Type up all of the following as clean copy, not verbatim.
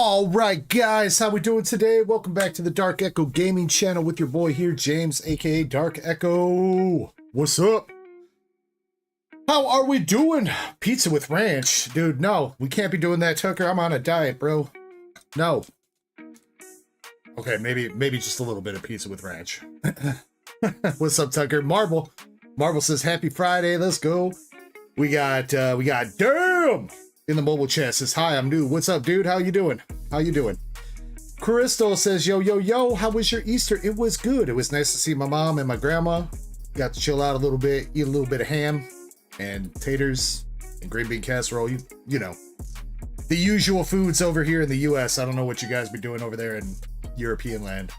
All right, guys, how we doing today? Welcome back to the Dark Echo Gaming channel with your boy here, James, aka Dark Echo. What's up? How are we doing? Pizza with ranch, dude. No, we can't be doing that, Tucker. I'm on a diet, bro. No. Okay, maybe just a little bit of pizza with ranch. What's up, Tucker? Marble says happy Friday. Let's go. We got Damn in the mobile chat. Says hi, I'm new. What's up, dude? How you doing? Crystal says yo, how was your Easter? It was good. It was nice to see my mom and my grandma. Got to chill out a little bit, eat a little bit of ham and taters and green bean casserole. You know the usual foods over here in the US. I don't know what you guys be doing over there in European land.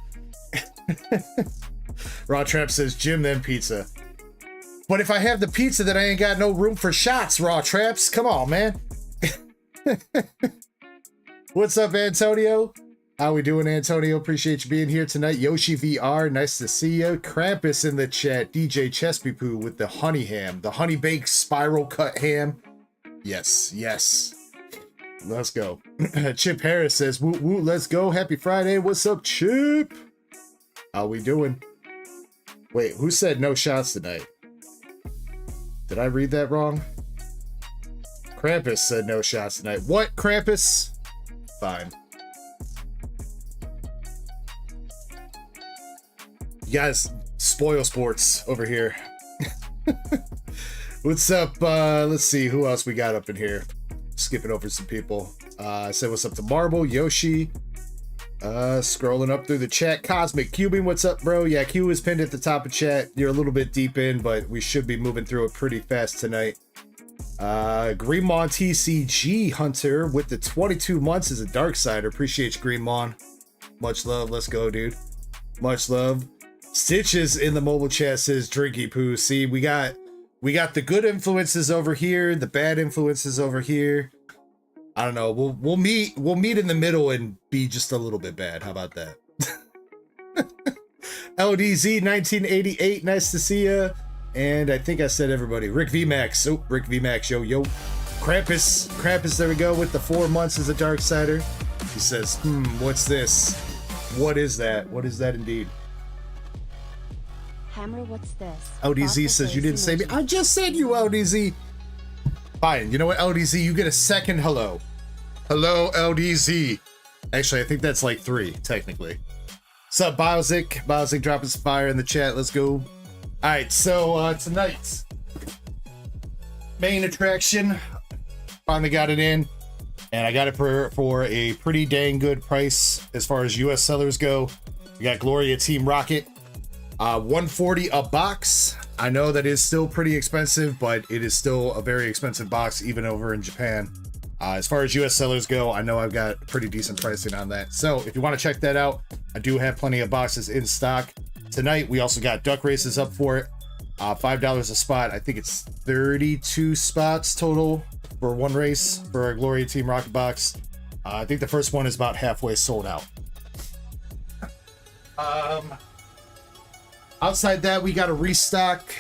Raw Trap says Jim, then pizza. But if I have the pizza, then I ain't got no room for shots, Raw Traps. Come on, man. What's up, Antonio? How we doing, Antonio? Appreciate you being here tonight. Yoshi VR, nice to see you. Krampus in the chat. DJ Chespy Poo with the honey ham, the honey baked spiral cut ham. Yes. Let's go. Chip Harris says, woo woo, let's go. Happy Friday. What's up, Chip? How we doing? Wait, who said no shots tonight? Did I read that wrong? Krampus said no shots tonight. What, Krampus? Fine. You guys spoil sports over here. What's up? Let's see who else we got up in here. Skipping over some people. I said what's up to Marble, Yoshi. Scrolling up through the chat. Cosmic Cubing, what's up, bro? Yeah, Q is pinned at the top of chat. You're a little bit deep in, but we should be moving through it pretty fast tonight. Greenmon TCG Hunter with the 22 months as a dark sider. Appreciate you, Greenmon. Much love. Let's go, dude. Much love. Stitches in the mobile chat says Drinky Poo. See, we got the good influences over here, the bad influences over here. I don't know. We'll meet in the middle and be just a little bit bad. How about that? LDZ 1988, nice to see ya. And I think I said everybody. Rick VMAX. Oh, Rick VMAX. Yo. Krampus, there we go, with the 4 months as a Darksider. He says, what's this? What is that? What is that indeed? Hammer, what's this? LDZ says you didn't say me. I just said you, LDZ. Fine. You know what, LDZ? You get a second hello. Hello, LDZ. Actually, I think that's like 3, technically. What's up, Biozic? Biozic dropping some fire in the chat. Let's go. All right, so tonight's main attraction, finally got it in, and I got it for a pretty dang good price as far as US sellers go. We got Gloria Team Rocket, $140 a box. I know that is still pretty expensive, but it is still a very expensive box even over in Japan. As far as US sellers go, I know I've got pretty decent pricing on that. So if you want to check that out, I do have plenty of boxes in stock. Tonight, we also got duck races up for it. $5 a spot. I think it's 32 spots total for one race for our Gloria Team Rocket box. I think the first one is about halfway sold out. Outside that, we got a restock.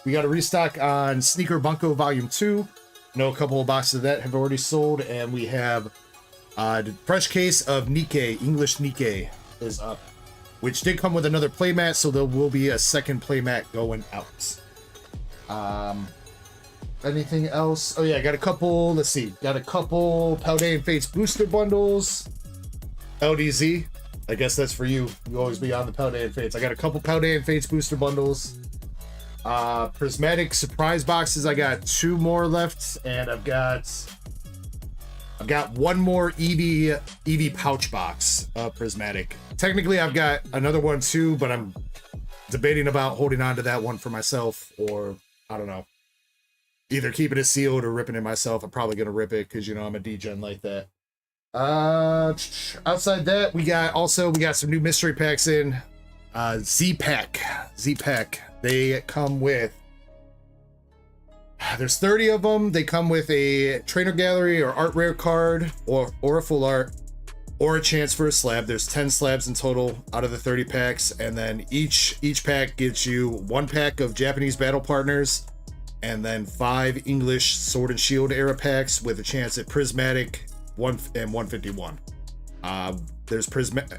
We got a restock on Sneaker Bunko Volume 2. I know a couple of boxes of that have already sold, and we have the fresh case of Nikkei, English Nikkei is up, which did come with another playmat, so there will be a second playmat going out. Anything else? Oh yeah, I got a couple, let's see, got a couple Paldean Fates booster bundles. LDZ, I guess that's for you. You always be on the Paldean Fates. I got a couple Paldean Fates booster bundles. Prismatic surprise boxes, I got 2 more left, and I've got one more EV pouch box of Prismatic. Technically, I've got another one too, but I'm debating about holding on to that one for myself, or I don't know, either keeping it sealed or ripping it myself. I'm probably gonna rip it because, you know, I'm a degen like that. Outside that, we got some new mystery packs in. Z-Pack. They come with, there's 30 of them. They come with a trainer gallery or art rare card or a full art or a chance for a slab. There's 10 slabs in total out of the 30 packs, and then each pack gives you 1 pack of Japanese battle partners and then 5 English Sword and Shield era packs with a chance at Prismatic 1 and 151. There's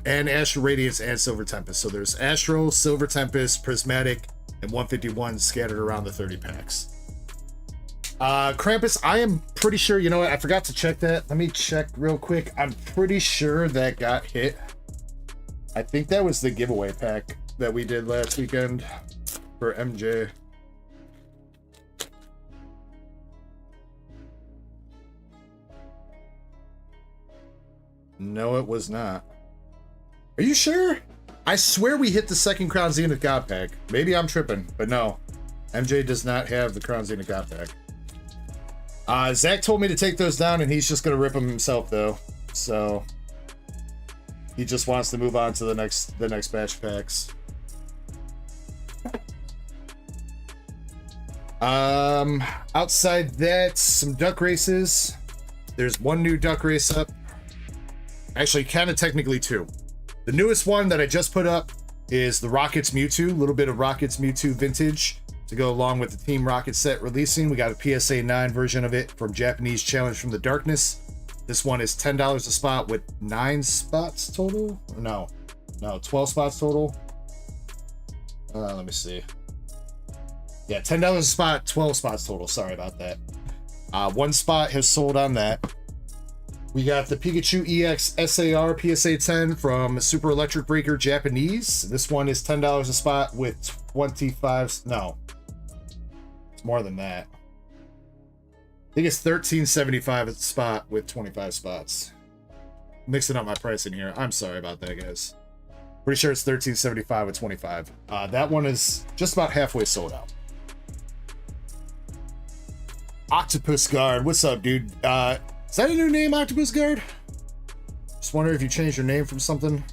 and Astral Radiance and Silver Tempest. So there's Astral, Silver Tempest, Prismatic, and 151 scattered around the 30 packs. Krampus, I am pretty sure, you know what, I forgot to check that. Let me check real quick. I'm pretty sure that got hit. I think that was the giveaway pack that we did last weekend for MJ. No, it was not. Are you sure? I swear we hit the second Crown Zenith God pack. Maybe I'm tripping, but no. MJ does not have the Crown Zenith God pack. Zach told me to take those down, and he's just going to rip them himself, though. So he just wants to move on to the next batch packs. Outside that, some duck races. There's one new duck race up. Actually, kind of technically two. The newest one that I just put up is the Rockets Mewtwo. A little bit of Rockets Mewtwo vintage to go along with the Team Rocket set releasing. We got a PSA 9 version of it from Japanese Challenge from the Darkness. This one is $10 a spot with 9 spots total. No, 12 spots total. Let me see. Yeah, $10 a spot, 12 spots total. Sorry about that. One spot has sold on that. We got the Pikachu EX SAR PSA 10 from Super Electric Breaker Japanese. This one is $10 a spot with 25. No, it's more than that. I think it's $13.75 a spot with 25 spots. Mixing up my pricing here. I'm sorry about that, guys. Pretty sure it's $13.75 with 25. That one is just about halfway sold out. Octopus Guard, what's up, dude? Is that a new name, Octopus Guard? Just wonder if you changed your name from something.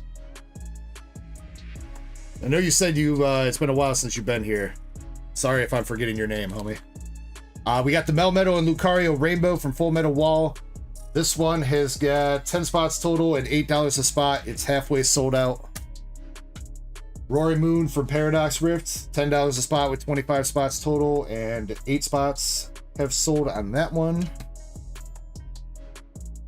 I know you said it's been a while since you've been here. Sorry if I'm forgetting your name, homie. We got the Melmetal and Lucario Rainbow from Full Metal Wall. This one has got 10 spots total and $8 a spot. It's halfway sold out. Rory Moon from Paradox Rift, $10 a spot with 25 spots total, and 8 spots have sold on that one.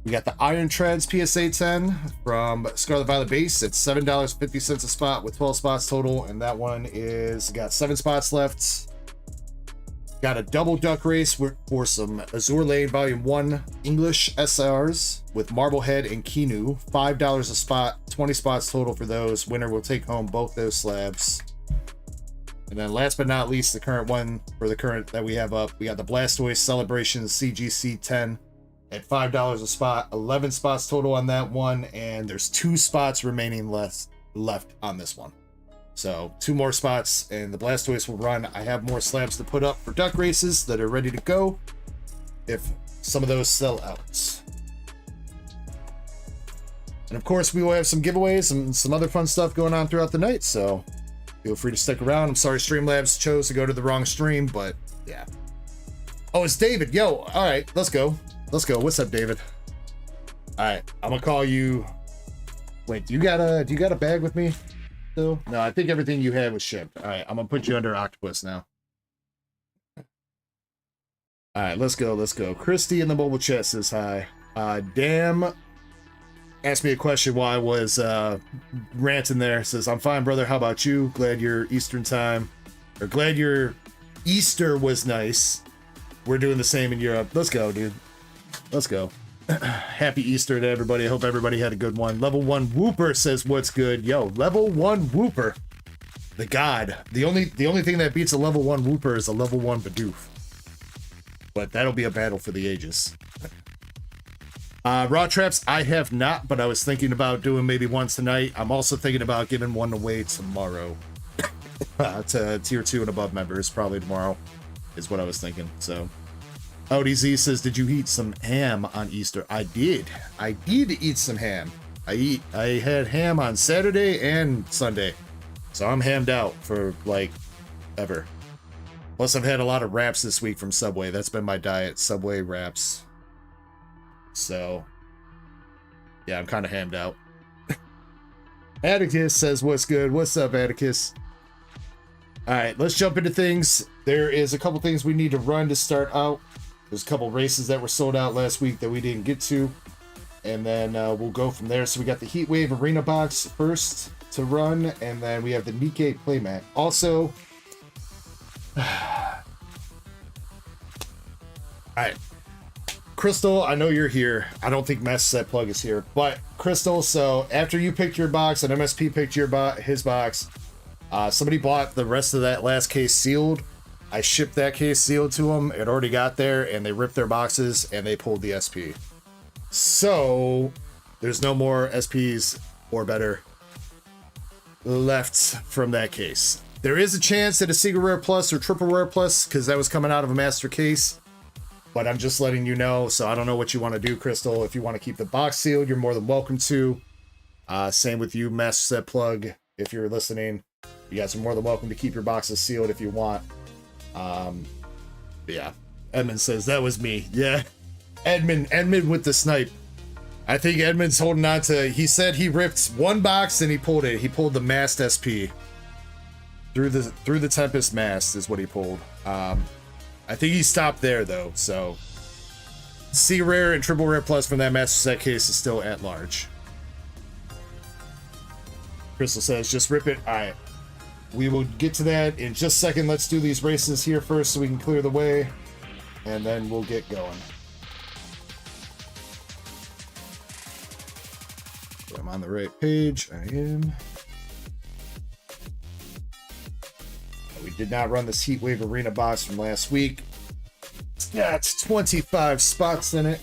We got the Iron Treads PSA 10 from Scarlet Violet Base. It's $7.50 a spot with 12 spots total, and that one is got 7 spots left. Got a double duck race for some Azure Lane Volume 1 English SRs with Marblehead and Kinu. $5 a spot, 20 spots total for those. Winner will take home both those slabs. And then last but not least, the current one for the current that we have up, we got the Blastoise Celebration CGC 10 at $5 a spot, 11 spots total on that one, and there's 2 spots remaining left on this one. So 2 more spots and the Blastoise will run. I have more slabs to put up for duck races that are ready to go if some of those sell out. And of course, we will have some giveaways and some other fun stuff going on throughout the night, so feel free to stick around. I'm sorry Streamlabs chose to go to the wrong stream, but yeah. Oh, it's David. Yo, all right, let's go. Let's go. What's up, David? All right, I'm gonna call you. Wait, do you got a bag with me still? No, I think everything you had was shipped. All right, I'm gonna put you under Octopus now. All right, let's go. Let's go. Christy in the mobile chat says hi. Damn asked me a question while I was ranting there. Says, I'm fine, brother. How about you? Glad your Eastern time, or glad your Easter was nice. We're doing the same in Europe. Let's go, dude. Let's go. Happy Easter to everybody. I hope everybody had a good one. Level 1 Whooper says, what's good? Yo, level 1 Whooper. The god. The only thing that beats a level 1 Whooper is a level 1 Bidoof. But that'll be a battle for the ages. Raw traps, I have not, but I was thinking about doing maybe one tonight. I'm also thinking about giving one away tomorrow. To tier 2 and above members, probably tomorrow is what I was thinking. So ODZ says, did you eat some ham on Easter? I did eat some ham. I had ham on Saturday and Sunday, so I'm hammed out for like ever. Plus I've had a lot of wraps this week from Subway. That's been my diet, Subway wraps. So yeah, I'm kind of hammed out. Atticus says, what's good? What's up, Atticus? All right, let's jump into things. There is a couple things we need to run to start out. There's a couple races that were sold out last week that we didn't get to. and then we'll go from there. So we got the Heatwave Arena box first to run, and then we have the Nikkei playmat. Also, all right, Crystal, I know you're here. I don't think Master Set Plug is here, but Crystal, so after you picked your box and MSP picked his box, somebody bought the rest of that last case sealed. I shipped that case sealed to them. It already got there, and they ripped their boxes and they pulled the SP. So there's no more SPs or better left from that case. There is a chance at a Secret Rare Plus or Triple Rare Plus because that was coming out of a master case. But I'm just letting you know, so I don't know what you want to do, Crystal. If you want to keep the box sealed, you're more than welcome to. Same with you, Master Set Plug, if you're listening. You guys are more than welcome to keep your boxes sealed if you want. Yeah. Edmund says, that was me. Yeah. Edmund with the snipe. I think Edmund's holding on to, he said he ripped one box and he pulled it. He pulled the Mast SP. Through the Tempest Mast is what he pulled. I think he stopped there though, so C Rare and Triple Rare Plus from that Master Set case is still at large. Crystal says, just rip it. All right. We will get to that in just a second. Let's do these races here first so we can clear the way, and then we'll get going. I'm on the right page. I am. We did not run this Heatwave Arena box from last week. It's got 25 spots in it.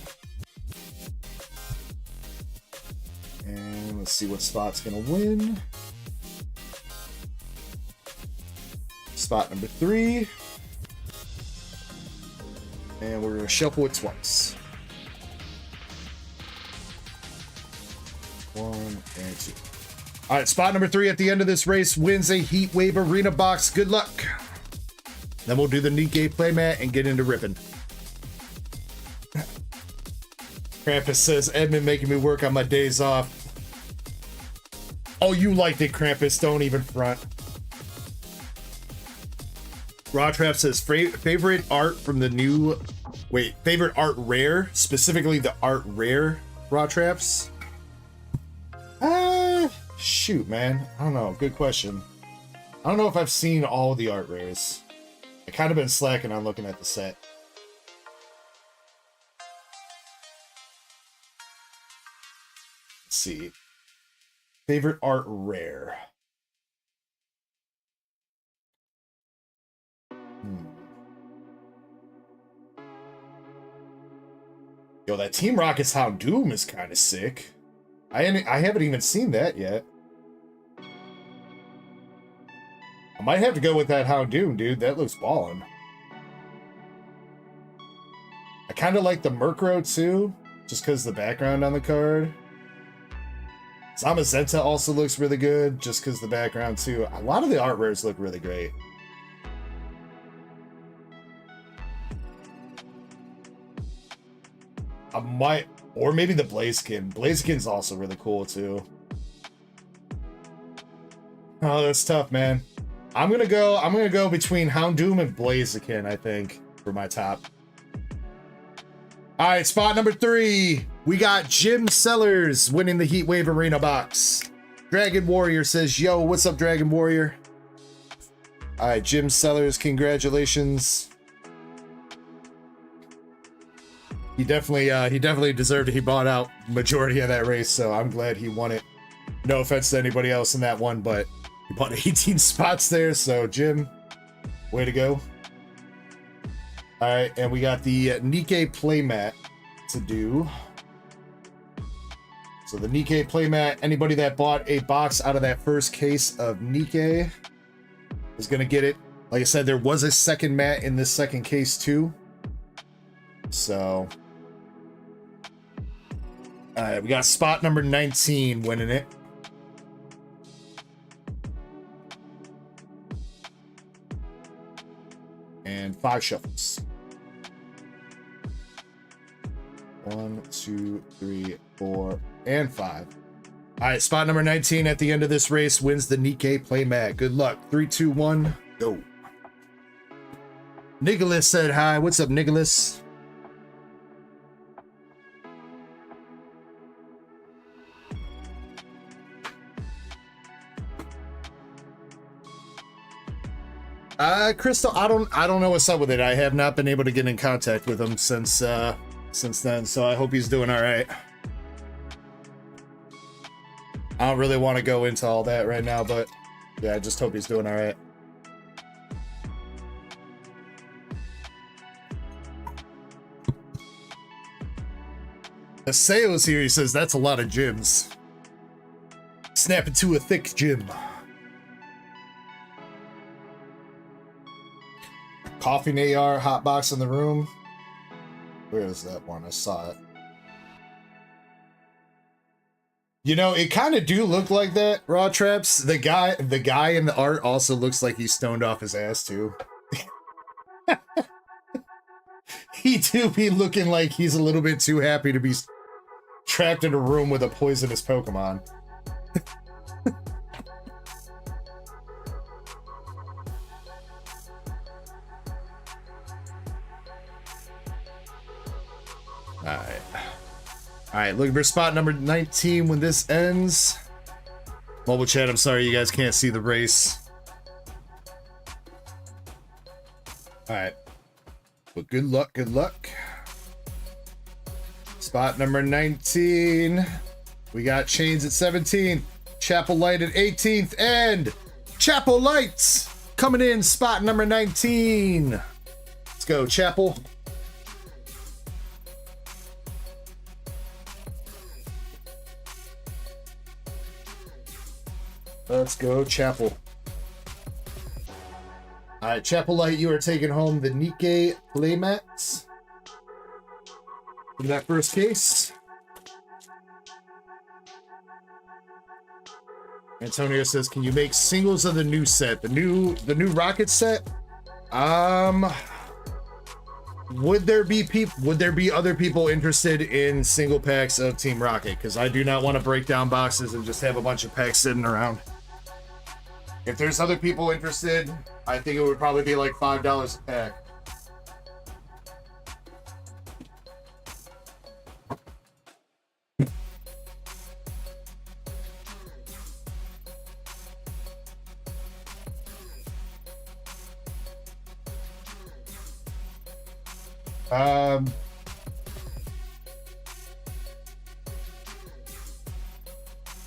And let's see what spot's going to win. Spot number 3. And we're going to shuffle it twice. 1 and 2. All right, spot number 3 at the end of this race wins a Heatwave Arena box. Good luck. Then we'll do the Nikkei playmat and get into ripping. Krampus says, Edmund making me work on my days off. Oh, you liked it, Krampus. Don't even front. Rawtrap says, favorite art from the new... Wait, favorite art rare? Specifically the art rare Rawtraps? Shoot, man. I don't know. Good question. I don't know if I've seen all the art rares. I kind of been slacking on looking at the set. Let's see. Favorite art rare. Yo, that Team Rocket's Houndoom is kind of sick. I haven't even seen that yet. I might have to go with that Houndoom, dude. That looks ballin'. I kind of like the Murkrow, too, just because the background on the card. Zamazenta also looks really good, just because the background, too. A lot of the art rares look really great. I might... Or maybe the Blaziken. Blaziken's also really cool, too. Oh, that's tough, man. I'm gonna go between Houndoom and Blaziken, I think, for my top. Alright, spot number 3. We got Jim Sellers winning the Heatwave Arena box. Dragon Warrior says, yo, what's up, Dragon Warrior? Alright, Jim Sellers, congratulations. He definitely deserved it. He bought out majority of that race, so I'm glad he won it. No offense to anybody else in that one, but he bought 18 spots there, so Jim, way to go. All right, and we got the Nikkei playmat to do. So the Nikkei playmat, anybody that bought a box out of that first case of Nikkei is going to get it. Like I said, there was a second mat in this second case too. So, all right, we got spot number 19 winning it. And 5 shuffles. 1, 2, 3, 4, and 5. All right, spot number 19 at the end of this race wins the Nikkei playmat. Good luck. 3, 2, 1, go. Nicholas said hi. What's up, Nicholas? Crystal, I don't know what's up with it. I have not been able to get in contact with him since then, so I hope he's doing all right. I don't really want to go into all that right now, but yeah, I just hope he's doing all right. Aseo's here, he says, that's a lot of gyms. Snap into a thick gym. Coffee and AR, hot box in the room. Where is that one? I saw it. You know, it kind of do look like that, Raw Traps. The guy in the art also looks like he's stoned off his ass too. He do be looking like he's a little bit too happy to be trapped in a room with a poisonous Pokemon. Alright, looking for spot number 19 when this ends. Mobile chat, I'm sorry you guys can't see the race. Alright. But good luck, good luck. Spot number 19. We got Chains at 17. Chapel Light at 18th. And Chapel Lights coming in spot number 19. Let's go, Chapel. Let's go, Chapel. Alright, Chapel Light, you are taking home the Nikkei playmats in that first case. Antonio says, can you make singles of the new set? The new Rocket set? Would there be other people interested in single packs of Team Rocket? Because I do not want to break down boxes and just have a bunch of packs sitting around. If there's other people interested, I think it would probably be like $5 a pack.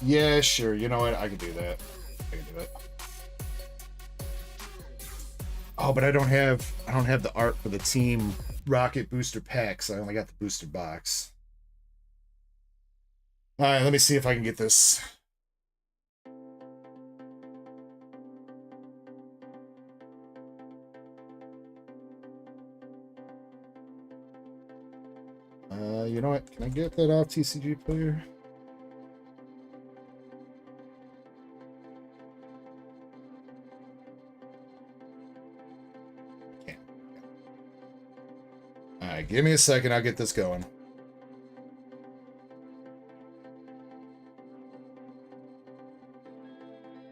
Yeah, sure. You know what? I can do that. I can do it. Oh, but I don't have the art for the Team Rocket booster packs. I only got the booster box. All right, let me see if I can get this. You know what? Can I get that off TCG player? Can't. All right, give me a second. I'll get this going.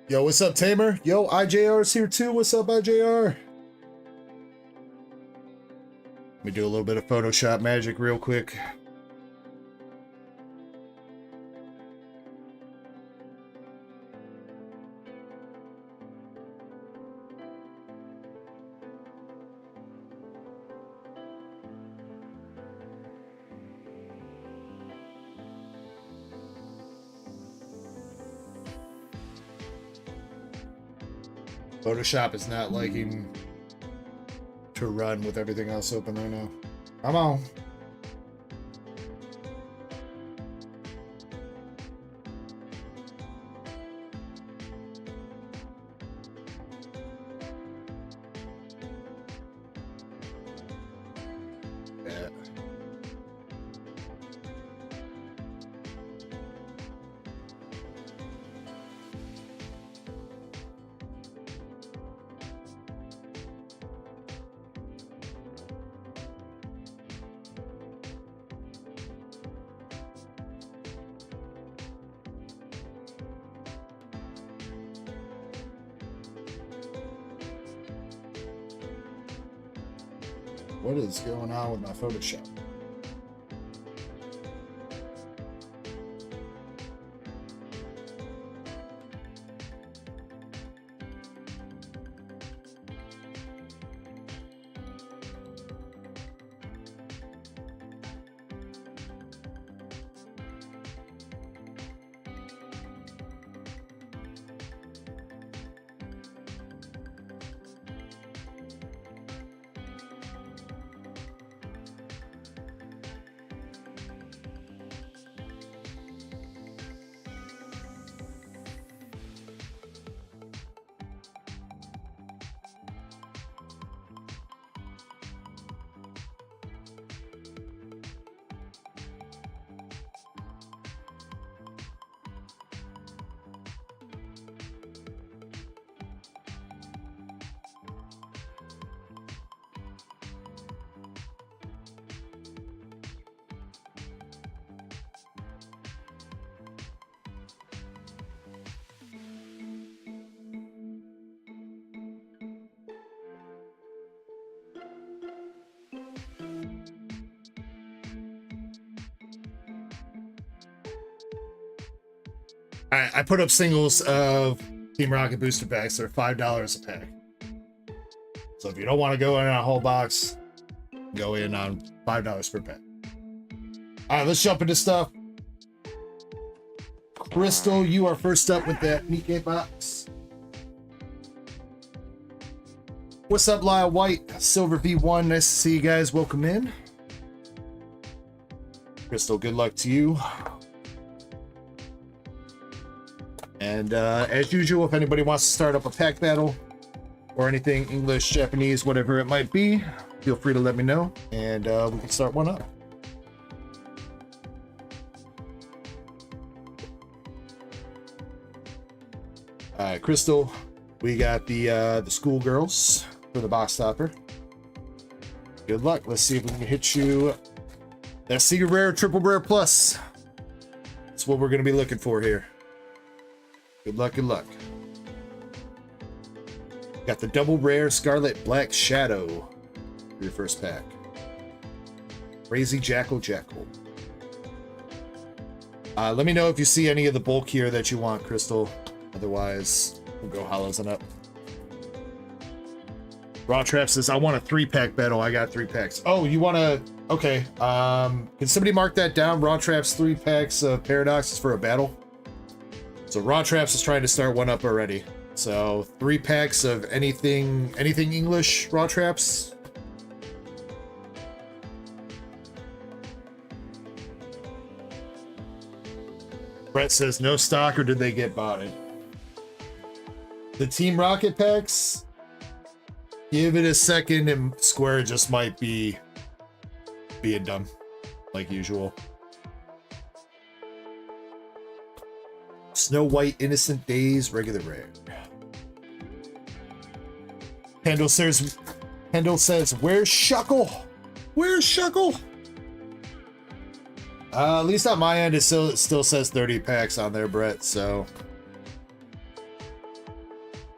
Yo, what's up, Tamer? Yo, IJR's here too. What's up, IJR? Let me do a little bit of Photoshop magic real quick. Photoshop is not liking to run with everything else open right now. Come on. Yeah. What is going on with my Photoshop? I put up singles of Team Rocket booster packs. They're $5 a pack. So if you don't want to go in on a whole box, go in on $5 per pack. All right, let's jump into stuff. Crystal, you are first up with that Nikkei box. What's up, Lyle White? Silver V1, nice to see you guys. Welcome in. Crystal, good luck to you. And as usual, if anybody wants to start up a pack battle or anything, English, Japanese, whatever it might be, feel free to let me know, and we can start one up. All right, Crystal, we got the schoolgirls for the box topper. Good luck. Let's see if we can hit you that Secret Rare, Triple Rare Plus. That's what we're going to be looking for here. Good luck, good luck. Got the double rare Scarlet Black Shadow for your first pack. Crazy Jackal. Let me know if you see any of the bulk here that you want, Crystal. Otherwise, we'll go hollows and up. Raw Trap says, I want a 3-pack battle. I got 3 packs. Oh, you want to... Okay. Can somebody mark that down? Raw Trap's 3 packs of Paradoxes for a battle. So Raw Traps is trying to start one up already. So 3 packs of anything English Raw Traps. Brett says no stock, or did they get bought? The Team Rocket packs, give it a second and Square just might be being done like usual. Snow White Innocent Days regular rare. Pendle says, where's Shuckle? Where's Shuckle? At least on my end, it still says 30 packs on there, Brett. So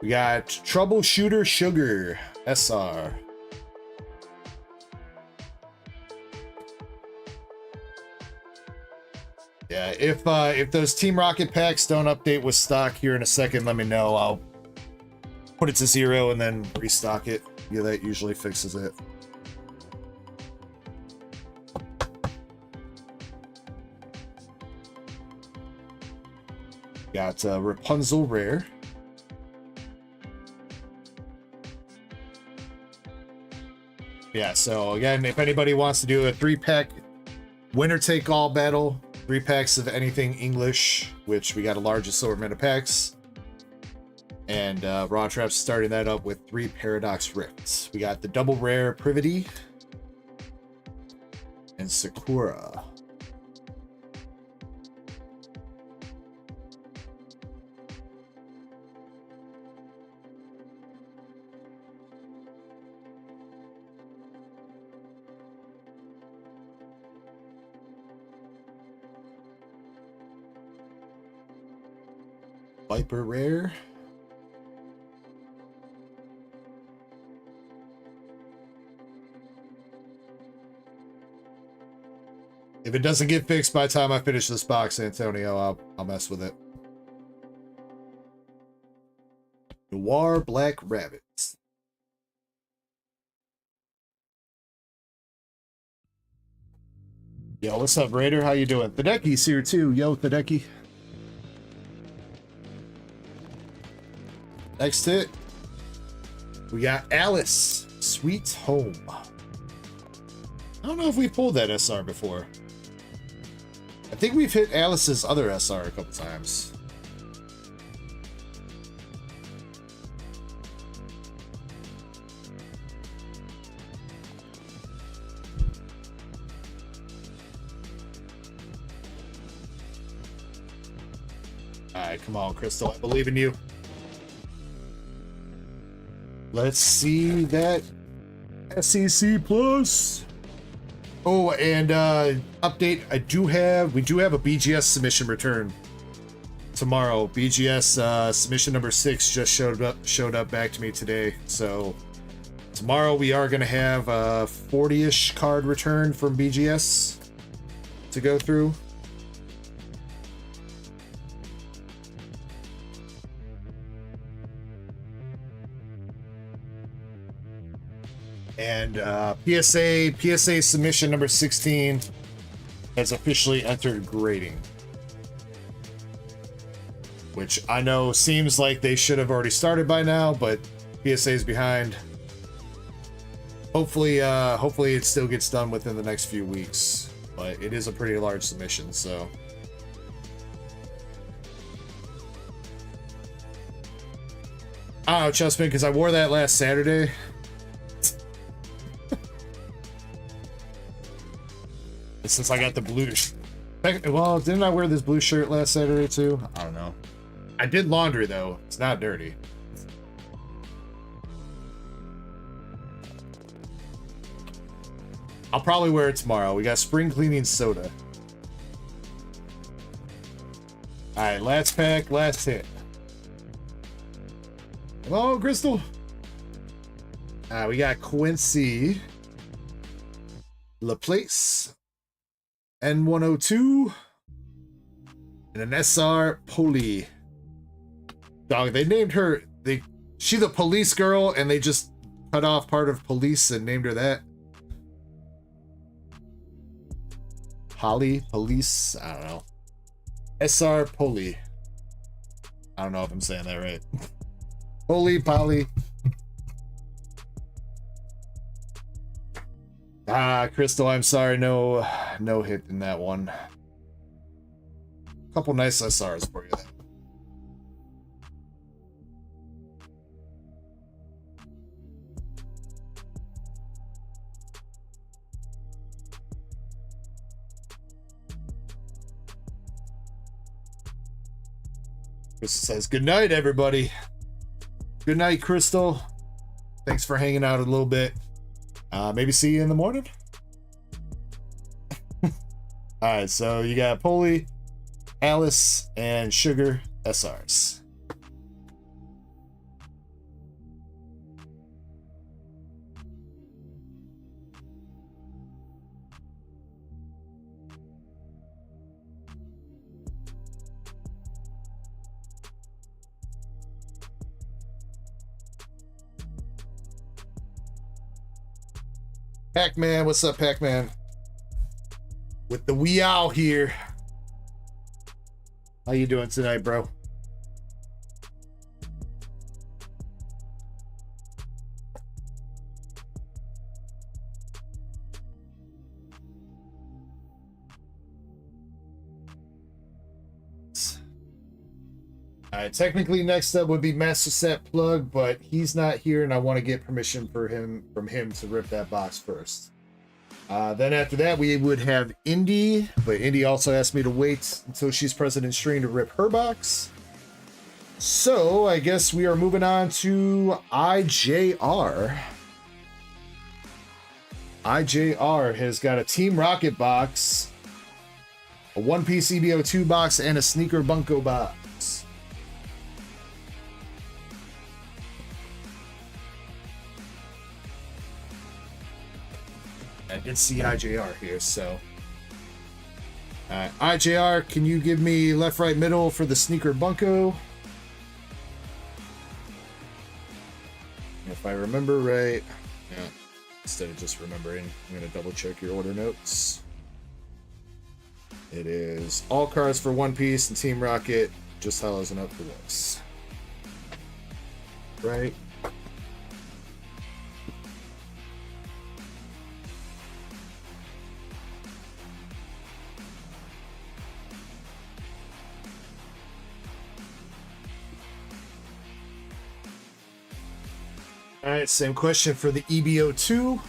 we got Troubleshooter Sugar SR. Yeah, if those Team Rocket packs don't update with stock here in a second, let me know. I'll put it to 0 and then restock it. Yeah, that usually fixes it. Got Rapunzel Rare. Yeah, so again, if anybody wants to do a 3-pack winner-take-all battle, 3 packs of anything English, which we got a large assortment of packs. And Raw Traps starting that up with 3 Paradox Rifts. We got the double rare Privity and Sakura. Viper Rare. If it doesn't get fixed by the time I finish this box, Antonio, I'll mess with it. Noir Black Rabbits. Yo, what's up, Raider? How you doing? Thadeki's here too. Yo, Thadeki. Next hit, we got Alice, Sweet Home. I don't know if we pulled that SR before. I think we've hit Alice's other SR a couple times. All right, come on, Crystal. I believe in you. Let's see that SEC Plus. Oh, and update. We do have a BGS submission return tomorrow. BGS submission number 6 just showed up back to me today. So tomorrow we are going to have a 40-ish card return from BGS to go through. And PSA submission number 16 has officially entered grading. Which I know seems like they should have already started by now, but PSA is behind. Hopefully it still gets done within the next few weeks. But it is a pretty large submission, so. I don't know, Chessman, because I wore that last Saturday. Since I got the blue. Well, didn't I wear this blue shirt last Saturday too? I don't know. I did laundry though. It's not dirty. I'll probably wear it tomorrow. We got spring cleaning soda. Alright, last pack, last hit. Hello, Crystal. We got Quincy Laplace. N102 and an SR Poli. Dog, they named her she's a police girl and they just cut off part of police and named her that. Police, I don't know. SR Poli. I don't know if I'm saying that right. Poly. Crystal, I'm sorry, no hit in that one. Couple nice SRs for you then. Crystal says, good night, everybody. Good night, Crystal. Thanks for hanging out a little bit. Maybe see you in the morning. Alright, so you got Polly, Alice, and Sugar SRs. Pac-Man, what's up, Pac-Man? With the wee owl here. How you doing tonight, bro? Alright, technically next up would be Master Set Plug, but he's not here and I want to get permission from him to rip that box first. Then after that we would have Indy, but Indy also asked me to wait until she's present in stream to rip her box. So I guess we are moving on to IJR. IJR has got a Team Rocket box, a One Piece EBO2 box, and a Sneaker Bunko box. I did see IJR here, so. IJR, can you give me left, right, middle for the Sneaker Bunko? If I remember right, yeah, instead of just remembering, I'm going to double check your order notes. It is all cards for One Piece and Team Rocket, just hollows and up for this. Right? All right, same question for the EBO2.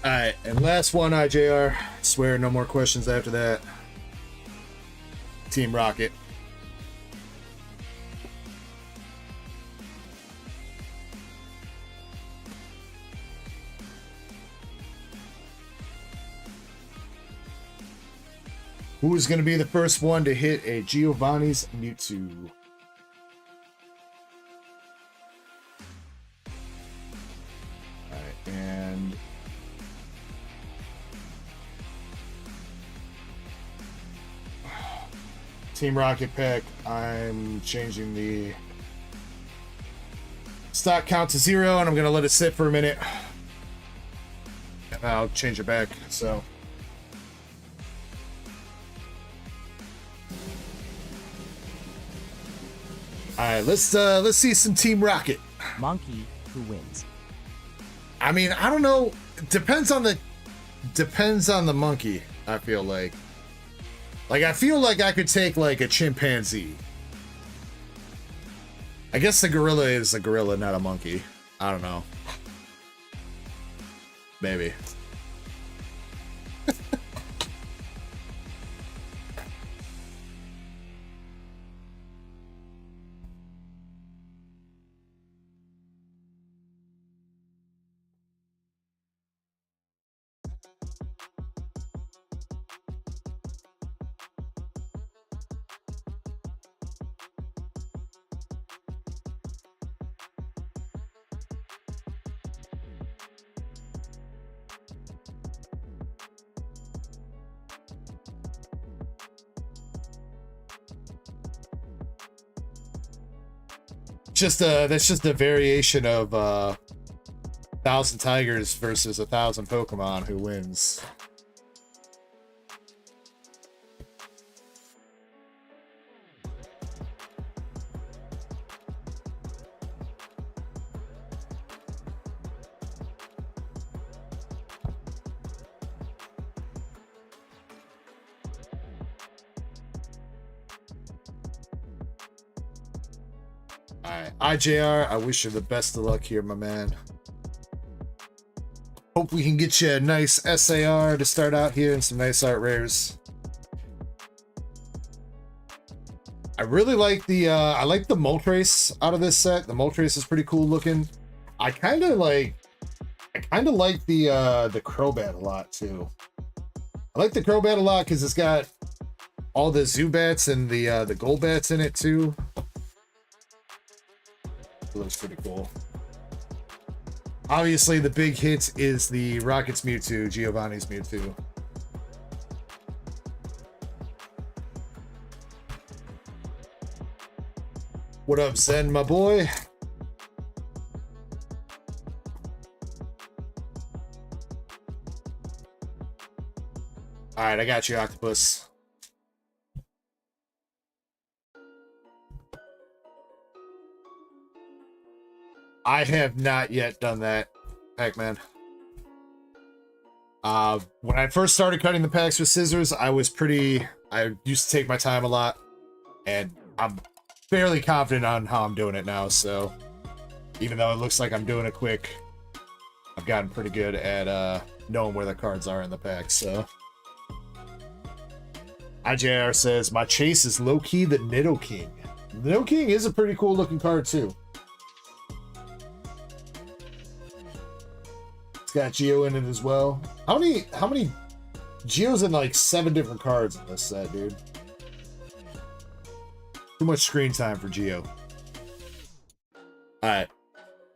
All right, and last one, IJR. Swear no more questions after that. Team Rocket. Who is going to be the first one to hit a Giovanni's Mewtwo? Team Rocket pack, I'm changing the stock count to 0, and I'm gonna let it sit for a minute. And I'll change it back. So. All right, let's see some Team Rocket. Monkey who wins. I mean, I don't know. Depends on the monkey. I feel like I feel like I could take like a chimpanzee. I guess the gorilla is a gorilla, not a monkey. I don't know. Maybe. That's just a variation of 1,000 tigers versus 1,000 Pokemon who wins. IJR, I wish you the best of luck here, my man. Hope we can get you a nice SAR to start out here and some nice art rares. I really like the I like the Moltres out of this set. The Moltres is pretty cool looking. I kind of like the Crobat a lot too. I like the Crobat a lot because it's got all the Zubats and the Golbats in it too. It looks pretty cool. Obviously, the big hit is the Rocket's Mewtwo, Giovanni's Mewtwo. What up, Zen, my boy? All right, I got you, Octopus. I have not yet done that, Pac-Man. When I first started cutting the packs with scissors, I used to take my time a lot, and I'm fairly confident on how I'm doing it now, so even though it looks like I'm doing it quick, I've gotten pretty good at knowing where the cards are in the pack, so. IJR says, my chase is low-key the Nidoking. Nidoking is a pretty cool looking card, too. It's got Geo in it as well. How many Geo's in like 7 different cards in this set, dude? Too much screen time for Geo. Alright.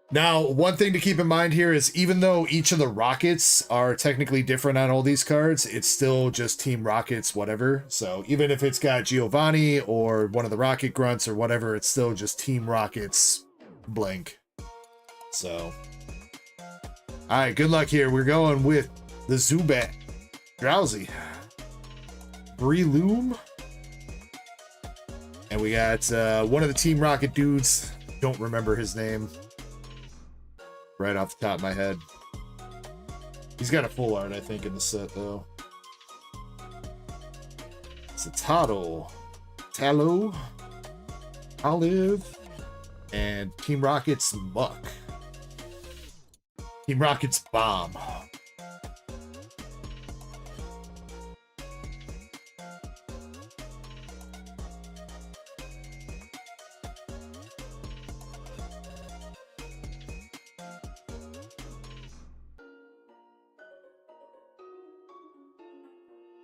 Now, one thing to keep in mind here is even though each of the Rockets are technically different on all these cards, it's still just Team Rockets, whatever. So even if it's got Giovanni or one of the Rocket Grunts or whatever, it's still just Team Rockets blank. So... all right, good luck here. We're going with the Zubat, Drowsy, Breloom, and we got one of the Team Rocket dudes. Don't remember his name right off the top of my head. He's got a full art, I think, in the set, though. It's a Tallow, Olive, and Team Rocket's Muck. Team Rocket's Bomb.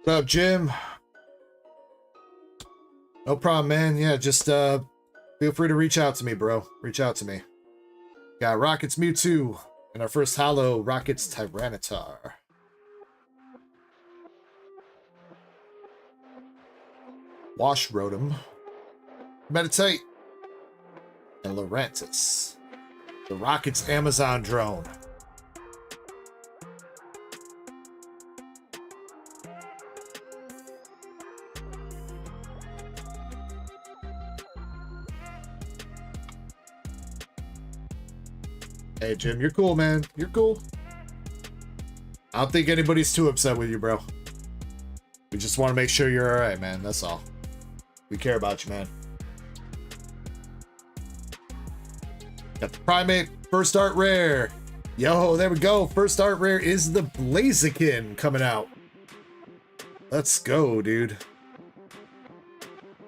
What up, Jim? No problem, man. Yeah, just feel free to reach out to me, bro. Reach out to me. Got Rocket's Mewtwo. And our first holo, Rocket's Tyranitar. Wash Rotom. Meditate. And Laurentis. The Rockets Amazon drone. Hey, Jim, you're cool, man. You're cool. I don't think anybody's too upset with you, bro. We just want to make sure you're all right, man. That's all. We care about you, man. Got the Primate. First art rare. Yo, there we go. First art rare is the Blaziken coming out. Let's go, dude.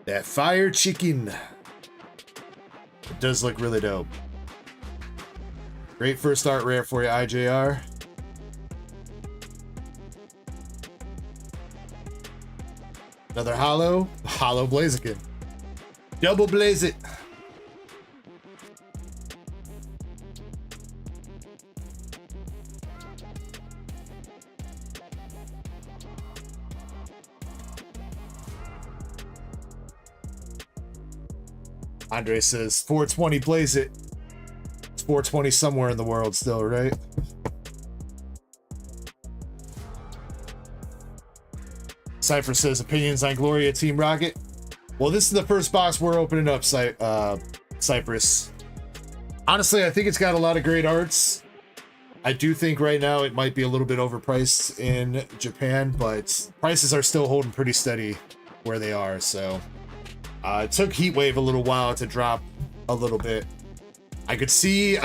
That fire chicken. It does look really dope. Great first art rare for you, IJR. Another hollow. Hollow Blaziken. Double blaze it. Andre says 420 blaze it. 420 somewhere in the world still, right? Cypher says opinions on Gloria Team Rocket. Well, this is the first box we're opening up, Cypress. Honestly, I think it's got a lot of great arts. I do think right now it might be a little bit overpriced in Japan, but prices are still holding pretty steady where they are. So it took Heatwave a little while to drop a little bit. I could see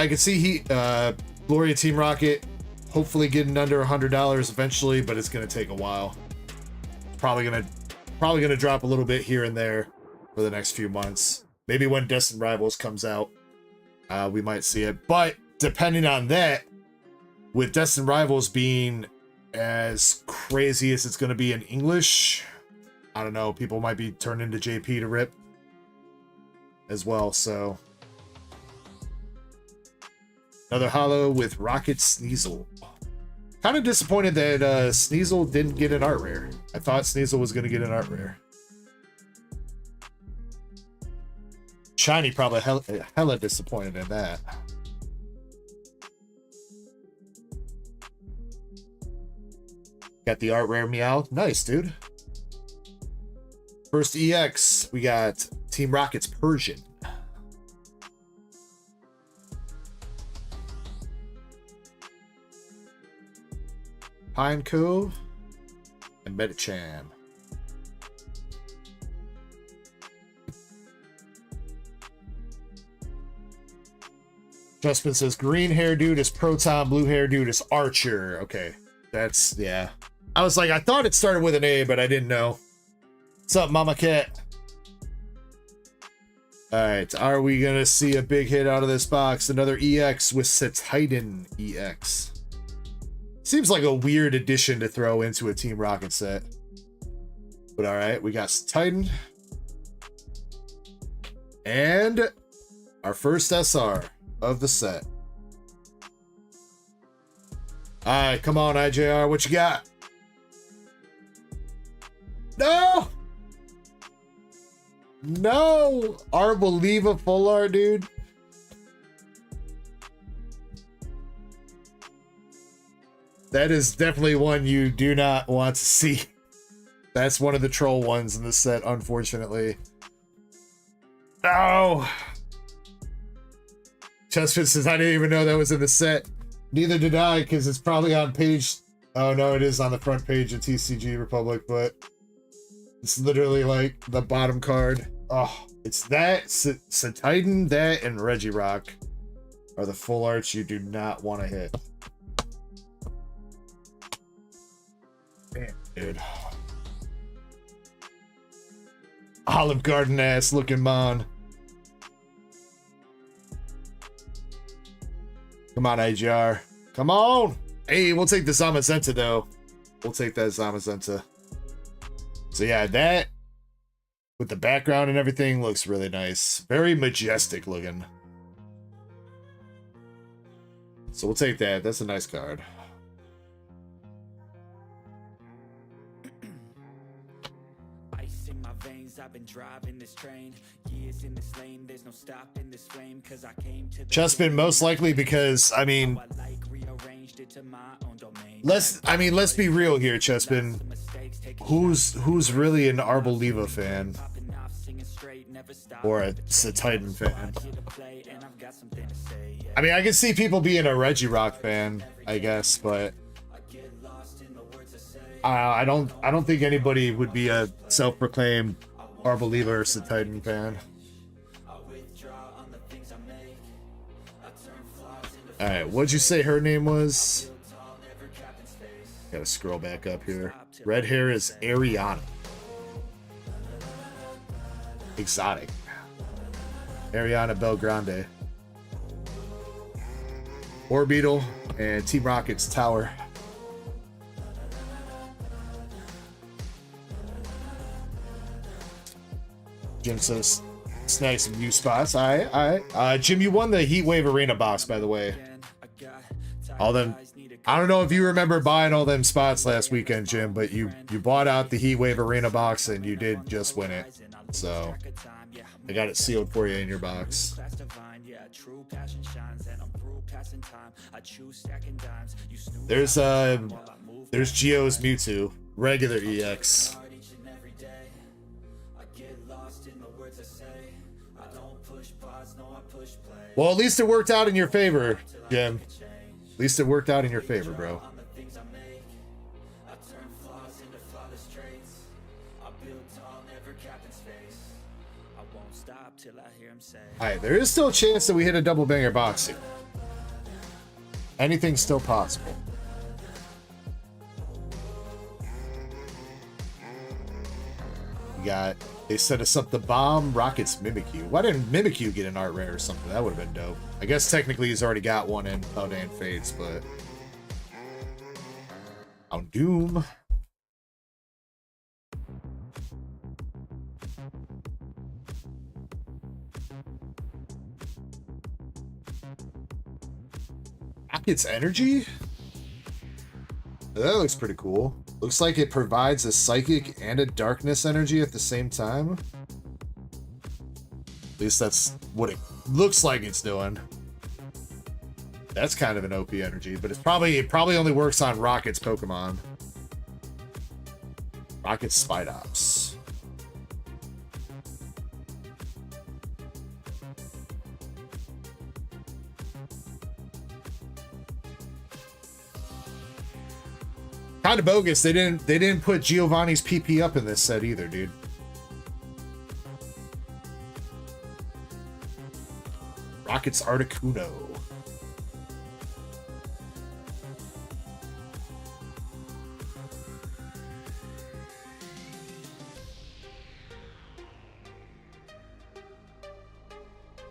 Gloria Team Rocket hopefully getting under $100 eventually, but it's gonna take a while. Probably gonna drop a little bit here and there for the next few months. Maybe when Destined Rivals comes out, we might see it. But depending on that, with Destined Rivals being as crazy as it's gonna be in English, I don't know. People might be turning to JP to rip as well. So. Another hollow with Rocket Sneasel. Kind of disappointed that Sneasel didn't get an art rare. I thought Sneasel was going to get an art rare. Shiny probably hella disappointed in that. Got the art rare Meow. Nice, dude. First EX, we got Team Rocket's Persian. Pineco and Medicham. Justin says green hair dude is Proton, blue hair dude is Archer. Okay, that's, yeah. I was like, I thought it started with an A, but I didn't know. What's up, Mama Cat? All right, are we gonna see a big hit out of this box? Another EX with Titan EX. Seems like a weird addition to throw into a Team Rocket set. But all right, we got Titan. And our first SR of the set. All right, come on, IJR, what you got? No! No! Arboliva full art, dude. That is definitely one you do not want to see. That's one of the troll ones in the set, unfortunately. No! Chestfit says, I didn't even know that was in the set. Neither did I, because it's probably on page... Oh, no, it is on the front page of TCG Republic, but... It's literally like the bottom card. Oh, it's that, Titan, that, and Regirock are the full arts you do not want to hit. Damn, dude. Olive Garden ass looking mon. Come on, AGR. Come on. Hey, we'll take the Zamazenta though. We'll take that Zamazenta. So yeah, that with the background and everything looks really nice. Very majestic looking. So we'll take that. That's a nice card. in my veins, I've been driving this train. Years in this lane, there's no stopping this flame, cause I came to the Chespin, most likely because, I mean, let's be real here, Chespin. Who's really an Arboliva fan? Or a Titan fan? I mean, I can see people being a Regirock fan, I guess, but I don't think anybody would be a self-proclaimed Arboliva or Titan fan. Alright, what'd you say her name was? Gotta scroll back up here. Red hair is Ariana. Exotic. Ariana Belgrande. Orbeetle and Team Rocket's Tower. Jim says, snag some new spots. Alright. Jim, you won the Heatwave Arena box, by the way. All them. I don't know if you remember buying all them spots last weekend, Jim, but you bought out the Heatwave Arena box and you did just win it. So I got it sealed for you in your box. There's Geo's Mewtwo, regular EX. Well, at least it worked out in your favor, Jim. At least it worked out in your favor, bro. Alright, there is still a chance that we hit a double banger box here. Anything's still possible. We got, they set us up the bomb, Rocket's Mimikyu. Why didn't Mimikyu get an art rare or something? That would have been dope. I guess technically he's already got one in Paldean Fates, but on Doom. Rocket's Energy? That looks pretty cool. Looks like it provides a psychic and a darkness energy at the same time. At least that's what it looks like it's doing. That's kind of an OP energy, but it probably only works on Rocket's Pokemon. Rocket's Spidops. Kind of bogus. They didn't put Giovanni's PP up in this set either, dude. Rocket's Articuno.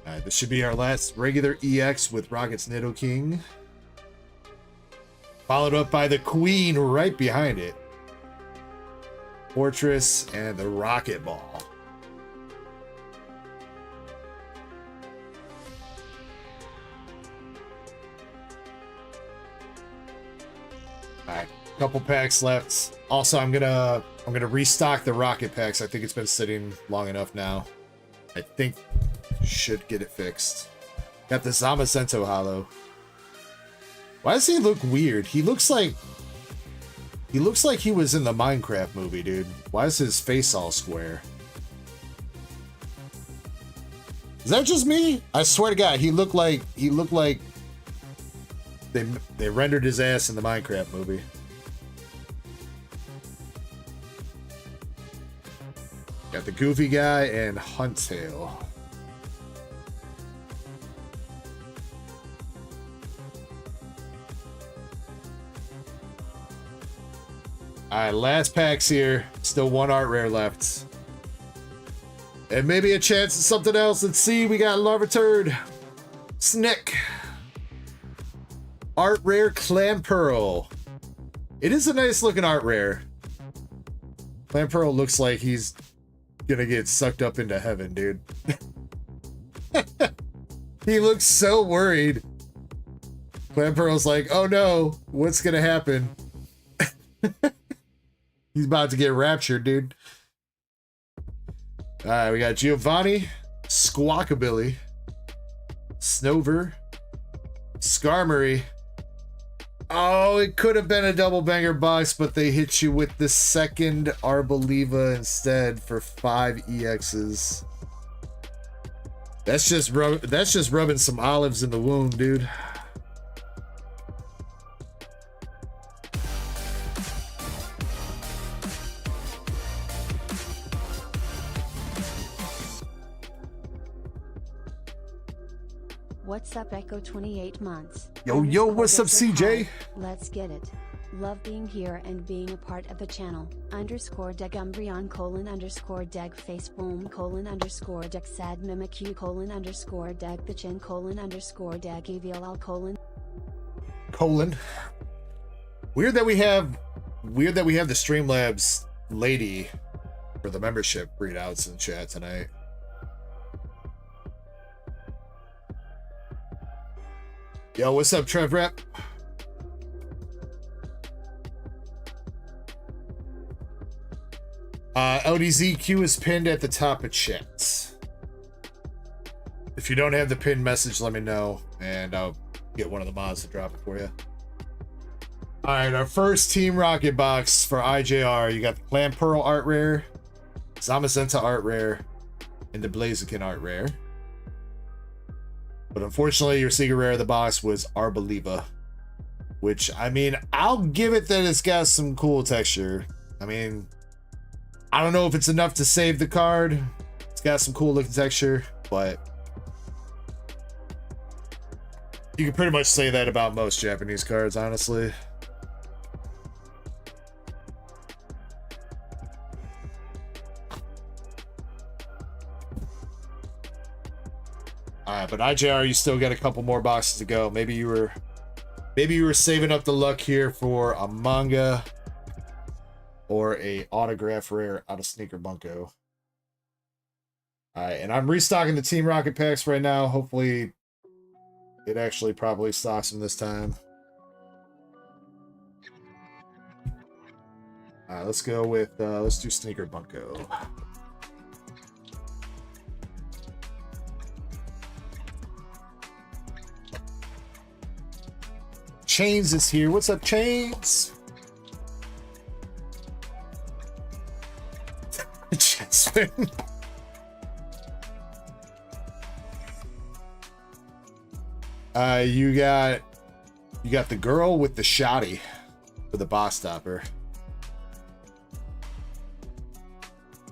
Alright, this should be our last regular EX with Rocket's Nidoking. Followed up by the Queen right behind it. Fortress and the Rocket Ball. Alright, couple packs left. Also, I'm gonna restock the Rocket packs. I think it's been sitting long enough now. I think should get it fixed. Got the Zamazento Hollow. Why does he look weird? He looks like he was in the Minecraft movie, dude. Why is his face all square? Is that just me? I swear to God, he looked like they rendered his ass in the Minecraft movie. Got the Goofy guy and Huntail. Alright, last packs here. Still one art rare left. And maybe a chance at something else. Let's see. We got Larviturd. Snick. Art rare Clamperl. It is a nice looking art rare. Clamperl looks like he's gonna get sucked up into heaven, dude. He looks so worried. Clamperl's like, oh no, what's gonna happen? He's about to get raptured, dude. All right, we got Giovanni, Squawkabilly, Snover, Skarmory. Oh, it could have been a double banger box, but they hit you with the second Arboliva instead for 5 EXs. That's just rubbing some olives in the wound, dude. What's up, Ecko 28 months? Yo, what's up, CJ? Hi. Let's get it. Love being here and being a part of the channel. _Degumbrion : _ Degfaceboom : Dexad Mimikyu : Degthachin : Degeviolal : Colon. Weird that we have the Streamlabs lady for the membership readouts in chat tonight. Yo, what's up, Trev Rep? LDZQ is pinned at the top of chat. If you don't have the pinned message, let me know, and I'll get one of the mods to drop it for you. All right, our first Team Rocket box for IJR. You got the Clamperl art rare, Zamazenta art rare, and the Blaziken art rare. But unfortunately, your secret rare of the box was Arboliva, which, I mean, I'll give it that it's got some cool texture. I mean, I don't know if it's enough to save the card. It's got some cool looking texture, but you can pretty much say that about most Japanese cards, honestly. Alright, but IJR, you still got a couple more boxes to go. Maybe you were saving up the luck here for a manga or a autograph rare out of Sneaker Bunko. Alright, and I'm restocking the Team Rocket packs right now. Hopefully it actually probably stocks them this time. Alright, let's go with let's do Sneaker Bunko. Chains is here. What's up, Chains? You got the girl with the shoddy for the boss stopper.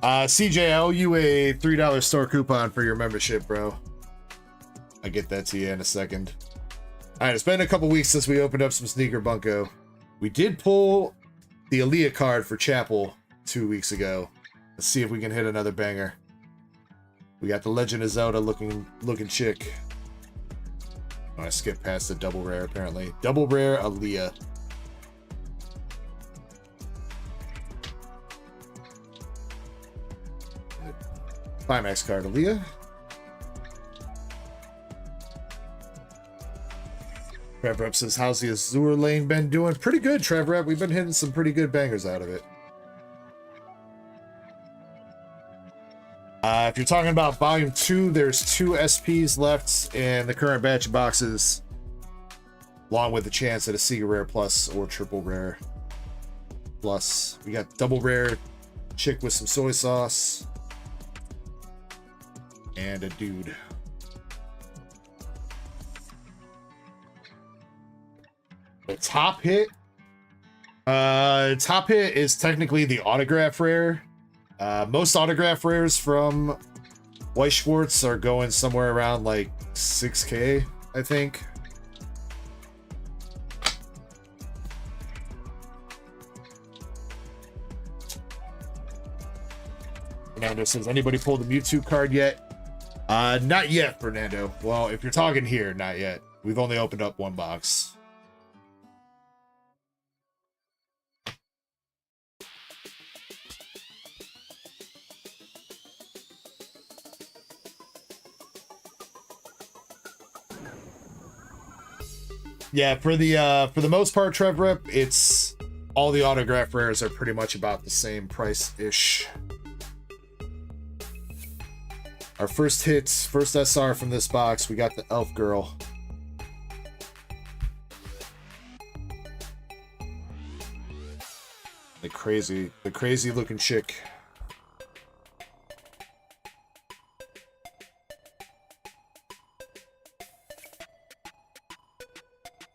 CJ, I owe you a $3 store coupon for your membership, bro. I'll get that to you in a second. All right, it's been a couple weeks since we opened up some Sneaker Bunko. We did pull the Aaliyah card for Chapel 2 weeks ago. Let's see if we can hit another banger. We got the Legend of Zelda looking chick. Oh, I skipped past the double rare, apparently. Double rare Aaliyah. Climax card Aaliyah. Trev Rep says, how's the Azure lane been doing? Pretty good, Trev Rep. We've been hitting some pretty good bangers out of it. If you're talking about Volume 2, there's 2 SPs left in the current batch of boxes, along with the chance at a Secret Rare Plus or Triple Rare Plus. We got Double Rare chick with some soy sauce and a dude. The top hit is technically the autograph rare. Most autograph rares from White Schwartz are going somewhere around like 6K, I think. Fernando says, anybody pulled the Mewtwo card yet? Not yet, Fernando. Well, if you're talking here, not yet. We've only opened up one box. Yeah, for the most part, Trev Rep, it's all the autograph rares are pretty much about the same price-ish. Our first hits, first SR from this box. We got the elf girl. The crazy looking chick.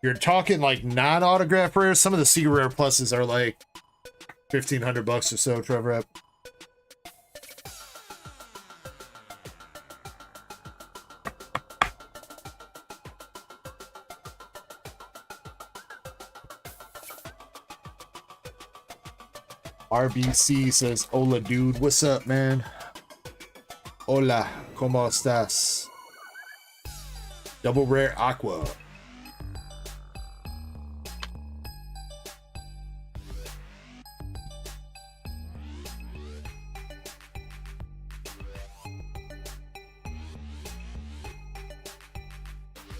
You're talking like non-autograph rares. Some of the secret rare pluses are like $1,500 or so, Trevor Rep. RBC says, "Hola, dude. What's up, man? Hola, ¿cómo estás?" Double rare aqua.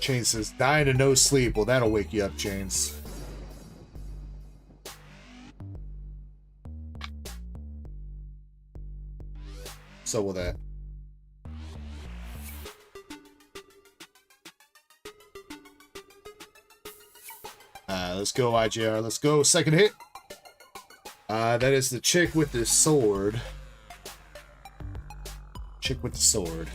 Chain says, "Dying to no sleep." Well, that'll wake you up, Chains. So will that. Let's go, IJR. Let's go. Second hit. That is the chick with the sword. Chick with the sword.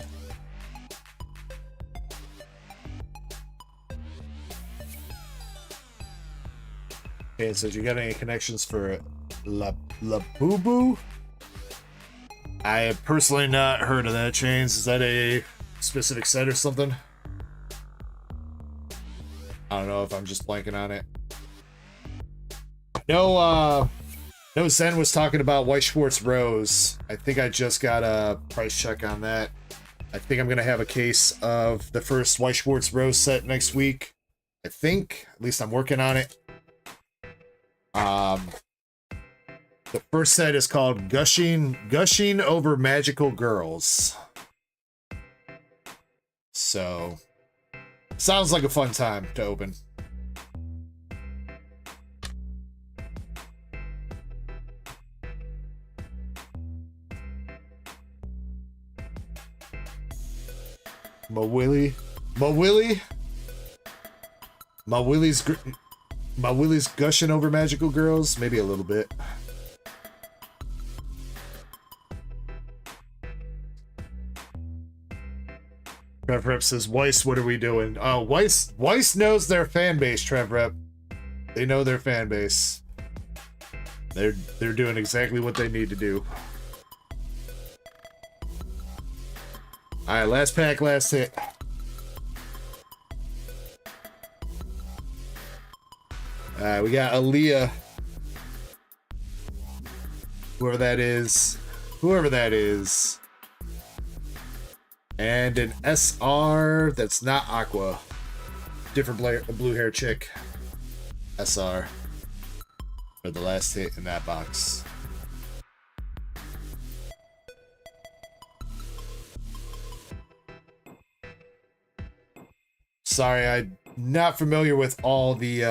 Okay, it says, "You got any connections for La Boo Boo?" I have personally not heard of that, Chains. Is that a specific set or something? I don't know if I'm just blanking on it. No, Zen was talking about White Schwartz Rose. I think I just got a price check on that. I think I'm going to have a case of the first White Schwartz Rose set next week. I think. At least I'm working on it. The first set is called Gushing Over Magical Girls. So, sounds like a fun time to open. My Willie's gushing over magical girls? Maybe a little bit. Trev Rep says, "Weiss, what are we doing?" Oh, Weiss knows their fan base, Trev Rep. They know their fan base. They're doing exactly what they need to do. Alright, last pack, last hit. We got Aaliyah. Whoever that is. And an SR that's not Aqua. Different blue hair chick. SR. For the last hit in that box. Sorry, I'm not familiar with all the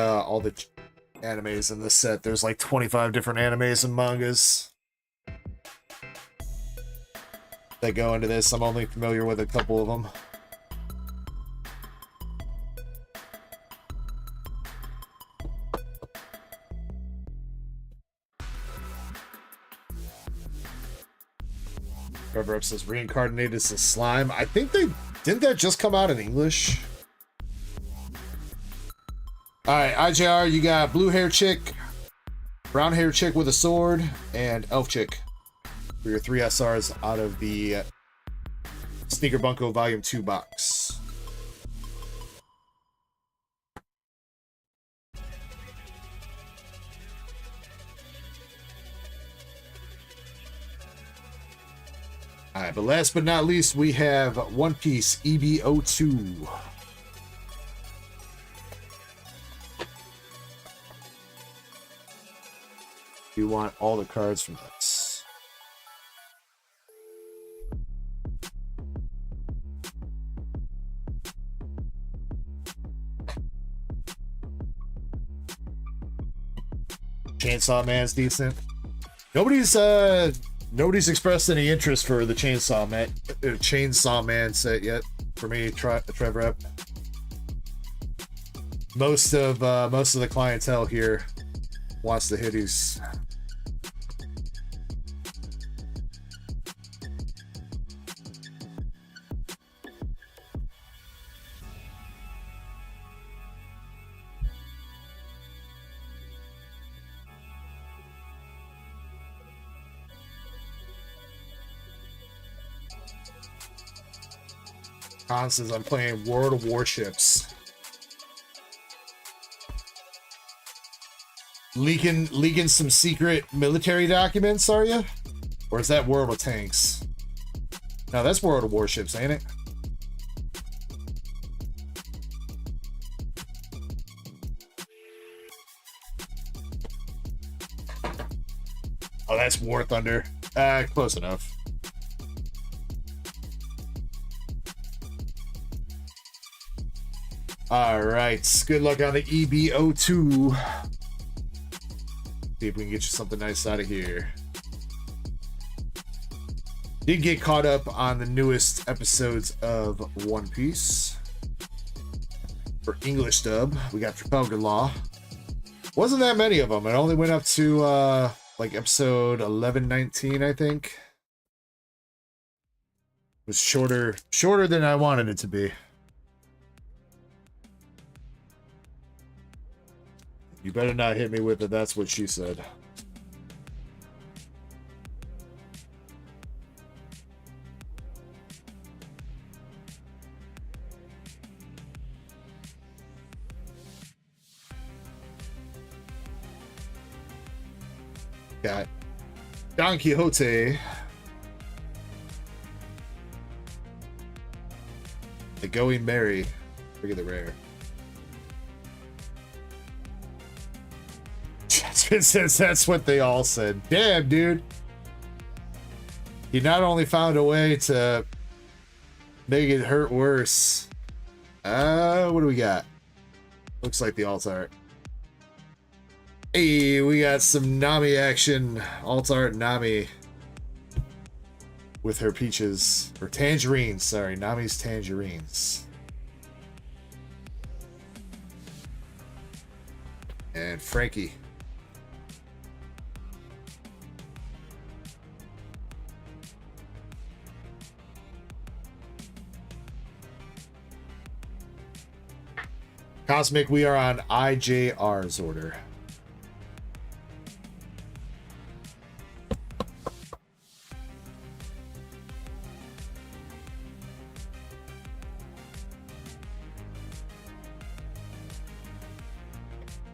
animes in this set. There's like 25 different animes and mangas that go into this. I'm only familiar with a couple of them. Trevor Up says, "Reincarnated as a slime." I think didn't that just come out in English? Alright, IJR, you got blue hair chick, brown hair chick with a sword, and elf chick for your 3 SRs out of the Sneaker Bunko Volume 2 box. Alright, but last but not least, we have One Piece EB02. You want all the cards from this. Chainsaw Man's decent. Nobody's Nobody's expressed any interest for the Chainsaw Man set yet. For me, Trevor. Most of the clientele here wants the hitties. Khan says I'm playing World of Warships. Leaking some secret military documents, are you? Or is that World of Tanks? No, that's World of Warships, ain't it? Oh, that's War Thunder. Close enough. All right, good luck on the EBO2. See if we can get you something nice out of here. Did get caught up on the newest episodes of One Piece. For English dub, we got Trafalgar Law. Wasn't that many of them. It only went up to like episode 11-19, I think. It was shorter than I wanted it to be. You better not hit me with it. That's what she said. Got Don Quixote. The Going Merry. Look at the rare. Says that's what they all said. Damn, dude. He not only found a way to make it hurt worse. What do we got? Looks like the alt art. Hey, we got some Nami action. Alt art Nami. With her peaches. Or tangerines, sorry. Nami's tangerines. And Frankie. Cosmic, we are on IJR's order.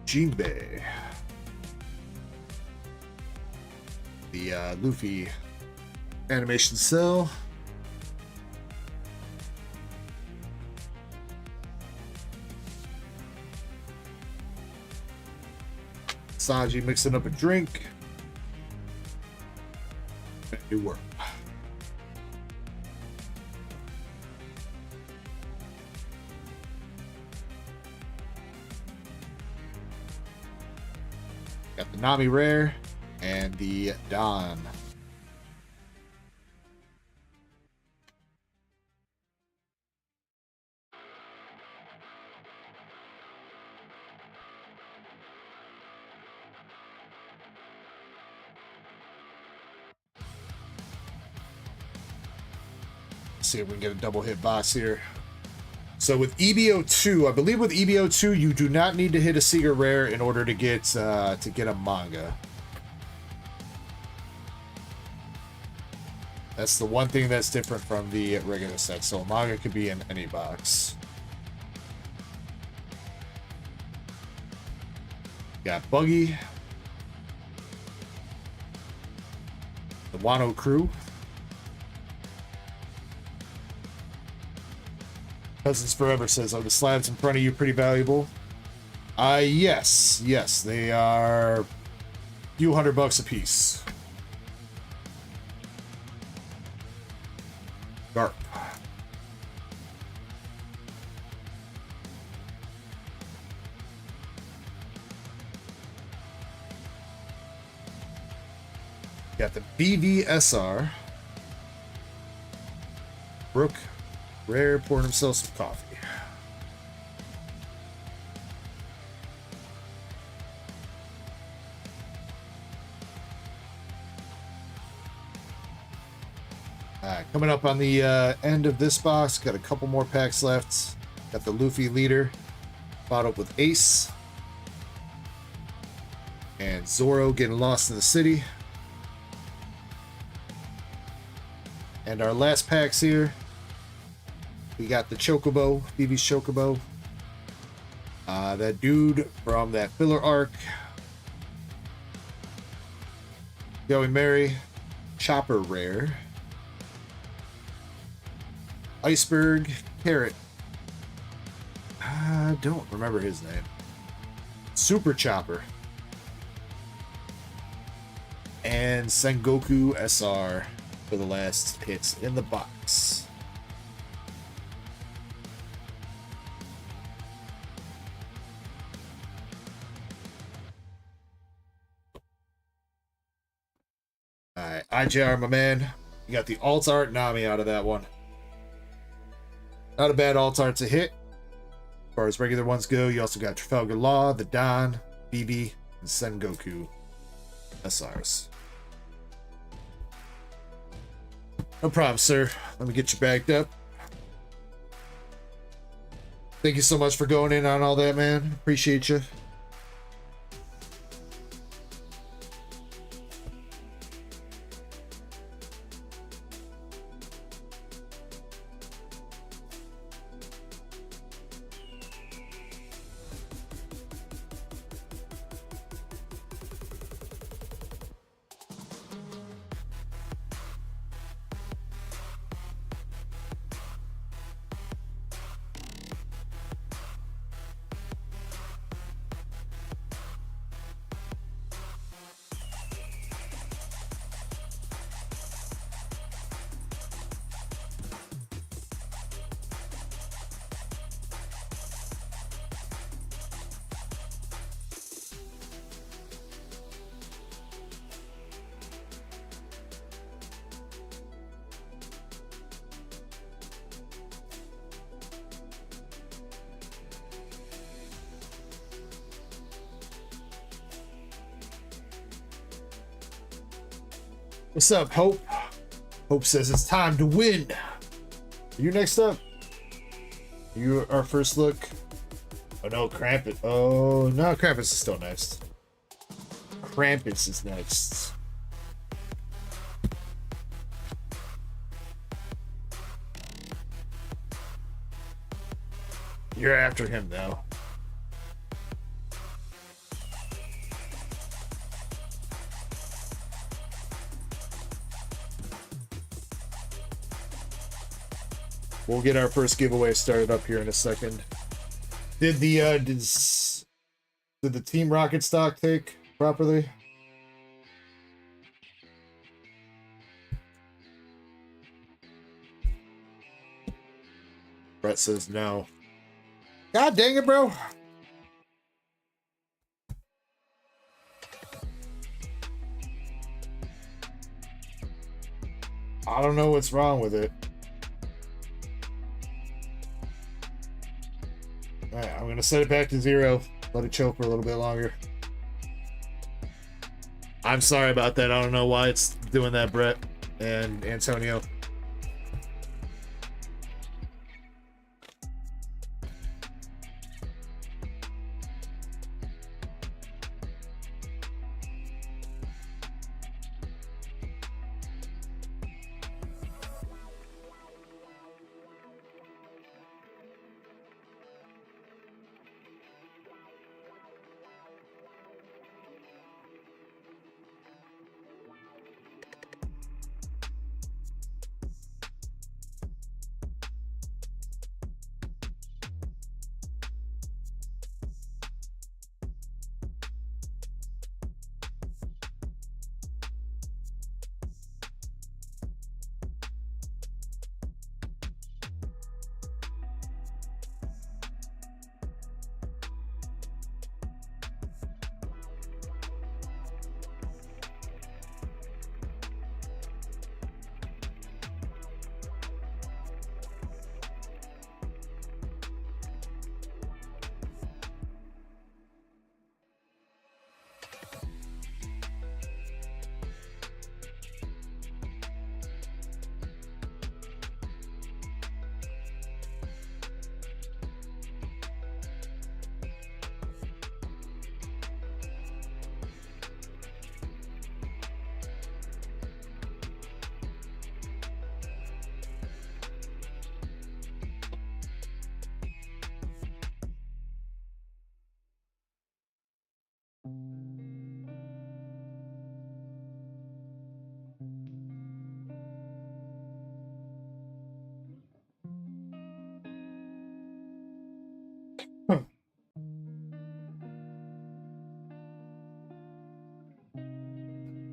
Jinbei. The Luffy animation cell. Sanji mixing up a drink. It worked. Got the Nami rare and the Don. See if we can get a double hit box here. So with EBO2, I believe with EBO2 you do not need to hit a secret rare in order to get a manga. That's the one thing that's different from the regular set. So a manga could be in any box. Got Buggy, the Wano crew. Cousins Forever says, "Are the slabs in front of you pretty valuable?" Yes, they are a few $100 a piece. Garp. Got the BVSR. Brooke, rare, pouring himself some coffee. Coming up on the end of this box, got a couple more packs left. Got the Luffy leader, bottled with Ace. And Zoro getting lost in the city. And our last packs here, we got the Chocobo, BB's Chocobo. That dude from that filler arc. Joey Mary, Chopper rare. Iceberg, Carrot. I don't remember his name. Super Chopper. And Sengoku SR for the last hits in the box. Alright, IJR, my man. You got the alt art Nami out of that one. Not a bad alt art to hit. As far as regular ones go, you also got Trafalgar Law, the Don, BB, and Sengoku SRs. No problem, sir. Let me get you backed up. Thank you so much for going in on all that, man. Appreciate you. What's up, Hope? Hope says it's time to win. Are you next up? You our first look. Oh no, Krampus. Oh no, Krampus is still next. Krampus is next. You're after him though. We'll get our first giveaway started up here in a second. Did the Team Rocket stock take properly? Brett says no. God dang it, bro. I don't know what's wrong with it. Alright, I'm gonna set it back to 0. Let it chill for a little bit longer. I'm sorry about that. I don't know why it's doing that, Brett and Antonio.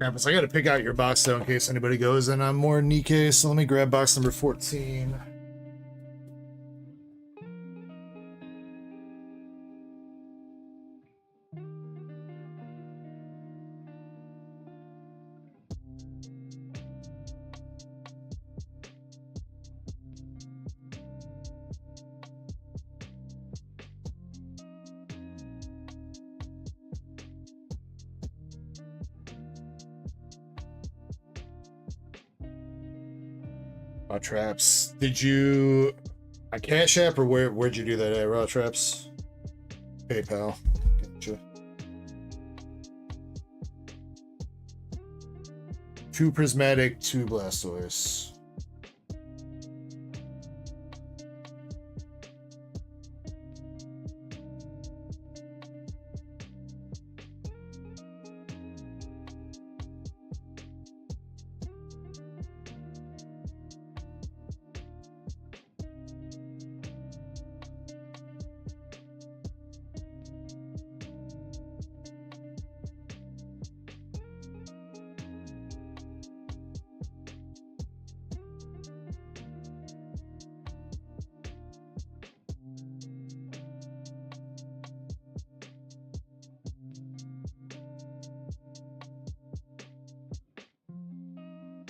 Krampus, I gotta pick out your box though in case anybody goes, and I'm more Nikkei, so let me grab box number 14. Raw Traps. Did you a Cash App or where'd you do that at? Raw Traps? PayPal. Gotcha. 2 Prismatic, 2 Blastoise.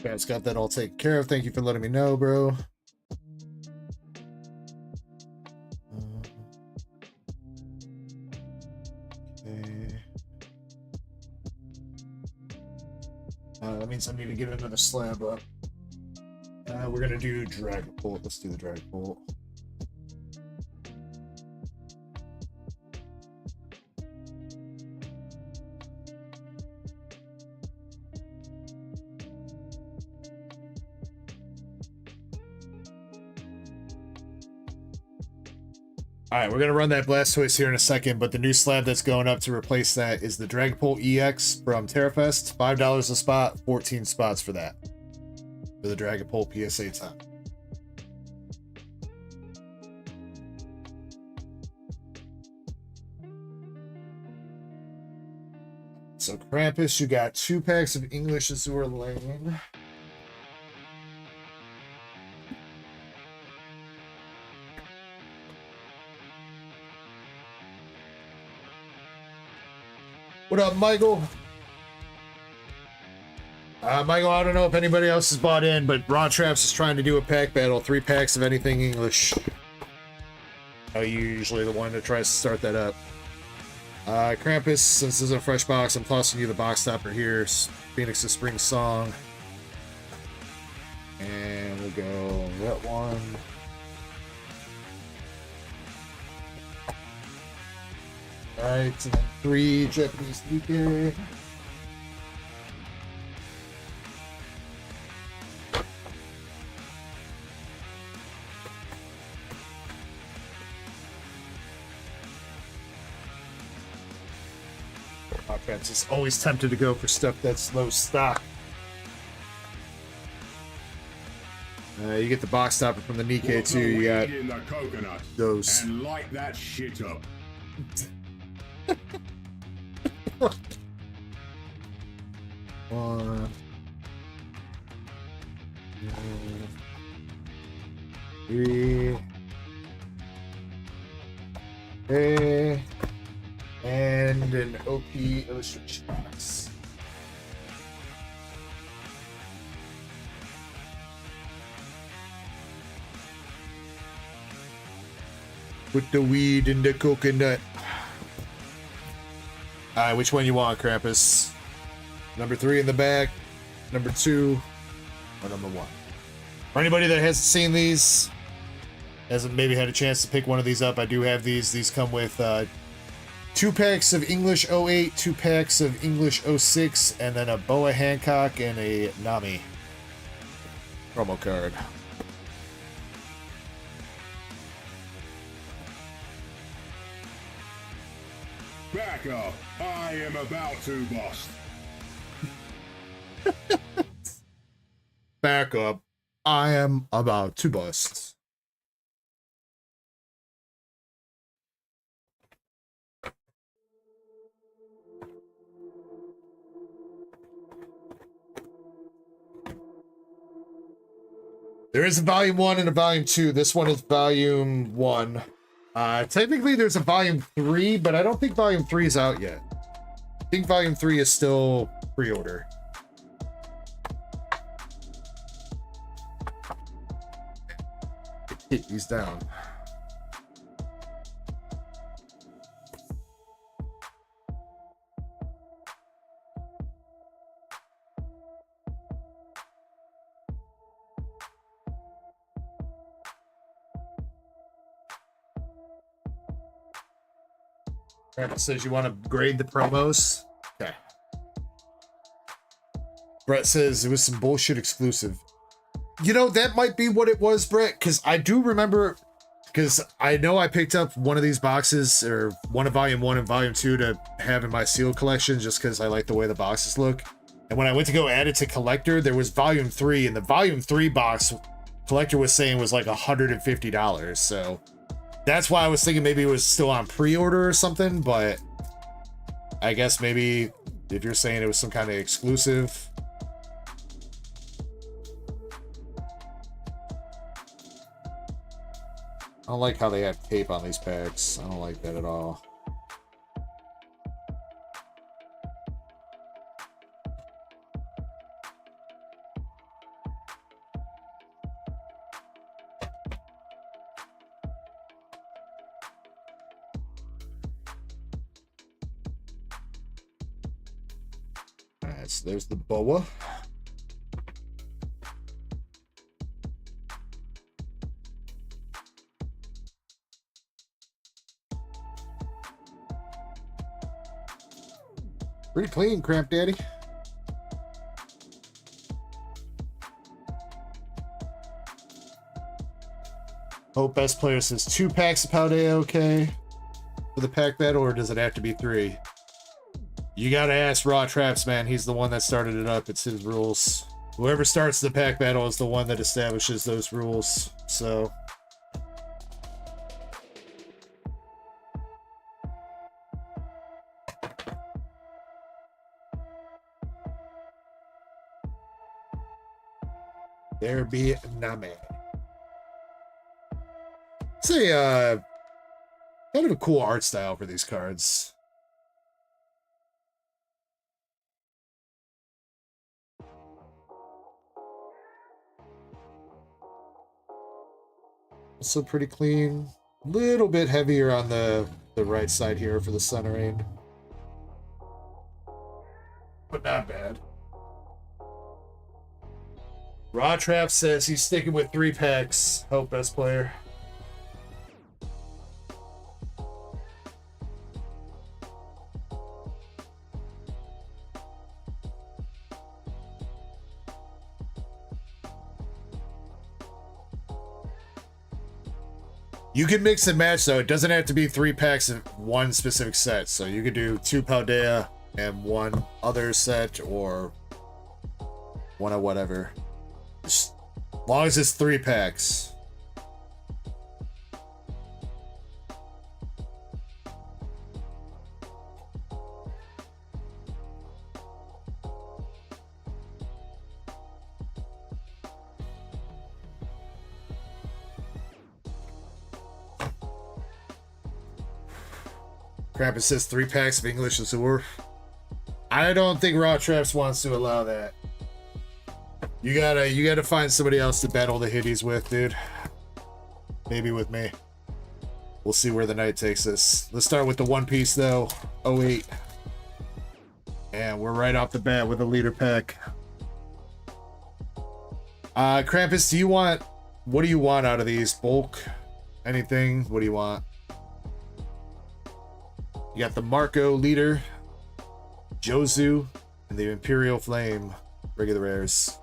Guys, got that all taken care of. Thank you for letting me know, bro. Okay. That means I need to get another slab up. We're gonna do Dragon Bolt. Let's do the Dragon Bolt. Alright, we're going to run that Blastoise here in a second, but the new slab that's going up to replace that is the Dragapult EX from Terrafest. $5 a spot, 14 spots for that. For the Dragapult PSA time. So Krampus, you got 2 packs of English Azure Lane. What up, Michael? Michael, I don't know if anybody else has bought in, but Raw Traps is trying to do a pack battle. 3 packs of anything English. You're usually the one that tries to start that up. Krampus, since this is a fresh box, I'm tossing you the box stopper here. Phoenix's Spring Song. And we'll go that one. Alright, and then 3 Japanese Nikkei. Offense is always tempted to go for stuff that's low stock. You get the box stopper from the Nikkei too. You got in the coconut those. and light that shit up. One, 2, 3. Okay. And an OP illustration box. Put the weed in the coconut. Alright, which one you want, Krampus? Number 3 in the back, number 2, or number 1? For anybody that hasn't seen these, hasn't maybe had a chance to pick one of these up, I do have these. These come with 2 packs of English 08, 2 packs of English 06, and then a Boa Hancock and a Nami promo card. Back up. I am about to bust. Back up. I am about to bust. There is a volume 1 and a volume 2. This one is volume 1. Technically there's a volume 3, but I don't think volume 3 is out yet. I think volume 3 is still pre-order. Hit these down. Brett says you want to grade the promos. Okay. Brett says it was some bullshit exclusive. You know, that might be what it was, Brett, because I do remember, because I know I picked up one of these boxes, or one of volume 1 and volume 2 to have in my sealed collection, just because I like the way the boxes look. And when I went to go add it to collector, there was volume 3, and the volume 3 box collector was saying was like $150. So that's why I was thinking maybe it was still on pre-order or something, but I guess maybe if you're saying it was some kind of exclusive. I don't like how they have tape on these packs. I don't like that at all. Alright, so there's the boa. Pretty clean, Cramp Daddy. Hope Best Player says 2 packs of Paldea okay for the pack battle, or does it have to be 3? You gotta ask Raw Traps, man. He's the one that started it up. It's his rules. Whoever starts the pack battle is the one that establishes those rules. So there be Name. It's a kind of a cool art style for these cards. Also pretty clean. Little bit heavier on the right side here for the centering, but not bad. Raw Trap says he's sticking with 3 packs. Hope Best Player. You can mix and match though. It doesn't have to be 3 packs of one specific set. So you could do 2 Paldea and 1 other set, or 1 of whatever. As long as it's 3 packs. Crap, it says 3 packs of English Azure. I don't think Raw Traps wants to allow that. You gotta find somebody else to battle the hitties with, dude. Maybe with me. We'll see where the night takes us. Let's start with the One Piece though. 08. And we're right off the bat with a leader pack. Krampus, what do you want out of these? Bulk? Anything? What do you want? You got the Marco leader, Jozu, and the Imperial Flame regular rares.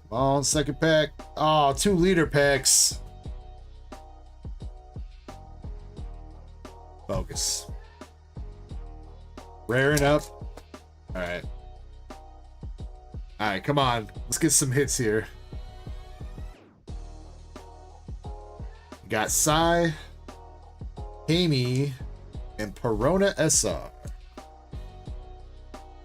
Come on, second pack. Oh, 2 leader packs. Focus. Raring up. Alright. Alright, come on. Let's get some hits here. Got Sai, Amy, and Perona SR.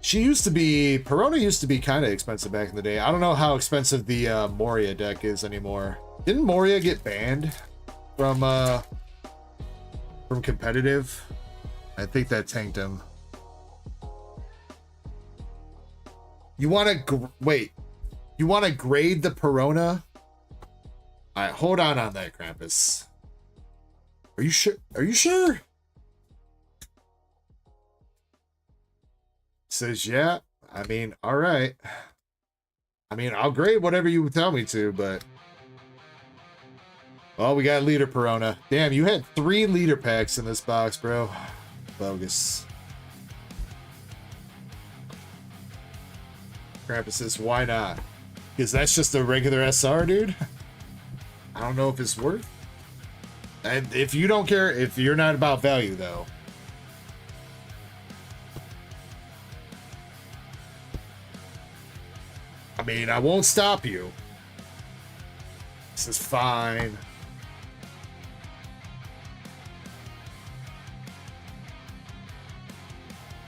She used to be, Perona used to be kind of expensive back in the day. I don't know how expensive the Moria deck is anymore. Didn't Moria get banned from competitive? I think that tanked him. You want to wait? You want to grade the Perona? All right, hold on that, Krampus. Are you sure? Are you sure? Says, yeah. I mean, all right. I mean, I'll grade whatever you tell me to, but... Oh, we got leader Perona. Damn, you had 3 leader packs in this box, bro. Bogus. Krampus says, why not? Because that's just a regular SR, dude. I don't know if it's worth. And if you don't care, if you're not about value, though. I mean, I won't stop you. This is fine.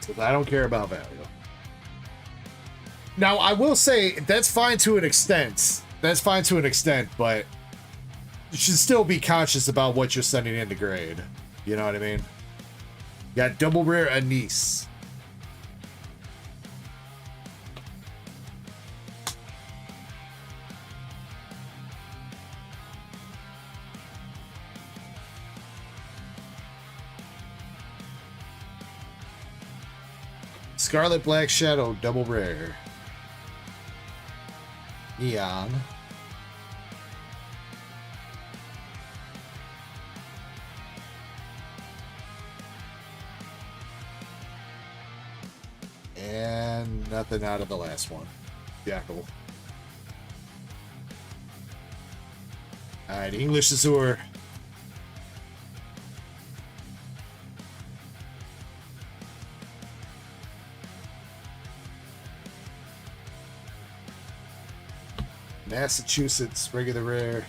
Because I don't care about value. Now, I will say, that's fine to an extent. That's fine to an extent, but you should still be conscious about what you're sending in to grade. You know what I mean? You got double rare Anise. Scarlet Black Shadow, double rare. Neon. And nothing out of the last one. Jackal. Alright, English Azure. Massachusetts, regular rare.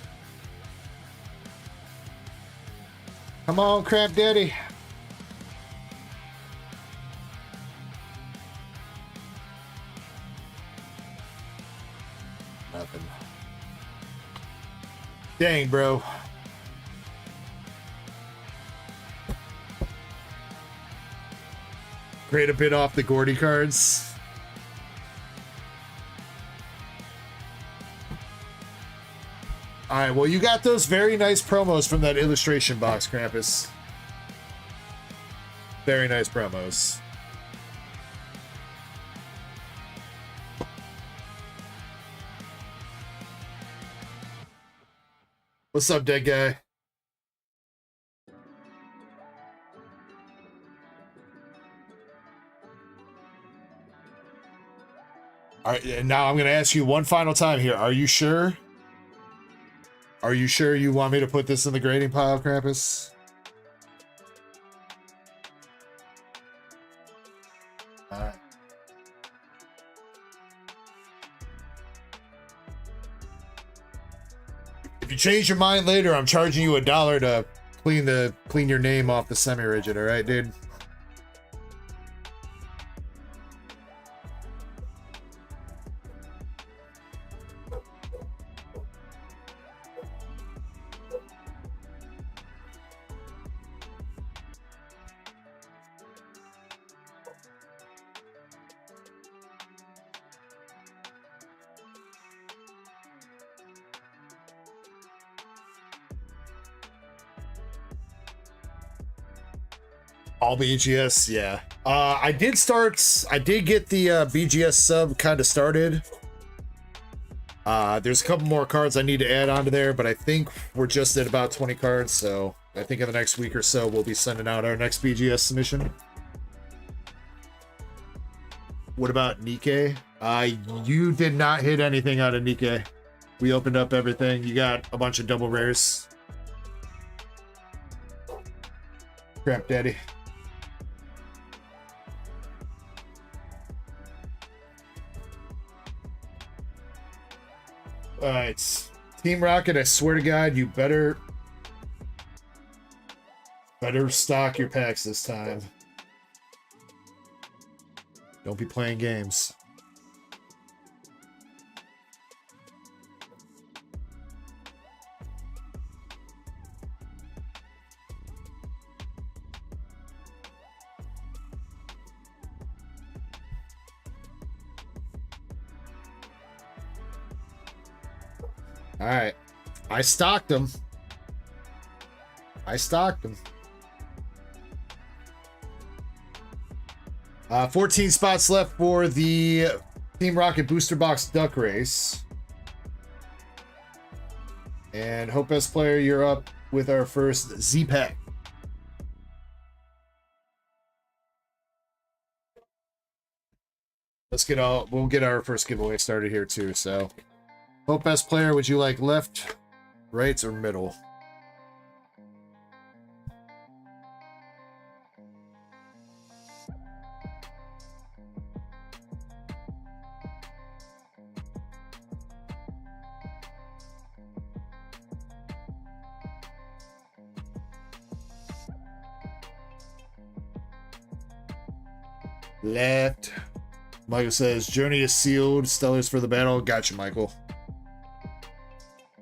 Come on, Crap Daddy. Nothing. Dang, bro. Grade a bit off the Gordy cards. All right, well, you got those very nice promos from that illustration box, Krampus. Very nice promos. What's up, dead guy? All right, and now I'm going to ask you one final time here. Are you sure? Are you sure you want me to put this in the grading pile, Krampus? All right. If you change your mind later, I'm charging you $1 to clean your name off the semi-rigid. All right, dude. All BGS, yeah. I did get the BGS sub kind of started. There's a couple more cards I need to add onto there, but I think we're just at about 20 cards, so I think in the next week or so we'll be sending out our next BGS submission. What about Nikkei? You did not hit anything out of Nikkei. We opened up everything. You got a bunch of double rares. Crap Daddy. Alright, Team Rocket, I swear to God, you better stock your packs this time. Don't be playing games. All right. I stocked them. 14 spots left for the Team Rocket Booster Box Duck Race. And Hope S Player, you're up with our first Z-Pack. We'll get our first giveaway started here too. So, Hope S Player, would you like left, right, or middle? Left. Michael says, Journey is sealed. Stellars for the battle. Gotcha, Michael.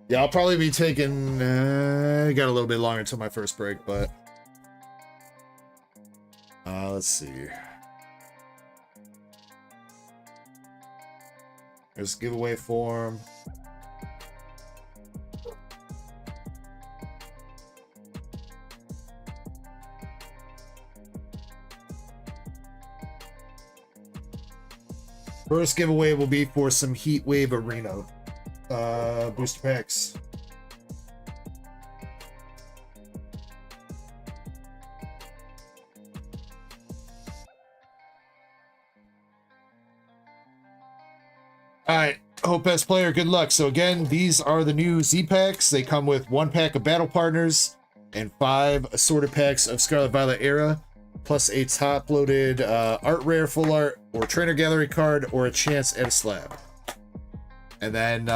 Yeah, I'll probably be taking... got a little bit longer until my first break, but... let's see. There's giveaway form. First giveaway will be for some Heat Wave Arena booster packs. Alright, Hope S Player, good luck. So again, these are the new Z packs. They come with 1 pack of Battle Partners and 5 assorted packs of Scarlet Violet Era, plus a top-loaded art rare full art or trainer gallery card or a chance at a slab. And then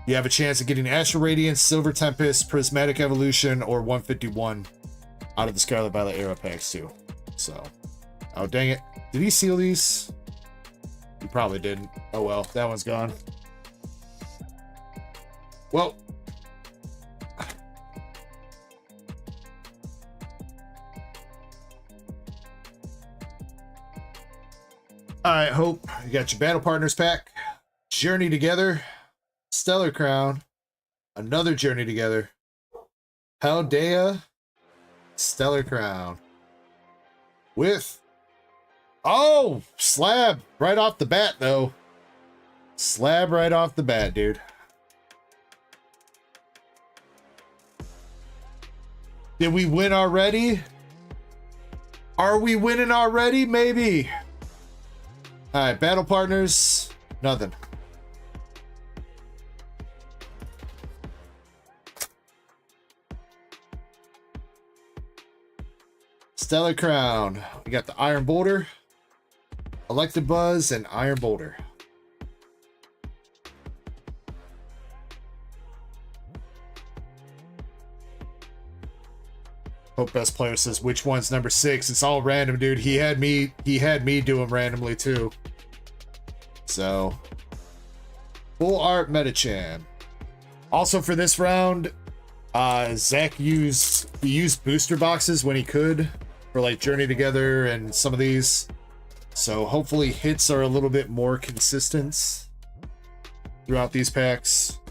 you have a chance of getting Astral Radiance, Silver Tempest, Prismatic Evolution, or 151 out of the Scarlet Violet Era packs too. So, oh dang it. Did he seal these? He probably didn't. Oh well, that one's gone. Well, alright, Hope, you got your Battle Partners pack, Journey Together, Stellar Crown, another Journey Together, Paldea, Stellar Crown, with, oh, slab right off the bat though. Slab right off the bat, dude. Did we win already? Are we winning already? Maybe. All right, Battle Partners, nothing. Stellar Crown. We got the Iron Boulder, Electabuzz, and Iron Boulder. Hope Best Player says, which one's number 6? It's all random, dude. He had me do them randomly too. So, full art Metachan. Also for this round, Zach used booster boxes when he could for like Journey Together and some of these. So hopefully hits are a little bit more consistent throughout these packs.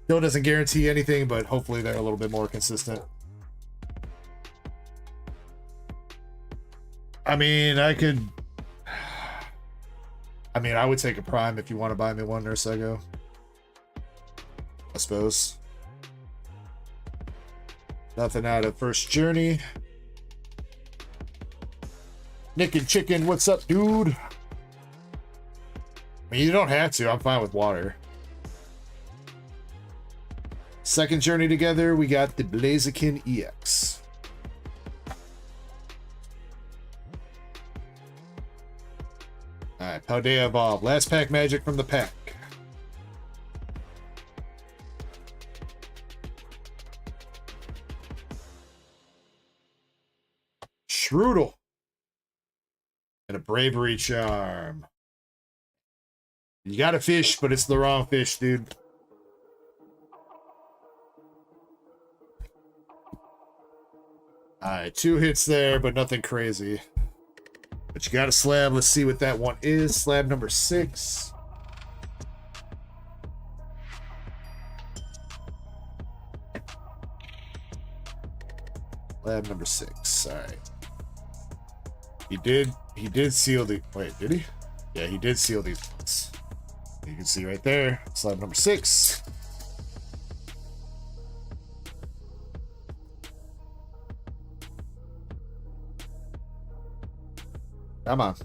Still doesn't guarantee anything, but hopefully they're a little bit more consistent. I mean, I would take a Prime if you want to buy me one, Nurse Ego. I suppose. Nothing out of First Journey. Nick and Chicken, what's up, dude? I mean, you don't have to. I'm fine with water. Second Journey Together, we got the Blaziken EX. Alright, Paldea Evolve. Last pack magic from the pack. Strudel. And a bravery charm. You got a fish, but it's the wrong fish, dude. Alright, 2 hits there, but nothing crazy. But you got a slab. Let's see what that one is. Slab number 6. Slab number 6. Alright. He did seal the... Wait, did he? Yeah, he did seal these ones. You can see right there. Slab number 6. Come on.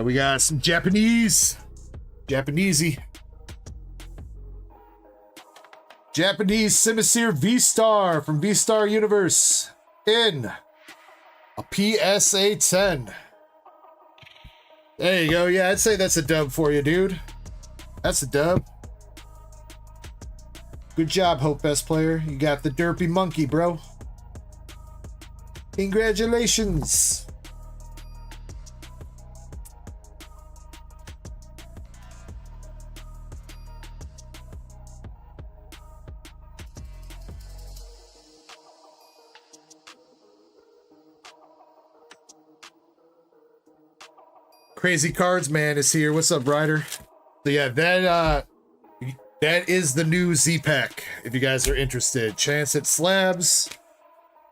We got some Japanesey. Japanese Simisear V-Star from V-Star Universe in a PSA 10. There you go. Yeah, I'd say that's a dub for you, dude. That's a dub. Good job, Hope Best Player. You got the derpy monkey, bro. Congratulations. Crazy Cards Man is here. What's up, Ryder? So yeah, that is the new Z-Pack, if you guys are interested. Chance at slabs,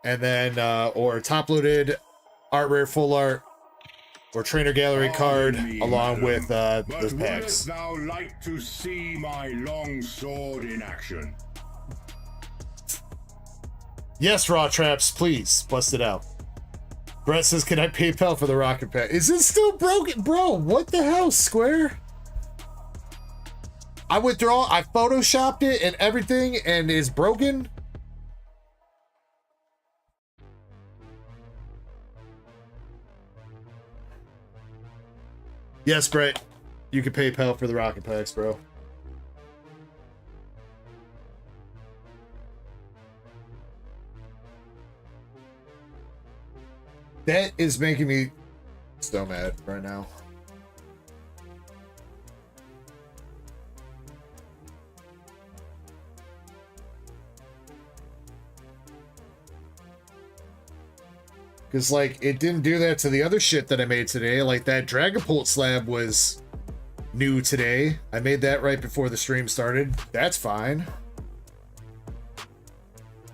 and then, or top-loaded art rare full art, or trainer gallery card, along with the packs. Wouldst thou like to see my long sword in action? Yes, Raw Traps, please, bust it out. Brett says, can I PayPal for the rocket pack? Is it still broken? Bro, what the hell, Square? I photoshopped it and everything, and it's broken. Yes, Brett. You can PayPal for the rocket packs, bro. That is making me so mad right now. Because, like, it didn't do that to the other shit that I made today. Like, that Dragapult slab was new today. I made that right before the stream started. That's fine.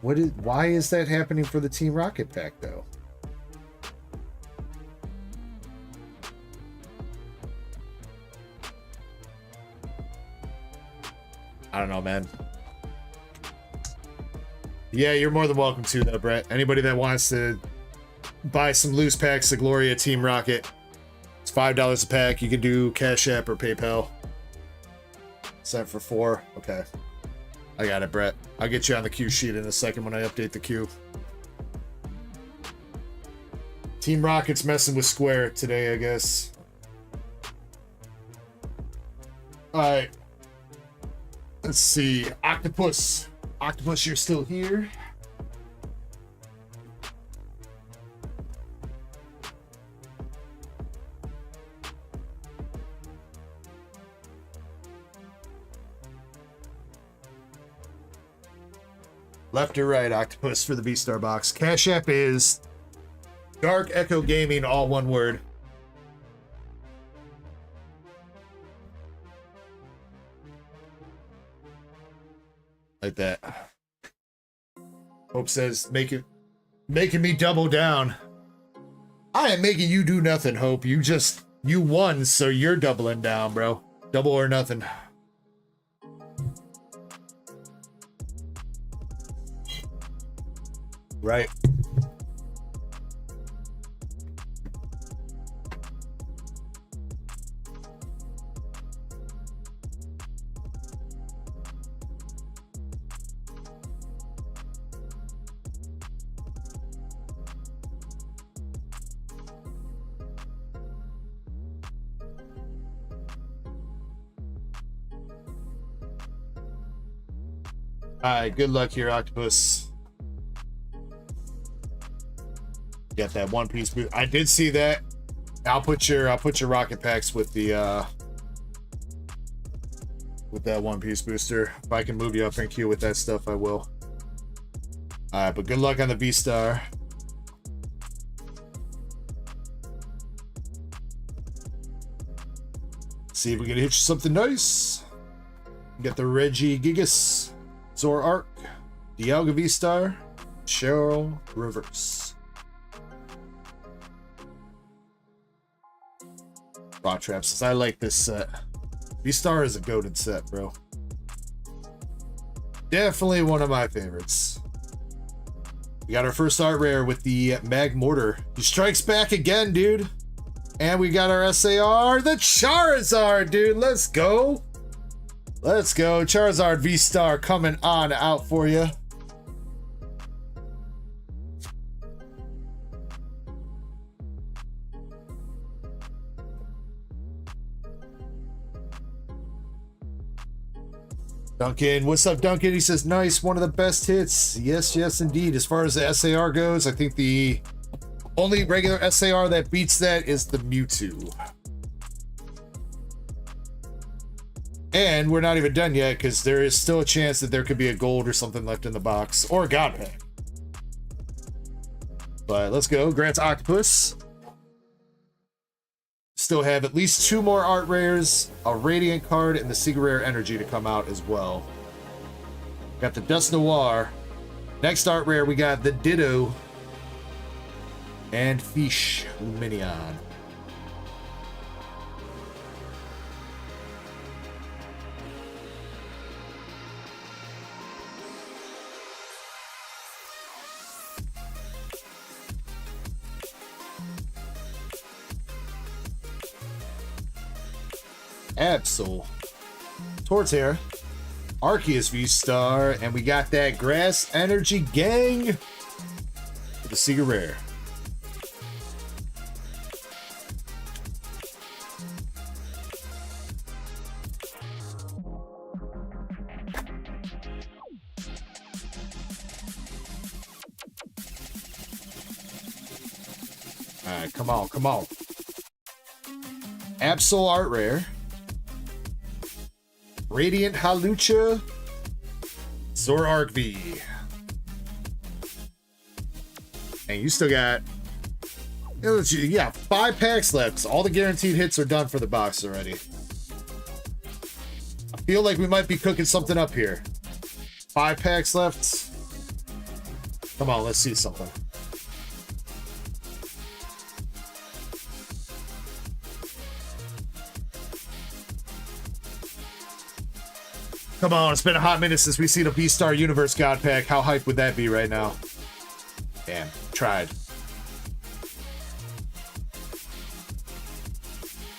Why is that happening for the Team Rocket pack, though? I don't know, man. Yeah, you're more than welcome to, though, Brett. Anybody that wants to buy some loose packs of Gloria Team Rocket, it's $5 a pack. You can do Cash App or PayPal. Sent for 4. Okay. I got it, Brett. I'll get you on the queue sheet in a second when I update the queue. Team Rocket's messing with Square today, I guess. Alright. Let's see. Octopus. Octopus, you're still here. Left or right, Octopus, for the V-Star box. Cash App is DarkEckoGaming, all one word. Like that. Hope says, making me double down. I am making you do nothing, Hope. You won, so you're doubling down, bro. Double or nothing. Right. Alright, good luck here, Octopus. Got that one piece boost. I did see that. I'll put your rocket packs with the with that one piece booster. If I can move you up in queue with that stuff, I will. Alright, but good luck on the V-Star. See if we can hit you something nice. Get the Reggie Gigas, Zor Arc, Dialga V-Star, Cheryl Reverse. Raw Traps. I like this set. V-Star is a goated set, bro. Definitely one of my favorites. We got our first art rare with the Mag Mortar. He strikes back again, dude. And we got our SAR, the Charizard, dude. Let's go. Let's go. Charizard V-Star coming on out for you. Duncan, what's up, Duncan? He says, nice, one of the best hits. Yes, yes, indeed. As far as the SAR goes, I think the only regular SAR that beats that is the Mewtwo. And we're not even done yet, because there is still a chance that there could be a gold or something left in the box, or a God Pack. But let's go. Grant's Octopus. Still have at least 2 more art rares, a Radiant card, and the Secret Rare Energy to come out as well. Got the Dust Noir. Next art rare, we got the Ditto and Fish Luminion. Absol, Torterra, Arceus V-Star, and we got that Grass Energy Gang with the Secret Rare. Alright, come on, come on. Absol art rare. Radiant Halucha, Zoroark V. And you still got, yeah, 5 packs left. All the guaranteed hits are done for the box already. I feel like we might be cooking something up here. 5 packs left. Come on, let's see something. Come on, it's been a hot minute since we see the V-Star Universe God Pack. How hyped would that be right now? Damn, tried.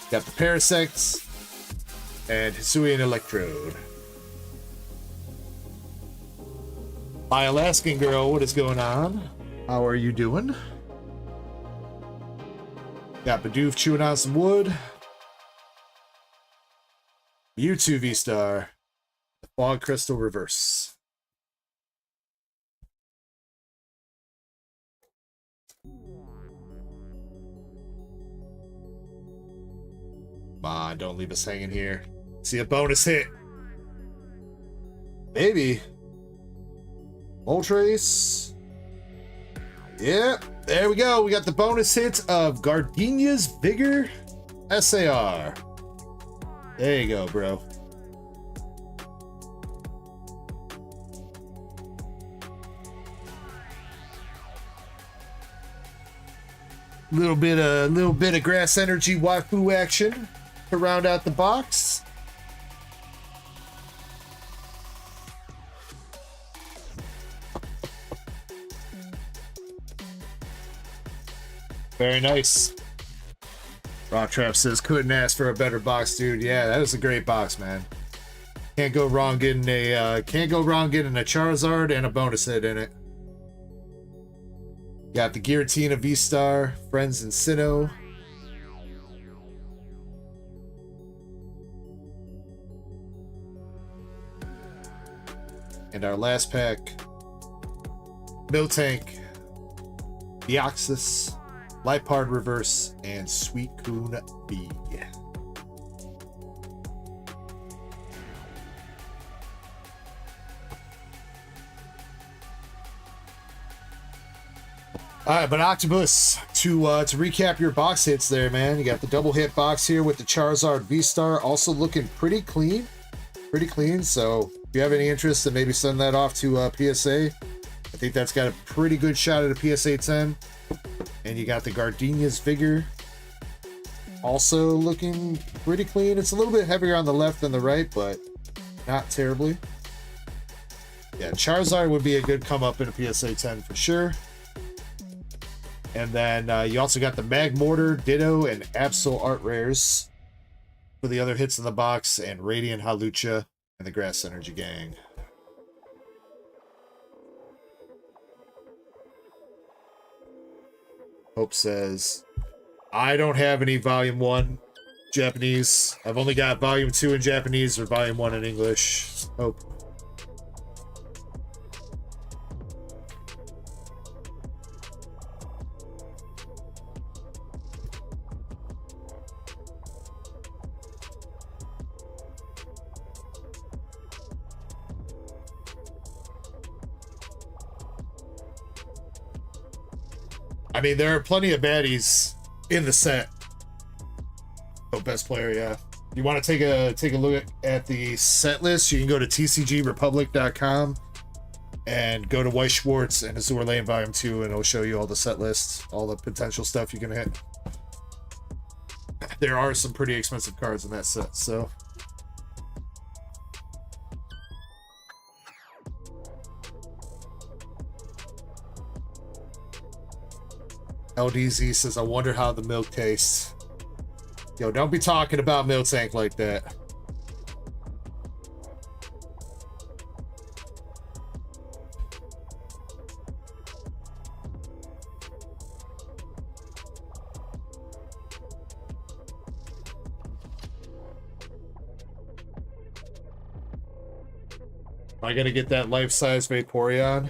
Got the Parasects and Hisuian Electrode. My Alaskan girl, what is going on? How are you doing? Got Bidoof chewing on some wood. Mewtwo V-Star. Fog Crystal Reverse. Come on, don't leave us hanging here. See a bonus hit. Maybe. Moltres. Yep, there we go. We got the bonus hit of Gardenia's Vigor SAR. There you go, bro. Little bit of Grass Energy waifu action to round out the box. Very nice. Rock Trap says couldn't ask for a better box, dude. Yeah, that was a great box, man. Can't go wrong getting a Charizard and a bonus hit in it. Got the Giratina V-Star, Friends and Sinnoh. And our last pack, Miltank, Deoxys, Lipard Reverse, and Sweet Coon B. All right, but Octopus, to recap your box hits there, man. You got the double hit box here with the Charizard V-Star, also looking pretty clean. So if you have any interest in maybe sending that off to PSA, I think that's got a pretty good shot at a PSA 10. And you got the Gardenia's Vigor, also looking pretty clean. It's a little bit heavier on the left than the right, but not terribly. Yeah, Charizard would be a good come up in a PSA 10 for sure. And then you also got the Magmortar, Ditto, and Absol Art Rares for the other hits in the box, and Radiant Halucha and the Grass Energy Gang. Hope says, I don't have any Volume 1 Japanese. I've only got Volume 2 in Japanese or Volume 1 in English. Hope. I mean, there are plenty of baddies in the set. Oh, best player, yeah. You want to take a look at the set list? You can go to tcgrepublic.com and go to Weiss Schwartz and Azure Lane Volume 2, and it'll show you all the set lists, all the potential stuff you can hit. There are some pretty expensive cards in that set, so. LDZ says, I wonder how the milk tastes. Yo, don't be talking about Miltank like that. Am I gonna get that life-size Vaporeon?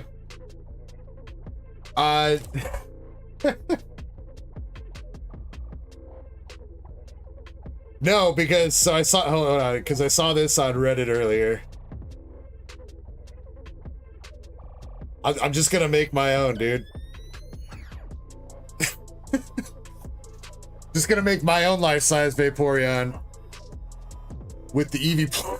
No, because I saw, hold on, because I saw this on Reddit earlier. I'm just gonna make my own, dude. Just gonna make my own life-size Vaporeon with the Eevee.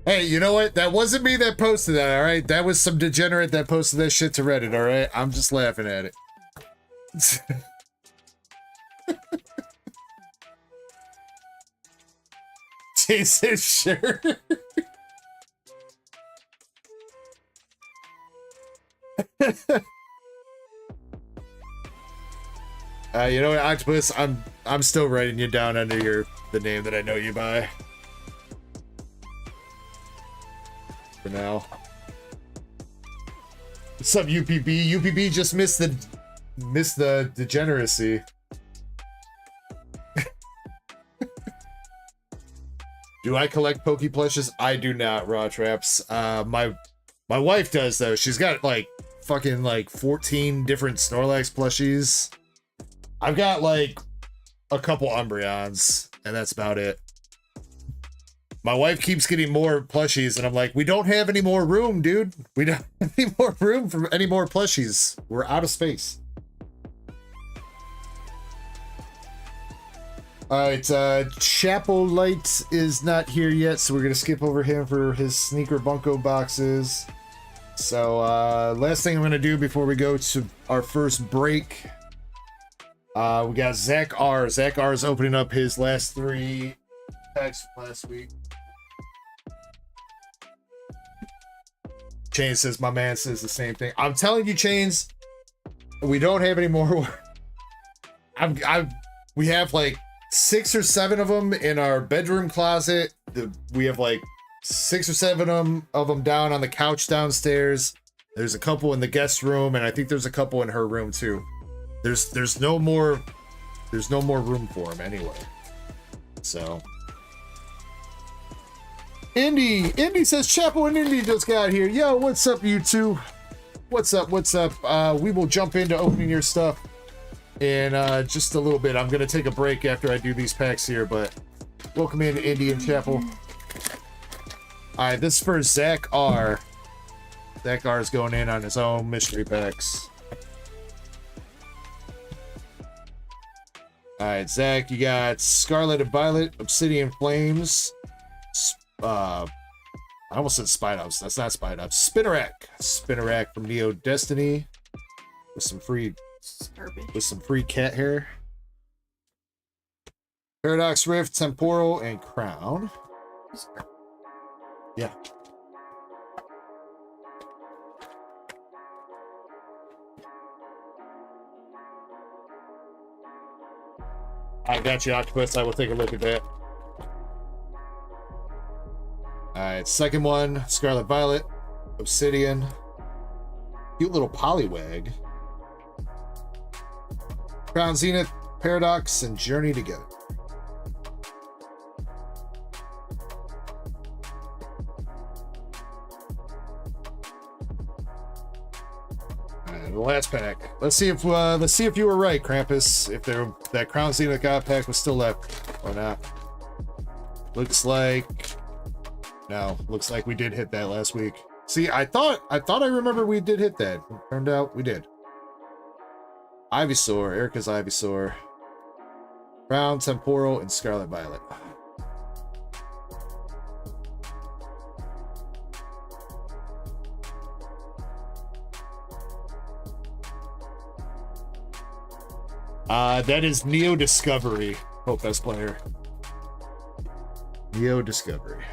Hey, you know what? That wasn't me that posted that, alright? That was some degenerate that posted that shit to Reddit, alright? I'm just laughing at it. Jason, sure. You know what, Octopus? I'm still writing you down under the name that I know you by. For now. What's up, UPB? UPB just missed the degeneracy. Do I collect Poke plushes? I do not, Raw Traps. My wife does though. She's got like fucking like 14 different Snorlax plushies. I've got like a couple Umbreons, and that's about it. My wife keeps getting more plushies, and I'm like, we don't have any more room, dude. We don't have any more room for any more plushies. We're out of space. Alright, Chapo Light is not here yet, so we're going to skip over him for his Sneaker Bunko boxes. So, last thing I'm going to do before we go to our first break, we got Zach R. Zach R is opening up his last 3 packs from last week. Chains says, my man says the same thing. I'm telling you, Chains, we don't have any more. We have like 6 or 7 of them in our bedroom closet. We have like 6 or 7 of them down on the couch downstairs. There's a couple in the guest room, and I think there's a couple in her room too. There's no more room for them anyway. So Indy says Chapel and Indy just got here. Yo, what's up, you two? What's up? We will jump into opening your stuff in just a little bit. I'm gonna take a break after I do these packs here, but welcome in, Indy and Chapel. All right, this is for Zach R. Zach R is going in on his own mystery packs. All right, Zach, you got Scarlet and Violet, Obsidian Flames. I almost said Spideops. That's not Spideops. Spinnerack from Neo Destiny with some free cat hair. Paradox Rift, Temporal, and Crown. Yeah. I got you, Octopus. I will take a look at that. Alright, second one, Scarlet Violet, Obsidian. Cute little Poliwag. Crown Zenith, Paradox, and Journey Together. Alright, the last pack. Let's see if you were right, Krampus. If that Crown Zenith God pack was still left or not. Looks like no. Looks like we did hit that last week. See, I thought I remember we did hit that. Turned out we did. Ivysaur, Erica's Ivysaur, Crown, Temporal, and Scarlet Violet. That is Neo Discovery. Hope best player. Neo Discovery.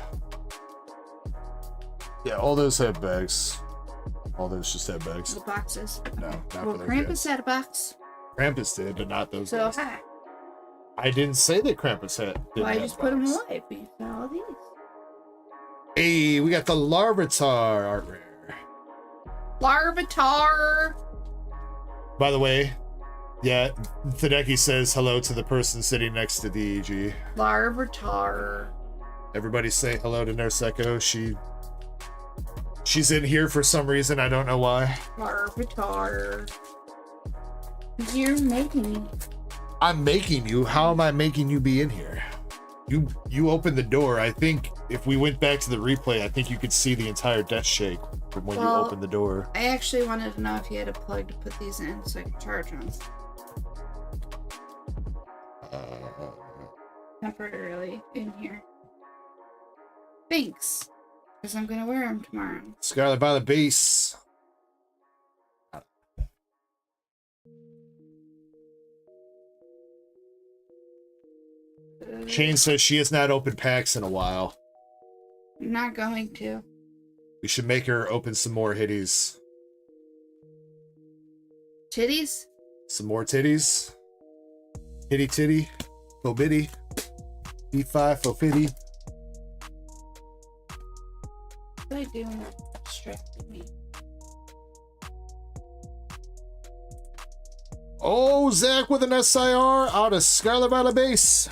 Yeah, all those had bags. All those just had bags. The boxes. No, not Well, for those Krampus guys. had a box. Krampus did, but not those So, guys. hi. I didn't say that Krampus had. Well, I have just put them box. away. But you found all these. Hey, we got the Larvitar art rare. Larvitar. By the way, yeah, Tadeki says hello to the person sitting next to the EG. Larvitar. Everybody say hello to Nurse Ecko. She's in here for some reason. I don't know why. Larvitar. You're making me. I'm making you. How am I making you be in here? You opened the door. I think if we went back to the replay, I think you could see the entire desk shake from when you opened the door. I actually wanted to know if you had a plug to put these in so I could charge them. Temporarily in here. Thanks. Because I'm going to wear them tomorrow. Scarlet Violet base. Shane says she has not opened packs in a while. I'm not going to. We should make her open some more hitties. Titties? Some more titties. Hitty titty. Fobiddy. B5 Fofiddy. What are they doing that distracted me? Oh, Zach with an SIR out of Scarlet Violet base.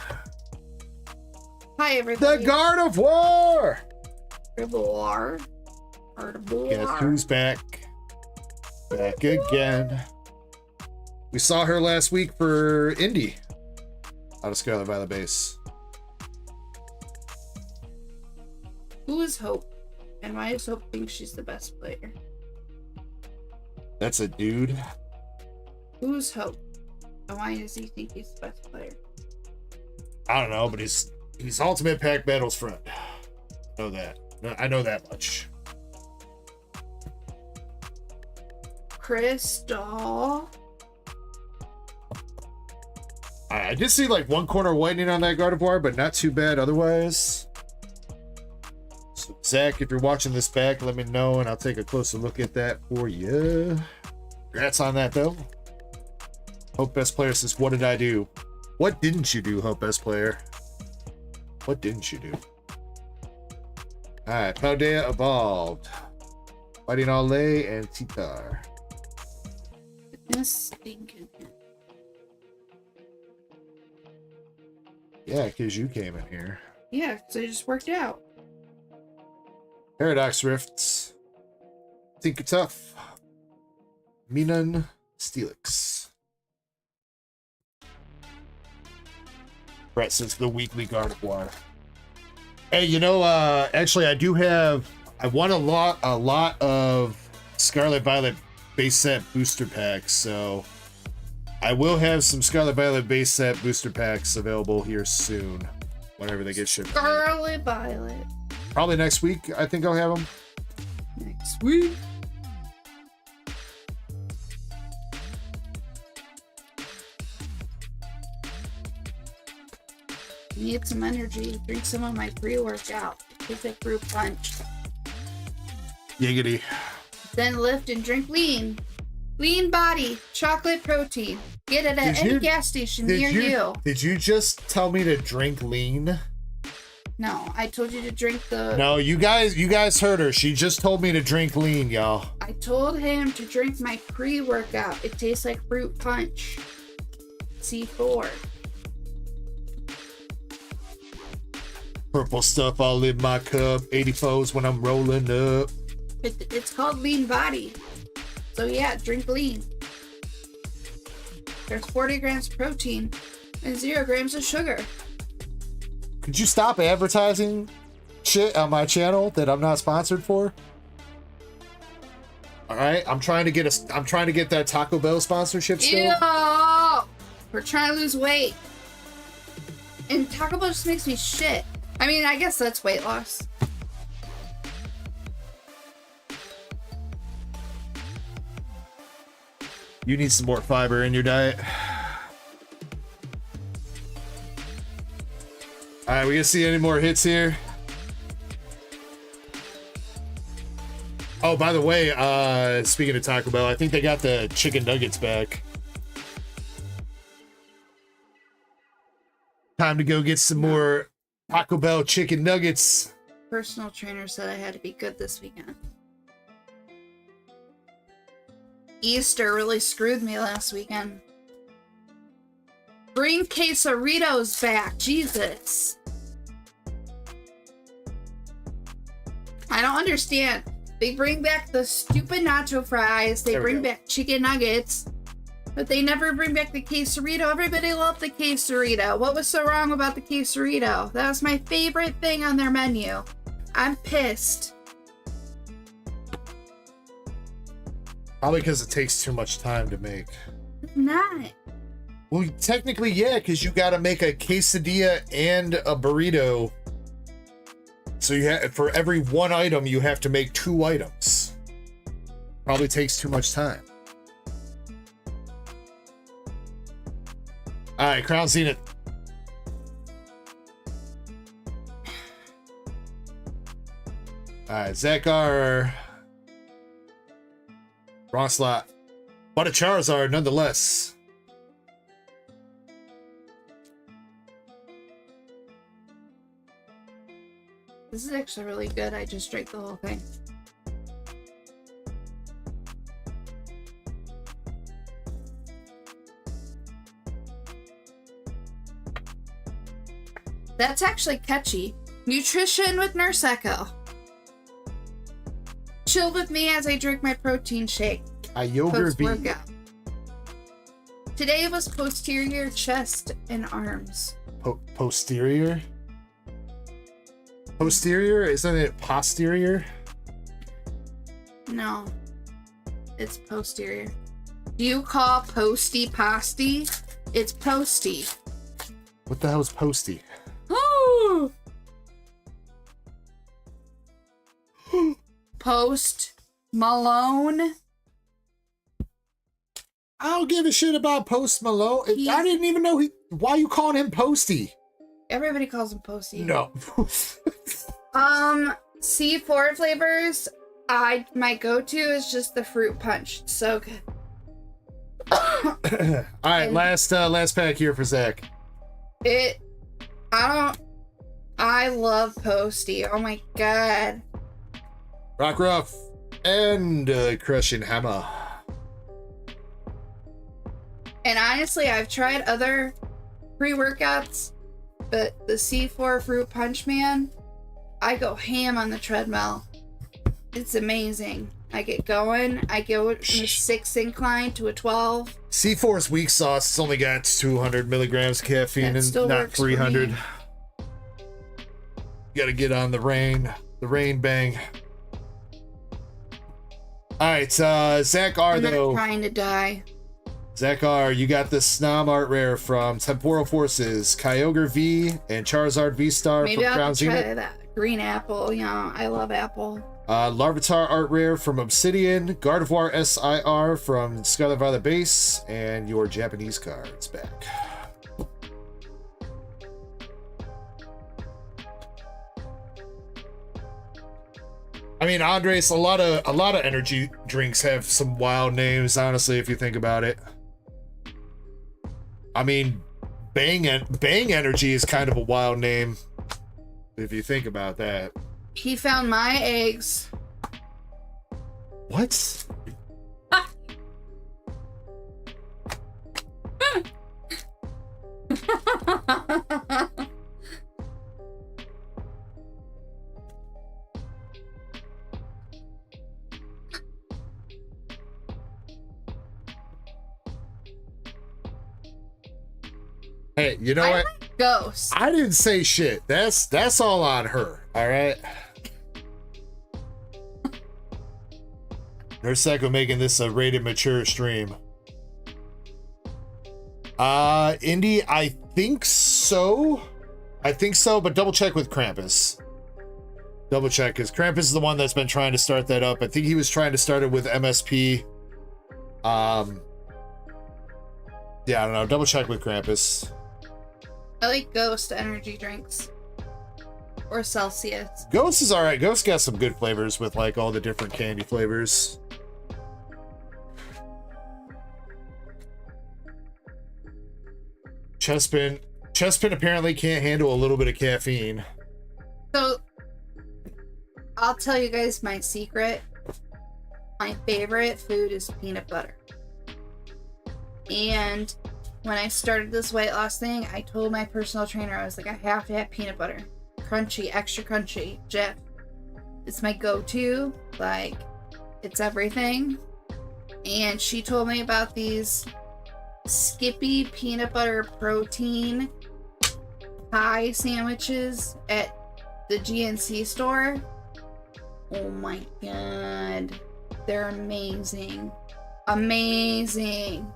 Hi, everybody. The Guard of War. War. Guess who's back? Back again. We saw her last week for Indy out of Scarlet Violet base. Who is Hope? And why does Hope think she's the best player? That's a dude. Who's Hope? And why does he think he's the best player? I don't know, but he's Ultimate Pack Battle's friend. I know that. I know that much. Crystal. I did see like one corner whitening on that Gardevoir, but not too bad otherwise. So Zach, if you're watching this back, let me know and I'll take a closer look at that for you. Congrats on that though. Hope Best Player says, what did I do? What didn't you do, Hope S Player? What didn't you do? Alright, Paldea evolved. Fighting Ole and Titar. It's stinking. Yeah, because you came in here. Yeah, so it just worked out. Paradox Rifts. Tinker Tough. Minan Steelix. Brett says the weekly Gardevoir. Hey, you know, actually, I won a lot of Scarlet Violet base set booster packs, so I will have some Scarlet Violet base set booster packs available here soon, whenever they get shipped. Scarlet Violet. Probably next week, I think I'll have them. Next week. Need some energy. Drink some of my pre-workout. Take a fruit punch. Giggity. Then lift and drink lean. Lean body. Chocolate protein. Get it at any gas station near you. Did you just tell me to drink lean? No, I told you to drink the... No, you guys heard her. She just told me to drink lean, y'all. I told him to drink my pre-workout. It tastes like fruit punch. C4. Purple stuff all in my cup. 84s when I'm rolling up. It's called lean body. So yeah, drink lean. There's 40 grams of protein and 0 grams of sugar. Could you stop advertising shit on my channel that I'm not sponsored for? All right, I'm trying to get that Taco Bell sponsorship still. Ew! We're trying to lose weight. And Taco Bell just makes me shit. I mean, I guess that's weight loss. You need some more fiber in your diet. All right, we gonna see any more hits here? Oh, by the way, speaking of Taco Bell, I think they got the chicken nuggets back. Time to go get some more Taco Bell chicken nuggets. Personal trainer said I had to be good this weekend. Easter really screwed me last weekend. Bring quesaritos back, Jesus. I don't understand. They bring back the stupid nacho fries. They bring back chicken nuggets. But they never bring back the quesarito. Everybody loved the quesarito. What was so wrong about the quesarito? That was my favorite thing on their menu. I'm pissed. Probably because it takes too much time to make. It's not. Well, technically, yeah, because you got to make a quesadilla and a burrito. So you have, for every one item, you have to make 2 items. Probably takes too much time. All right, Crown Zenith. All right, Zekar. Wrong slot. But a Charizard nonetheless. This is actually really good. I just drank the whole thing. That's actually catchy. Nutrition with Nurse Ecko. Chill with me as I drink my protein shake. A yogurt beat. Post-workout. Today was posterior chest and arms. Posterior? Posterior? Isn't it posterior? No. It's posterior. Do you call posty posty? It's posty. What the hell is posty? Ooh. Post Malone. I don't give a shit about Post Malone. I didn't even know why you calling him Posty? Everybody calls him Posty. No. C4 flavors. My go-to is just the fruit punch. So good. All right, last pack here for Zach. I love Posty. Oh my god. Rock Ruff and Crushing Hammer. And honestly, I've tried other pre-workouts, but the C4 Fruit Punch Man, I go ham on the treadmill. It's amazing. I get going. I go from a 6 incline to a 12. C4's weak sauce. It's only got 200 milligrams of caffeine That and still not works for 300. me. You gotta get on the rain bang. All right, Zach R I'm not though. trying to die. Zach R, you got the Snom art rare from Temporal Forces, Kyogre V, and Charizard V Star Maybe from I'll Crown have to try Zenith. that green apple. Yeah, I love apple. Larvitar art rare from Obsidian, Gardevoir SIR from Scarlet Violet base, and your Japanese cards back. I mean, Andres, a lot of energy drinks have some wild names, honestly, if you think about it. I mean, Bang Energy is kind of a wild name, if you think about that. He found my eggs. What? Hey, you know I what? like ghosts. I didn't say shit. That's all on her. All right. Nurse Echo making this a rated mature stream. Indy, I think so, but double check with Krampus. Double check, because Krampus is the one that's been trying to start that up. I think he was trying to start it with MSP. Yeah, I don't know. Double check with Krampus. I like ghost energy drinks. Or Celsius. Ghost is alright. Ghost got some good flavors with like all the different candy flavors. Chespin apparently can't handle a little bit of caffeine. So, I'll tell you guys my secret. My favorite food is peanut butter. And when I started this weight loss thing, I told my personal trainer, I was like, I have to have peanut butter. Crunchy, extra crunchy. Jeff, it's my go-to. Like, it's everything. And she told me about these Skippy peanut butter protein pie sandwiches at the GNC store. Oh my god. They're amazing. Amazing.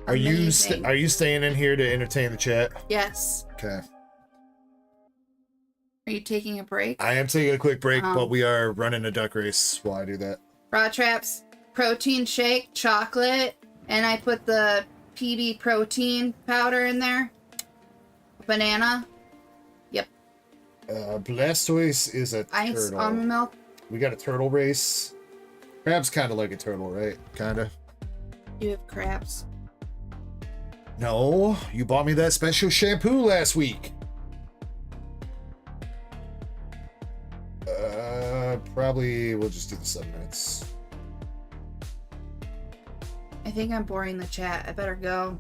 Are you Amazing. staying in here to entertain the chat? Yes. Okay. Are you taking a break? I am taking a quick break, Oh. but we are running a duck race while I do that. Raw Traps protein shake, chocolate, and I put the PB protein powder in there. Banana. Yep. Blastoise is a Ice turtle. almond milk. We got a turtle race. Crab's kind of like a turtle, right? Kind of. You have crabs. No, you bought me that special shampoo last week. Probably we'll just do the 7 minutes. I think I'm boring the chat. I better go.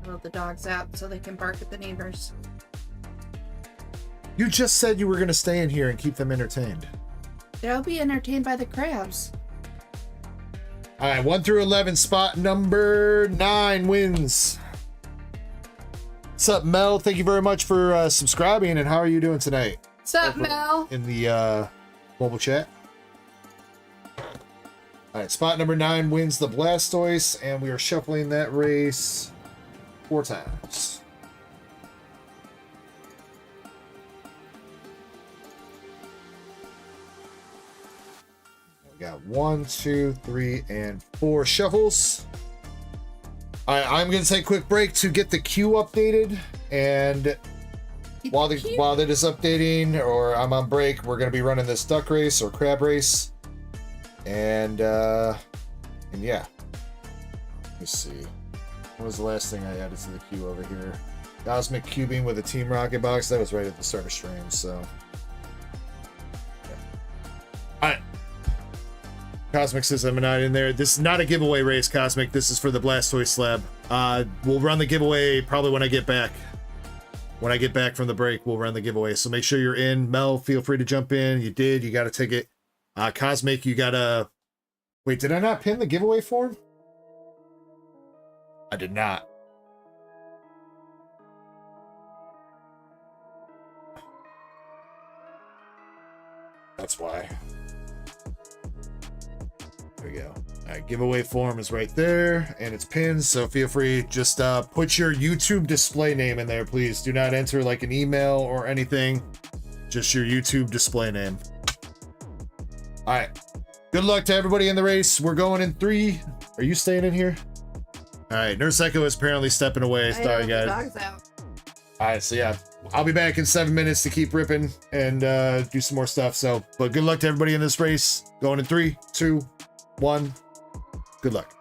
I let the dogs out so they can bark at the neighbors. You just said you were going to stay in here and keep them entertained. They'll be entertained by the crabs. All right, 1 through 11, spot number 9 wins. What's up, Mel? Thank you very much for subscribing, and how are you doing tonight? What's up, Mel? In the mobile chat. All right, spot number 9 wins the Blastoise, and we are shuffling that race 4 times. We got 1, 2, 3, and 4 shuffles. All right, I'm gonna take a quick break to get the queue updated, and while that is updating or I'm on break, we're gonna be running this duck race or crab race, and yeah. Let's see. What was the last thing I added to the queue over here? Cosmic cubing with a Team Rocket box. That was right at the start of stream, so. Yeah. Alright. Cosmic says I'm not in there. This is not a giveaway race, Cosmic. This is for the Blastoise slab. We'll run the giveaway probably when I get back. When I get back from the break, we'll run the giveaway. So make sure you're in. Mel, feel free to jump in. You did. You got a ticket. Cosmic, you got a... Wait, did I not pin the giveaway form? I did not. That's why. There we go. All right, giveaway form is right there, and it's pinned, so feel free, just put your YouTube display name in there, please. Do not enter like an email or anything. Just your YouTube display name. All right. Good luck to everybody in the race. We're going in 3. Are you staying in here? All right. Nurse Ecko is apparently stepping away. Sorry, guys. Dog's out. All right. So, yeah, I'll be back in 7 minutes to keep ripping and do some more stuff. So, but good luck to everybody in this race. Going in 3, 2, 1. Good luck.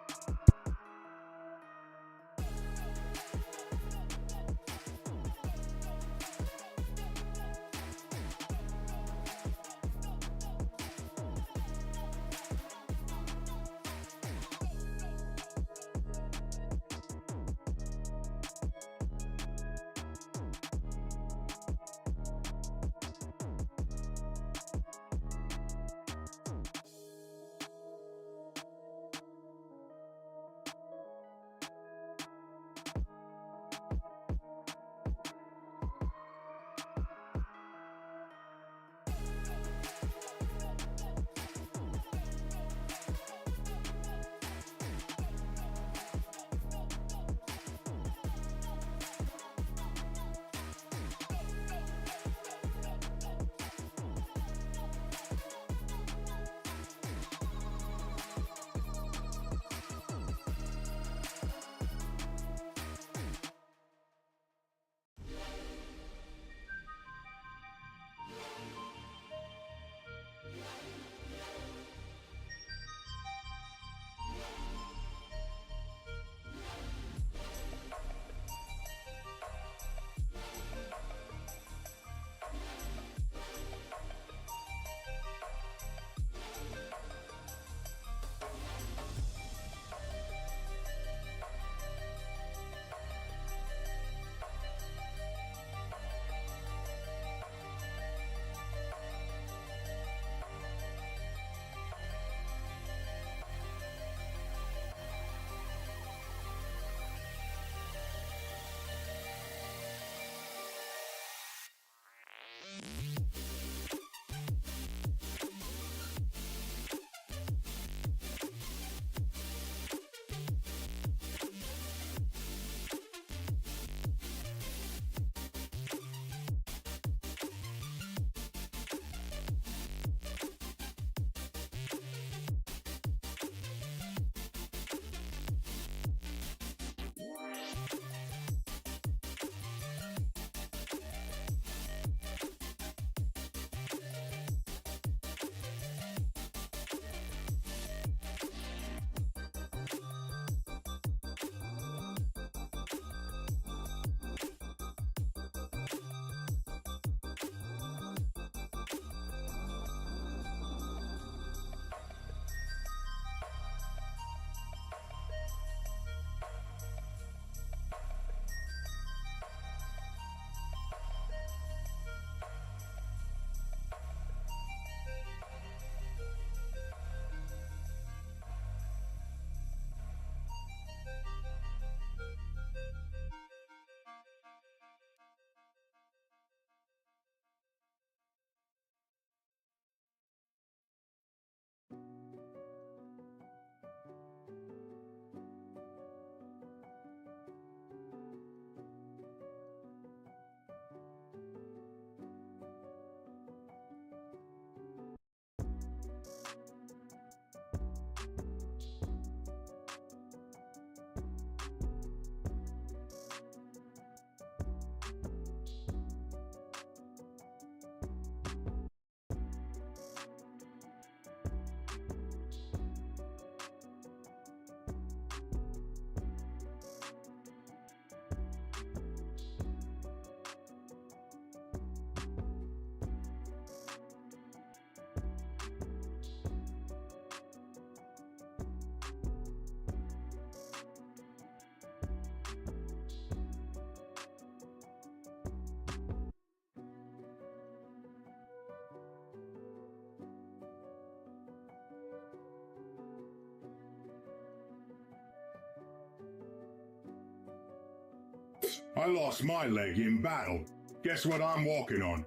I lost my leg in battle. Guess what I'm walking on?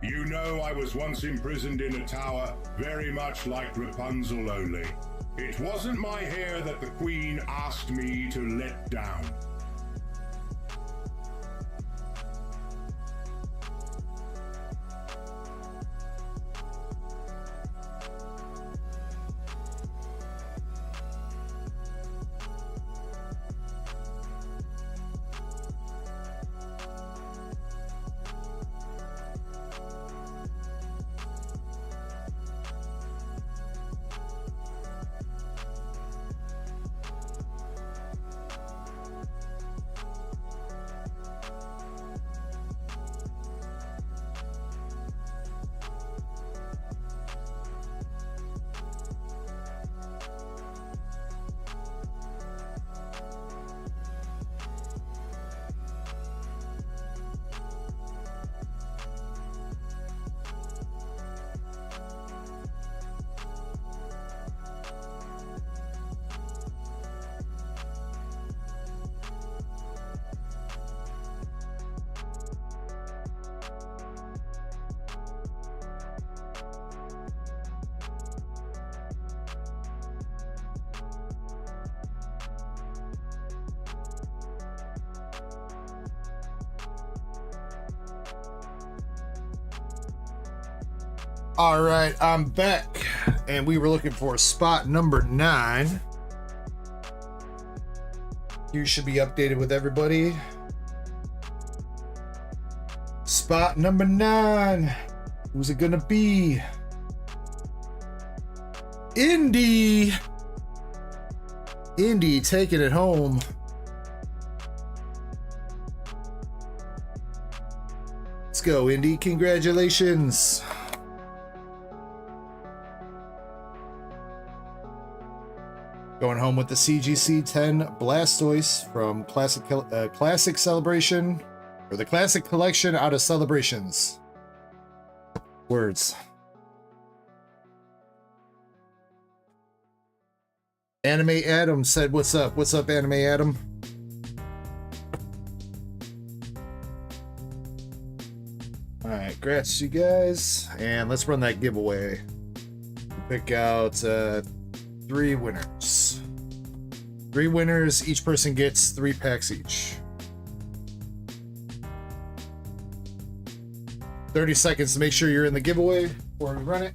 You know, I was once imprisoned in a tower, very much like Rapunzel only. It wasn't my hair that the Queen asked me to let down. All right, I'm back, and we were looking for spot number 9. You should be updated with everybody. Spot number 9. Who's it gonna be? Indy. Indy taking it home. Let's go, Indy. Congratulations. Going home with the CGC 10 Blastoise from Classic Celebration, or the Classic Collection out of Celebrations. Words. Anime Adam said, "What's up? What's up, Anime Adam?" All right, congrats, you guys, and let's run that giveaway. Pick out 3 winners. 3 winners, each person gets 3 packs each. 30 seconds to make sure you're in the giveaway before we run it.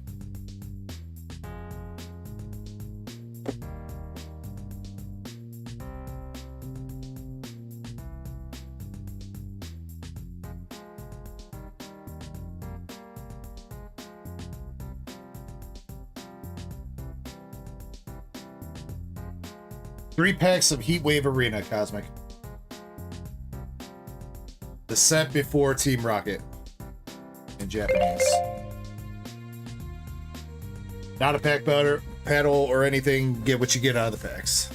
3 packs of Heatwave Arena, Cosmic. The set before Team Rocket. In Japanese. Not a pack paddle or anything. Get what you get out of the packs.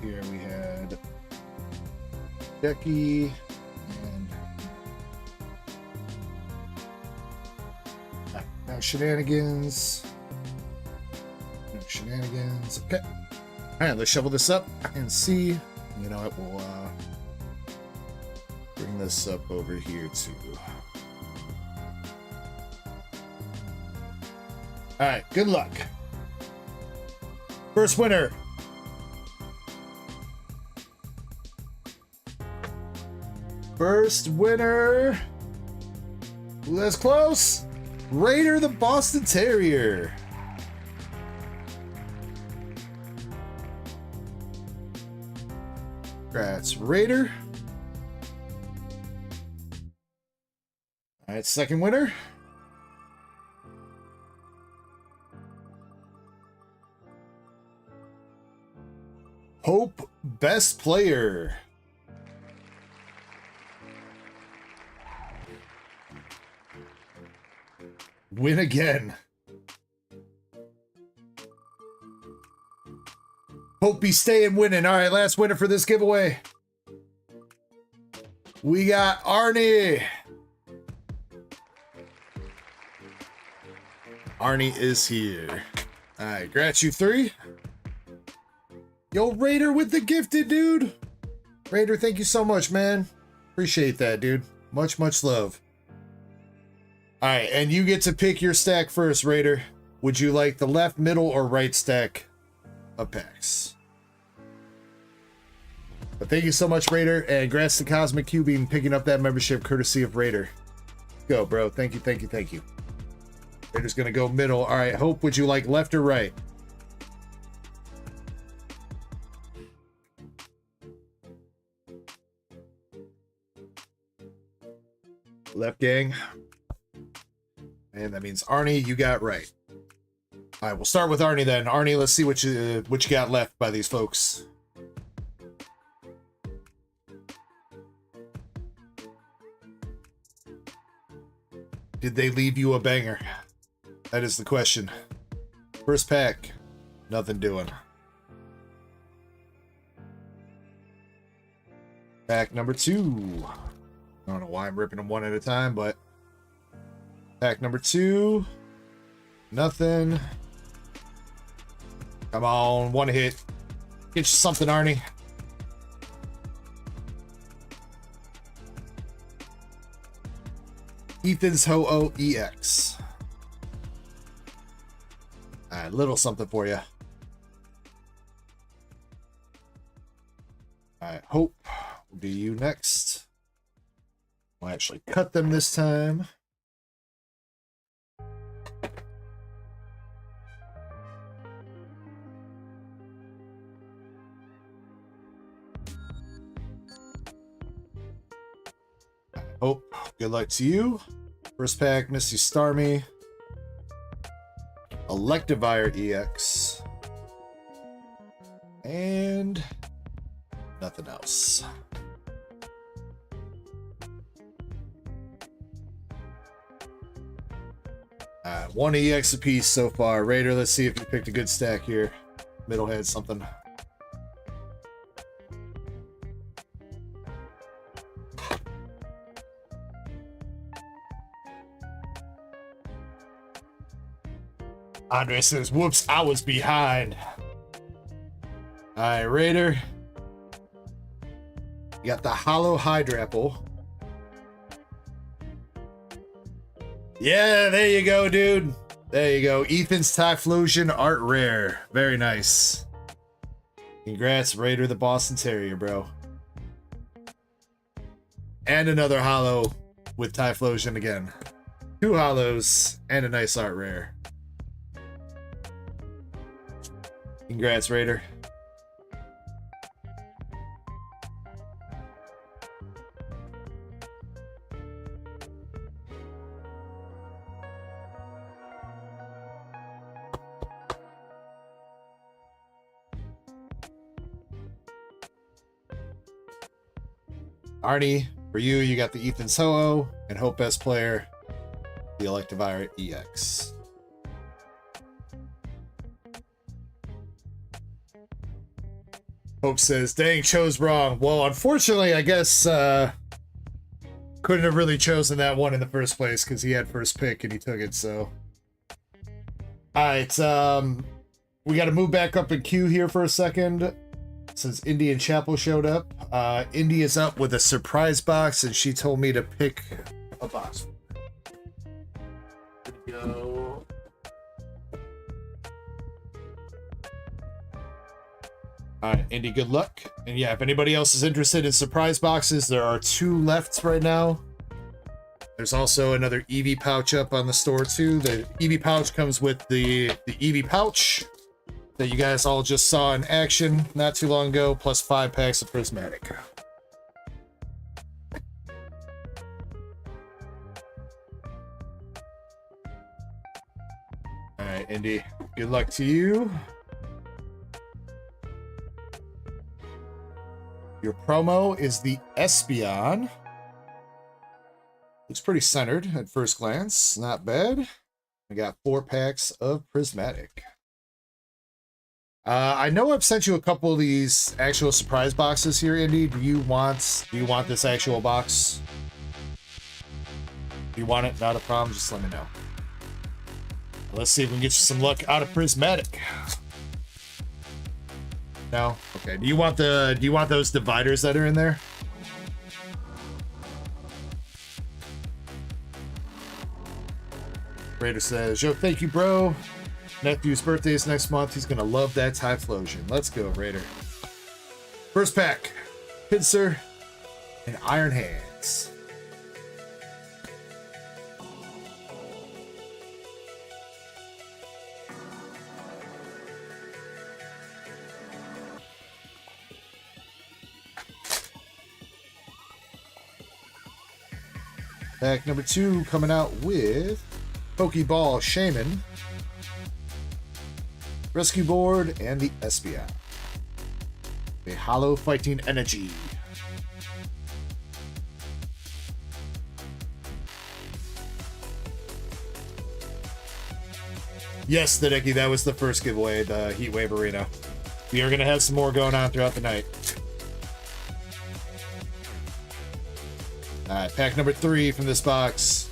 Here we had Becky and no shenanigans. No shenanigans. Okay. All right, let's shovel this up and see. You know what? We'll bring this up over here too. All right, good luck. First winner. First winner. Ooh, that's close. Raider the Boston Terrier. Congrats, Raider. All right, second winner. Hope, best player. Win again. Hope be staying winning. All right, last winner for this giveaway. We got Arnie. Arnie is here. All right, grats you 3. Yo, Raider with the gifted, dude. Raider, thank you so much, man. Appreciate that, dude. Much, much love. All right, and you get to pick your stack first, Raider. Would you like the left, middle, or right stack of packs? But thank you so much, Raider, and congrats to Cosmic Cubing picking up that membership courtesy of Raider. Go, bro. Thank you, thank you, thank you. Raider's gonna go middle. All right, Hope, would you like left or right? Left, gang. And that means Arnie, you got right. All right, we'll start with Arnie then. Arnie, let's see what you got left by these folks. Did they leave you a banger? That is the question. First pack, nothing doing. Pack number 2. I don't know why I'm ripping them one at a time, but pack number 2. Nothing. Come on, one hit. Get you something, Arnie. Ethan's Ho-Oh EX. Alright, little something for you. Alright, Hope will be you next. We'll actually cut them this time. Hope, good luck to you. First pack, Misty Starmie. Electivire EX. And nothing else. One EX apiece so far. Raider, let's see if you picked a good stack here. Middle had something. Andre says, whoops, I was behind. Alright, Raider. You got the Hollow Hydrapple. Yeah, there you go, dude. There you go. Ethan's Typhlosion Art Rare. Very nice. Congrats, Raider the Boston Terrier, bro. And another Hollow with Typhlosion again. 2 Hollows and a nice Art Rare. Congrats, Raider. Arnie, for you, you got the Ethan Soho, and Hope Best Player, the Electivire EX. Hope says, dang, chose wrong. Well, unfortunately, I guess couldn't have really chosen that one in the first place because he had first pick and he took it, so. Alright, we got to move back up in queue here for a second since Indy and Chapel showed up. Indy is up with a surprise box and she told me to pick a box. There we go. Alright, Indy, good luck. And yeah, if anybody else is interested in surprise boxes, there are 2 left right now. There's also another Eevee pouch up on the store too. The Eevee pouch comes with the Eevee pouch that you guys all just saw in action not too long ago, plus 5 packs of Prismatic. Alright, Indy, good luck to you. Your promo is the Espeon. Looks pretty centered at first glance. Not bad. I got 4 packs of Prismatic. I know I've sent you a couple of these actual surprise boxes here, Indy. Do you want this actual box? If you want it, not a problem. Just let me know. Let's see if we can get you some luck out of Prismatic. No? Okay. Do you want those dividers that are in there? Raider says, yo, thank you, bro. Nephew's birthday is next month. He's gonna love that Typhlosion. Let's go, Raider. First pack, Pinsir and Iron Hands. Pack number 2 coming out with Pokeball Shaman, Rescue Board, and the Espeon. A Hollow Fighting Energy. Yes, Hideki, that was the first giveaway, the Heatwave Arena. We are going to have some more going on throughout the night. Alright, pack number 3 from this box.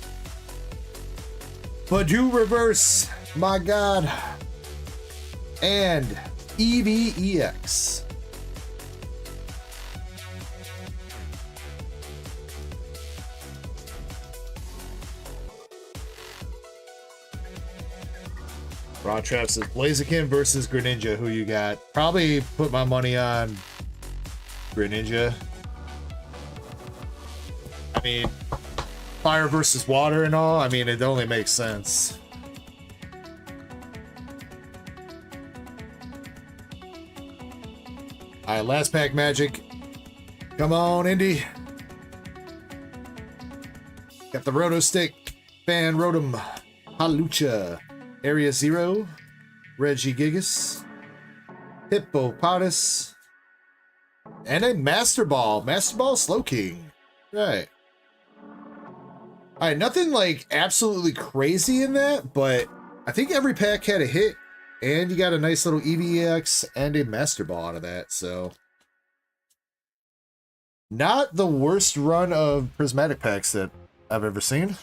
Badoo Reverse, my god. And Eevee EX. Raw Trap says Blaziken versus Greninja. Who you got? Probably put my money on Greninja. I mean, fire versus water and all. I mean, it only makes sense. All right, last pack magic. Come on, Indy. Got the Roto Stick, Fan Rotom, Halucha, Area Zero, Regigigas, Hippopotamus, and a Master Ball. Master Ball Slowking. Right. All right, nothing like absolutely crazy in that, but I think every pack had a hit, and you got a nice little Eevee EX and a Master Ball out of that, so not the worst run of prismatic packs that I've ever seen.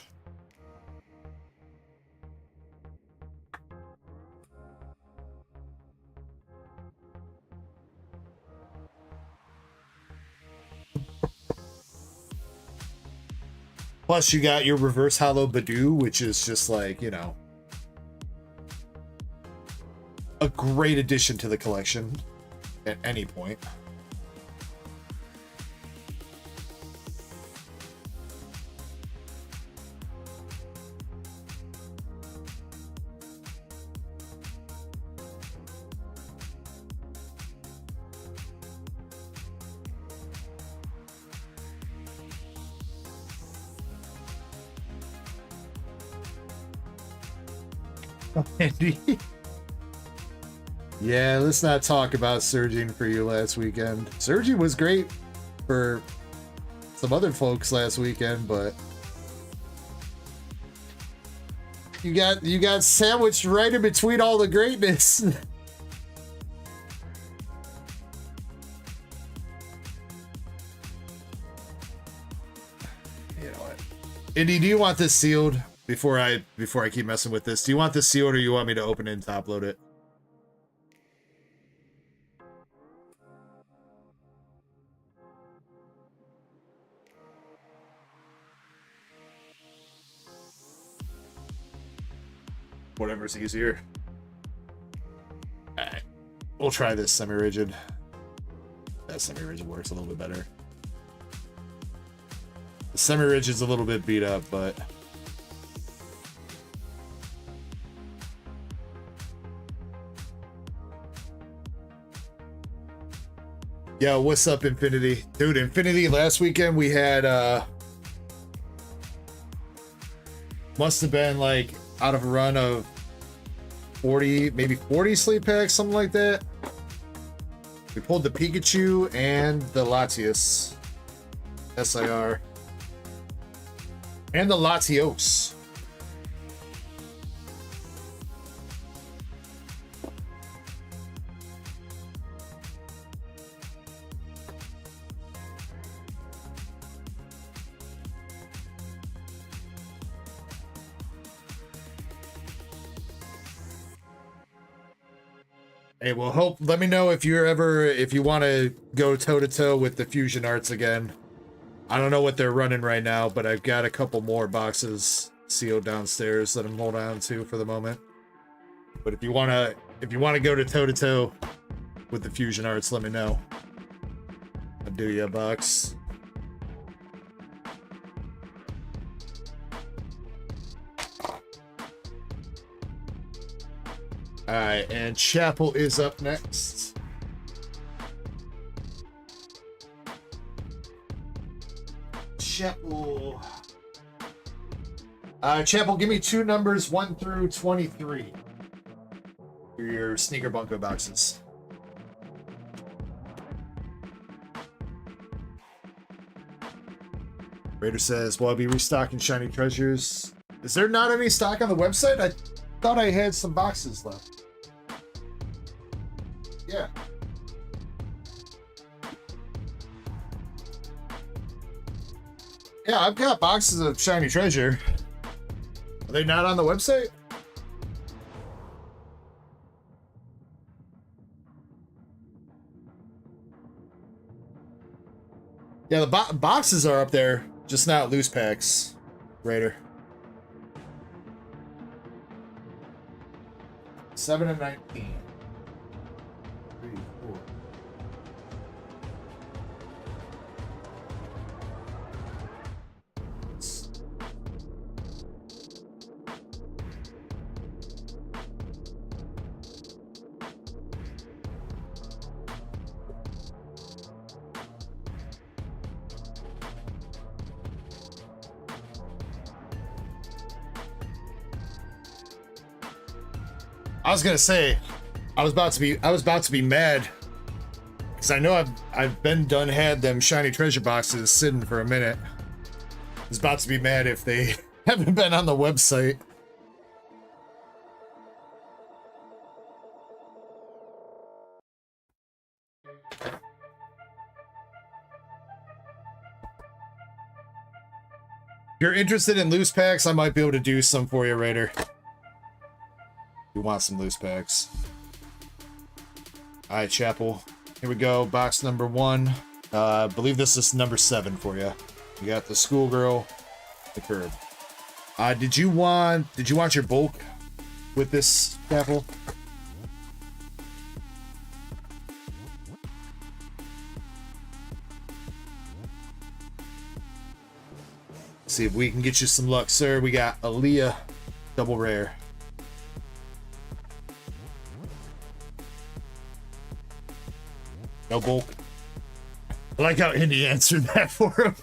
Plus, you got your reverse hollow Badoo, which is just like, you know, a great addition to the collection at any point. Andy. Yeah, let's not talk about surging for you last weekend. Surging was great for some other folks last weekend, but you got sandwiched right in between all the greatness. You know what? Indy, do you want this sealed before I keep messing with this? Do you want this sealed or you want me to open it and top load it? Whatever's easier. Alright. We'll try this semi-rigid. That semi-rigid works a little bit better. The semi-rigid's a little bit beat up, but yo, what's up, Infinity? Dude, Infinity, last weekend we had must have been like out of a run of 40, maybe 40 sleep packs, something like that. We pulled the Pikachu and the Latios SIR and the Latios. Hey, well, let me know if you want to go toe to toe with the Fusion Arts again. I don't know what they're running right now, but I've got a couple more boxes sealed downstairs that I'm holding on to for the moment. But if you want to go to toe to toe with the Fusion Arts, let me know. I'll do you a box. Alright, and Chapel is up next. Chapel. Chapel, give me two numbers 1 through 23 for your sneaker bunko boxes. Raider says, will I be restocking shiny treasures? Is there not any stock on the website? I thought I had some boxes left. Yeah. Yeah, I've got boxes of shiny treasure. Are they not on the website? Yeah, the boxes are up there, just not loose packs, Raider. 7 and 19. 3, 4. I was gonna say, I was about to be mad because I know I've been done had them shiny treasure boxes sitting for a minute. I was about to be mad if they haven't been on the website. If you're interested in loose packs, I might be able to do some for you, Raider. You want some loose packs. Alright, Chapel. Here we go. Box number 1. I believe this is number 7 for you. You got the schoolgirl, the curb. Did you want your bulk with this, Chapel? See if we can get you some luck, sir. We got Aaliyah, double rare. No bulk. I like how Indy answered that for him.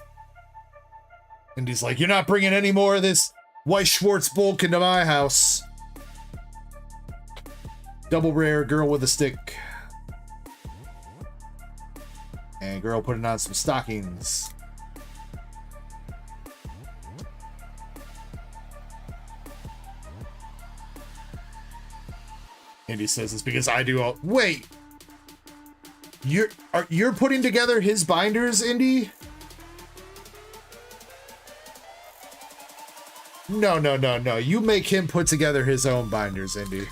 Indy's like, you're not bringing any more of this White Schwartz bulk into my house. Double rare, girl with a stick. And girl putting on some stockings. Indy says it's because I do all. Wait, you're putting together his binders, Indy? No. You make him put together his own binders, Indy.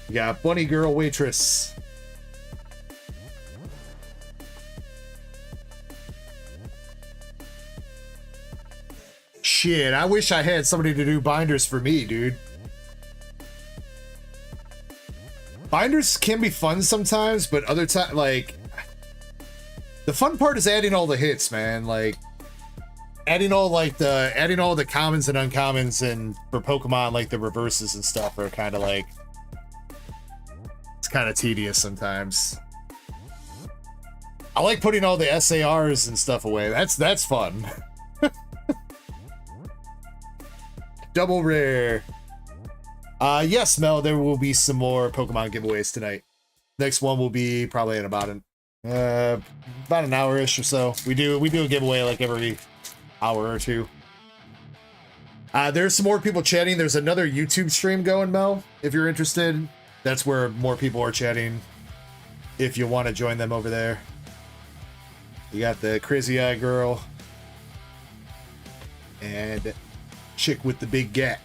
Yeah, bunny girl waitress. Shit, I wish I had somebody to do binders for me, dude. Binders can be fun sometimes, but other times, like, the fun part is adding all the hits, man. Like, adding all the commons and uncommons, and for Pokemon, like the reverses and stuff are kind of like, it's kind of tedious sometimes. I like putting all the SARs and stuff away. That's fun. Double rare. Yes, Mel, there will be some more Pokemon giveaways tonight. Next one will be probably in about an hour-ish or so. We do a giveaway like every hour or two. There's some more people chatting. There's another YouTube stream going, Mel, if you're interested. That's where more people are chatting. If you want to join them over there. You got the crazy eye girl. And chick with the big gat.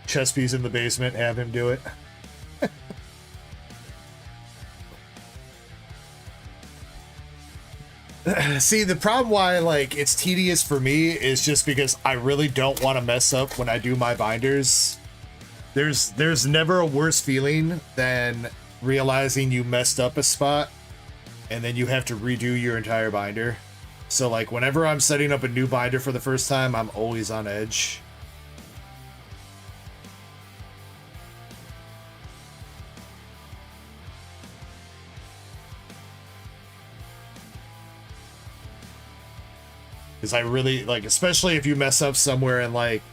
Chespi's in the basement, have him do it. See, the problem why like it's tedious for me is just because I really don't want to mess up when I do my binders. There's never a worse feeling than realizing you messed up a spot and then you have to redo your entire binder. So like whenever I'm setting up a new binder for the first time, I'm always on edge. Because I really, like, especially if you mess up somewhere in, like,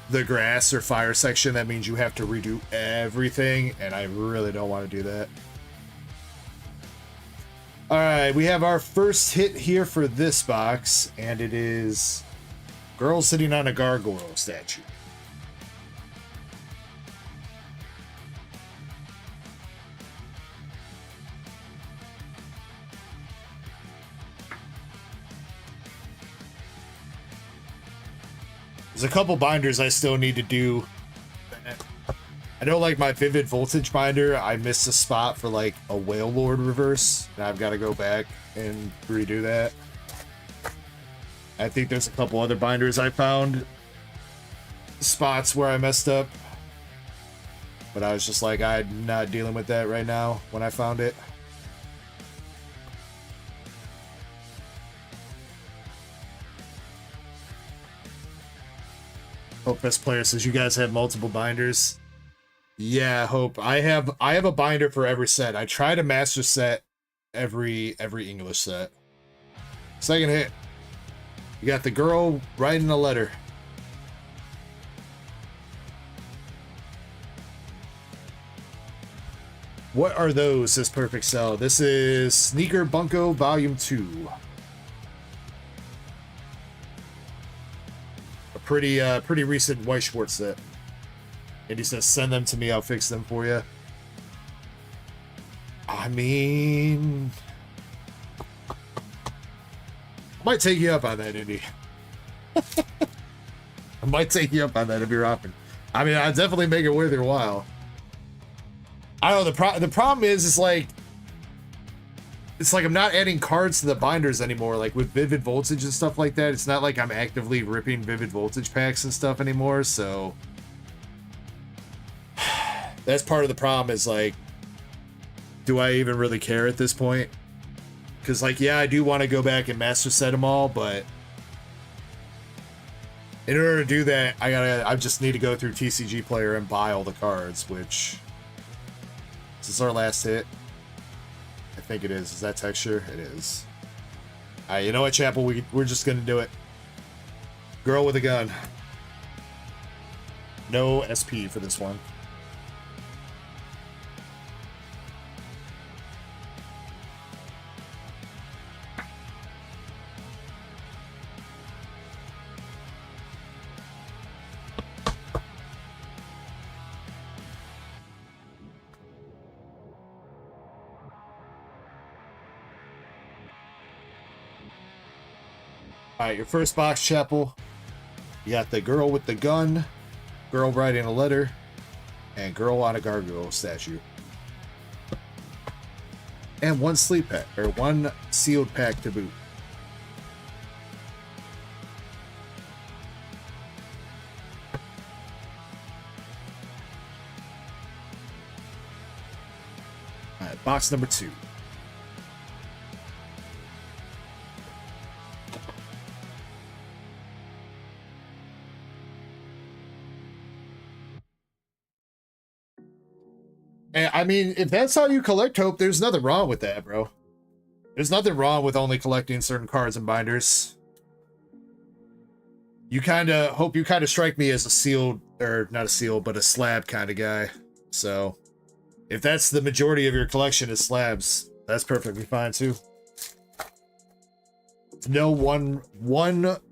the grass or fire section, that means you have to redo everything, and I really don't want to do that. Alright, we have our first hit here for this box, and it is girl sitting on a gargoyle statue. There's a couple binders I still need to do. I know, like, my Vivid Voltage binder, I missed a spot for, like, a Whale Lord reverse, and I've got to go back and redo that. I think there's a couple other binders I found spots where I messed up, but I was just like, I'm not dealing with that right now when I found it. Hope Best Player says you guys have multiple binders. Yeah, Hope. I have a binder for every set. I try to master set every English set. Second hit. You got the girl writing a letter. What are those? Says Perfect Cell. This is Sneaker Bunko Volume 2. Pretty recent White Schwartz set. And he says, send them to me, I'll fix them for you. I mean, I might take you up on that, Indy. I might take you up on that if you're offering. I mean, I'll definitely make it worth your while. I don't know, the problem is, it's like I'm not adding cards to the binders anymore. Like with Vivid Voltage and stuff like that, it's not like I'm actively ripping Vivid Voltage packs and stuff anymore, so that's part of the problem. Is like, do I even really care at this point? Because like, yeah, I do want to go back and master set them all, but in order to do that, I just need to go through TCG Player and buy all the cards, which is this our last hit? I think it is. Is that texture? It is. Alright, you know what, Chapel? We're just gonna do it. Girl with a gun. No SP for this one. Alright, your first box, Chapel. You got the girl with the gun, girl writing a letter, and girl on a gargoyle statue. And one sleep pack, or one sealed pack to boot. Alright, box number 2. And I mean, if that's how you collect hope, there's nothing wrong with that, bro. There's nothing wrong with only collecting certain cards and binders. You kind of hope you kind of strike me as a sealed, or not a sealed, but a slab kind of guy. So if that's the majority of your collection is slabs, that's perfectly fine too. No one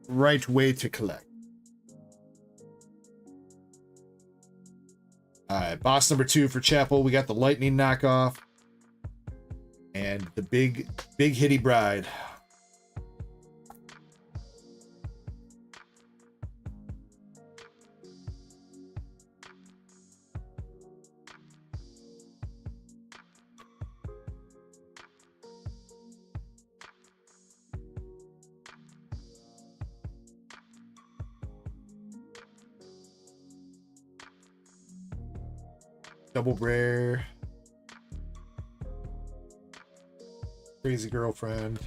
right way to collect. Alright, box number 2 for Chapel. We got the lightning knockoff. And the big hitty bride. Double rare. Crazy girlfriend.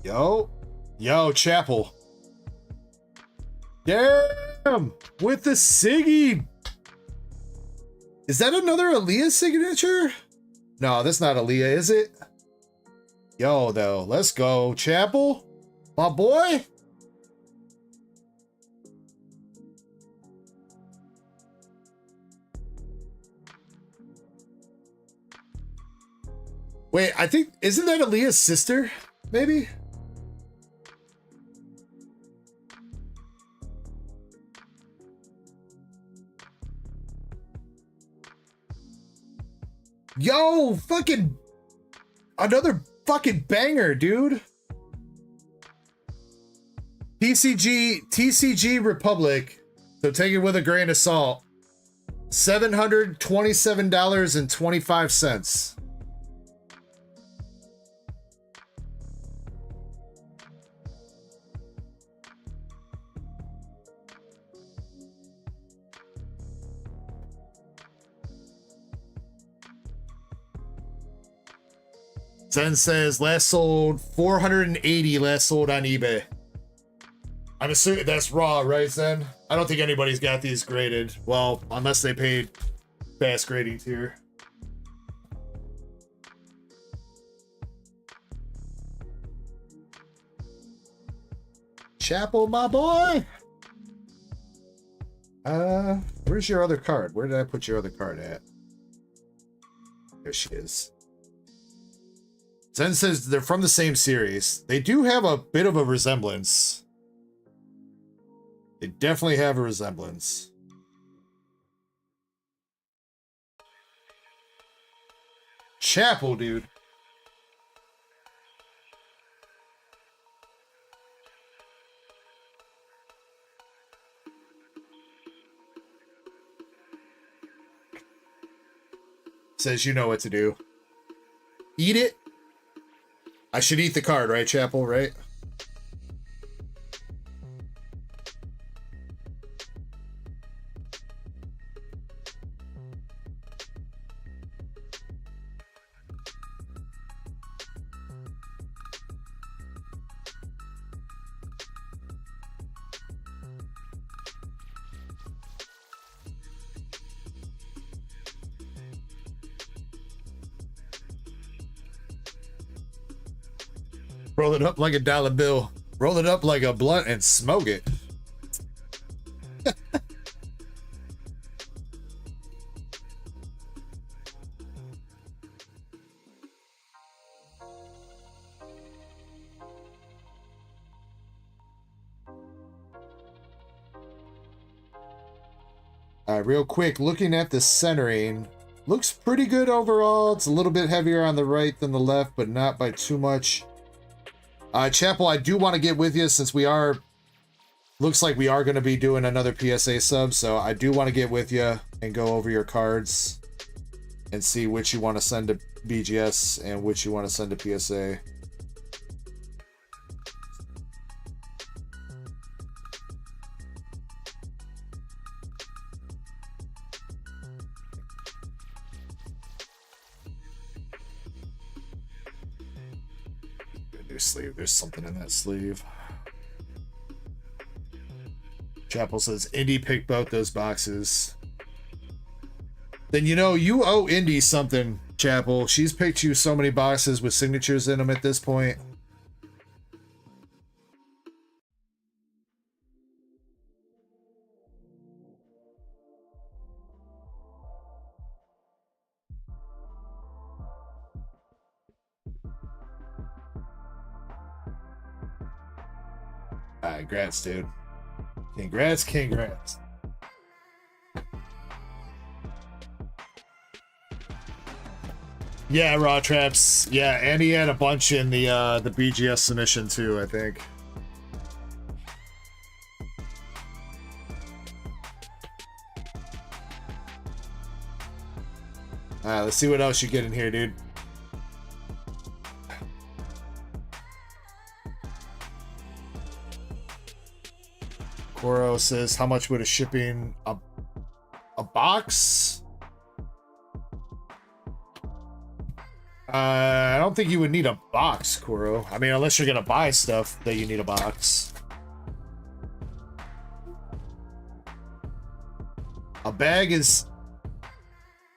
Yo, Chapel. Damn! With the Siggy! Is that another Aaliyah signature? No, that's not Aaliyah, is it? Yo, though, let's go. Chapel? My boy? Wait, I think, isn't that Aaliyah's sister? Maybe? Yo, fucking another fucking banger, dude. TCG Republic. So take it with a grain of salt. $727.25. Zen says last sold 480, last sold on eBay. I'm assuming that's raw, right, Zen? I don't think anybody's got these graded. Well, unless they paid fast grading tier. Chapel, my boy. Where's your other card? Where did I put your other card at? There she is. Zen says they're from the same series. They do have a bit of a resemblance. They definitely have a resemblance. Chapel, dude. Says you know what to do. Eat it. I should eat the card, right, Chapel, right? Roll it up like a dollar bill. Roll it up like a blunt and smoke it. Real quick, looking at the centering, looks pretty good overall. It's a little bit heavier on the right than the left, but not by too much. Chapel, I do want to get with you since we are, looks like we are going to be doing another PSA sub, so I do want to get with you and go over your cards and see which you want to send to BGS and which you want to send to PSA. Sleeve. There's something in that sleeve. Chapel says Indy picked both those boxes. Then you know you owe Indy something, Chapel. She's picked you so many boxes with signatures in them at this point. Congrats, dude. Congrats. Yeah, Raw Traps. Yeah, and he had a bunch in the BGS submission too, I think. Let's see what else you get in here, dude. Koro says, how much would a shipping a box? I don't think you would need a box, Koro. I mean, unless you're gonna buy stuff that you need a box. A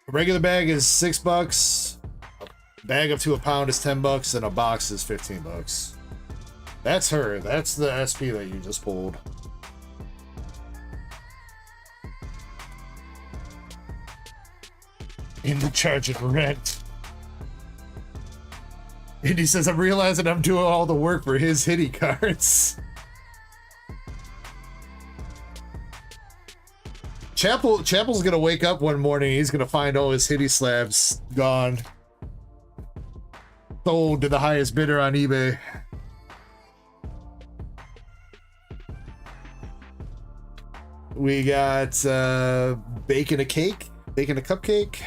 regular bag is $6. A bag up to a pound is $10, and a box is $15. That's her. That's the SP that you just pulled. In the charge of rent. And he says, I'm realizing I'm doing all the work for his hitty cards. Chapel's gonna wake up one morning, he's gonna find all his hitty slabs gone. Sold to the highest bidder on eBay. We got baking a cupcake.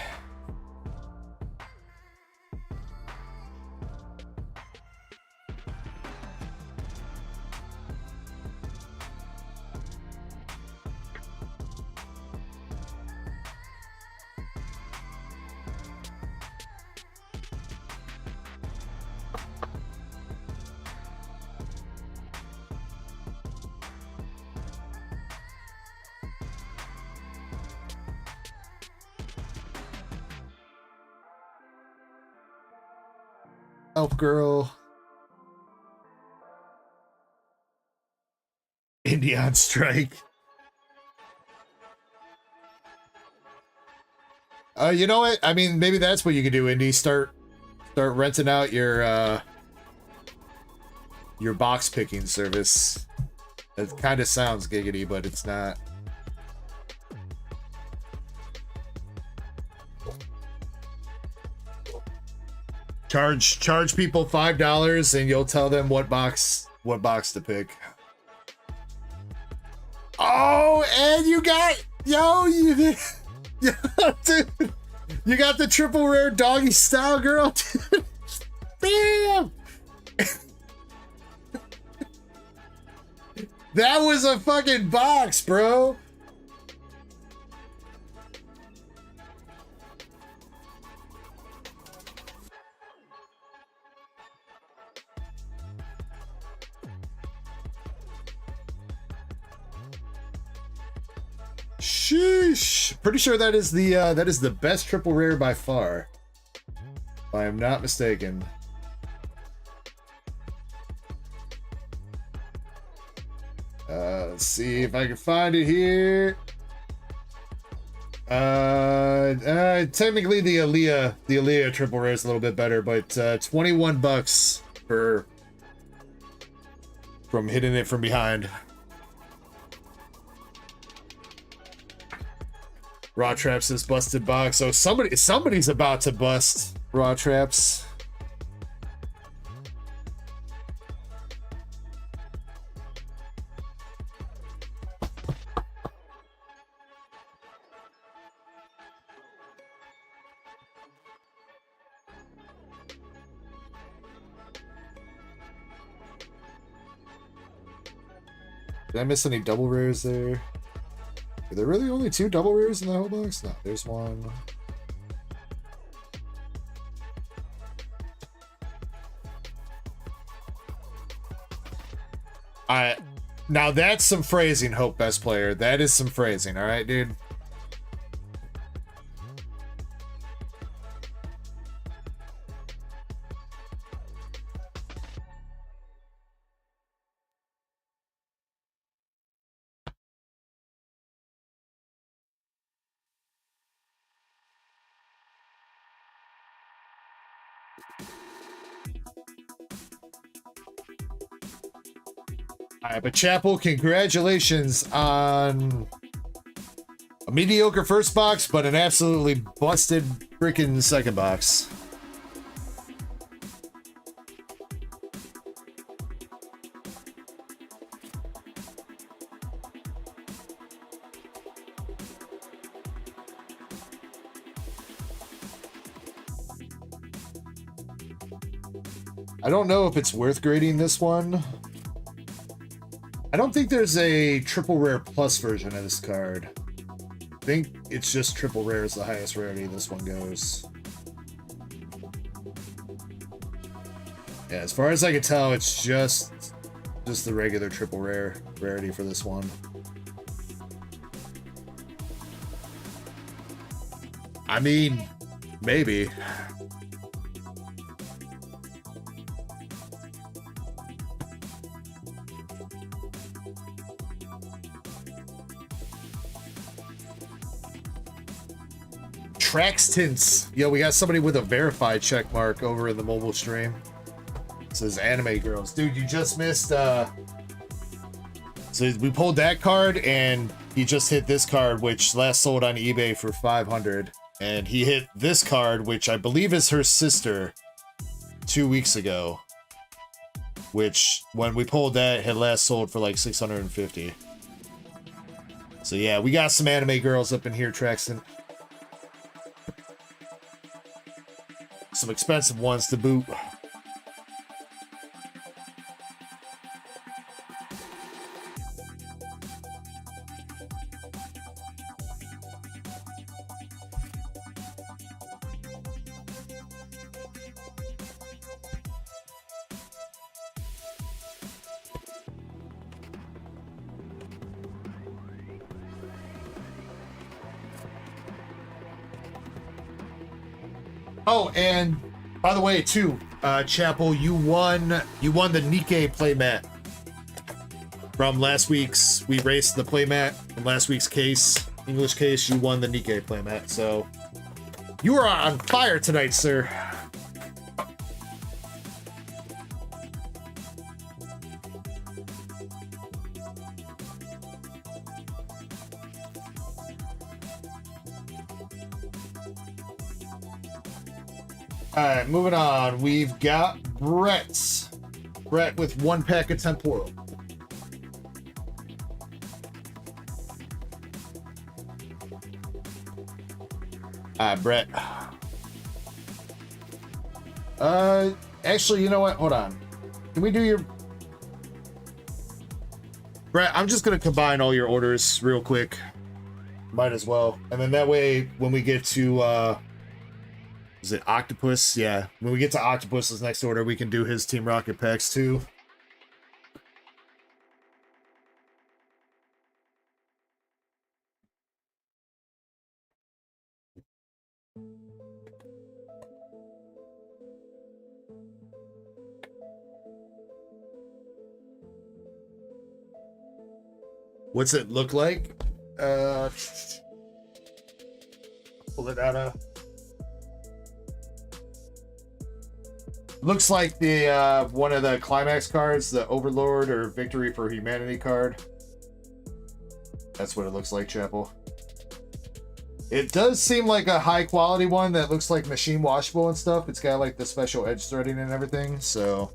Elf Girl. Indian Strike. You know what? I mean, maybe that's what you could do, Indy. Start renting out your box picking service. It kind of sounds giggity, but it's not. Charge people $5 and you'll tell them what box to pick. Oh, and you got you did, dude, you got the triple rare doggy style, girl. Dude. Damn. That was a fucking box, bro. Sheesh. Pretty sure that is the best triple rare by far. If I am not mistaken. Let's see if I can find it here. Technically the Aaliyah triple rare is a little bit better, but $21 from hitting it from behind. Raw Traps is busted box. So somebody's about to bust Raw Traps. Did I miss any double rares there? Are there really only 2 double rares in the whole box? No, there's one. Alright. Now that's some phrasing, Hope Best Player. That is some phrasing, alright, dude? Alright, but Chapel, congratulations on a mediocre first box, but an absolutely busted freaking second box. I don't know if it's worth grading this one. I don't think there's a triple rare plus version of this card. I think it's just triple rare is the highest rarity this one goes. Yeah, as far as I can tell, it's just the regular triple rare rarity for this one. I mean, maybe. Traxtants. Yo, we got somebody with a verified check mark over in the mobile stream. It says Anime Girls. Dude, you just missed, so we pulled that card, and he just hit this card, which last sold on eBay for 500. And he hit this card, which I believe is her sister, 2 weeks ago. Which, when we pulled that, had last sold for like 650. So yeah, we got some Anime Girls up in here, Traxton. Some expensive ones to boot. Oh, and by the way, too, Chapel, you won the Nikkei playmat from last week's. We raced the playmat from last week's case, English case. You won the Nikkei playmat, so you are on fire tonight, sir. Alright, moving on. We've got Brett. Brett with 1 pack of Temporal. Alright, Brett. Actually, you know what? Hold on. Can we do your... Brett, I'm just going to combine all your orders real quick. Might as well. And then that way, when we get to, is it Octopus? Yeah. When we get to Octopus's next order, we can do his Team Rocket packs too. What's it look like? Pull it out of. Looks like the one of the climax cards, the Overlord or Victory for Humanity card. That's what it looks like, Chapel. It does seem like a high quality one that looks like machine washable and stuff. It's got like the special edge threading and everything, so.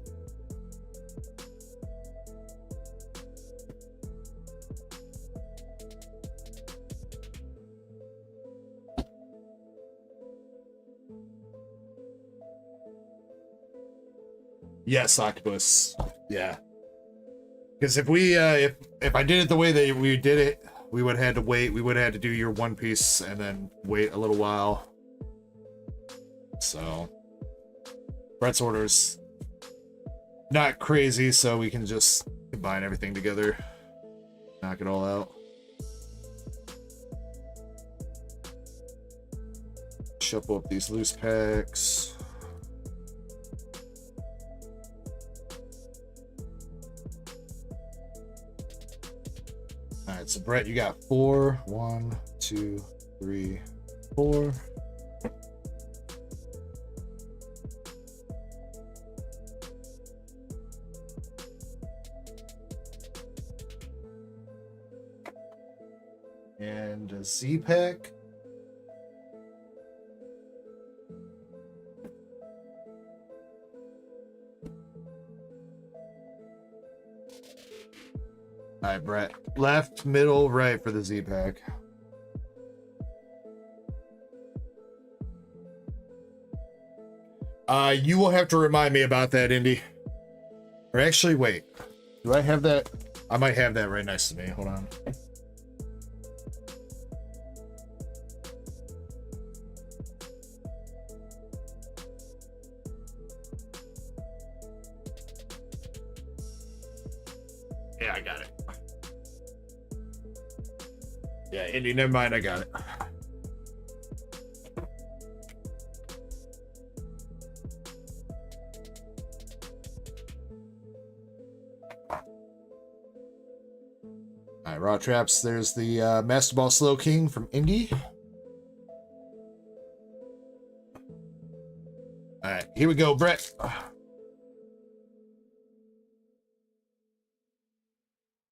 Yes, Octopus. Yeah. Because if we if I did it the way that we did it, we would have had to wait. We would have had to do your one piece and then wait a little while. So Brett's orders not crazy, so we can just combine everything together. Knock it all out. Shuffle up these loose packs. All right, so Brett, you got 4. 1, 2, 3, 4. And a Z pack. All right, Brett. Left, middle, right for the Z pack. You will have to remind me about that, Indy. Or actually, wait. Do I have that? I might have that right next to me. Hold on. Yeah, I got it. Yeah, Indy, never mind, I got it. Alright, Raw Traps, there's the Master Ball Slow King from Indy. Alright, here we go, Brett.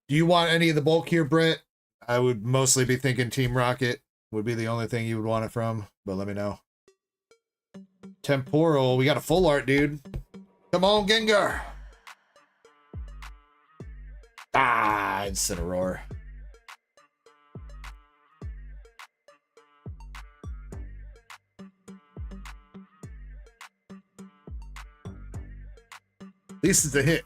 Do you want any of the bulk here, Brett? I would mostly be thinking Team Rocket would be the only thing you would want it from, but let me know. Temporal, we got a full art, dude. Come on, Gengar. Ah, Incineroar. At least it's a hit.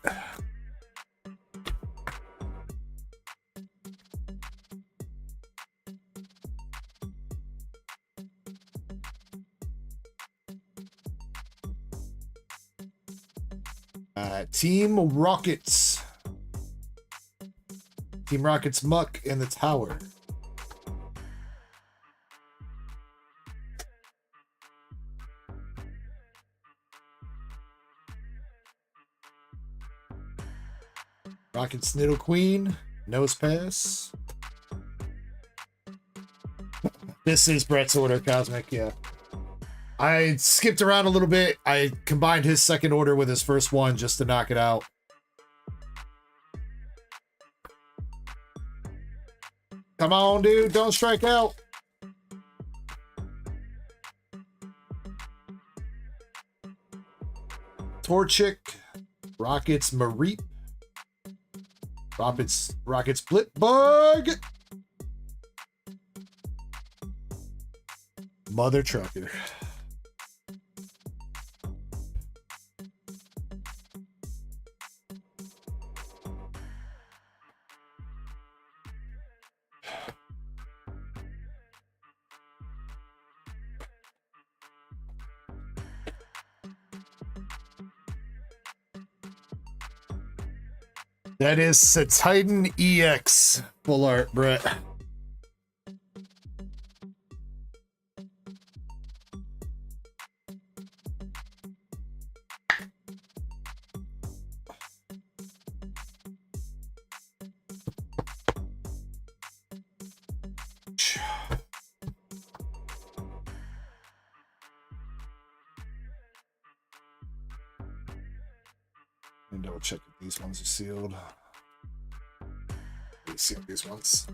Team Rockets. Team Rockets Muck in the tower. Rockets Niddle Queen. Nose Pass. This is Brett's order, Cosmic, yeah. I skipped around a little bit. I combined his second order with his first one just to knock it out. Come on, dude. Don't strike out. Torchic. Rockets Mareep. Rockets Blitbug. Mother Trucker. That is a Titan EX full art, Brett. And double check if these ones are sealed. We sealed these ones.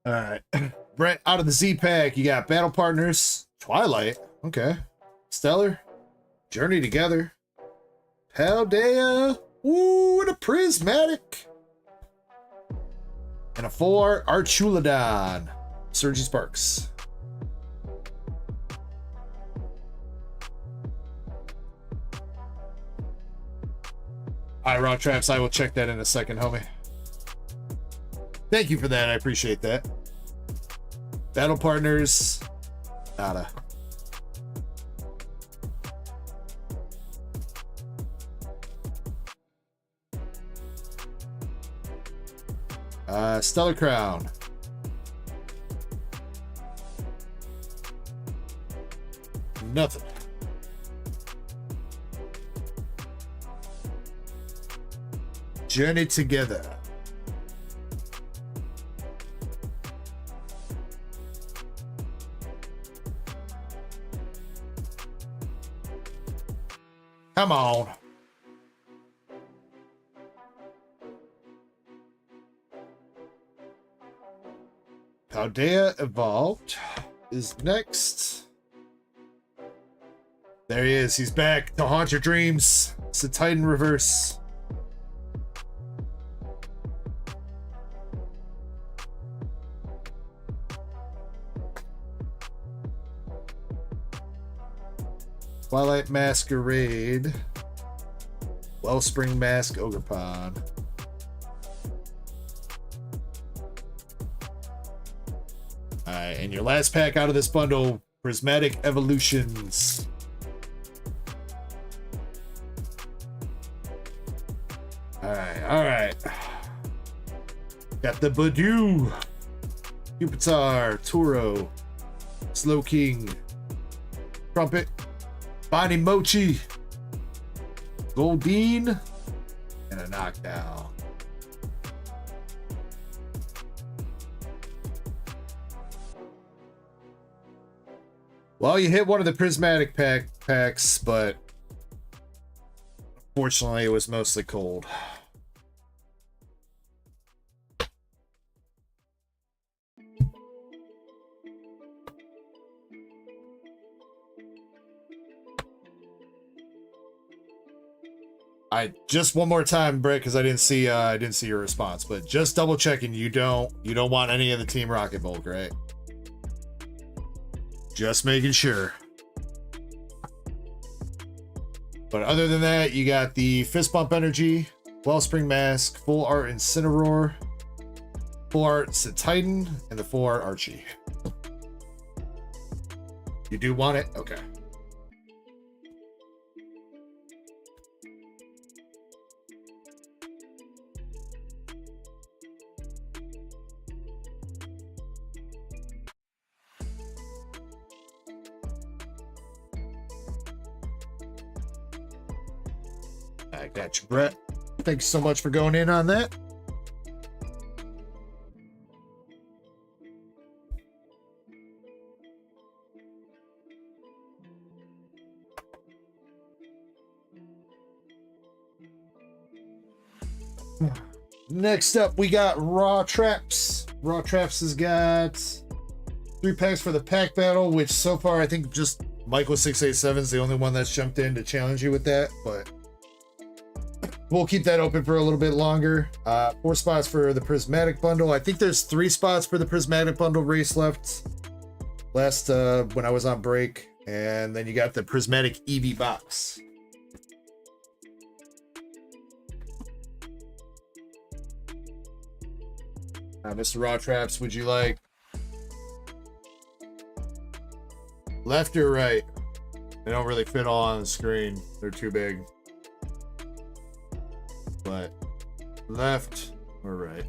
All right, Brett, out of the Z pack, you got Battle Partners, Twilight, okay, Stellar, Journey Together, Paldea, ooh, and a Prismatic, and a 4 Archuladon, Surgy Sparks. All right, Raw Traps, I will check that in a second, homie. Thank you for that. I appreciate that. Battle Partners. Nada. Stellar Crown. Nothing. Journey Together. Come on. Paldea Evolved is next. There he is. He's back to haunt your dreams. It's a Titan reverse. Twilight Masquerade, Wellspring Mask, Ogerpon. Alright, and your last pack out of this bundle, Prismatic Evolutions. Alright. Got the Badoo, Pupitar, Turo, Slow King, Trumpet, Bonnie Mochi, Goldeen, and a knockdown. Well, you hit one of the prismatic packs, but unfortunately it was mostly cold. I just one more time, Britt, because I didn't see your response, but just double checking, you don't want any of the Team Rocket Bulk, right? Just making sure. But other than that, you got the Fist Bump Energy, Wellspring Mask, Full Art Incineroar, Full Art Titan, and the 4 Archie. You do want it? Okay. I got you, Brett. Thanks so much for going in on that. Next up, we got Raw Traps. Raw Traps has got 3 packs for the pack battle, which so far I think just Michael687 is the only one that's jumped in to challenge you with that, but we'll keep that open for a little bit longer. 4 spots for the Prismatic Bundle. I think there's 3 spots for the Prismatic Bundle race left last when I was on break. And then you got the Prismatic EV box. Mr. Raw Traps, would you like left or right? They don't really fit all on the screen. They're too big. But left or right?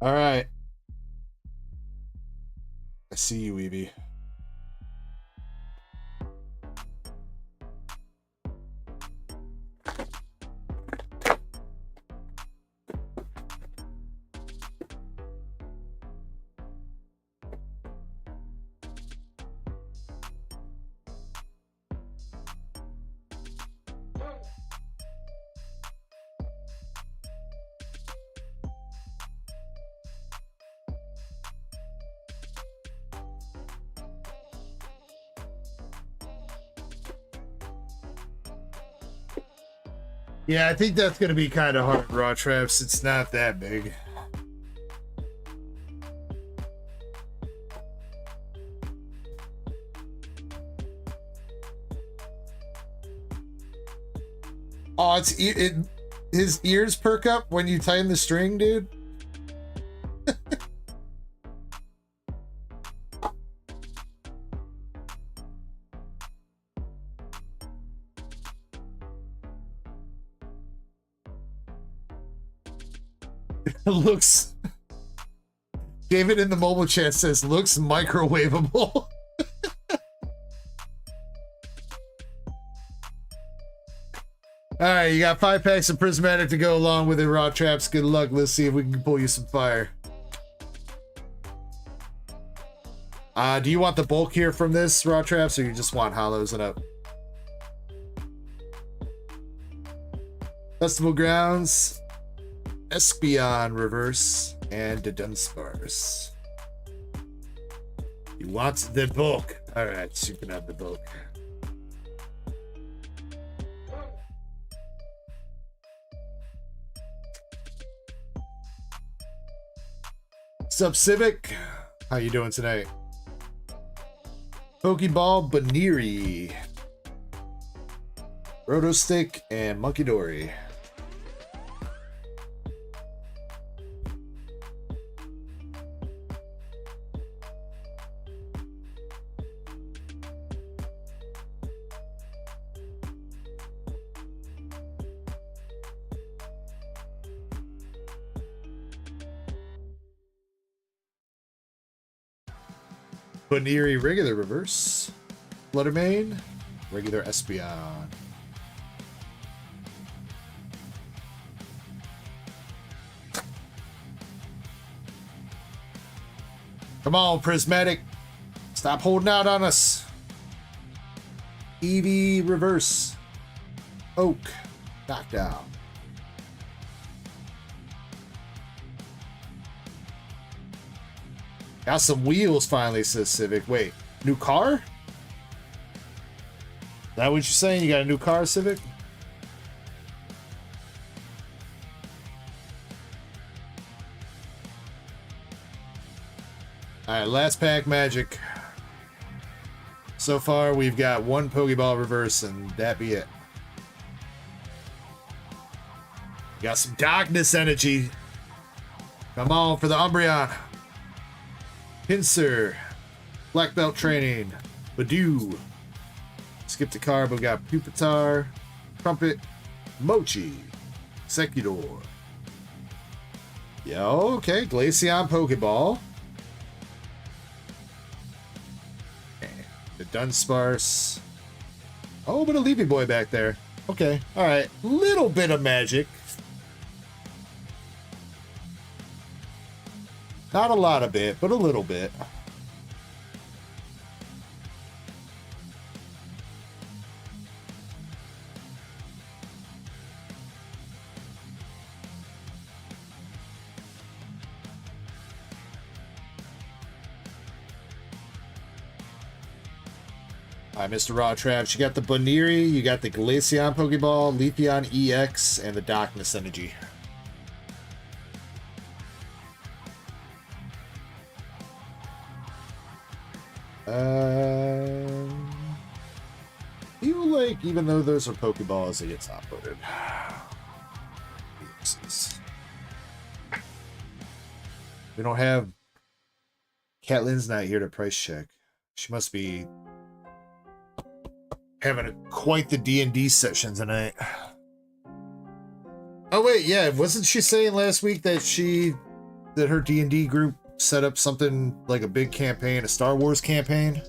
All right. I see you, Evie. Yeah, I think that's going to be kind of hard, Raw Traps. It's not that big. Oh, his ears perk up when you tighten the string, dude. Looks. David in the mobile chat says looks microwavable. Alright, you got 5 packs of prismatic to go along with it, Raw Traps. Good luck. Let's see if we can pull you some fire. Do you want the bulk here from this, Raw Traps, or you just want hollows and up? Festival Grounds. Espeon reverse and the Dunsparce. You want the bulk. Alright, so you can have the bulk. What's up, Civic? How you doing tonight? Pokeball Baniri. Rotostick and Monkey Dory. Baniri regular reverse. Fluttermane, regular Espeon. Come on, Prismatic. Stop holding out on us. Eevee reverse. Oak. Knockdown. Got some wheels finally, says Civic. Wait, new car? Is that what you're saying? You got a new car, Civic? Alright, last pack magic. So far, we've got 1 Pokeball reverse, and that be it. Got some darkness energy. Come on for the Umbreon. Pinsir, Black Belt Training, Badoo, Skip the card, but we got Pupitar, Trumpet, Mochi, Executor. Yo, okay, Glaceon Pokeball. The Dunsparce. Oh, but a Leafy Boy back there. Okay, alright. Little bit of magic. Not a lot of it, but a little bit. All right, Mr. Raw Traps, you got the Baniri, you got the Glaceon Pokeball, Leafeon EX, and the Darkness Energy. Feel like even though those are Pokeballs, they get top voted. We don't have Caitlin's not here to price check. She must be having quite the D&D session tonight. Oh wait, yeah, wasn't she saying last week that she that her D&D group set up something like a big campaign, a Star Wars campaign.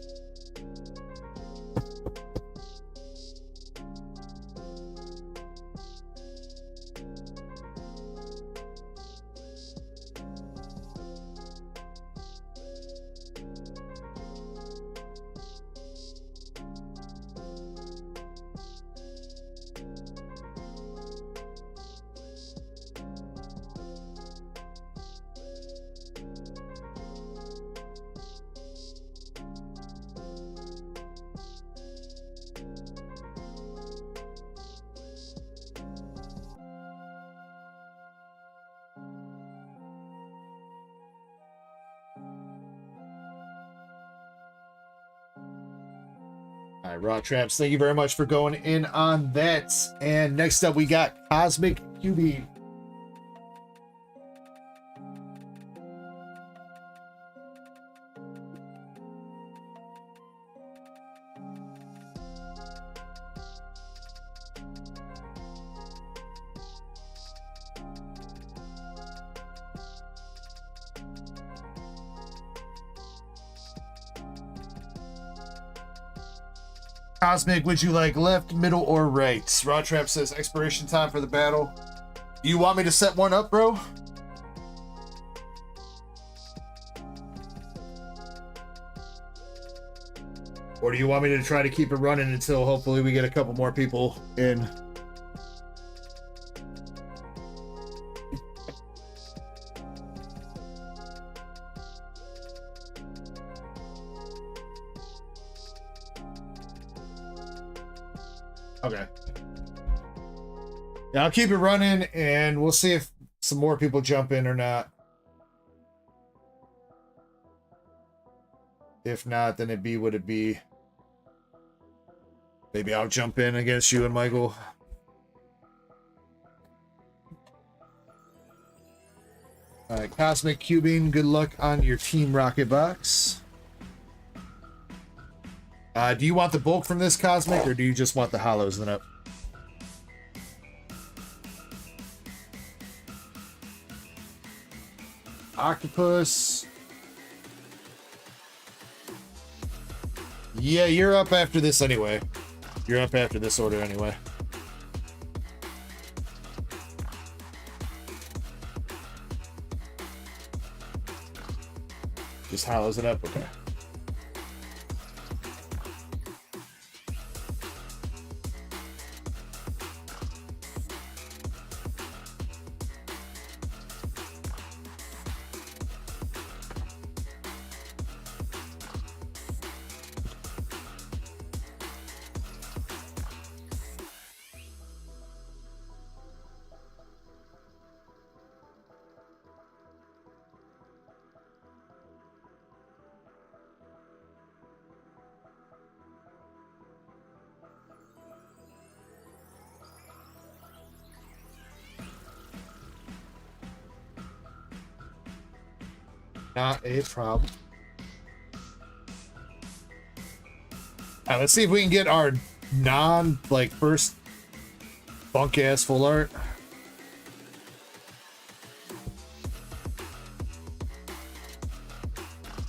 All right, Raw Traps, thank you very much for going in on that. And next up, we got Cosmic QB. Cosmic, would you like left, middle, or right? Raw Trap says expiration time for the battle. Do you want me to set one up, bro? Or do you want me to try to keep it running until hopefully we get a couple more people in? Okay. Yeah, I'll keep it running and we'll see if some more people jump in or not. If not, then it be what it be. Maybe I'll jump in against you and Michael. Alright, Cosmic Cubing, good luck on your Team Rocket box. Do you want the bulk from this, Cosmic, or do you just want the hollows then up? Octopus. Yeah, you're up after this anyway. You're up after this order anyway. Just hollows it up, okay. Not a problem. Alright, let's see if we can get our first bunk ass full art.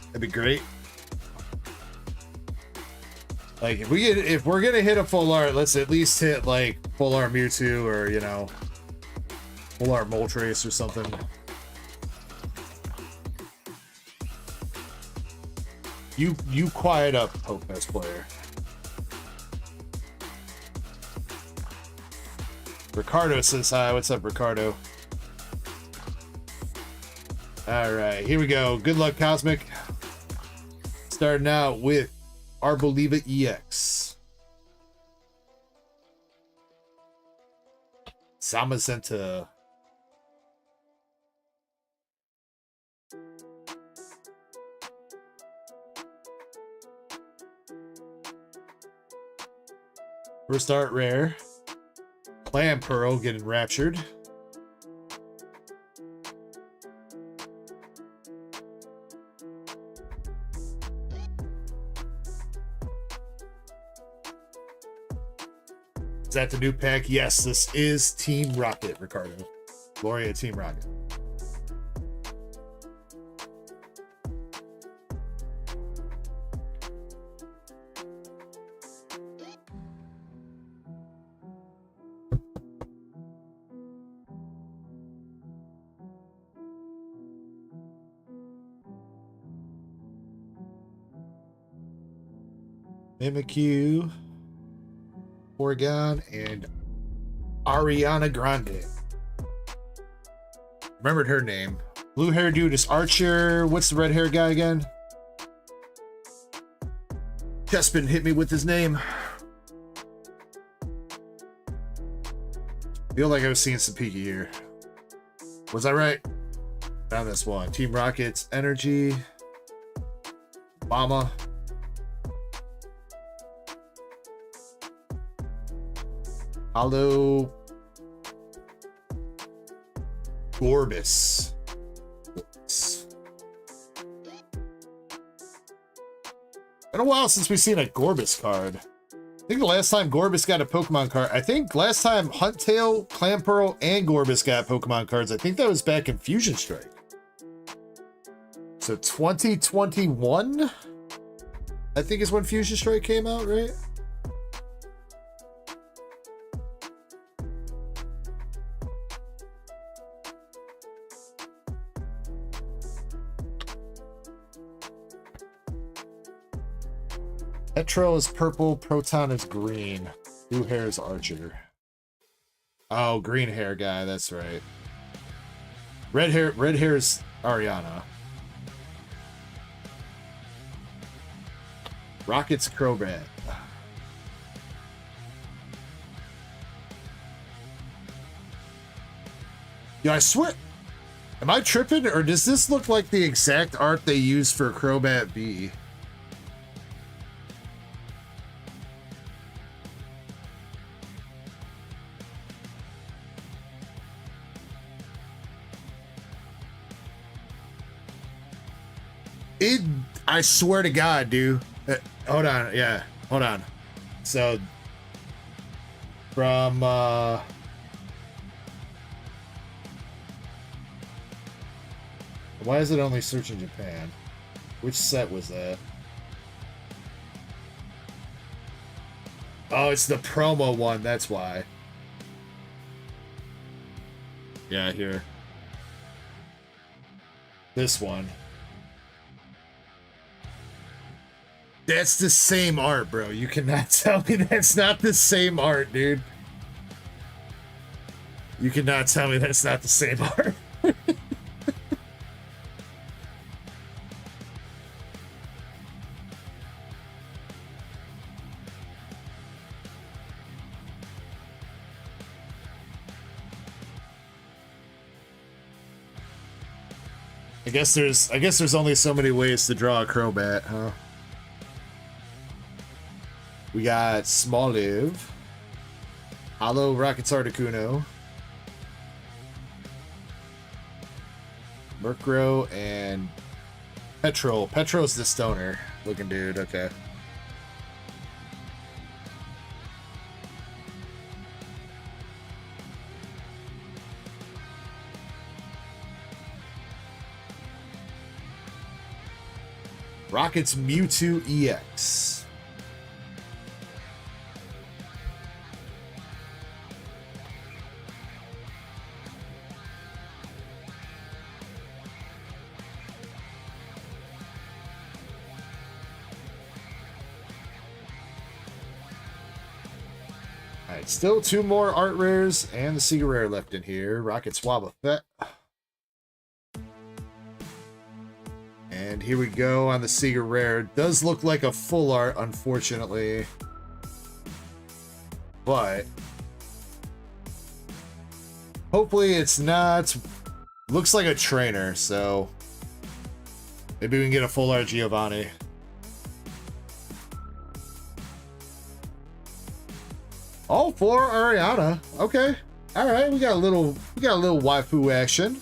That'd be great. Like if we're gonna hit a full art, let's at least hit like full art Mewtwo or full art Moltres or something. You quiet up, Poke Best Player. Ricardo says hi. What's up, Ricardo? Alright, here we go. Good luck, Cosmic. Starting out with Arboliva EX. Zamazenta. First art rare. Clam Pearl getting raptured. Is that the new pack? Yes, this is Team Rocket, Ricardo. Gloria Team Rocket. Mimikyu, Porygon, and Ariana Grande. Remembered her name. Blue hair dude is Archer. What's the red hair guy again? Chespin hit me with his name. Feel like I was seeing some Pikachu here. Was I right? Found this one. Team Rocket's Energy. Obama. Hollow. Gorbis. Been a while since we've seen a Gorbis card. I think the last time Gorbis got a Pokemon card, I think last time Huntail, Clamperl, and Gorbis got Pokemon cards, I think that was back in Fusion Strike. So 2021, I think is when Fusion Strike came out, right? Petro is purple, Proton is green. Blue hair is Archer. Oh, green hair guy, that's right. Red hair is Ariana. Rocket's Crobat. Yeah, I swear. Am I tripping, or does this look like the exact art they used for Crobat B? I swear to God, dude. Hold on, yeah, hold on. So, from why is it only search in Japan? Which set was that? Oh, it's the promo one, that's why. Yeah, here. This one. That's the same art, bro. You cannot tell me that's not the same art, dude. You cannot tell me that's not the same art. I guess there's only so many ways to draw a Crobat, huh? We got Smoliv, Hollow Rocket's Articuno, Murkrow, and Petrol. Petrol's the stoner looking dude, okay. Rocket's Mewtwo EX. Alright, still two more art rares and the Sega Rare left in here. Rocket Swabafet. And here we go on the Sega Rare. It does look like a full art, unfortunately. But hopefully it's not. Looks like a trainer, so maybe we can get a full art Giovanni. Oh, for Ariana. Okay. Alright, we got a little waifu action.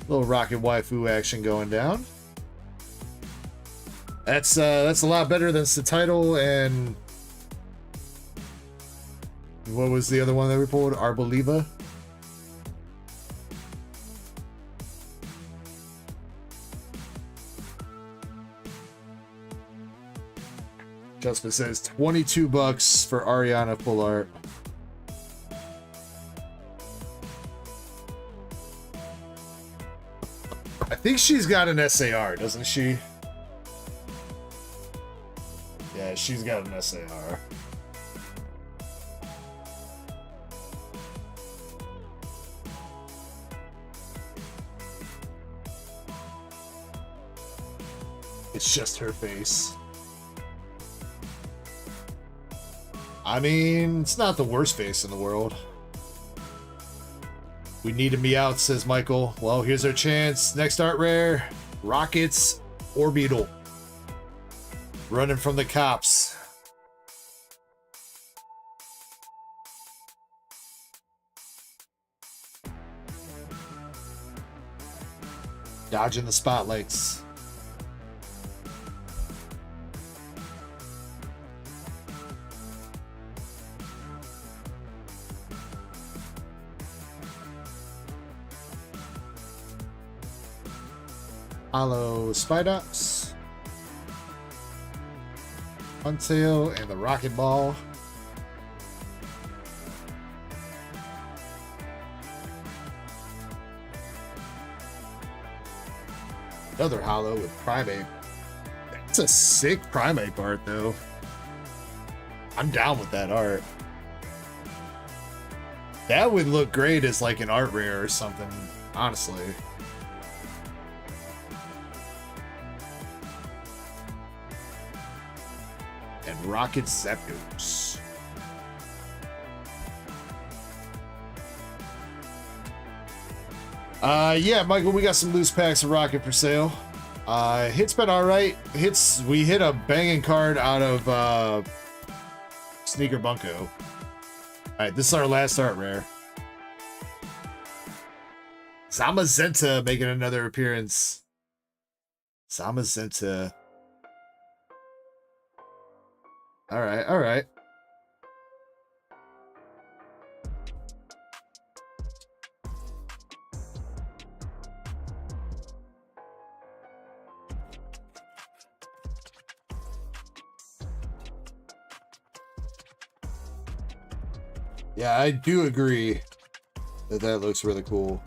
Little rocket waifu action going down. That's a lot better than the title and what was the other one that we pulled? Arboliva. Justin says $22 for Ariana full art. I think she's got an SAR, doesn't she? Yeah, she's got an SAR. It's just her face. I mean, it's not the worst face in the world. We need to be out, says Michael. Well, here's our chance. Next art rare, Rockets Orbital. Running from the cops. Dodging the spotlights. Hollow Spidops, Huntail, and the Rocket Ball. Another hollow with Primate. That's a sick Primate art, though. I'm down with that art. That would look great as like an art rare or something, honestly. And Rocket Zapdos. Yeah, Michael, we got some loose packs of Rocket for sale. Hits been alright. We hit a banging card out of Sneaker Bunko. Alright, this is our last art rare. Zamazenta making another appearance. Zamazenta. Alright, alright. Yeah, I do agree that that looks really cool.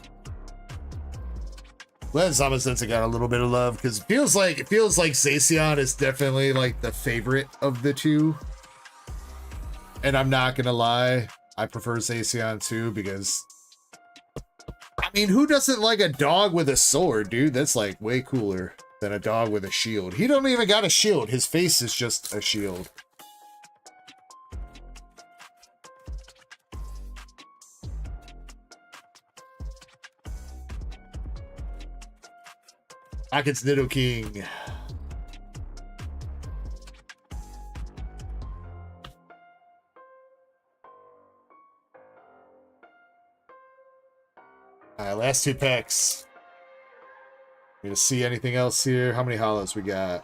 Glad Zamazenta got a little bit of love because it feels like Zacian is definitely like the favorite of the two. And I'm not gonna lie, I prefer Zacian too because I mean, who doesn't like a dog with a sword, dude? That's like way cooler than a dog with a shield. He don't even got a shield. His face is just a shield. Rockets Nidoking. Alright, last two packs. Gonna see anything else here? How many hollows we got?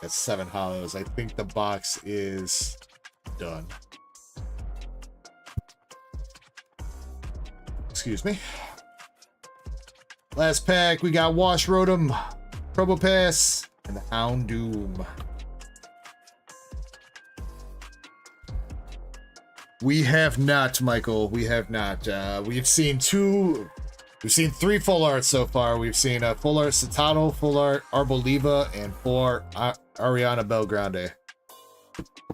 That's 7 hollows. I think the box is done. Excuse me. Last pack, we got Wash Rotom, Probopass, and the Houndoom. We have not, Michael. We have not. We've seen 3 full arts so far. We've seen a full art Citadel, full art Arboliva, and full art Ariana Belgrande.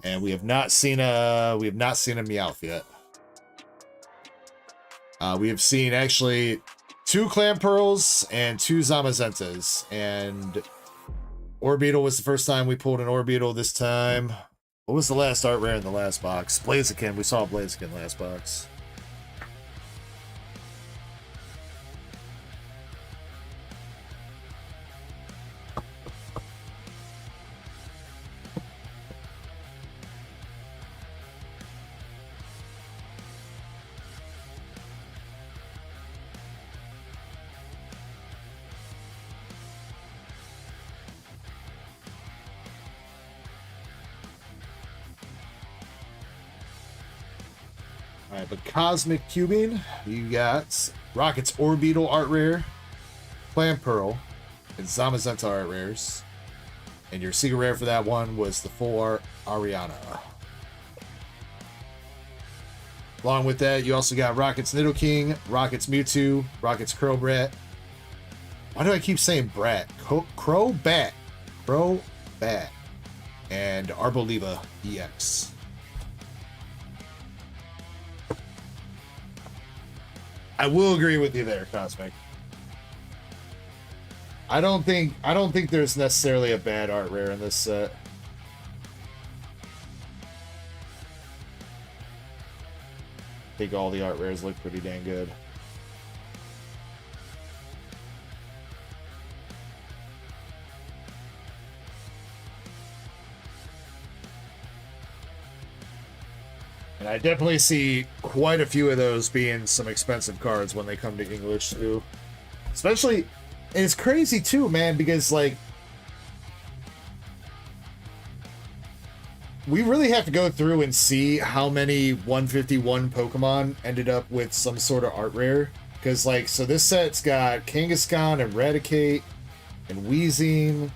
And we have not seen a Meowth yet. We have seen actually 2 Clam Pearls and 2 Zamazentas. And Orbeetle was the first time we pulled an Orbeetle this time. What was the last art rare in the last box? Blaziken. We saw Blaziken last box. Alright, but Cosmic Cubing, you got Rockets Orbeetle art rare, Clam Pearl, and Zamazenta art rares. And your secret rare for that one was the full art Ariana. Along with that, you also got Rockets Nidoking, Rockets Mewtwo, Rockets Crowbat. Why do I keep saying Brat? Crowbat. Crowbat. and Arboliva EX. I will agree with you there, Cosmic. I don't think there's necessarily a bad art rare in this set. I think all the art rares look pretty dang good. And I definitely see quite a few of those being some expensive cards when they come to English too. Especially, and it's crazy too, man, because like we really have to go through and see how many 151 Pokemon ended up with some sort of art rare. Because like, so this set's got Kangaskhan, Eradicate, and Weezing.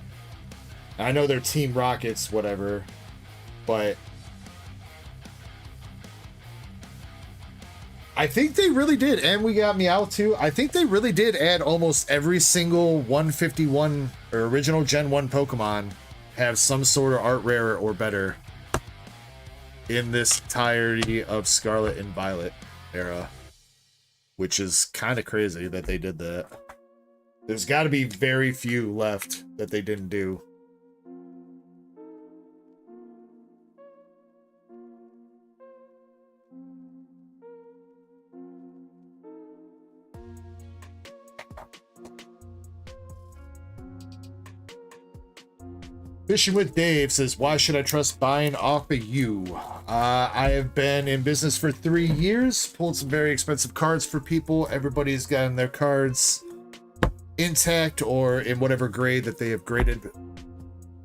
I know they're Team Rockets, whatever, but I think they really did, and we got Meowth. I think they really did add almost every single 151 or original Gen 1 Pokemon have some sort of art rare or better in this entirety of Scarlet and Violet era, which is kind of crazy that they did that. There's got to be very few left that they didn't do. Fishing with Dave says, why should I trust buying off of you? I have been in business for 3 years, pulled some very expensive cards for people. Everybody's gotten their cards intact or in whatever grade that they have graded.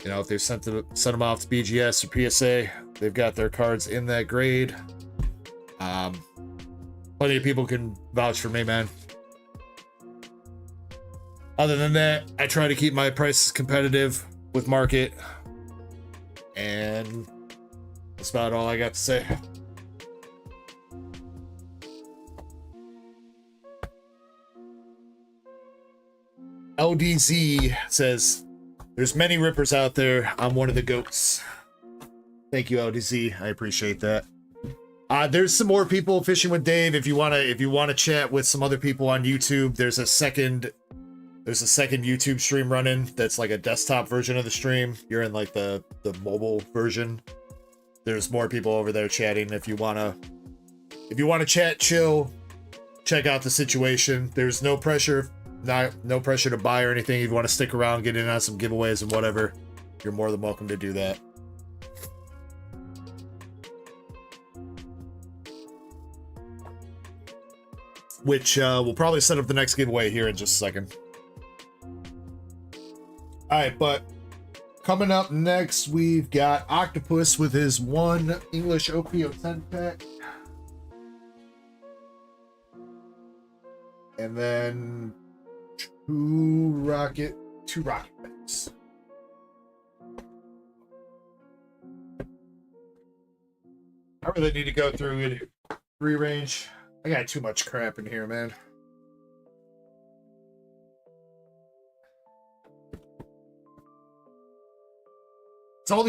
You know, if they've sent them off to BGS or PSA, they've got their cards in that grade. Plenty of people can vouch for me, man. Other than that, I try to keep my prices competitive with market, and that's about all I got to say. LDZ says, there's many rippers out there. I'm one of the goats. Thank you, LDZ. I appreciate that. There's some more people fishing with Dave. If you wanna chat with some other people on YouTube, there's a second YouTube stream running that's like a desktop version of the stream. You're in like the mobile version. There's more people over there chatting. If you wanna chat, chill, check out the situation. There's no pressure, no pressure to buy or anything. If you want to stick around, get in on some giveaways and whatever, you're more than welcome to do that. Which we'll probably set up the next giveaway here in just a second. Alright, but coming up next, we've got Octopus with his 1 English OPO 10 pack. And then two rocket packs. I really need to go through it. Rearrange. I got too much crap in here, man. It's all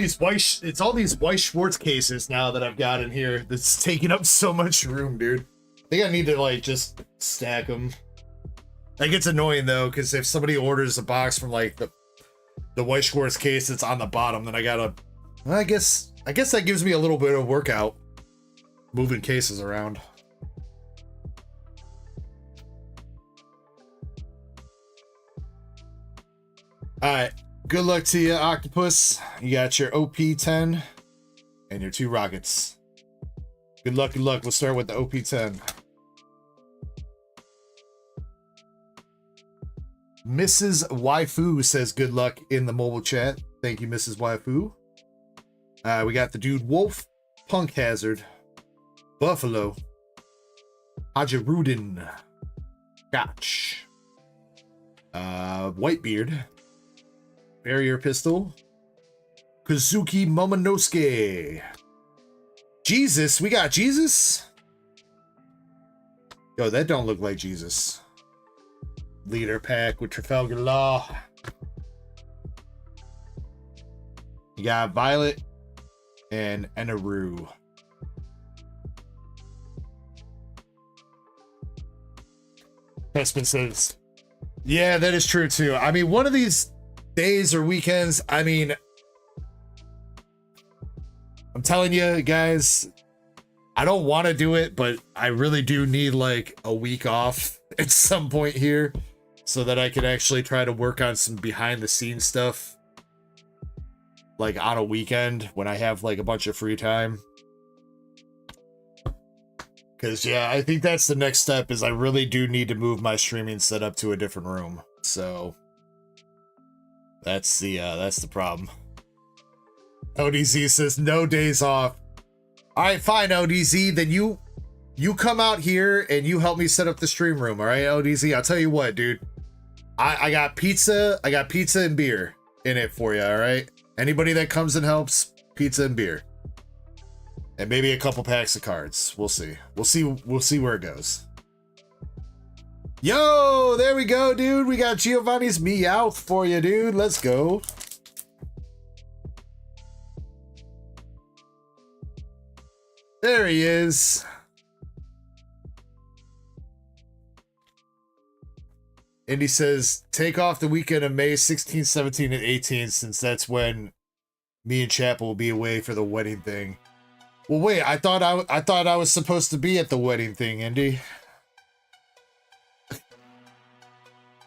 these Weiss Schwartz cases now that I've got in here that's taking up so much room, dude. I think I need to like just stack them. That gets annoying though, because if somebody orders a box from like the Weiss Schwartz case that's on the bottom, then I gotta. Well, I guess that gives me a little bit of workout moving cases around. All right. Good luck to you, Octopus. You got your OP10 and your 2 rockets. Good luck, good luck. We'll start with the OP10. Mrs. Waifu says good luck in the mobile chat. Thank you, Mrs. Waifu. We got the dude Wolf, Punk Hazard, Buffalo, Hajarudin, Gotch, Whitebeard, Barrier Pistol, Kazuki Momonosuke, Jesus. We got Jesus. Yo, that don't look like Jesus. Leader pack with Trafalgar Law. You got Violet and Enaru. Hesman says, yeah, that is true too. I mean, one of these days or weekends, I mean, I'm telling you guys, I don't want to do it, but I really do need like a week off at some point here so that I can actually try to work on some behind the scenes stuff like on a weekend when I have like a bunch of free time. Because, yeah, I think that's the next step is I really do need to move my streaming setup to a different room. So that's the problem. ODZ says no days off. All right, fine, ODZ. Then you come out here and you help me set up the stream room. All right, ODZ. I'll tell you what, dude. I got pizza. I got pizza and beer in it for you. All right. Anybody that comes and helps, pizza and beer. And maybe a couple packs of cards. We'll see. We'll see where it goes. Yo, there we go, dude. We got Giovanni's Meowth for you, dude. Let's go. There he is. Indy says, take off the weekend of May 16, 17, and 18, since that's when me and Chapel will be away for the wedding thing. Well, wait, I thought I was supposed to be at the wedding thing, Indy.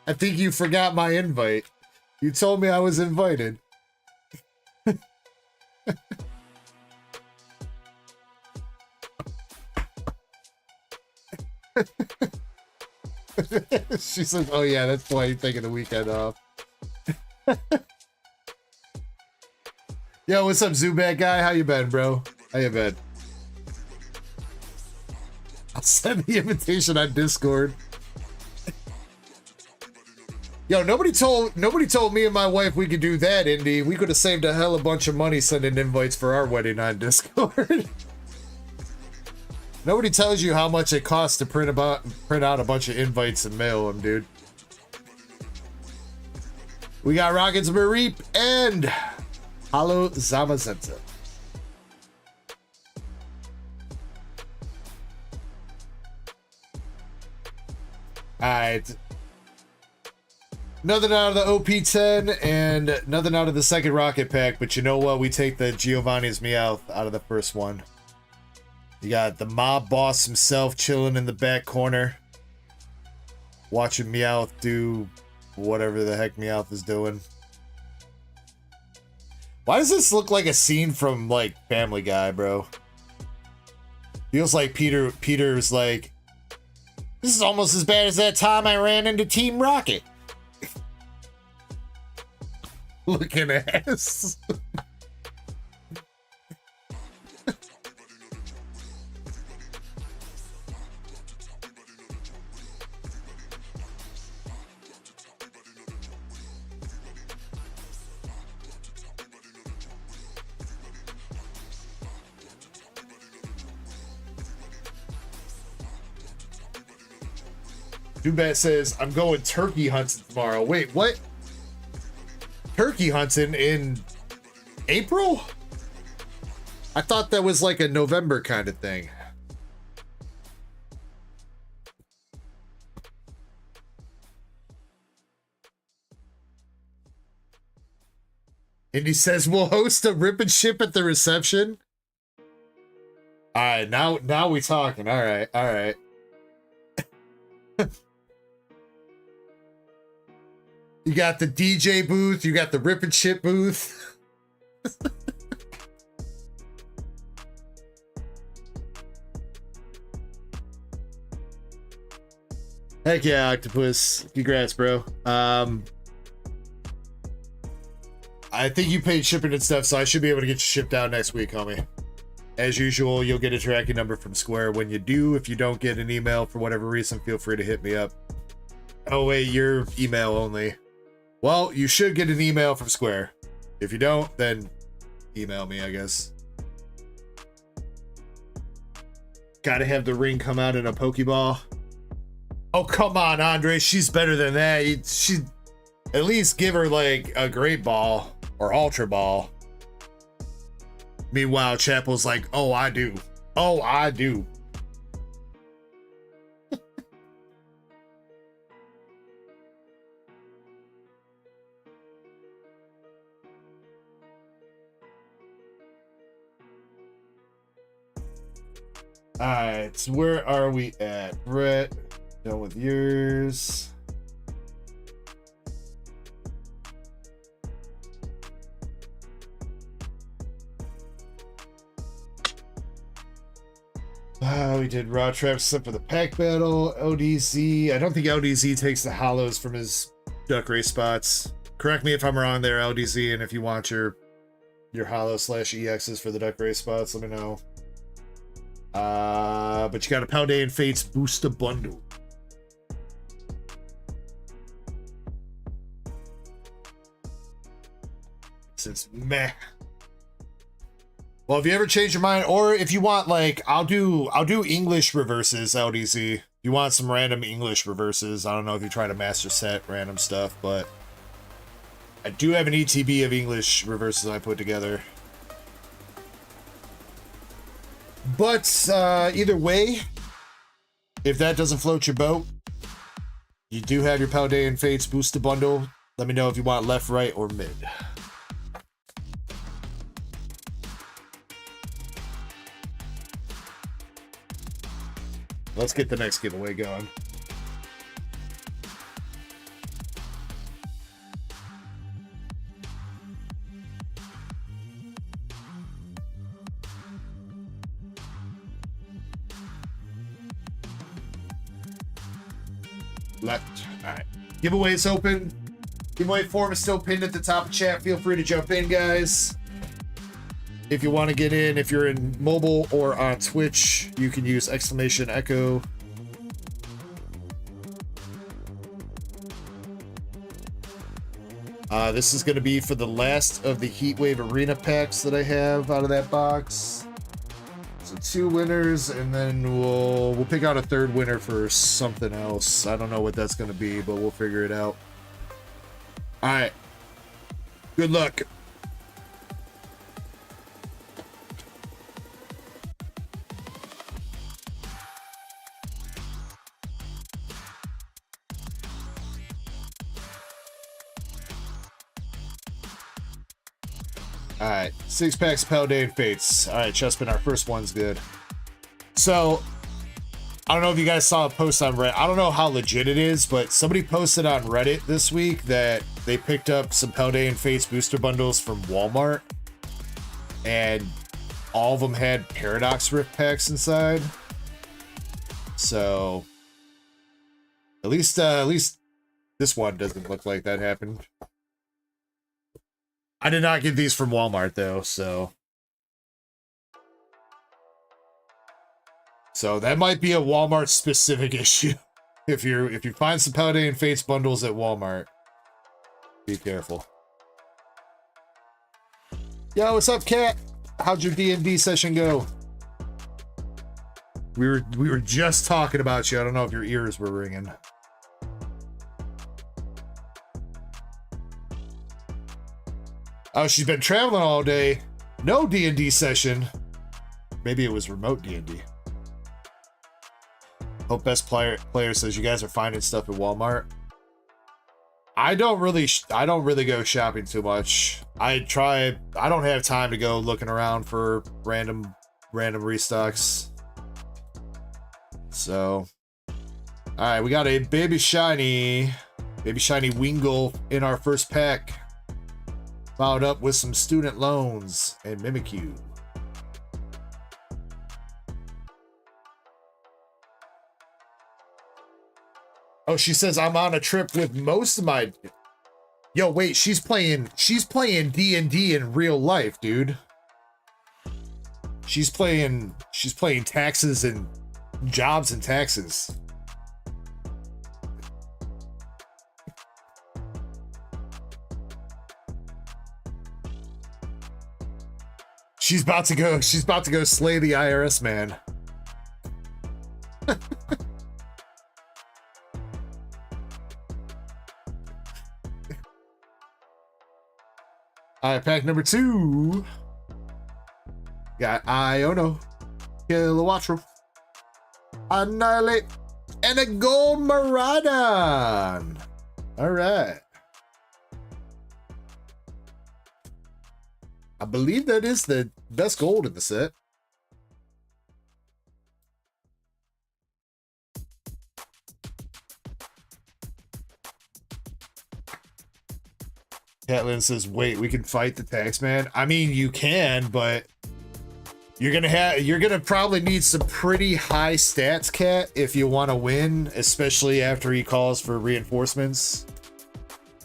I think you forgot my invite. You told me I was invited. She says, oh yeah, that's why you're taking the weekend off. Yo, what's up, Zubat guy? How you been, bro? How you been? I'll send the invitation on Discord. Yo, nobody told me and my wife we could do that, Indy. We could have saved a hell of a bunch of money sending invites for our wedding on Discord. Nobody tells you how much it costs to print out a bunch of invites and mail them, dude. We got Rockets Mareep and Halo Zamazenta. Alright. Nothing out of the OP10 and nothing out of the second rocket pack, but you know what? We take the Giovanni's Meowth out of the first one. You got the mob boss himself chilling in the back corner, watching Meowth do whatever the heck Meowth is doing. Why does this look like a scene from, like, Family Guy, bro? Feels like Peter's like, this is almost as bad as that time I ran into Team Rocket. Looking ass. Dubat says, I'm going turkey hunting tomorrow. Wait, what? Turkey hunting in April? I thought that was like a November kind of thing. And he says, we'll host a rip and ship at the reception. All right, now we talking. All right, all right. You got the DJ booth, you got the rip and ship booth. Heck yeah, Octopus. Congrats, bro. I think you paid shipping and stuff, so I should be able to get you shipped out next week, homie. As usual, you'll get a tracking number from Square when you do. If you don't get an email for whatever reason, feel free to hit me up. Oh wait, your email only. Well, you should get an email from Square. If you don't, then email me, I guess. Gotta have the ring come out in a Pokeball. Oh, come on, Andre. She's better than that. She at least give her like a Great Ball or Ultra Ball. Meanwhile, Chapel's like, oh, I do. Oh, I do. Alright, so where are we at? Brett, done with yours. We did Raw Trap except for the pack battle. LDZ. I don't think LDZ takes the hollows from his duck race spots. Correct me if I'm wrong there, LDZ, and if you want your hollow / EXs for the duck race spots, let me know. But you got a Paldean Fates booster bundle. Since meh. Well, if you ever change your mind, or if you want, like, I'll do English reverses, LDZ. You want some random English reverses. I don't know if you try to master set random stuff, but I do have an ETB of English reverses I put together. But either way, if that doesn't float your boat, you do have your Paldean Fates booster bundle. Let me know if you want left, right, or mid. Let's get the next giveaway going. Left. All right. Giveaway's open. Giveaway form is still pinned at the top of chat. Feel free to jump in, guys. If you want to get in, if you're in mobile or on Twitch, you can use !Ecko. This is going to be for the last of the Heatwave Arena packs that I have out of that box. So 2 winners, and then we'll pick out a 3rd winner for something else. I don't know what that's going to be, but we'll figure it out. All right. Good luck. Alright, 6 packs of Paldean Fates. Alright, Chespin, our first one's good. So, I don't know if you guys saw a post on Reddit. I don't know how legit it is, but somebody posted on Reddit this week that they picked up some Paldean Fates booster bundles from Walmart. And all of them had Paradox Rift packs inside. So, at least this one doesn't look like that happened. I did not get these from Walmart though, so that might be a Walmart specific issue. If you find some Paldean Fates bundles at Walmart, be careful. Yo, what's up, Cat? How'd your D&D session go? We were just talking about you. I don't know if your ears were ringing. Oh, she's been traveling all day. No D&D session. Maybe it was remote D&D. Hope Best Player says you guys are finding stuff at Walmart. I don't really go shopping too much. I don't have time to go looking around for random restocks. So, all right, we got a baby shiny Wingull in our first pack. Followed up with some student loans and Mimikyu. Oh, she says I'm on a trip with most of my. Yo, wait, she's playing D&D in real life, dude. She's playing taxes and jobs and taxes. She's about to go slay the IRS man. All right, pack number 2. Got Iono, Kilowattrel, Annihilate, and a gold Miraidon. All right. I believe that is the best gold in the set. Catlin says, wait, we can fight the taxman? I mean, you can, but you're gonna probably need some pretty high stats, Cat, if you want to win, especially after he calls for reinforcements.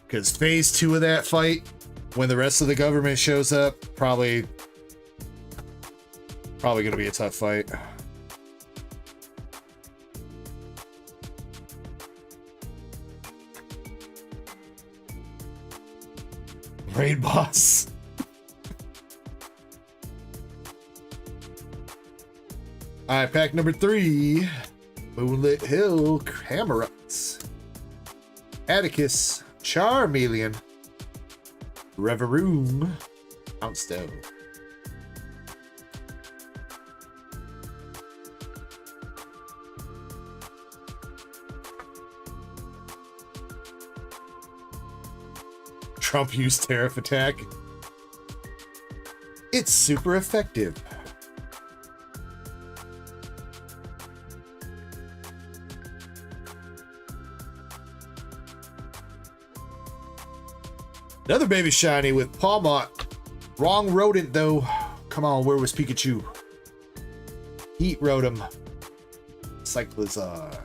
Because phase 2 of that fight, when the rest of the government shows up, probably gonna be a tough fight. Raid boss. All right, pack number 3. Moonlit Hill, Cameruts, Atticus, Charmeleon, Reveroom, Outstone. Trump used tariff attack. It's super effective. Another baby shiny with Palmot. Wrong rodent though. Come on, where was Pikachu? Heat Rotom. Cyclizar.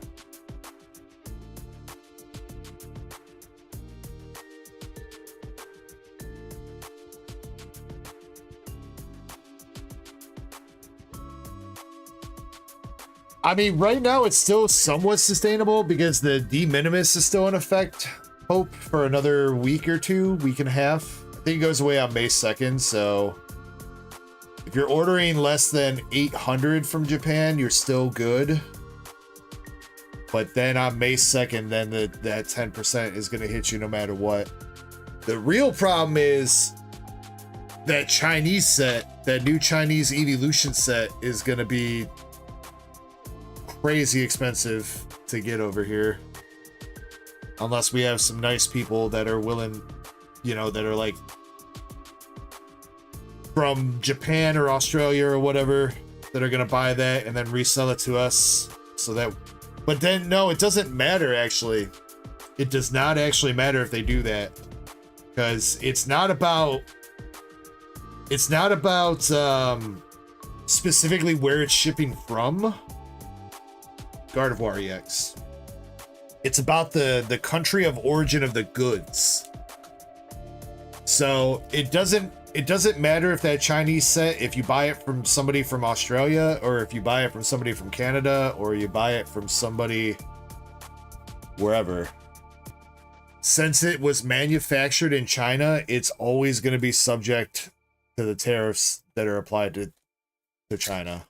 I mean, right now it's still somewhat sustainable because the de minimis is still in effect. Hope for another week or two, week and a half. I think it goes away on May 2nd, so if you're ordering less than 800 from Japan, you're still good. But then on May 2nd, then that 10% is going to hit you no matter what. The real problem is that Chinese set, that new Chinese evolution set is going to be crazy expensive to get over here. Unless we have some nice people that are willing, you know, that are like from Japan or Australia or whatever, that are going to buy that and then resell it to us. So that, but then no, it doesn't matter actually. It does not actually matter if they do that, because it's not about specifically where it's shipping from. Gardevoir EX. It's about the country of origin of the goods. So it doesn't matter if that Chinese set, if you buy it from somebody from Australia, or if you buy it from somebody from Canada, or you buy it from somebody wherever. Since it was manufactured in China, it's always going to be subject to the tariffs that are applied to China.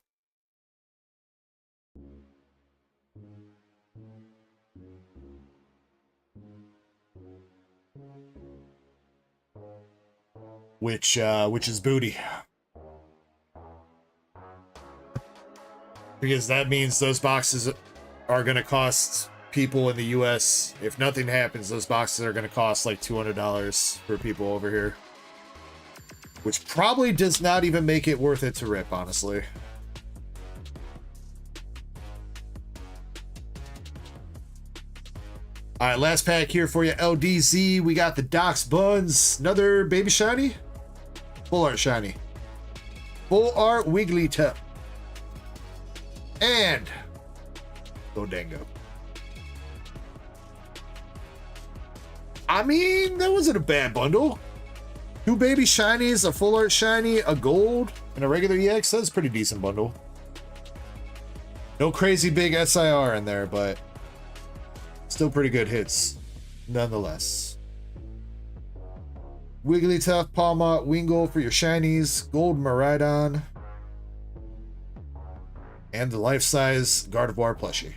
Which is booty. Because that means those boxes are going to cost people in the US, if nothing happens, those boxes are going to cost like $200 for people over here. Which probably does not even make it worth it to rip, honestly. All right, last pack here for you, LDZ. We got the Docs Buns, another baby shiny. Full art shiny. Full art Wigglytuff. And Godango. I mean, that wasn't a bad bundle. 2 baby shinies, a full art shiny, a gold, and a regular EX. That's a pretty decent bundle. No crazy big SIR in there, but still pretty good hits nonetheless. Wigglytuff, Palmot, Wingull for your shinies, gold Miraidon, and the life-size Gardevoir plushie.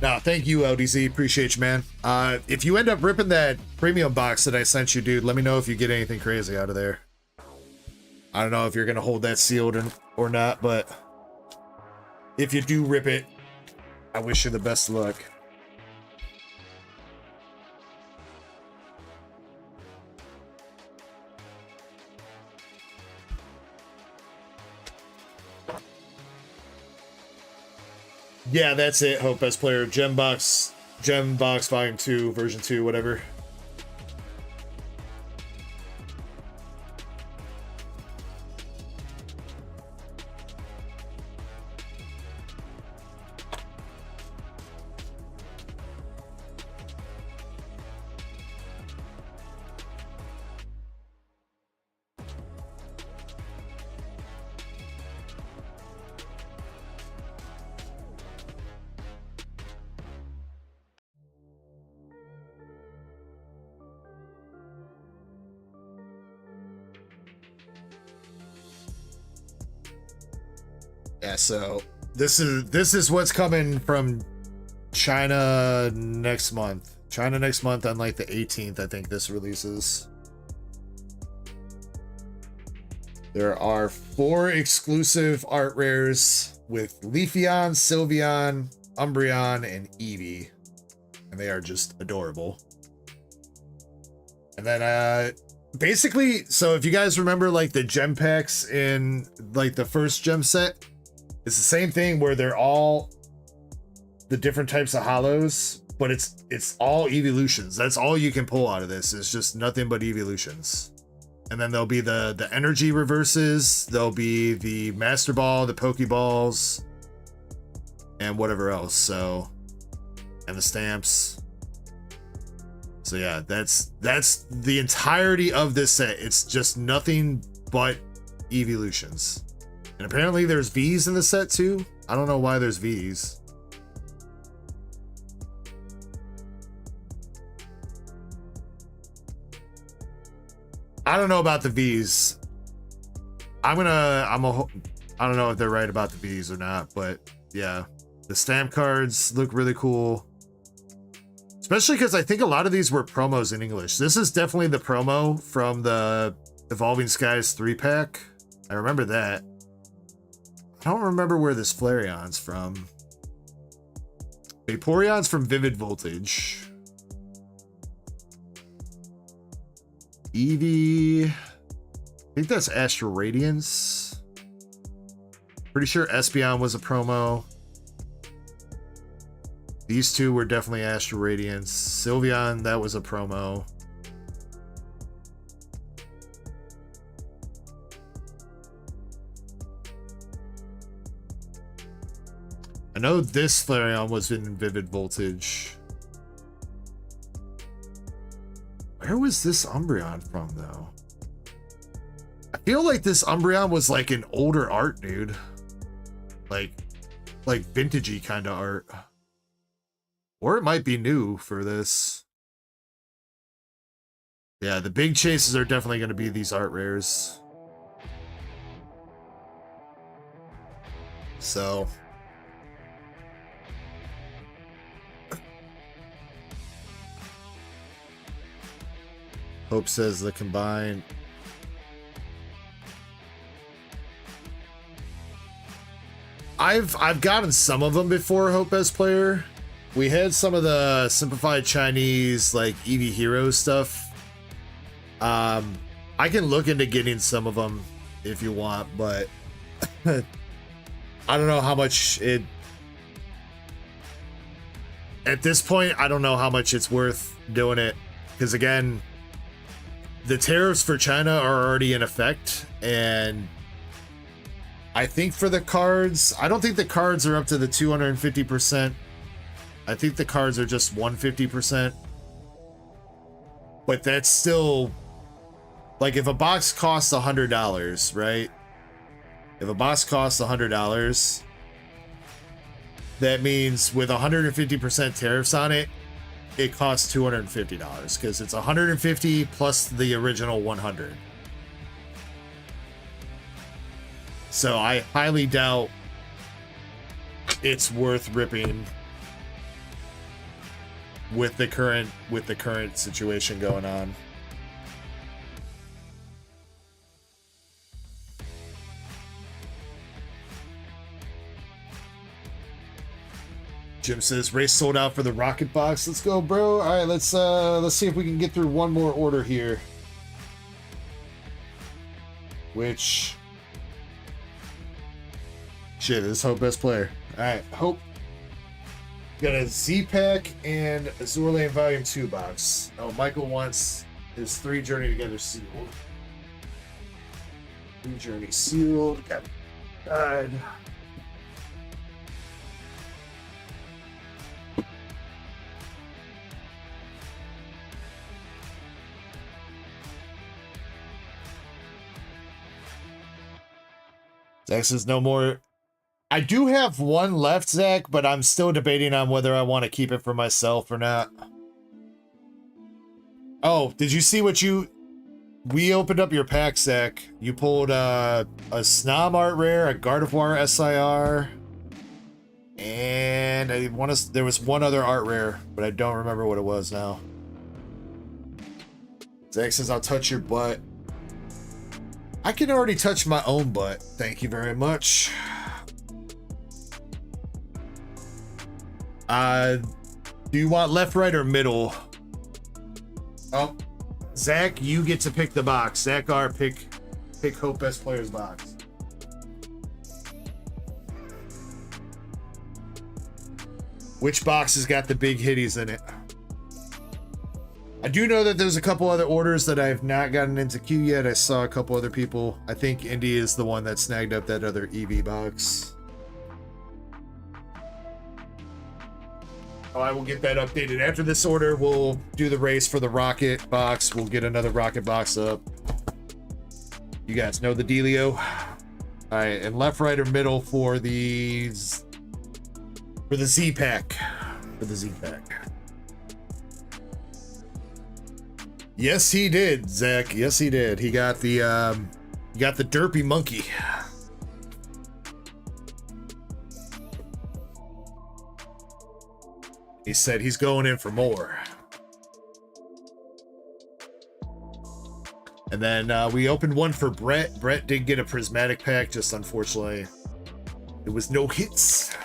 No, thank you, LDZ. Appreciate you, man. If you end up ripping that premium box that I sent you, dude, let me know if you get anything crazy out of there. I don't know if you're going to hold that sealed or not, but if you do rip it, I wish you the best of luck. Yeah, that's it. Hope Best Player. Gem Box Volume 2, Version 2, whatever. Yeah, so this is what's coming from China next month. China next month on like the 18th, I think this releases. There are 4 exclusive art rares with Leafeon, Sylveon, Umbreon, and Eevee. And they are just adorable. And then basically, so if you guys remember like the gem packs in like the first gem set, it's the same thing where they're all the different types of hollows, but it's all evolutions. That's all you can pull out of this. It's just nothing but evolutions. And then there'll be the energy reverses, there'll be the Master Ball, the Pokeballs, and whatever else. So, and the stamps. So yeah, that's the entirety of this set. It's just nothing but evolutions. And apparently there's V's in the set too. I don't know why there's V's. I don't know about the V's. I don't know if they're right about the V's or not, but yeah. The stamp cards look really cool. Especially because I think a lot of these were promos in English. This is definitely the promo from the Evolving Skies 3-pack. I remember that. I don't remember where this Flareon's from. Vaporeon's from Vivid Voltage. Eevee. I think that's Astral Radiance. Pretty sure Espeon was a promo. These two were definitely Astral Radiance. Sylveon, that was a promo. I know this Flareon was in Vivid Voltage. Where was this Umbreon from, though? I feel like this Umbreon was like an older art, dude. Like vintagey kind of art. Or it might be new for this. Yeah, the big chases are definitely going to be these art rares. So... Hope says the combined. I've gotten some of them before, Hope Best Player. We had some of the simplified Chinese like Eevee Hero stuff. I can look into getting some of them if you want, but I don't know how much it. At this point, I don't know how much it's worth doing it, because again, the tariffs for China are already in effect, and I think for the cards, I don't think the cards are up to the 250%. I think the cards are just 150%. But that's still, like, if a box costs $100, right? If a box costs $100, that means with 150% tariffs on it, it costs $250 because it's $150 plus the original $100. So I highly doubt it's worth ripping with the current situation going on. Jim says race sold out for the rocket box. Let's go, bro. All right, let's see if we can get through one more order here. Which shit is Hope best player. All right, Hope got a Z pack and a Zorlane Volume 2 box. Oh, Michael wants his 3 Journey Together sealed. 3 Journey sealed. Got died. Zach says no more. I do have one left, Zach, but I'm still debating on whether I want to keep it for myself or not. Oh, did you see what you... We opened up your pack, Zach. You pulled a Snom Art Rare, a Gardevoir SIR, and there was one other Art Rare, but I don't remember what it was now. Zach says, I'll touch your butt. I can already touch my own butt. Thank you very much. Do you want left, right, or middle? Oh, Zach, you get to pick the box. Zach R, pick Hope Best Player's box. Which box has got the big hitties in it? I do know that there's a couple other orders that I've not gotten into queue yet. I saw a couple other people. I think Indy is the one that snagged up that other EV box. Oh, I will get that updated. After this order, we'll do the race for the rocket box. We'll get another rocket box up. You guys know the dealio. All right, and left, right, or middle for the Z pack. For the Z pack. Yes, he did, Zach. Yes, he did. He got the derpy monkey. He said he's going in for more. And then we opened one for Brett. Brett did get a prismatic pack, just unfortunately, it was no hits.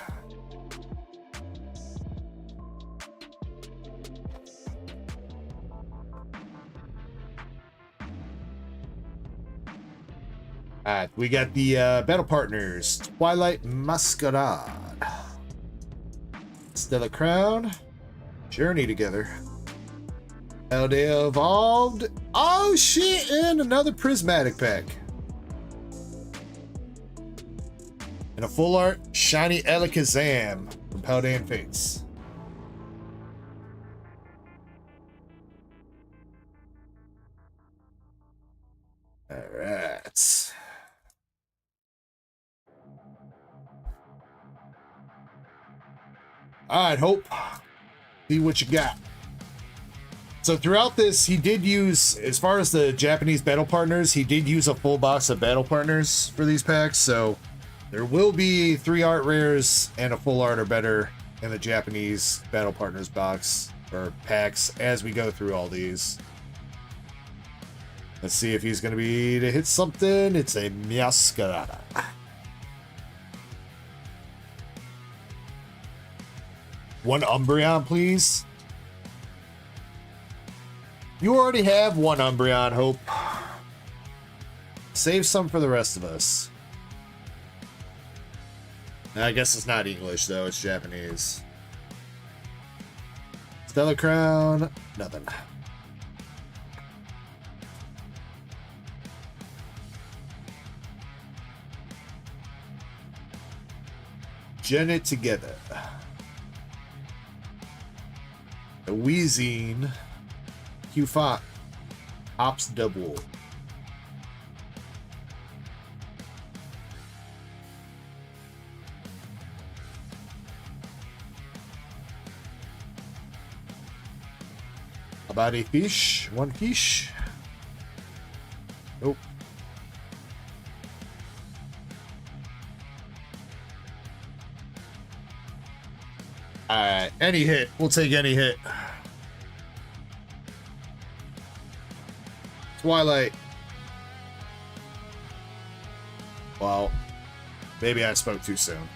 Alright, we got the battle partners. Twilight Masquerade. Stella Crown. Journey Together. LD Evolved. Oh shit, and another prismatic pack. And a full art shiny Alakazam from Paldean Fates. Alright. Alright, Hope. See what you got. So throughout this, he did use, as far as the Japanese battle partners, he did use a full box of battle partners for these packs. So there will be 3 art rares and a full art or better in the Japanese battle partners box or packs as we go through all these. Let's see if he's going to be to hit something. It's a Masquerade. One Umbreon, please. You already have one Umbreon, Hope. Save some for the rest of us. I guess it's not English, though. It's Japanese. Stellar Crown. Nothing. Gen it together. A Weezing. Q5. Ops double. About a fish. One fish. Nope. Alright, any hit. We'll take any hit. Twilight. Well, maybe I spoke too soon.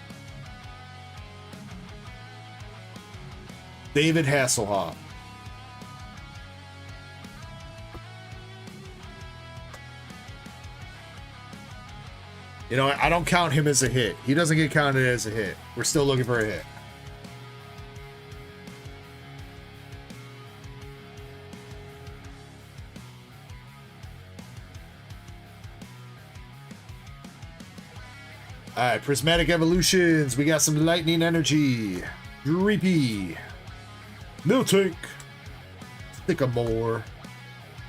David Hasselhoff. You know, I don't count him as a hit. He doesn't get counted as a hit. We're still looking for a hit. Alright, Prismatic Evolutions. We got some Lightning Energy. Dreepy. Miltank. Sycamore.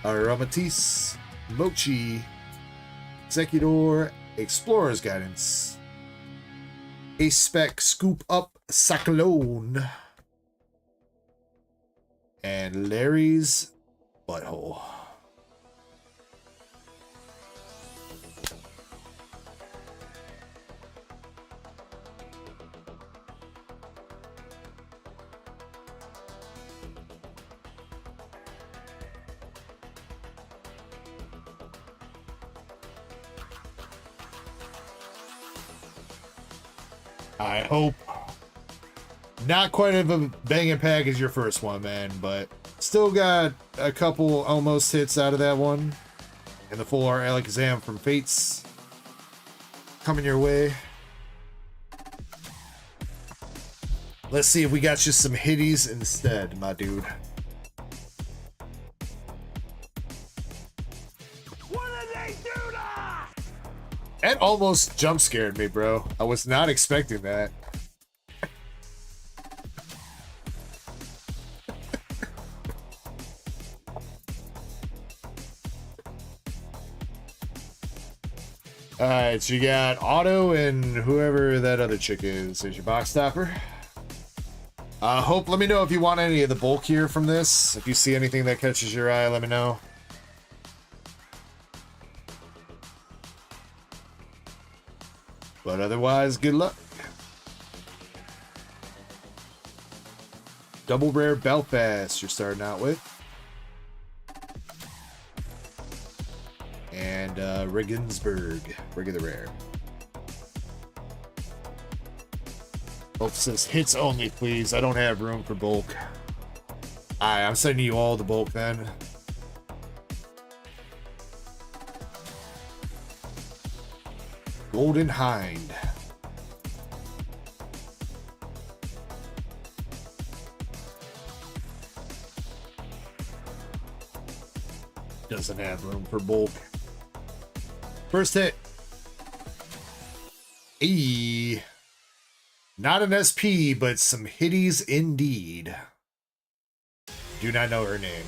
Aromatisse. Mochi. Executor. Explorer's Guidance. A-Spec Scoop Up Cyclone. And Larry's Butthole. I hope not quite as a banging pack as your first one, man, but still got a couple almost hits out of that one. And the full art Alakazam from Fates coming your way. Let's see if we got you some hitties instead, my dude. That almost jump scared me, bro. I was not expecting that. Alright, so you got Otto and whoever that other chick is your box stopper. Let me know if you want any of the bulk here from this. If you see anything that catches your eye, let me know. But otherwise, good luck. Double rare Belfast you're starting out with. And Regensburg, regular rare. Both says hits only, please. I don't have room for bulk. Alright, I'm sending you all the bulk then. Golden Hind. Doesn't have room for bulk. First hit. E. Not an SP, but some hitties indeed. Do not know her name.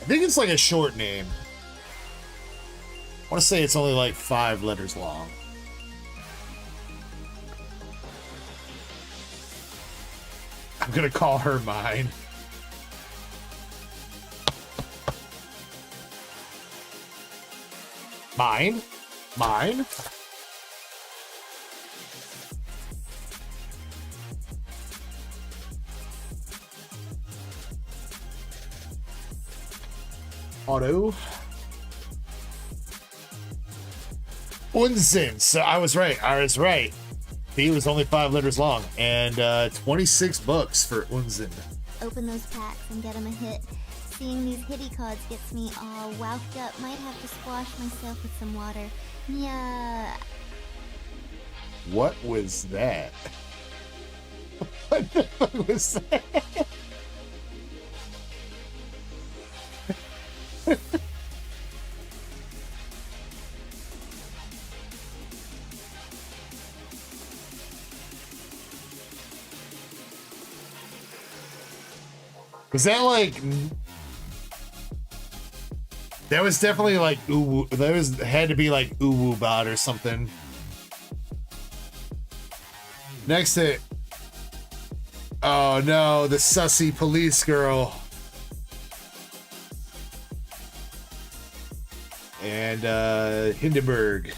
I think it's like a short name. I want to say it's only like 5 letters long. I'm gonna call her mine. Mine? Mine? Auto. Unsin. So I was right. B was only 5 letters long, and $26 for Unsin. Open those packs and get them a hit. Seeing these hitty cards gets me all wound up. Might have to squash myself with some water. Yeah. What was that? What the fuck was that? Was that like... That was definitely like ooh, had to be like Uwu Bot or something. Next hit. Oh no, the sussy police girl. And Hindenburg.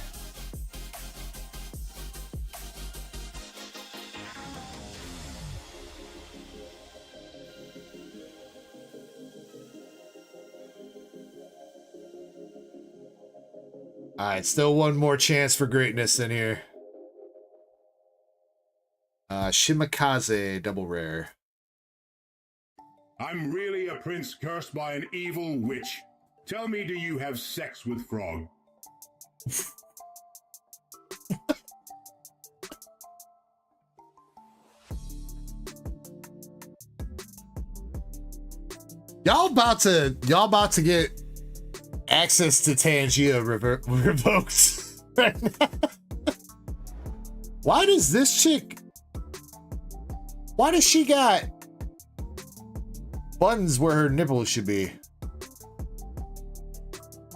All right, still one more chance for greatness in here. Shimakaze, double rare. I'm really a prince cursed by an evil witch. Tell me, do you have sex with Frog? Y'all about to get access to Tangia revoked right now. Why does this chick? Why does she got buttons where her nipples should be?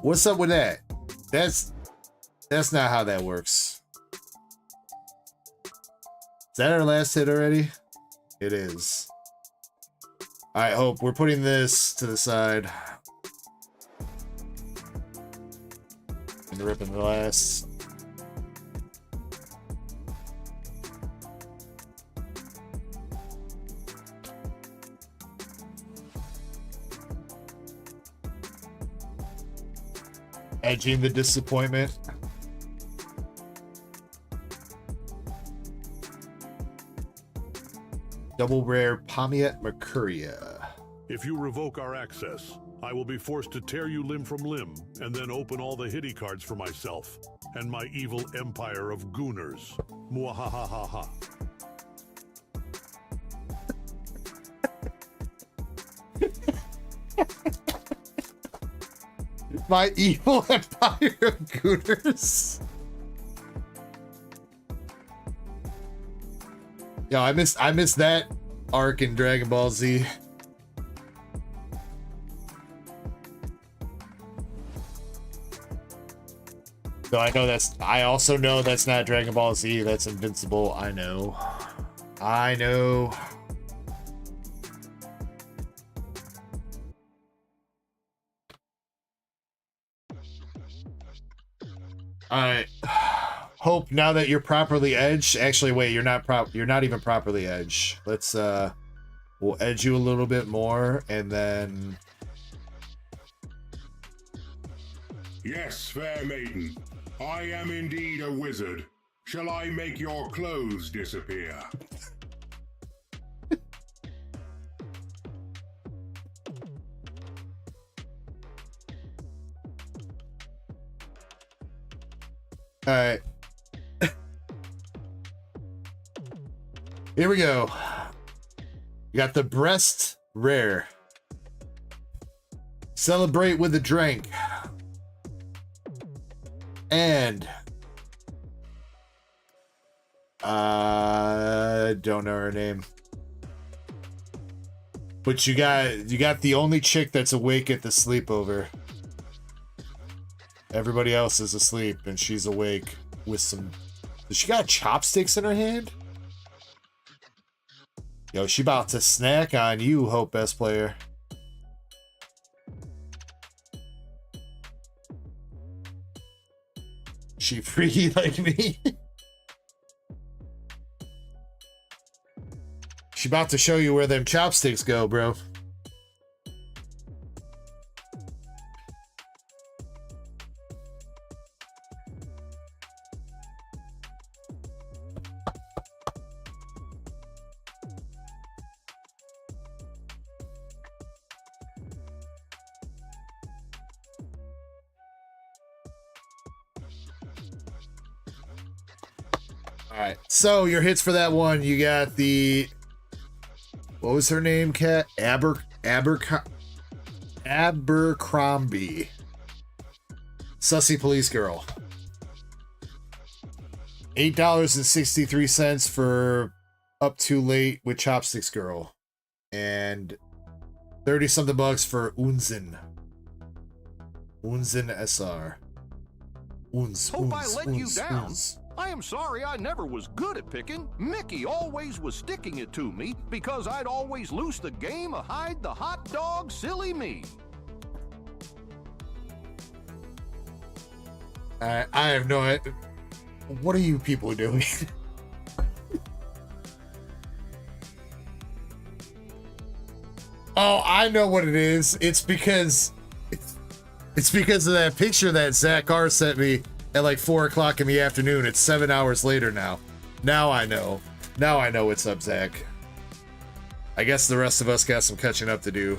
What's up with that? That's not how that works. Is that our last hit already? It is. All right, Hope, we're putting this to the side. And ripping the last. Edging the disappointment. Double rare Pomiat Mercuria. If you revoke our access, I will be forced to tear you limb from limb and then open all the hitty cards for myself and my evil empire of gooners. Mwahahaha. My evil empire of gooners. Yo, I missed that arc in Dragon Ball Z. So I also know that's not Dragon Ball Z, that's Invincible. I know. Alright. Hope, now that you're properly edged. Actually, wait, you're not even properly edged. Let's we'll edge you a little bit more and then. Yes, fair maiden. I am indeed a wizard. Shall I make your clothes disappear? Alright. Here we go. You got the breast rare. Celebrate with a drink. And don't know her name. But you got the only chick that's awake at the sleepover. Everybody else is asleep and she's awake with some. Does she got chopsticks in her hand? Yo, she about to snack on you, Hope Best Player. She freaky like me. She about to show you where them chopsticks go, bro. Alright, so your hits for that one, you got the, what was her name, Kat? Abercrombie. Sussy Police Girl. $8.63 for Up Too Late with Chopsticks Girl. And 30-something bucks for Unzen. Unzen SR. Hope I let you down. I am sorry I never was good at picking. Mickey always was sticking it to me because I'd always lose the game of hide the hot dog, silly me. I have no idea. What are you people doing? Oh, I know what it is. It's because of that picture that Zach R sent me at like 4 o'clock in the afternoon. It's 7 hours later now. Now I know. Now I know what's up, Zach. I guess the rest of us got some catching up to do.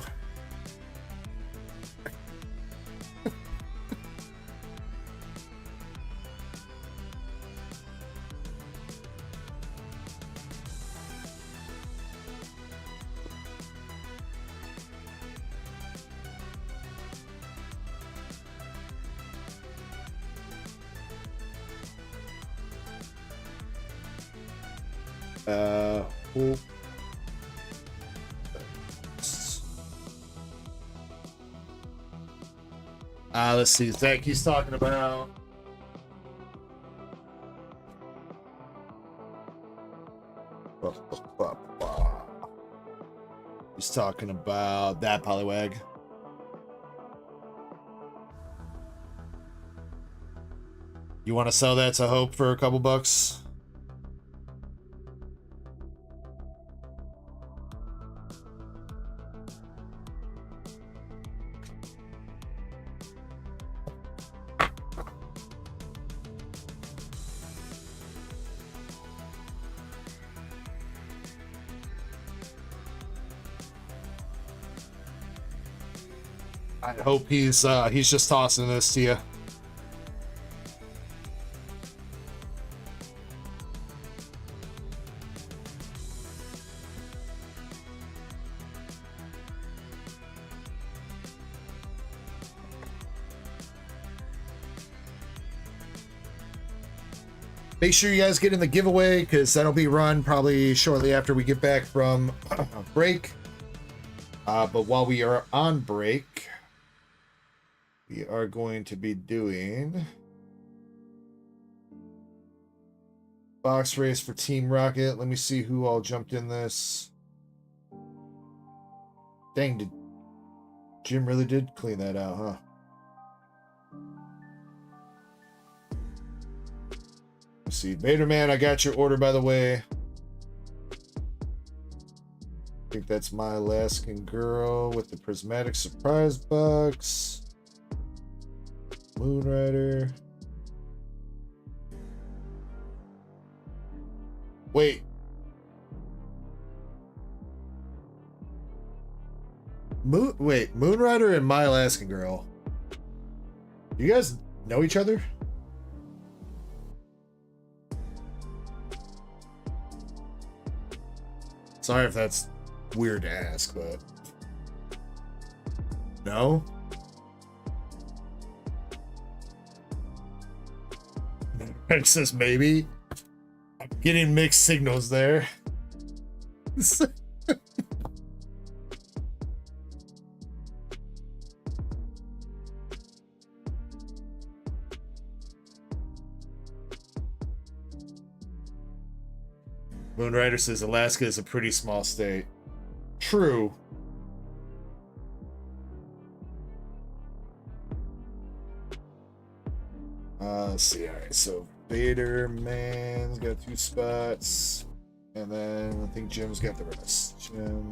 Cool. Let's see. Zach, he's talking about. He's talking about that Poliwag. You want to sell that to Hope for a couple bucks? I hope he's just tossing this to you. Make sure you guys get in the giveaway because that'll be run probably shortly after we get back from break. But while we are on break, we are going to be doing box race for Team Rocket. Let me see who all jumped in this. Dang, did Jim really did clean that out, huh? Let's see, Vader Man, I got your order, by the way. I think that's my Alaskan Girl with the Prismatic Surprise Box. Moonrider. Wait. Moonrider and My Alaskan Girl. You guys know each other? Sorry if that's weird to ask, but no? It says maybe. I'm getting mixed signals there. Moonrider says Alaska is a pretty small state. True. Let's see. All right, so Vader Man's got 2 spots, and then I think Jim's got the rest. Jim.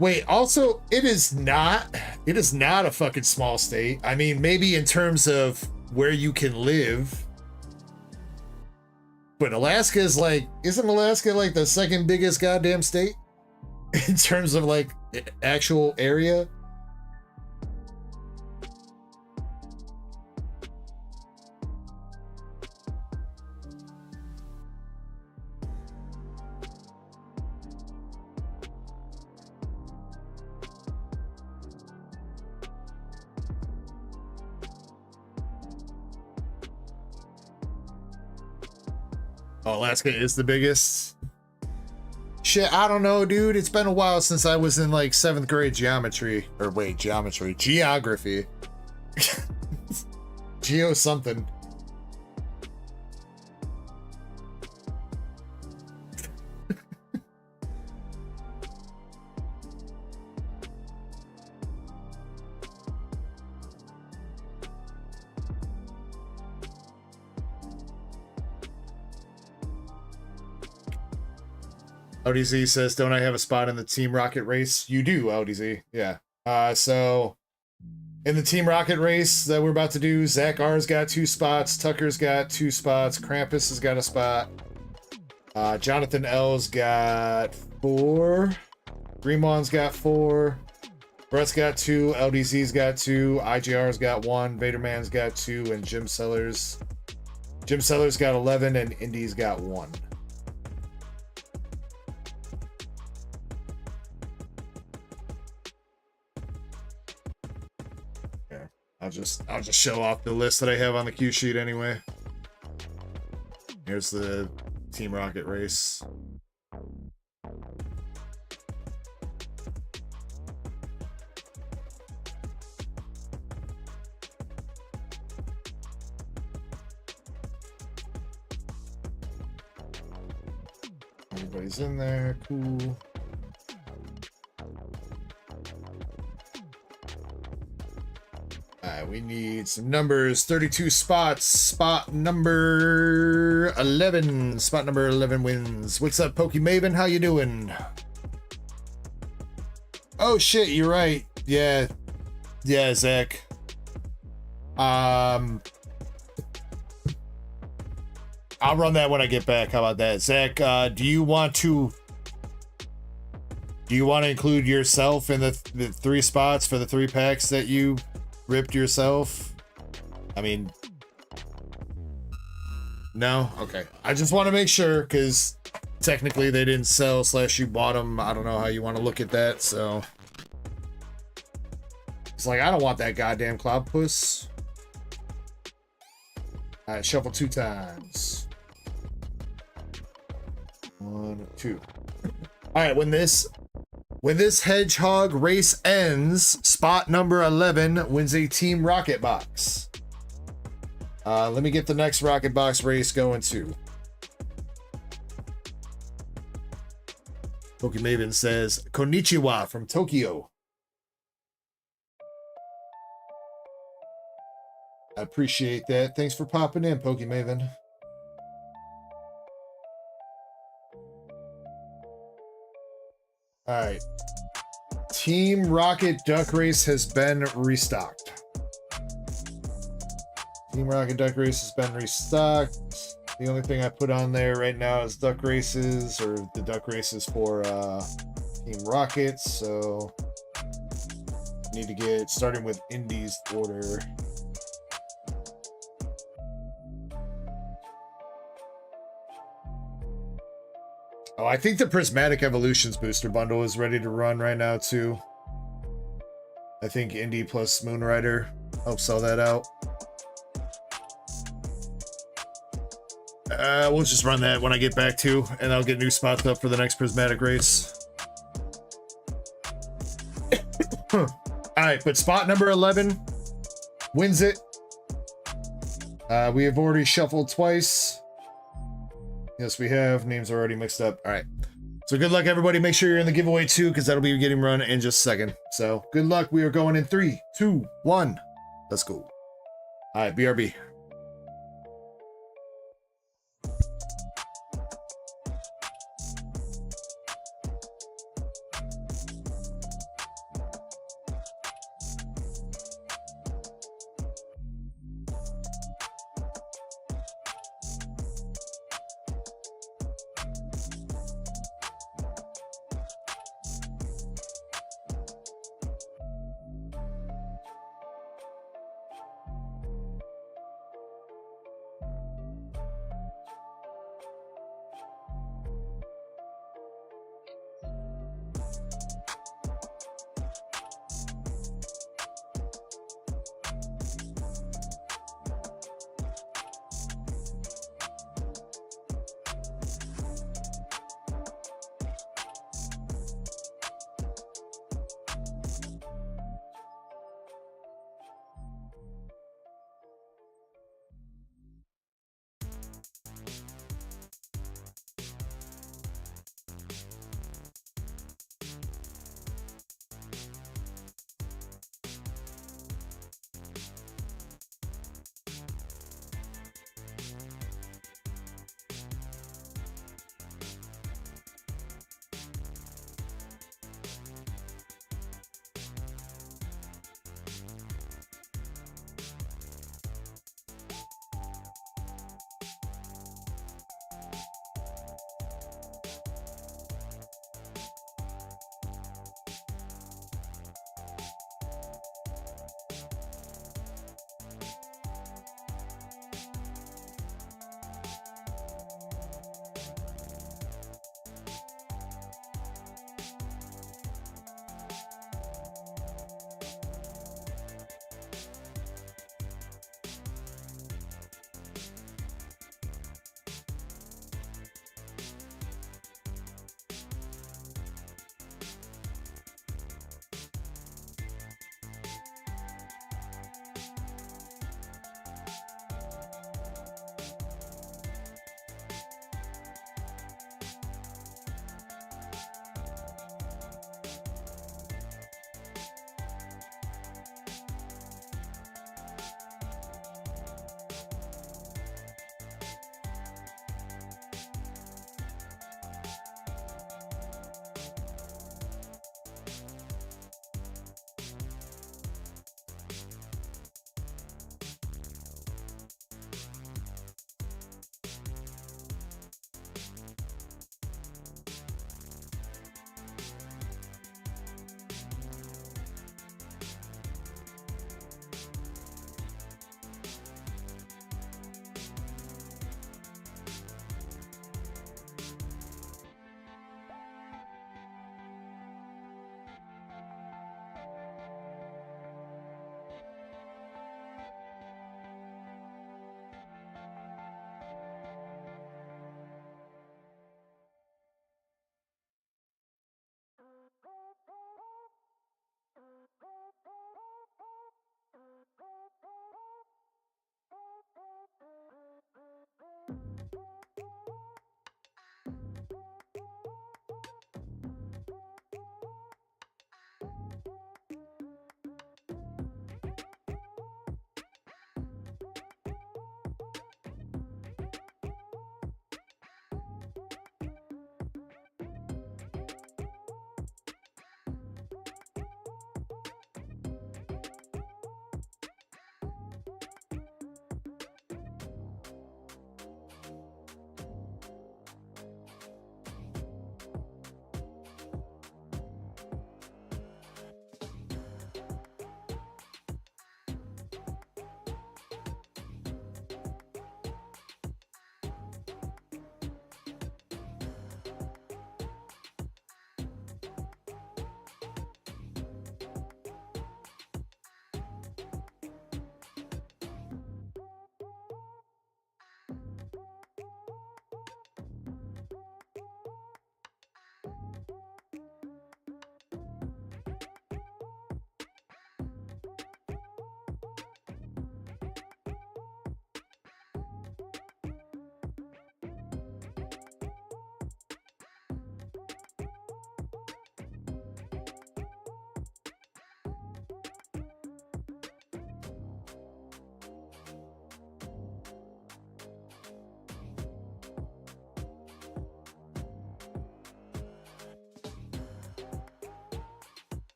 Wait, also, it is not a fucking small state. I mean, maybe in terms of where you can live. But Alaska is like, isn't Alaska like the second biggest goddamn state in terms of like actual area? Oh, Alaska is the biggest. Shit, I don't know, dude. It's been a while since I was in like 7th grade geometry. Or wait, geography. Geo something. LDZ says, don't I have a spot in the Team Rocket race? You do, LDZ. Yeah. So In the Team Rocket race that we're about to do, Zach R's got 2 spots, Tucker's got 2 spots, Krampus has got a spot, Jonathan L's got 4, Greenmon's got 4, Brett's got 2, LDZ's got 2, IGR's got 1, Vaderman's got 2, and Jim Sellers got 11, and Indy's got 1. I'll just show off the list that I have on the cue sheet anyway. Here's the Team Rocket race. Everybody's in there, cool. We need some numbers. 32 spots. Spot number 11. Spot number 11 wins. What's up, Pokemaven? How you doing? Oh shit, you're right. Yeah, Zach. I'll run that when I get back. How about that, Zach? Do you want to include yourself in the 3 spots for the 3 packs that you ripped yourself? I mean, no? Okay. I just want to make sure, because technically they didn't sell / you bought them. I don't know how you want to look at that, so. It's like, I don't want that goddamn cloud puss. Alright, shuffle 2 times. 1, 2. Alright, when this hedgehog race ends, spot number 11 wins a Team Rocket box. Let me get the next Rocket box race going too. Pokemaven says, Konnichiwa from Tokyo. I appreciate that. Thanks for popping in, Pokemaven. Alright. Team Rocket Duck Race has been restocked. Team Rocket Duck Race has been restocked. The only thing I put on there right now is duck races, or the duck races for Team Rocket, so need to get starting with Indy's order. Oh, I think the Prismatic Evolutions booster bundle is ready to run right now too. I think Indy plus Moonrider help sell that out. We'll just run that when I get back to, and I'll get new spots up for the next Prismatic race. All right, but spot number 11 wins it. We have already shuffled twice. Yes, we have. Names are already mixed up. All right. So good luck, everybody. Make sure you're in the giveaway too, because that'll be getting run in just a second. So good luck. We are going in 3, 2, 1. Let's go. All right, BRB.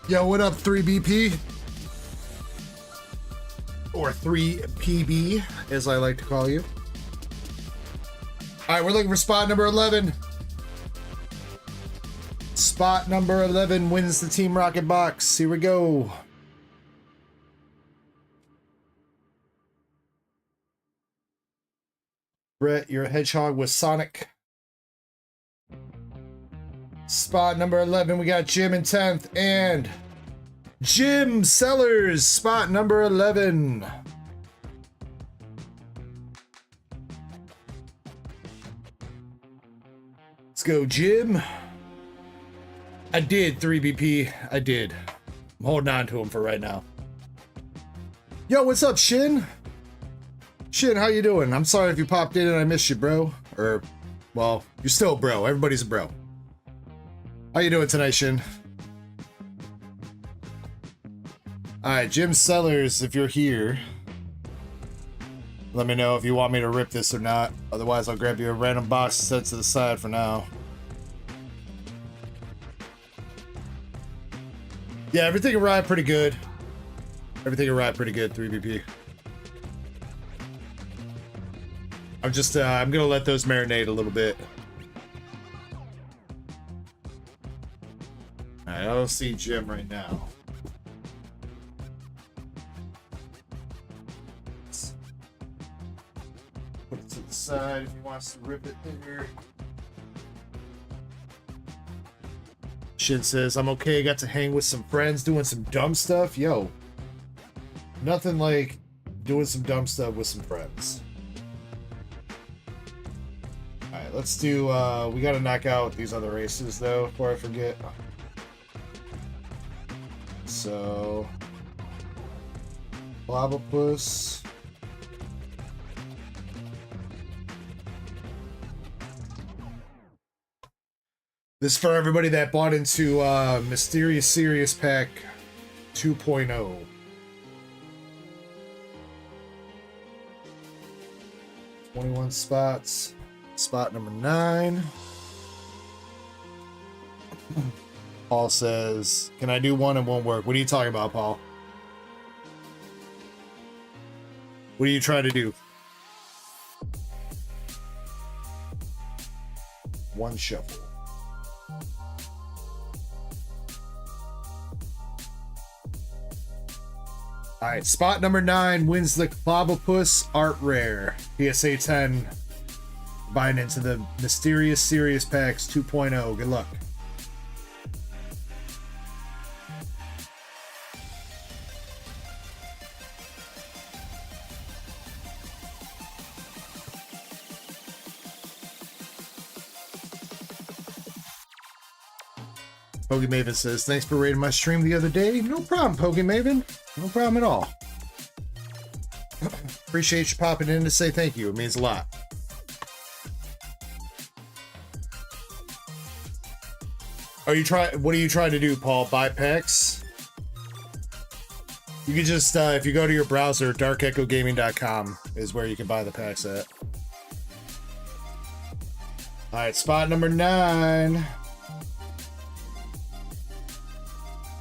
Yo, what up, 3BP? Or 3PB, as I like to call you. All right, we're looking for spot number 11. Spot number 11 wins the Team Rocket box. Here we go. Brett, you're a hedgehog with Sonic. Spot number 11, we got Jim in 10th, and Jim Sellers, spot number 11. Let's go, Jim. I did, 3BP. I did. I'm holding on to him for right now. Yo, what's up, Shin? Shin, how you doing? I'm sorry if you popped in and I missed you, bro. Or, well, you're still a bro. Everybody's a bro. How you doing tonight, Shin? Alright, Jim Sellers, if you're here, let me know if you want me to rip this or not. Otherwise, I'll grab you a random box set to the side for now. Yeah, everything arrived pretty good. Everything arrived pretty good, 3BP. I'm gonna let those marinate a little bit. Alright, I don't see Jim right now. Put it to the side if he wants to rip it here. Shin says, I'm okay, got to hang with some friends doing some dumb stuff. Yo, nothing like doing some dumb stuff with some friends. Alright, let's do, we gotta knock out these other races though, before I forget. So, Blobopus. This is for everybody that bought into Mysterious Serious Pack 2.0. $21 spots. Spot number 9. Paul says, can I do one and won't work? What are you talking about, Paul? What are you trying to do? One shuffle. Alright, spot number 9 wins the Clobopus Art Rare. PSA 10. Buying into the Mysterious Serious Packs 2.0. Good luck. PokeMaven says, thanks for rating my stream the other day. No problem, PokeMaven. No problem at all. Appreciate you popping in to say thank you. It means a lot. What are you trying to do, Paul? Buy packs? You can just, if you go to your browser, DarkEckoGaming.com is where you can buy the packs at. Alright, spot number 9.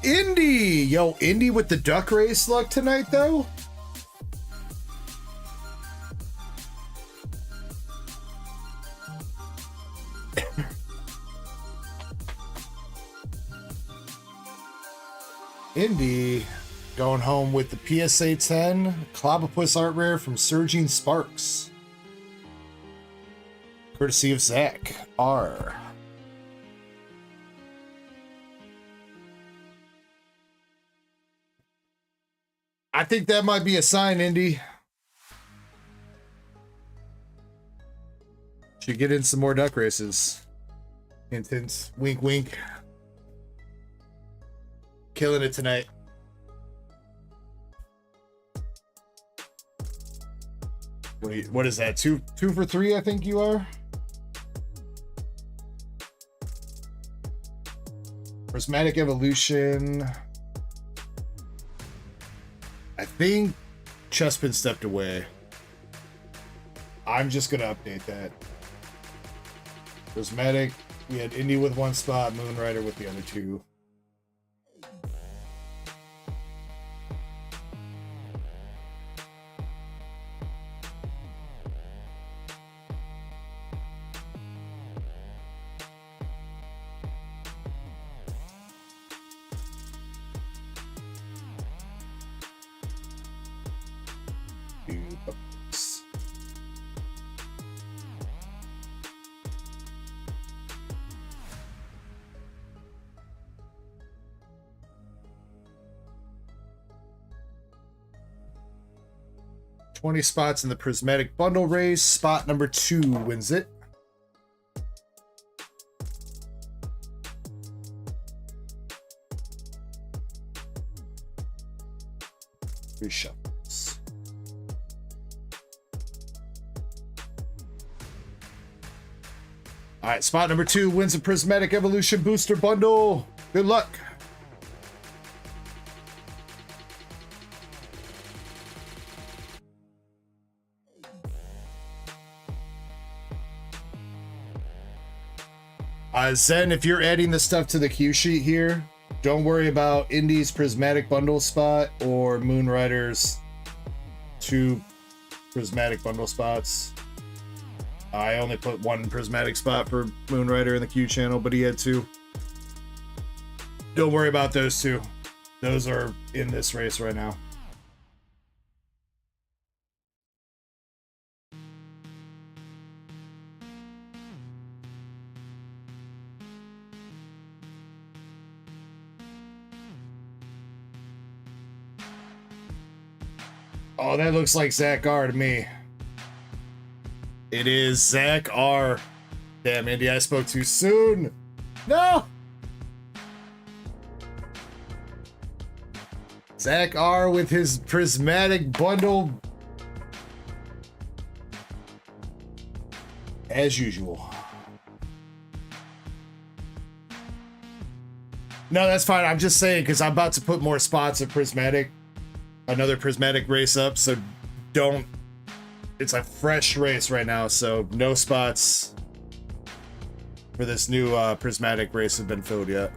Indy! Yo, Indy with the duck race luck tonight, though? Indy going home with the PSA 10 Clobopus Art Rare from Surging Sparks. Courtesy of Zach R. I think that might be a sign, Indy. Should get in some more duck races. Hint, hint. Wink, wink. Killing it tonight. Wait, what is that? Two for 3, I think you are? Prismatic Evolution. I think Chespin stepped away. I'm just gonna update that. Prismatic, we had Indy with 1 spot, Moonrider with the other 2. 20 spots in the prismatic bundle race. Spot number 2 wins it. Three shuffles. All right, spot number 2 wins a prismatic evolution booster bundle. Good luck. Zen, if you're adding the stuff to the cue sheet here, don't worry about Indy's prismatic bundle spot or Moonrider's 2 prismatic bundle spots. I only put 1 prismatic spot for Moonrider in the Q channel, but he had 2. Don't worry about those 2. Those are in this race right now. Oh, that looks like Zach R to me. It is Zach R. Damn, Indy, I spoke too soon. No! Zach R with his prismatic bundle. As usual. No, that's fine. I'm just saying because I'm about to put more spots of prismatic. Another prismatic race up, so don't. It's a fresh race right now, so no spots for this new prismatic race have been filled yet.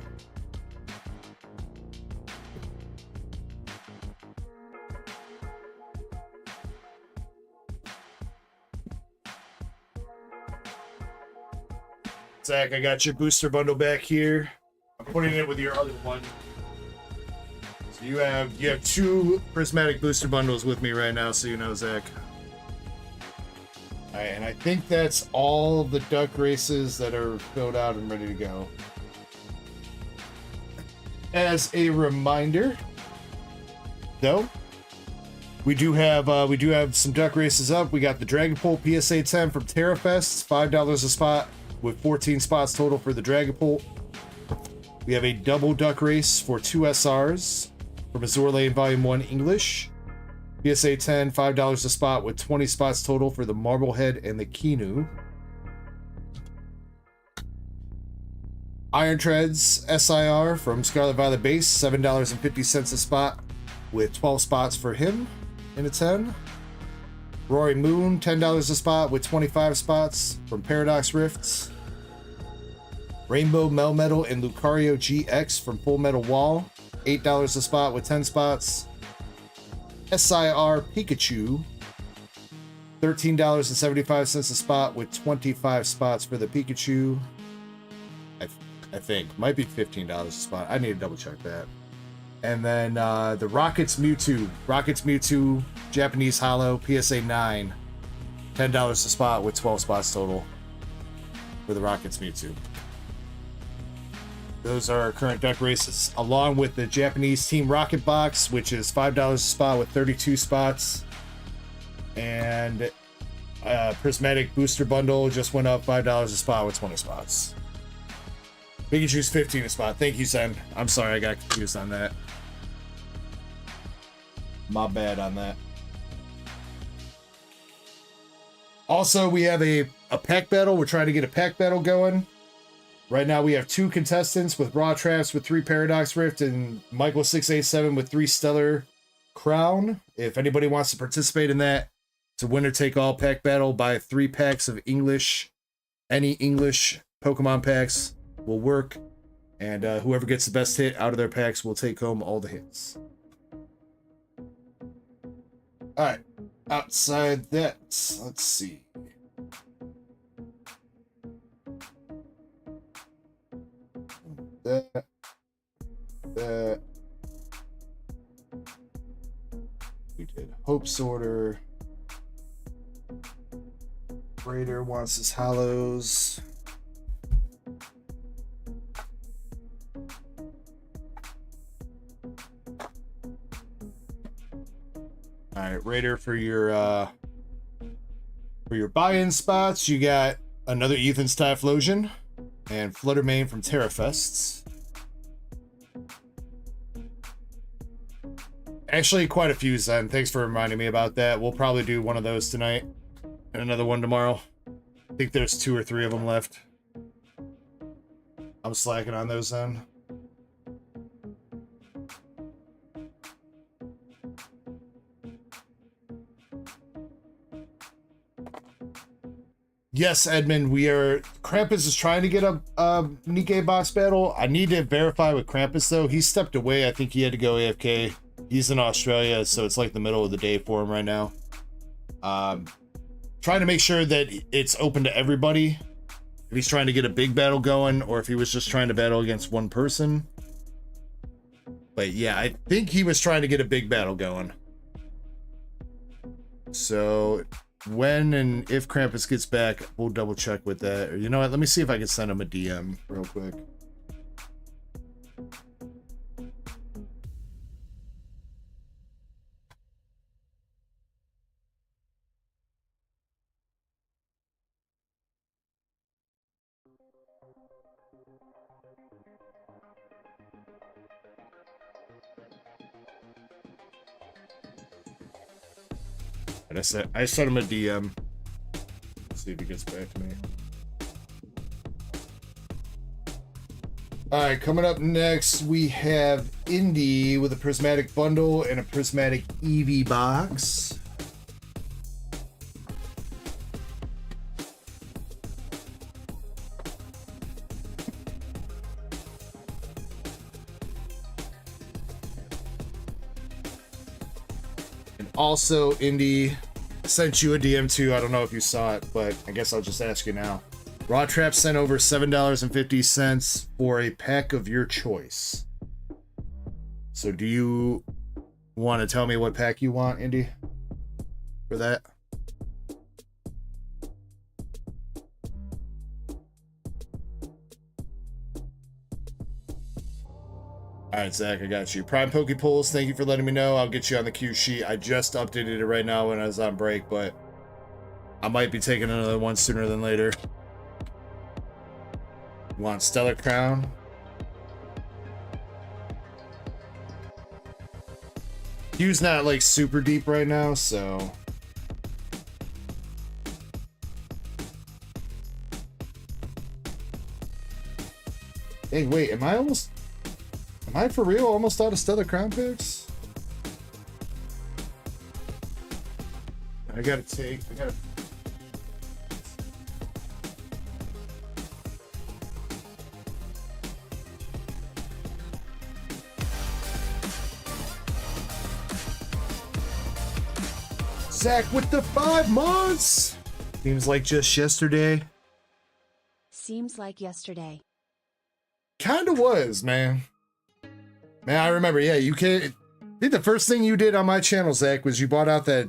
Zach, I got your booster bundle back here. I'm putting it with your other one. So you have 2 prismatic booster bundles with me right now, so you know, Zach. All right, and I think that's all the duck races that are filled out and ready to go. As a reminder, though, we do have some duck races up. We got the Dragapult PSA 10 from TerraFest, $5 a spot with 14 spots total for the Dragapult. We have a double duck race for 2 SRs from Azure Lane Volume 1 English. PSA 10, $5 a spot with 20 spots total for the Marblehead and the Kinu. Iron Treads SIR from Scarlet Violet Base, $7.50 a spot with 12 spots for him in a 10. Rory Moon, $10 a spot with 25 spots from Paradox Rifts. Rainbow Melmetal and Lucario GX from Full Metal Wall, $8 a spot with 10 spots. SIR Pikachu, $13.75 a spot with 25 spots for the Pikachu. I think might be $15 a spot. I need to double check that. And then the Rockets Mewtwo Japanese Holo PSA 9, $10 a spot with 12 spots total for the Rockets Mewtwo. Those are our current duck races, along with the Japanese Team Rocket Box, which is $5 a spot with 32 spots. And Prismatic Booster Bundle just went up $5 a spot with 20 spots. Pikachu's 15 a spot. Thank you, Zen. I'm sorry, I got confused on that. My bad on that. Also, we have a pack battle. We're trying to get a pack battle going. Right now, we have 2 contestants with Raw Traps with 3 Paradox Rift and Michael687 with 3 Stellar Crown. If anybody wants to participate in that, it's a winner-take-all pack battle. Buy 3 packs of English. Any English Pokemon packs will work. And whoever gets the best hit out of their packs will take home all the hits. Alright. Outside that, let's see. That we did Hope's Order. Raider wants his Hollows. All right, Raider, for your buy-in spots, you got another Ethan's Typhlosion and Fluttermane from Terrafests. Actually, quite a few, Zen. Thanks for reminding me about that. We'll probably do one of those tonight and another one tomorrow. I think there's 2 or 3 of them left. I'm slacking on those, Zen. Yes, Edmund, Krampus is trying to get a Nikkei box battle. I need to verify with Krampus, though. He stepped away. I think he had to go AFK. He's in Australia, so it's like the middle of the day for him right now. Trying to make sure that it's open to everybody. If he's trying to get a big battle going, or if he was just trying to battle against one person. But yeah, I think he was trying to get a big battle going. So when and if Krampus gets back, we'll double check with that. Or you know what? Let me see if I can send him a DM real quick. I sent him a DM. Let's see if he gets back to me. All right, coming up next, we have Indy with a prismatic bundle and a prismatic Eevee box. Also, Indy, sent you a DM too. I don't know if you saw it, but I guess I'll just ask you now. Raw Trap sent over $7.50 for a pack of your choice. So do you want to tell me what pack you want, Indy, for that? All right, Zach, I got you. Prime Pokepulls, thank you for letting me know. I'll get you on the queue sheet. I just updated it right now when I was on break, but I might be taking another one sooner than later. Want Stellar Crown? Queue's not like super deep right now, so. Hey, wait, am I for real almost out of Stellar Crown picks? I gotta. Zach with the 5 months! Seems like just yesterday. Seems like yesterday. Kinda was, man. Man, I remember, yeah, I think the first thing you did on my channel, Zach, was you bought out that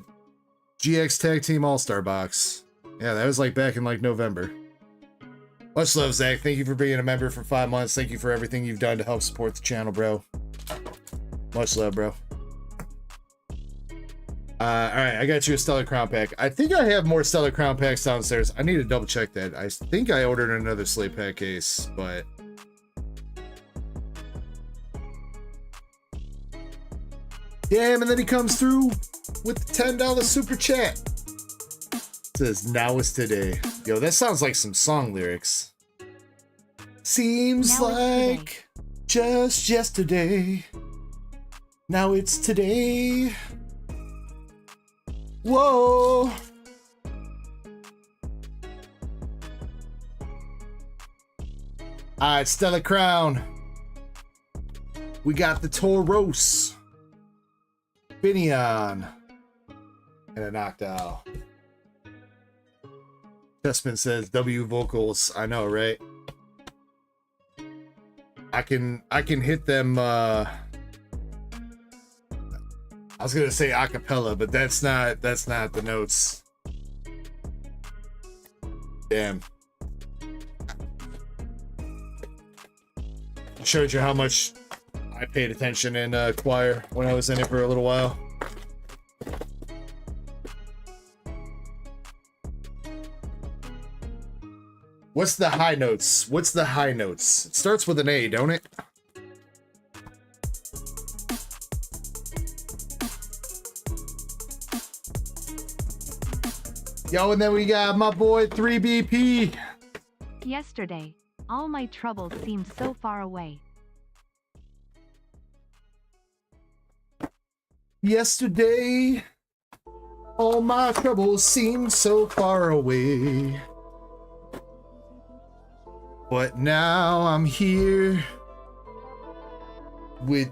GX Tag Team All-Star box. Yeah, that was like back in like November. Much love, Zach. Thank you for being a member for 5 months. Thank you for everything you've done to help support the channel, bro. Much love, bro. Alright, I got you a Stellar Crown pack. I think I have more Stellar Crown packs downstairs. I need to double check that. I think I ordered another Slate Pack case, but... Damn, and then he comes through with the $10 super chat. Says, now is today. Yo, that sounds like some song lyrics. Seems like just yesterday. Now it's today. Whoa. Alright, Stellar Crown. We got the Tauros. Finneon. And a Noctowl. Testament says W vocals. I know, right? I can hit them I was gonna say acapella, but that's not the notes. Damn. I showed you how much I paid attention in choir when I was in it for a little while. What's the high notes? What's the high notes? It starts with an A, don't it? Yo, and then we got my boy 3BP. Yesterday, all my troubles seemed so far away. Yesterday, all my troubles seemed so far away. But now I'm here with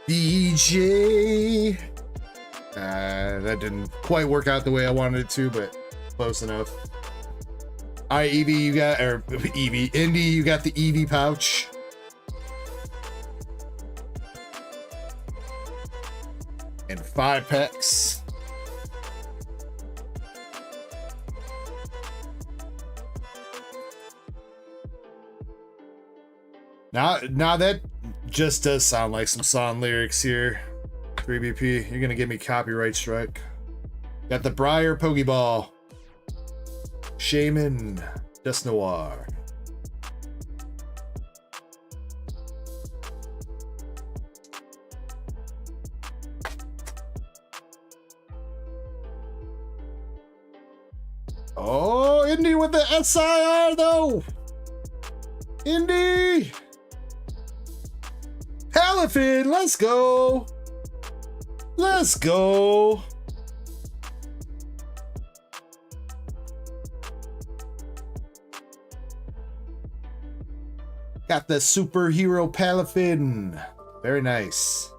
DJ. That didn't quite work out the way I wanted it to, but close enough. All right, Evie, you got, or Evie, Indy, you got the Evie pouch. And 5 packs. Now that just does sound like some song lyrics here. 3BP, you're gonna give me copyright strike. Got the Briar Pokeball. Shaman, Just Noir. Oh, Indy with the SIR though. Indy. Palafin, let's go. Let's go. Got the superhero Palafin. Very nice.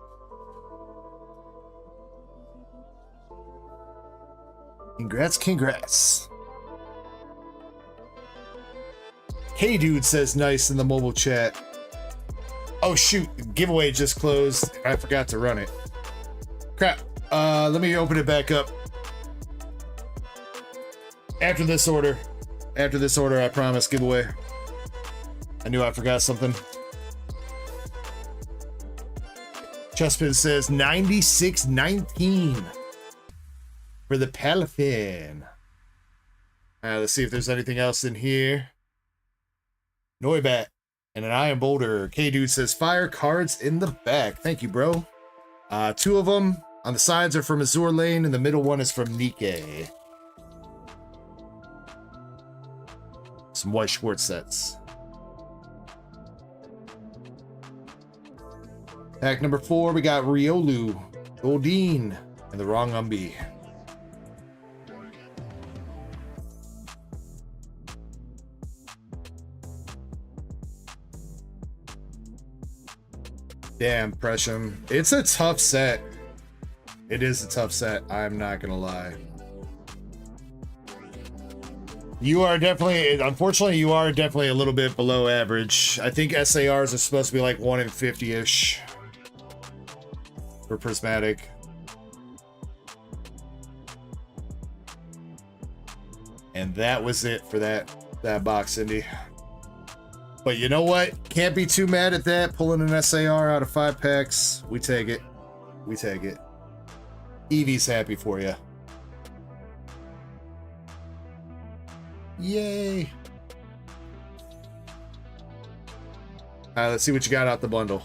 Congrats, congrats. Hey dude says nice in the mobile chat. Oh shoot, the giveaway just closed. I forgot to run it. Crap. Let me open it back up. After this order, I promise giveaway. I knew I forgot something. Chespin says 96.19 for the Palafin. Let's see if there's anything else in here. Noibat and an Iron Boulder. K-Dude says fire cards in the back. Thank you, bro. 2 of them on the sides are from Azure Lane, and the middle one is from Nikkei. Some white Schwartz sets. Pack number 4, we got Riolu, Goldeen, and the wrong Umbi. Damn, Presham. It's a tough set. It is a tough set. I'm not gonna lie. You are definitely, unfortunately, you are definitely a little bit below average. I think SARs are supposed to be like 1 in 50-ish for Prismatic. And that was it for that box, Indy. But you know what? Can't be too mad at that. Pulling an SAR out of 5 packs. We take it. We take it. Eevee's happy for you. Yay. Alright, let's see what you got out the bundle.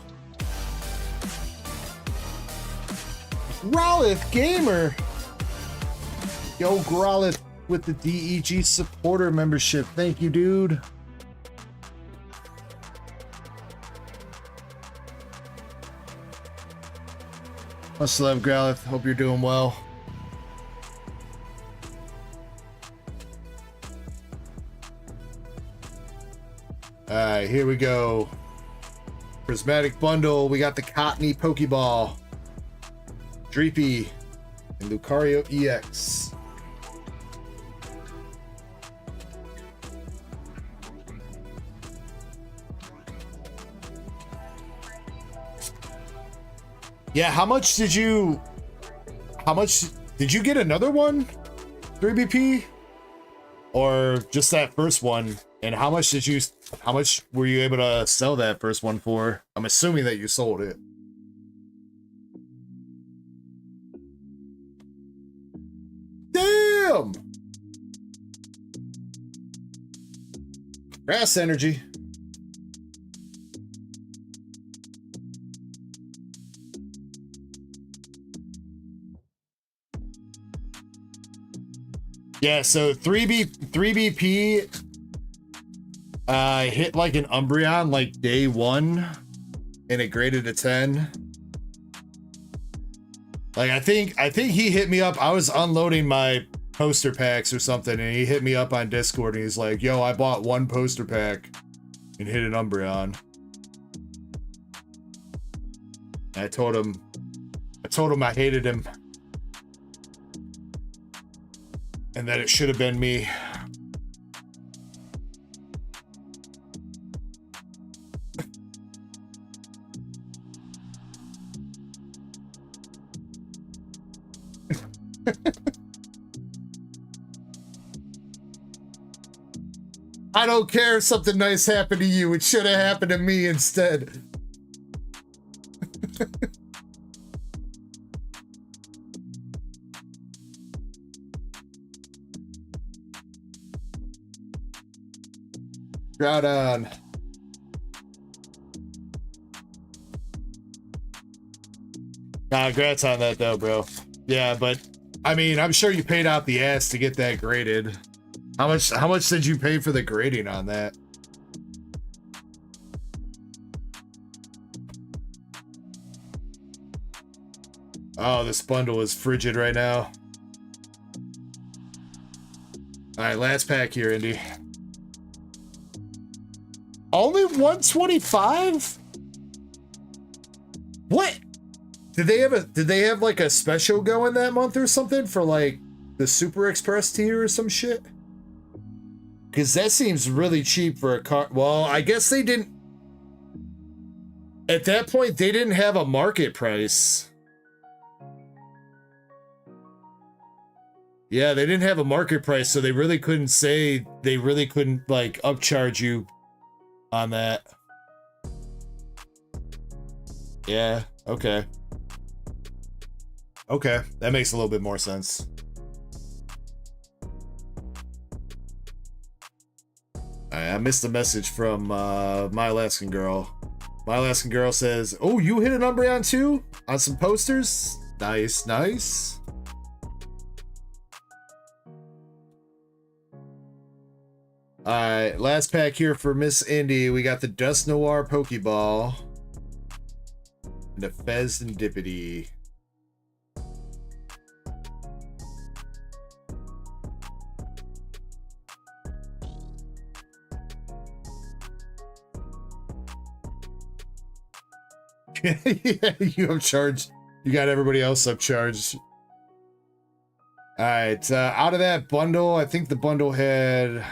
Growlith Gamer. Yo, Growlith with the DEG supporter membership. Thank you, dude. Much love, Growlith. Hope you're doing well. Alright, here we go. Prismatic bundle. We got the Cottony Pokeball, Dreepy, and Lucario EX. Yeah, how much did you get another one? 3BP? Or just that first one? And how much were you able to sell that first one for? I'm assuming that you sold it. Damn! Grass energy. Yeah, so 3BP hit like an Umbreon like day 1 and it graded a 10. Like I think he hit me up. I was unloading my poster packs or something and he hit me up on Discord and he's like, yo, I bought 1 poster pack and hit an Umbreon. And I told him I hated him. And that it should have been me. I don't care if something nice happened to you. It should have happened to me instead. Groudon. Nah, congrats on that though, bro. Yeah, but I mean, I'm sure you paid out the ass to get that graded. How much did you pay for the grading on that? Oh, this bundle is frigid right now. All right, last pack here, Indy. Only 125? What? Did they have like a special going that month or something for like the Super Express tier or some shit? Because that seems really cheap for a car. Well, I guess they didn't. At that point, they didn't have a market price. Yeah, they didn't have a market price, so they really couldn't say, they really couldn't like upcharge you on that. Yeah, okay. Okay, that makes a little bit more sense. I missed a message from My Alaskan Girl. My Alaskan Girl says, oh, you hit an Umbreon too? On some posters? Nice, nice. Alright, last pack here for Miss Indy. We got the Dust Noir Pokeball. And a Fez and Dippity. Yeah, you upcharged. You got everybody else upcharged. Alright, out of that bundle, I think the bundle had...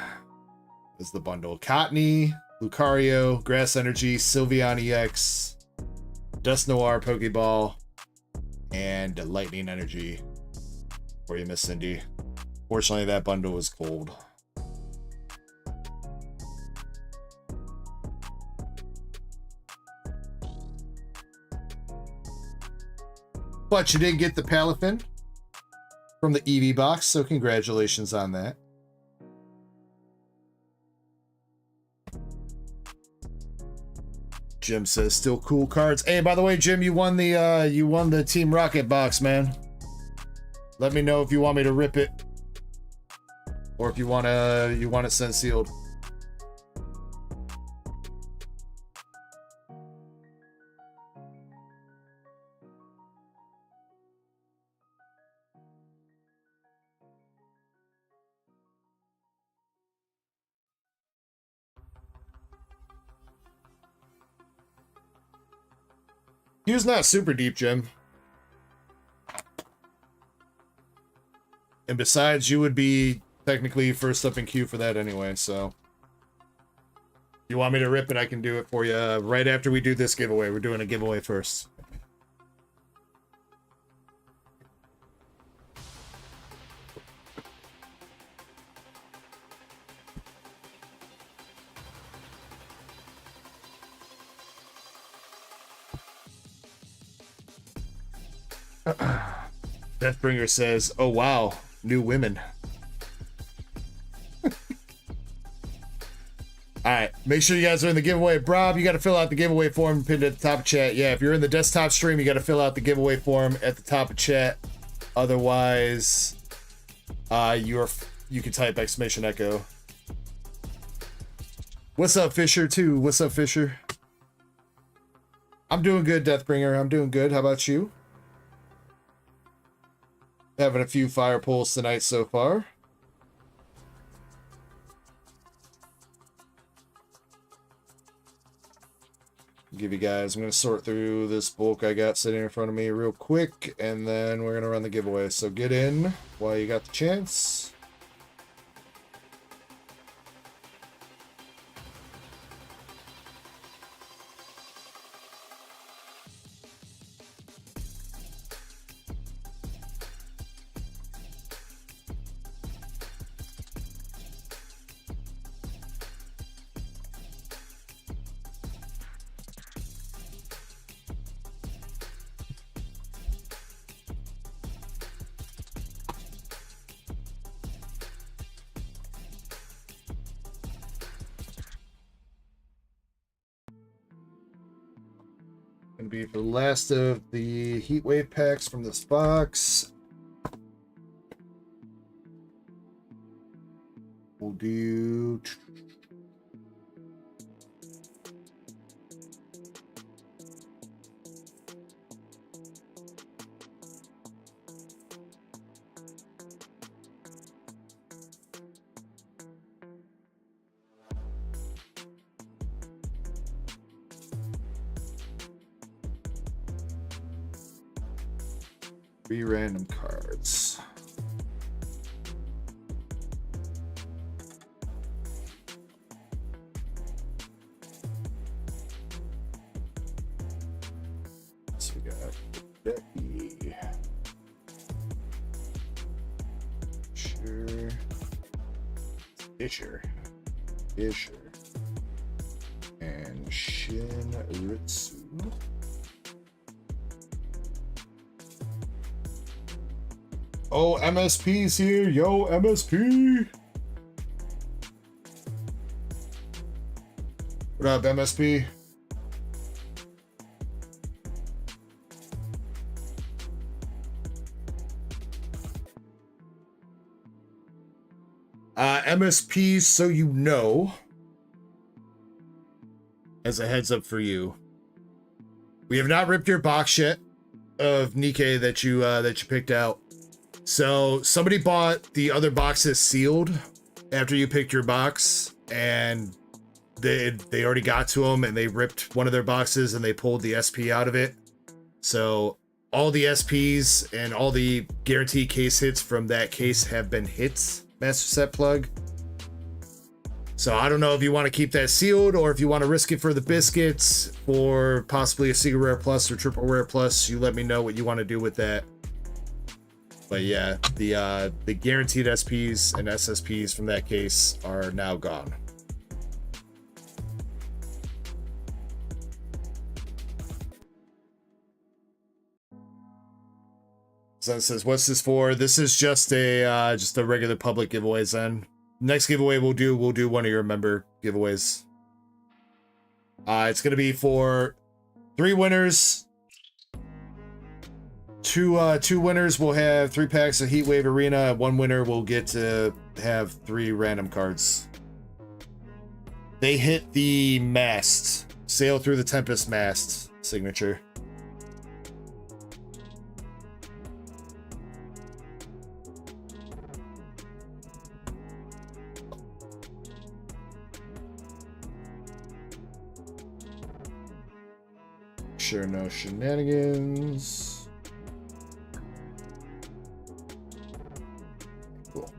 Is the bundle Cottony, Lucario, Grass Energy, Sylveon EX, Dust Noir Pokeball, and Lightning Energy for you, Miss Cindy. Fortunately, that bundle was cold. But you did get the Palafin from the EV box, so congratulations on that. Jim says still cool cards. Hey, by the way, Jim, you won the Team Rocket box, man. Let me know if you want me to rip it, or if you want it sent sealed. He was not super deep, Jim. And besides, you would be technically first up in queue for that anyway, so. You want me to rip it, I can do it for you right after we do this giveaway. We're doing a giveaway first. Deathbringer says, oh wow, new women. All right, make sure you guys are in the giveaway. Rob, you got to fill out the giveaway form pinned at the top of chat. Yeah, if you're in the desktop stream, you got to fill out the giveaway form at the top of chat. Otherwise, you can type exclamation Ecko. What's up, Fisher? Too. What's up, Fisher? I'm doing good, Deathbringer. I'm doing good. How about you? Having a few fire pulls tonight so far. Give you guys, I'm going to sort through this bulk I got sitting in front of me real quick, and then we're going to run the giveaway. So get in while you got the chance. Gonna be for the last of the heat wave packs from this box. We'll do three random cards. So we got Becky, Fisher, and Shinritsu. Oh, MSP's here. Yo, MSP. What up, MSP? MSP, so you know, as a heads up for you, we have not ripped your box yet of Nikkei that you picked out. So somebody bought the other boxes sealed after you picked your box, and they already got to them, and they ripped one of their boxes and they pulled the SP out of it. So all the SPs and all the guaranteed case hits from that case have been hits, Master Set Plug. So I don't know if you want to keep that sealed or if you want to risk it for the biscuits or possibly a Secret Rare Plus or Triple Rare Plus. You let me know what you want to do with that. But yeah, the guaranteed SPs and SSPs from that case are now gone. Zen says, "What's this for?" This is just a regular public giveaway, Zen. Next giveaway we'll do one of your member giveaways. It's gonna be for 3 winners. Two winners will have 3 packs of Heatwave Arena. 1 winner will get to have 3 random cards. They hit the mast. Sail through the Tempest mast signature. Sure, no shenanigans. Cool.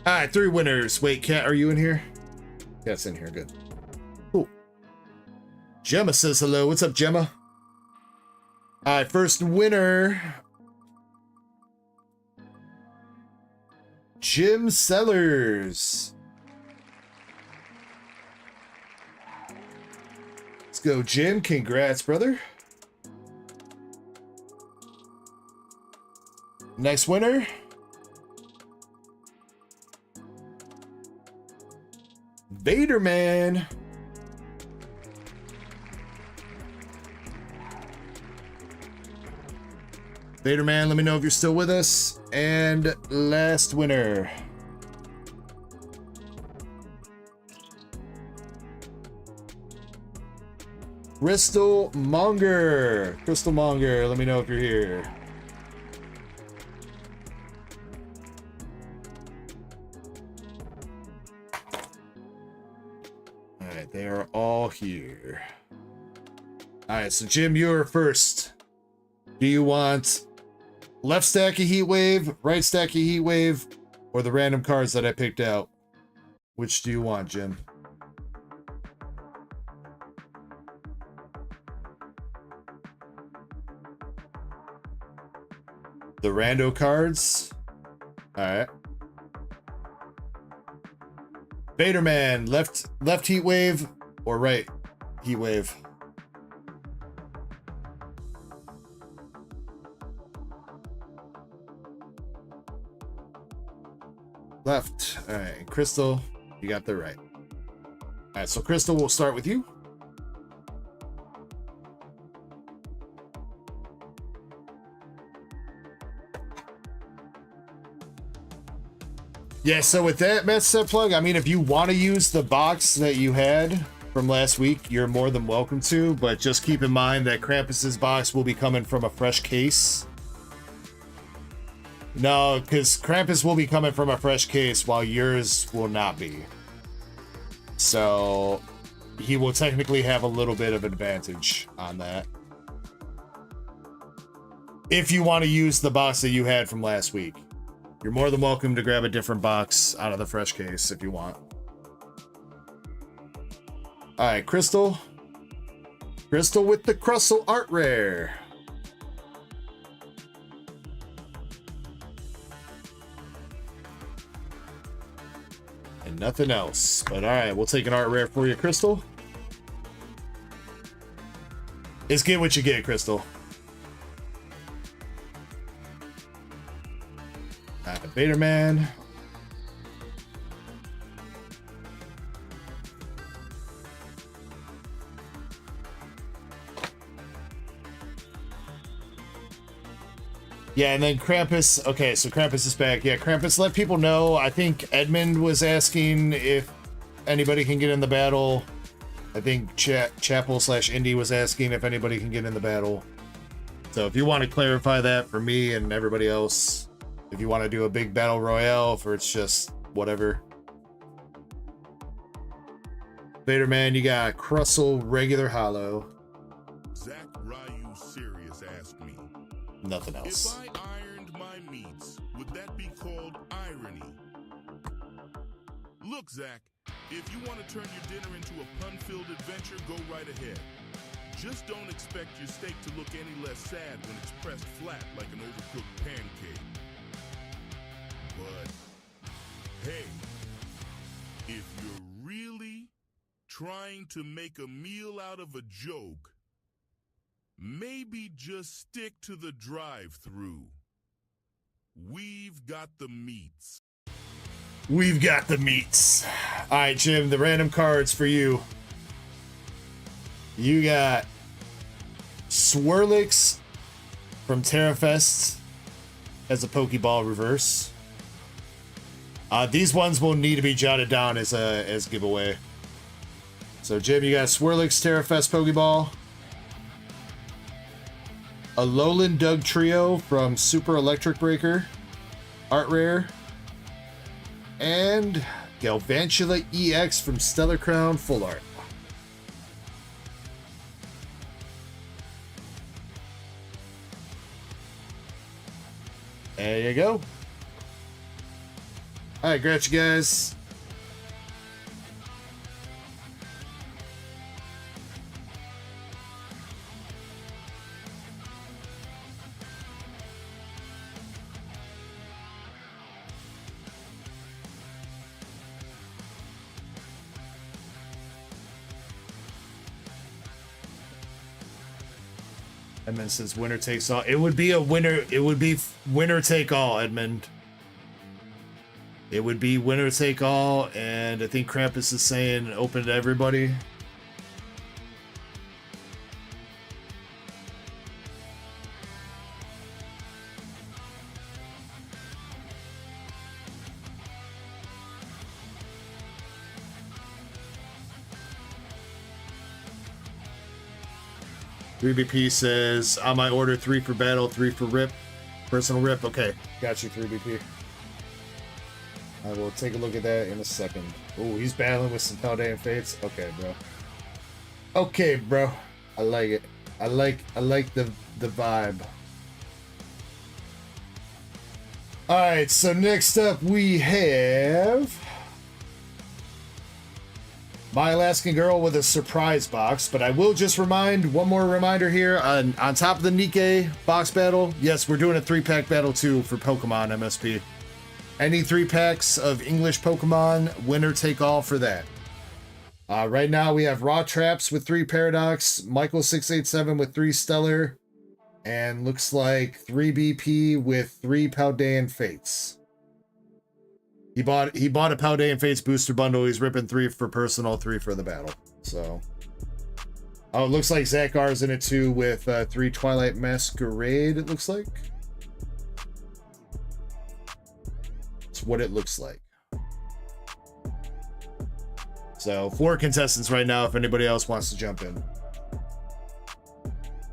All right, 3 winners. Wait, Kat, are you in here? Kat's in here. Good. Cool. Gemma says hello. What's up, Gemma? All right, first winner. Jim Sellers. Let's go, Jim. Congrats, brother. Next winner. Vader Man. Vader Man, let me know if you're still with us. And last winner. Crystal Monger. Crystal Monger, let me know if you're here. All right, they are all here. All right, so Jim, you're first. Do you want left stack of Heat Wave, right stack of Heat Wave, or the random cards that I picked out? Which do you want, Jim? The rando cards? Alright. Vader Man, left Heat Wave or right Heat Wave? Left. Alright, Crystal, you got the right. Alright, so Crystal, we'll start with you. Yeah, so with that mess set plug, I mean, if you want to use the box that you had from last week, you're more than welcome to, but just keep in mind that Krampus's box will be coming from a fresh case. No, because Krampus will be coming from a fresh case while yours will not be. So he will technically have a little bit of advantage on that. If you want to use the box that you had from last week. You're more than welcome to grab a different box out of the fresh case if you want. All right, Crystal. Crystal with the Crustle Art Rare. And nothing else. But all right, we'll take an Art Rare for you, Crystal. It's get what you get, Crystal. Vader Man. Yeah, and then Krampus. Okay, so Krampus is back. Yeah, Krampus, let people know. I think Edmund was asking if anybody can get in the battle. I think Chapel/Indy was asking if anybody can get in the battle. So if you want to clarify that for me and everybody else, if you want to do a big battle royale, or it's just whatever. Vader Man, you got Crustle regular hollow. Zach Ryu Sirius asked me, Nothing else. if I ironed my meats, would that be called irony? Look, Zach, if you want to turn your dinner into a pun-filled adventure, go right ahead. Just don't expect your steak to look any less sad when it's pressed flat like an overcooked pancake. But, hey, if you're really trying to make a meal out of a joke, maybe just stick to the drive-thru. We've got the meats. We've got the meats. All right, Jim, the random cards for you. You got Swirlix from Terrafest as a Pokeball reverse. These ones will need to be jotted down as giveaway. So, Jim, you got Swirlix Terrafest Pokeball. A Alolan Doug Trio from Super Electric Breaker. Art Rare. And Galvantula EX from Stellar Crown Full Art. There you go. Alright, got you guys. Edmund says winner takes all. It would be a winner. It would be winner take all, Edmund. it would be winner take all, and I think Krampus is saying open to everybody. BP says, on my order, 3 for battle, 3 for rip. Personal rip. Okay, got you, 3BP. I will take a look at that in a second. Oh, he's battling with some Paldean Fates. Okay, bro. Okay, bro. I like it. I like the vibe. Alright, so next up we have My Alaskan Girl with a surprise box, but I will just one more reminder here on top of the Nikkei box battle. Yes, we're doing a 3-pack battle too for Pokemon MSP. Any 3 packs of English Pokemon, winner take all for that. Right now we have Raw Traps with 3 Paradox, Michael 687 with 3 Stellar, and looks like 3 BP with 3 Paldean Fates. He bought a Paldean Fates booster bundle. He's ripping 3 for personal, 3 for the battle. So, oh, it looks like Zakar's in it too with 3 Twilight Masquerade. It looks like. It's what it looks like. So 4 contestants right now. If anybody else wants to jump in,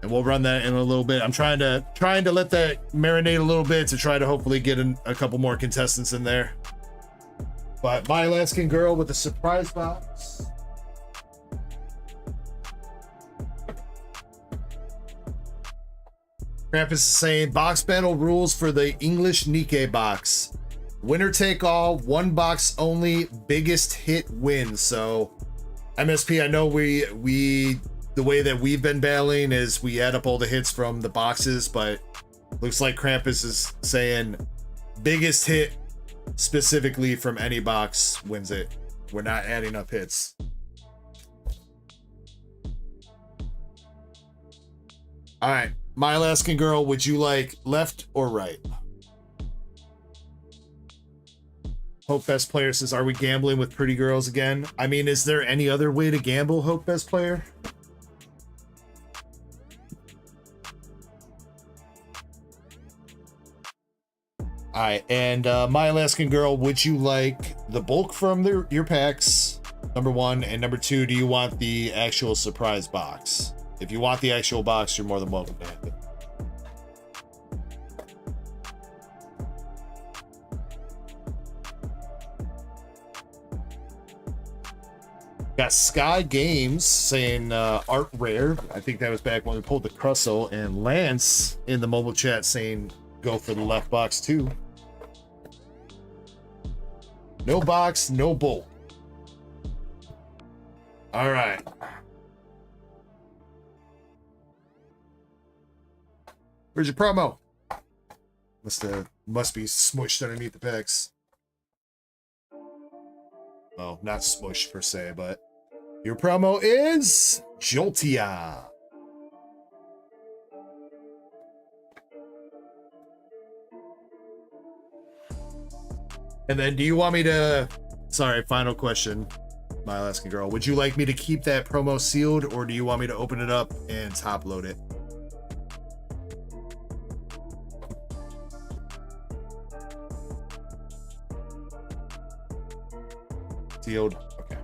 and we'll run that in a little bit. I'm trying to let that marinate a little bit to try to hopefully get a couple more contestants in there. But My Alaskan Girl with a surprise box. Krampus is saying box battle rules for the English Nikkei box. Winner take all, 1 box only, biggest hit wins. So MSP, I know we the way that we've been battling is we add up all the hits from the boxes, but looks like Krampus is saying biggest hit specifically from any box wins it. We're not adding up hits. All right, My Alaskan Girl, would you like left or right? Hope Best Player says, are we gambling with pretty girls again? I mean, is there any other way to gamble, Hope Best Player? All right, and My Alaskan Girl, would you like the bulk from your packs, number 1, and number 2, do you want the actual surprise box? If you want the actual box, you're more than welcome to have it. Got Sky Games saying art rare. I think that was back when we pulled the Crustle, and Lance in the mobile chat saying go for the left box too. No box, no bolt. All right. Where's your promo? Must be smushed underneath the packs. Well, not smushed per se, but your promo is Joltia. And then do you want me to, sorry, final question, My Alaskan Girl. Would you like me to keep that promo sealed, or do you want me to open it up and top load it? Sealed. Okay.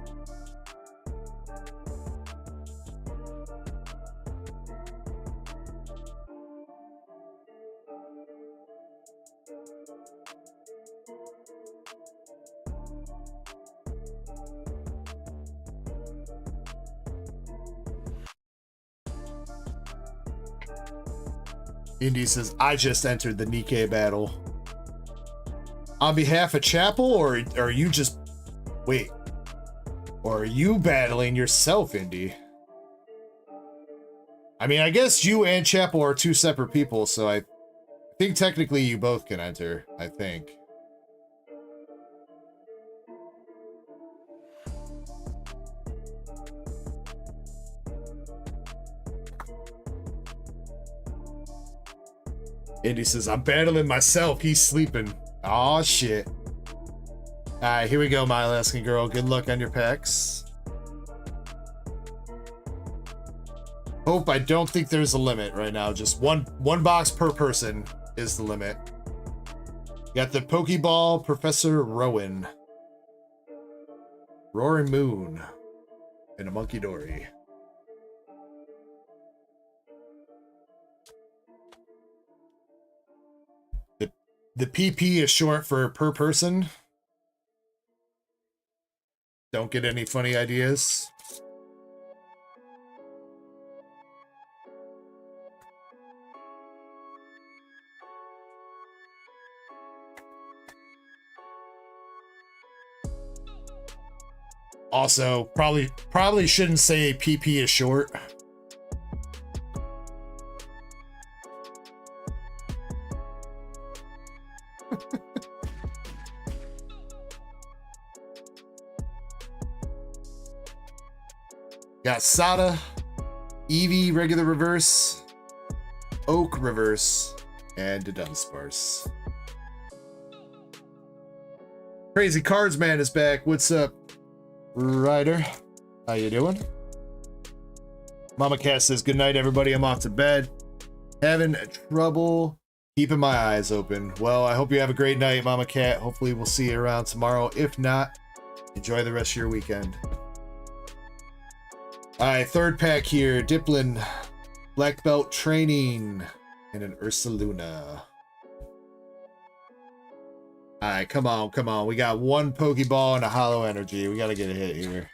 Indy says, I just entered the Nikkei battle. On behalf of Chapel, or are you just... Wait. Or are you battling yourself, Indy? I mean, I guess you and Chapel are 2 separate people, so I think technically you both can enter, I think. Indy says, I'm battling myself. He's sleeping. Aw, shit. Alright, here we go, my Alaskan girl. Good luck on your packs. Hope I don't think there's a limit right now. Just one box per person is the limit. Got the Pokeball Professor Rowan. Roaring Moon. And a Monkey Dory. The PP is short for per person. Don't get any funny ideas. Also, probably shouldn't say PP is short. Got Sada, Eevee regular reverse, Oak reverse, and a Dunsparce. Crazy Cards Man is back. What's up, Ryder? How you doing? Mama Cat says, good night, everybody. I'm off to bed. Having trouble keeping my eyes open. Well, I hope you have a great night, Mama Cat. Hopefully we'll see you around tomorrow. If not, enjoy the rest of your weekend. Alright, third pack here. Diplin, Black Belt Training, and an Ursaluna. Alright, come on, come on. We got one Pokeball and a Hollow Energy. We gotta get a hit here.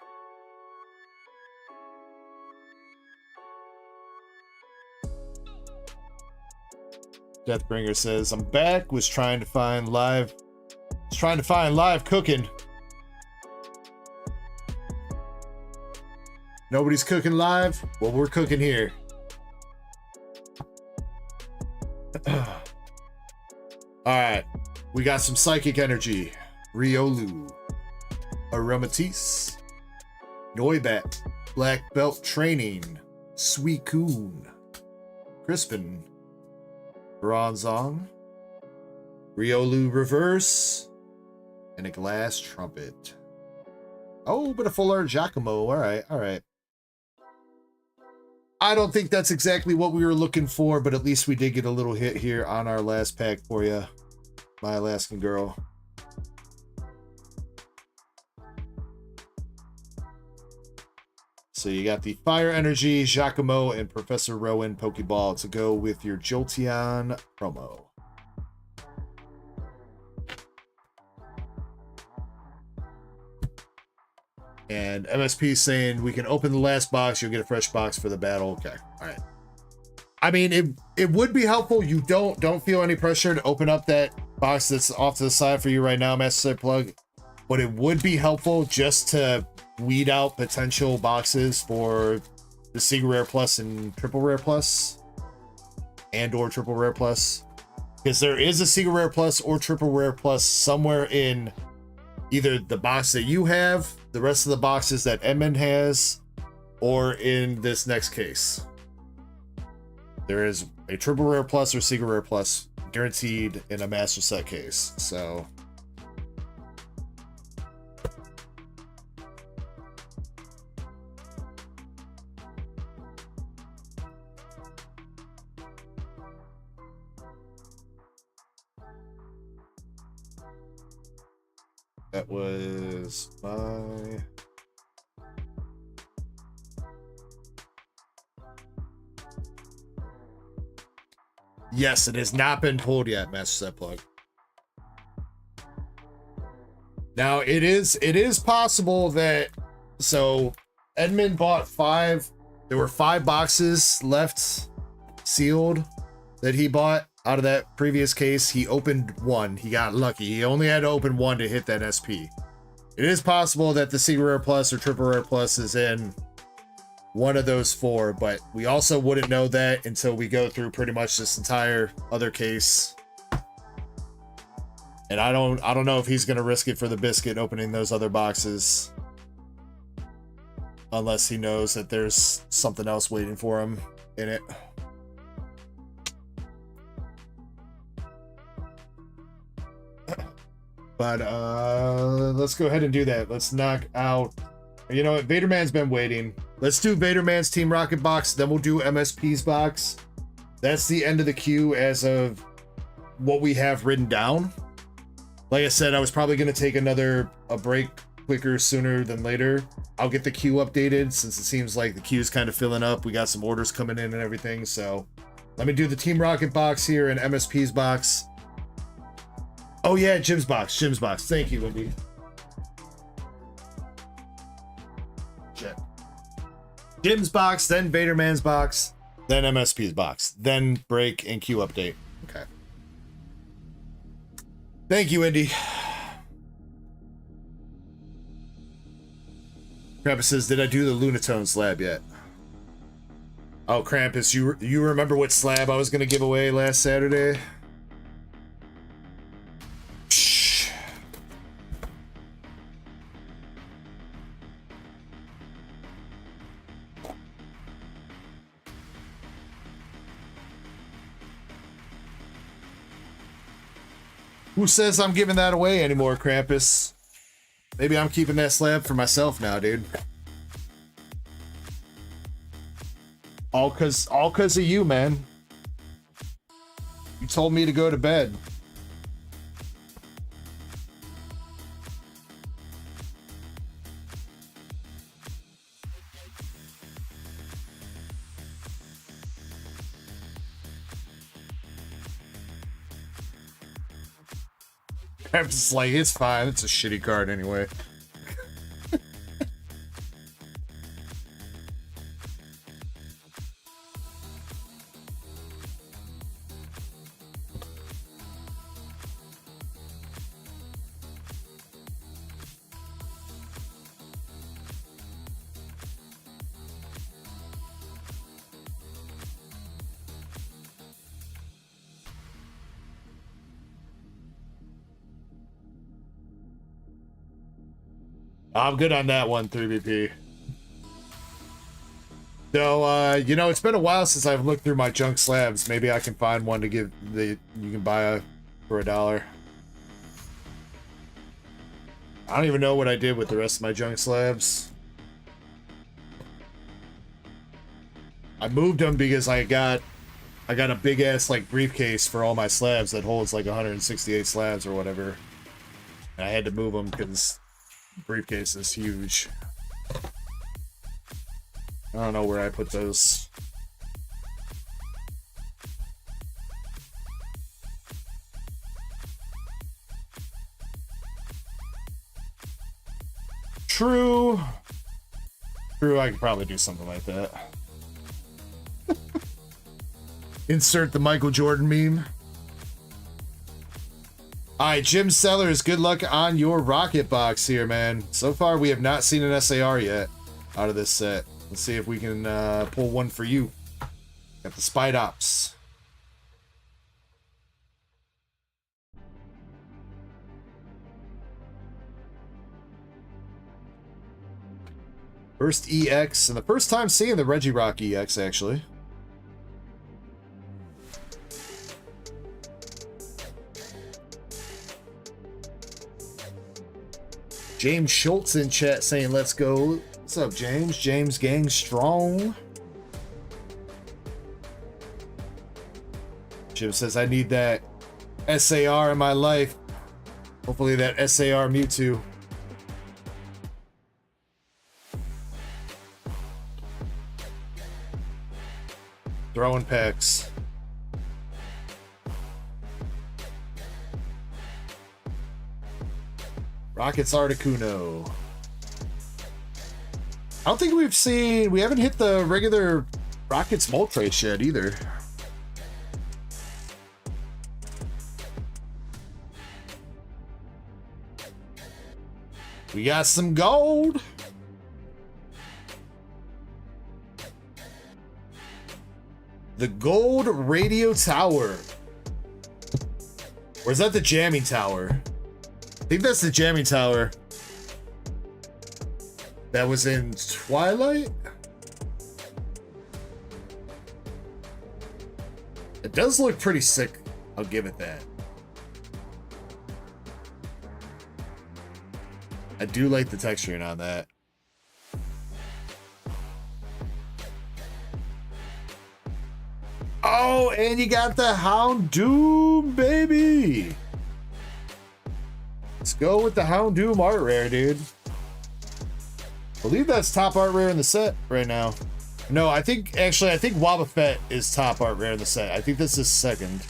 Deathbringer says, I'm back. Was trying to find live cooking. Nobody's cooking live? Well, we're cooking here. Alright. We got some Psychic Energy. Riolu. Aromatisse. Noibat. Black Belt Training. Suicune. Crispin. Bronzong. Riolu Reverse. And a Glass Trumpet. Oh, but a full art Giacomo. Alright, alright. I don't think that's exactly what we were looking for, but at least we did get a little hit here on our last pack for you, my Alaskan girl. So you got the Fire Energy, Giacomo, and Professor Rowan Pokeball to go with your Jolteon promo. And MSP saying we can open the last box, you'll get a fresh box for the battle. Okay, all right. I mean, it would be helpful. You don't feel any pressure to open up that box that's off to the side for you right now, Master Set Plug. But it would be helpful just to weed out potential boxes for the Secret Rare Plus and Triple Rare Plus, and/or Triple Rare Plus, because there is a Secret Rare Plus or Triple Rare Plus somewhere in either the box that you have, the rest of the boxes that Edmund has, or in this next case. There is a Triple Rare Plus or Secret Rare Plus guaranteed in a Master Set case. So that was my... Yes, it has not been pulled yet, Master Set Plug. Now, it is possible that... So, Edmund bought 5... There were 5 boxes left sealed that he bought out of that previous case. He opened 1. He got lucky. He only had to open 1 to hit that SP. It is possible that the Secret Rare Plus or Triple Rare Plus is in one of those 4, but we also wouldn't know that until we go through pretty much this entire other case. And I don't know if he's going to risk it for the biscuit opening those other boxes, unless he knows that there's something else waiting for him in it. But let's go ahead and do that. Let's knock out. You know what? Vaderman's been waiting. Let's do Vaderman's Team Rocket box. Then we'll do MSP's box. That's the end of the queue as of what we have written down. Like I said, I was probably going to take a break quicker sooner than later. I'll get the queue updated since it seems like the queue is kind of filling up. We got some orders coming in and everything. So let me do the Team Rocket box here and MSP's box. Oh yeah, Jim's box. Jim's box. Thank you, Wendy. Shit. Jim's box, then Vaderman's box, then MSP's box, then break and queue update. Okay. Thank you, Indy. Krampus says, did I do the Lunatone slab yet? Oh, Krampus, you remember what slab I was going to give away last Saturday? Shh. Who says I'm giving that away anymore, Krampus? Maybe I'm keeping that slab for myself now, dude. All cause of you, man. You told me to go to bed. I'm just like, it's fine. It's a shitty card anyway. I'm good on that one, 3BP. So, you know, it's been a while since I've looked through my junk slabs. Maybe I can find one to give you can buy for $1. I don't even know what I did with the rest of my junk slabs. I moved them because I got a big ass like briefcase for all my slabs that holds like 168 slabs or whatever. And I had to move them because briefcase is huge. I don't know where I put those. True, I could probably do something like that. Insert the Michael Jordan meme. Alright, Jim Sellers, good luck on your rocket box here, man. So far, we have not seen an SAR yet out of this set. Let's see if we can pull one for you. Got the Spide Ops. First EX, and the first time seeing the Regirock EX, actually. James Schultz in chat saying, let's go. What's up, James? James Gang Strong. Jim says, I need that SAR in my life. Hopefully that SAR Mewtwo. Throwing packs. Rockets Articuno. I don't think we haven't hit the regular Rockets Moltres yet either. We got some gold. The gold radio tower. Or is that the jamming tower? I think that's the jamming tower. That was in Twilight? It does look pretty sick. I'll give it that. I do like the texturing on that. Oh, and you got the Houndoom, baby. Let's go with the Houndoom art rare, dude. I believe that's top art rare in the set right now. No, I think Wobbuffet is top art rare in the set. I think this is second.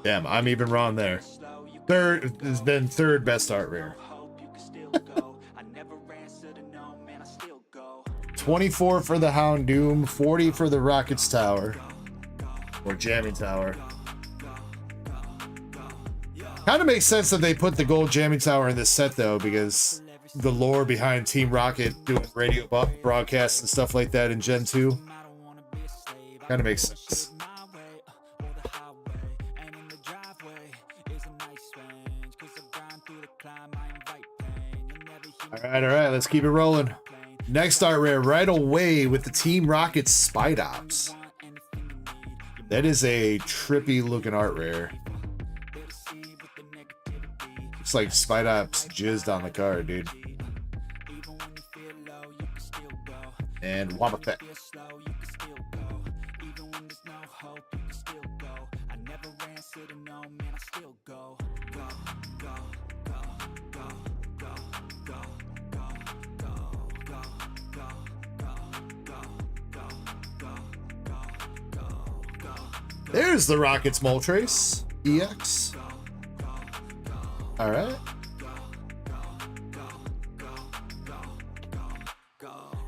Damn, I'm even wrong there. Third has been third best art rare. 24 for the Houndoom, 40 for the Rockets Tower. Or Jamming Tower. Kind of makes sense that they put the gold Jamming Tower in this set though, because the lore behind Team Rocket doing radio broadcasts and stuff like that in Gen 2. Kind of makes sense. All right, let's keep it rolling. Next art rare right away with the Team Rocket Spite Ops. That is a trippy looking art rare. Looks like Spite Ops jizzed on the card, dude. And Wobbuffet. There's the Rockets Moltres EX. All right.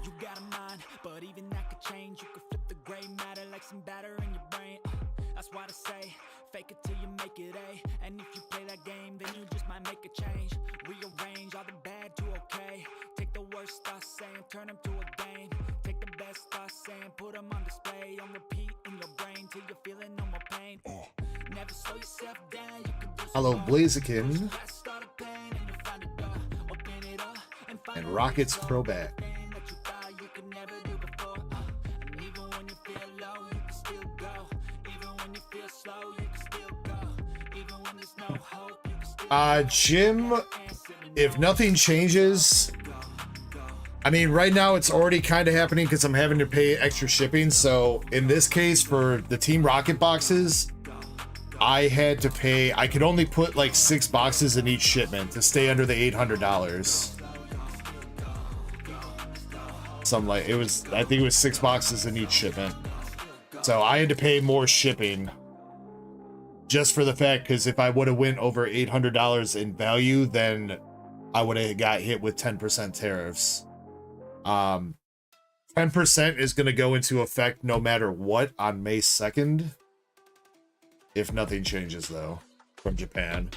You got a mind, but even that could change. You could flip the gray matter like some batter in your brain. That's why I say, fake it till you make it A. And if you play that game, then you just might make a change. Rearrange all the bad to okay. Take the worst thoughts saying, turn them to a game. Take the best thoughts saying, put them on display. On repeat in your brain till you're feeling no more pain. Never slow yourself down. You can do Hello, Blaziken. And Rockets Probat. Jim, if nothing changes, I mean, right now it's already kind of happening because I'm having to pay extra shipping. So in this case, for the Team Rocket boxes, I had to pay, I could only put like 6 boxes in each shipment to stay under the $800. Some like, it was, I think it was 6 boxes in each shipment. So I had to pay more shipping just for the fact, because if I would have went over $800 in value, then I would have got hit with 10% tariffs. 10% is going to go into effect no matter what on May 2nd. If nothing changes, though, from Japan.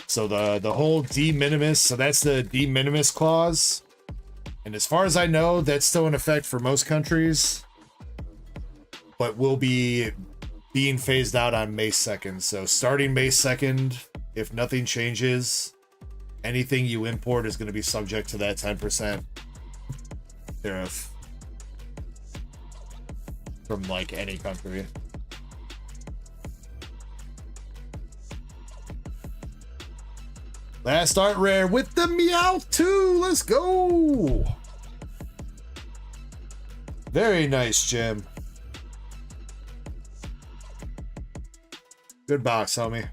So the whole de minimis, so that's the de minimis clause. And as far as I know, that's still in effect for most countries, but will be being phased out on May 2nd. So starting May 2nd, if nothing changes, anything you import is going to be subject to that 10% tariff from like any country. Last art rare with the Meowth 2. Let's go. Very nice, Jim. Good box, homie.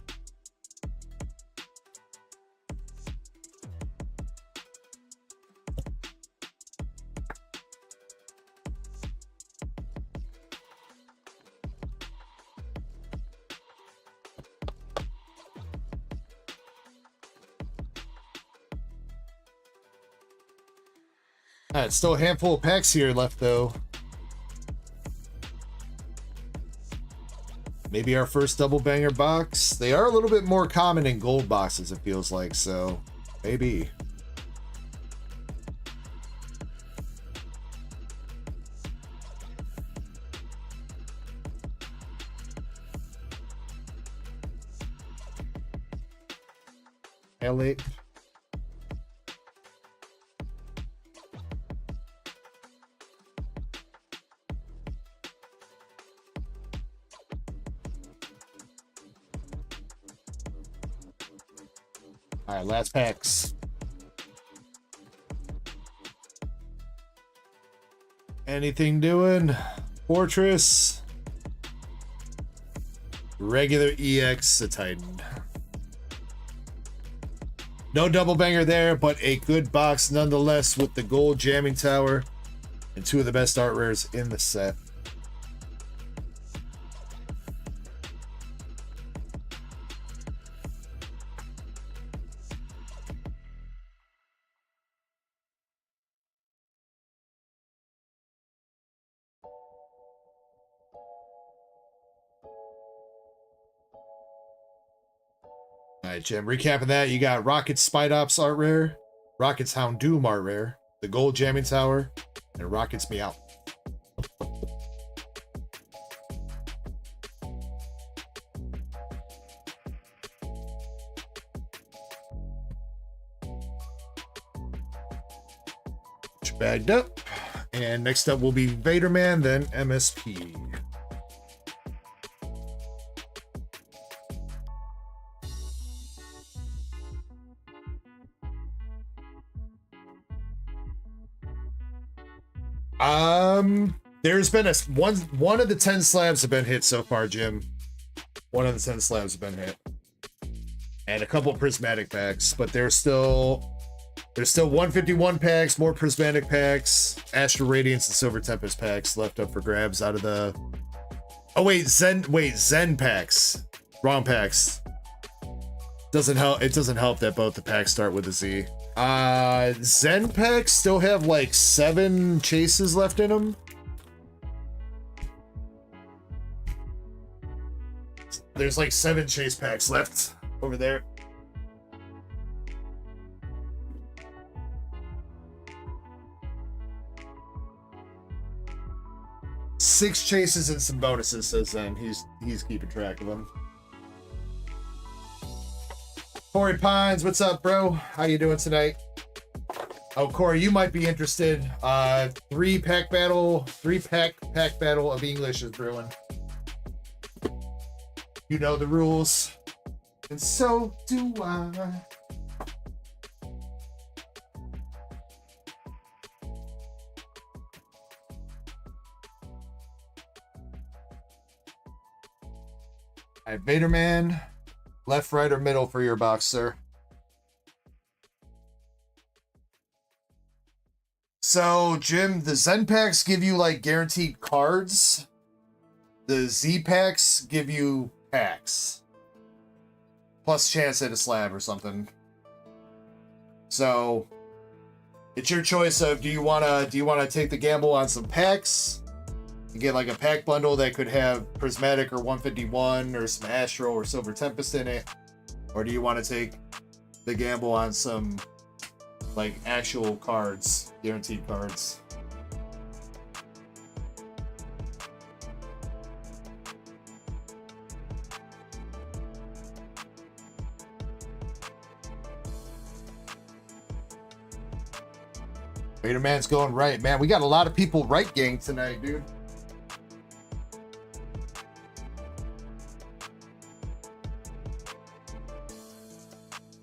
All right, still a handful of packs here left, though. Maybe our first double banger box. They are a little bit more common in gold boxes, it feels like, so maybe. L8. All right, last packs. Anything doing? Fortress. Regular EX, a Titan. No double banger there, but a good box nonetheless with the gold jamming tower and two of the best art rares in the set. All right, Jim, recapping that, you got Rocket's Spite Ops art rare, Rocket's Houndoom art rare, the gold jamming tower, and Rocket's Meow. Bagged up. And next up will be Vaderman, then MSP. There's been one of the 10 slabs have been hit so far, Jim. One of the 10 slabs have been hit. And a couple prismatic packs, but there's still 151 packs, more prismatic packs, Astral Radiance and Silver Tempest packs left up for grabs out of the... Oh wait, Zen packs. Wrong packs. Doesn't help. It doesn't help that both the packs start with a Z. Zen packs still have like 7 chases left in them. There's like 7 chase packs left over there. Six chases and some bonuses, says Zen. He's keeping track of them. Corey Pines, what's up, bro? How you doing tonight? Oh, Corey, you might be interested. 3-pack battle of English is brewing. You know the rules, and so do I. All right, Vaderman, left, right, or middle for your box, sir? So, Jim, the Zen packs give you like guaranteed cards. The Z packs give you packs. Plus chance at a slab or something. So, it's your choice of do you wanna take the gamble on some packs? You get like a pack bundle that could have Prismatic or 151 or some Astral or Silver Tempest in it. Or do you want to take the gamble on some like actual cards, guaranteed cards? Vaderman's going right, man. We got a lot of people right gang tonight, dude.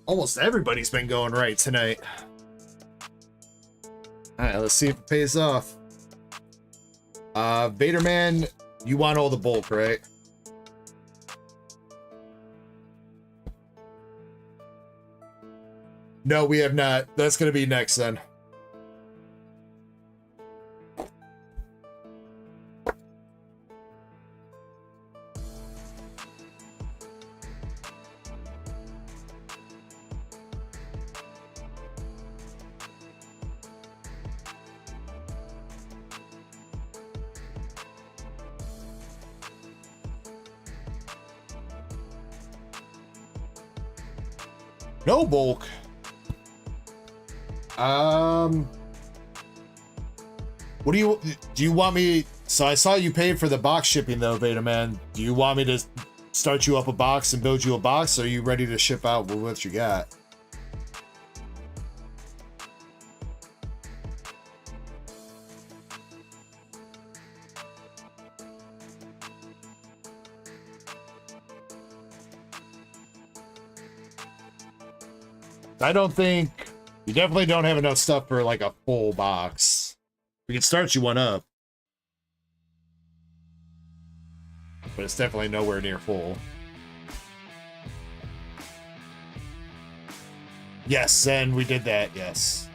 Almost everybody's been going right tonight. All right, let's see if it pays off. Vaderman, you want all the bulk, right? No, we have not. That's going to be next then. No bulk. What do you want me? So I saw you paid for the box shipping though, Vaderman. Do you want me to start you up a box and build you a box? Or are you ready to ship out with what you got? I don't think you definitely don't have enough stuff for like a full box. We can start you one up, but it's definitely nowhere near full. Yes, and we did that. Yes.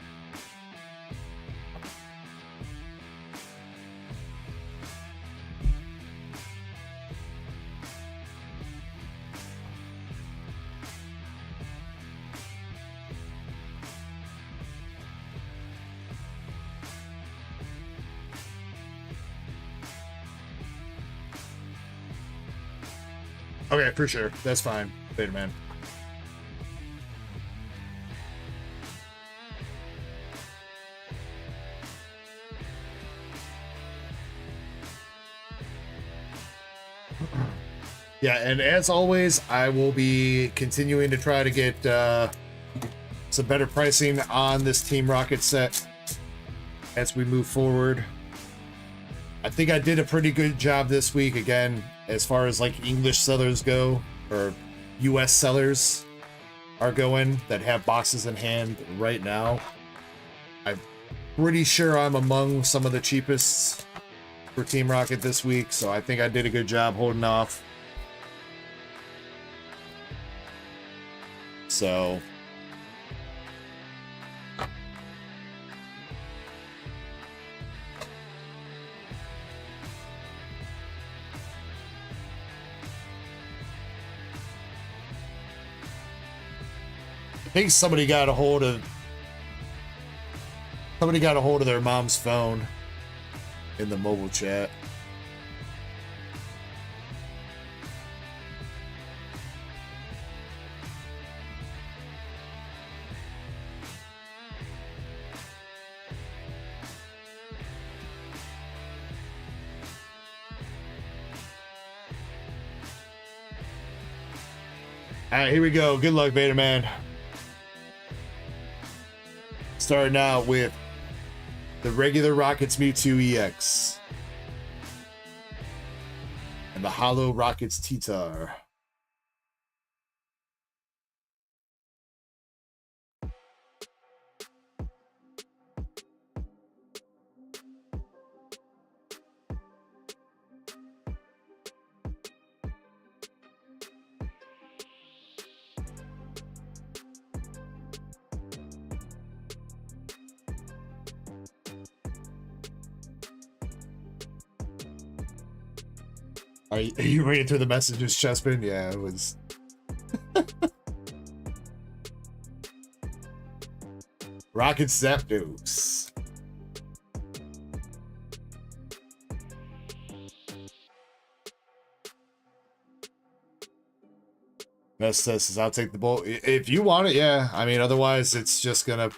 Okay, for sure. That's fine. Beta man. Yeah, and as always, I will be continuing to try to get some better pricing on this Team Rocket set as we move forward. I think I did a pretty good job this week, again, as far as like English sellers go, or US sellers are going that have boxes in hand right now. I'm pretty sure I'm among some of the cheapest for Team Rocket this week, so I think I did a good job holding off. So I think somebody got a hold of their mom's phone in the mobile chat. All right, here we go. Good luck, Beta Man. Starting out with the regular Rockets Mewtwo EX and the Hollow Rockets Titar. Are you reading through the messages, Chespin? Yeah, it was. Rocket Zapdos. Best says I'll take the bolt. If you want it, yeah. I mean, otherwise it's just gonna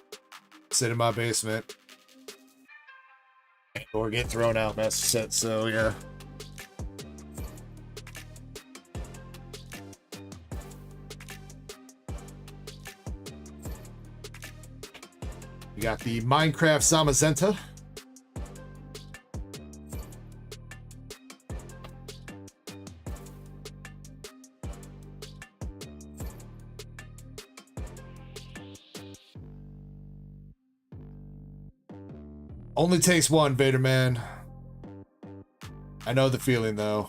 sit in my basement or get thrown out. Master set. So yeah. We got the Minecraft Zamazenta. Only takes one, Vader Man. I know the feeling, though.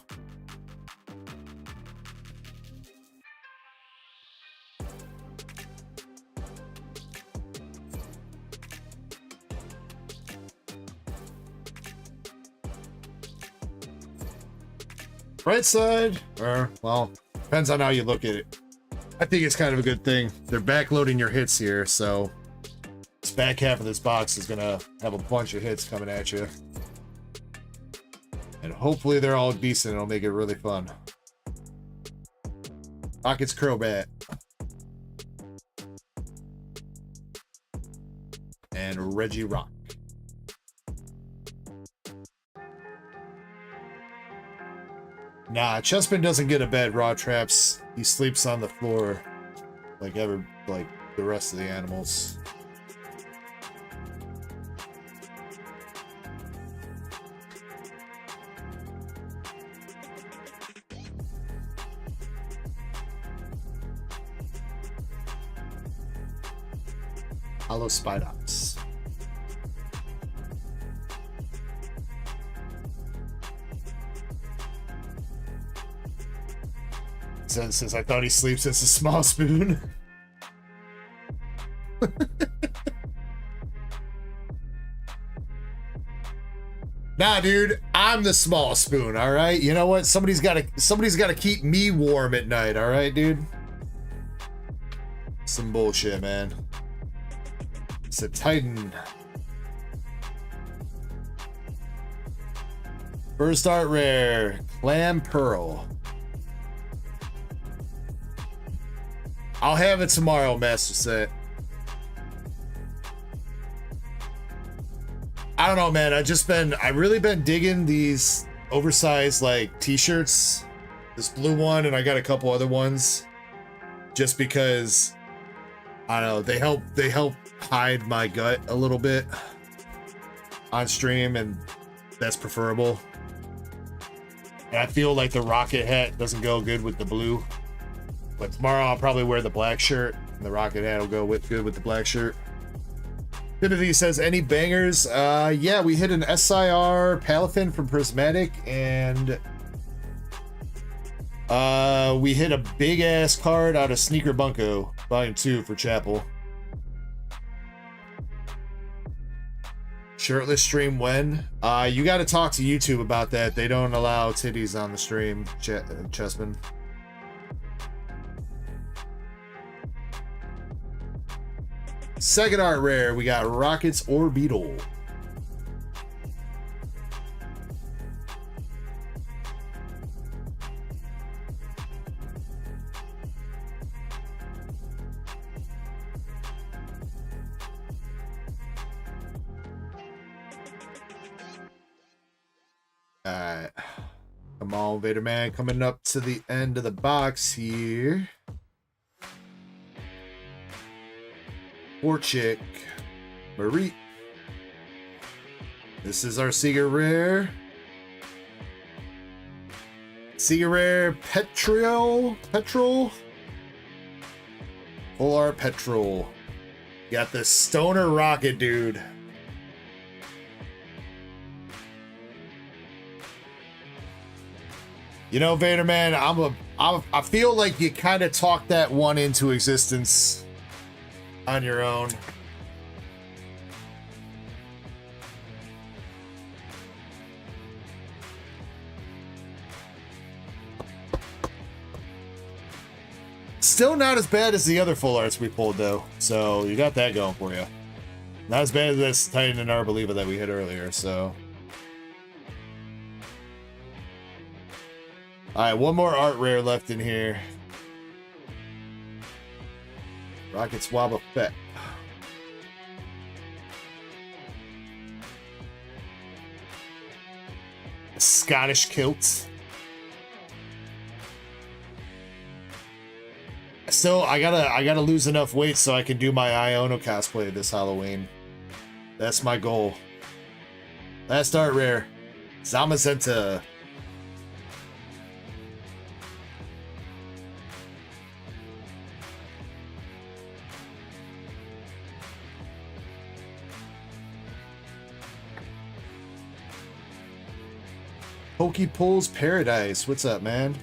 Right side, or, well, depends on how you look at it. I think it's kind of a good thing. They're backloading your hits here, so this back half of this box is gonna have a bunch of hits coming at you. And hopefully they're all decent. It'll make it really fun. Rockets Crobat. And Reggie Rock. Nah, Chespin doesn't get a bed raw traps. He sleeps on the floor like the rest of the animals. Hollow Spidox. Says I thought he sleeps as a small spoon. Nah, dude, I'm the small spoon, all right? You know what? Somebody's got to keep me warm at night, all right, dude? Some bullshit, man. It's a Titan. First art rare, Clam Pearl. I'll have it tomorrow, Master Set. I don't know, man. I've really been digging these oversized like t-shirts. This blue one, and I got a couple other ones. Just because, I don't know, they help hide my gut a little bit on stream, and that's preferable. And I feel like the rocket hat doesn't go good with the blue. But tomorrow I'll probably wear the black shirt, and the rocket hat will go good with the black shirt. Timothy says, any bangers? Yeah, we hit an SIR Palafin from Prismatic, and we hit a big ass card out of Sneaker Bunko, Volume 2 for Chapel. Shirtless stream when? You got to talk to YouTube about that. They don't allow titties on the stream, Chessman. Second art rare, we got Rockets or Beetle. Alright. Come on, Vader Man, coming up to the end of the box here. Porchick, Marie. This is our Secret Rare. Secret Rare Petrol. Full art Petrol. Got the Stoner Rocket, dude. You know, Vader Man, I feel like you kind of talked that one into existence on your own. Still not as bad as the other full arts we pulled, though. So you got that going for you. Not as bad as this Titan and Arbeliva that we hit earlier, so. Alright, one more art rare left in here. Rocket Swab Effect. Scottish Kilt. Still, I gotta lose enough weight so I can do my Iono cosplay this Halloween. That's my goal. Last art rare. Zamazenta. Pokepulls Paradise. What's up, man?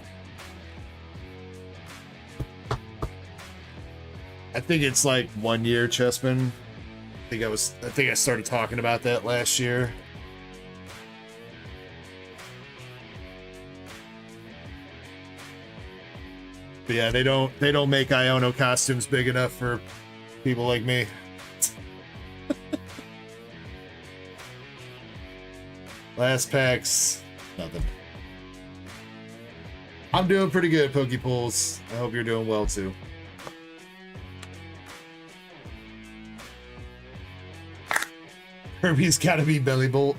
I think it's like 1 year, Chessman. I think I started talking about that last year. But yeah, they don't make Iono costumes big enough for people like me. Last packs. Nothing. I'm doing pretty good, Pokepulls. I hope you're doing well too. Kirby's gotta be Belly Bolt.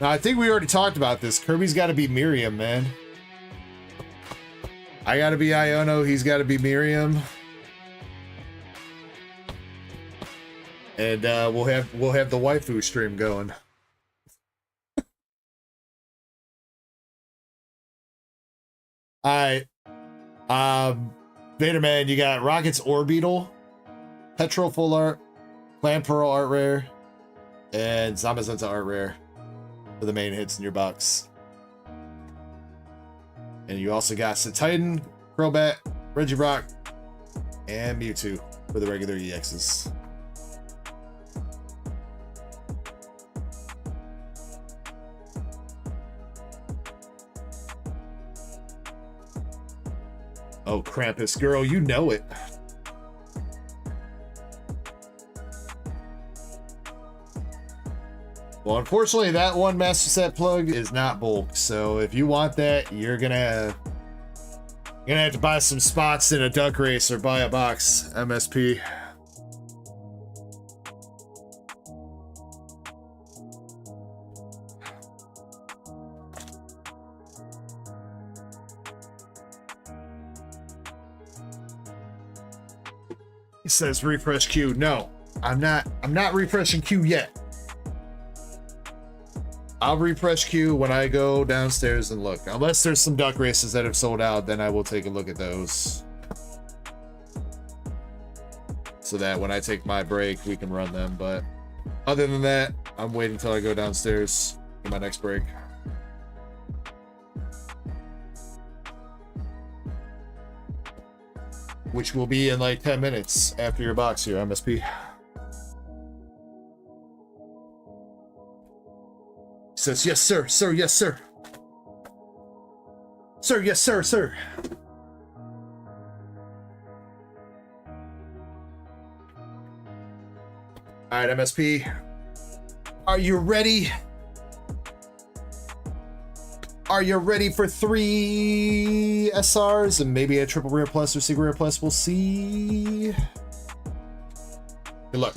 Now, I think we already talked about this. Kirby's gotta be Miriam, man. I gotta be Iono, he's gotta be Miriam. And we'll have the waifu stream going. Alright. Vader Man, you got Rocket's Orbeetle. Petrol full art, Clan Pearl art rare, and Zamazenta art rare for the main hits in your box. And you also got Titan, Crobat, Regirock, and Mewtwo for the regular EXs. Oh, Krampus, girl, you know it. Well, unfortunately, that one Master Set plug is not bulk, so if you want that, you're gonna have to buy some spots in a duck race or buy a box MSP. He says refresh queue. No, I'm not refreshing queue yet. I'll refresh queue when I go downstairs and look. Unless there's some duck races that have sold out, then I will take a look at those. So that when I take my break, we can run them. But other than that, I'm waiting until I go downstairs for my next break. Which will be in like 10 minutes after your box here, MSP. Says, yes, sir, sir, yes, sir. Sir, yes, sir, sir. All right, MSP. Are you ready? Are you ready for 3 SRs and maybe a triple rare plus or single rare plus? We'll see. Good luck.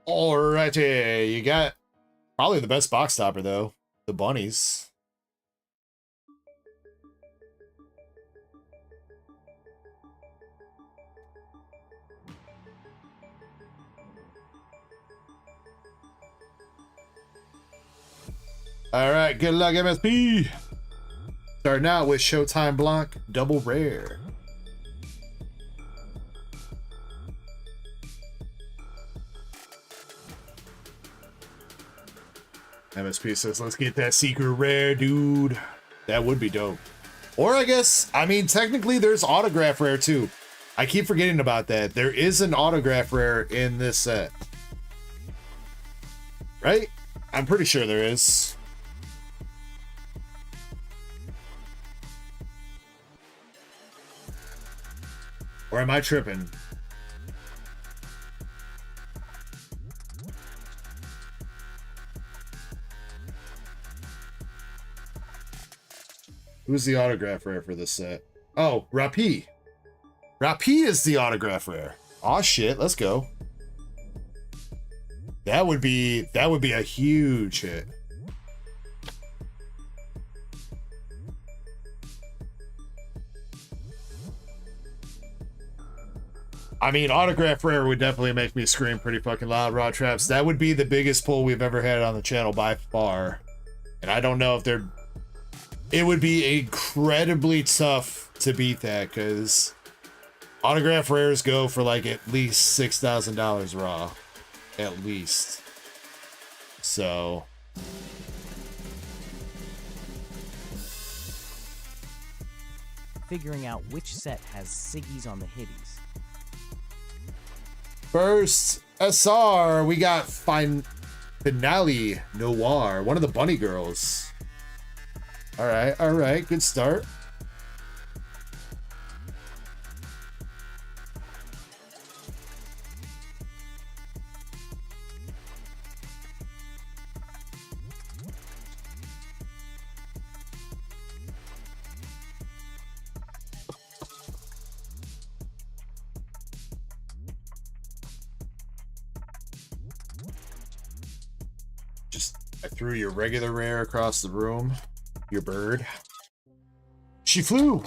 Alrighty, you got probably the best box topper though, the bunnies. Alright, good luck, MSP. Starting out with Showtime Block, double rare. MSP says, let's get that secret rare, dude. That would be dope. Or I guess, I mean, technically there's autograph rare too. I keep forgetting about that. There is an autograph rare in this set. Right? I'm pretty sure there is. Or am I tripping? Who's the autograph rare for this set? Oh, Rapi. Rapi is the autograph rare. Aw, shit, let's go. That would be a huge hit. I mean, autograph rare would definitely make me scream pretty fucking loud, Raw Traps. That would be the biggest pull we've ever had on the channel by far. And I don't know if they're... It would be incredibly tough to beat that, because autograph rares go for like at least $6,000 raw. At least. So... Figuring out which set has Siggies on the hitties. First SR, we got Finale Noir, one of the bunny girls. All right, good start. I threw your regular rare across the room. Your bird. She flew!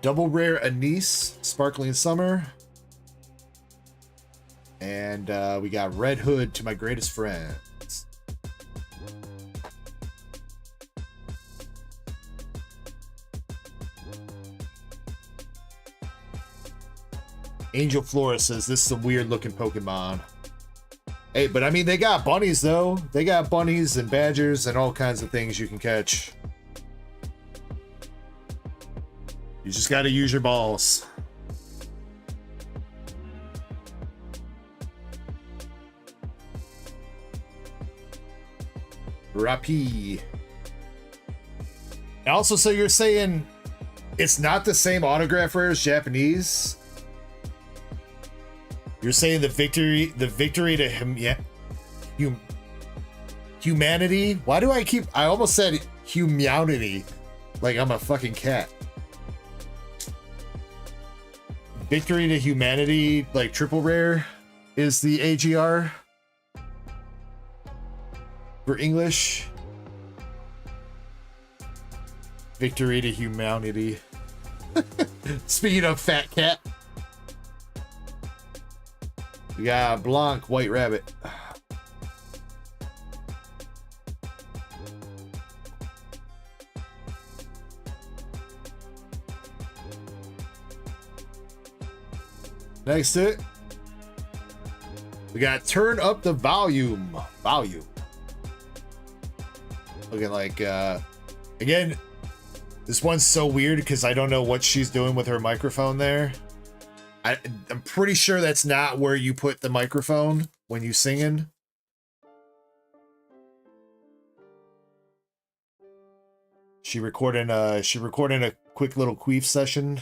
Double rare anise, sparkling summer. And we got Red Hood to my greatest friends. Angel Flora says this is a weird looking Pokemon. Hey, but I mean, they got bunnies though. They got bunnies and badgers and all kinds of things you can catch. You just gotta use your balls. Rapi. Also, so you're saying it's not the same autograph rare as Japanese? You're saying the victory to him, yeah, humanity. Why do I almost said humanity, like I'm a fucking cat. Victory to humanity, like triple rare, is the AGR for English. Victory to humanity. Speaking of fat cat. We got Blanc, White Rabbit. Next to it, we got Turn Up the Volume. Looking like, again, this one's so weird because I don't know what she's doing with her microphone there. I'm pretty sure that's not where you put the microphone when you singing. She recording a quick little queef session.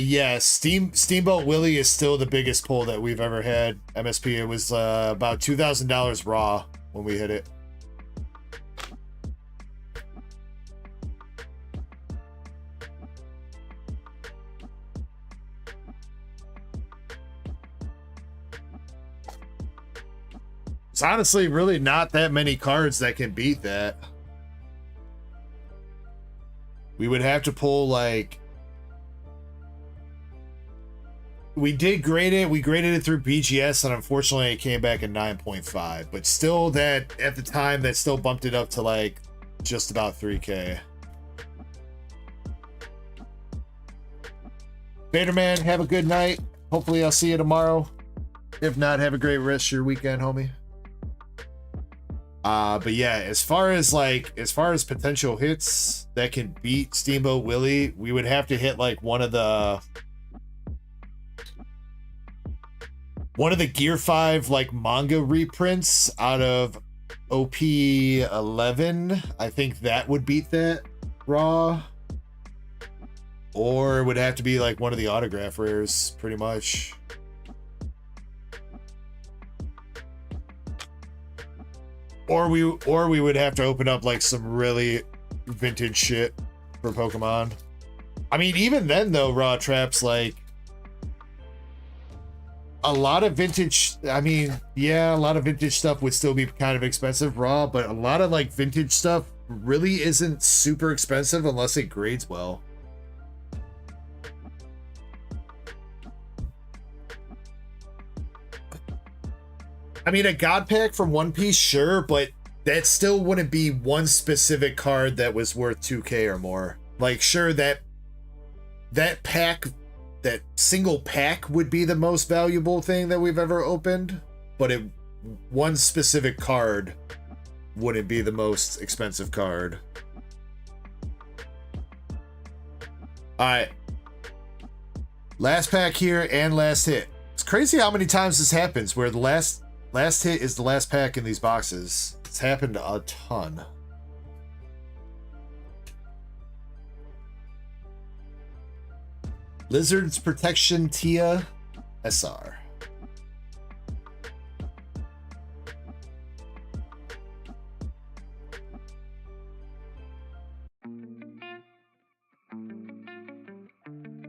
Yes, Steamboat Willie is still the biggest pull that we've ever had. MSP, it was about $2,000 raw when we hit it. It's honestly really not that many cards that can beat that. We would have to pull like... We did grade it. We graded it through BGS, and unfortunately, it came back at 9.5. But still, that at the time, that still bumped it up to like just about 3K. Vaderman, have a good night. Hopefully, I'll see you tomorrow. If not, have a great rest of your weekend, homie. But yeah, as far as potential hits that can beat Steamboat Willie, we would have to hit like one of the Gear 5 like manga reprints out of OP 11. I think that would beat that raw. Or it would have to be like one of the autograph rares, pretty much. Or we would have to open up like some really vintage shit for Pokemon. I mean, even then though, Raw Traps, like a lot of vintage, I mean, yeah, a lot of vintage stuff would still be kind of expensive raw, but a lot of like vintage stuff really isn't super expensive unless it grades well. I mean, a God Pack from One Piece, sure, but that still wouldn't be one specific card that was worth 2K or more. Like, sure, that pack, that single pack would be the most valuable thing that we've ever opened, but one specific card wouldn't be the most expensive card. Alright. Last pack here and last hit. It's crazy how many times this happens where the last Last hit is the last pack in these boxes. It's happened a ton. Lizard's Protection Tia SR.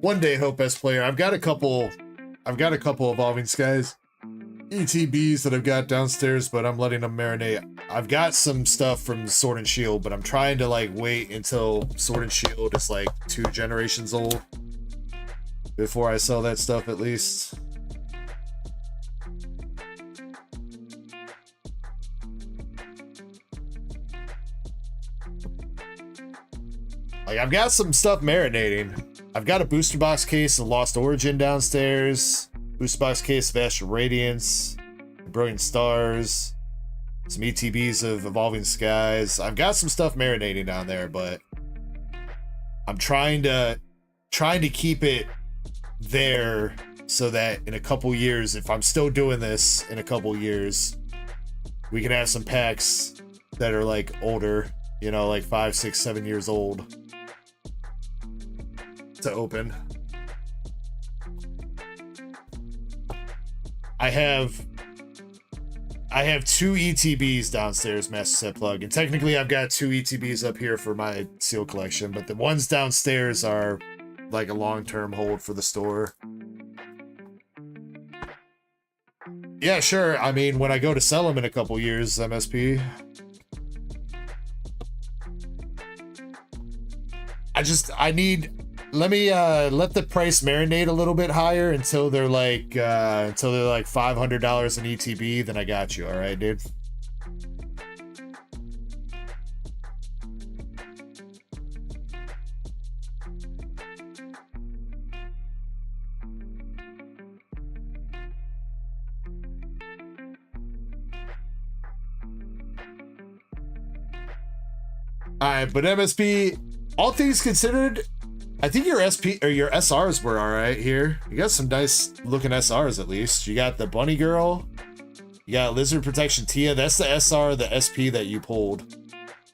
One day, Hope S player. I've got a couple Evolving Skies ETBs that I've got downstairs, but I'm letting them marinate. I've got some stuff from Sword and Shield, but I'm trying to like wait until Sword and Shield is like 2 generations old before I sell that stuff at least. Like, I've got some stuff marinating. I've got a booster box case of Lost Origin downstairs, booster box case of Astral Radiance, Brilliant Stars, some ETBs of Evolving Skies. I've got some stuff marinating down there, but I'm trying to keep it there so that in a couple years, if I'm still doing this in a couple years, we can have some packs that are like older, you know, like 5, 6, 7 years old to open. I have 2 ETBs downstairs, Master Set Plug, and technically I've got 2 ETBs up here for my seal collection, but the ones downstairs are like a long-term hold for the store. Yeah, sure. I mean, when I go to sell them in a couple years, MSP. Let me let the price marinate a little bit higher until they're like $500 in ETB, then I got you, all right, dude? All right, but MSP, all things considered, I think your SP or your SRs were all right here. You got some nice looking SRs at least. You got the Bunny Girl. You got Lizard Protection Tia. That's the SR, the SP that you pulled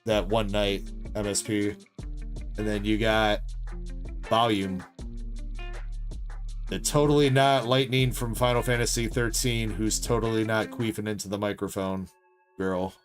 that one night, MSP. And then you got Volume. The totally not Lightning from Final Fantasy 13, who's totally not queefing into the microphone girl.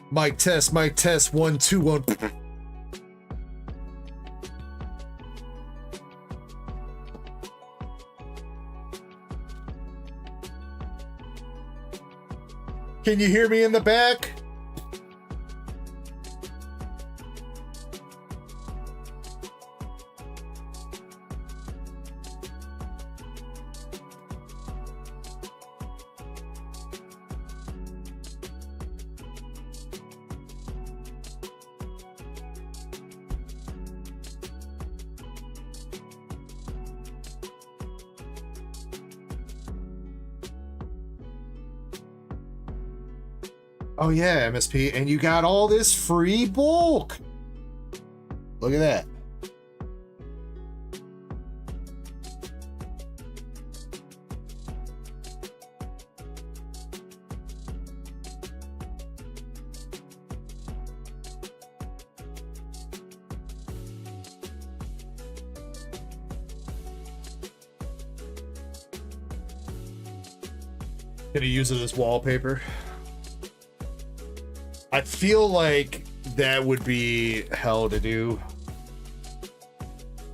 Mic test, 1, 2, 1. Can you hear me in the back? Oh yeah, MSP, and you got all this free bulk. Look at that. Gonna use it as wallpaper. I feel like that would be hell to do.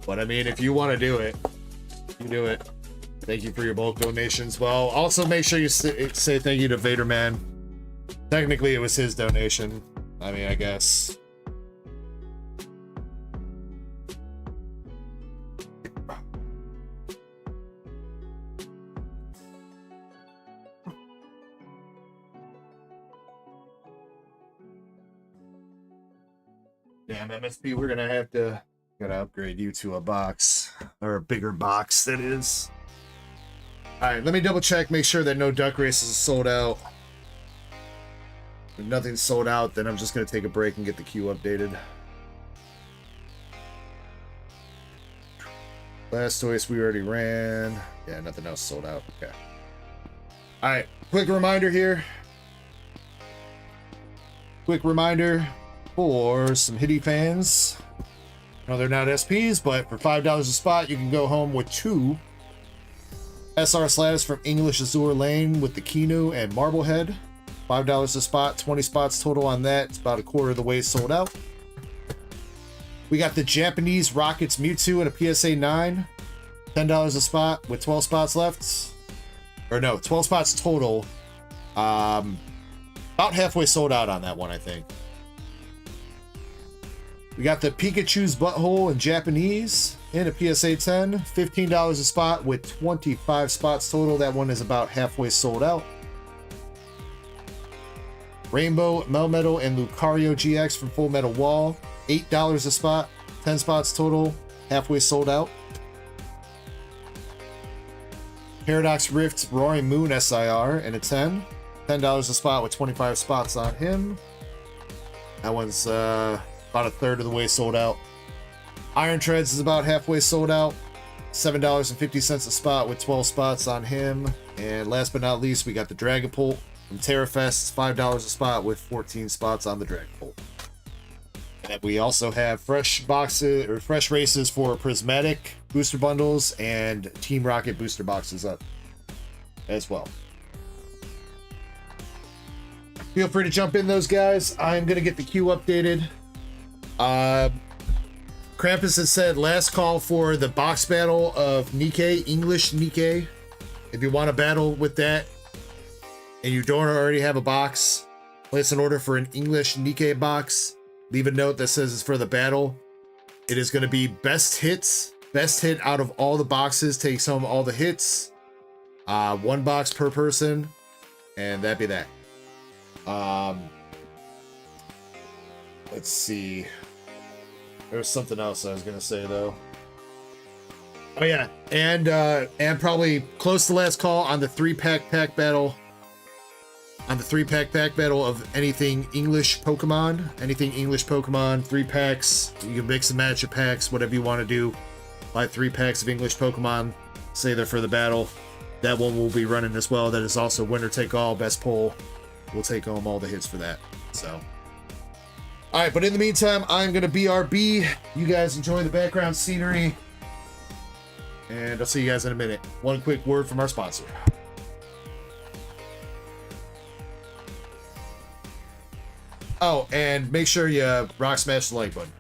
But I mean, if you want to do it, you do it. Thank you for your bulk donations. Well, also make sure you say thank you to Vaderman. Technically, it was his donation. I mean, I guess. Damn, MSP, we're gonna have to upgrade you to a box, or a bigger box, that is. All right, let me double check, make sure that no duck races are sold out. If nothing's sold out, then I'm just going to take a break and get the queue updated. Blastoise we already ran. Yeah, nothing else sold out. Okay. All right, quick reminder here. Quick reminder for some Hitty fans. No, they're not SPs, but for $5 a spot, you can go home with 2 SR slabs from English Azure Lane with the Kinu and Marblehead. $5 a spot, 20 spots total on that. It's about a quarter of the way sold out. We got the Japanese Rockets Mewtwo and a PSA 9. $10 a spot with 12 spots left. Or no, 12 spots total. About halfway sold out on that one, I think. We got the Pikachu's Butthole in Japanese in a PSA 10. $15 a spot with 25 spots total. That one is about halfway sold out. Rainbow, Melmetal, and Lucario GX from Full Metal Wall. $8 a spot. 10 spots total. Halfway sold out. Paradox Rift Roaring Moon SIR in a 10. $10 a spot with 25 spots on him. That one's about a third of the way sold out. Iron Treads is about halfway sold out. $7.50 a spot with 12 spots on him. And last but not least, we got the Dragapult from TerraFest. $5 a spot with 14 spots on the Dragapult. And we also have fresh boxes or fresh races for Prismatic booster bundles and Team Rocket booster boxes up as well. Feel free to jump in those guys. I'm gonna get the queue updated. Krampus has said last call for the box battle of Nikkei, English Nikkei. If you want to battle with that and you don't already have a box, place an order for an English Nikkei box. Leave a note that says it's for the battle. It is going to be best hits. Best hit out of all the boxes takes home all the hits. 1 box per person. And that'd be that. Let's see. There's something else I was gonna say though. Oh yeah, and probably close to last call on the 3-pack pack battle. On the 3-pack pack battle of anything English Pokemon. Anything English Pokemon, 3 packs. You can mix and match your packs, whatever you want to do. Buy 3 packs of English Pokemon. Say they're for the battle. That one will be running as well. That is also winner take all, best poll. We'll take home all the hits for that. So. Alright, but in the meantime, I'm gonna BRB. You guys enjoy the background scenery. And I'll see you guys in a minute. One quick word from our sponsor. Oh, and make sure you rock smash the like button.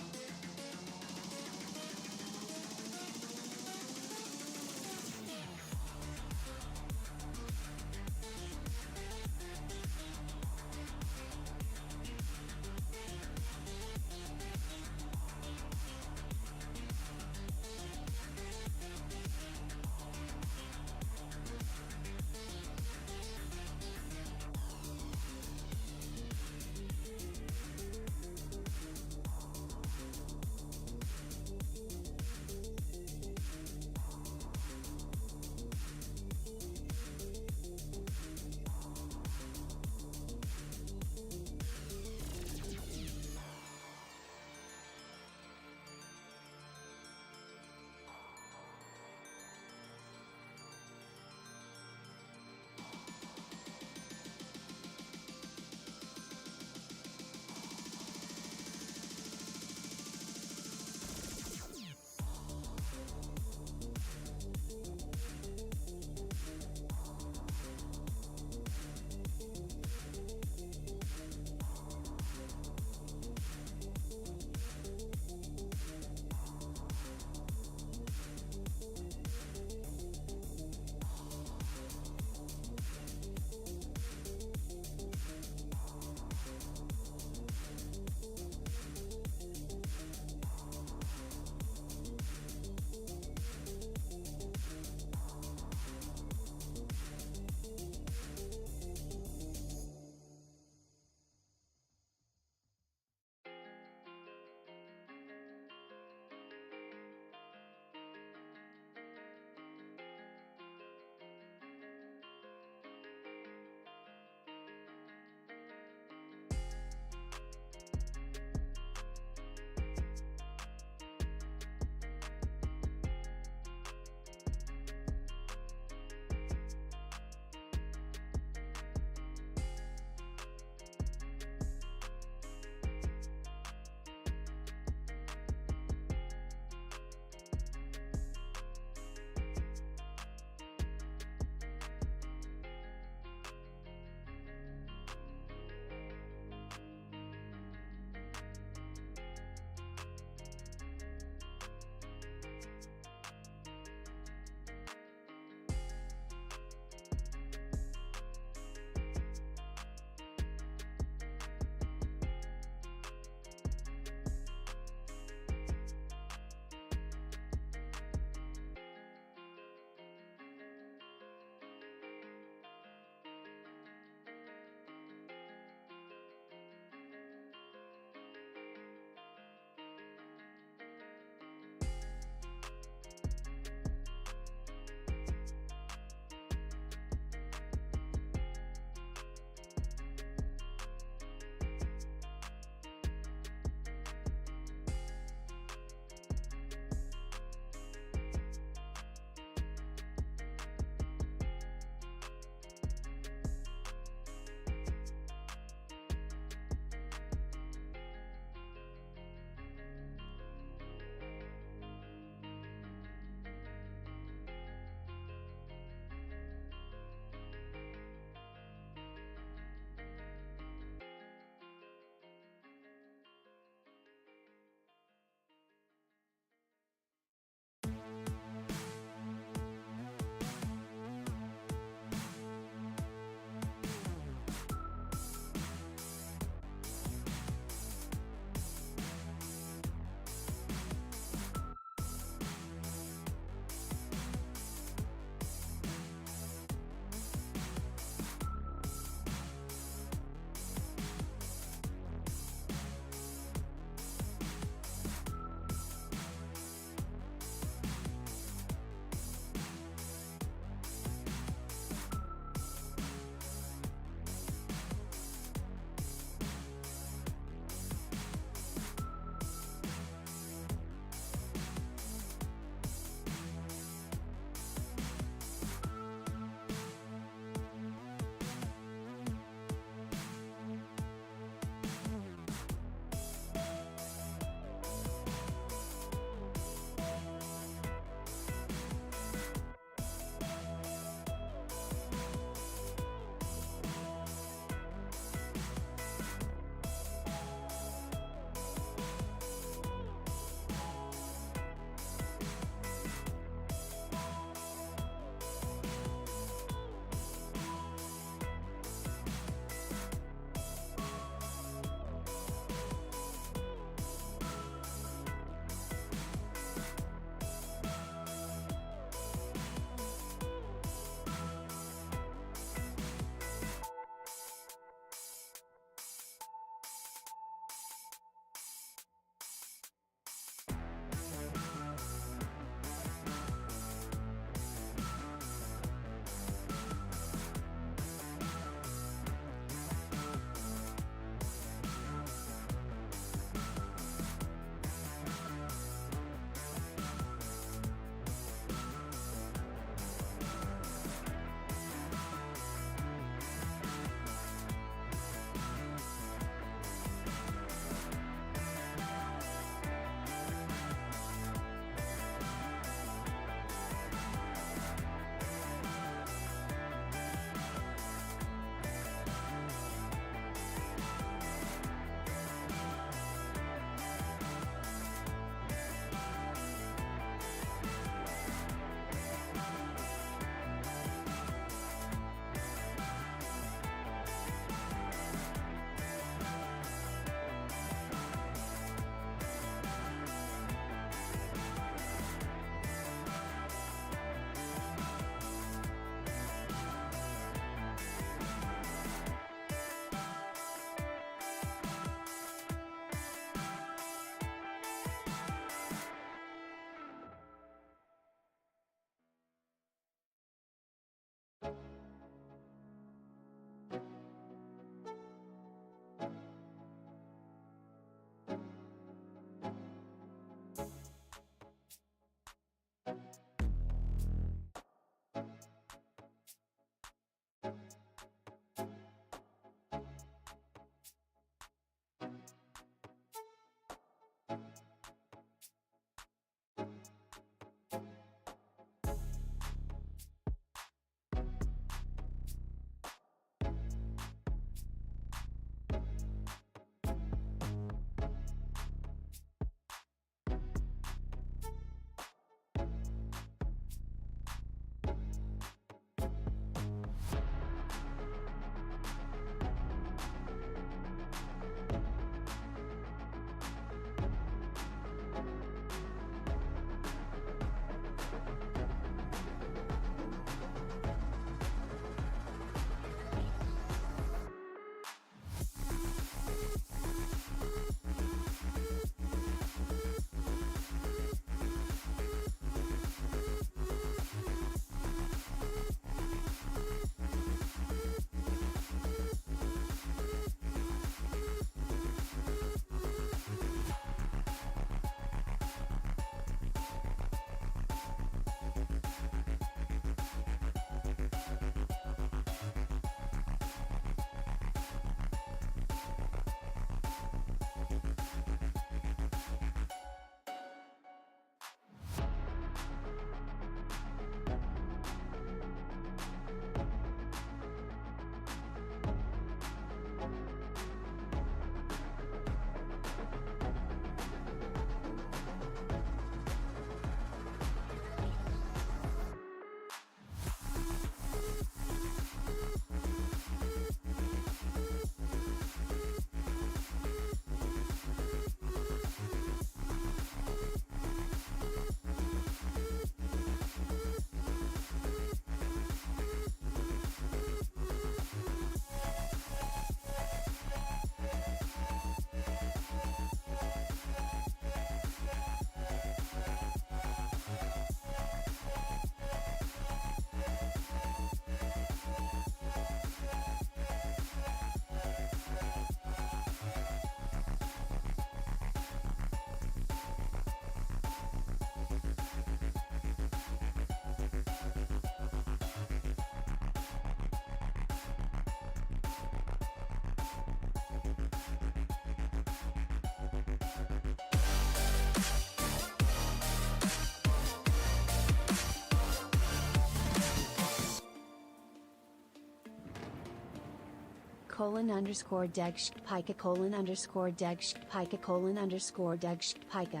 colon underscore deg pika colon underscore deg pika colon underscore deg pika.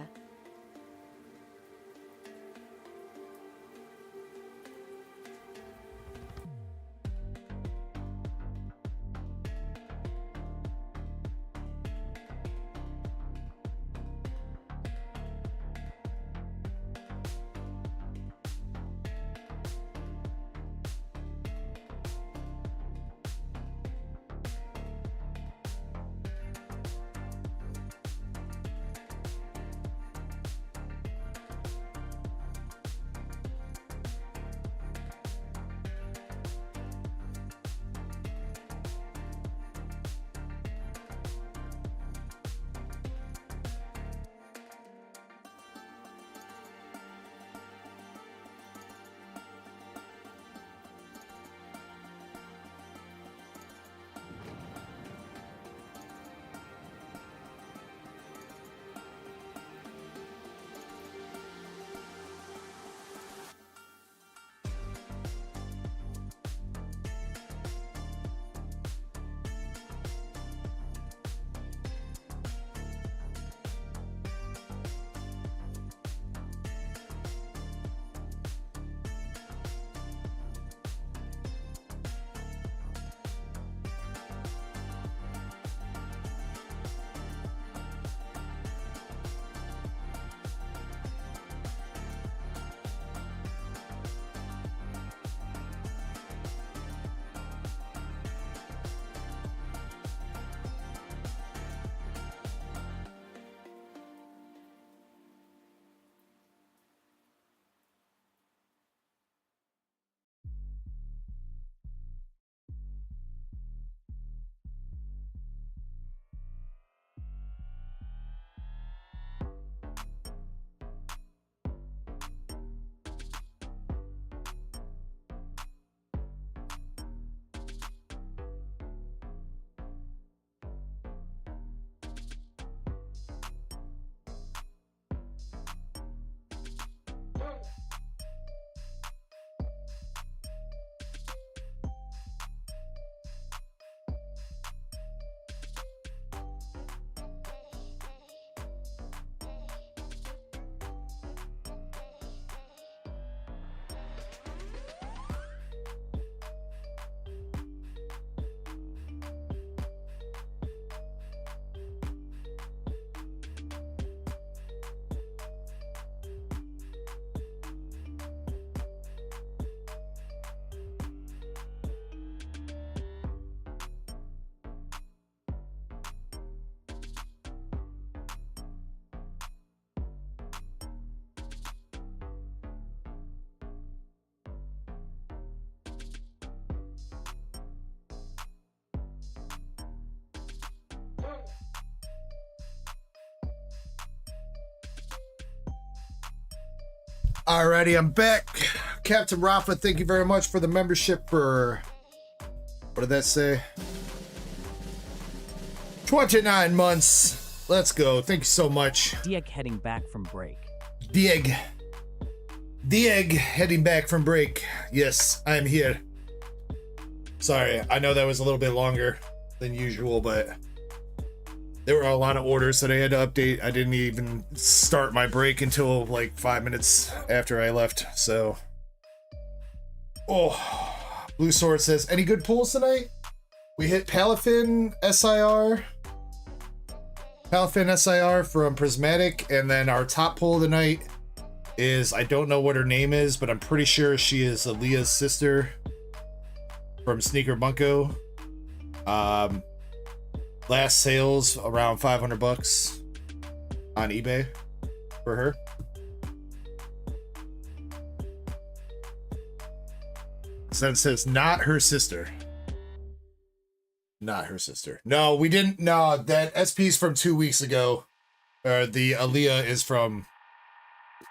Alrighty, I'm back. Captain Rafa, thank you very much for the membership for, what did that say? 29 months. Let's go. Thank you so much. Dieg heading back from break. Dieg heading back from break. Yes, I'm here. Sorry, I know that was a little bit longer than usual, but there were a lot of orders that I had to update. I didn't even start my break until like 5 minutes after I left, so. Oh, Blue Sword says, any good pulls tonight? We hit Palafin SIR from Prismatic, and then our top pull of the night is, I don't know what her name is, but I'm pretty sure she is Aaliyah's sister from Sneaker Bunko. Last sales around 500 bucks on eBay for her. Sen says not her sister. Not her sister. No, we didn't. No, that SP's from 2 weeks ago. The Aaliyah is from.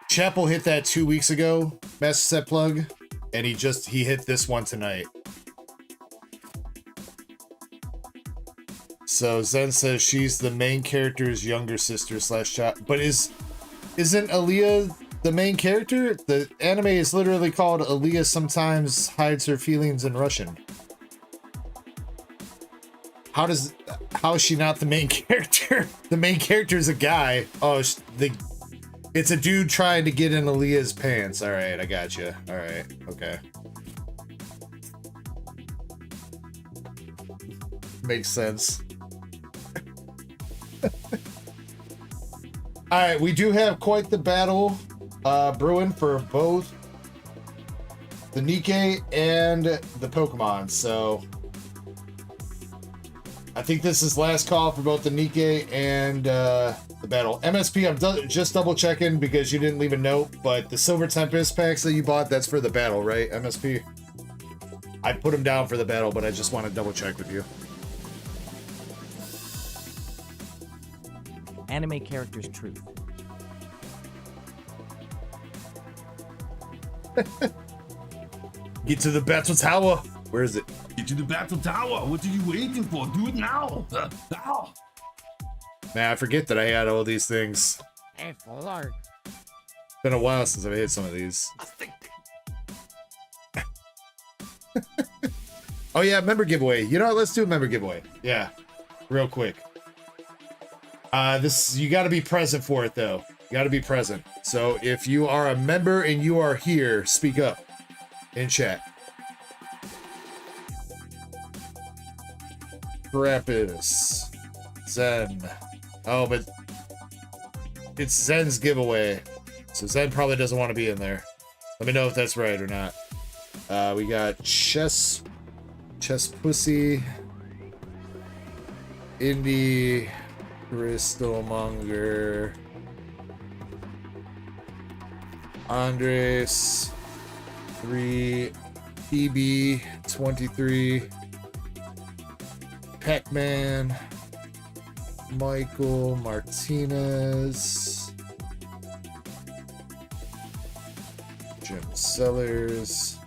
Chapel hit that 2 weeks ago, Master Set Plug, and he hit this one tonight. So Zen says she's the main character's younger sister / child. But isn't Aaliyah the main character? The anime is literally called Aaliyah Sometimes Hides Her Feelings in Russian. how is she not the main character? The main character is a guy. Oh, it's a dude trying to get in Aaliyah's pants. All right, I got you. All right, okay. Makes sense. All right, we do have quite the battle brewing for both the Nikkei and the Pokemon, so I think this is last call for both the Nikkei and the battle. MSP, I'm just double checking because you didn't leave a note, but the Silver Tempest packs that you bought, that's for the battle, right, MSP? I put them down for the battle, but I just want to double check with you. Anime characters truth. Get to the battle tower. Where is it? Get to the battle tower. What are you waiting for? Do it now. Now. Man, I forget that I had all these things. Hey, Lord. It's been a while since I've hit some of these. Oh yeah, member giveaway. You know what? Let's do a member giveaway. Yeah, real quick. You got to be present for it though. You got to be present. So if you are a member and you are here, speak up in chat. Krampus, Zen. Oh, but it's Zen's giveaway, so Zen probably doesn't want to be in there. Let me know if that's right or not. We got Chess Pussy, Indie, Crystalmonger, Andres, 3, PB, 23, Pac-Man, Michael Martinez, Jim Sellers,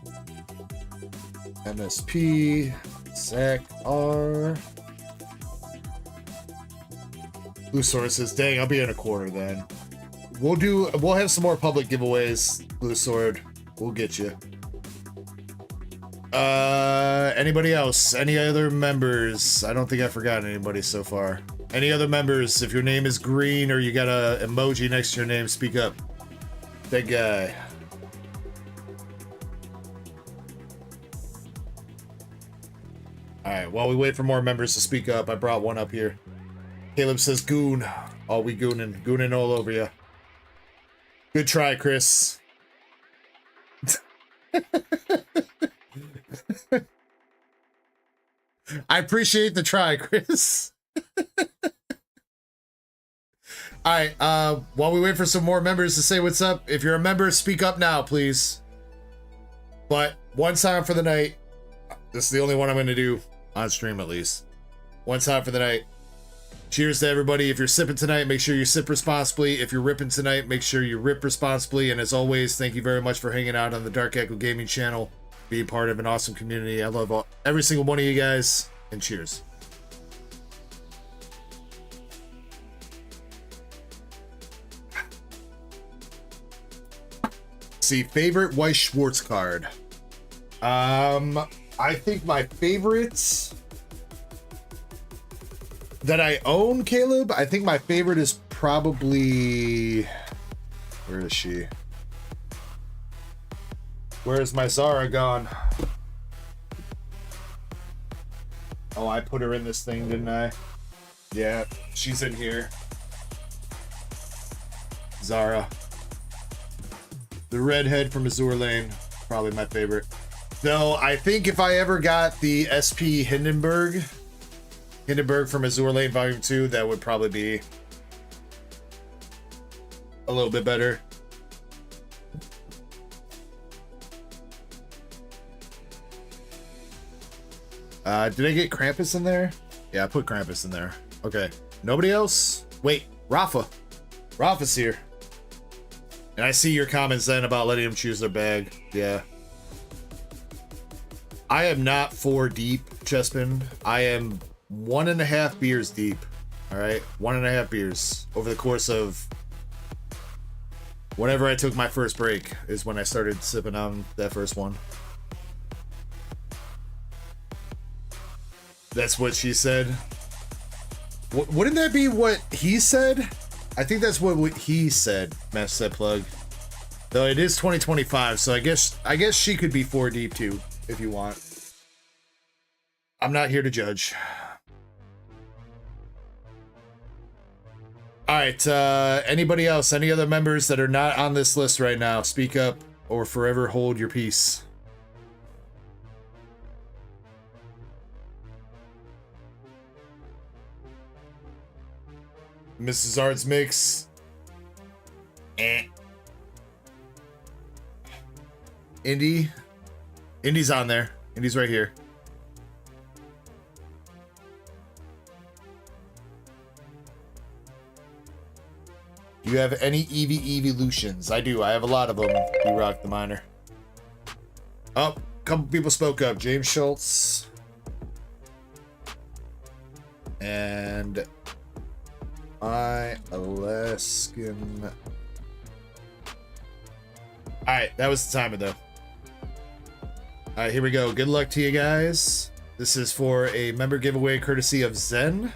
MSP, Zach R. Blue Sword says, dang, I'll be in a quarter then. We'll have some more public giveaways, Blue Sword. We'll get you. Anybody else? Any other members? I don't think I forgot anybody so far. Any other members? If your name is green or you got a emoji next to your name, speak up. That guy. Alright, while we wait for more members to speak up, I brought one up here. Caleb says goon. Oh, we gooning all over you. Good try, Chris. I appreciate the try, Chris. Alright, while we wait for some more members to say what's up, if you're a member, speak up now, please. But one time for the night. This is the only one I'm going to do on stream, at least. One time for the night. Cheers to everybody. If you're sipping tonight, make sure you sip responsibly. If you're ripping tonight, make sure you rip responsibly. And as always, thank you very much for hanging out on the Dark Echo Gaming channel. Being part of an awesome community. I love every single one of you guys. And cheers. See, favorite Weiss Schwartz card. I think my favorites that I own, Caleb, I think my favorite is probably... Where is she? Where is my Zara gone? Oh, I put her in this thing, didn't I? Yeah, she's in here. Zara. The redhead from Azure Lane. Probably my favorite. Though, I think if I ever got the SP Hindenburg from Azure Lane Volume 2, that would probably be a little bit better. Did I get Krampus in there? Yeah, I put Krampus in there. Okay. Nobody else? Wait, Rafa. Rafa's here. And I see your comments then about letting him choose their bag. Yeah. I am not 4 deep, Chespin. I am 1.5 beers deep. All right, 1.5 beers over the course of whenever I took my first break is when I started sipping on that first one. That's what she said. Wouldn't that be what he said? I think that's what he said, Master Set Plug. Though it is 2025, so I guess she could be 4 deep too, if you want. I'm not here to judge. Alright, anybody else? Any other members that are not on this list right now? Speak up or forever hold your peace. Mrs. Arts Mix. Indy's on there. Indy's right here. Do you have any Eevee evolutions? I do. I have a lot of them. You rock the miner. Oh, a couple people spoke up. James Schultz. And Alaskan. Alright, that was the timer though. Alright, here we go. Good luck to you guys. This is for a member giveaway courtesy of Zen.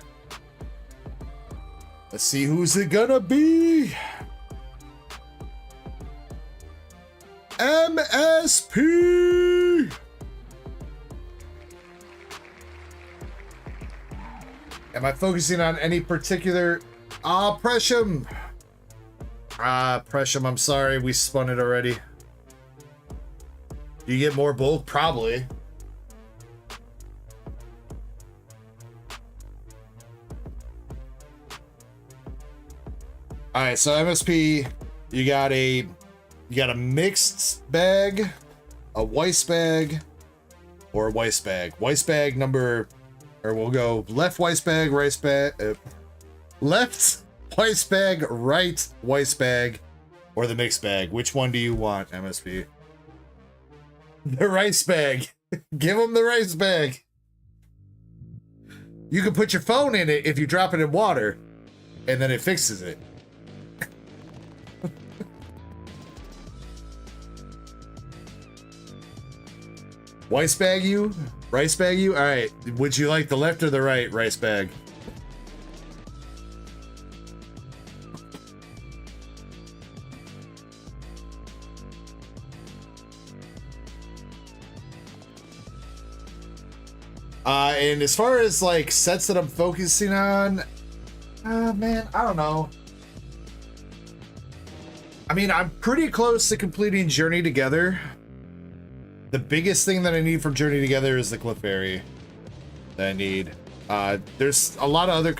Let's see who's it gonna be. MSP. Am I focusing on any particular? Presham. Presham, I'm sorry, we spun it already. You get more bulk? Probably. Alright, so MSP, you got a mixed bag, a Weiss bag, or a Weiss bag. Weiss bag number, or we'll go left Weiss bag, right bag, left Weiss bag, right Weiss bag, or the mixed bag. Which one do you want, MSP? The rice bag. Give him the rice bag. You can put your phone in it if you drop it in water, and then it fixes it. Rice bag you? Rice bag you? Alright. Would you like the left or the right rice bag? And as far as like sets that I'm focusing on, man, I don't know. I mean, I'm pretty close to completing Journey Together. The biggest thing that I need from Journey Together is the Clefairy that I need. There's a lot of other,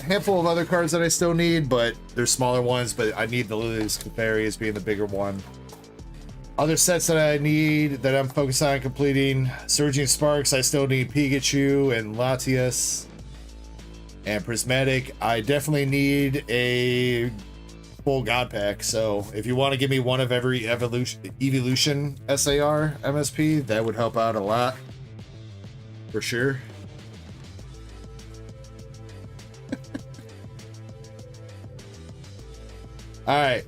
handful of other cards that I still need, but they're smaller ones, but I need the Lily's Clefairy as being the bigger one. Other sets that I need that I'm focused on completing, Surging Sparks, I still need Pikachu and Latias. And Prismatic, I definitely need a full God Pack, so if you want to give me one of every Evolution SAR MSP, that would help out a lot. For sure. Alright,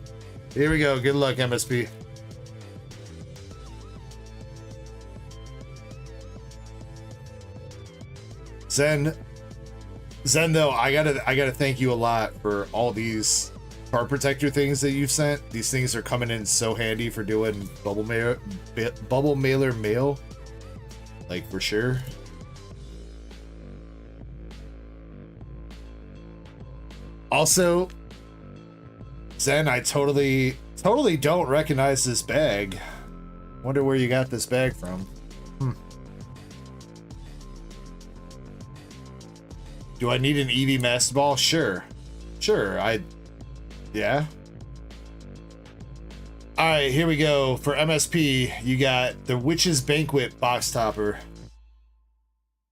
here we go. Good luck, MSP. Zen though, I gotta thank you a lot for all these card protector things that you've sent. These things are coming in so handy for doing bubble mailer mail, like for sure. Also, Zen, I totally don't recognize this bag. Wonder where you got this bag from. Do I need an Eevee Master Ball? Sure. Yeah. Alright, here we go. For MSP, you got the Witch's Banquet box topper.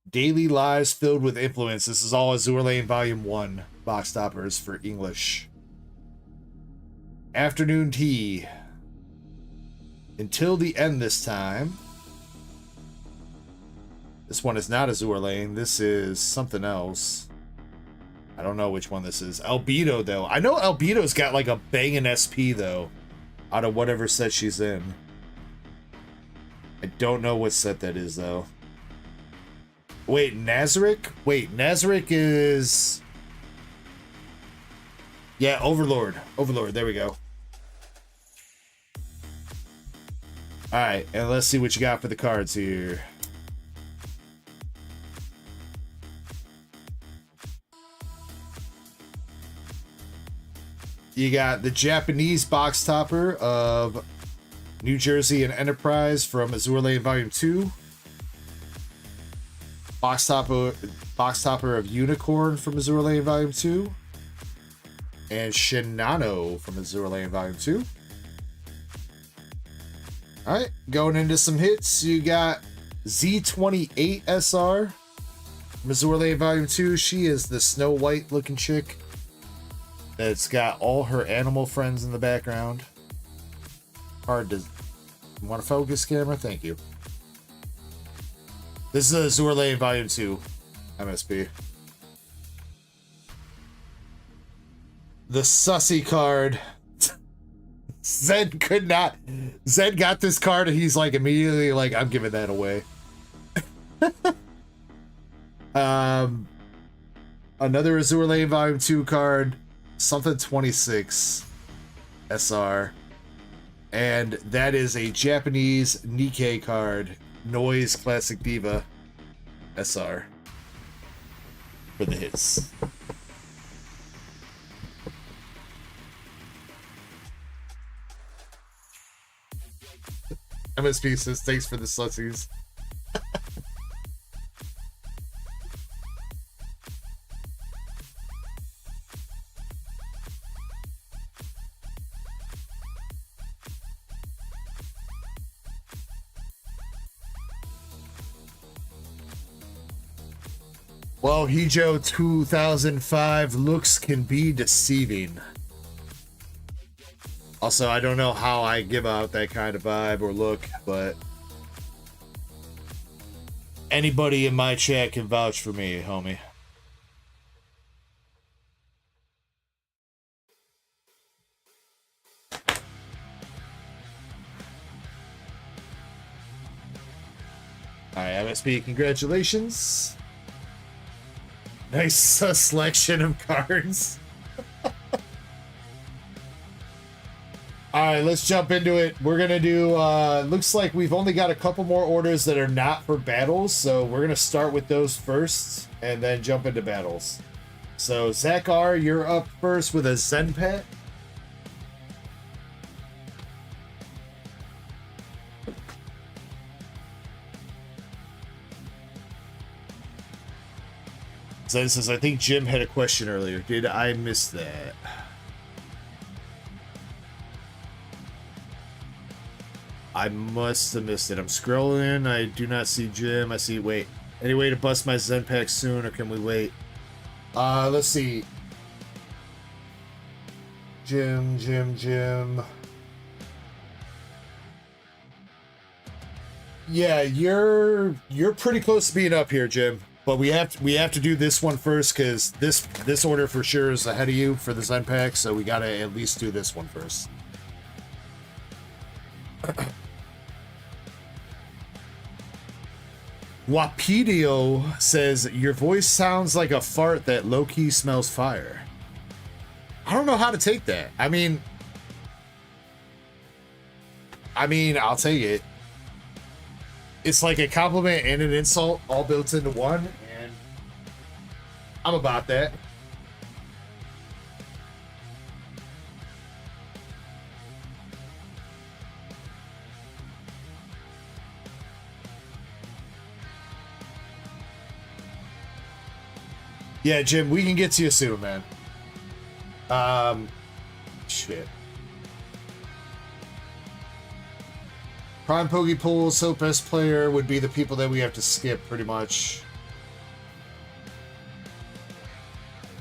Daily Lives Filled with Influence. This is all Azure Lane Volume 1 box toppers for English. Afternoon Tea. Until the End this time. This one is not Azure Lane. This is something else. I don't know which one this is. Albedo, though. I know Albedo's got like a banging SP, though, out of whatever set she's in. I don't know what set that is, though. Wait, Nazarick? Wait, Nazarick is... Yeah, Overlord. Overlord, there we go. Alright, and let's see what you got for the cards here. You got the Japanese box topper of New Jersey and Enterprise from Azure Lane Volume 2. Box topper of Unicorn from Azure Lane Volume 2. And Shinano from Azure Lane Volume 2. Alright, going into some hits, you got Z28 SR from Azure Lane Volume 2. She is the Snow White looking chick that's got all her animal friends in the background. Hard to... You want to focus, camera? Thank you. This is Azure Lane Volume 2 MSP. The Sussy card. Zed could not... Zed got this card and he's like immediately like, I'm giving that away. Another Azure Lane Volume 2 card. Something 26 SR. And that is a Japanese Nikkei card. Noise Classic Diva SR. For the hits. MSP says, thanks for the sussies. Well, Hijo 2005 looks can be deceiving. Also, I don't know how I give out that kind of vibe or look, but anybody in my chat can vouch for me, homie. Alright, MSP, congratulations. Nice selection of cards. Alright, let's jump into it. We're gonna do, looks like we've only got a couple more orders that are not for battles, so we're gonna start with those first, and then jump into battles. So, Zach R., you're up first with a Zen Pet. Zen says, I think Jim had a question earlier. Did I miss that? I must have missed it. I'm scrolling. I do not see Jim. I see, wait. Any way to bust my Zen pack soon, or can we wait? Let's see. Jim. Yeah, you're pretty close to being up here, Jim. But we have to do this one first, because this order for sure is ahead of you for the Zen pack, so we gotta at least do this one first. Wapidio says, your voice sounds like a fart that low-key smells fire. I don't know how to take that. I mean, I'll take it. It's like a compliment and an insult all built into one, and I'm about that. Yeah, Jim, we can get to you soon, man. Shit. Prime Poke Pool, so best player would be the people that we have to skip, pretty much.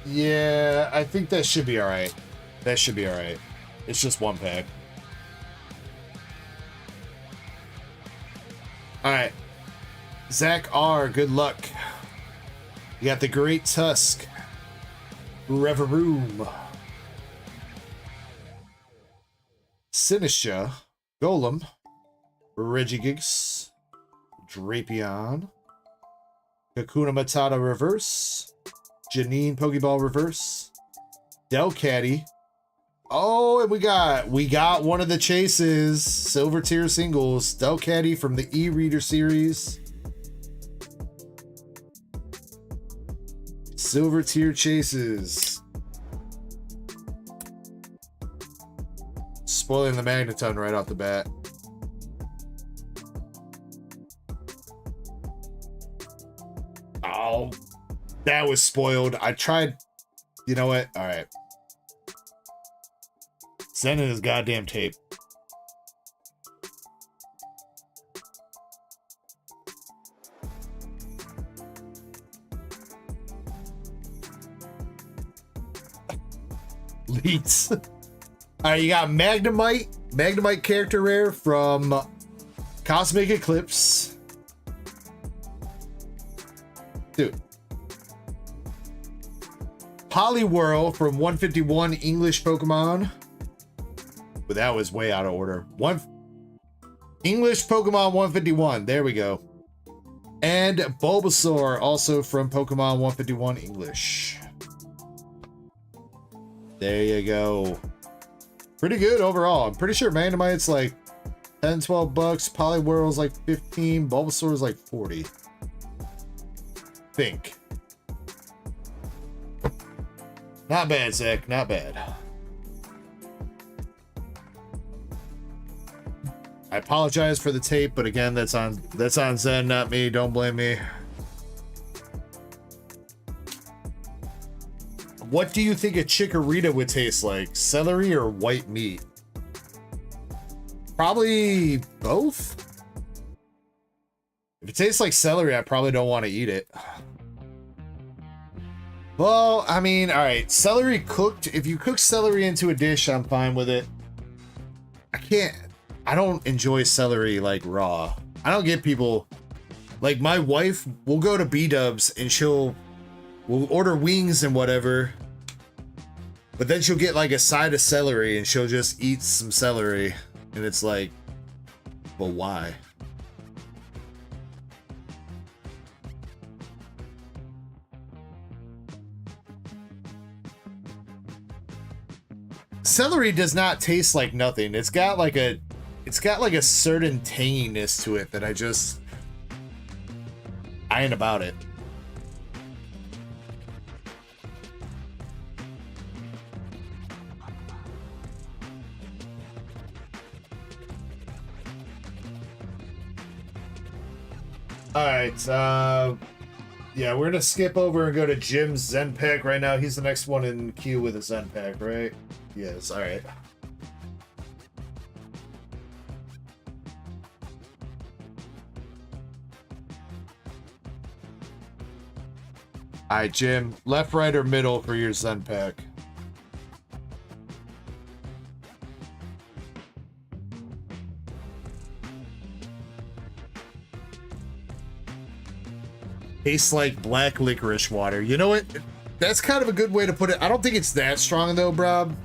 Yeah, I think that should be alright. That should be alright. It's just one pack. Alright. Zach R., good luck. You got the Great Tusk. Reveroom. Sinisha. Golem. Regigigas. Drapion. Hakuna Matata reverse. Janine Pokeball reverse. Delcatty. Oh, and we got one of the chases. Silver tier singles. Delcatty from the e-reader series. Silver tier chases. Spoiling the Magneton right off the bat. Oh, that was spoiled. I tried. You know what? All right. Send in his goddamn tape. Leaks. All right, you got Magnemite character rare from Cosmic Eclipse. Dude. Poliwhirl from 151 English Pokemon. But that was way out of order. English Pokemon 151. There we go. And Bulbasaur, also from Pokemon 151 English. There you go. Pretty good overall. I'm pretty sure Magnemite's like 10, 12 bucks. Poliwhirl's like 15. Bulbasaur's like 40. Think. Not bad, Zach. Not bad. I apologize for the tape, but again, that's on Zen, not me. Don't blame me. What do you think a Chikorita would taste like? Celery or white meat? Probably both. If it tastes like celery, I probably don't want to eat it. Well, I mean, all right, celery cooked. If you cook celery into a dish, I'm fine with it. I don't enjoy celery like raw. I don't get people like my wife will go to B-dubs and we'll order wings and whatever. But then she'll get like a side of celery and she'll just eat some celery. And it's like, but why? Celery does not taste like nothing. It's got like a certain tanginess to it that I ain't about it. All right, yeah, we're gonna skip over and go to Jim's Zen Pack right now. He's the next one in queue with a Zen Pack, right? Yes, all right. All right, Jim, left, right, or middle for your Zen Pack? Tastes like black licorice water. You know what? That's kind of a good way to put it. I don't think it's that strong though, Brob,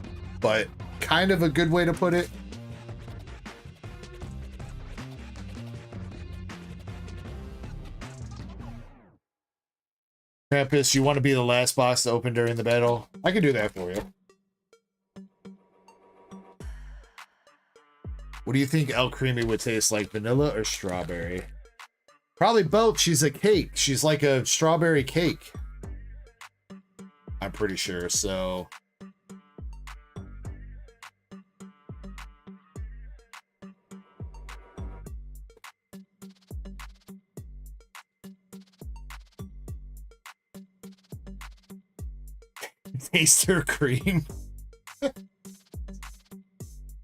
but kind of a good way to put it. Krampus, you want to be the last box to open during the battle? I can do that for you. What do you think El Creamy would taste like, vanilla or strawberry? Probably both. She's a cake. She's like a strawberry cake. I'm pretty sure, so... Taster cream. All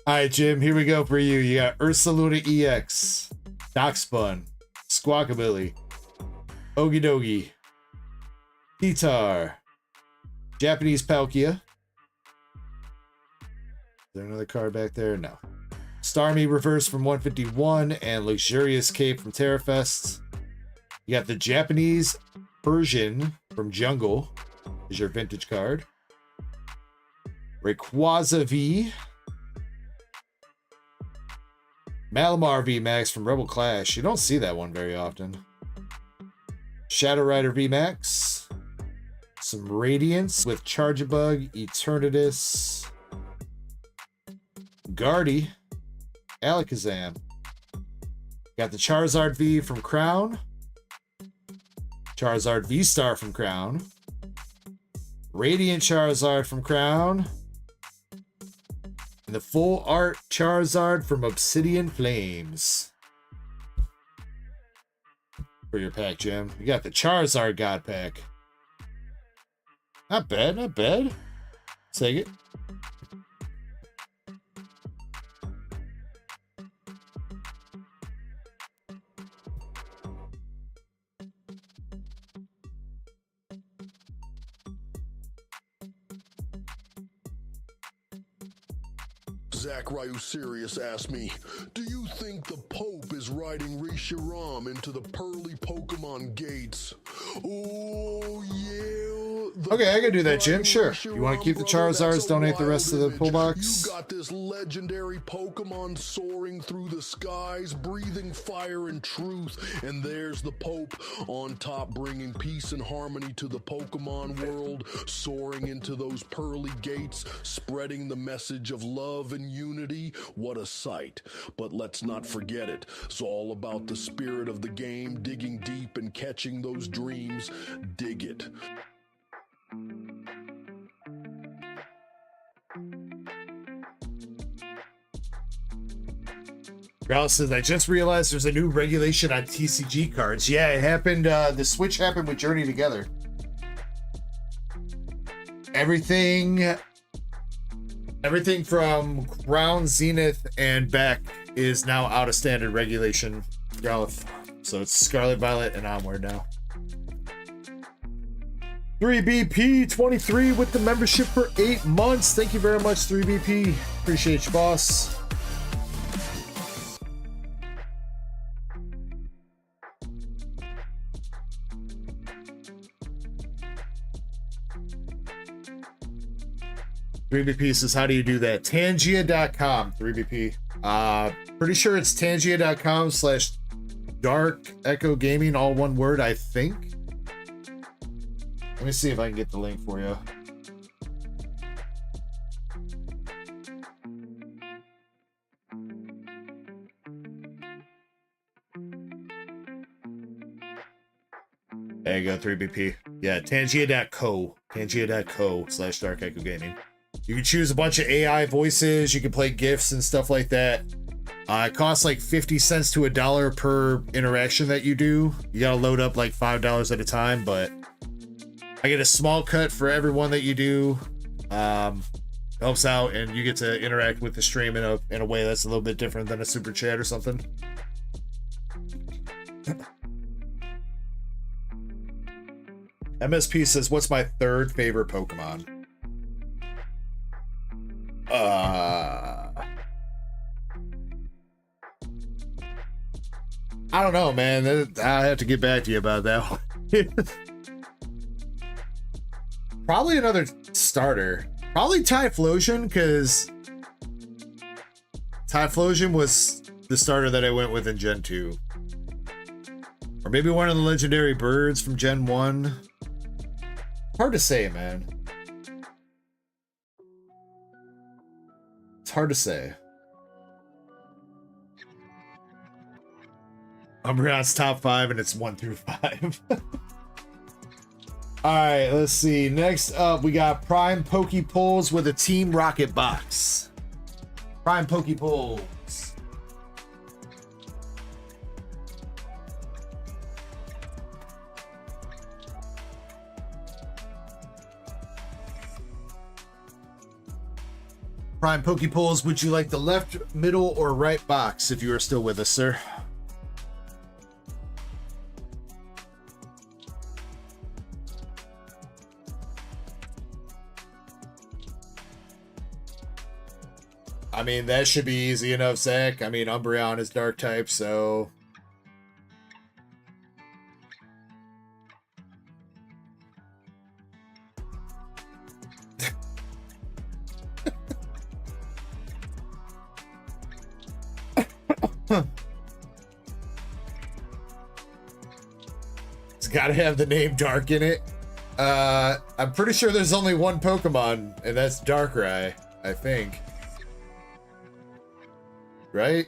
right, Jim, here we go for you. You got Ursaluna EX, Dockspun, Squawkabilly, Ogie Guitar, Japanese Palkia. Is there another card back there? No. Starmie Reverse from 151 and Luxurious Cape from Terrafest. You got the Japanese Persian from Jungle. Is your vintage card. Rayquaza V. Malamar V Max from Rebel Clash. You don't see that one very often. Shadow Rider VMAX. Some Radiance with Charjabug, Eternatus, Guardy, Alakazam. Got the Charizard V from Crown. Charizard V-Star from Crown. Radiant Charizard from Crown. And the full art Charizard from Obsidian Flames. For your pack, Jim. You got the Charizard God pack. Not bad, not bad. Take it. Zach Ryu Sirius asked me, do you think the Pope is riding Reshiram into the pearly Pokemon gates? Oh, yeah. Okay, I can do that, Jim. Sure. You want to keep the Charizards, donate the rest of the pull box? You got this legendary Pokemon soaring through the skies, breathing fire and truth. And there's the Pope on top, bringing peace and harmony to the Pokemon world, soaring into those pearly gates, spreading the message of love and unity. What a sight. But let's not forget it. It's all about the spirit of the game, digging deep and catching those dreams. Dig it. Ralph says, I just realized there's a new regulation on TCG cards. Yeah, it happened. The switch happened with Journey Together. Everything from Crown, Zenith, and back is now out of standard regulation, Ralph. So it's Scarlet, Violet, and onward now. 3BP23 with the membership for 8 months. Thank you very much, 3BP. Appreciate you, boss. $3BP says, how do you do that? Tangia.com, 3BP. Pretty sure it's Tangia.com/DarkEckoGaming, all one word, I think. Let me see if I can get the link for you. There you go, 3BP. Yeah, Tangia.co. Tangia.co/DarkEckoGaming. You can choose a bunch of AI voices. You can play GIFs and stuff like that. It costs like 50 cents to $1 per interaction that you do. You gotta load up like $5 at a time, but I get a small cut for every one that you do. Helps out, and you get to interact with the stream in a way that's a little bit different than a super chat or something. MSP says, what's my third favorite Pokemon? I don't know, man. I have to get back to you about that one. Probably another starter. Probably Typhlosion, because Typhlosion was the starter that I went with in Gen 2. Or maybe one of the legendary birds from Gen 1. Hard to say, man. It's hard to say. Umbreon's top 5, and it's 1 through 5. Alright, let's see. Next up, we got Prime Pokepulls with a Team Rocket box. Prime Pokepulls. Prime Pokepulls, would you like the left, middle, or right box if you are still with us, sir? I mean, that should be easy enough, Zach. I mean, Umbreon is dark type, so... It's got to have the name Dark in it. I'm pretty sure there's only one Pokemon, and that's Darkrai, I think. Right?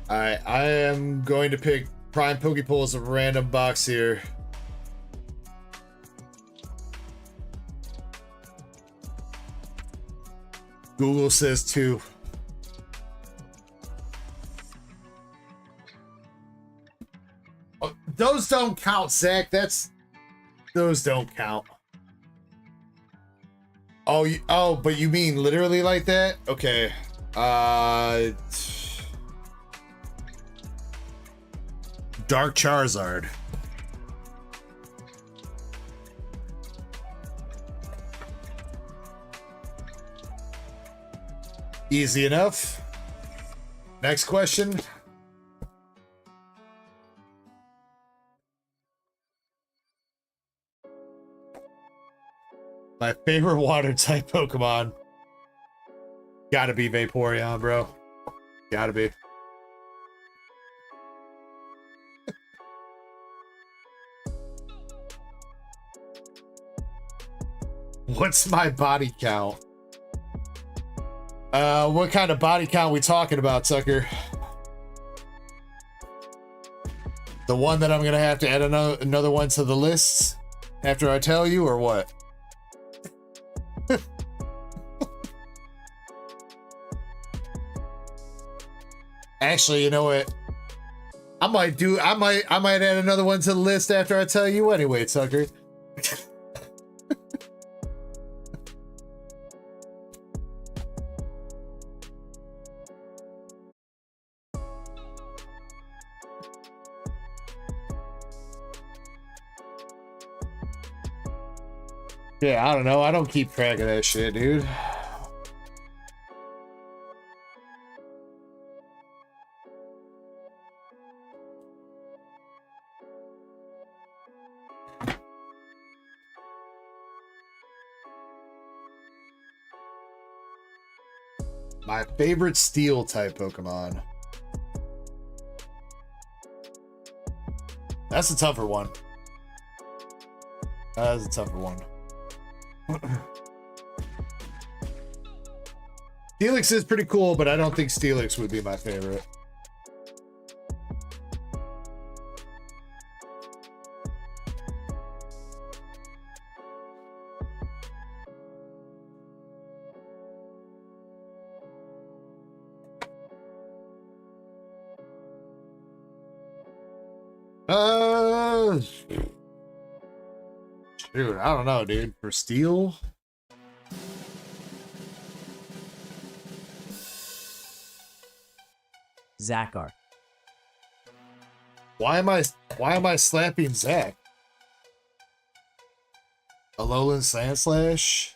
Alright, I am going to pick Prime Pokepool as a random box here. Google says 2. Oh, those don't count, Zach. Those don't count. Oh, but you mean literally like that? Okay. Dark Charizard. Easy enough. Next question. My favorite water type Pokemon. Gotta be Vaporeon, bro. Gotta be. What's my body count? What kind of body count we talking about, sucker? The one that I'm gonna have to add another one to the list after I tell you, or what? Actually, you know what? I might add another one to the list after I tell you anyway, sucker. Yeah, I don't know. I don't keep track of that shit, dude. My favorite steel type Pokemon. That's a tougher one. That's a tougher one. Steelix is pretty cool, but I don't think Steelix would be my favorite. Dude, I don't know, dude. For steel? Zakar. Why am I slapping Zach? Alolan Sandslash?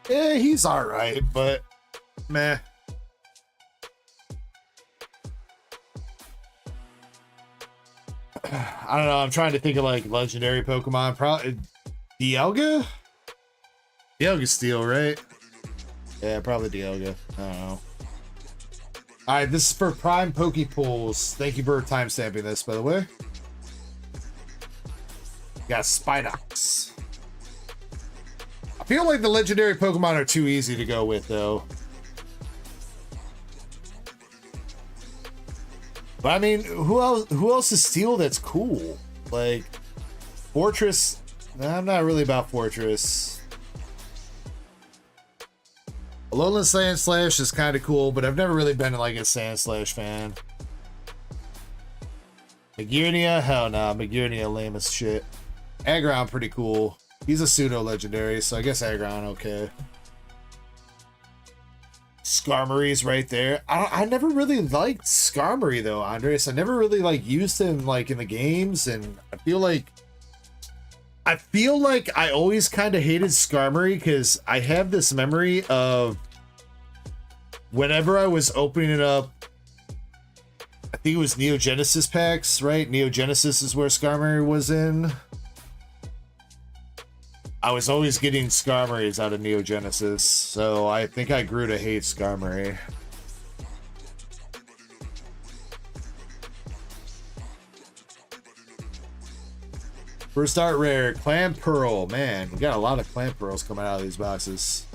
Yeah, he's alright, but meh. I don't know. I'm trying to think of like legendary Pokemon. Probably Dialga? Dialga's steel, right? Yeah, probably Dialga. I don't know. Alright, this is for Prime Pokepools. Thank you for timestamping this, by the way. Got Spidox. I feel like the legendary Pokemon are too easy to go with, though. But I mean, who else is steel that's cool? Like Fortress. Nah, I'm not really about Fortress. Alolan Sandslash is kind of cool, but I've never really been like a Sandslash fan. Magearnia? Hell nah, Magearnia lame as shit. Aggron pretty cool. He's a pseudo legendary, so I guess Aggron okay. Skarmory's right there. I never really liked Skarmory though, Andres. I never really like used him like in the games, and I feel like I always kind of hated Skarmory because I have this memory of whenever I was opening up, I think it was Neo Genesis packs, right? Neo Genesis is where Skarmory was in. I was always getting Skarmories out of Neo Genesis, so I think I grew to hate Skarmory. First art rare, Clam Pearl. Man, we got a lot of Clam Pearls coming out of these boxes.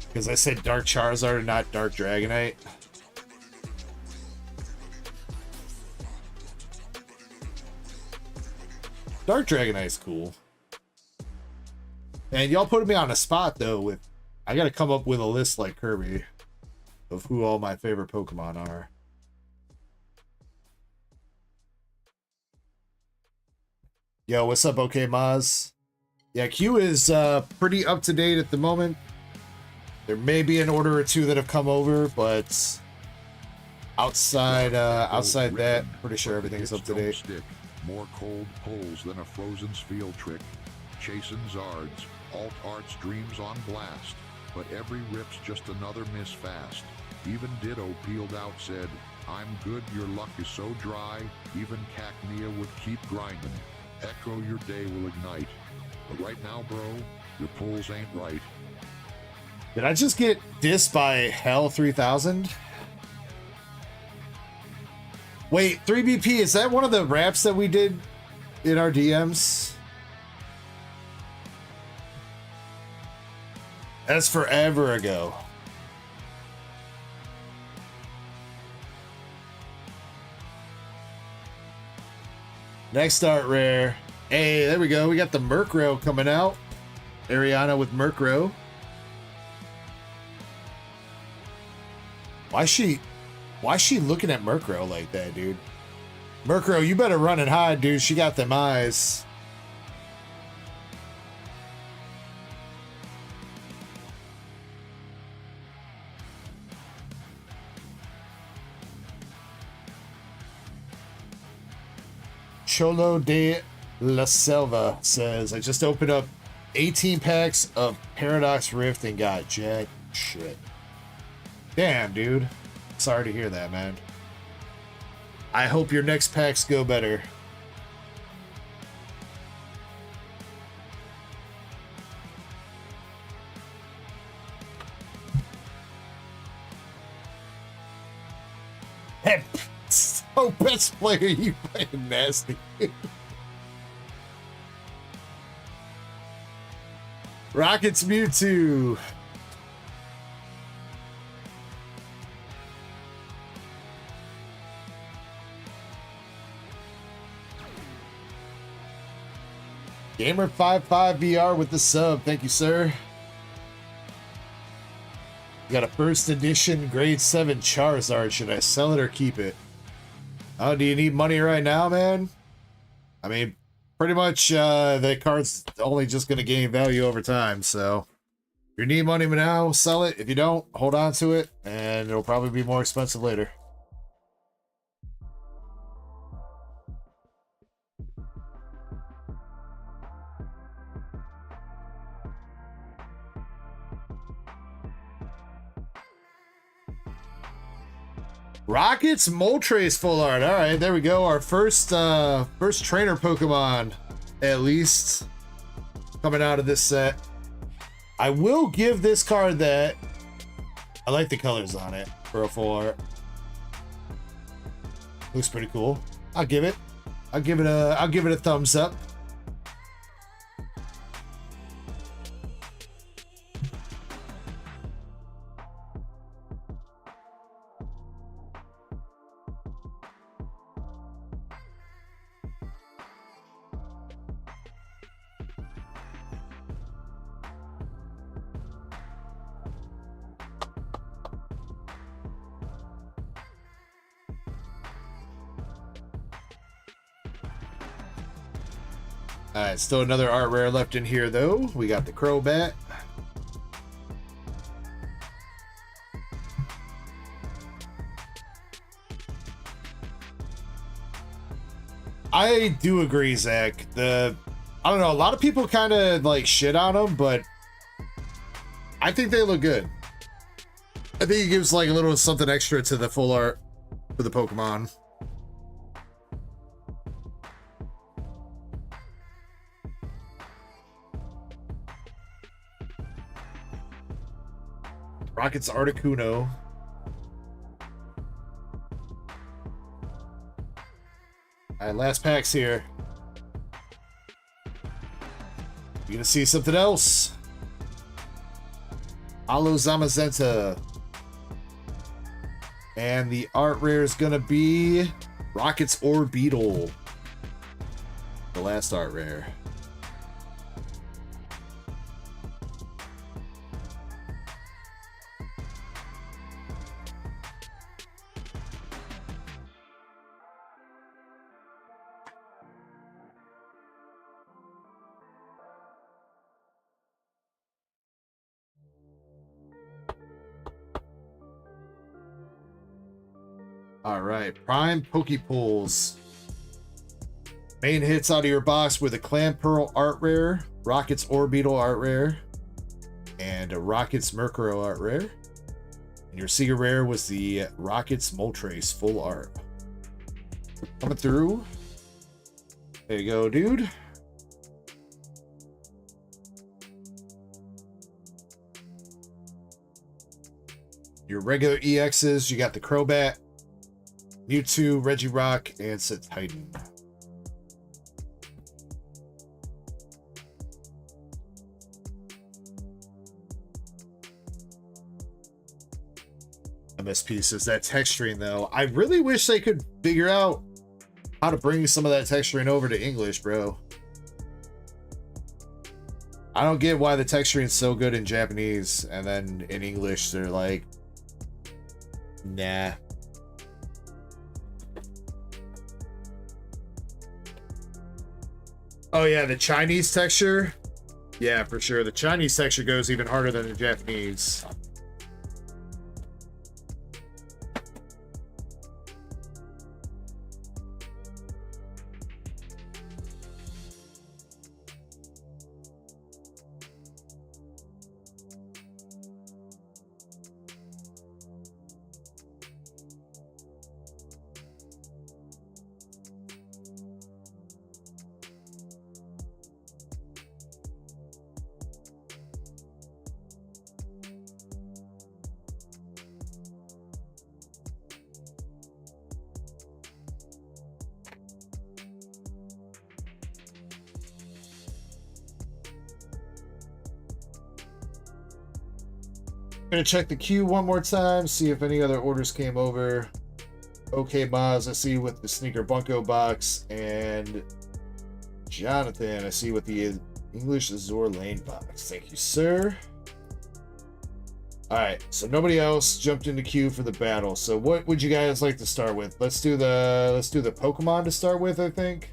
Because I said Dark Charizard and not Dark Dragonite. Dark Dragonite's cool. And y'all put me on a spot though with I gotta come up with a list like Kirby of who all my favorite Pokemon are. Yo, what's up, OK Maz? Yeah, Q is pretty up to date at the moment. There may be an order or two that have come over, but outside that, pretty sure everything's up to date. Stick. More cold pulls than a Frozen's field trick. Chasing Zards, alt arts dreams on blast, but every rip's just another miss fast. Even Ditto peeled out said, I'm good, your luck is so dry, even Cacnea would keep grinding. Ecko, your day will ignite. But right now, bro, your pulls ain't right. Did I just get dissed by Hell 3000? Wait, 3BP, is that one of the raps that we did in our DMs? That's forever ago. Next art rare. Hey, there we go. We got the Murkrow coming out. Ariana with Murkrow. Why is she looking at Murkrow like that, dude? Murkrow, you better run and hide, dude. She got them eyes. Cholo de la Selva says, I just opened up 18 packs of Paradox Rift and got jack shit. Damn, dude. Sorry to hear that, man. I hope your next packs go better. Oh, best player, you playing nasty. Rockets Mewtwo. Gamer55 VR with the sub. Thank you, sir. Got a first edition grade 7 Charizard. Should I sell it or keep it? Oh, do you need money right now, man? I mean, pretty much the card's only just going to gain value over time. So if you need money now, sell it. If you don't, hold on to it. And it'll probably be more expensive later. Rockets Moltres full art. All right, there we go. Our first trainer Pokemon, at least, coming out of this set. I will give this card that. I like the colors on it for a full art. Looks pretty cool. I'll give it a thumbs up. Alright, still another art rare left in here, though. We got the Crobat. I do agree, Zach. I don't know, a lot of people kind of like shit on them, but I think they look good. I think it gives like a little something extra to the full art for the Pokemon. Rockets Articuno. Alright, last packs here. You gonna see something else? Alo Zamazenta. And the art rare is gonna be Rockets Orbeetle. The last art rare. All right, Prime Pokepools. Main hits out of your box with a Clan Pearl art rare, Rockets Orbeetle art rare, and a Rockets Murkrow art rare. And your secret rare was the Rockets Moltres full art. Coming through. There you go, dude. Your regular EXs, you got the Crobat, Mewtwo, Regirock, and Titan. MS pieces, that texturing though. I really wish they could figure out how to bring some of that texturing over to English, bro. I don't get why the texturing is so good in Japanese and then in English they're like, nah. Oh yeah, the Chinese texture? Yeah, for sure. The Chinese texture goes even harder than the Japanese. Gonna check the queue one more time, see if any other orders came over. Okay, Maz, I see with the Sneaker Bunko box, and Jonathan, I see with the English Azure Lane box. Thank you, sir. All right, so nobody else jumped in the queue for the battle. So what would you guys like to start with? Let's do the Pokemon to start with. I think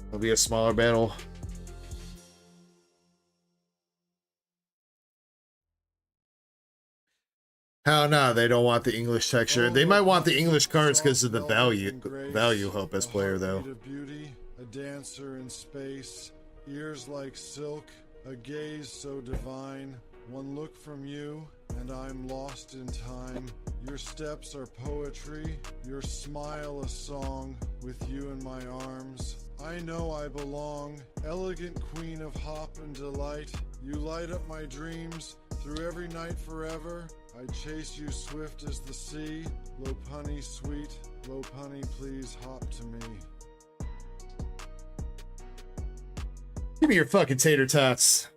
it'll be a smaller battle. Hell no, they don't want the English texture. They might want the English cards because of the value hope as player though. Beauty, a dancer in space, ears like silk, a gaze so divine. One look from you, and I'm lost in time. Your steps are poetry, your smile a song, with you in my arms. I know I belong, elegant queen of hop and delight. You light up my dreams, through every night forever. I chase you swift as the sea. Lopunny sweet, Lopunny please hop to me. Give me your fucking tater tots.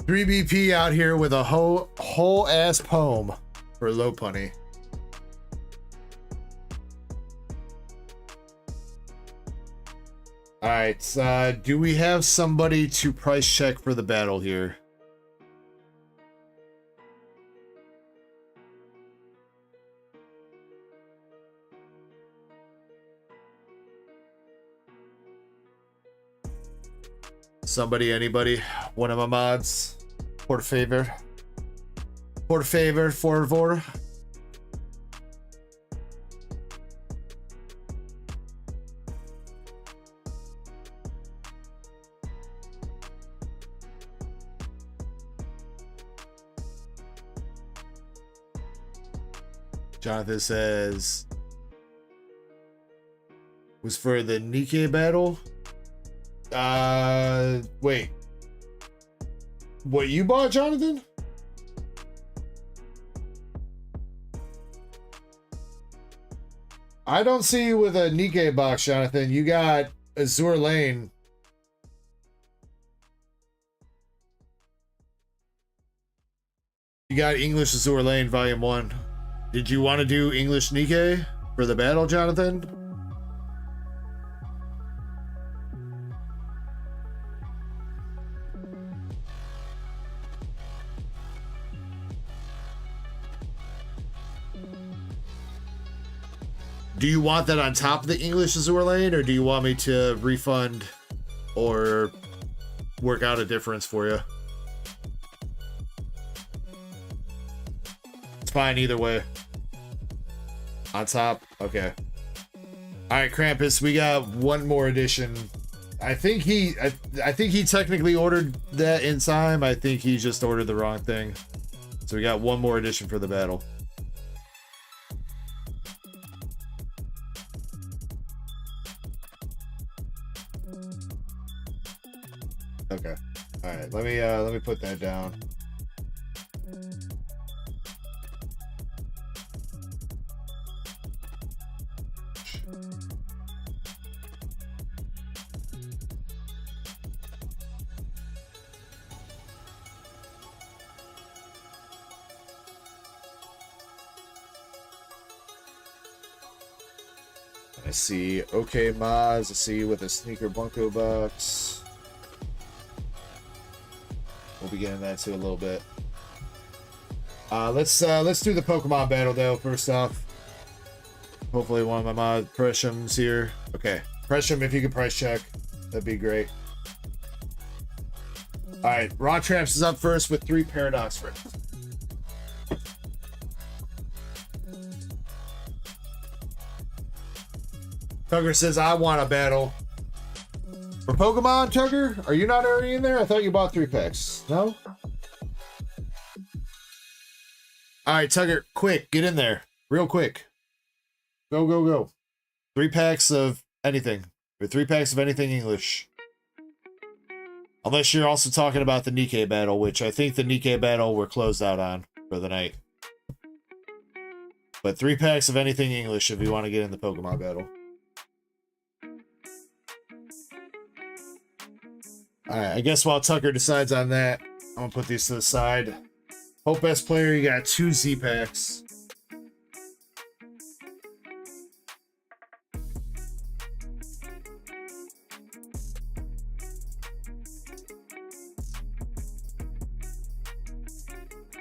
Three BP out here with a whole ass poem for Lopunny. All right, do we have somebody to price check for the battle here? Somebody, anybody? One of my mods? Por favor. Por favor, por favor. Jonathan says, Was for the Nikkei battle. Wait. What you bought, Jonathan? I don't see you with a Nikkei box, Jonathan. You got Azure Lane. You got English Azure Lane Volume 1. Did you want to do English Nikkei for the battle, Jonathan? Do you want that on top of the English Azure Lane, or do you want me to refund or work out a difference for you? It's fine either way. On top? Okay. Alright, Krampus, we got one more edition. I think he technically ordered that in time. I think he just ordered the wrong thing. So we got one more edition for the battle. Okay. All right. Let me put that down. I see. Okay, Maz. I see you with a sneaker bunko box. We'll be getting that too a little bit. Let's do the Pokemon battle though. First off, hopefully one of my mod Pressham's here. Okay, Presham, if you could price check, that'd be great. All right, Raw Tramps is up first with 3 Paradox Rings. Tugger says, I want a battle. For Pokemon, Tugger? Are you not already in there? I thought you bought 3 packs. No? Alright, Tugger, quick, get in there. Real quick. Go, go, go. 3 packs of anything. Or 3 packs of anything English. Unless you're also talking about the Nikkei battle, which I think the Nikkei battle we're closed out on for the night. But 3 packs of anything English if you want to get in the Pokemon battle. Alright, I guess while Tucker decides on that, I'm gonna put these to the side. Hope best player, you got 2 Z packs.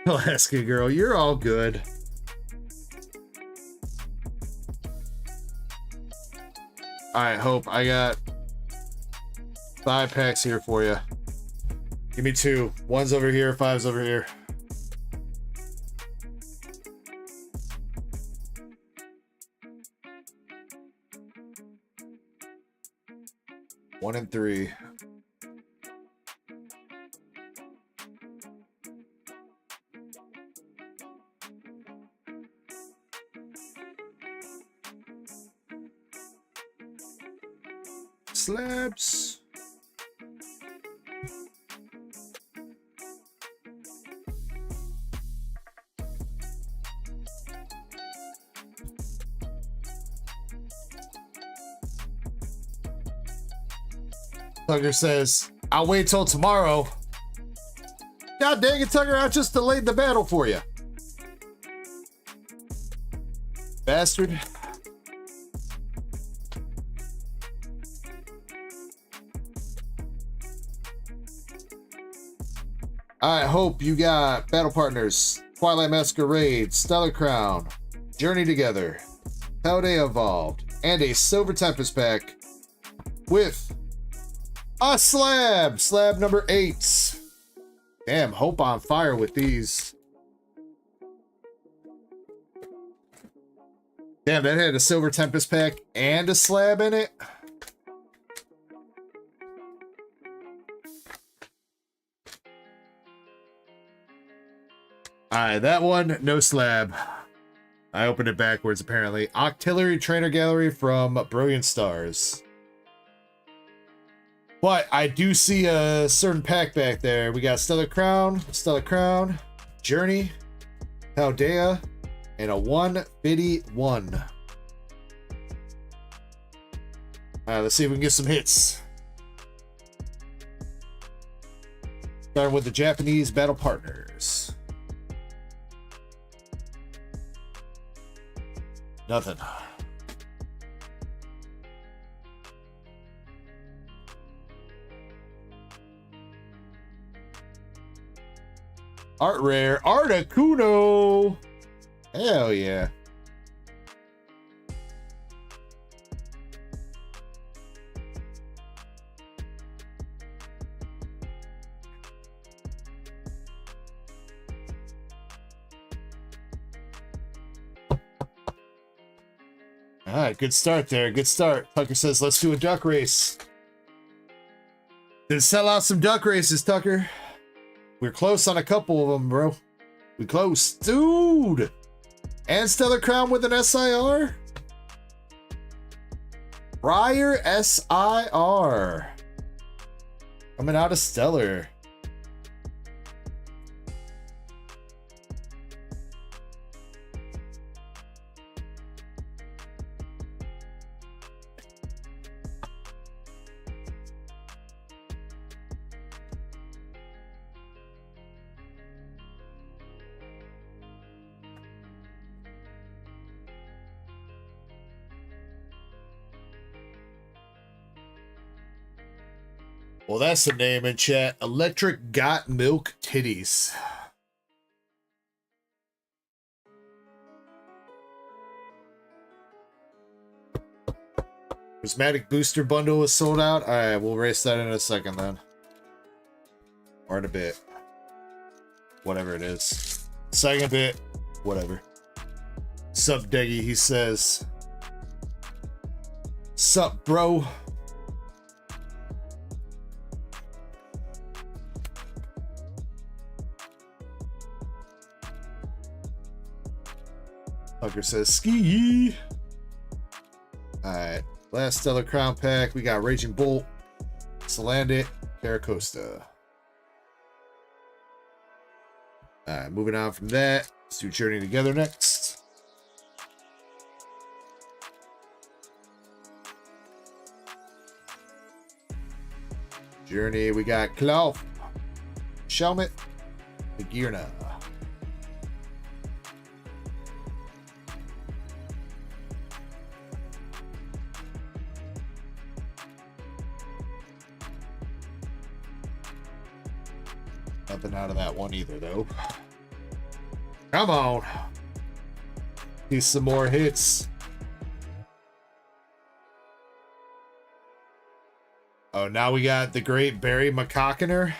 Alaska girl, you're all good. Alright, Hope, I got 5 packs here for you. Give me 2. 1's over here, 5's over here. One and 3. Slabs. Tugger says, I'll wait till tomorrow. God dang it, Tugger, I just delayed the battle for you. Bastard. I hope you got battle partners. Twilight Masquerade, Stellar Crown, Journey Together, Paldea Evolved, and a Silver Tempest pack with a slab! Slab number 8. Damn, Hope on fire with these. Damn, that had a Silver Tempest pack and a slab in it. Alright, that one, no slab. I opened it backwards, apparently. Octillery Trainer Gallery from Brilliant Stars. But I do see a certain pack back there. We got Stellar Crown, Journey, Paldea, and a 151. Alright, let's see if we can get some hits. Starting with the Japanese Battle Partners. Nothing. Art rare, Articuno. Hell yeah. All right, good start there. Good start. Tucker says, let's do a duck race. Then sell out some duck races, Tucker. We're close on a couple of them, bro. We close. Dude! And Stellar Crown with an SIR? Briar SIR. Coming out of Stellar. Well, that's the name in chat. Electric Got Milk Titties. Prismatic Booster Bundle is sold out. Alright, we'll race that in a second then. Or in a bit. Whatever it is. Second bit. Whatever. Sup, Deggy, he says. Sup, bro. Tucker says ski. Alright. Last Stellar Crown pack. We got Raging Bolt, Salandit, Caracosta. Alright, moving on from that. Let's do Journey Together next. Journey, we got Clough, Shelmet, Magirna. Nothing out of that one either, though. Come on. See some more hits. Oh, now we got the great Barry McCockiner.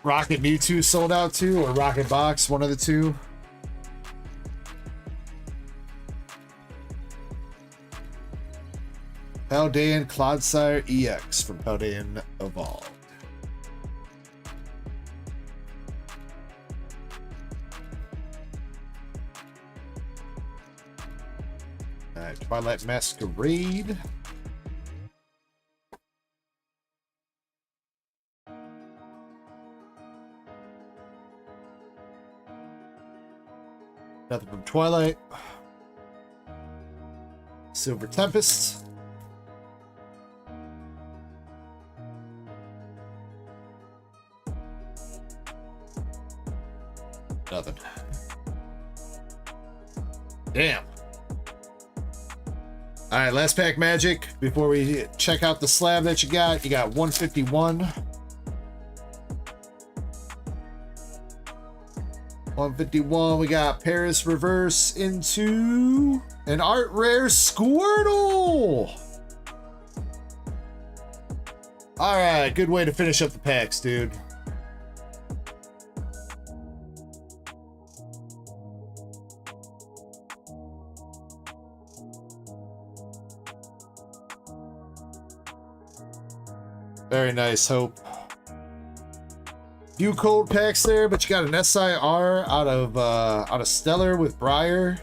Rocket Mewtwo sold out too, or Rocket Box, one of the two. Paldean Clodsire EX from Paldean Evolved. Alright, Twilight Masquerade. Nothing from Twilight. Silver Tempest. Nothing. Damn. All right, last pack magic before we check out the slab that you got. You got 151. 151. We got Paris Reverse into an art rare Squirtle. All right, good way to finish up the packs, dude. Very nice, Hope. Few cold packs there, but you got an SIR out of Stellar with Briar,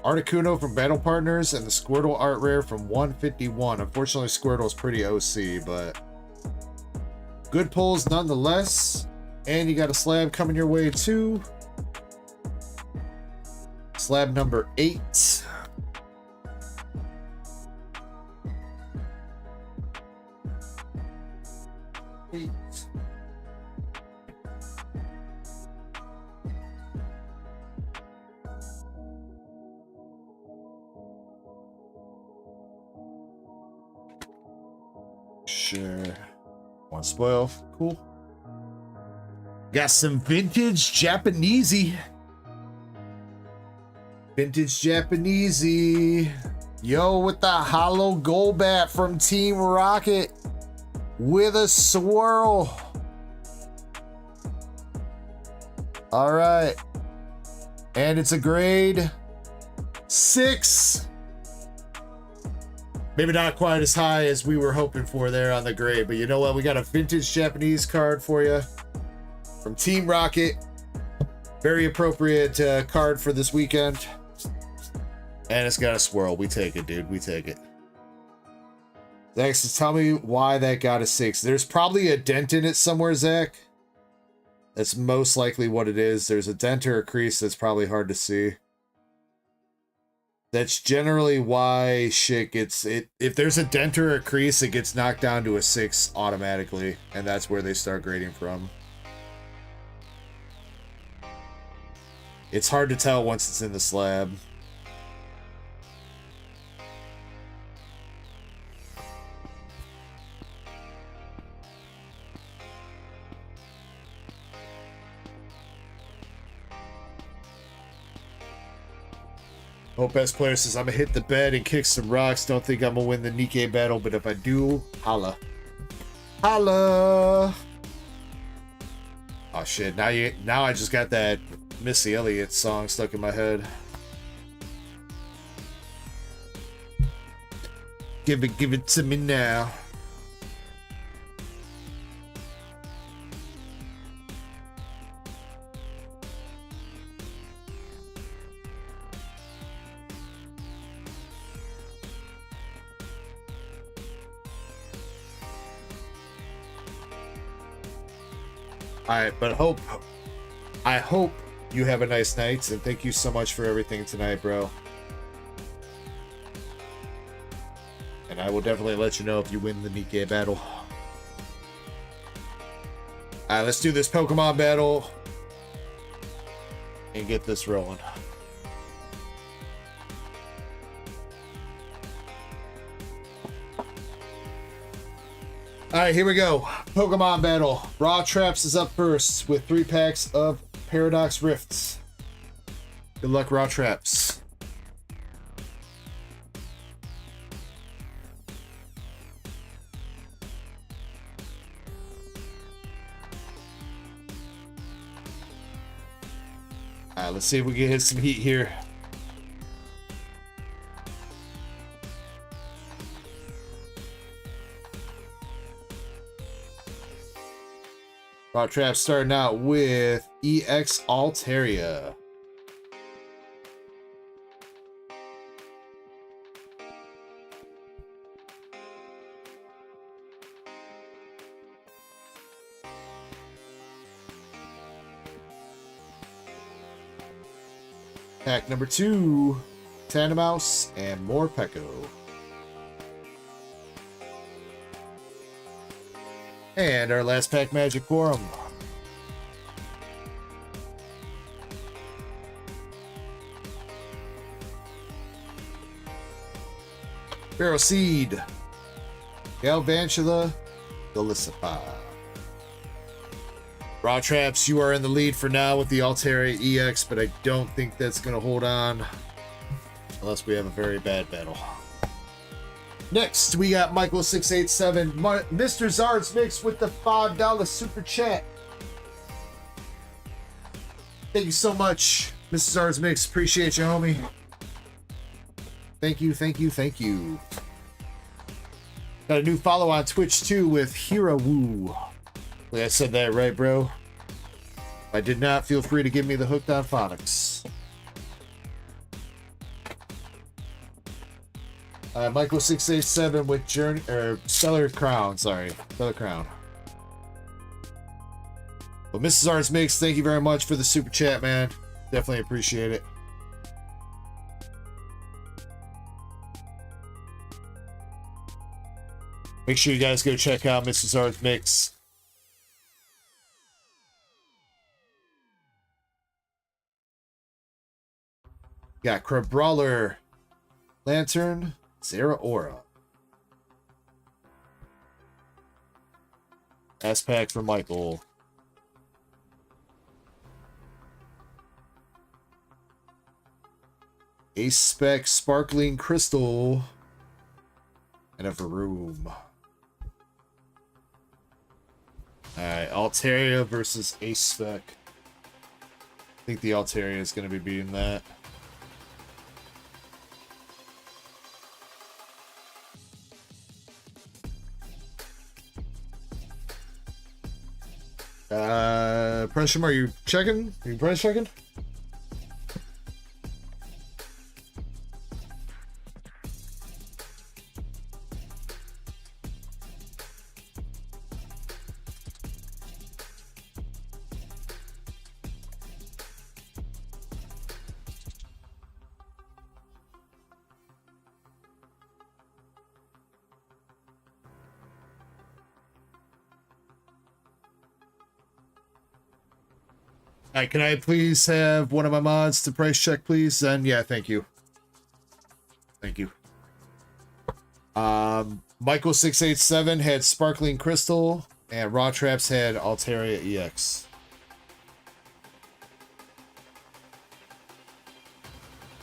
Articuno from Battle Partners, and the Squirtle art rare from 151. Unfortunately, Squirtle's pretty OC, but good pulls nonetheless. And you got a slab coming your way too. Slab number 8. Sure. One spoil. Cool. Got some vintage Japanesey. Vintage Japanesey. Yo, with the hollow Golbat from Team Rocket with a swirl. All right. And it's a grade 6. Maybe not quite as high as we were hoping for there on the grade, but you know what? We got a vintage Japanese card for you from Team Rocket. Very appropriate card for this weekend. And it's got a swirl. We take it, dude. We take it. Zach says, tell me why that got a 6. There's probably a dent in it somewhere, Zach. That's most likely what it is. There's a dent or a crease that's probably hard to see. That's generally why shit gets it. If there's a dent or a crease, it gets knocked down to a 6 automatically, and that's where they start grading from. It's hard to tell once it's in the slab. Hope S player says, I'm gonna hit the bed and kick some rocks. Don't think I'm gonna win the Nikkei battle, but if I do, holla. Holla! Oh shit, now I just got that Missy Elliott song stuck in my head. Give it to me now. Alright, but I hope you have a nice night, and thank you so much for everything tonight, bro. And I will definitely let you know if you win the Nikkei battle. Alright, let's do this Pokemon battle and get this rolling. Alright, here we go. Pokemon battle. Raw Traps is up first with 3 packs of Paradox Rifts. Good luck, Raw Traps. Alright, let's see if we can hit some heat here. Raw Traps starting out with EX Altaria. Pack number 2, Tandemaus and Morpeko. And our last pack, Magic Quorum. Barrow Seed, Galvantula, Golisopod. Raw Traps, you are in the lead for now with the Altaria EX, but I don't think that's going to hold on unless we have a very bad battle. Next, we got Michael687, Mr. Zard's Mix with the $5 super chat. Thank you so much, Mr. Zard's Mix. Appreciate you, homie. Thank you, thank you, thank you. Got a new follow on Twitch too with Hero Woo. I said that right, bro. If I did not, feel free to give me the hooked on phonics. Michael 687 with Journey or Stellar Crown, sorry. Stellar Crown. Well, Mrs. Arts Mix, thank you very much for the super chat, man. Definitely appreciate it. Make sure you guys go check out Mrs. Arts Mix. Got Crab Brawler, Lantern, Zera Aura. Last pack for Michael. Ace Spec, Sparkling Crystal, and a Varoom. Alright, Altaria versus Ace Spec. I think the Altaria is going to be beating that. Pressure, are you checking? Are you price checking? Alright, can I please have one of my mods to price check, please? And yeah, thank you. Thank you. Michael 687 had Sparkling Crystal, and Raw Traps had Altaria EX.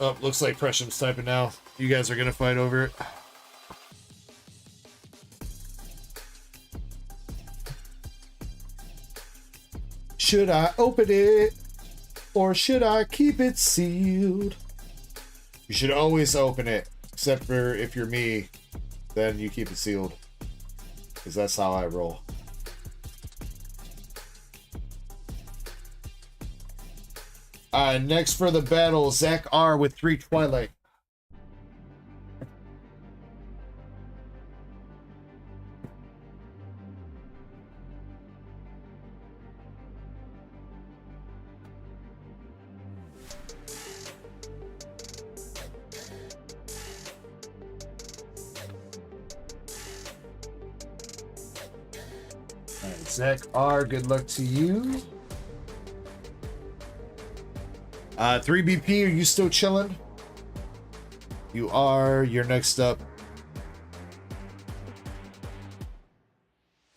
Oh, looks like Prescium's typing now. You guys are gonna fight over it. Should I open it, or should I keep it sealed? You should always open it, except for if you're me, then you keep it sealed. Because that's how I roll. Next for the battle, Zach R with 3 Twilight. Zach R, good luck to you. 3BP, are you still chilling? You are. You're next up.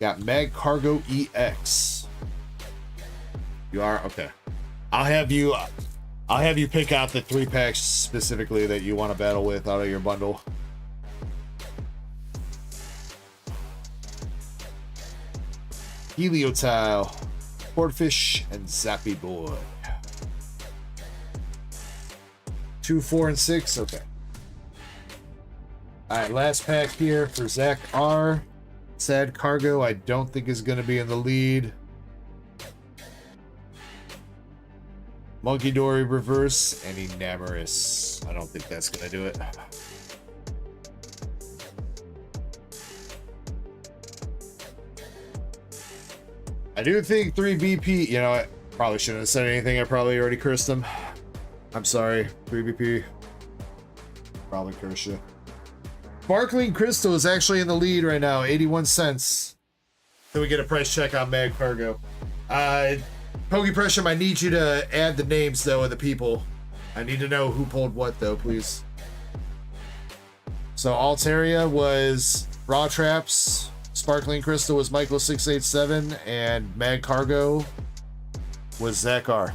Got Mag Cargo EX. You are? Okay. I'll have you pick out the 3 packs specifically that you want to battle with out of your bundle. Heliotile, Swordfish, and Zappy Boy. 2, 4, and 6. Okay. Alright, last pack here for Zach R. Sad Cargo, I don't think is going to be in the lead. Monkey Dory Reverse, and Enamorous. I don't think that's going to do it. I do think 3BP, you know, I probably shouldn't have said anything. I probably already cursed him. I'm sorry, 3BP. Probably cursed you. Sparkling Crystal is actually in the lead right now, 81 cents. Then we get a price check on Mag Cargo. Pokey Pressure, I need you to add the names, though, of the people. I need to know who pulled what, though, please. So Altaria was Raw Traps. Sparkling Crystal was Michael 687, and Mag Cargo was Zach R.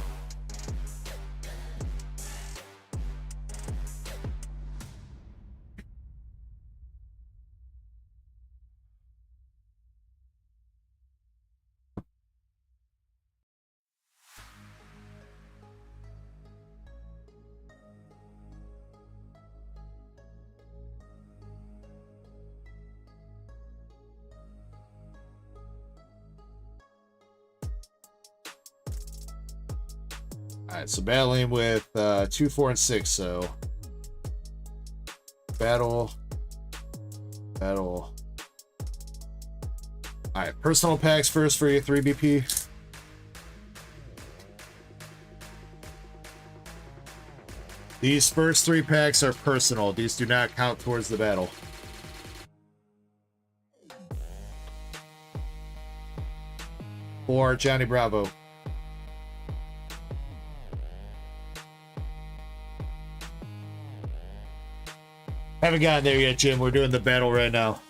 Alright, so battling with 2, 4, and 6, so battle. Alright, personal packs first for your 3 BP. These first 3 packs are personal. These do not count towards the battle. For Johnny Bravo. Haven't gotten there yet, Jim. We're doing the battle right now.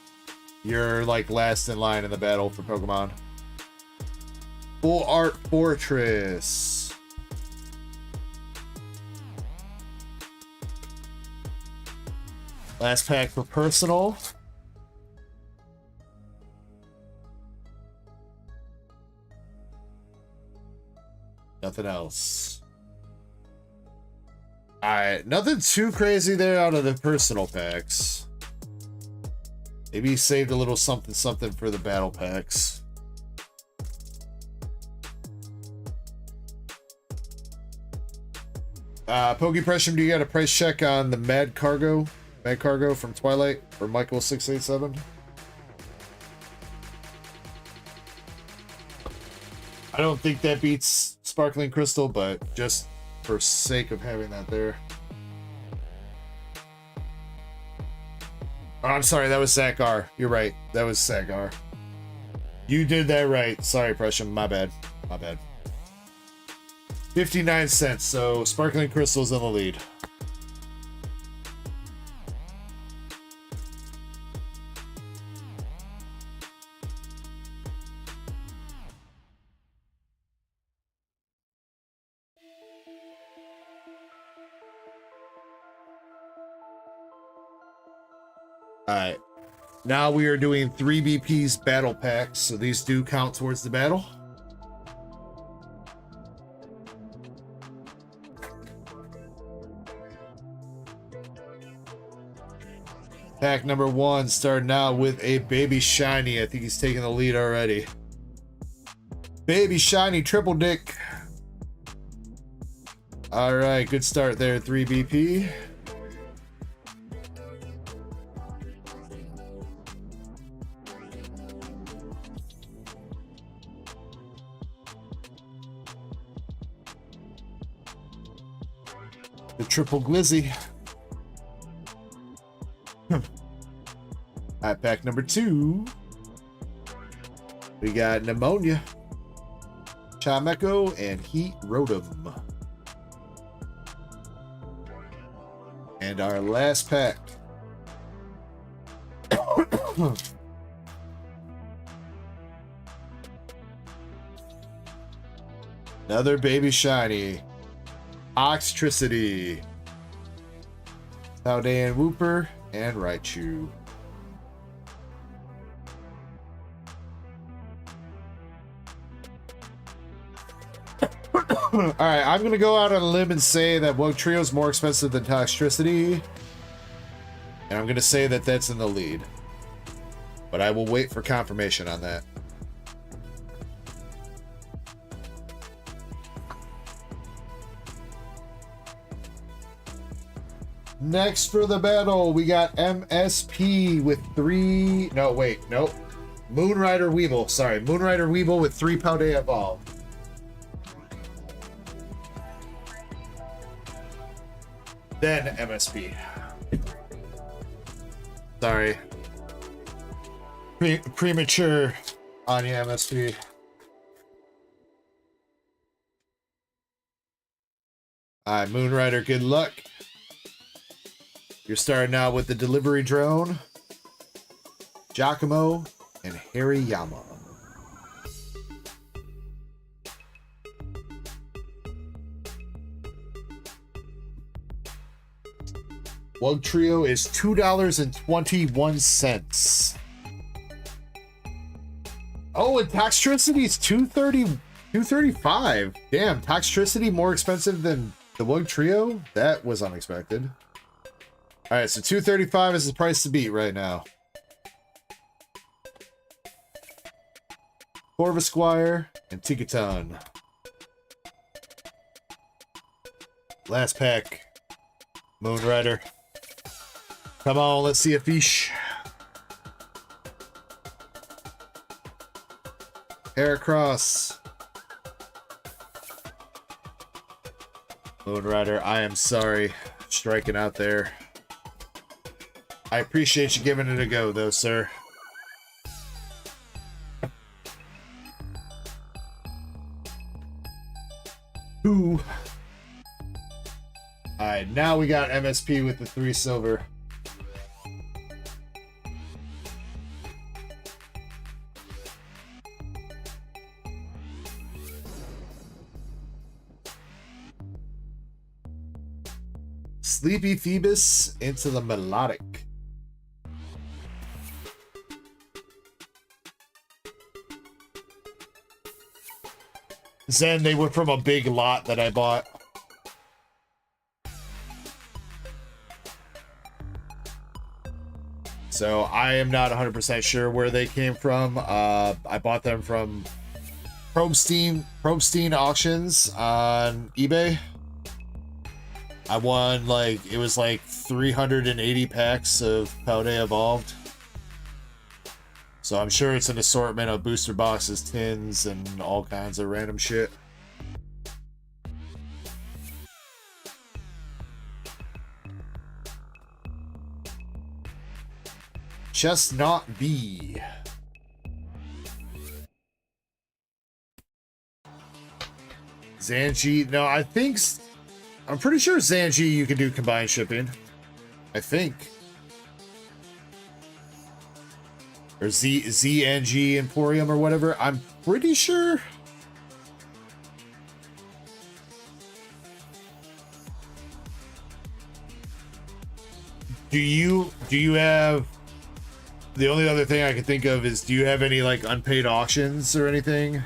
You're like last in line in the battle for Pokemon. Full Art Fortress. Last pack for personal. Nothing else. Alright, nothing too crazy there out of the personal packs. Maybe he saved a little something something for the battle packs. Pokepressure, do you got a price check on the Mad Cargo from Twilight for Michael 687? I don't think that beats Sparkling Crystal, but just for sake of having that there. Oh, I'm sorry, that was Zakar. You're right. That was Zakar. You did that right. Sorry, Precious. My bad. My bad. 59 cents, so Sparkling Crystal's in the lead. Alright. Now we are doing 3 BP's battle packs, so these do count towards the battle. Pack number 1 starting out with a Baby Shiny. I think he's taking the lead already. Baby Shiny Triple Dick. Alright, good start there, 3 BP. The Triple Glizzy. Alright, pack number 2. We got Pneumonia, Ecko, and Heat Rotom. And our last pack. Another Baby Shiny. Oxtricity. Paldean Wooper and Raichu. Alright, I'm gonna go out on a limb and say that Wogue Trio is more expensive than Toxtricity. And I'm gonna say that that's in the lead. But I will wait for confirmation on that. Next for the battle, we got MSP with 3... No, wait, nope. Moonrider Weeble, sorry. Moonrider Weeble with 3 Paldea Evolve. Then MSP. Sorry. Premature on your MSP. Alright, Moonrider, good luck. You're starting out with the Delivery Drone, Giacomo, and Hariyama. Wogue Trio is $2.21. Oh, and Toxtricity is $2.35. Damn, Toxtricity more expensive than the Wogue Trio? That was unexpected. Alright, so $2.35 is the price to beat right now. Corvisquire and Tikaton. Last pack. Moonrider. Come on, let's see a fish. Heracross. Moonrider, I am sorry. Striking out there. I appreciate you giving it a go, though, sir. Ooh. Alright, now we got MSP with the 3 silver. Sleepy Phoebus into the melodic. Zen, they were from a big lot that I bought. So I am not 100% sure where they came from. I bought them from Probstein auctions on eBay. I won it was like 380 packs of Paldea Evolved. So I'm sure it's an assortment of booster boxes, tins, and all kinds of random shit. Chestnut B. Zanji. No, I'm pretty sure Zanji you can do combined shipping. I think. Or ZNG Emporium or whatever. I'm pretty sure. Do you have, the only other thing I can think of is, do you have any unpaid auctions or anything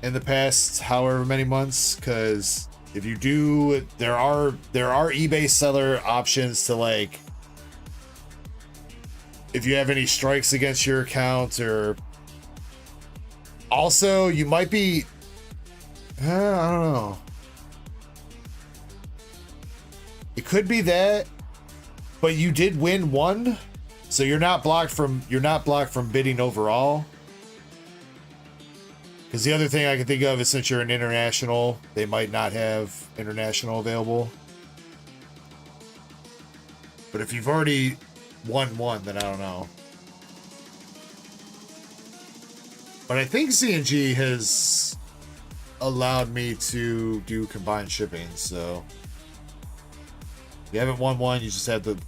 in the past however many months? Because if you do, there are eBay seller options to if you have any strikes against your account, or also you might be, I don't know. It could be that, but you did win one, so you're not blocked from bidding overall. Because the other thing I can think of is, since you're an international, they might not have international available. But if you've already won one, then I don't know. But I think CNG has allowed me to do combined shipping, so if you haven't won one, you just have to. All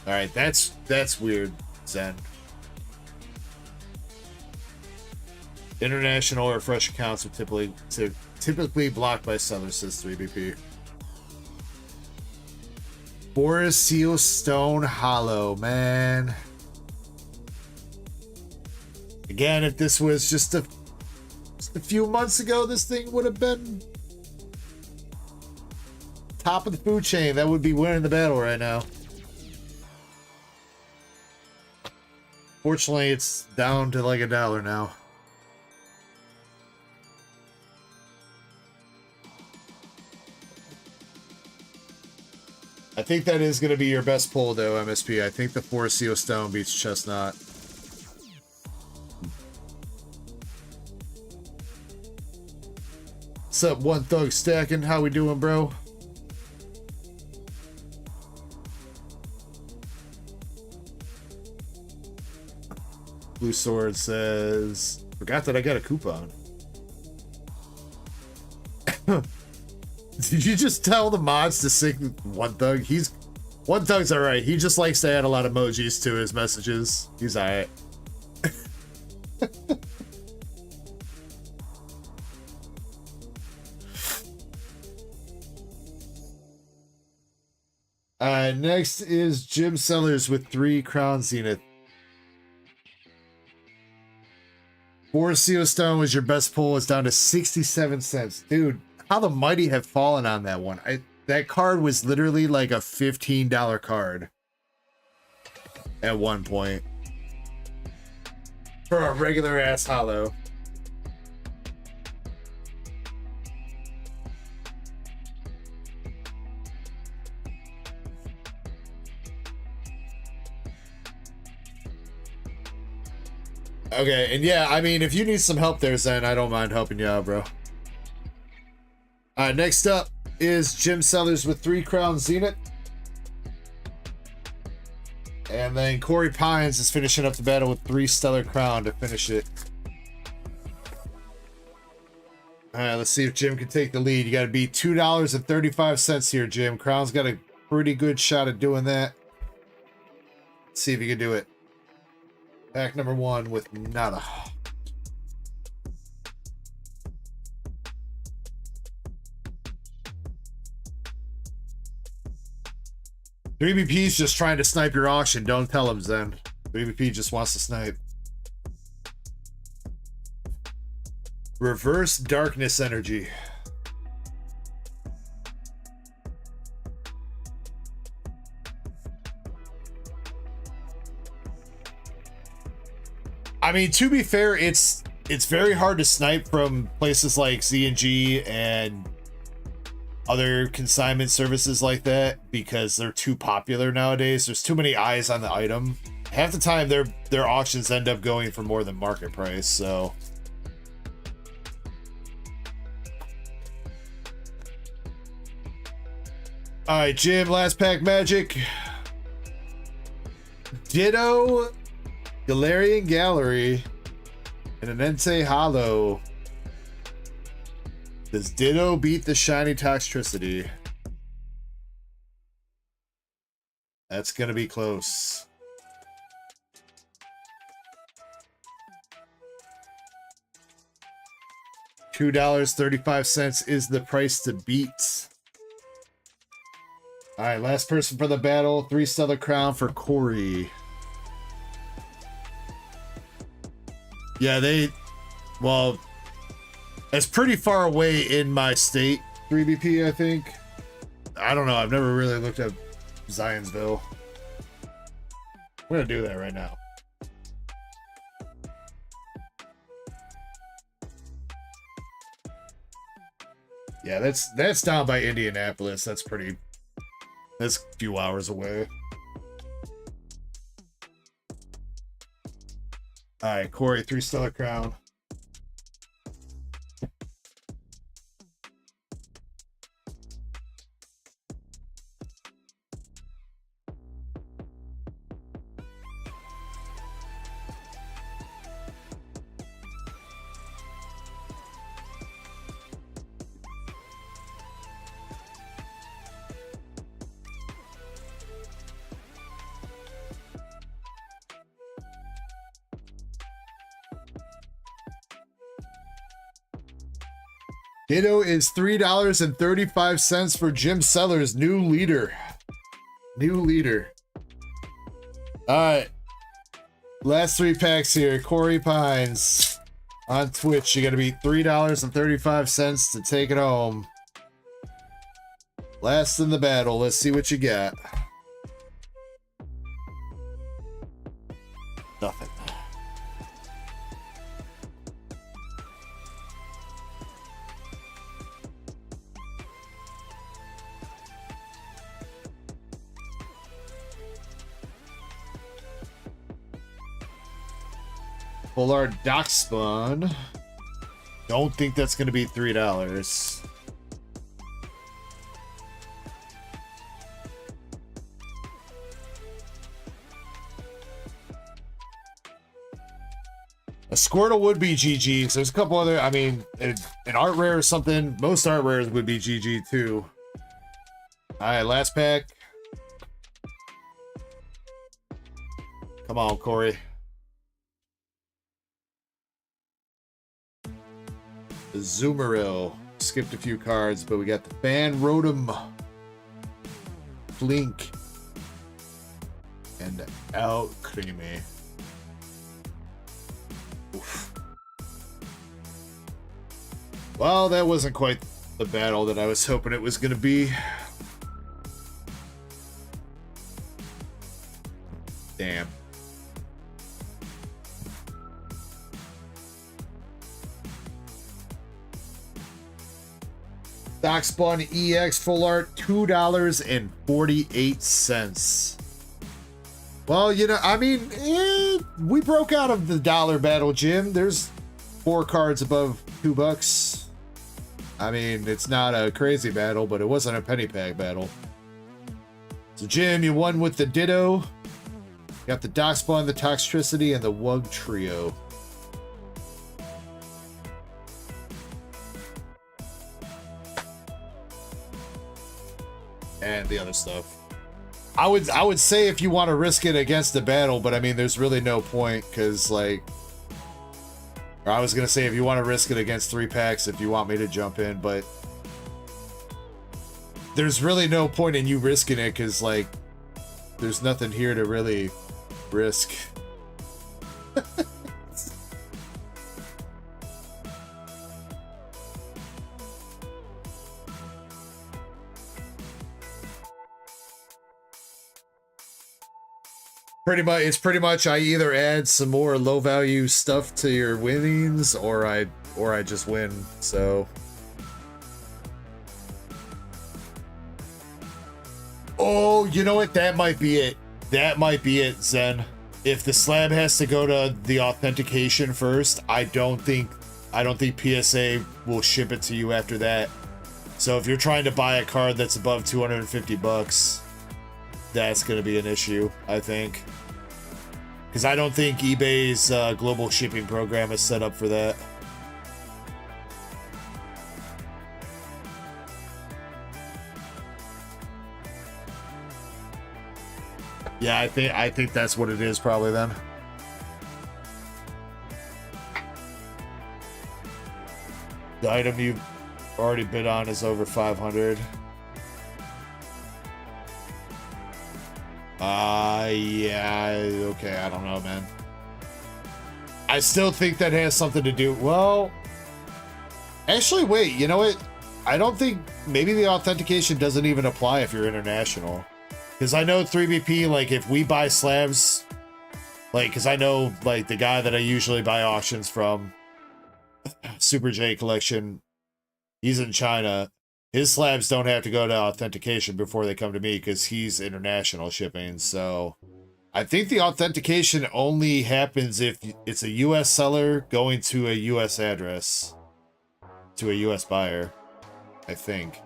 right, that's weird, Zen. International or fresh accounts are typically blocked by sellers, says 3BP. Boris Seal Stone Hollow, man. Again, if this was just a few months ago, this thing would have been top of the food chain. That would be winning the battle right now. Fortunately, it's down to $1 now. I think that is going to be your best pull, though, MSP. I think the Forest Seal Stone beats Chestnut. What's up, One Thug Stacking? How we doing, bro? Blue Sword says, forgot that I got a coupon. Did you just tell the mods to sing One Thug? One Thug's alright. He just likes to add a lot of emojis to his messages. He's alright. Next is Jim Sellers with 3 Crown Zenith. Forest Seal Stone was your best pull. It's down to 67 cents. Dude, how the mighty have fallen on that one. That card was literally like a $15 card at one point for a regular ass hollow. Okay, and yeah, I mean, if you need some help there, Zen, I don't mind helping you out, bro. Alright, next up is Jim Sellers with 3 Crown Zenith. And then Corey Pines is finishing up the battle with 3 Stellar Crown to finish it. Alright, let's see if Jim can take the lead. You gotta beat $2.35 here, Jim. Crown's got a pretty good shot at doing that. Let's see if you can do it. Pack number 1 with nada. $3BP just trying to snipe your auction. Don't tell him, Zen. $3BP just wants to snipe. Reverse Darkness Energy. I mean, to be fair, it's very hard to snipe from places like Z&G and other consignment services like that because they're too popular nowadays. There's too many eyes on the item. Half the time, their auctions end up going for more than market price. So, all right, Jim. Last pack magic. Ditto. Galarian Gallery and an Entei Hollow. Does Ditto beat the Shiny Toxtricity? That's gonna be close. $2.35 is the price to beat. All right, last person for the battle. 3 Stellar Crown for Corey. Yeah, well, it's pretty far away in my state, 3BP, I think. I don't know. I've never really looked at Zionsville. I'm going to do that right now. Yeah, that's down by Indianapolis. That's a few hours away. All right, Corey, 3 Stellar Crown. Ditto is $3.35 for Jim Sellers, new leader. New leader. All right. Last 3 packs here. Corey Pines on Twitch. You got to beat $3.35 to take it home. Last in the battle. Let's see what you got. Nothing. Full art Doc Spawn. Don't think that's going to be $3. A Squirtle would be GG's. There's a couple other, I mean, an art rare or something. Most art rares would be GG too. All right, last pack. Come on, Corey. The Zoomeril. Skipped a few cards, but we got the Fan Rotom, Flink, and Out Creamy. Oof. Well, that wasn't quite the battle that I was hoping it was going to be. Damn. Doc Spawn EX full art, $2.48. Well, you know, I mean, we broke out of the dollar battle, Jim. There's 4 cards above $2. I mean, it's not a crazy battle, but it wasn't a penny pack battle. So, Jim, you won with the Ditto. Got the Darkspawn, the Toxtricity, and the Wug Trio. And the other stuff. I would say if you want to risk it against the battle, but I mean, there's really no point, because, like... Or I was going to say if you want to risk it against 3 packs, if you want me to jump in, but... There's really no point in you risking it, because, like... There's nothing here to really risk. It's pretty much I either add some more low value stuff to your winnings or I just win. So oh, you know what? That might be it. That might be it, Zen. If the slab has to go to the authentication first, I don't think PSA will ship it to you after that. So if you're trying to buy a card that's above $250, that's going to be an issue, I think. Because I don't think eBay's global shipping program is set up for that. Yeah, I think that's what it is probably then. The item you've already bid on is over 500. Yeah, okay, I don't know, man. I still think that has something to do... Well... Actually, wait, you know what? I don't think... Maybe the authentication doesn't even apply if you're international. Because I know 3BP, like, if we buy slabs... Like, because I know, like, the guy that I usually buy auctions from... Super J Collection... He's in China... His slabs don't have to go to authentication before they come to me because he's international shipping. So I think the authentication only happens if it's a US seller going to a US address, to a US buyer, I think.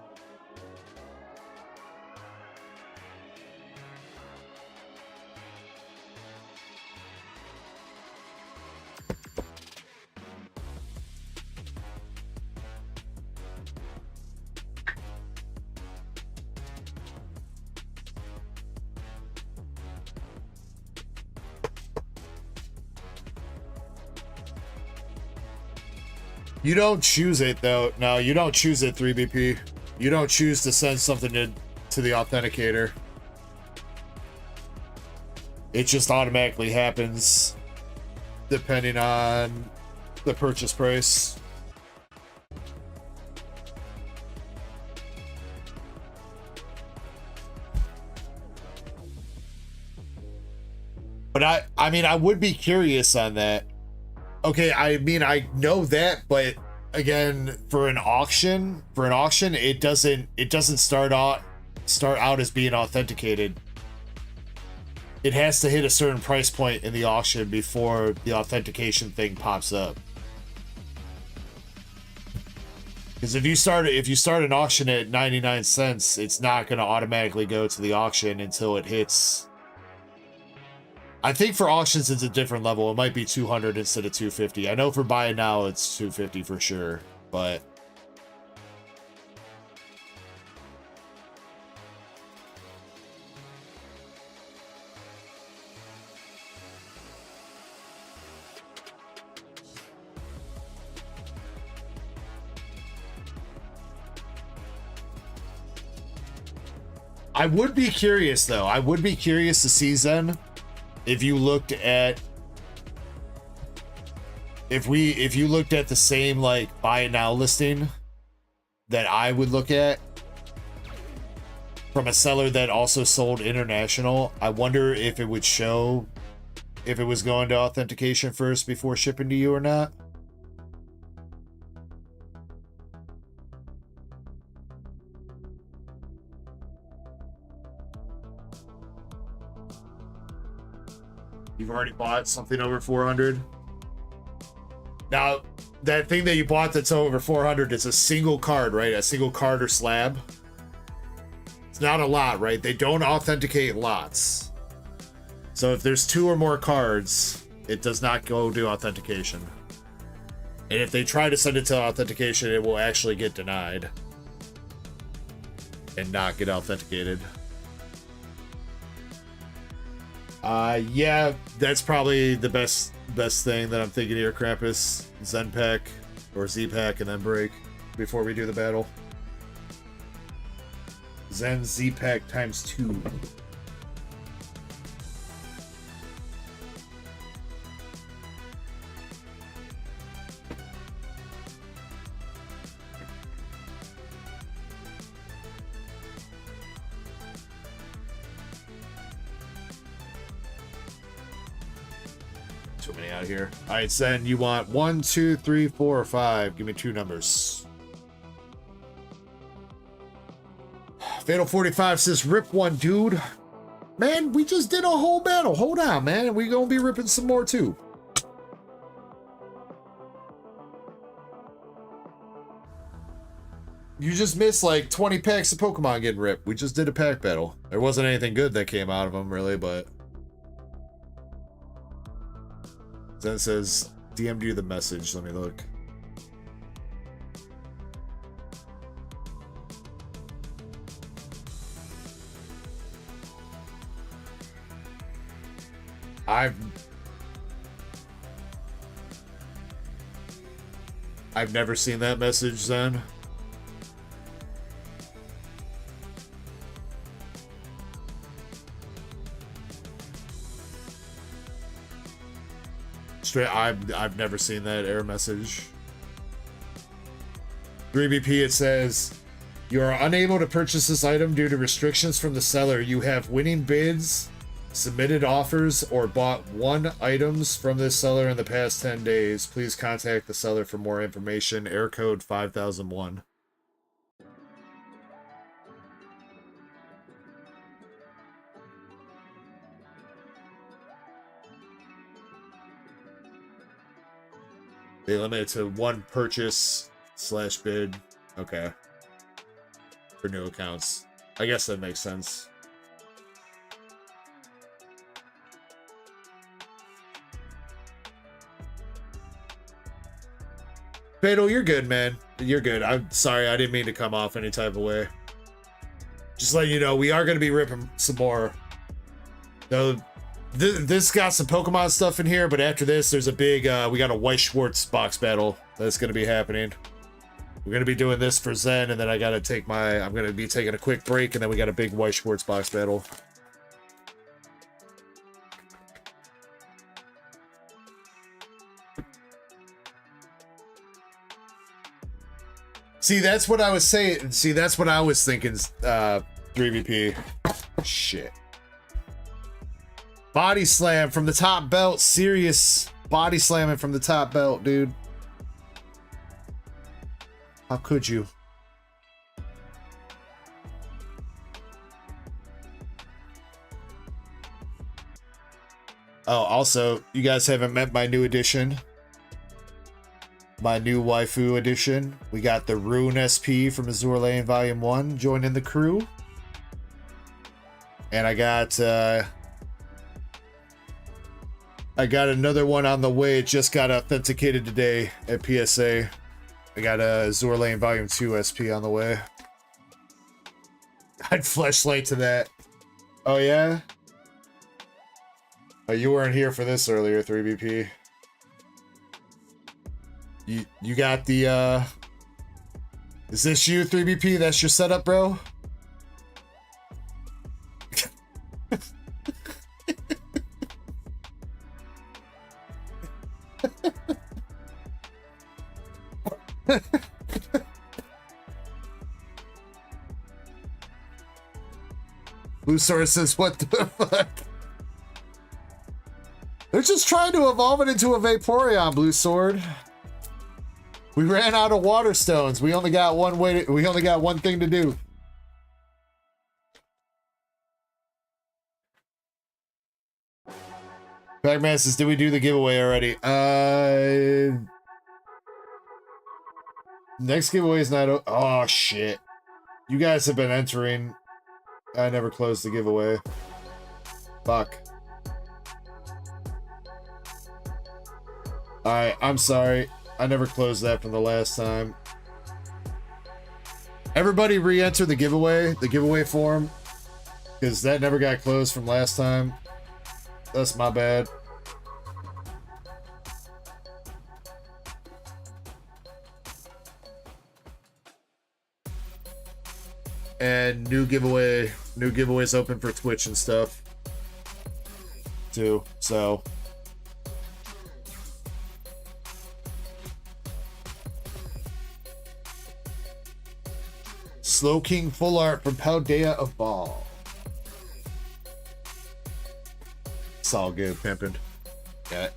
You don't choose it, though. No, you don't choose it, 3BP. You don't choose to send something to the authenticator. It just automatically happens depending on the purchase price. But I mean, I would be curious on that. Okay, I mean, I know that, but again, for an auction, it doesn't start out as being authenticated. It has to hit a certain price point in the auction before the authentication thing pops up. Because if you start an auction at 99 cents, it's not going to automatically go to the auction until it hits. I think for auctions it's a different level. It might be 200 instead of 250. I know for buying now it's 250 for sure, but I would be curious though. I would be curious to see, Zen, if you looked at if you looked at the same like buy it now listing that I would look at from a seller that also sold international. I wonder if it would show if it was going to authentication first before shipping to you or not. You've already bought something over 400. Now, that thing that you bought that's over 400 is a single card, right? A single card or slab. It's not a lot, right? They don't authenticate lots. So if there's 2 or more cards, it does not go to authentication. And if they try to send it to authentication, it will actually get denied and not get authenticated. Yeah, that's probably the best thing that I'm thinking here, Krampus. Zen Pack or Z Pack and then break before we do the battle. Zen Z Pack times 2. Too many out here. All right, Zen, you want 1, 2, 3, 4, or 5? Give me 2 numbers. Fatal 45 says, rip one, dude. Man, we just did a whole battle. Hold on, man. We're going to be ripping some more, too. You just missed like 20 packs of Pokemon getting ripped. We just did a pack battle. There wasn't anything good that came out of them, really, but... Zen says, DM'd you the message. Let me look. I've never seen that message, Zen. I've never seen that error message. 3BP, it says, you are unable to purchase this item due to restrictions from the seller. You have winning bids, submitted offers, or bought 1 items from this seller in the past 10 days. Please contact the seller for more information. Error code 5001. They limit it to 1 purchase / bid. Okay. For new accounts. I guess that makes sense. Fatal, you're good, man. You're good. I'm sorry, I didn't mean to come off any type of way. Just letting you know, we are going to be ripping some more. Though. This got some Pokemon stuff in here, but after this, there's a big, we got a White Schwartz box battle that's going to be happening. We're going to be doing this for Zen, and then I got to take I'm going to be taking a quick break, and then we got a big White Schwartz box battle. See, that's what I was saying. See, that's what I was thinking, 3VP. Shit. Body slam from the top belt. Serious body slamming from the top belt, dude. How could you? Oh, also, you guys haven't met my new edition. My new waifu edition. We got the Rune SP from Azure Lane Volume 1 joining the crew. And I got another one on the way. It just got authenticated today at PSA. I got a Azure Lane Volume 2 SP on the way. I'd flashlight to that. Oh, yeah? Oh, you weren't here for this earlier, 3BP. You got the, Is this you, 3BP? That's your setup, bro? Blue Sword says, what the fuck? They're just trying to evolve it into a Vaporeon, Blue Sword. We ran out of water stones. We only got one thing to do. Pac-Man says, did we do the giveaway already? Next giveaway is not... Oh, shit. You guys have been entering. I never closed the giveaway. Fuck. Alright, I'm sorry. I never closed that from the last time. Everybody re-enter the giveaway form, because that never got closed from last time. That's my bad. And new giveaways open for Twitch and stuff too, so Slow King full art from Paldea of Ball. It's all good, pimpin'. Yeah.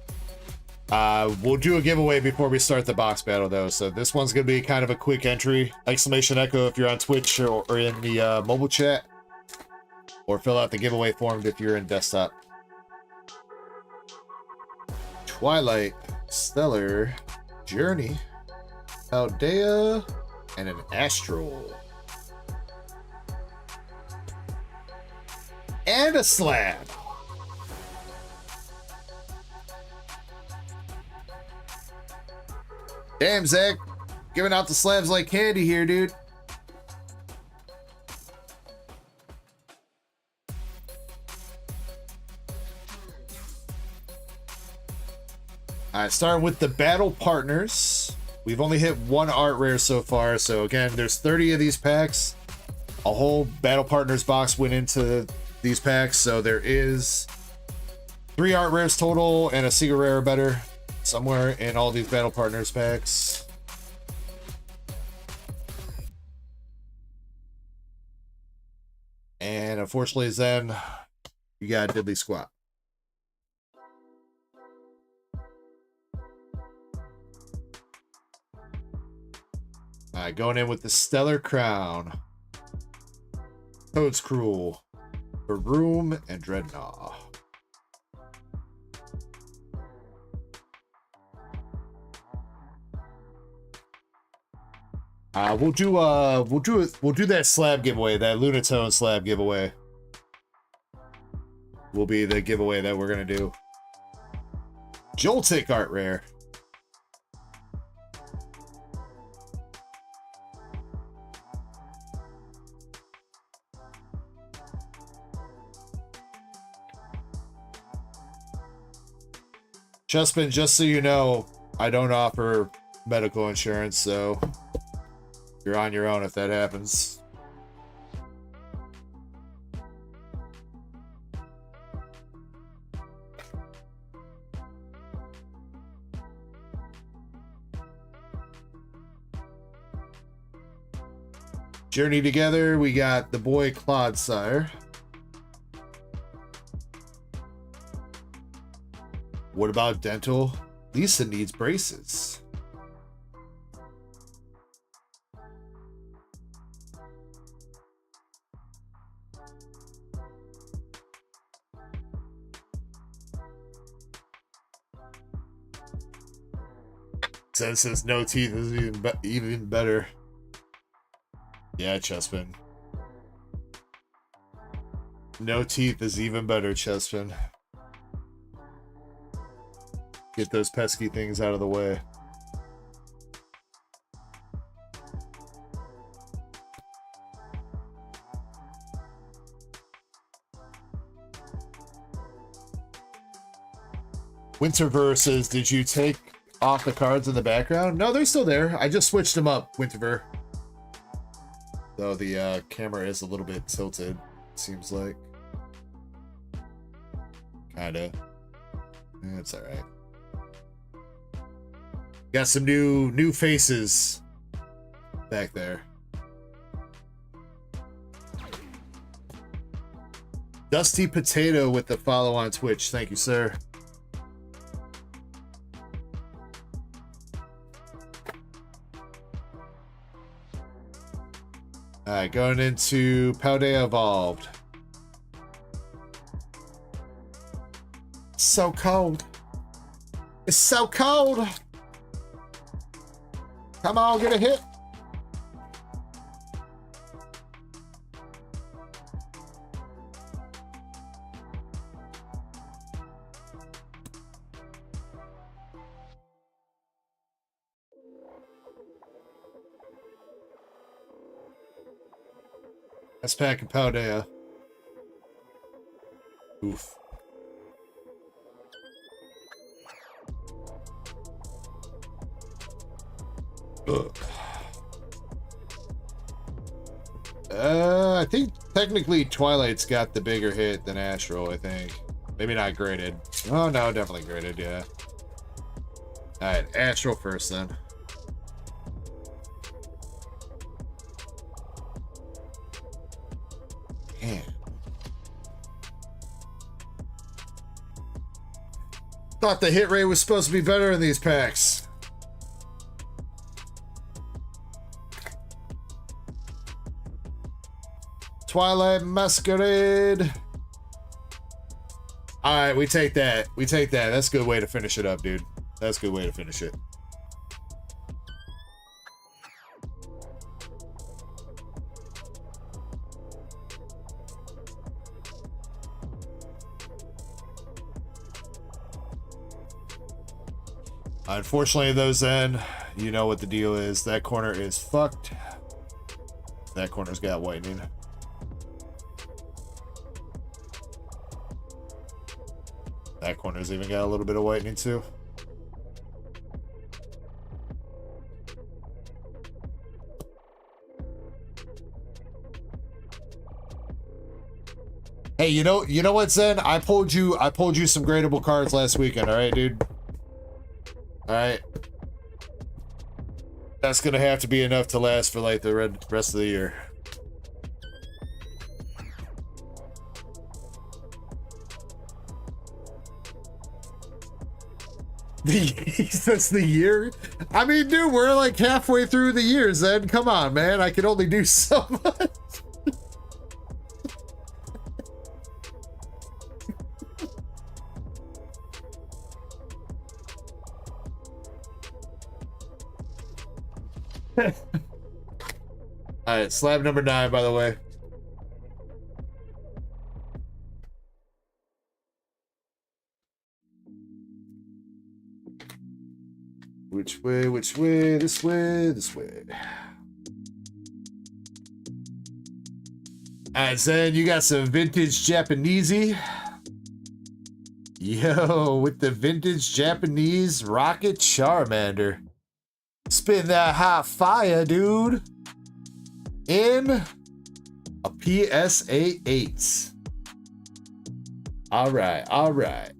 We'll do a giveaway before we start the box battle though, so this one's gonna be kind of a quick entry. Exclamation Echo if you're on Twitch or in the mobile chat, or fill out the giveaway form if you're in desktop. Twilight, Stellar, Journey, Paldea, and an Astral. And a slab. Damn, Zach. Giving out the slabs like candy here, dude. Alright, starting with the battle partners. We've only hit one art rare so far, so again, there's 30 of these packs. A whole battle partners box went into these packs, so there is 3 art rares total and a secret rare or better somewhere in all these battle partners packs. And unfortunately, Zen, you got a diddly squat. Alright, going in with the Stellar Crown. Toad's Cruel, Baroom, and Dreadnought. We'll do that slab giveaway, that Lunatone slab giveaway. Will be the giveaway that we're gonna do. Joltik art rare. Chespin, just so you know, I don't offer medical insurance, so you're on your own if that happens. Journey Together, we got the boy Clodsire. What about dental? Lisa needs braces. Zen says no teeth is even better. Yeah, Chespin. No teeth is even better, Chespin. Get those pesky things out of the way. Winterver says, did you take off the cards in the background? No, they're still there. I just switched them up, Winterver. Though the camera is a little bit tilted, it seems like. Kinda. It's alright. Got some new faces back there. Dusty Potato with the follow on Twitch. Thank you, sir. Alright, going into Paldea Evolved. so cold. It's so cold. Come on, get a hit. That's pack and powder. Oof. Ugh. I think technically Twilight's got the bigger hit than Astral, I think. Maybe not graded. Oh no, definitely graded, yeah. Alright, Astral first then. Damn. Thought the hit rate was supposed to be better in these packs. Twilight Masquerade. Alright, we take that. We take that. That's a good way to finish it up, dude. That's a good way to finish it. Unfortunately, those then, you know what the deal is. That corner is fucked. That corner's got whitening. That corner's even got a little bit of whitening too. Hey, you know what, Zen? I pulled you some gradable cards last weekend, alright, dude? Alright. That's gonna have to be enough to last for like the rest of the year. That's the year? I mean, dude, we're like halfway through the year, Zen. Come on, man. I can only do so much. Alright, slab number 9, by the way. Which way, which way, this way, this way. Alright, Zen, you got some vintage Japanesey. Yo, with the vintage Japanese Rocket Charmander. Spin that hot fire, dude. In a PSA 8. Alright, alright.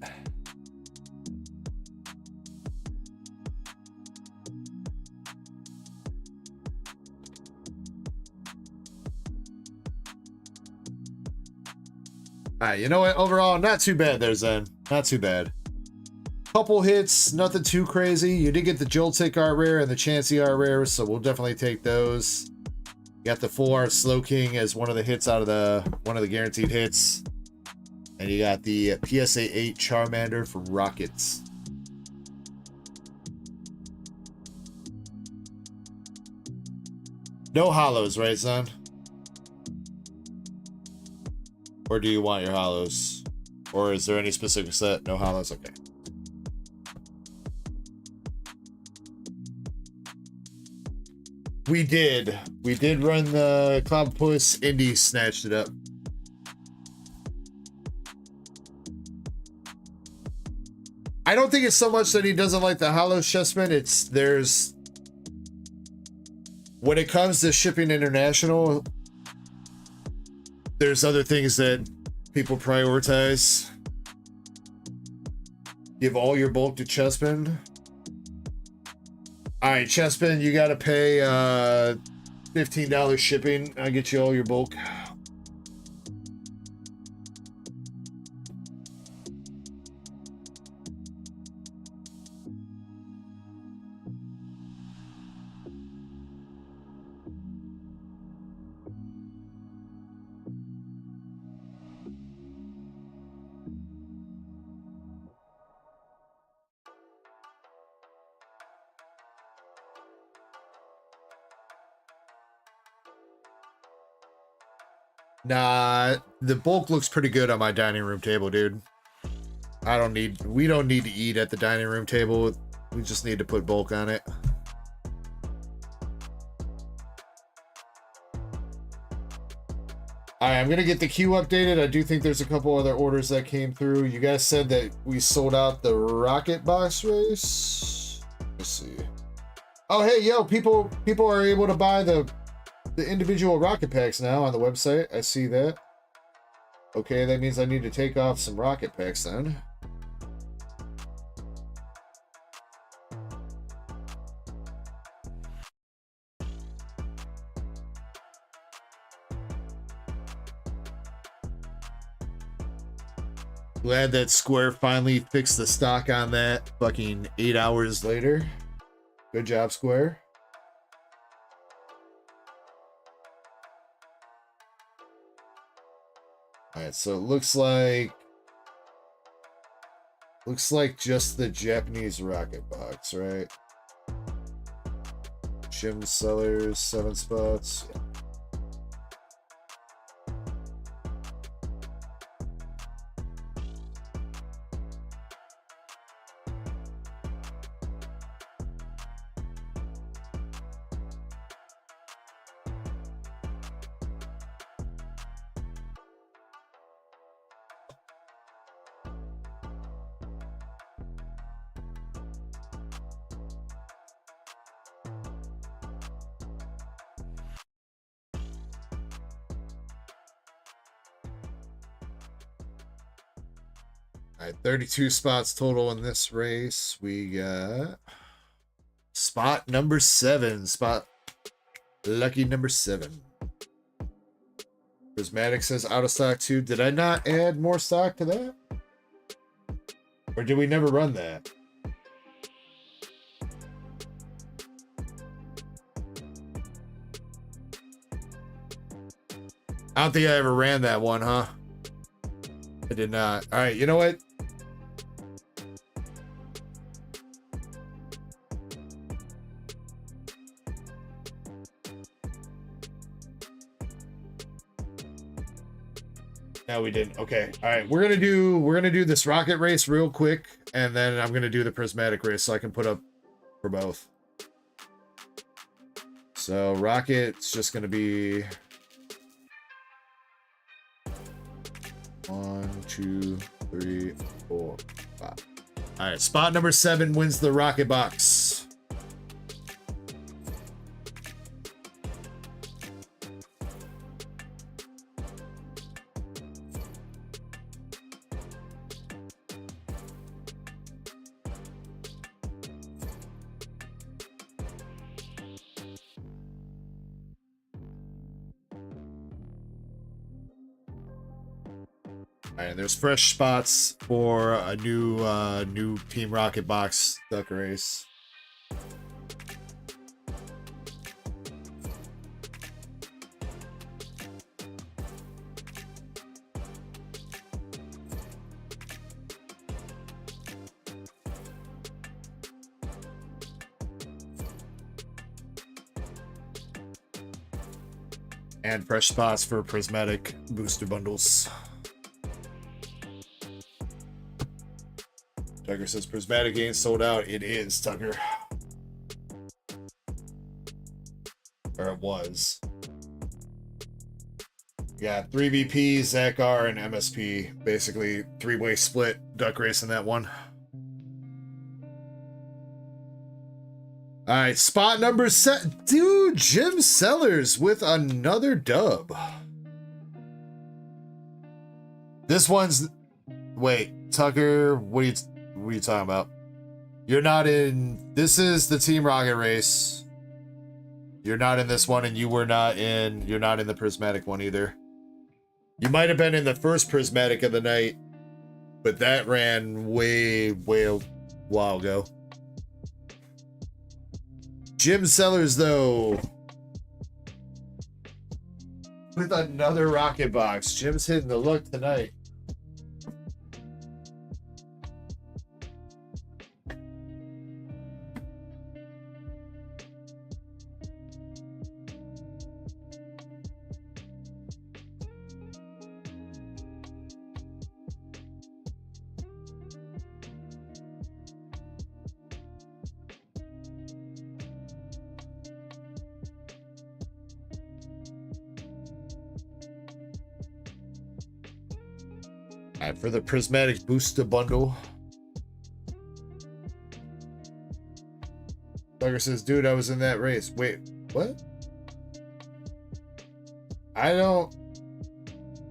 Alright, you know what? Overall, not too bad there, Zen. Not too bad. Couple hits, nothing too crazy. You did get the Joltik art rare and the Chansey art rare, so we'll definitely take those. You got the full art Slow King as one of the hits out of one of the guaranteed hits. And you got the PSA 8 Charmander from Rockets. No hollows, right, son? Or do you want your hollows? Or is there any specific set? No hollows? Okay. We did run the Cloudpuss. Indy snatched it up. I don't think it's so much that he doesn't like the hollow chessmen. When it comes to shipping international, there's other things that people prioritize. Give all your bulk to chessmen. All right, Chespin, you got to pay $15 shipping. I'll get you all your bulk. Nah, the bulk looks pretty good on my dining room table, dude. We don't need to eat at the dining room table. We just need to put bulk on it. Alright, I'm gonna get the queue updated. I do think there's a couple other orders that came through. You guys said that we sold out the rocket box race. Let's see. Oh, hey, yo, people are able to buy the individual rocket packs now on the website. I see that. Okay, that means I need to take off some rocket packs then. Glad that Square finally fixed the stock on that fucking 8 hours later. Good job, Square. Alright, so it looks like just the Japanese rocket box, right? Jim Sellers, 7 spots. Yeah. All right, 32 spots total in this race. We got spot number 7. Spot lucky number 7. Prismatic says out of stock too. Did I not add more stock to that? Or did we never run that? I don't think I ever ran that one, huh? I did not. All right, you know what? No, we didn't. Okay. All right. We're gonna do this rocket race real quick, and then I'm gonna do the prismatic race so I can put up for both. So rocket's just gonna be 1, 2, 3, 4, 5. All right. Spot number 7 wins the rocket box. All right, there's fresh spots for a new Team Rocket box duck race. And fresh spots for prismatic booster bundles. Tucker says prismatic ain't sold out. It is, Tucker. Or it was. Yeah, 3 VPs, Zach R, and MSP. Basically, 3-way split duck race in that one. Alright, spot number 7. Dude, Jim Sellers with another dub. This one's... Wait, Tucker, what are you talking about? You're not in... This is the Team Rocket race. You're not in this one, and you're not in the prismatic one either. You might have been in the first prismatic of the night, but that ran way a while ago. Jim Sellers, though, with another rocket box. Jim's hitting the look tonight. All right, for the prismatic booster bundle. Tucker says, dude, I was in that race. Wait, what? I don't.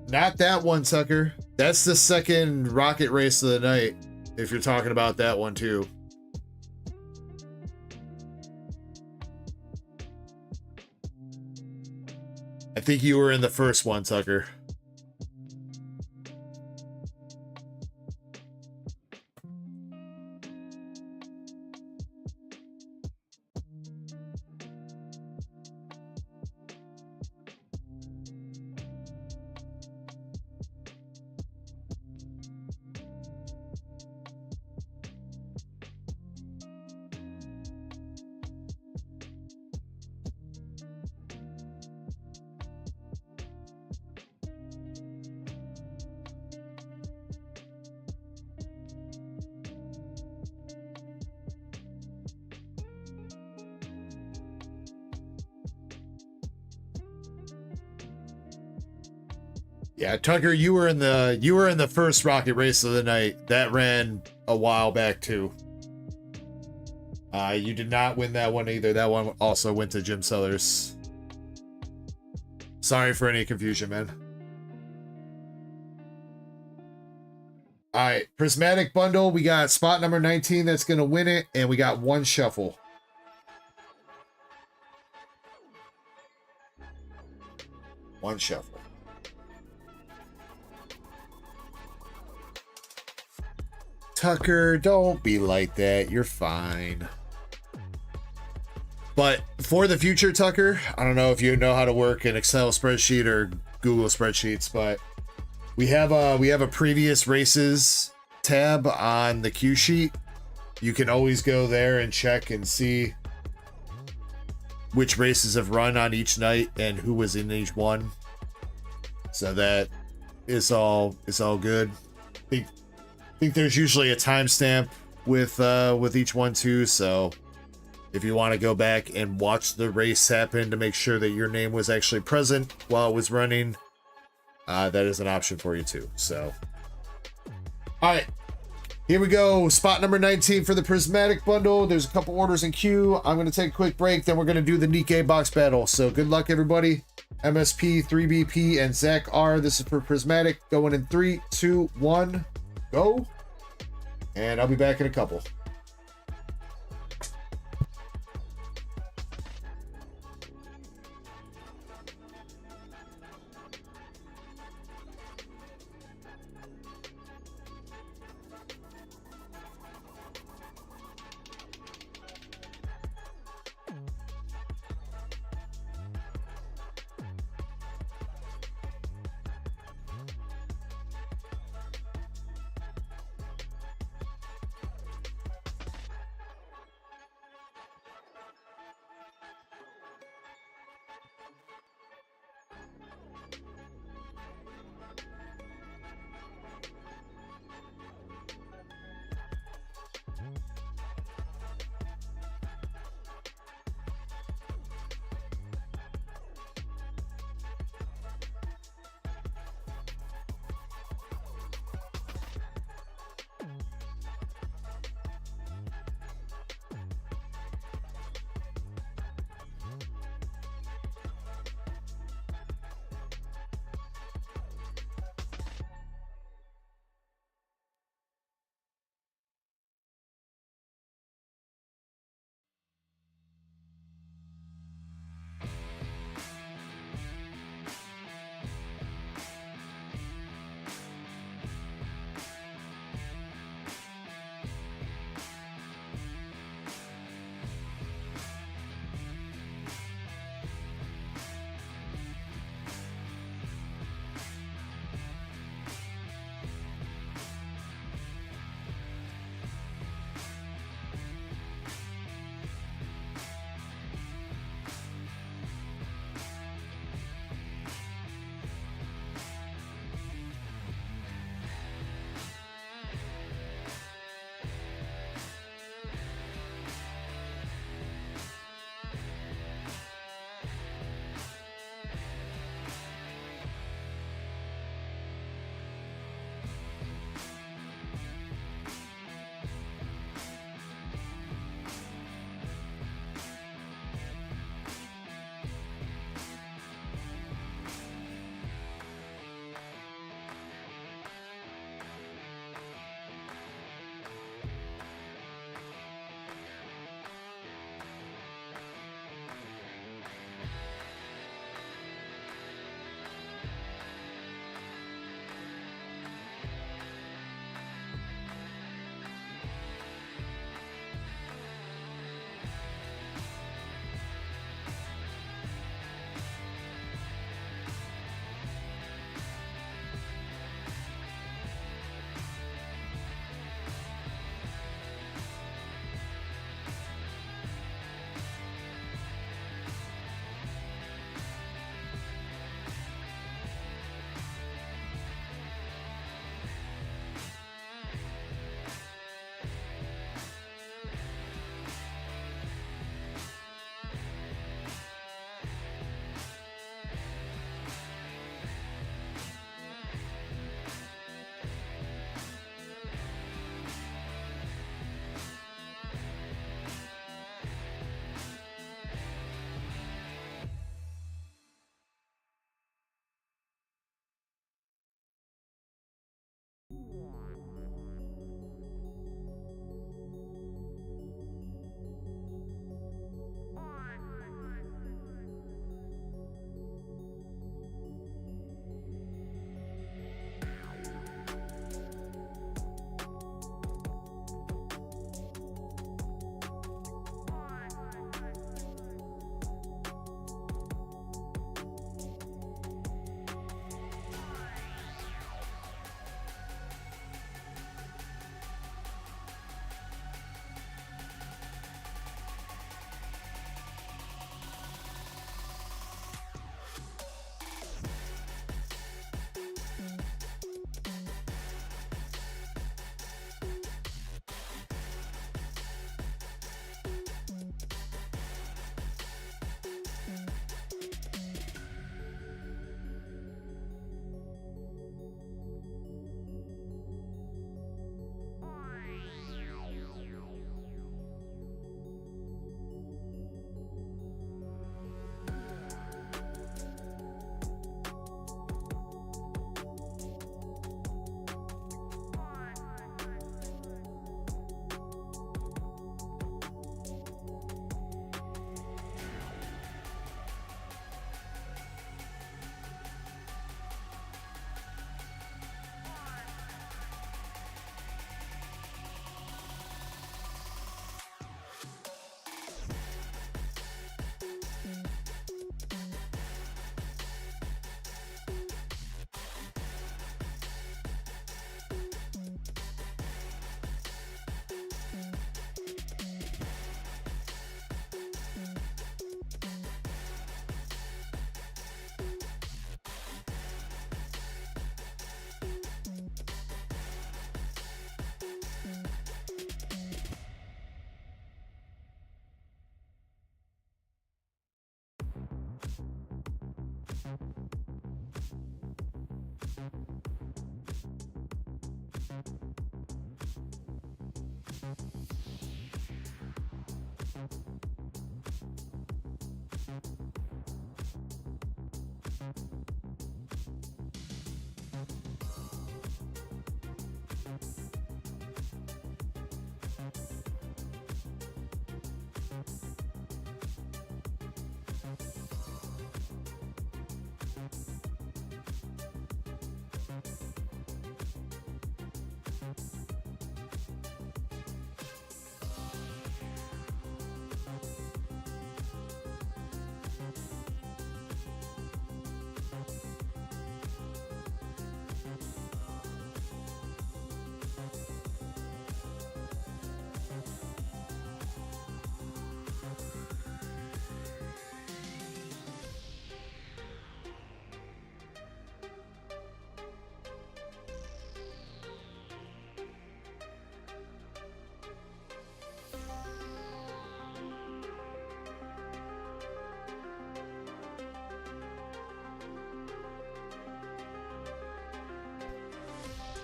Not that one, Tucker. That's the second rocket race of the night, if you're talking about that one too. I think you were in the first one, Tucker. Yeah, Tucker, you were in the first rocket race of the night. That ran a while back too. You did not win that one either. That one also went to Jim Sellers. Sorry for any confusion, man. All right, prismatic bundle. We got spot number 19 that's gonna win it, and we got one shuffle. One shuffle. Tucker, don't be like that. You're fine. But for the future, Tucker, I don't know if you know how to work an Excel spreadsheet or Google spreadsheets, but we have a previous races tab on the cue sheet. You can always go there and check and see which races have run on each night and who was in each one. So that is all good. I think there's usually a timestamp with each one too, so if you want to go back and watch the race happen to make sure that your name was actually present while it was running, that is an option for you too. So, all right, here we go. Spot number 19 for the prismatic bundle. There's a couple orders in queue. I'm going to take a quick break, then we're going to do the Nikkei box battle. So good luck, everybody. MSP, 3BP, and Zach R. This is for prismatic. Going in 3, 2, 1, go. And I'll be back in a couple.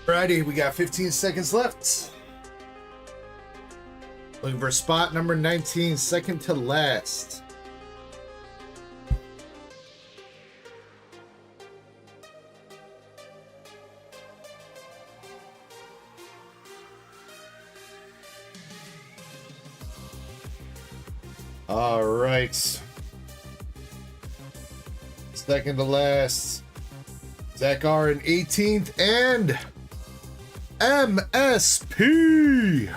Alrighty, we got 15 seconds left. Looking for spot number 19, second to last. All right. Second to last. Zach R in 18th and MSP.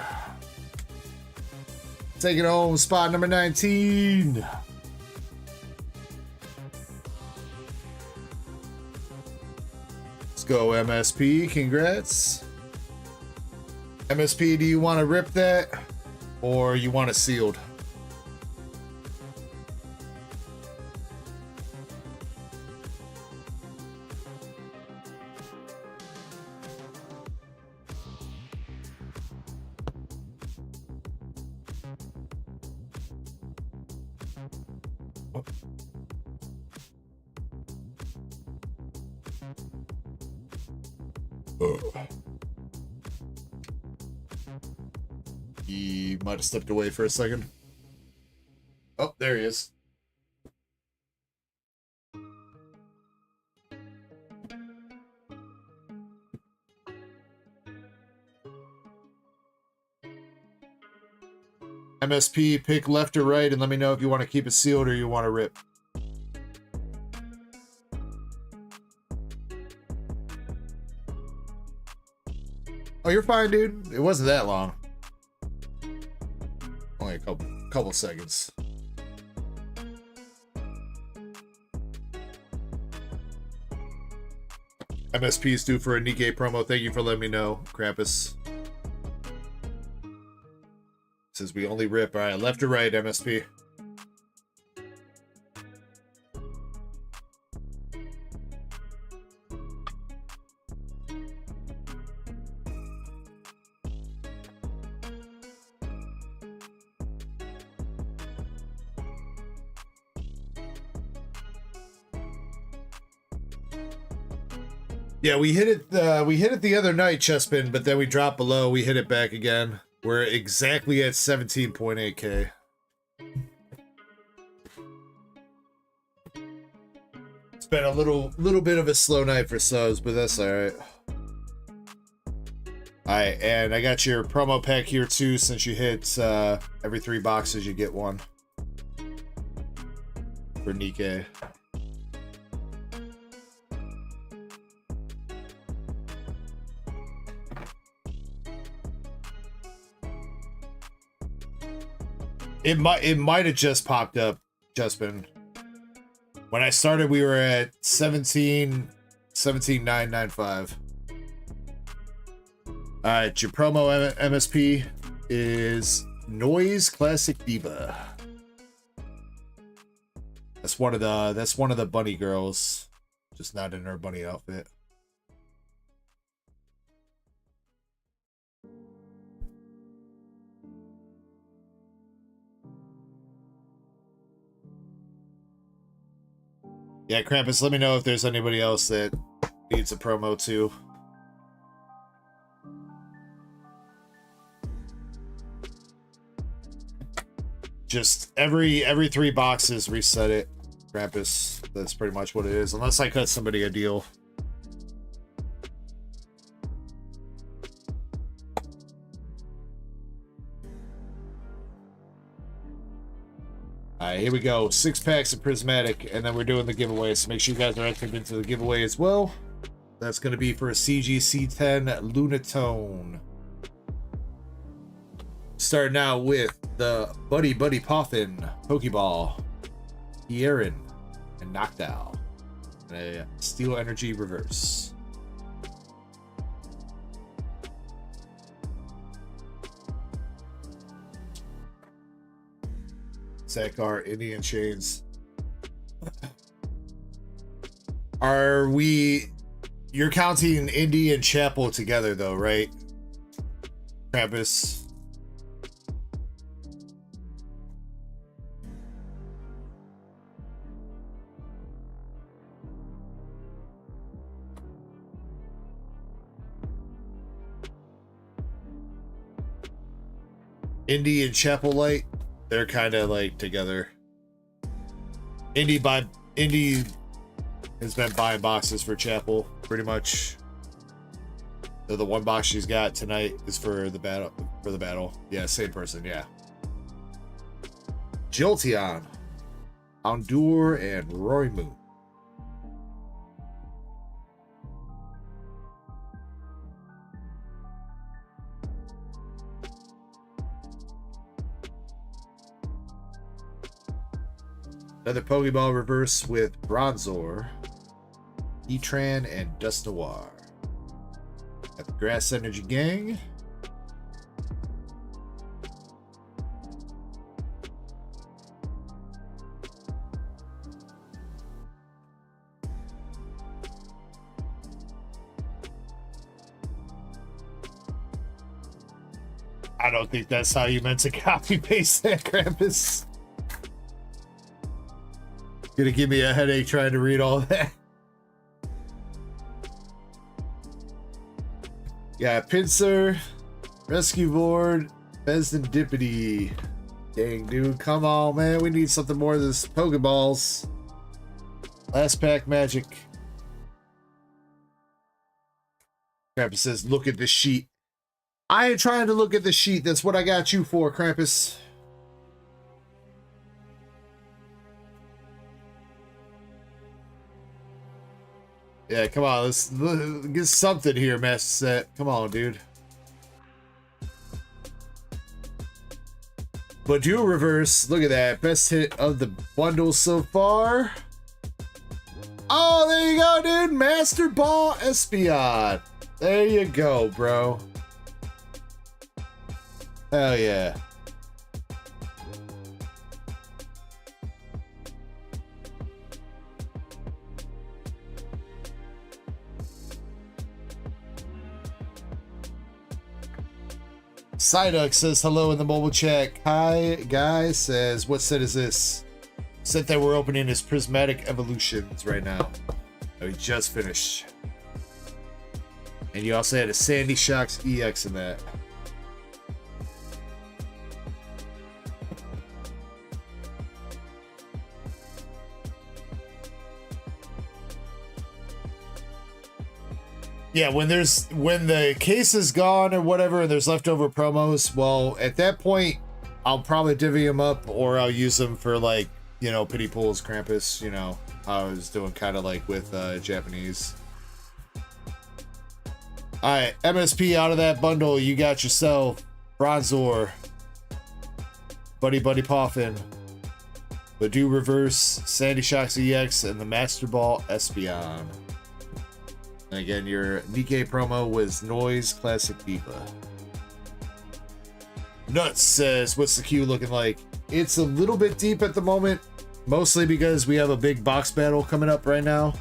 Taking home spot number 19. Let's go, MSP. Congrats. MSP, do you want to rip that or you want it sealed? He might have stepped away for a second. Oh, there he is. MSP, pick left or right and let me know if you want to keep it sealed or you want to rip. Oh, you're fine, dude. It wasn't that long. Only a couple seconds. MSP is due for a Nikkei promo. Thank you for letting me know, Krampus. Says we only rip. All right, left or right, MSP. Yeah, we hit it the other night, Chespin, but then we dropped below. We hit it back again. We're exactly at 17.8K. It's been a little bit of a slow night for subs, but that's all right. All right, and I got your promo pack here too. Since you hit every 3 boxes, you get one for Nikkei. It might have just popped up, Justin. When I started, we were at 17,995. All right, your promo MSP is Noise Classic Diva. That's one of the bunny girls, just not in her bunny outfit. Yeah, Krampus, let me know if there's anybody else that needs a promo too. Just every 3 boxes reset it, Krampus. That's pretty much what it is, unless I cut somebody a deal. Alright, here we go. 6 packs of Prismatic, and then we're doing the giveaway, so make sure you guys are entered into the giveaway as well. That's going to be for a CGC10 Lunatone. Starting out with the Buddy Poffin Pokeball, Kieran, and Noctowl, and a Steel Energy Reverse. Sakar, Indian Chains. Are we... You're counting Indy and Chapel together though, right? Krampus. Indy and Chapel Light, they're kind of like together. Indy has been buying boxes for Chapel pretty much. So the 1 box she's got tonight is for the battle. Yeah, same person, yeah. Jolteon, Houndour, and Rory Moon. Another Pokeball reverse with Bronzor, Etran, and Dusknoir. Got the Grass Energy Gang. I don't think that's how you meant to copy paste that, Krampus. Gonna give me a headache trying to read all that. Yeah, Pinsir, Rescue Board, Bezdendipity. Dang, dude, come on, man. We need something more of this Pokeballs. Last pack magic. Krampus says, look at the sheet. I ain't trying to look at the sheet. That's what I got you for, Krampus. Yeah, come on, let's get something here, Master Set. Come on, dude. But do reverse. Look at that. Best hit of the bundle so far. Oh, there you go, dude. Master Ball Espeon. There you go, bro. Hell yeah. Psyduck says hello in the mobile chat. Hi, guys. Says, what set is this? Set that we're opening is Prismatic Evolutions right now. Oh, we just finished. And you also had a Sandy Shocks EX in that. Yeah, when the case is gone or whatever, and there's leftover promos, well, at that point, I'll probably divvy them up, or I'll use them for, like, you know, pity pools, Krampus, you know, I was doing kind of like with Japanese. Alright, MSP out of that bundle, you got yourself Bronzor, Buddy Poffin, Badoo Reverse, Sandy Shocks EX, and the Master Ball Espeon. And again, your Nikkei promo was Noise Classic Diva. Nuts says, what's the queue looking like? It's a little bit deep at the moment, mostly because we have a big box battle coming up right now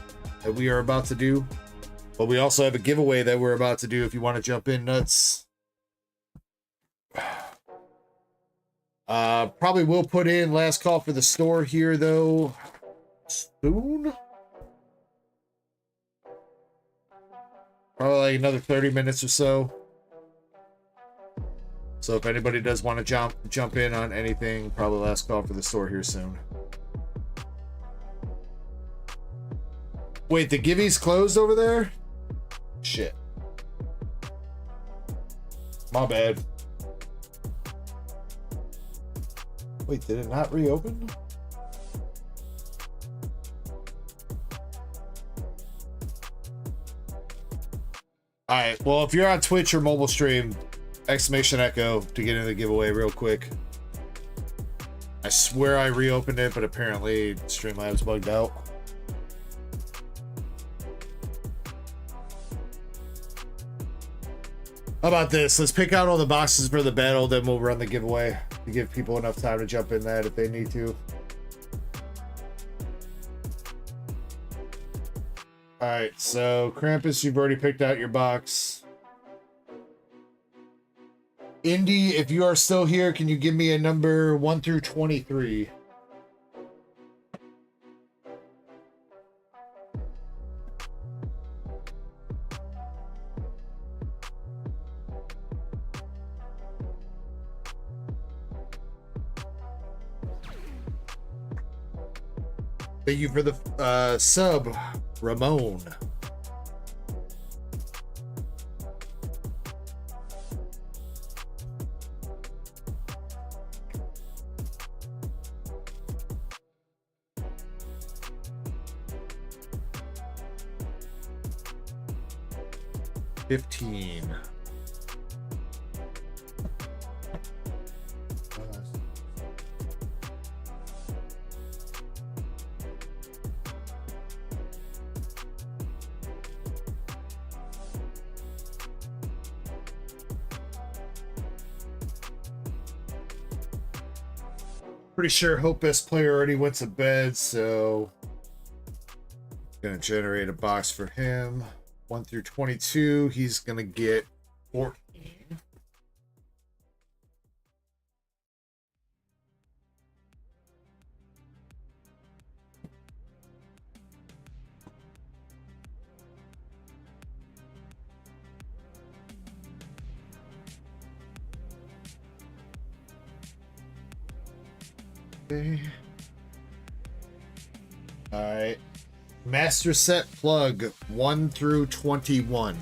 that we are about to do. But we also have a giveaway that we're about to do if you want to jump in, Nuts. Probably will put in last call for the store here, though, soon. Probably like another 30 minutes or so. So if anybody does want to jump in on anything, probably last call for the store here soon. Wait, the Gibby's closed over there? Shit. My bad. Wait, did it not reopen? Alright, well, if you're on Twitch or mobile stream, exclamation Ecko to get into the giveaway real quick. I swear I reopened it, but apparently Streamlabs bugged out. How about this? Let's pick out all the boxes for the battle, then we'll run the giveaway to give people enough time to jump in that if they need to. Alright, so Krampus, you've already picked out your box. Indy, if you are still here, can you give me a number 1 through 23? Thank you for the sub, Ramon. $15. Pretty sure Hope Best Player already went to bed, so gonna generate a box for him. 1 through 22, he's gonna get 14. Alright. Master set plug 1 through 21.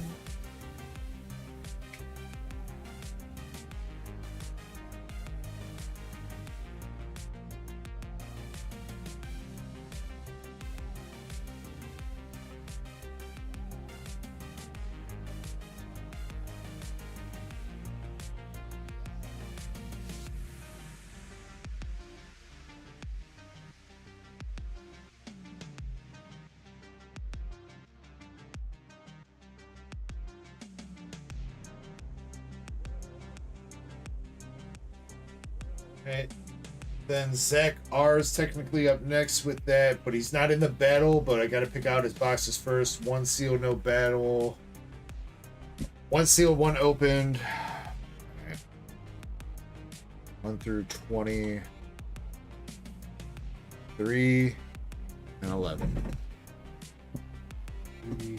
Right. Then Zach R is technically up next with that, but he's not in the battle, but I gotta pick out his boxes first. 1 seal, no battle. 1 seal, 1 opened. Right. 1 through 20. 3 and 11. 3.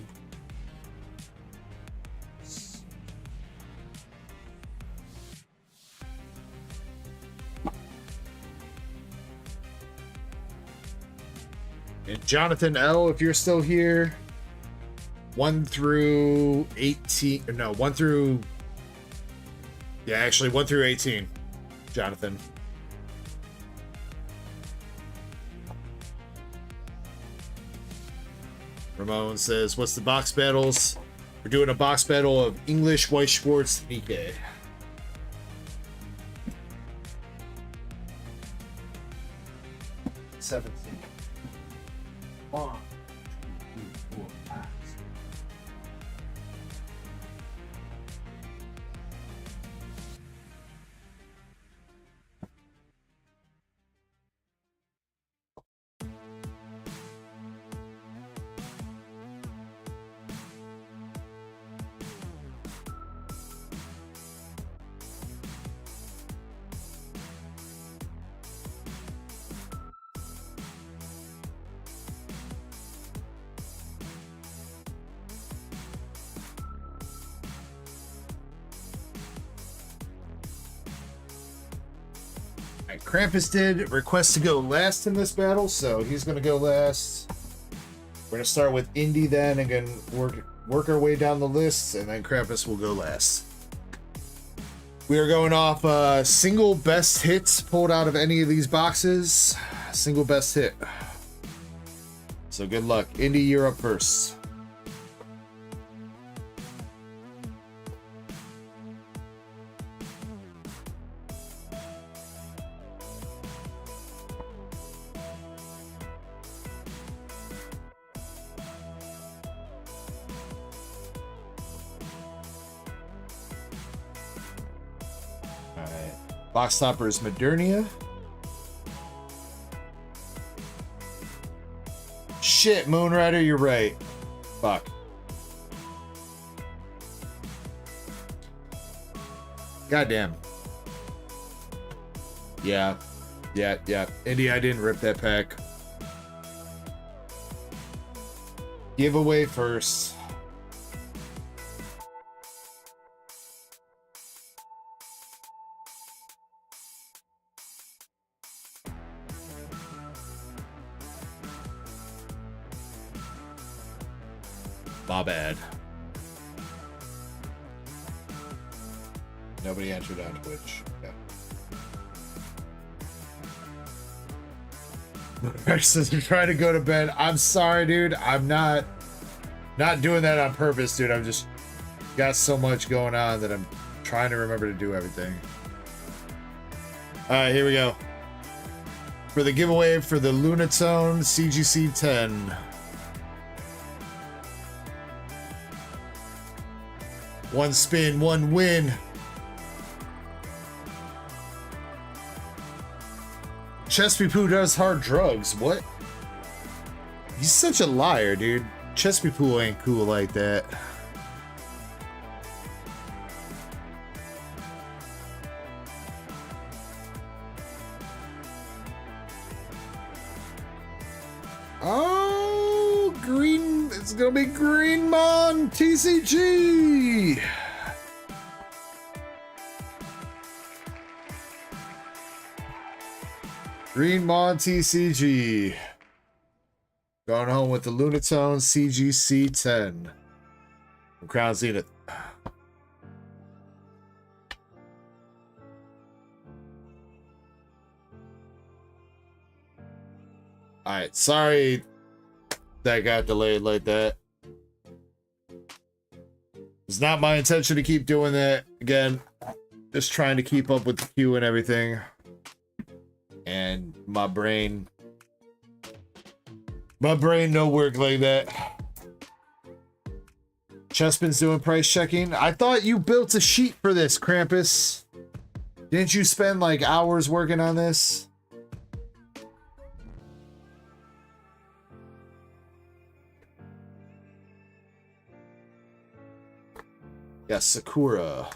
And Jonathan L, if you're still here, 1 through 18, no, 1 through, yeah, actually 1 through 18, Jonathan. Ramon says, what's the box battles? We're doing a box battle of English, White Schwartz, Nikkei. $17. 1, 2, 3, 4, 5, 6. Alright, Krampus did request to go last in this battle, so he's gonna go last. We're gonna start with Indy then, and then work our way down the list, and then Krampus will go last. We are going off single best hits pulled out of any of these boxes. Single best hit. So good luck. Indy, you're up first. Box topper is Modernia. Shit, Moonrider, you're right. Fuck. Goddamn. Yeah. Indy, I didn't rip that pack. Giveaway first. My bad. Nobody entered on Twitch. Yeah. Says you're trying to go to bed. I'm sorry, dude. I'm not doing that on purpose, dude. I'm just got so much going on that I'm trying to remember to do everything. All right, here we go. For the giveaway for the Lunatone CGC 10. One spin, one win. Chespy Poo does hard drugs. What? He's such a liar, dude. Chespy Poo ain't cool like that. Oh, green. It's gonna be Greenmon TCG. Greenmon TCG. Going home with the Lunatone CGC 10 from Crown Zenith. Alright, sorry that got delayed like that. It's not my intention to keep doing that. Again, just trying to keep up with the queue and everything. And my brain no work like that. Chespin's doing price checking. I thought you built a sheet for this, Krampus. Didn't you spend like hours working on this? Yes, Sakura.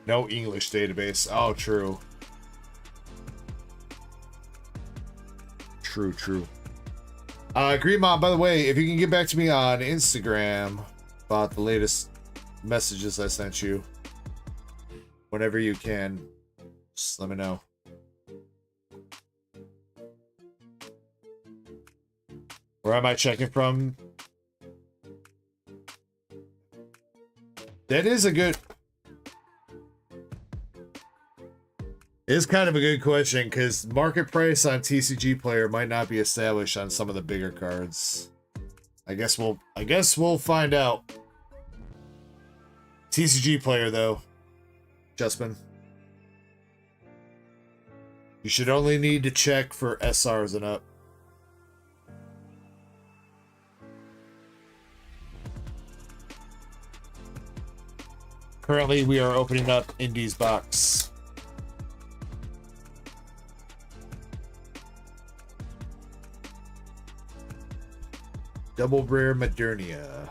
No English database. Oh, true. True. Greenmon, by the way, if you can get back to me on Instagram about the latest messages I sent you, whenever you can, just let me know. Where am I checking from? That is a good... It's kind of a good question, because market price on TCG Player might not be established on some of the bigger cards. I guess we'll find out. TCG Player, though. Justman. You should only need to check for SRs and up. Currently, we are opening up Indy's box. Double rare Modernia.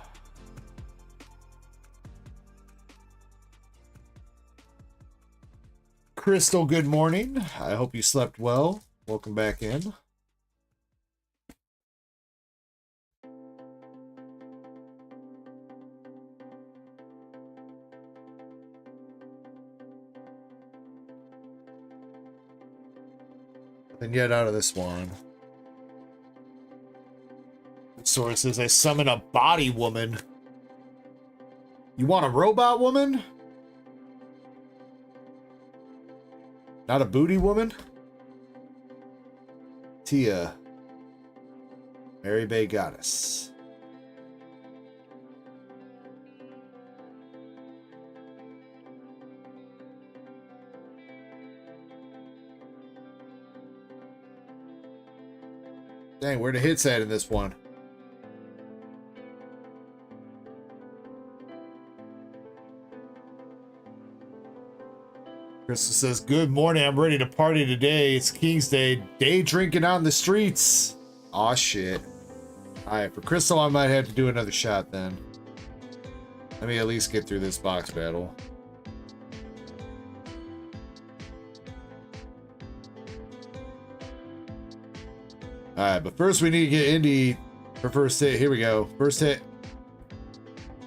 Crystal, good morning. I hope you slept well. Welcome back in. Then yet out of this one. Sources, I summon a body woman. You want a robot woman? Not a booty woman? Tia. Mary Bay Goddess. Dang, where the hits at in this one? Crystal says, good morning, I'm ready to party today. It's King's Day. Day drinking on the streets. Aw, shit. Alright, for Crystal, I might have to do another shot then. Let me at least get through this box battle. Alright, but first we need to get Indy for first hit. Here we go. First hit.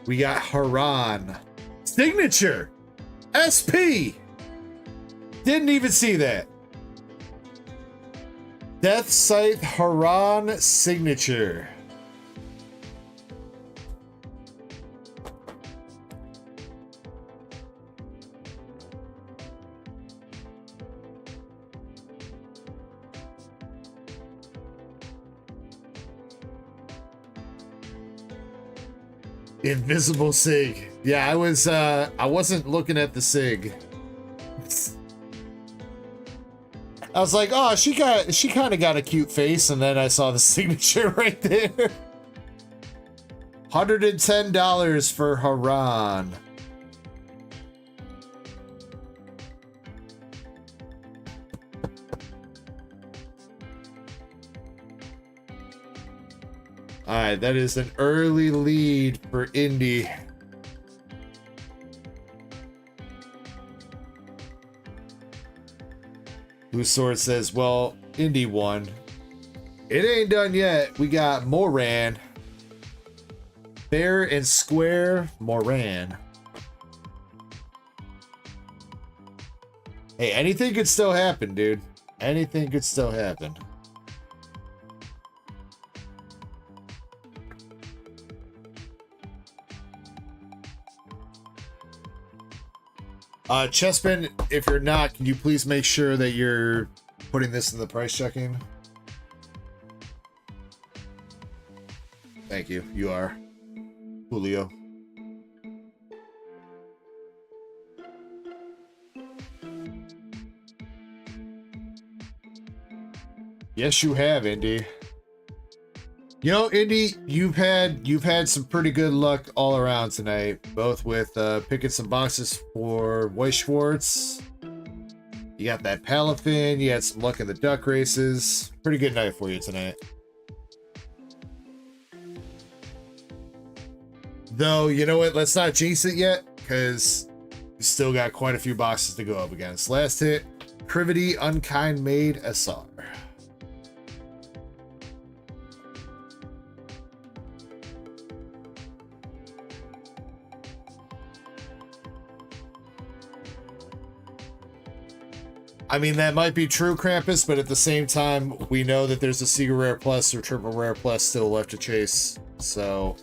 We got Haran. Signature! SP! Didn't even see that. Death Scythe Haran signature. Invisible Sig. Yeah, I wasn't looking at the Sig. I was like, oh, she kind of got a cute face, and then I saw the signature right there. $110 for Haran. All right, that is an early lead for Indy. Whose sword says, well, Indy won. It ain't done yet. We got Moran. Fair and square Moran. Hey, anything could still happen, dude. Anything could still happen. Chessman, if you're not, can you please make sure that you're putting this in the price checking? Thank you. You are. Julio. Yes, you have, Indy. You know, Indy, you've had some pretty good luck all around tonight, both with picking some boxes for White Schwartz. You got that Palafin, you had some luck in the duck races. Pretty good night for you tonight. Though, you know what? Let's not jinx it yet, because we still got quite a few boxes to go up against. Last hit, Privity Unkind Maid SR. I mean, that might be true, Krampus, but at the same time, we know that there's a Secret Rare Plus or Triple Rare Plus still left to chase. So,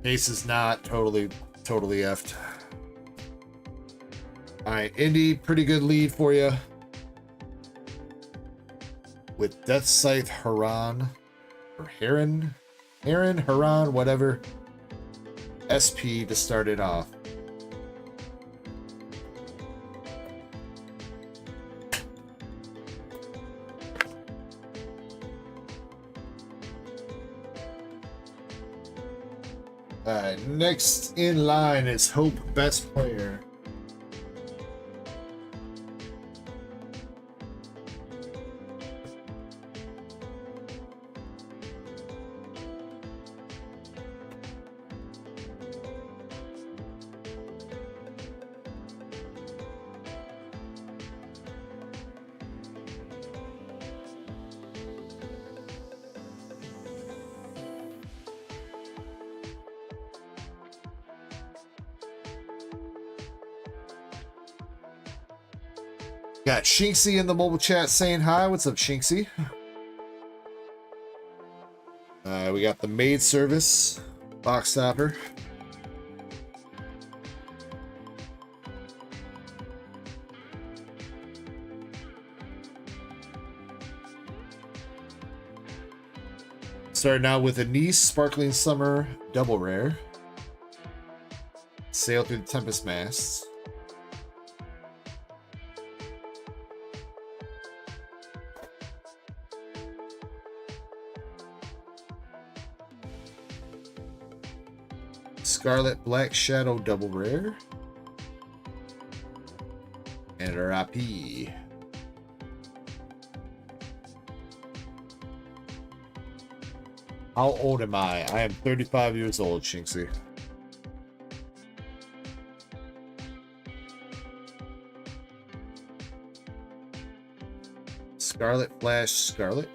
Ace is not totally effed. Alright, Indy, pretty good lead for you. With Death Scythe Haran, or Heron, Haran, whatever. SP to start it off. Alright, next in line is Hope Best Player. Got Shinxie in the mobile chat saying hi. What's up, Shinxie? We got the maid service box stopper. Starting out with a Nice Sparkling Summer Double Rare. Sail through the Tempest Masts. Scarlet Black Shadow Double Rare. And our IP. How old am I? I am 35 years old, Shinxie. Scarlet Flash Scarlet.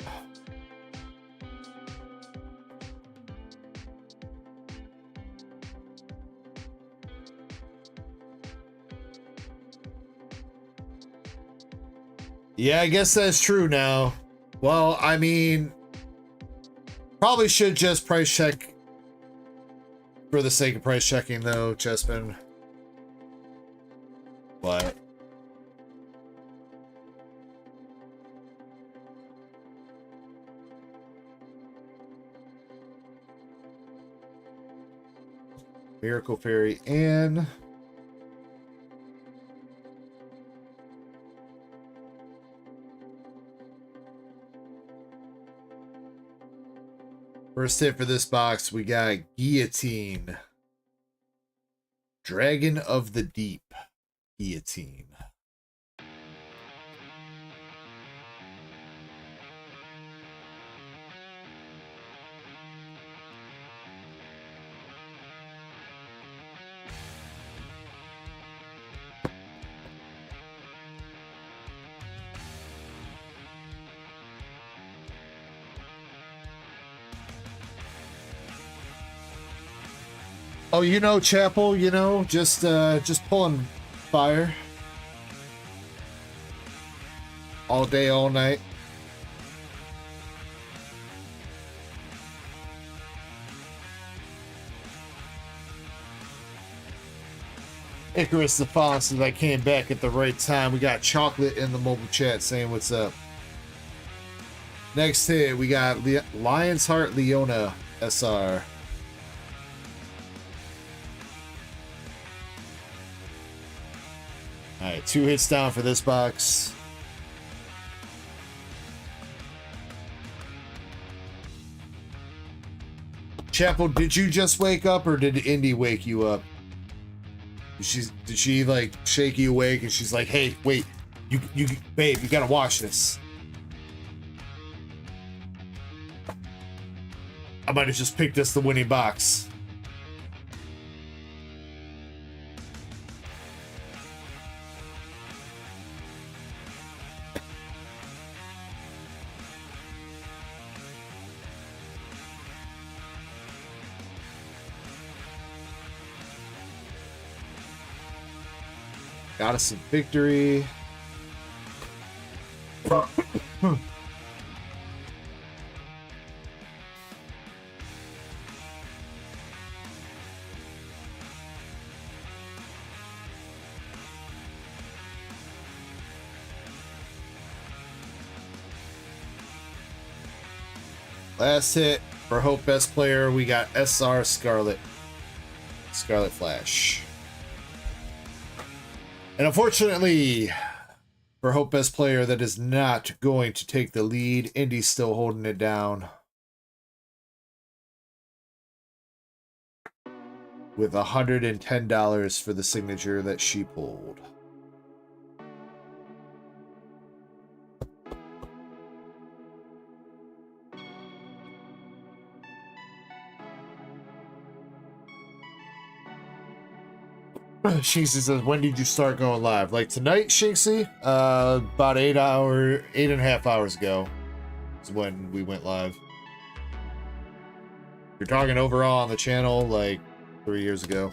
Yeah, I guess that's true now. Well, I mean, probably should just price check for the sake of price checking, though, Chespin. But Miracle Fairy and first hit for this box, we got Guillotine. Dragon of the Deep. Guillotine. Oh, you know, Chapel, you know, just pulling fire. All day, all night. Icarus the Fawn says I came back at the right time. We got Chocolate in the mobile chat saying what's up. Next hit, we got Lion's Heart Leona SR. Alright, 2 hits down for this box. Chapel, did you just wake up or did Indy wake you up? Did she like shake you awake and she's like, hey, wait, you babe, you gotta watch this. I might have just picked us the winning box. Got us some victory. Last hit for Hope Best Player, we got SR Scarlet Flash. And unfortunately, for Hope Best Player, that is not going to take the lead. Indy's still holding it down with $110 for the signature that she pulled. Shinxie says, when did you start going live? Like tonight, Shinxie? About 8.5 hours ago is when we went live. You're talking overall on the channel, like 3 years ago.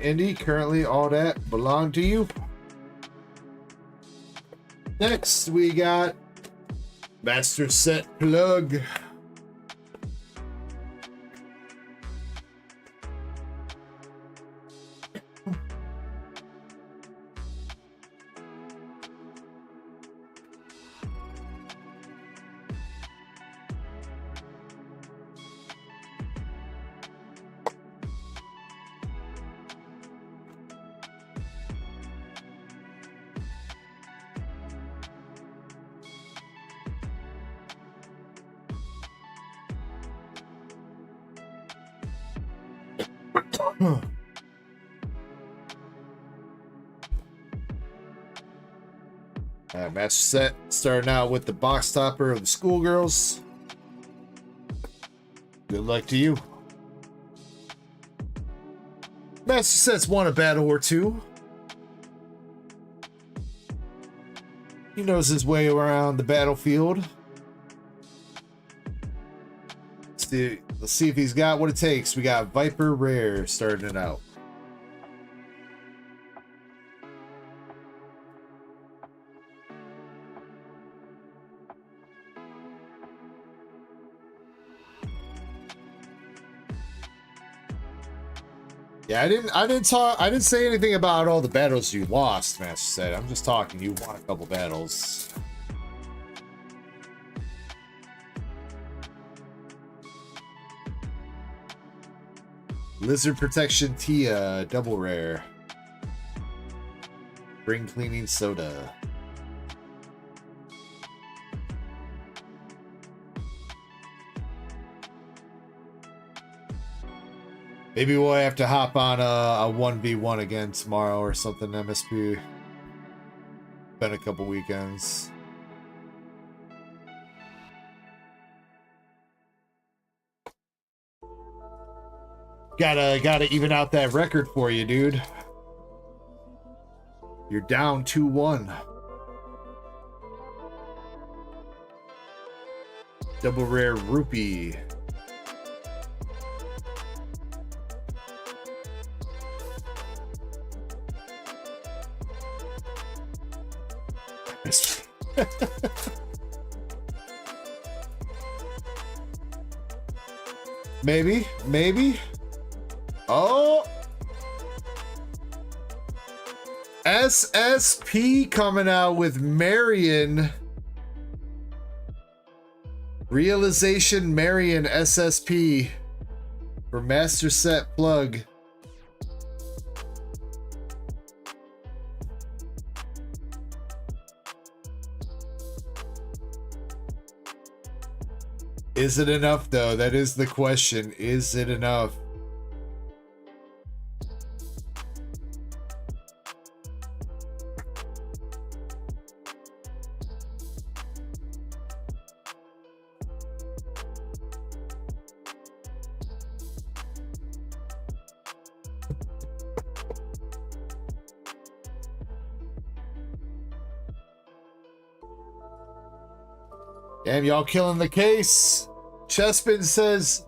Indy, currently all that belong to you. Next, we got Master Set Plug. Match set, starting out with the box topper of the schoolgirls. Good luck to you. Master Set's won a battle or two. He knows his way around the battlefield. Let's see if he's got what it takes. We got Viper Rare starting it out. Yeah, I didn't say anything about all the battles you lost, Master Set. I'm just talking you won a couple battles. Lizard Protection Tia, double rare. Spring Cleaning Soda. Maybe we'll have to hop on a 1v1 again tomorrow or something, MSP. Been a couple weekends. Gotta even out that record for you, dude. You're down 2-1. Double rare rupee. Maybe. Oh, SSP coming out with Marion. Realization Marion SSP for Master Set Plug. Is it enough, though? That is the question. Is it enough? Damn, y'all killing the case. Chespin says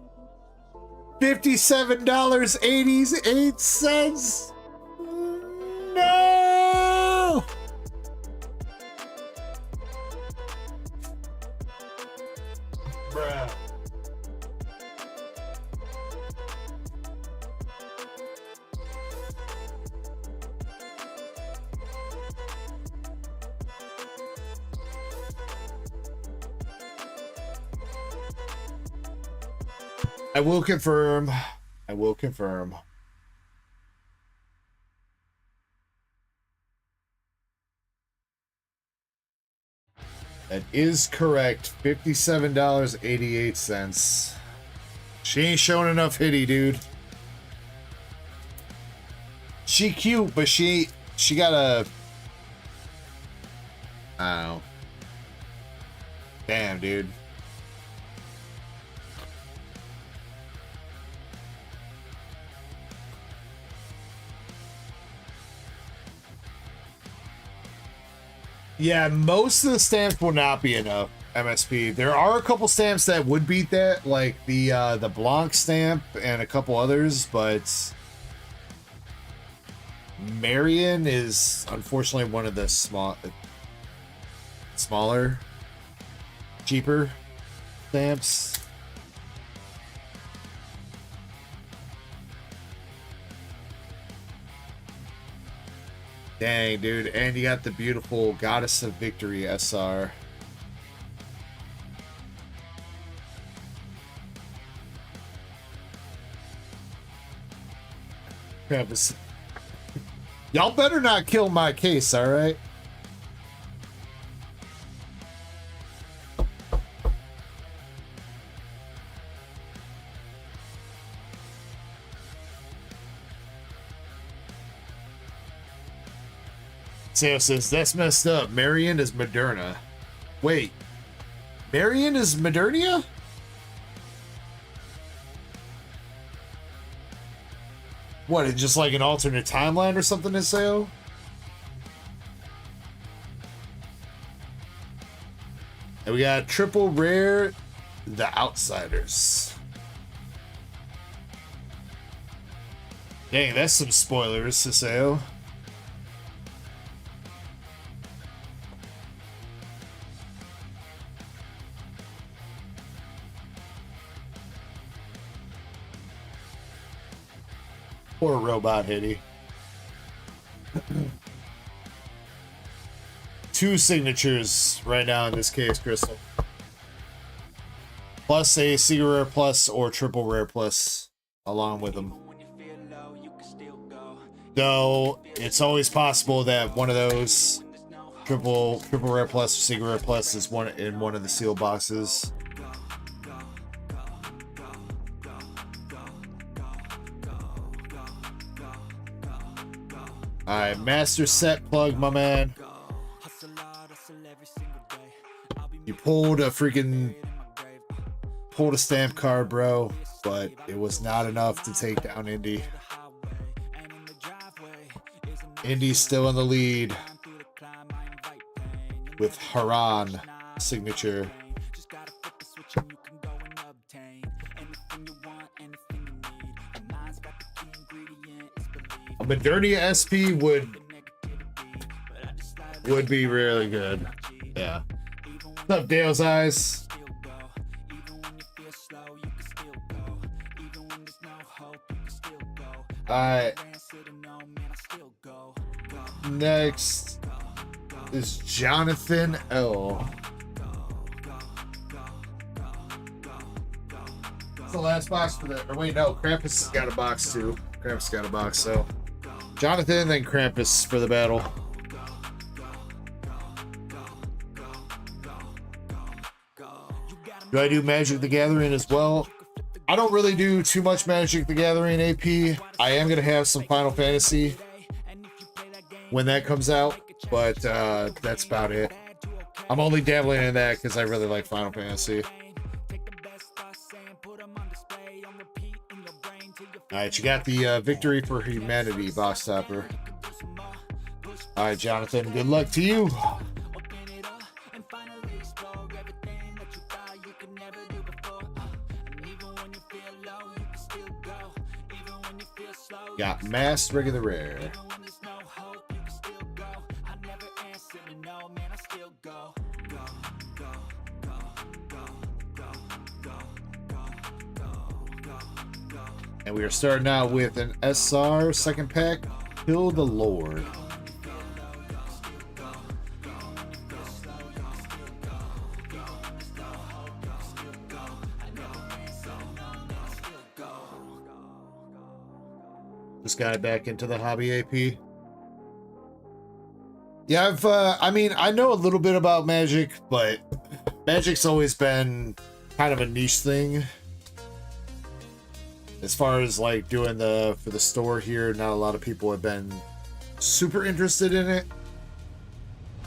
$57.88. No! Bruh. I will confirm. I will confirm. That is correct. $57.88. She ain't showing enough hitty, dude. She cute, but she got a... I don't know. Damn, dude. Yeah, most of the stamps will not be enough, MSP. There are a couple stamps that would beat that, like the Blanc stamp and a couple others, but Marion is unfortunately one of the smaller, cheaper stamps. Dang, dude. And you got the beautiful Goddess of Victory SR. Krampus. Y'all better not kill my case, alright? Sam says, that's messed up. Marion is Moderna. Wait. Marion is Modernia? What, it's just like an alternate timeline or something to say? And we got triple rare, The Outsiders. Dang, that's some spoilers, Siseo. Poor robot Hitty. 2 signatures right now in this case, Crystal. Plus a Secret Rare Plus or Triple Rare Plus along with them. Though it's always possible that one of those triple Rare Plus or Secret Rare Plus is in one of the sealed boxes. Alright, master set plug, my man. You pulled a stamp card, bro, but it was not enough to take down Indy. Indy's still in the lead with Haran signature. A Modernia SP would be really good. Yeah. What's up, Dale's Eyes? Alright. Next is Jonathan L. That's the last box for the. Or wait, no, Krampus has got a box too. Krampus got a box, so Jonathan, then Krampus for the battle. Do I do Magic the Gathering as well? I don't really do too much Magic the Gathering AP. I am going to have some Final Fantasy when that comes out, but that's about it. I'm only dabbling in that because I really like Final Fantasy. Alright, you got the Victory for Humanity box topper. Alright, Jonathan, good luck to you. Got masked regular rare. And we are starting out with an SR second pack, Kill the Lord. This guy back into the hobby AP. Yeah, I mean, I know a little bit about Magic, but Magic's always been kind of a niche thing. As far as like doing for the store here, not a lot of people have been super interested in it.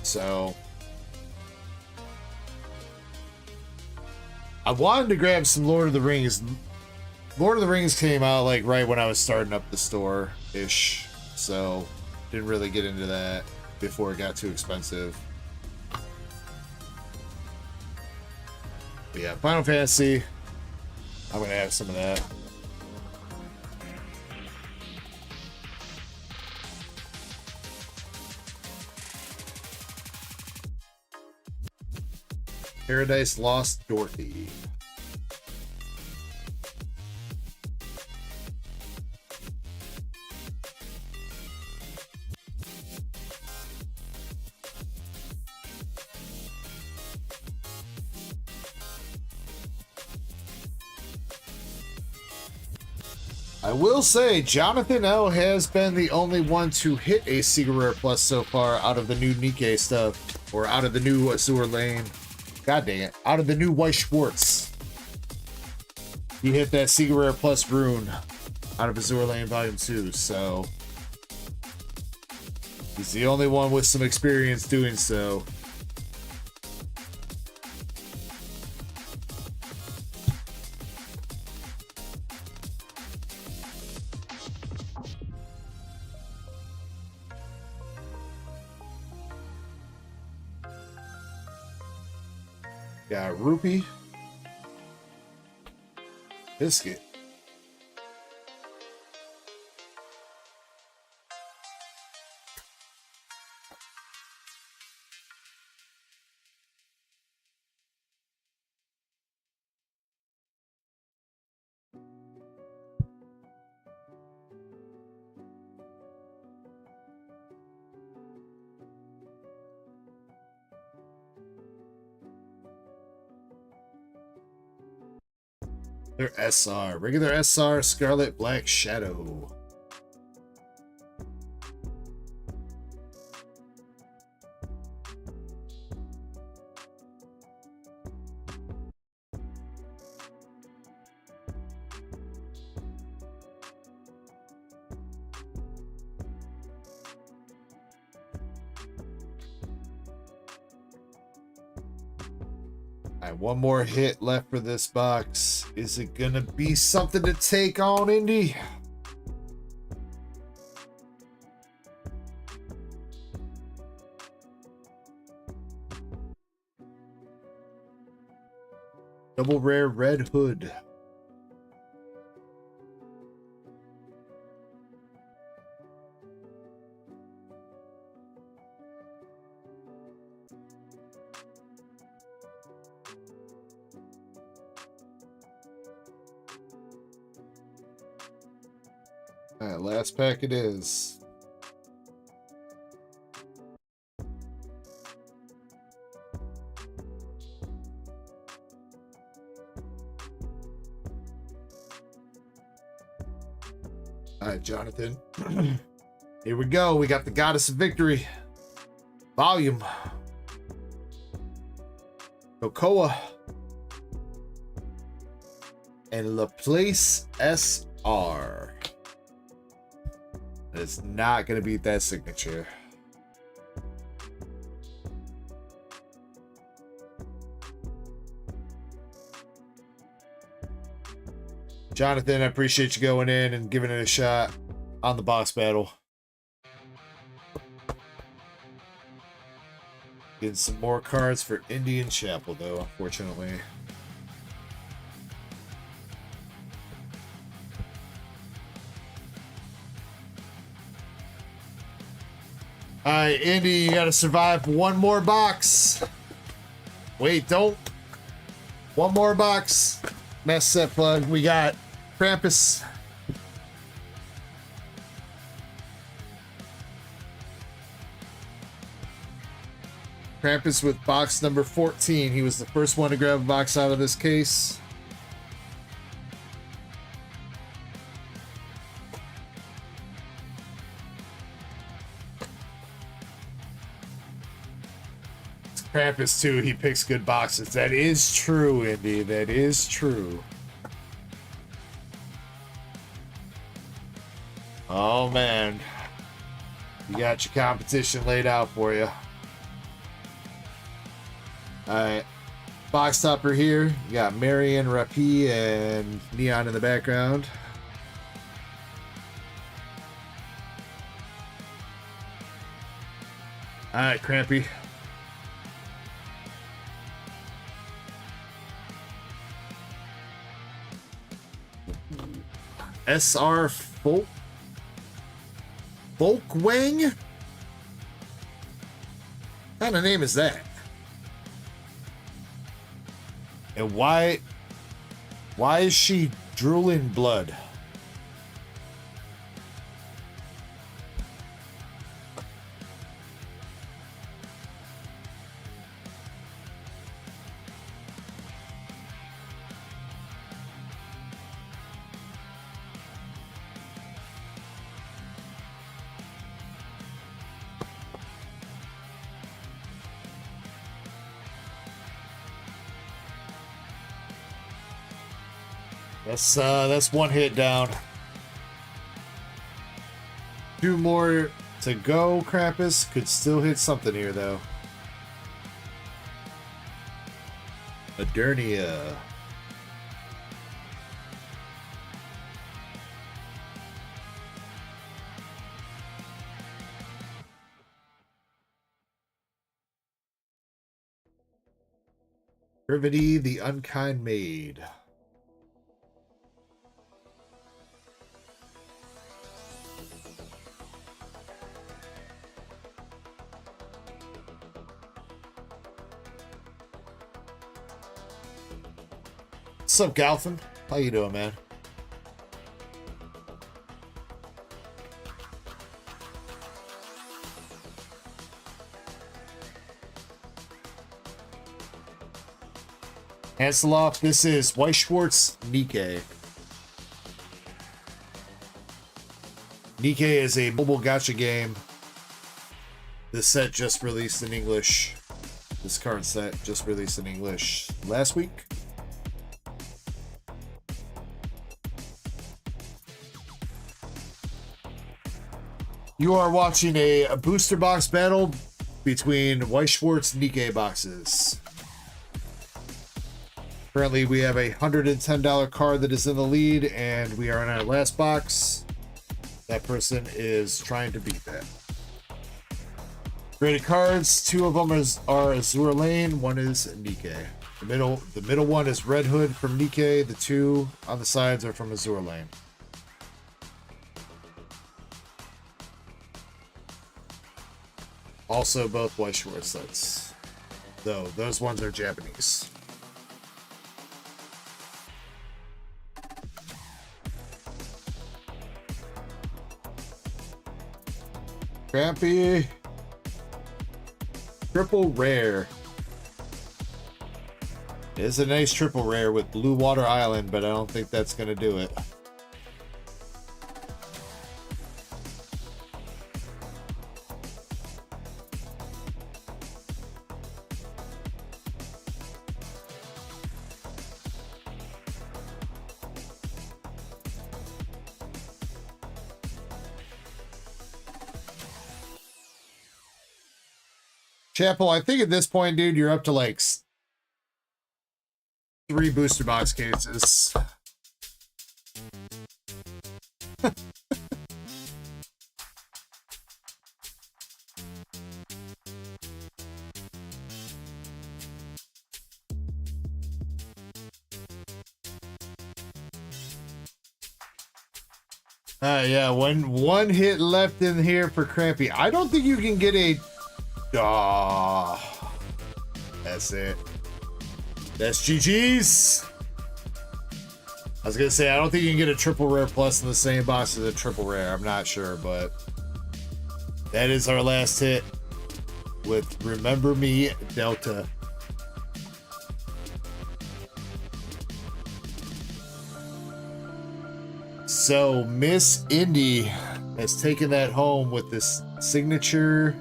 So I wanted to grab some Lord of the Rings. Lord of the Rings came out like right when I was starting up the store-ish. So didn't really get into that before it got too expensive. But yeah, Final Fantasy. I'm gonna have some of that. Paradise Lost Dorothy. I will say, Jonathan L has been the only one to hit a Secret Rare Plus so far out of the new Nikkei stuff, or out of the new Azure Lane. God dang it. Out of the new White Schwartz. He hit that Secret Rare Plus rune out of Azure Lane Volume 2, so he's the only one with some experience doing so. Got Rupee. Biscuit. Their SR. Regular SR, Scarlet Black Shadow. Alright, one more hit left for this box. Is it gonna be something to take on, Indy? Double rare Red Hood. Alright, last pack it is. Alright, Jonathan. Here we go. We got the Goddess of Victory. Volume. Cocoa. And Laplace SR. It's not going to beat that signature. Jonathan, I appreciate you going in and giving it a shot on the box battle. Getting some more cards for Indian Chapel, though, unfortunately. Alright, Indy, you gotta survive one more box. Wait, don't. One more box. Mess set plug. We got Krampus. Krampus with box number 14. He was the first one to grab a box out of this case. Krampus too, he picks good boxes. That is true, Indy. That is true. Oh man. You got your competition laid out for you. Alright. Box topper here. You got Marion, Rapi, and Neon in the background. Alright, Crampy. SR Folkwang? What kind of name is that? And why is she drooling blood? That's one hit down. 2 more to go. Krampus could still hit something here though. Adernia. Privity, the unkind maid. What's up, Galfin? How you doing, man? Hanseloff, this is White Schwartz Nikkei. Nikkei is a mobile gacha game. This set just released in English. This current set just released in English last week. You are watching a booster box battle between White Schwartz Nikkei boxes. Currently, we have a $110 card that is in the lead, and we are in our last box. That person is trying to beat that. Graded cards, 2 of them are Azure Lane, 1 is Nikkei. The middle one is Red Hood from Nikkei. The 2 on the sides are from Azure Lane. Also, both White Schwartz sets, though those ones are Japanese. Crappy. Triple rare. It is a nice triple rare with Blue Water Island, but I don't think that's going to do it. Chapel, I think at this point, dude, you're up to like 3 booster box cases. Yeah, one hit left in here for Crampy. I don't think you can get a... That's it. That's GG's. I was gonna say, I don't think you can get a triple rare plus in the same box as a triple rare. I'm not sure, but that is our last hit with Remember Me Delta. So Miss Indy has taken that home with this signature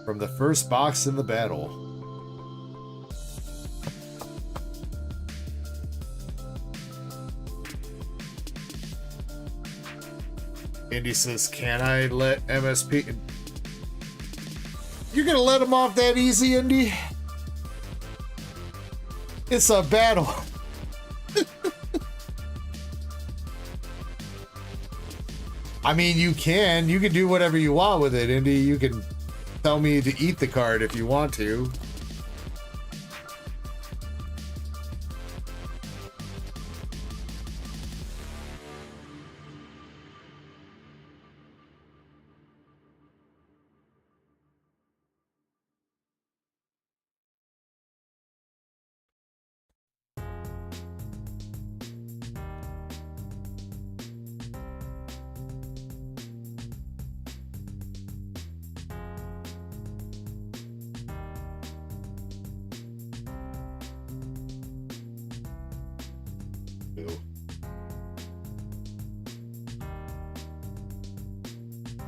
from the first box in the battle. Indy says, can I let MSP... You're gonna let him off that easy, Indy? It's a battle. I mean, you can do whatever you want with it, Indy. You can tell me to eat the card if you want to.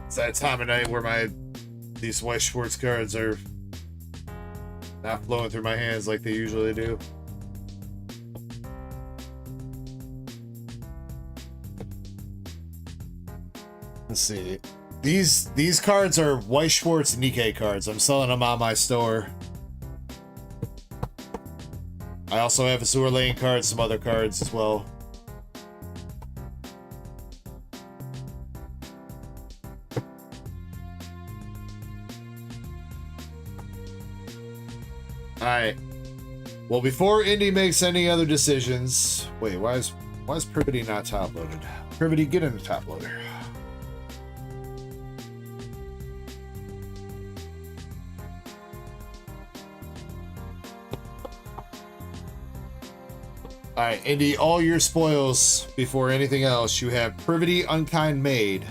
It's that time of night where these white Schwartz cards are not flowing through my hands like they usually do. Let's see. These cards are White Schwartz Nikkei cards. I'm selling them on my store. I also have Azure Lane cards, some other cards as well. Alright. Well, before Indy makes any other decisions... Wait, why is Privity not top loaded? Privity, get in the top loader. Alright, Indy, all your spoils before anything else. You have Privity Unkind Maid,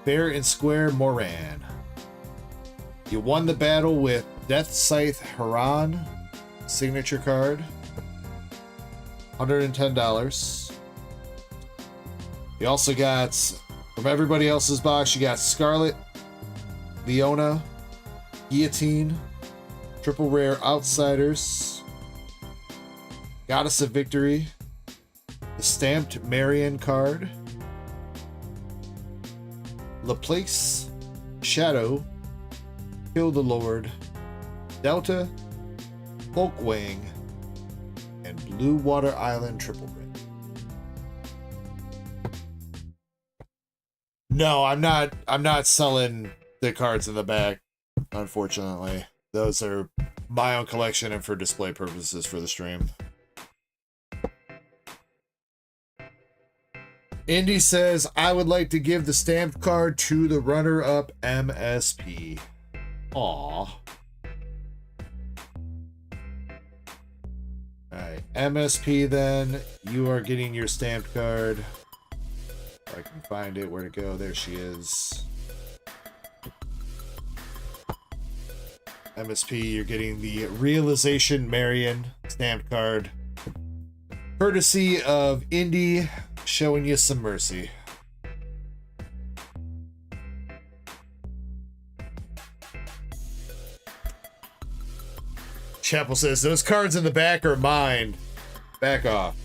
Fair and Square Moran. You won the battle with Death Scythe Haran, signature card, $110. You also got, from everybody else's box, you got Scarlet, Leona, Guillotine, Triple Rare Outsiders, Goddess of Victory, the Stamped Marion card, Laplace, Shadow, Kill the Lord, Delta, Folkwing, and Blue Water Island Triple Ring. No, I'm not selling the cards in the back, unfortunately. Those are my own collection and for display purposes for the stream. Indy says, I would like to give the stamped card to the runner-up MSP. Aww. Alright, MSP then, you are getting your stamped card. If I can find it, where to go, there she is. MSP, you're getting the Realization Marion stamped card. Courtesy of Indy, showing you some mercy. Chapel says, those cards in the back are mine. Back off.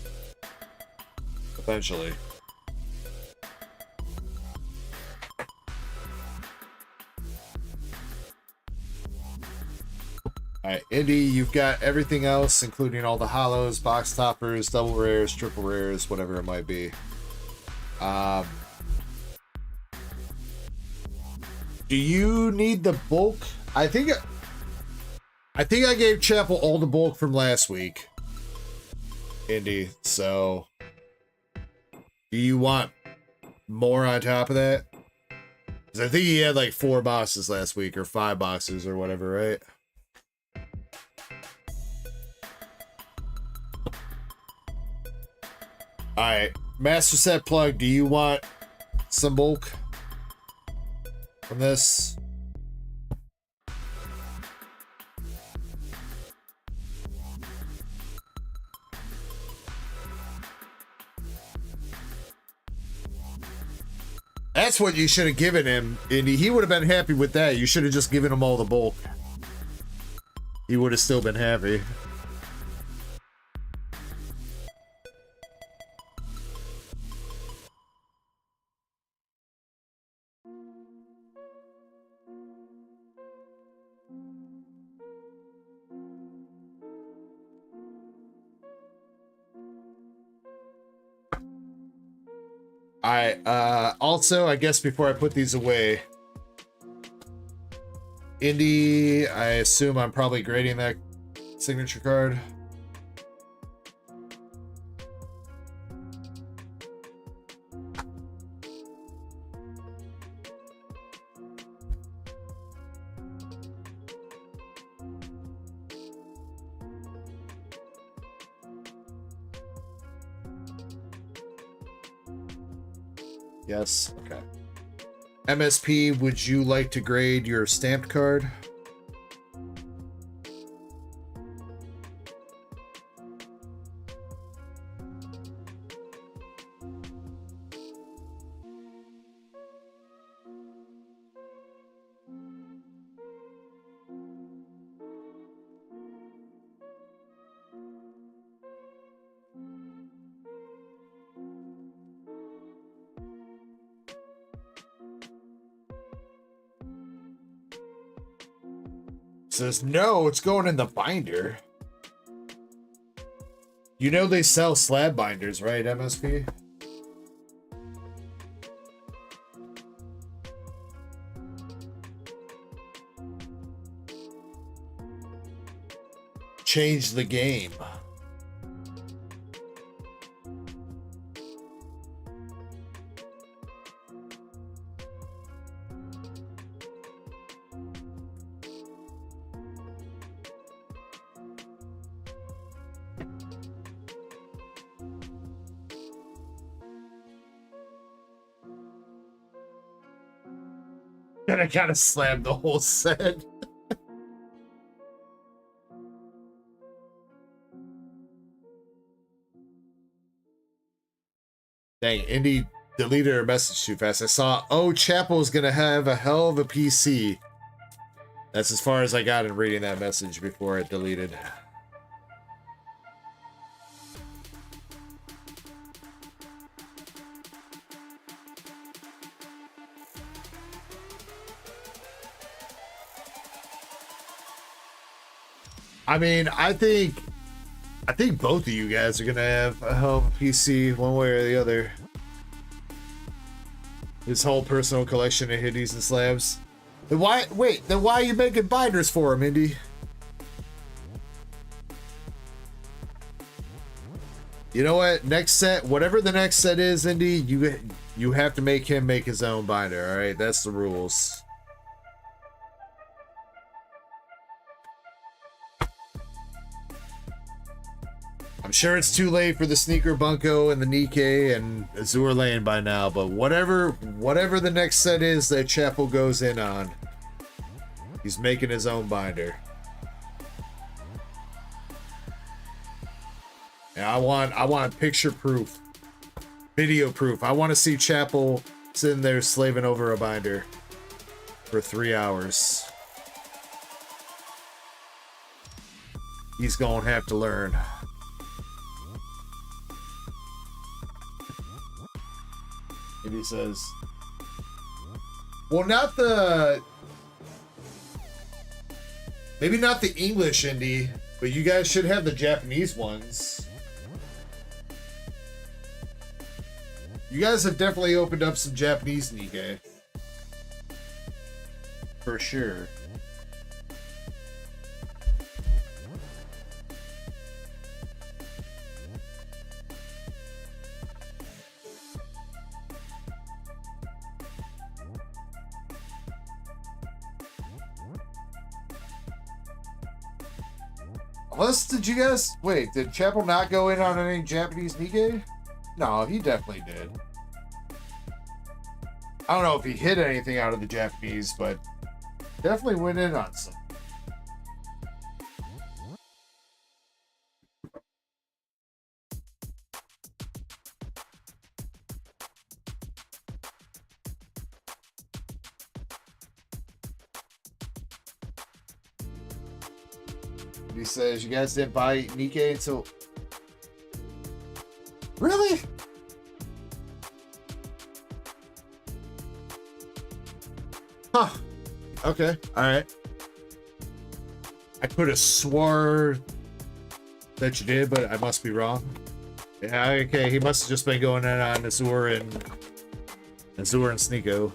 Eventually. Alright, Indy, you've got everything else, including all the hollows, box toppers, double rares, triple rares, whatever it might be. Do you need the bulk? I think I gave Chapel all the bulk from last week, Indy, so do you want more on top of that? Because I think he had like 4 boxes last week, or 5 boxes, or whatever, right? Alright, Master Set Plug, do you want some bulk from this? That's what you should have given him, Indy. He would have been happy with that. You should have just given him all the bulk. He would have still been happy. Also, I guess before I put these away, Indy, I assume I'm probably grading that signature card. Yes, okay. MSP, would you like to grade your stamped card? Says, no, it's going in the binder. You know they sell slab binders, right, MSP? Change the game. And I gotta slam the whole set. Dang, Indy deleted her message too fast. I saw, oh, Chapel's gonna have a hell of a PC. That's as far as I got in reading that message before it deleted. I mean, I think both of you guys are gonna have a hell of a PC one way or the other. His whole personal collection of hitties and slabs. Then why are you making binders for him, Indy? You know what? Next set, whatever the next set is, Indy, you have to make him make his own binder, alright? That's the rules. I'm sure it's too late for the Sneaker Bunko and the Nikkei and Azure Lane by now, but whatever the next set is that Chapel goes in on, he's making his own binder. And I want picture proof, video proof. I want to see Chapel sitting there slaving over a binder for 3 hours. He's gonna have to learn. And he says, well, maybe not the English Indy, but you guys should have the Japanese ones. You guys have definitely opened up some Japanese Nikkei. For sure. Unless, did you guys... Wait, did Chapel not go in on any Japanese Nikkei? No, he definitely did. I don't know if he hit anything out of the Japanese, but definitely went in on some. He says, you guys didn't buy Nikkei until... Really? Huh. Okay. Alright. I could have swore that you did, but I must be wrong. Yeah, okay. He must have just been going in on Azure and Sneeko.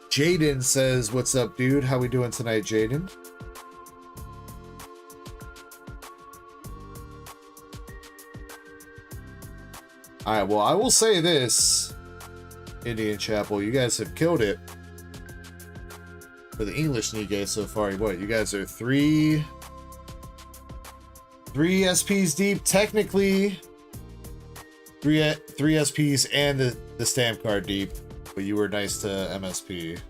Jaden says, what's up, dude? How we doing tonight, Jaden? Alright, well, I will say this, Indian Chapel, you guys have killed it for the English Nikkei so far. What, you guys are three SPs deep, technically three SPs and the stamp card deep. But you were nice to MSP.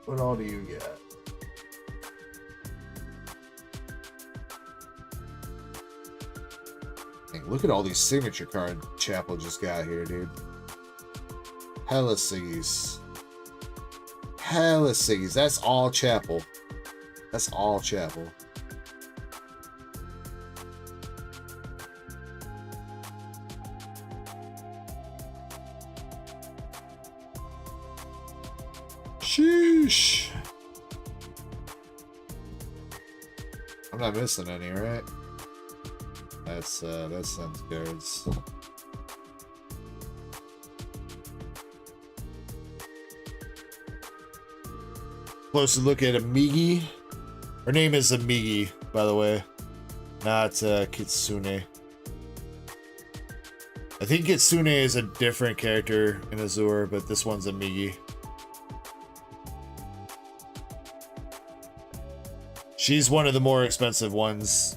What all do you get? Dang, look at all these signature card Chapel just got here, dude. Hella Siggies. Hella Siggies. That's all Chapel. That's all Chapel. Sheesh. I'm not missing any, right? That's Sun's cards. Closer look at Amigi. Her name is Amigi, by the way, not Kitsune. I think Kitsune is a different character in Azure, but this one's Amigi. She's one of the more expensive ones,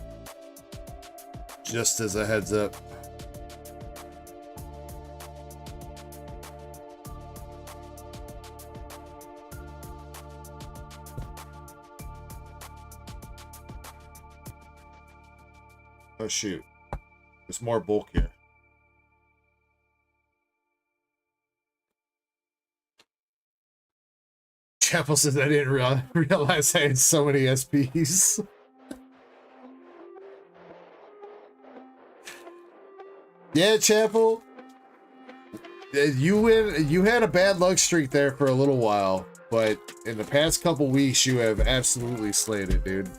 just as a heads up. Oh shoot, there's more bulk here. Chapel says I didn't realize I had so many SPs. Yeah, Chapel. You had a bad luck streak there for a little while, but in the past couple weeks you have absolutely slayed it, dude.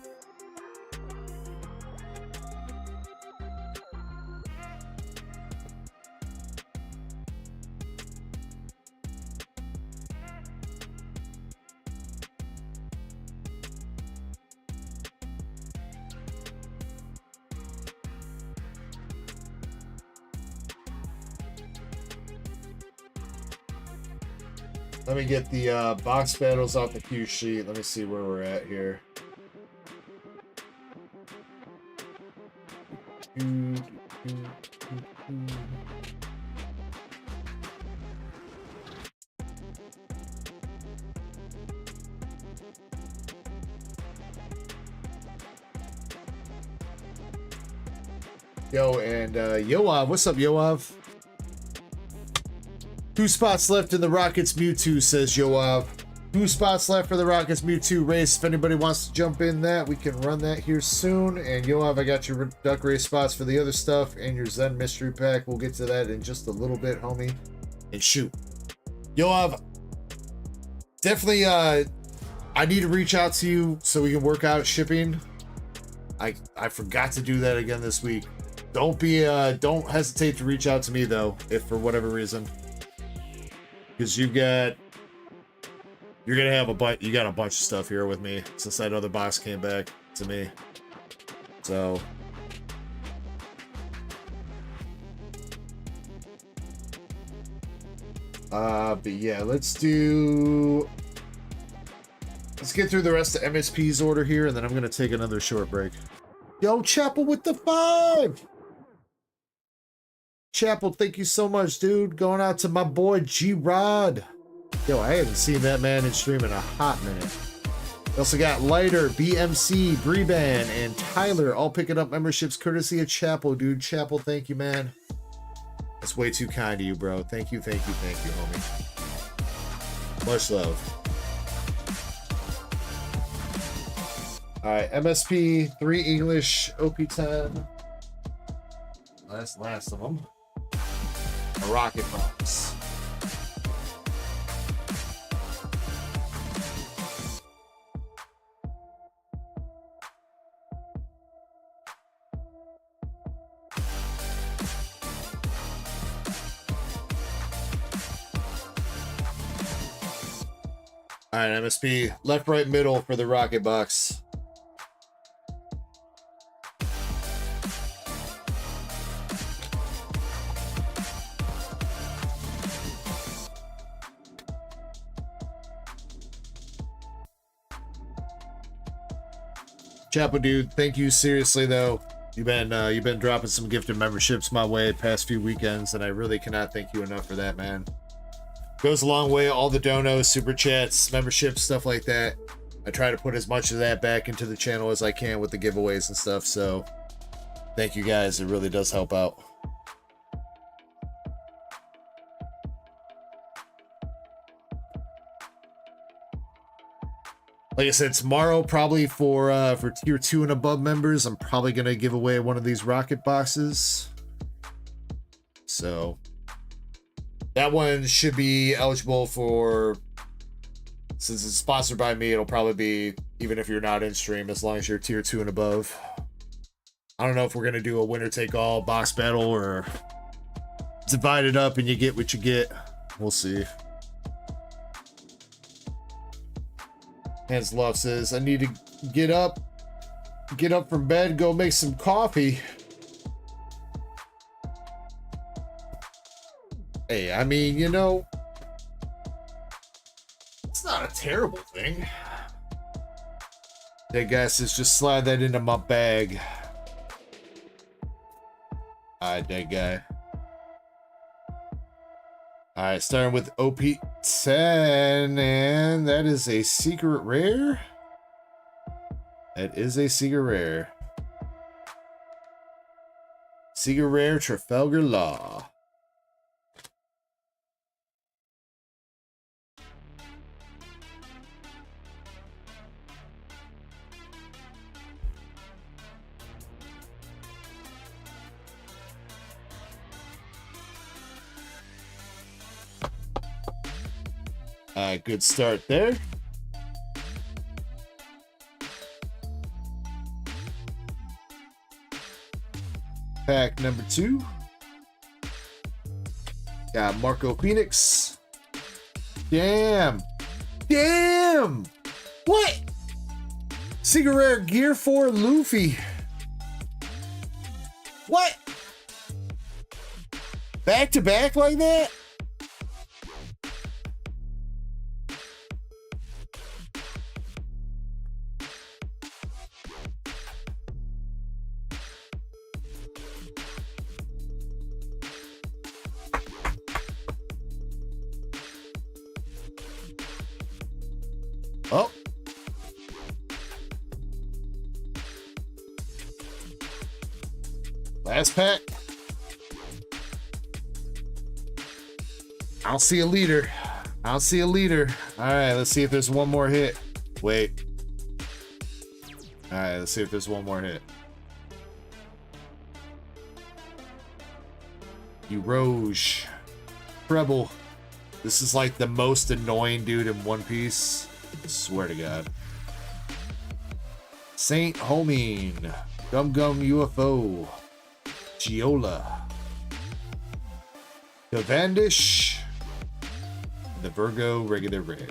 Let me get the box battles off the cue sheet. Let me see where we're at here. Yo, and Yoav, what's up, Yoav? 2 spots left in the Rockets Mewtwo, says Yoav. 2 spots left for the Rockets Mewtwo race. If anybody wants to jump in that, we can run that here soon. And Yoav, I got your duck race spots for the other stuff and your Zen mystery pack. We'll get to that in just a little bit, homie. And shoot. Yoav, definitely I need to reach out to you so we can work out shipping. I forgot to do that again this week. Don't hesitate to reach out to me though, if for whatever reason. Because you're gonna have you got a bunch of stuff here with me since that other box came back to me. So but yeah, let's get through the rest of MSP's order here, and then I'm gonna take another short break. Yo, Chapel with the 5. Chapel, thank you so much, dude. Going out to my boy G-Rod. Yo, I haven't seen that man in stream in a hot minute. We also got Lighter, BMC, Breban, and Tyler all picking up memberships courtesy of Chapel, dude. Chapel, thank you, man. That's way too kind of you, bro. Thank you, homie. Much love. All right, MSP, 3 English, OP10. That's the last of them. A rocket box. All right, MSP, left, right, middle for the rocket box. Chapel, dude, thank you seriously though. You've been dropping some gifted memberships my way past few weekends, and I really cannot thank you enough for that, man. Goes a long way. All the donos, super chats, memberships, stuff like that. I try to put as much of that back into the channel as I can with the giveaways and stuff. So thank you guys. It really does help out. Like I said, tomorrow, probably for tier 2 and above members, I'm probably going to give away one of these rocket boxes. So that one should be eligible for, since it's sponsored by me, it'll probably be, even if you're not in stream, as long as you're tier 2 and above. I don't know if we're going to do a winner take all box battle or divide it up and you get what you get. We'll see. Hans Love says, I need to get up from bed, go make some coffee. Hey, I mean, you know, it's not a terrible thing. That guy says, just slide that into my bag. Alright, that guy. Alright, starting with OP10, and that is a secret rare. That is a secret rare. Secret rare Trafalgar Law. Good start there. Pack number 2. Got Marco Phoenix. Damn. Damn. What? Secret rare Gear 4 Luffy. What? Back to back like that? Oh. Last pack. I don't see a leader. I don't see a leader. All right, let's see if there's one more hit. Wait. All right, let's see if there's one more hit. You Roge. Treble. This is like the most annoying dude in One Piece. I swear to God. Saint Homine. Gum Gum UFO. Giola. Cavendish. And the Virgo regular rare.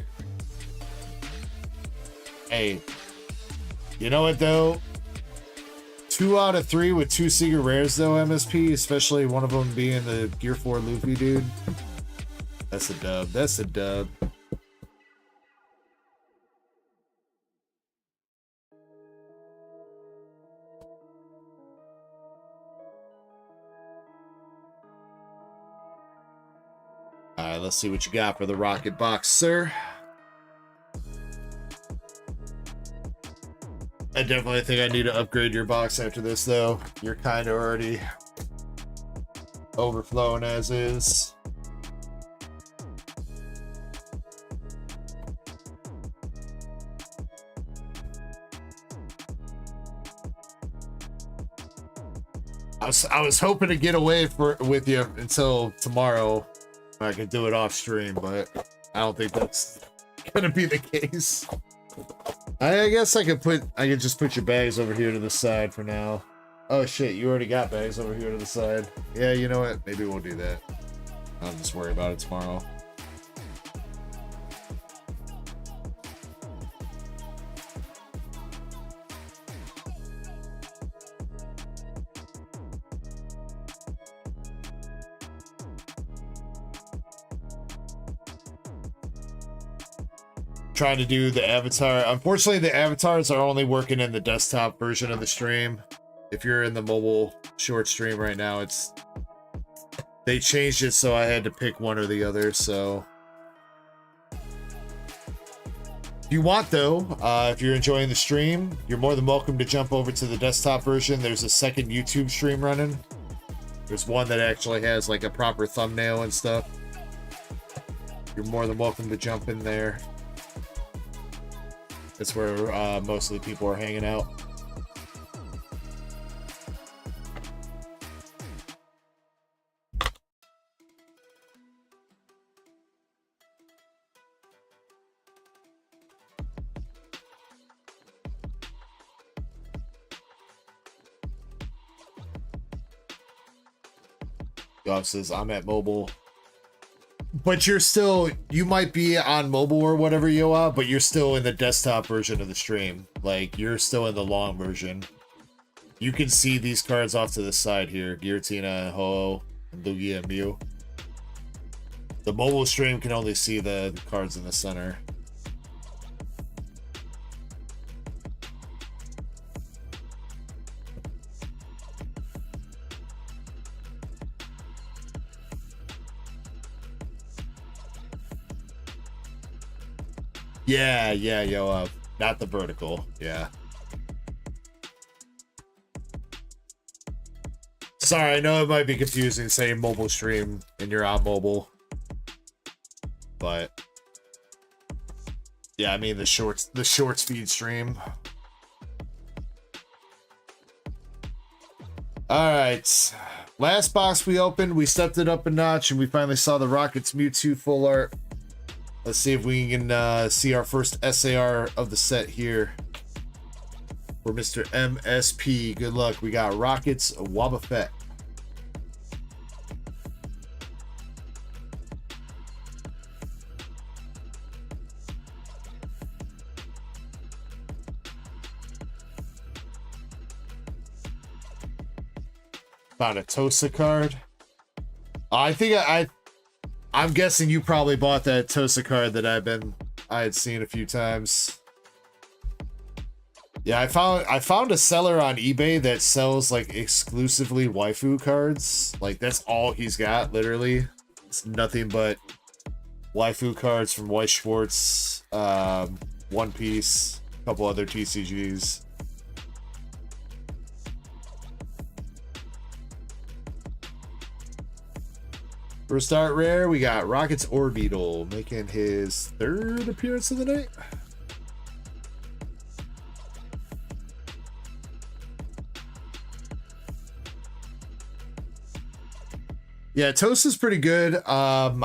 Hey. You know what though? 2 out of 3 with 2 secret rares though, MSP, especially one of them being the Gear 4 Luffy dude. That's a dub. That's a dub. All right, let's see what you got for the rocket box, sir. I definitely think I need to upgrade your box after this, though. You're kind of already overflowing as is. I was hoping to get away with you until tomorrow. I could do it off stream, but I don't think that's gonna be the case. I guess I could just put your bags over here to the side for now. Oh shit, you already got bags over here to the side. Yeah, you know what? Maybe we'll do that. I'll just worry about it tomorrow. Trying to do the avatar. Unfortunately, the avatars are only working in the desktop version of the stream. If you're in the mobile short stream right now, they changed it so I had to pick one or the other. So you want though, if you're enjoying the stream, you're more than welcome to jump over to the desktop version. There's a second YouTube stream running. There's one that actually has like a proper thumbnail and stuff. You're more than welcome to jump in there. That's where most of the people are hanging out. Goff says, I'm at mobile. But you're still, you might be on mobile or whatever you are, but you're still in the desktop version of the stream. Like, you're still in the long version. You can see these cards off to the side here. Giratina and Ho-Oh, and Lugia and Mew. The mobile stream can only see the cards in the center. Yeah, yo, not the vertical, yeah. Sorry, I know it might be confusing saying mobile stream and you're on mobile. But yeah, I mean the shorts feed stream. Alright. Last box we opened, we stepped it up a notch and we finally saw the Rockets Mewtwo full art. Let's see if we can see our first SAR of the set here for Mr. MSP. Good luck. We got Rockets Wobbuffet. Found a Tosa card. I think I'm guessing you probably bought that Tosa card that I had seen a few times. Yeah, I found a seller on eBay that sells like exclusively waifu cards. Like that's all he's got, literally. It's nothing but waifu cards from Weiss Schwarz, One Piece, a couple other TCGs. First art rare, we got Rockets Orbeetle making his third appearance of the night. Yeah, Toast is pretty good. I'm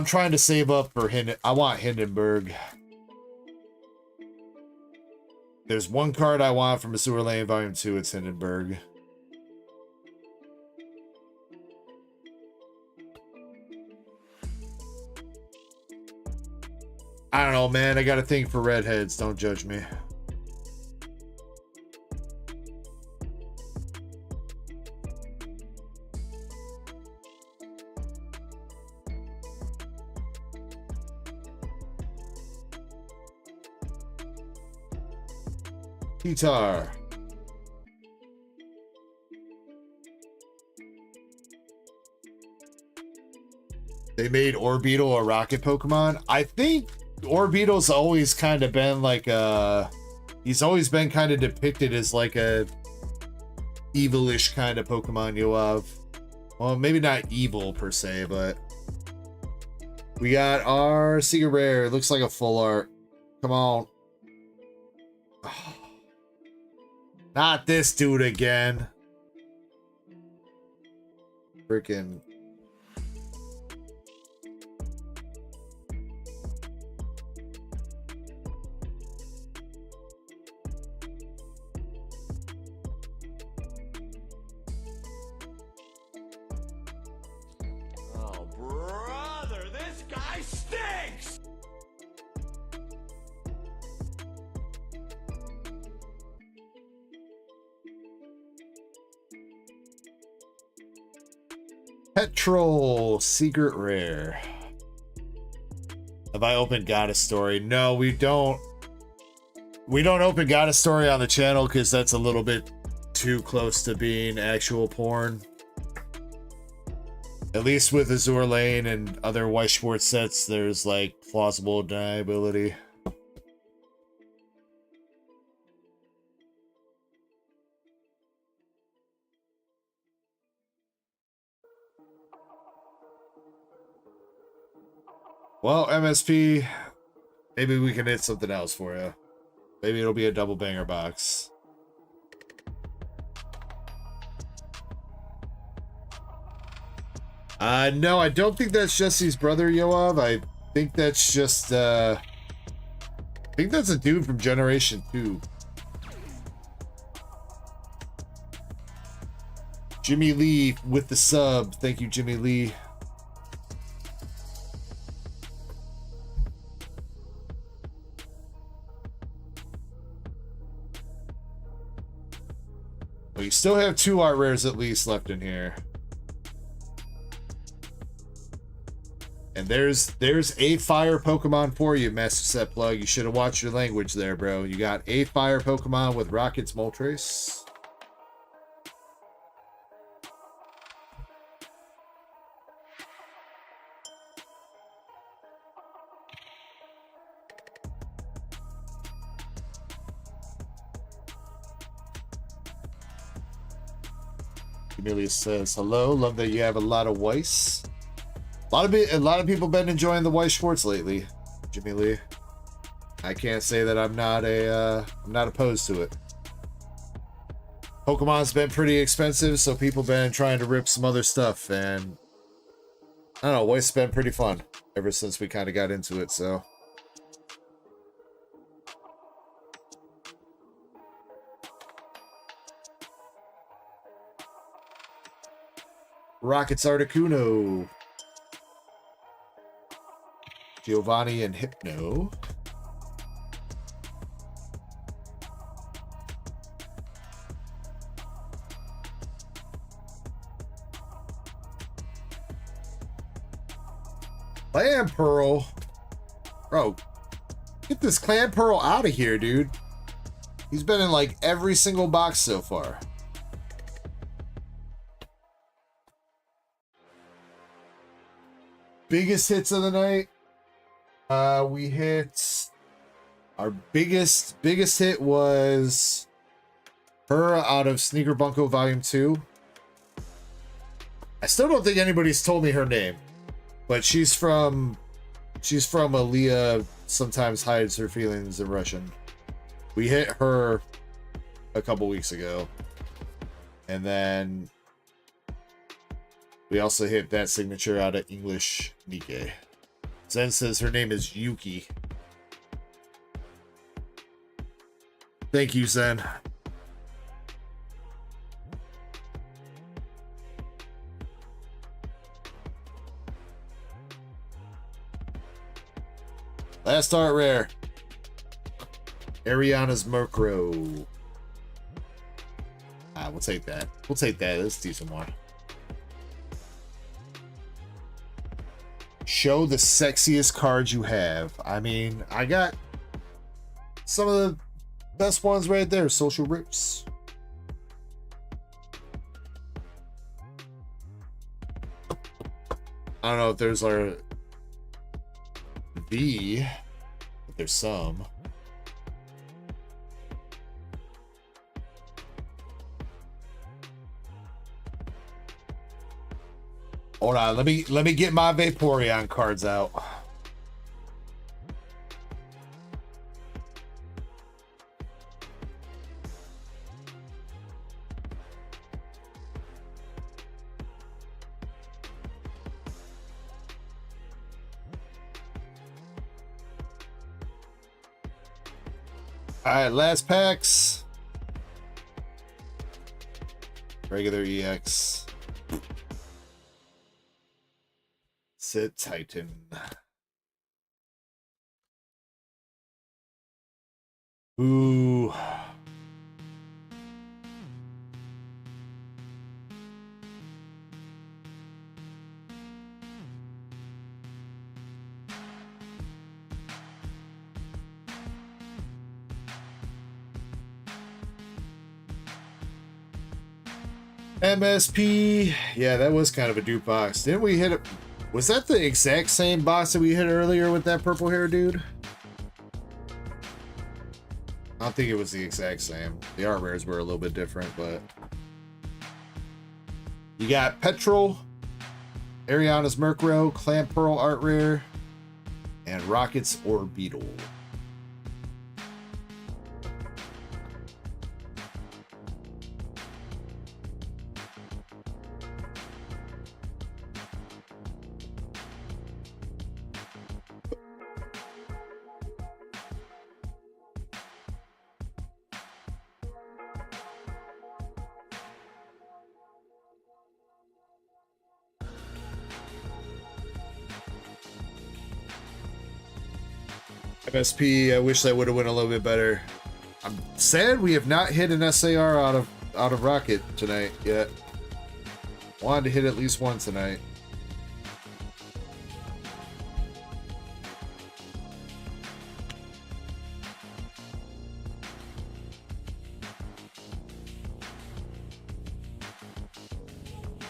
trying to save up for I want Hindenburg. There's one card I want from Azure Lane Volume 2, it's Hindenburg. I don't know, man. I got a thing for redheads. Don't judge me. Guitar. They made Orbeetle a rocket Pokemon. I think Orbeetle's always kind of been like he's always been kind of depicted as like a evilish kind of Pokemon you have. Well, maybe not evil per se, but we got our Secret Rare. It looks like a full art. Come on. Oh. Not this dude again. Freaking. Oh, brother, this guy stinks! Petrol Secret Rare. Have I opened Goddess Story? No, we don't. We don't open Goddess Story on the channel because that's a little bit too close to being actual porn. At least with Azure Lane and other Weiss Schwarz sets, there's like plausible deniability. Well, MSP, maybe we can hit something else for you. Maybe it'll be a double banger box. No, I don't think that's Jesse's brother, Yoav. I think that's just, I think that's a dude from Generation 2. Jimmy Lee with the sub. Thank you, Jimmy Lee. Well, you still have 2 art rares at least left in here. And there's a fire Pokemon for you, Master Set Plug. You should have watched your language there, bro. You got a fire Pokemon with Rocket's Moltres. Amelia says, hello, love that you have a lot of Weiss. A lot of people been enjoying the Weiss Schwartz lately, Jimmy Lee. I can't say that I'm not opposed to it. Pokemon's been pretty expensive, so people been trying to rip some other stuff, and I don't know, Weiss has been pretty fun ever since we kind of got into it, so. Rockets Articuno. Giovanni and Hypno. Clan Pearl. Bro, get this Clan Pearl out of here, dude. He's been in like every single box so far. Biggest hits of the night. We hit our biggest hit was her out of Sneaker Bunko Volume 2. I still don't think anybody's told me her name, but she's from Aaliyah Sometimes Hides Her Feelings in Russian. We hit her a couple weeks ago, and then we also hit that signature out of English Nikkei. Zen says her name is Yuki. Thank you, Zen. Last art rare. Ariana's Murkrow. We'll take that. We'll take that. That's a decent one. Show the sexiest cards you have. I mean, I got some of the best ones right there. Social Rips. I don't know if there's our V, but there's some. Hold on, let me get my Vaporeon cards out. All right, last packs. Regular EX. Sit Titan. Ooh. MSP. Yeah, that was kind of a dupe box. Didn't we hit it? Was that the exact same box that we hit earlier with that purple hair dude? I don't think it was the exact same. The art rares were a little bit different, but you got Petrol, Ariana's Murkrow, Clan Pearl art rare, and rockets or beetle. MSP, I wish that would have went a little bit better. I'm sad we have not hit an SAR out of rocket tonight yet. Wanted to hit at least one tonight.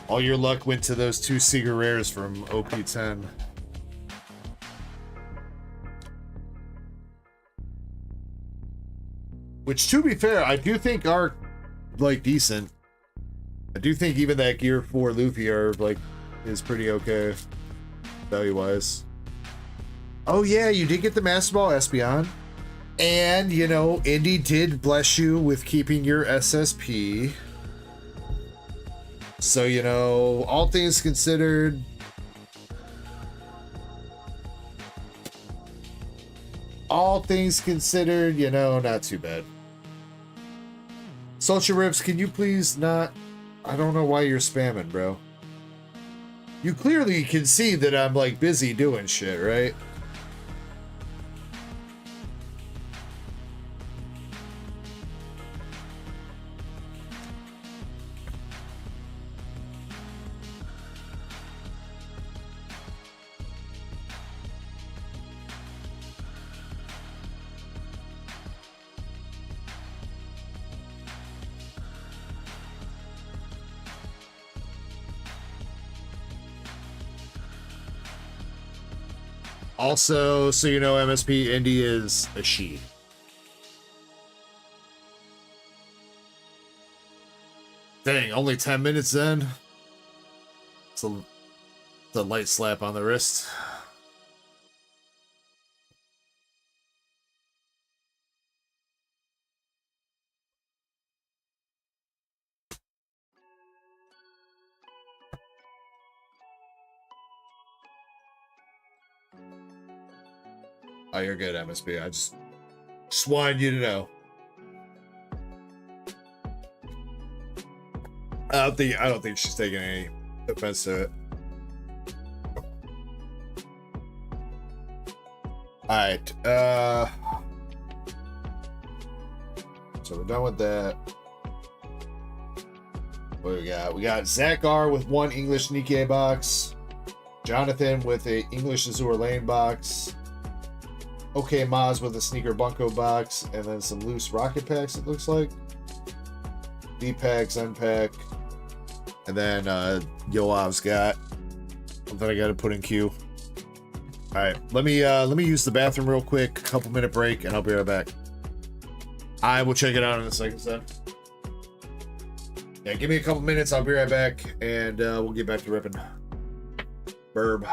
All your luck went to those 2 Seeger rares from OP10. Which, to be fair, I do think are, like, decent. I do think even that Gear 4 Luffy are, like, is pretty okay, value-wise. Oh, yeah, you did get the Master Ball Espeon. And, you know, Indy did bless you with keeping your SSP. So, you know, all things considered... All things considered, you know, not too bad. Social Rips, can you please not... I don't know why you're spamming, bro. You clearly can see that I'm, like, busy doing shit, right? Also, so you know, MSP, Indy is a she. Dang, only 10 minutes in? It's a light slap on the wrist. Oh, you're good, MSP. I just wanted you to know. I don't think she's taking any offense to it. Alright, so we're done with that. What do we got? We got Zach R with 1 English Nikkei box. Jonathan with a English Azure Lane box. Okay, Maz with a Sneaker Bunko box, and then some loose rocket packs, it looks like. D-Pack, Zen-Pack, and then Yoav's got something I gotta put in queue. Alright, let me use the bathroom real quick, couple minute break, and I'll be right back. I will check it out in a second, son. Yeah, give me a couple minutes, I'll be right back, and we'll get back to ripping. Burb.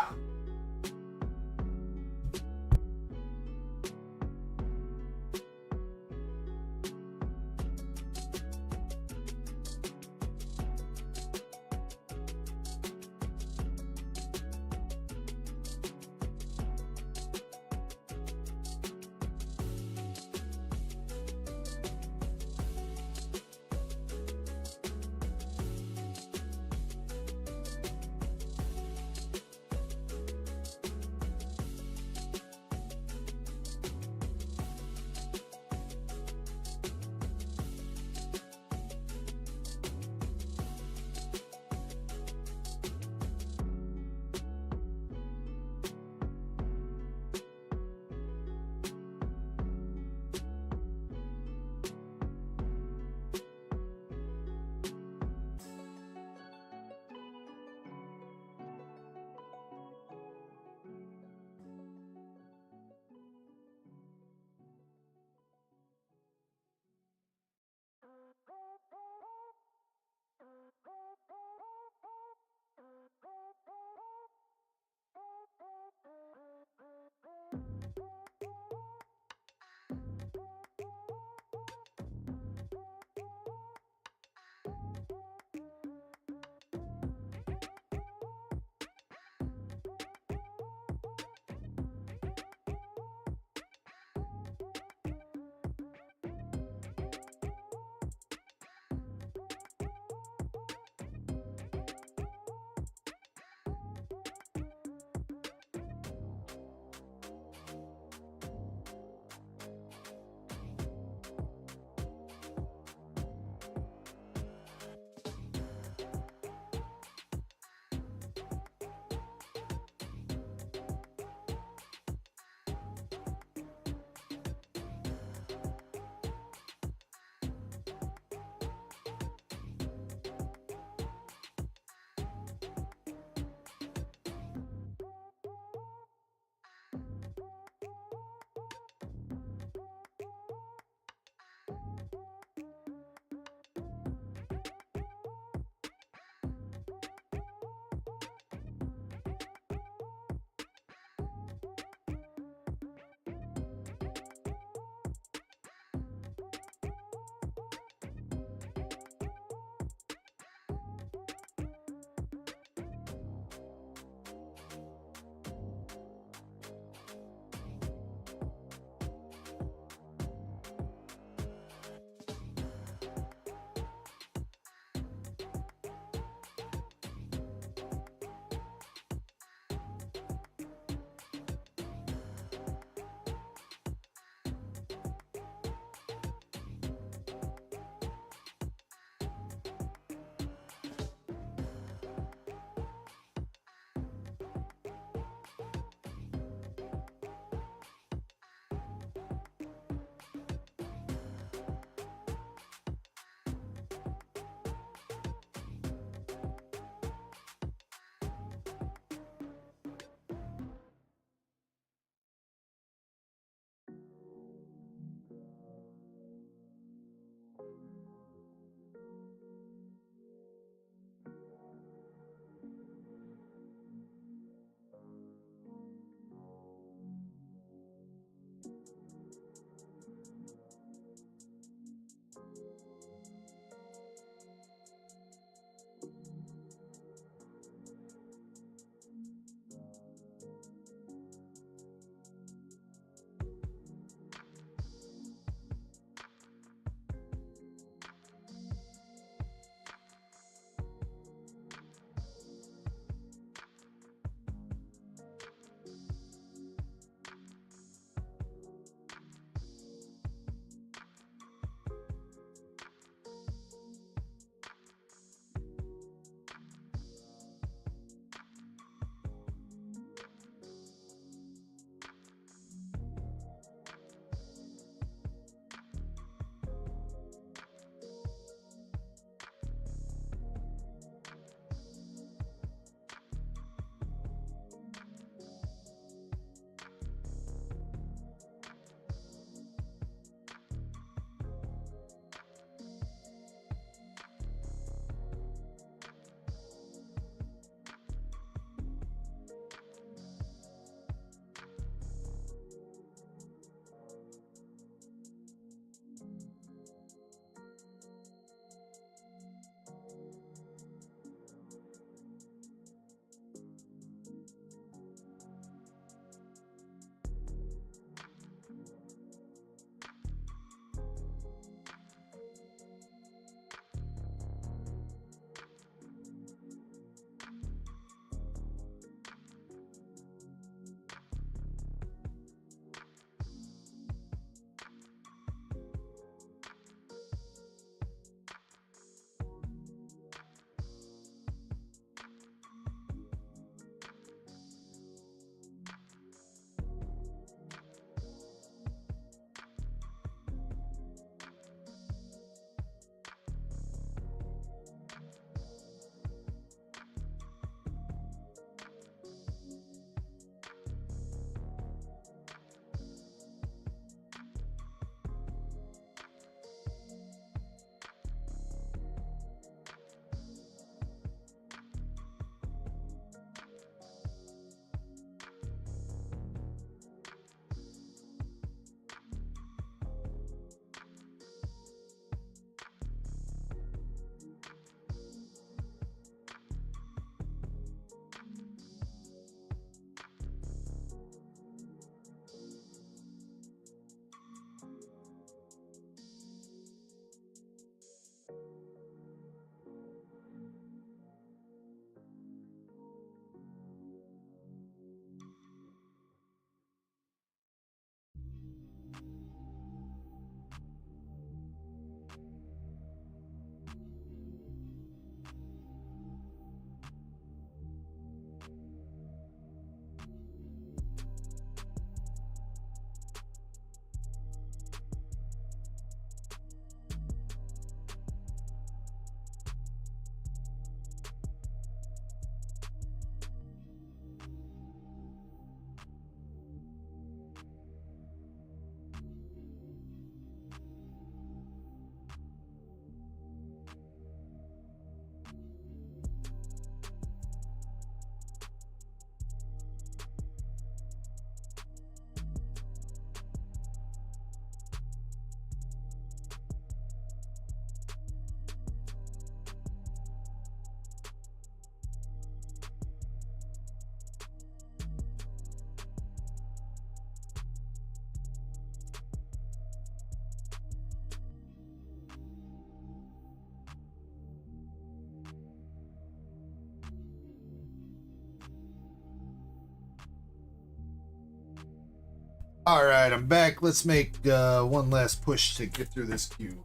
All right, I'm back. Let's make one last push to get through this queue.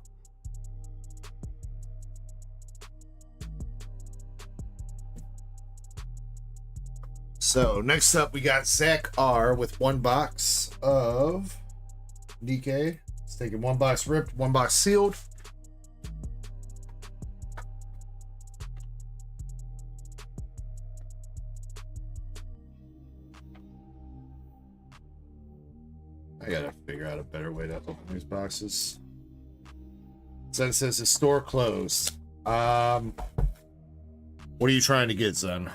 So next up, we got Zach R with 1 box of DK. He's taking 1 box ripped, 1 box sealed. I gotta figure out a better way to open these boxes. Zen says the store closed. What are you trying to get, Zen?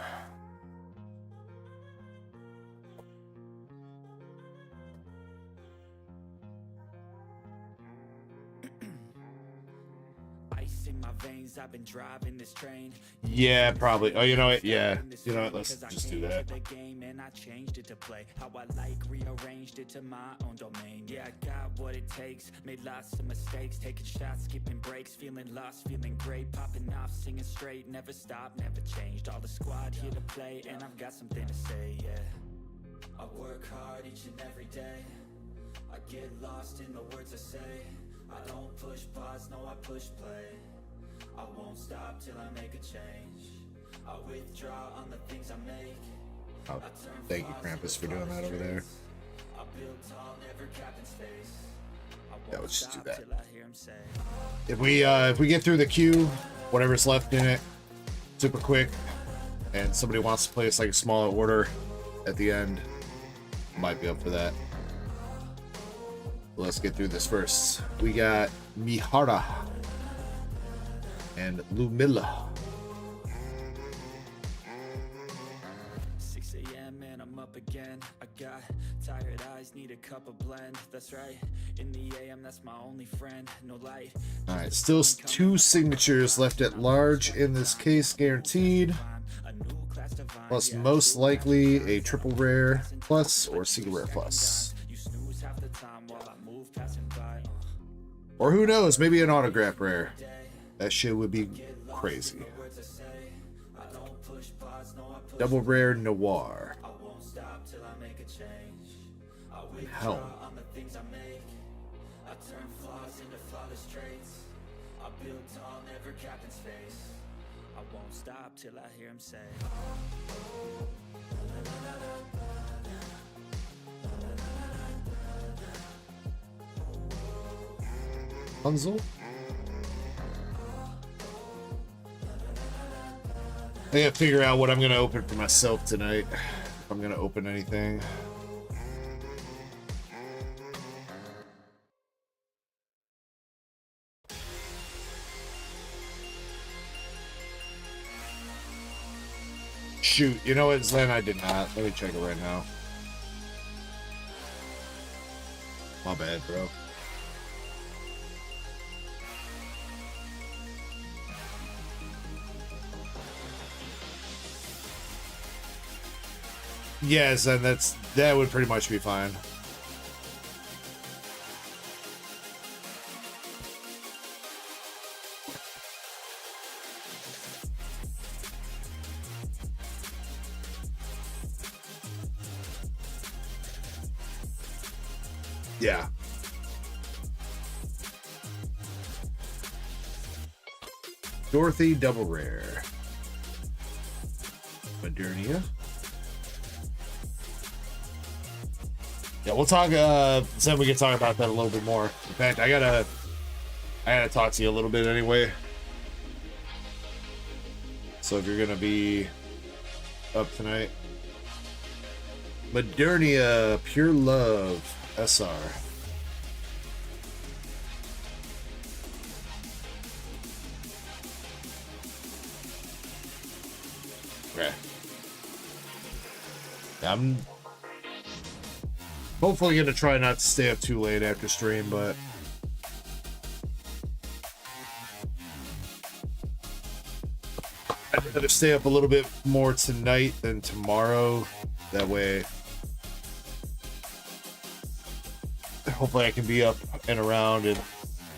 Ice in my veins, I've been driving this train. Yeah, probably. Oh, you know what? Yeah. You know what? Let's just do that. The game and I changed it to play how I like, rearranged it to my own domain. Yeah, I got what it takes, made lots of mistakes, taking shots, skipping breaks, feeling lost, feeling great, popping off, singing straight, never stopped, never changed. All the squad here to play, and I've got something to say. Yeah, I work hard each and every day. I get lost in the words I say. I don't push pause, no, I push play. I won't stop till I make a change. I withdraw on the things I make. Oh, thank you, Krampus, for doing that over there. I build tall, never capped in space. Yeah, let's just do that. If we get through the queue, whatever's left in it, super quick, and somebody wants to play us like a smaller order at the end, might be up for that. Let's get through this first. We got Mihara and Lumilla. 6 a.m. and I'm up again. I got tired eyes, need a cup of blend. That's right. In the AM, that's my only friend. No light. All right, still 2 signatures left at large in this case, guaranteed. Plus, most likely a triple rare plus or single rare plus. Or who knows, maybe an autograph rare. That shit would be crazy. Double rare noir. Helm. I won't stop till I hear him say. Punzel. I gotta figure out what I'm gonna open for myself tonight. If I'm gonna open anything. Shoot, you know what, Zen? I did not. Let me check it right now. My bad, bro. Yes, and that would pretty much be fine. Yeah. Dorothy double rare. Modernia. Yeah, we'll talk, then we can talk about that a little bit more. In fact, I gotta talk to you a little bit anyway. So if you're gonna be up tonight. Modernia, Pure Love, SR. Okay. I'm hopefully gonna try not to stay up too late after stream, but I'd rather stay up a little bit more tonight than tomorrow. That way, hopefully I can be up and around and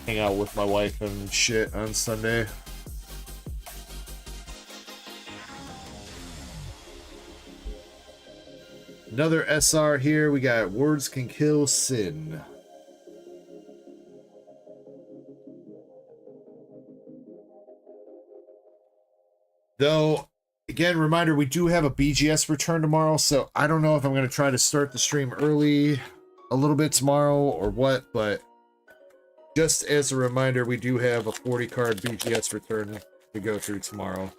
hang out with my wife and shit on Sunday. Another SR here. We got Words Can Kill Sin. Though, again, reminder, we do have a BGS return tomorrow, so I don't know if I'm going to try to start the stream early a little bit tomorrow or what, but just as a reminder, we do have a 40-card BGS return to go through tomorrow.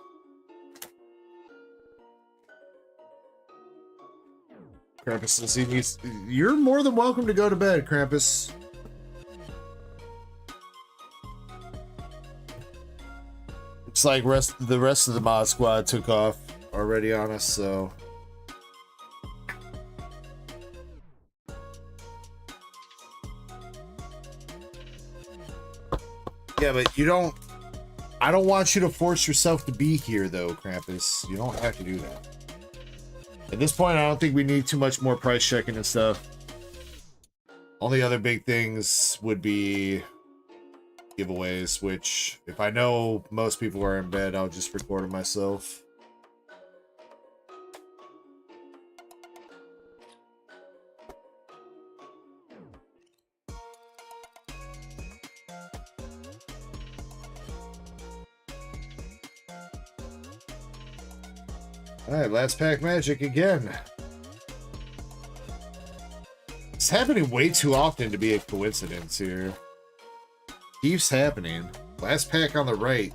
Krampus says he needs... You're more than welcome to go to bed, Krampus. Looks like the rest of the mod squad took off already on us, so... Yeah, but you don't... I don't want you to force yourself to be here, though, Krampus. You don't have to do that. At this point, I don't think we need too much more price checking and stuff. Only other big things would be giveaways, which, if I know most people are in bed, I'll just record it myself. Alright, last pack magic again. It's happening way too often to be a coincidence here. Keeps happening. Last pack on the right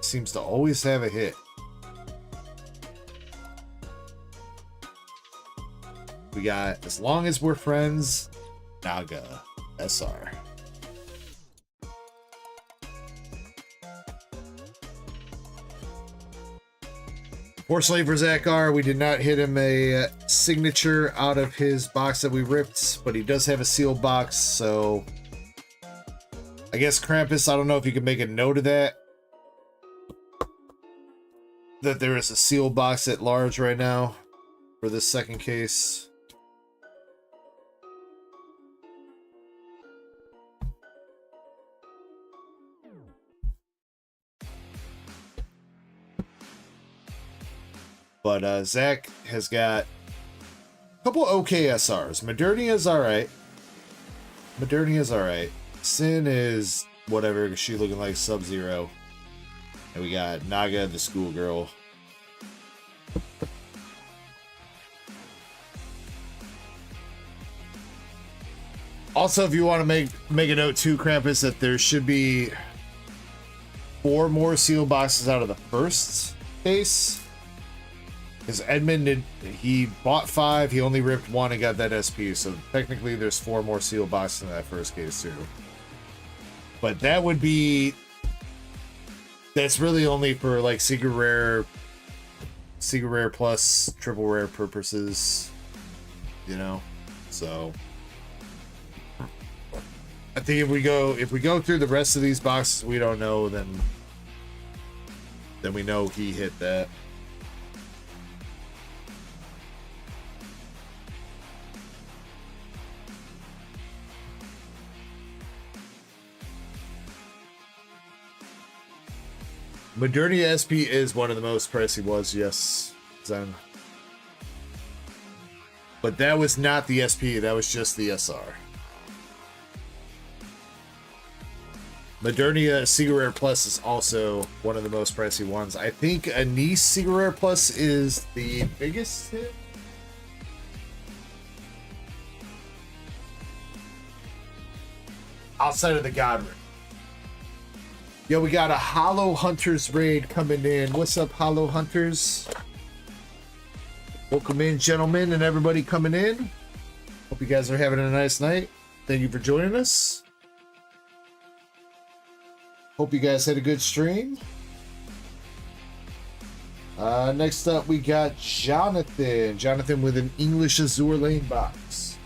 seems to always have a hit. We got As Long As We're Friends, Naga, SR. Fortunately for Zach R, we did not hit him a signature out of his box that we ripped, but he does have a sealed box, so I guess Krampus, I don't know if you can make a note of that there is a sealed box at large right now for this second case. But Zach has got a couple okay SRs. Modernia is alright. Modernia is alright. Sin is whatever, because she's looking like Sub-Zero. And we got Naga, the schoolgirl. Also, if you want to make a note too, Krampus, that there should be 4 more sealed boxes out of the first case. Because Edmund, he bought 5, he only ripped 1 and got that SP, so technically there's 4 more sealed boxes in that first case too. But that would be... That's really only for like secret rare plus triple rare purposes, you know? So... I think if we go through the rest of these boxes we don't know, then we know he hit that. Modernia SP is one of the most pricey ones, yes, Zen. But that was not the SP, that was just the SR. Modernia Secret Rare Plus is also one of the most pricey ones. I think Anise Secret Rare Plus is the biggest hit. Outside of the God Ring. Yo, we got a Hollow Hunters raid coming in. What's up, Hollow Hunters? Welcome in, gentlemen, and everybody coming in. Hope you guys are having a nice night. Thank you for joining us. Hope you guys had a good stream. Next up, we got Jonathan. Jonathan with an English Azure Lane box.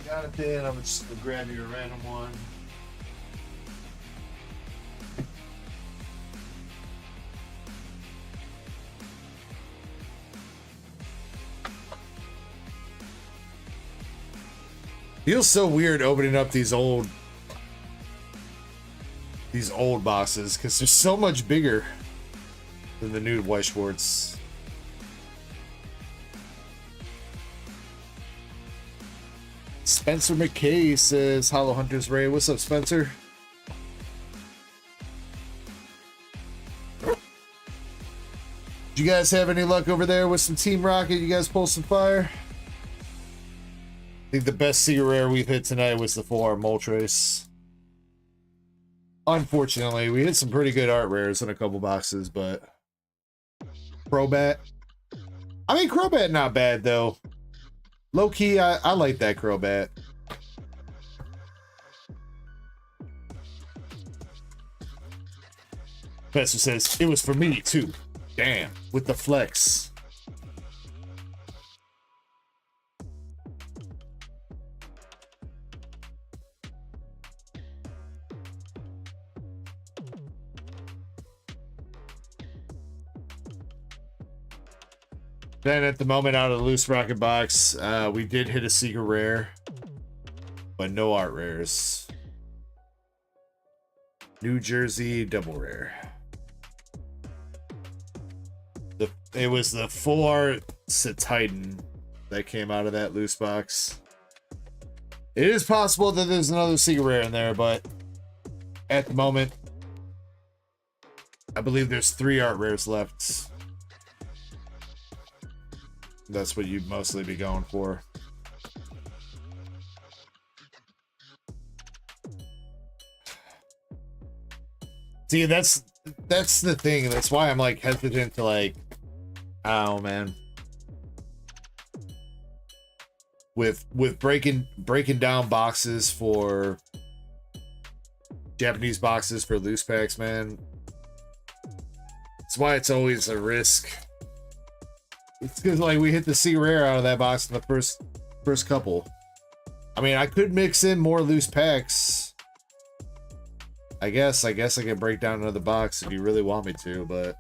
Jonathan, I'm just going to grab you a random one. Feels so weird opening up these old boxes because they're so much bigger than the new Weiss Schwartz. Spencer McKay says, Hollow Hunters Ray. What's up, Spencer? Did you guys have any luck over there with some Team Rocket? You guys pull some fire? I think the best Secret Rare we've hit tonight was the 4 Moltres. Unfortunately, we hit some pretty good art rares in a couple boxes, but Crobat. I mean, Crobat not bad though. Low key, I like that Crobat. Professor says it was for me too. Damn, with the flex. Then at the moment out of the loose rocket box, we did hit a secret rare, but no art rares. New Jersey double rare. It was the full art Titan that came out of that loose box. It is possible that there's another secret rare in there, but at the moment, I believe there's 3 art rares left. That's what you'd mostly be going for. See, that's the thing. That's why I'm like hesitant to like, oh man. With breaking down boxes for Japanese boxes for loose packs, man. That's why it's always a risk. It's because like we hit the C rare out of that box in the first couple. I mean, I could mix in more loose packs. I guess I could break down another box if you really want me to, but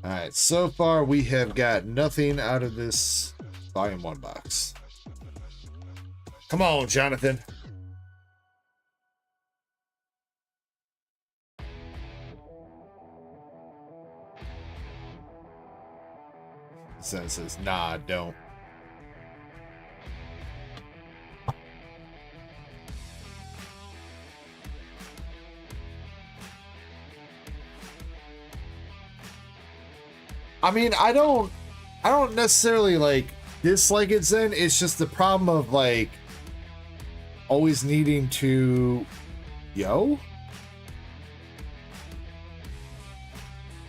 all right, so far we have got nothing out of this Volume 1 box. Come on, Jonathan. Zen says, nah, don't. I mean, I don't necessarily like dislike it, Zen. It's just the problem of like always needing to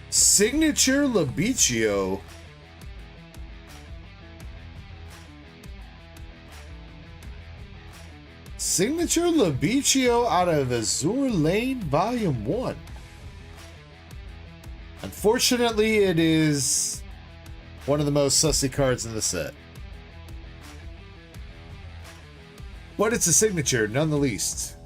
signature Labichio. Signature Labichio out of Azure Lane Volume 1. Unfortunately, it is one of the most sussy cards in the set. But it's a signature, none the least.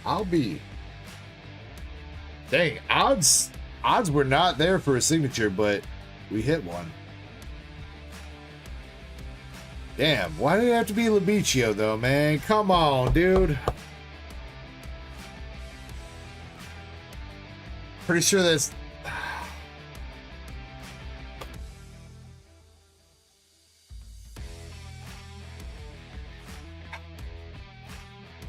I'll be... Dang, odds were not there for a signature, but we hit one. Damn, why did it have to be Labichio though, man? Come on, dude. Pretty sure that's...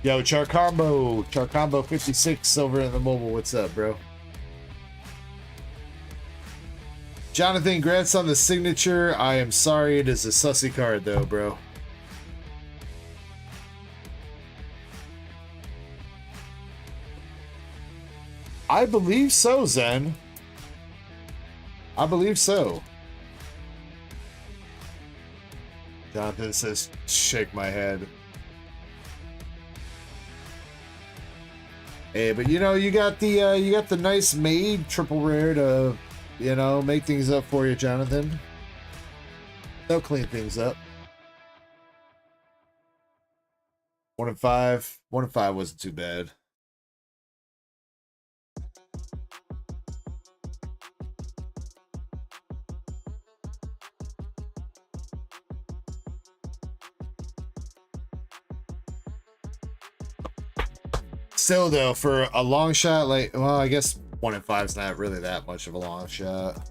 Yo, Charcombo 56 over in the mobile. What's up, bro? Jonathan, congrats on the signature. I am sorry it is a sussy card though, bro. I believe so, Zen. I believe so. Jonathan says, shake my head. Hey, but you know, you got the nice made triple rare to, you know, make things up for you, Jonathan. They'll clean things up. 1 in 5. 1 in 5 wasn't too bad. Still though, for a long shot, like, well, I guess 1 in 5 is not really that much of a long shot.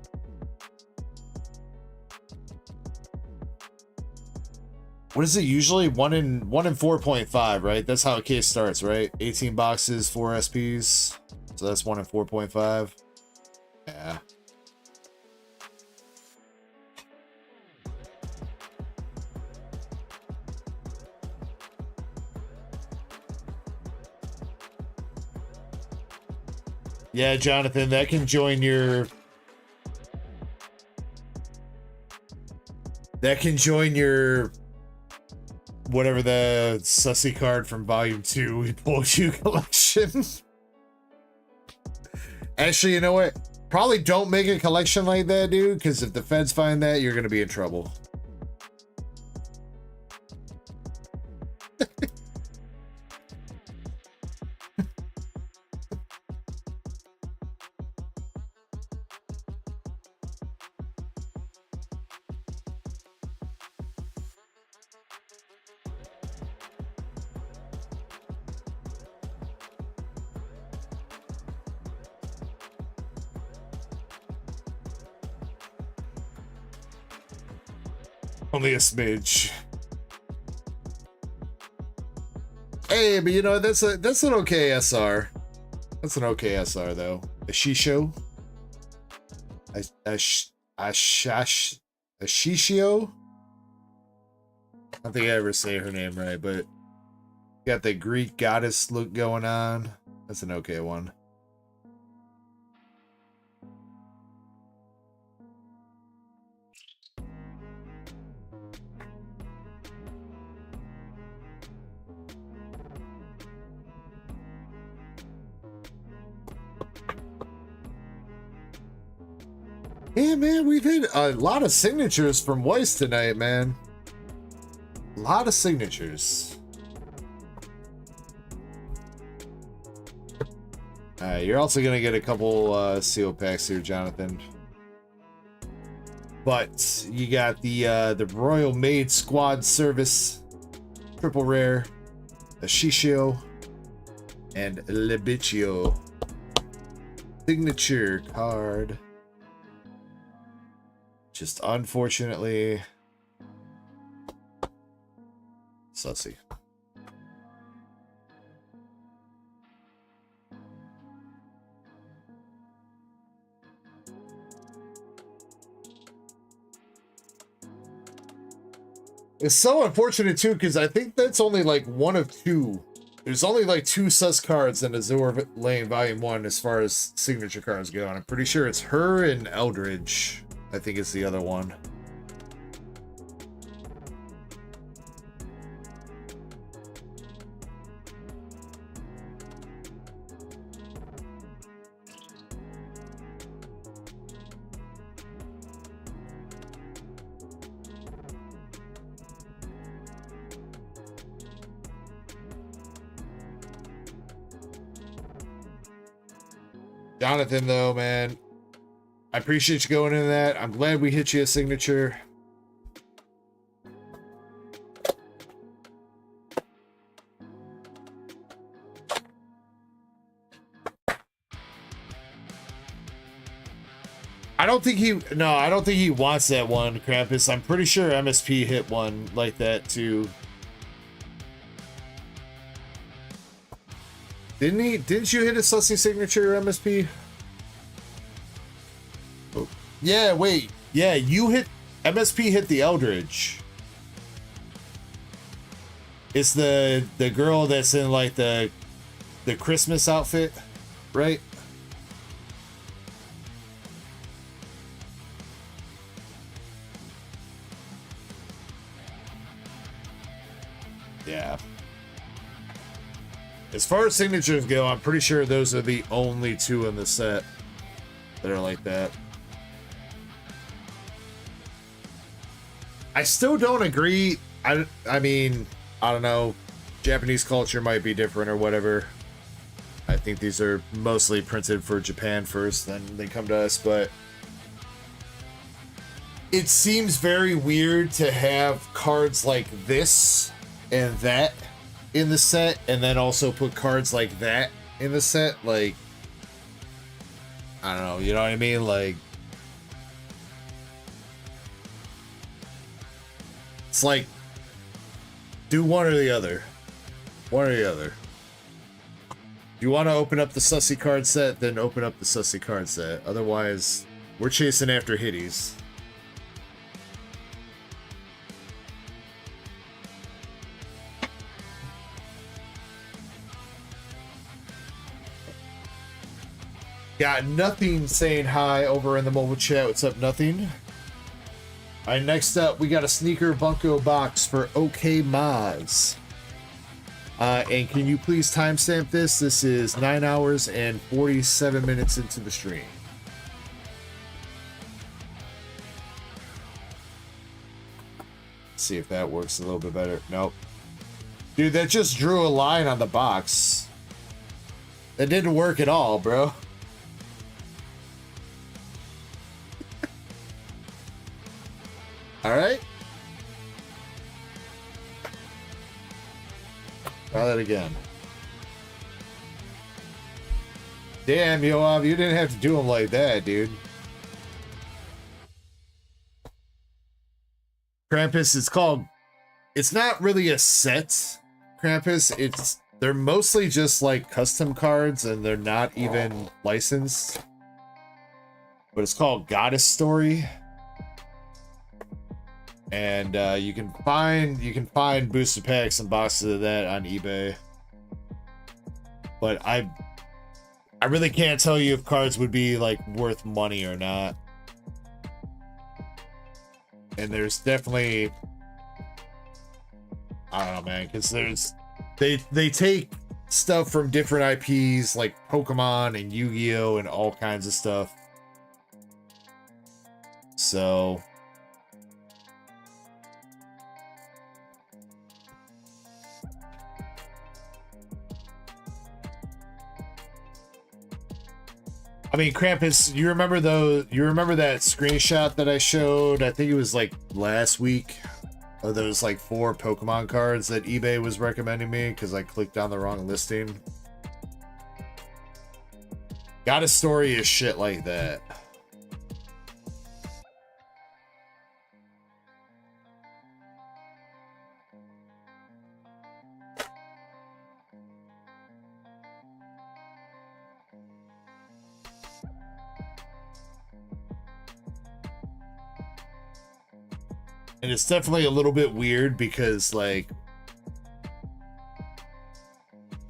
What is it usually? 1 in 4.5, right? That's how a case starts, right? 18 boxes, 4 SPs. So that's 1 in 4.5. Yeah. Yeah, Jonathan, that can join your... That can join your... whatever the sussy card from Volume 2 we pulled you collection. Actually, you know what? Probably don't make a collection like that, dude, because if the feds find that, you're going to be in trouble. Only a smidge. Hey, but you know, that's an okay SR. That's an okay SR though. A Shishio. A Shishio. I don't think I ever say her name right, but got the Greek goddess look going on. That's an okay one. Yeah, man, we've hit a lot of signatures from Weiss tonight, man. A lot of signatures. Alright, you're also gonna get a couple seal packs here, Jonathan. But you got the Royal Maid Squad Service, triple rare, a Shishio, and Lebiccio. Signature card. Just unfortunately sussy. It's so unfortunate too, because I think that's only like one of two. There's only like 2 sus cards in Azure Lane Volume 1 as far as signature cards go. And I'm pretty sure it's her and Eldridge. I think it's the other one. Jonathan, though, man, I appreciate you going into that. I'm glad we hit you a signature. I don't think he wants that one, Krampus. I'm pretty sure MSP hit one like that too. Didn't he? Didn't you hit a sussy signature, MSP? Oh. Yeah, wait. Yeah, you hit... MSP hit the Eldridge. It's the girl that's in, like, the Christmas outfit, right? Yeah. As far as signatures go, I'm pretty sure those are the only 2 in the set that are like that. I still don't agree. I mean, I don't know. Japanese culture might be different or whatever. I think these are mostly printed for Japan first, then they come to us, but it seems very weird to have cards like this and that in the set and then also put cards like that in the set, like, I don't know, you know what I mean? Like, it's like, do one or the other. One or the other. If you want to open up the sussy card set, then open up the sussy card set. Otherwise, we're chasing after hitties. Got Nothing saying hi over in the mobile chat. What's up, Nothing? All right, next up, we got a sneaker bunko box for OK Maz. And can you please timestamp this? This is 9 hours and 47 minutes into the stream. Let's see if that works a little bit better. Nope. Dude, that just drew a line on the box. That didn't work at all, bro. All right. Try that again. Damn, Yoav, you didn't have to do them like that, dude. Krampus, it's not really a set, Krampus. They're mostly just like custom cards and they're not even licensed. But it's called Goddess Story. And you can find booster packs and boxes of that on eBay. But I really can't tell you if cards would be like worth money or not. And there's definitely, I don't know, man, because they take stuff from different IPs like Pokemon and Yu-Gi-Oh and all kinds of stuff. So I mean, Krampus, you remember that screenshot that I showed? I think it was like last week of those like 4 Pokemon cards that eBay was recommending me because I clicked on the wrong listing. Got a Story is shit like that. And it's definitely a little bit weird because, like,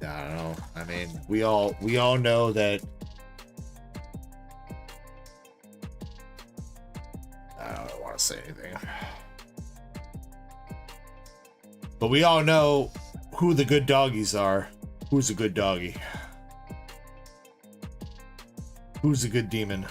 I don't know. I mean, we all know that. I don't want to say anything. But we all know who the good doggies are. Who's a good doggy? Who's a good demon?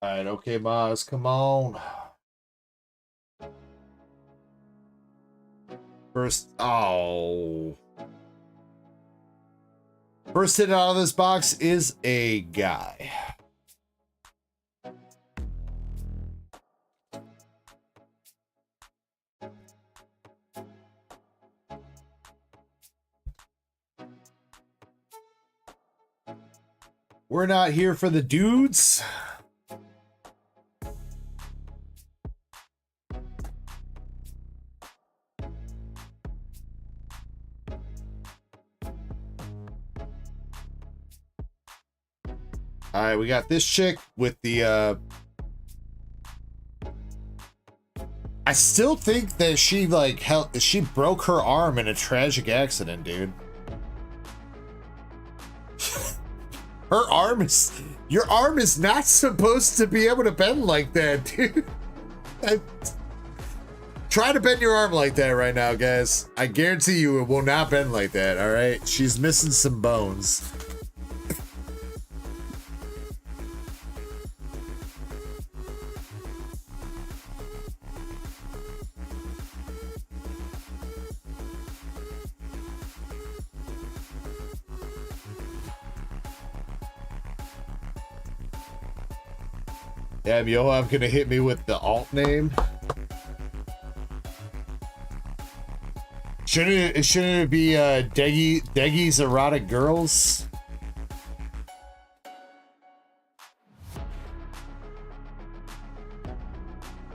Alright, okay, Maz, come on. First hit out of this box is a guy. We're not here for the dudes. All right, we got this chick with the I still think that she she broke her arm in a tragic accident, dude. Your arm is not supposed to be able to bend like that, dude. Try to bend your arm like that right now, guys. I guarantee you it will not bend like that, all right? She's missing some bones. Damn, yo, I'm gonna hit me with the alt name. Shouldn't it be Deggy's Erotic Girls?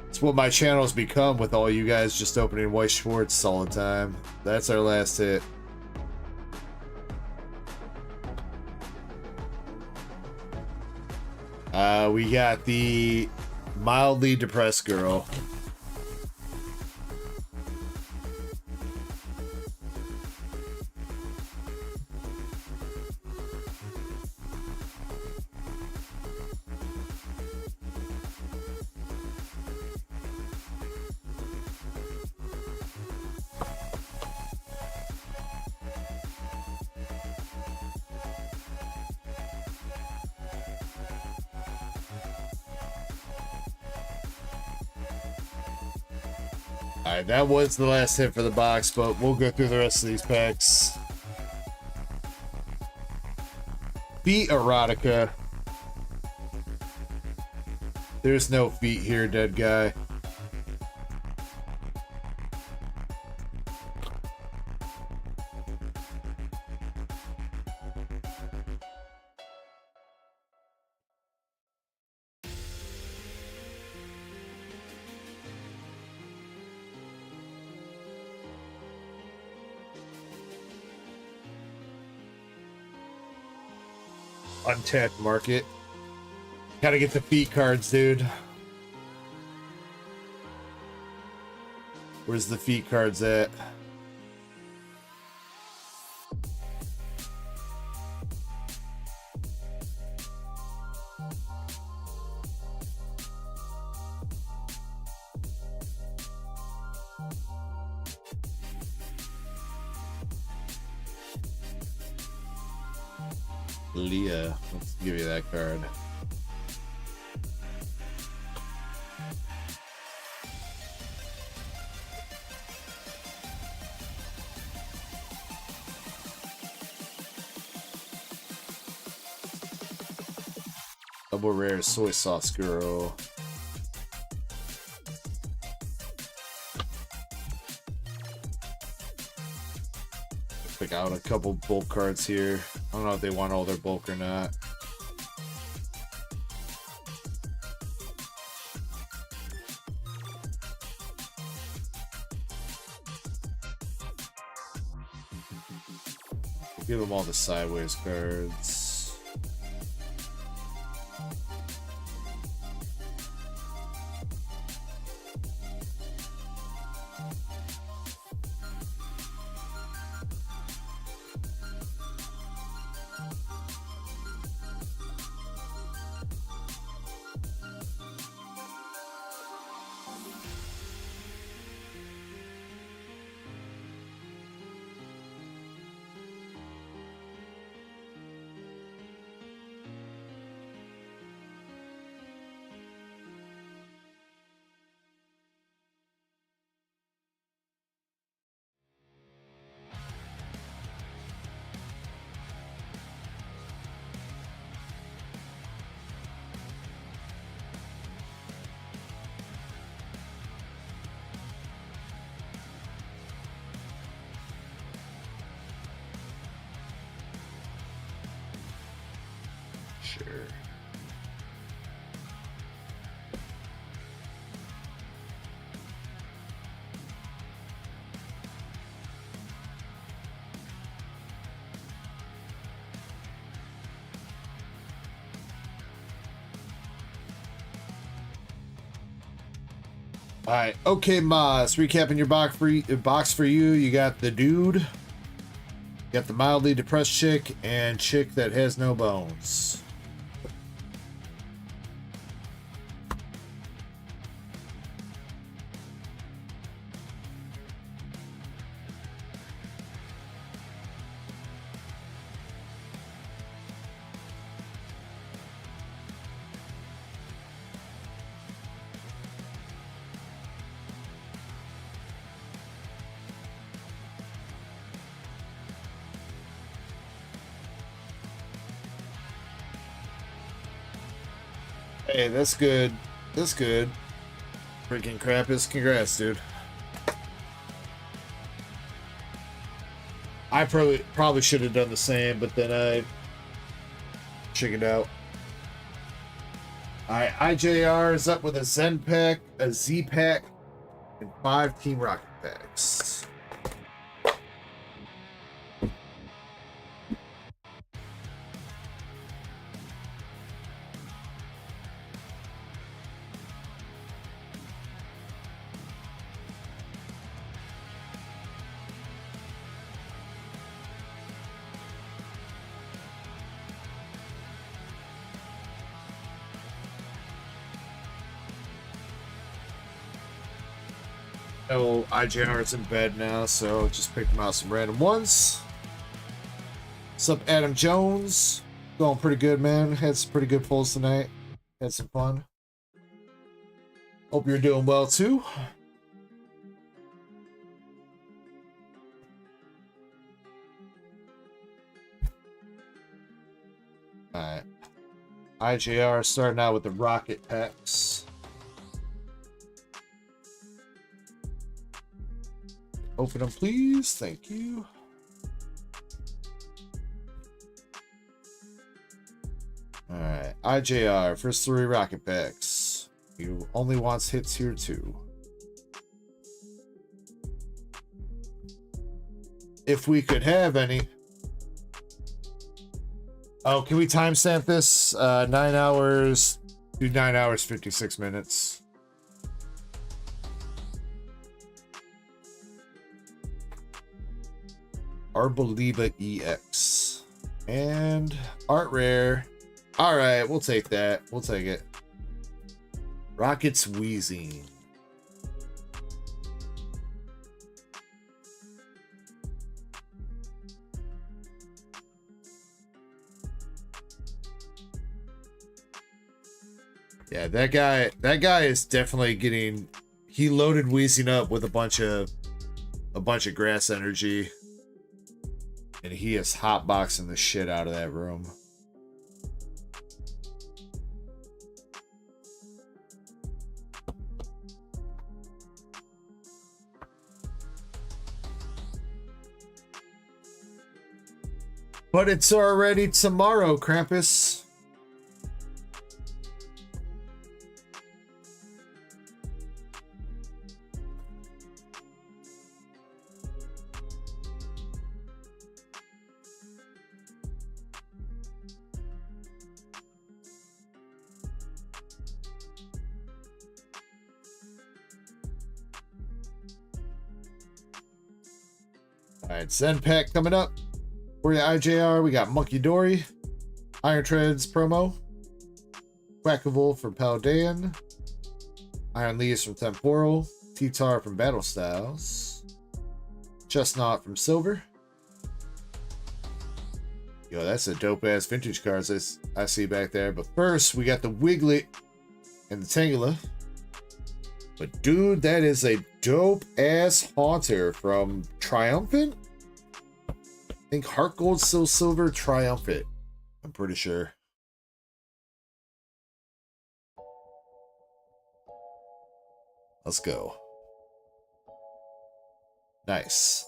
It's what my channel's become with all you guys just opening White Schwartz all the time. That's our last hit. We got the mildly depressed girl. Alright, that was the last hit for the box, but we'll go through the rest of these packs. Feet Erotica. There's no feet here, dead guy. Untapped market. Gotta get the feet cards, dude. Where's the feet cards at? Leah, let's give you that card. Double rare soy sauce girl. Pick out a couple bulk cards here. I don't know if they want all their bulk or not. Give them all the sideways cards. Sure. All right, okay, Maz. Recapping your box for you. You got the dude, you got the mildly depressed chick, and chick that has no bones. Hey, that's good. That's good. Freaking Krampus, congrats, dude. I probably should have done the same, but then I chickened out. Alright, IJR is up with a Zen pack, a Z pack, and 5 Team Rocket packs. Oh, IJR's in bed now, so just pick him out some random ones. What's up, Adam Jones? Going pretty good, man. Had some pretty good pulls tonight. Had some fun. Hope you're doing well, too. Alright. IJR starting out with the rocket packs. Open them, please. Thank you. Alright. IJR, first 3 rocket packs. He only wants hits here, too. If we could have any. Oh, can we timestamp this? 9 hours. Do 9 hours, 56 minutes. Arboliva EX. And art rare. Alright, we'll take that. We'll take it. Rockets wheezing. Yeah, that guy is definitely getting, he loaded Wheezing up with a bunch of grass energy. And he is hotboxing the shit out of that room. But it's already tomorrow, Krampus. Alright, Zen pack coming up. For your IJR, we got Monkey Dory, Iron Treads promo, Quackavool from Paldean, Iron Leaves from Temporal, T-Tar from Battle Styles, Chestnut from Silver. Yo, that's a dope ass vintage cards I see back there. But first, we got the Wiglet and the Tangela. But dude, that is a dope ass Haunter from Triumphant. I think Heart Gold, Soul Silver, Triumphant. I'm pretty sure. Let's go. Nice.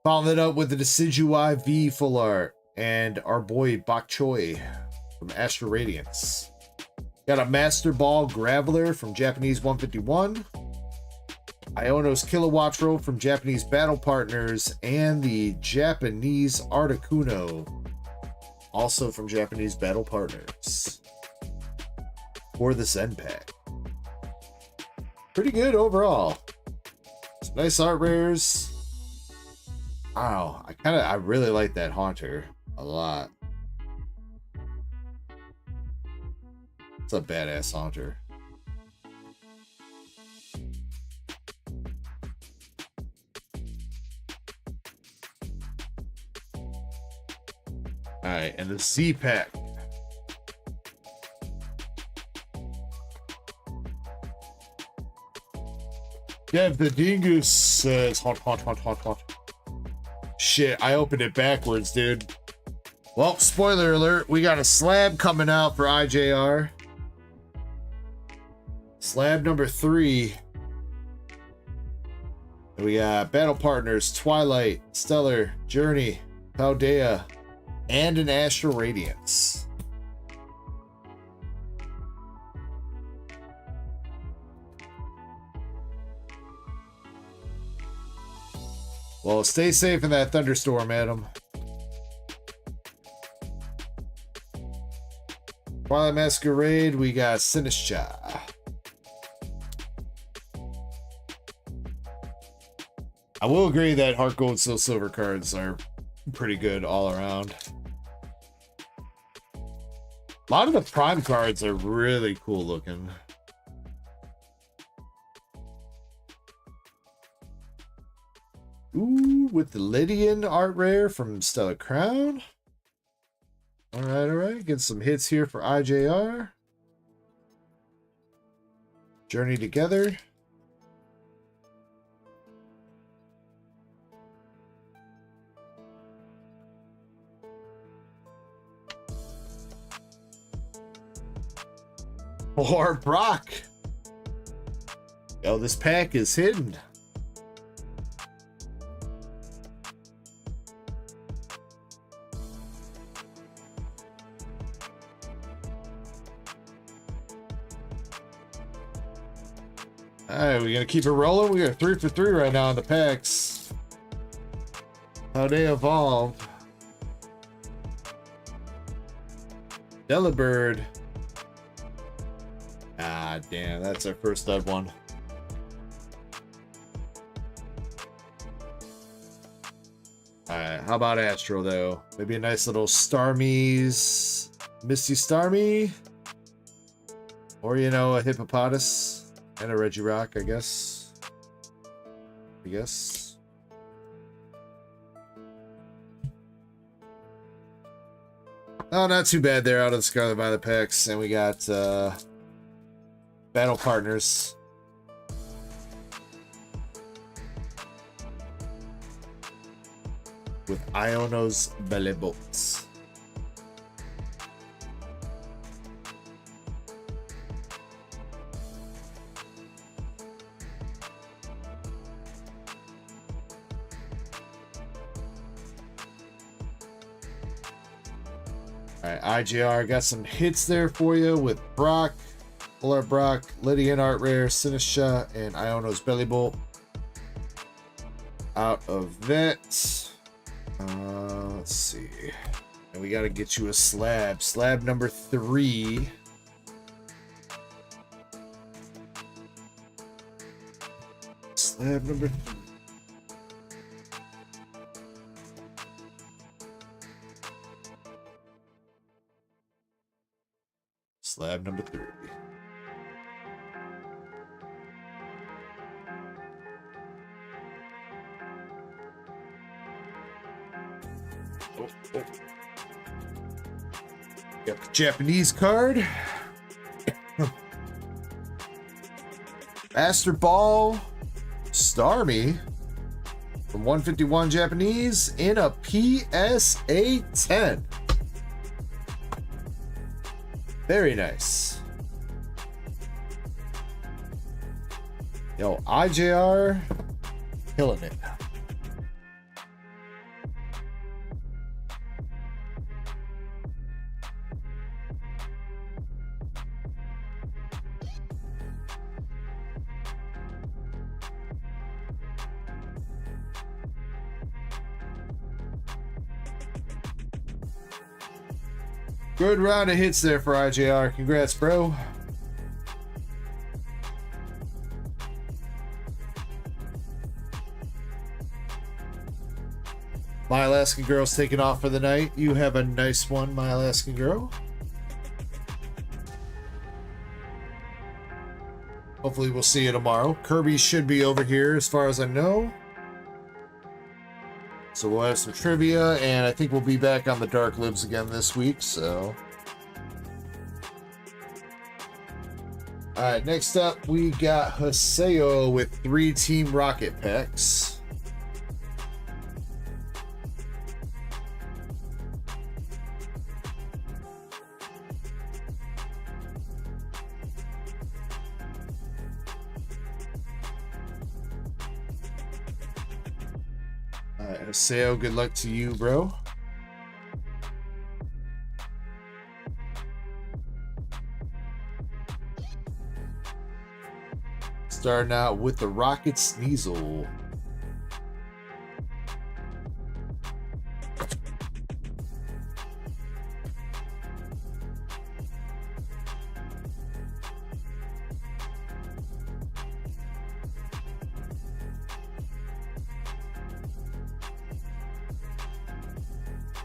Following it up with the Decidueye V full art and our boy Bok Choy from Astro Radiance. Got a Master Ball Graveler from Japanese 151. Iono's Kilowattrel from Japanese Battle Partners, and the Japanese Articuno, also from Japanese Battle Partners, for the Zen pack. Pretty good overall. Some nice art rares. Wow, I really like that Haunter a lot. It's a badass Haunter. Alright, and the Z pack. Yeah, the Dingus says haunt. Shit, I opened it backwards, dude. Well, spoiler alert, we got a slab coming out for IJR. Slab number 3. And we got Battle Partners, Twilight, Stellar, Journey, Paldea, and an Astral Radiance. Well, stay safe in that thunderstorm, Adam. Twilight Masquerade, we got Sinistra. I will agree that Heart Gold, Soul Silver cards are pretty good all around. A lot of the Prime cards are really cool looking. Ooh, with the Lydian art rare from Stellar Crown. All right. Get some hits here for IJR. Journey Together. Or Brock. Yo, this pack is hidden. Alright, we're gonna keep it rolling. We got 3 for 3 right now in the packs. How they evolve. Delibird. Ah, damn, that's our first dud one. Alright, how about Astro, though? Maybe a nice little Starmie's Misty Starmie? Or, you know, a Hippopotas and a Regirock, I guess. Oh, not too bad there out of the Scarlet Violet packs. And we got Battle Partners. With Iono's Belly Bolts. Alright, IJR got some hits there for you with Brock, Polar Brock, Lydian Art Rare, Sinistra, and Iono's Belly Bolt. Out of that, let's see. And we got to get you a slab. Slab number 3. Slab number 3. Slab number 3. Oh. Got the Japanese card. Master Ball Starmie from 151 Japanese in a PSA 10. Very nice. Yo, IJR killing it. Good round of hits there for IJR. Congrats, bro. My Alaskan Girl's taking off for the night. You have a nice one, My Alaskan Girl. Hopefully we'll see you tomorrow. Kirby should be over here as far as I know. So we'll have some trivia, and I think we'll be back on the Dark Libs again this week, so. Alright, next up we got Haseo with 3 Team Rocket packs. Alright, Haseo, good luck to you, bro. Starting out with the Rocket Sneasel.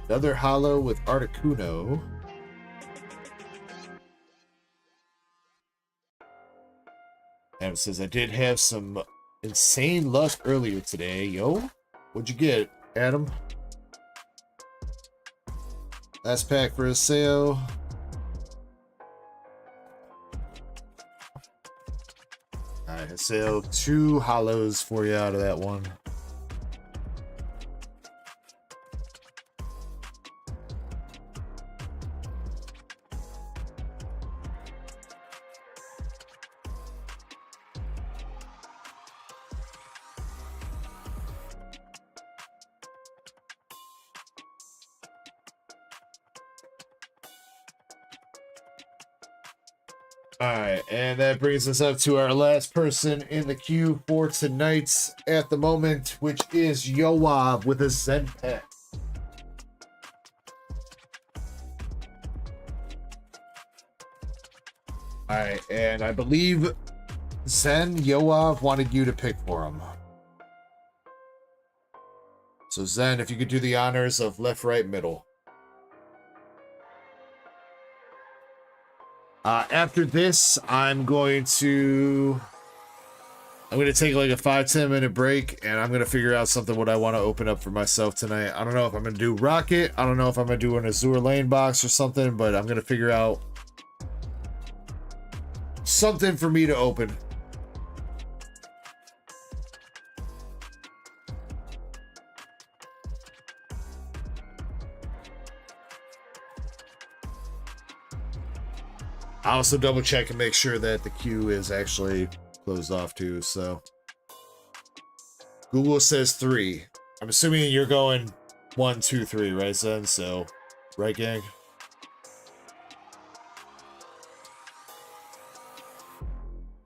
Another hollow with Articuno. Adam says, I did have some insane luck earlier today. Yo, what'd you get, Adam? Last pack for a sale. Alright, a sale. 2 hollows for you out of that one. Alright, and that brings us up to our last person in the queue for tonight at the moment, which is Yoav with a Zen pack. Alright, and I believe Zen Yoav wanted you to pick for him. So Zen, if you could do the honors of left, right, middle. After this, I'm going to take like a 5-10 minute break, and I'm going to figure out something what I want to open up for myself tonight. I don't know if I'm going to do Rocket. I don't know if I'm going to do an Azure Lane box or something, but I'm going to figure out something for me to open. I also double check and make sure that the queue is actually closed off too. So Google says 3. I'm assuming you're going 1, 2, 3, right, Zen? So, right, gang?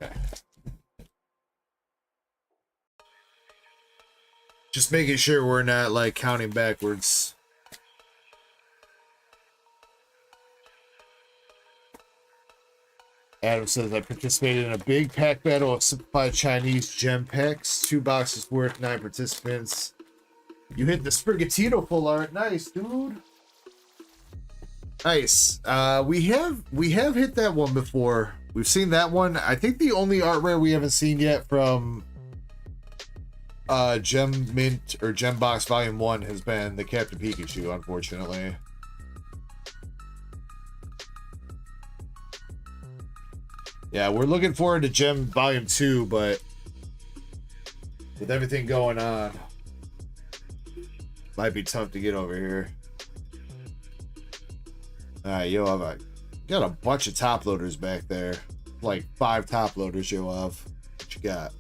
Okay. Just making sure we're not like counting backwards. Adam says, I participated in a big pack battle of simplified Chinese gem packs. 2 boxes worth, 9 participants. You hit the Sprigatito full art. Nice, dude. Nice. We have hit that one before. We've seen that one. I think the only art rare we haven't seen yet from Gem Mint or Gem Box Volume 1 has been the Captain Pikachu, unfortunately. Yeah, we're looking forward to Gem Volume 2, but with everything going on, might be tough to get over here. Alright, yo, I've got a bunch of top loaders back there. Like 5 top loaders, yo, What you got?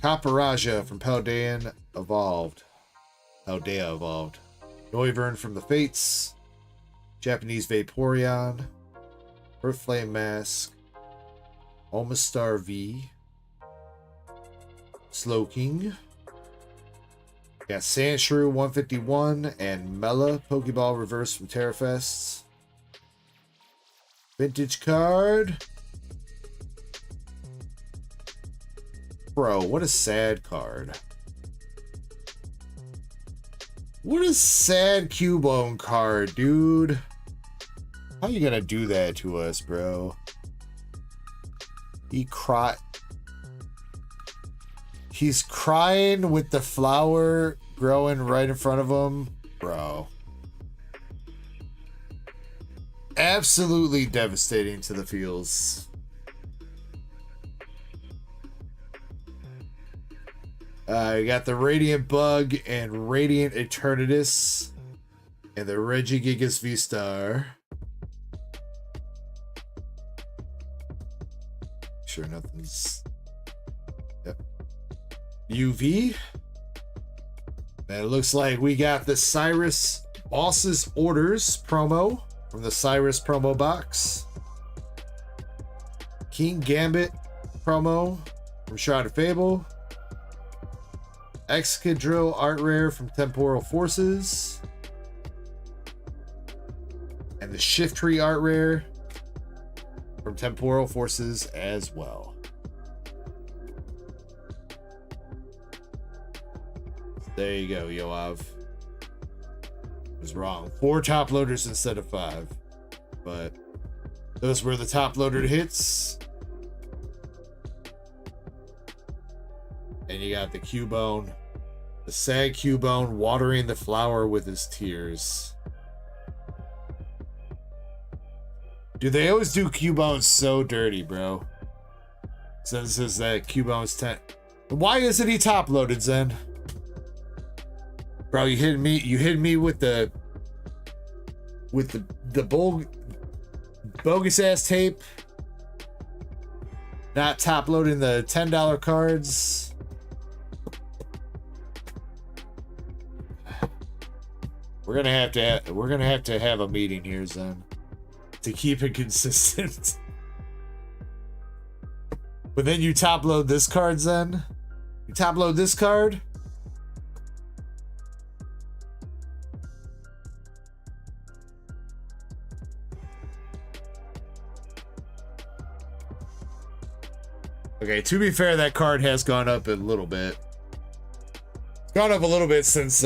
Copperaja from Paldean Evolved. Paldea Evolved. Noivern from the Fates. Japanese Vaporeon. Earthflame Mask, Omastar V, Slowking, got Sandshrew 151 and Mela Pokeball Reverse from Terrafest. Vintage card. Bro, what a sad card. What a sad Cubone card, dude. How you gonna do that to us, bro? He's crying with the flower growing right in front of him, bro. Absolutely devastating to the feels. We got the Radiant Bug and Radiant Eternatus and the Regigigas V-Star. Sure, nothing's. Yep. UV. And it looks like we got the Cyrus Boss's Orders promo from the Cyrus promo box. King Gambit promo from Shrouded Fable. Excadrill art rare from Temporal Forces. And the Shift Tree art rare from Temporal Forces as well. There you go, Yoav. Was wrong. 4 top loaders instead of 5. But those were the top loaded hits. And you got the Cubone. The sad Cubone watering the flower with his tears. Dude, they always do Cubones so dirty, bro. Zen says that Cubone's 10. Why isn't he top loaded, Zen? Bro, you hit me with the bogus ass tape. Not top loading the $10 cards. We're gonna have to have a meeting here, Zen, to keep it consistent. But then you top load this card, Zen. You top load this card. Okay, to be fair, that card has gone up a little bit. It's gone up a little bit since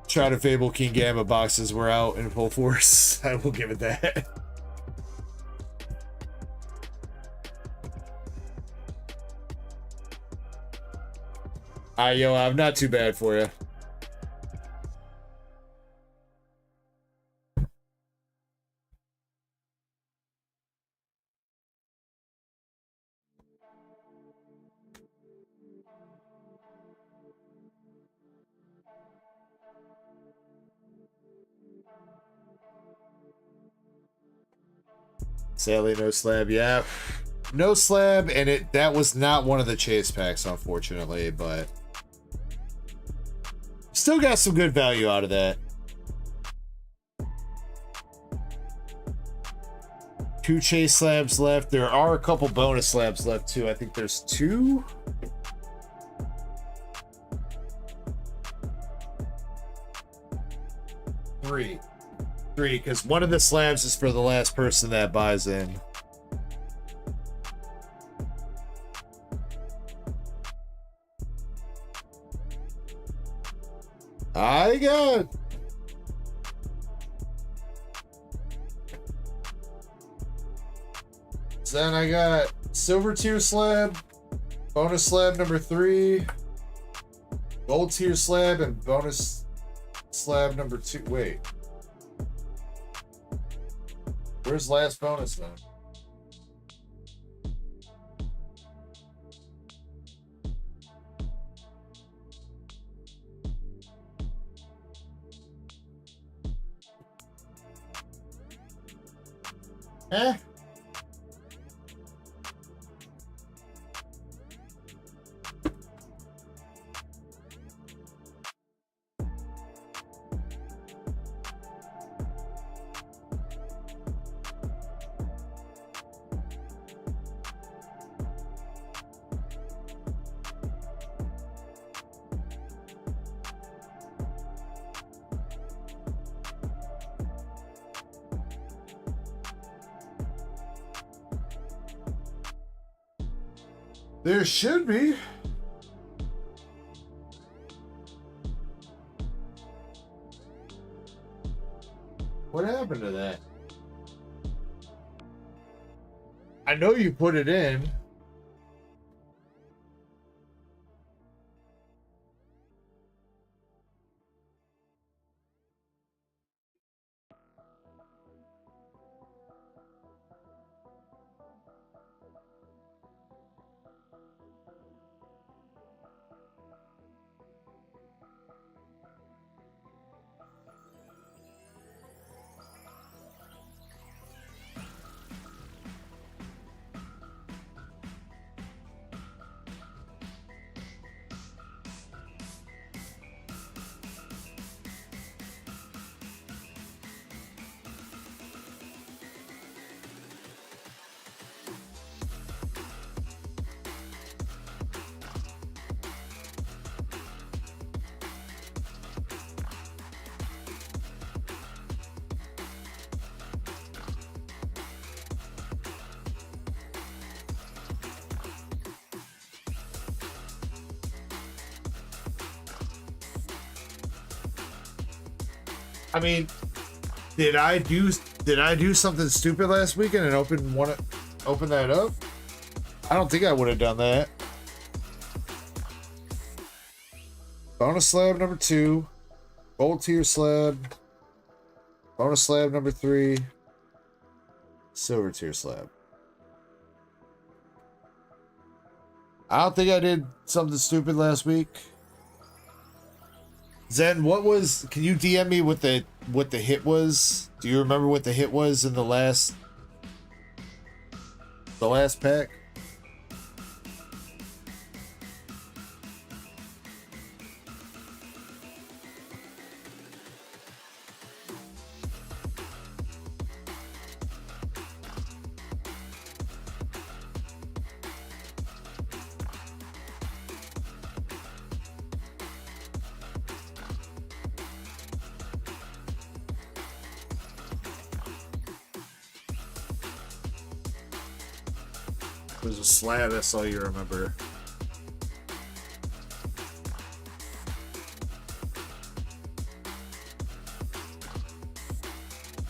Shrouded Fable King Gamma boxes were out in full force. I will give it that. Yo, I'm not too bad for you. Sadly, no slab. Yeah, no slab, and that was not one of the chase packs, unfortunately, but still got some good value out of that. 2 chase slabs left. There are a couple bonus slabs left too. I think there's 2. Three, because one of the slabs is for the last person that buys in. I got. Then I got silver tier slab, bonus slab number 3, gold tier slab, and bonus slab number 2. Wait. Where's last bonus then? Eh? There should be. What happened to that? I know you put it in. I mean, did I do something stupid last weekend and open that up? I don't think I would have done that. Bonus slab number 2, gold tier slab, bonus slab number 3, silver tier slab. I don't think I did something stupid last week. Zen, can you DM me what the hit was? Do you remember what the hit was in the last pack? It was a slab, that's all you remember.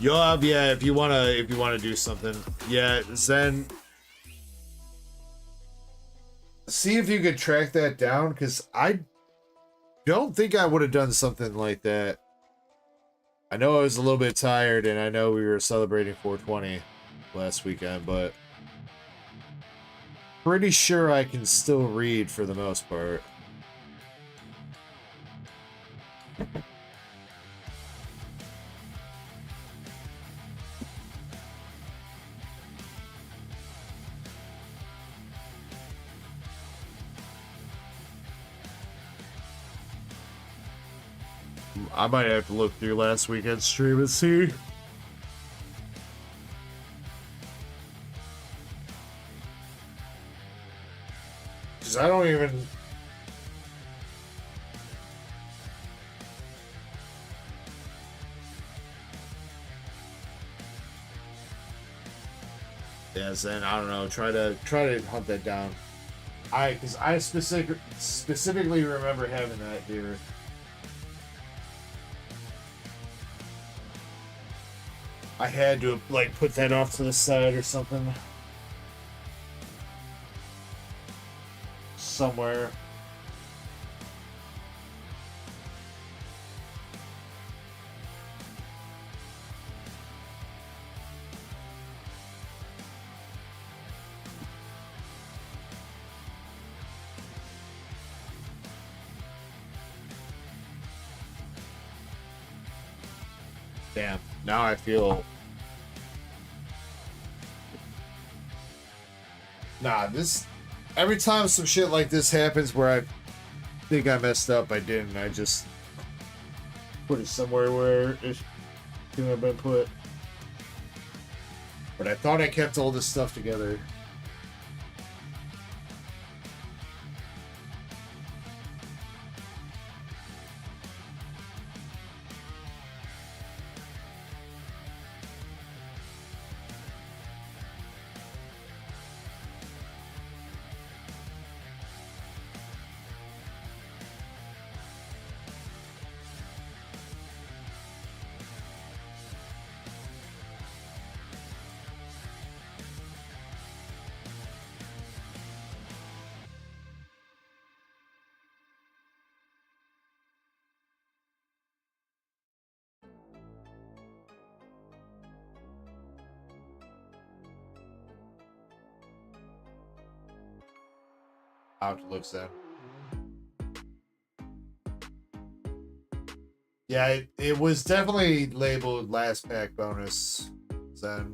Yoav, yeah, if you wanna do something. Yeah, Zen. See if you could track that down, because I don't think I would have done something like that. I know I was a little bit tired, and I know we were celebrating 420 last weekend, but pretty sure I can still read for the most part. I might have to look through last weekend's stream and see. Because I don't even... Yeah, Zen, I don't know. Try to hunt that down. Because I specifically remember having that here. I had to like put that off to the side or something. Somewhere. Damn, now I feel... Nah, this... Every time some shit like this happens where I think I messed up, I didn't. I just put it somewhere where it should have been put. But I thought I kept all this stuff together. How it looks then. Yeah, it was definitely labeled last pack bonus then.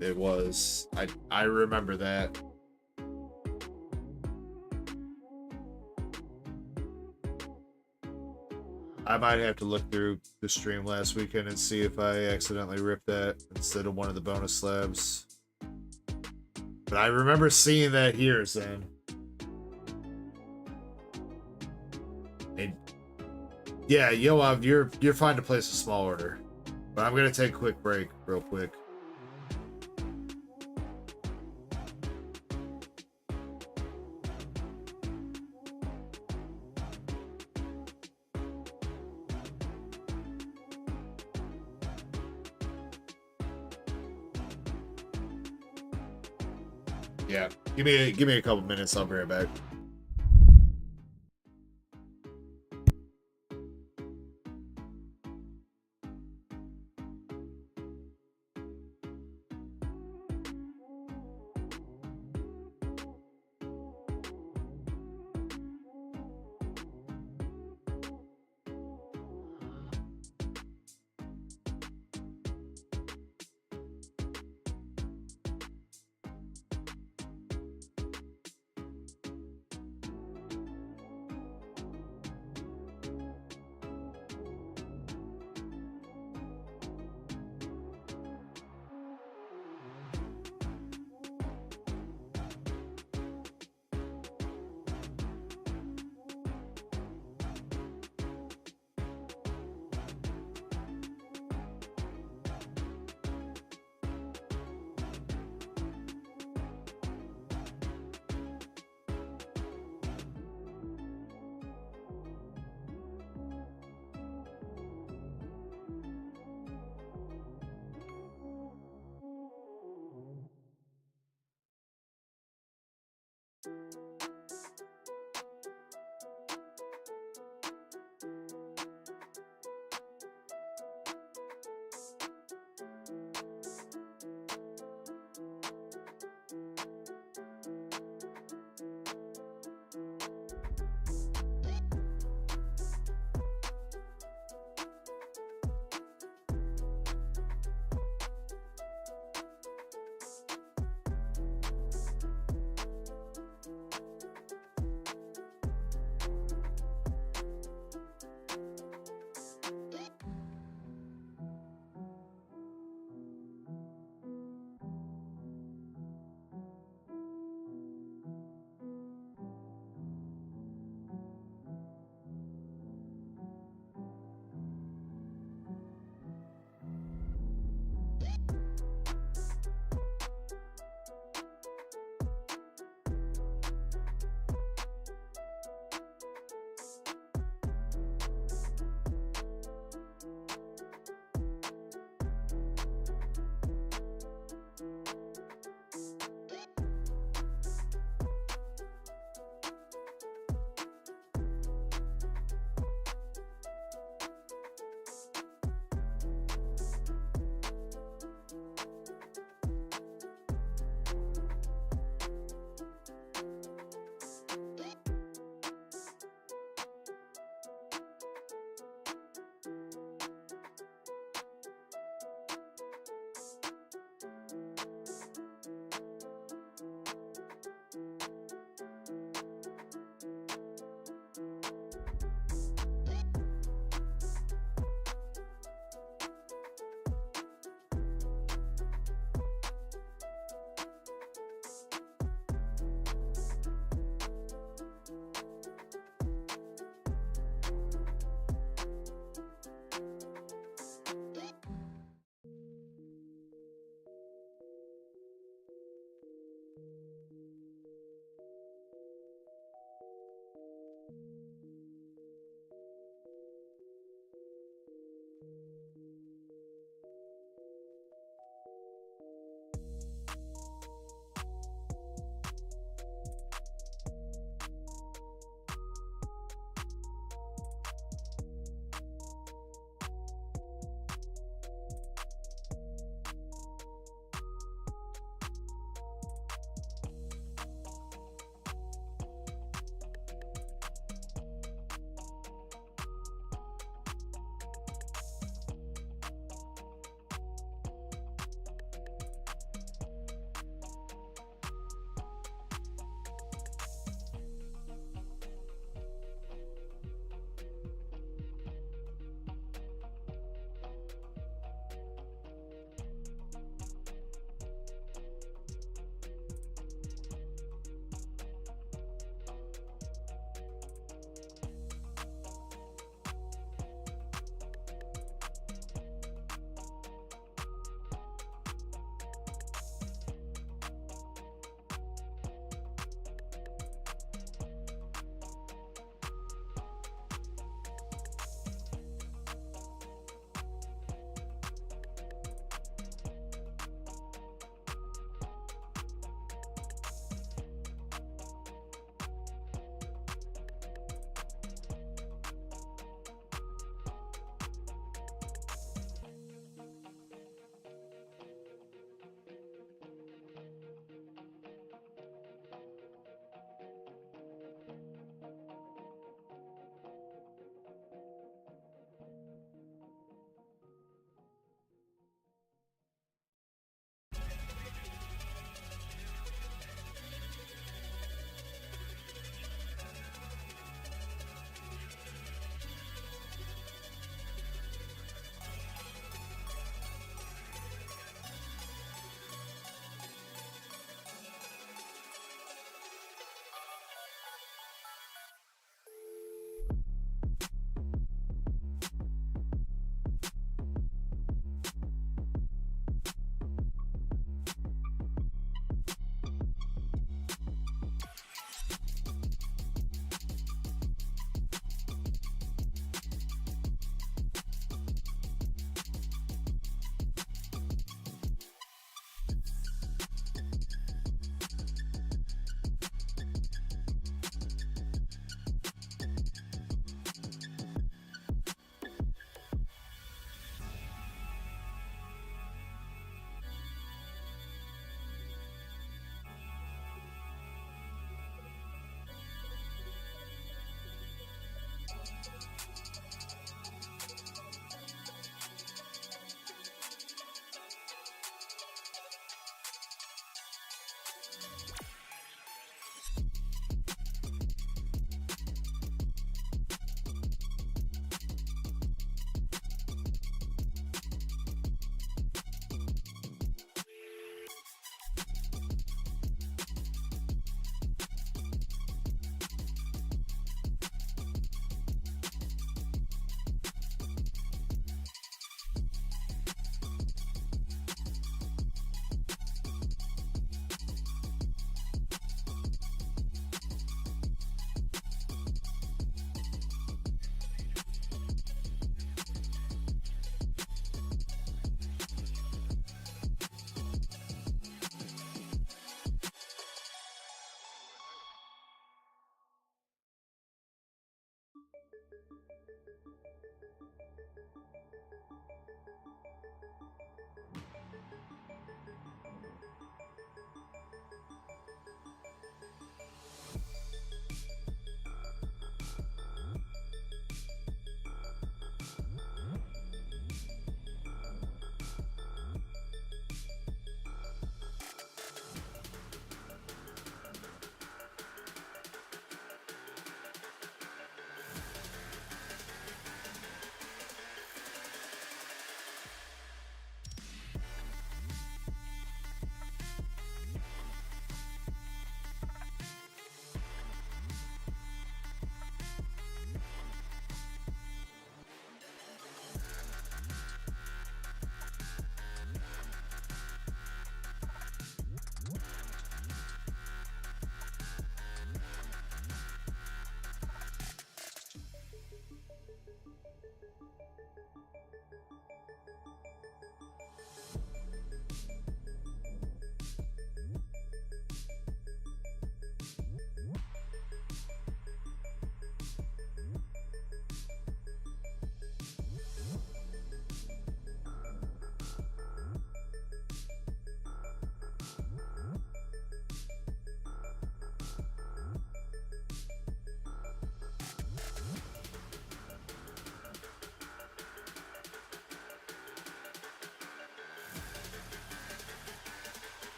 It was. I remember that. I might have to look through the stream last weekend and see if I accidentally ripped that instead of one of the bonus slabs. But I remember seeing that here, Zen. And yeah, Yoav, you're fine to place a small order. But I'm gonna take a quick break real quick. Yeah. Give me a couple minutes. I'll be right back.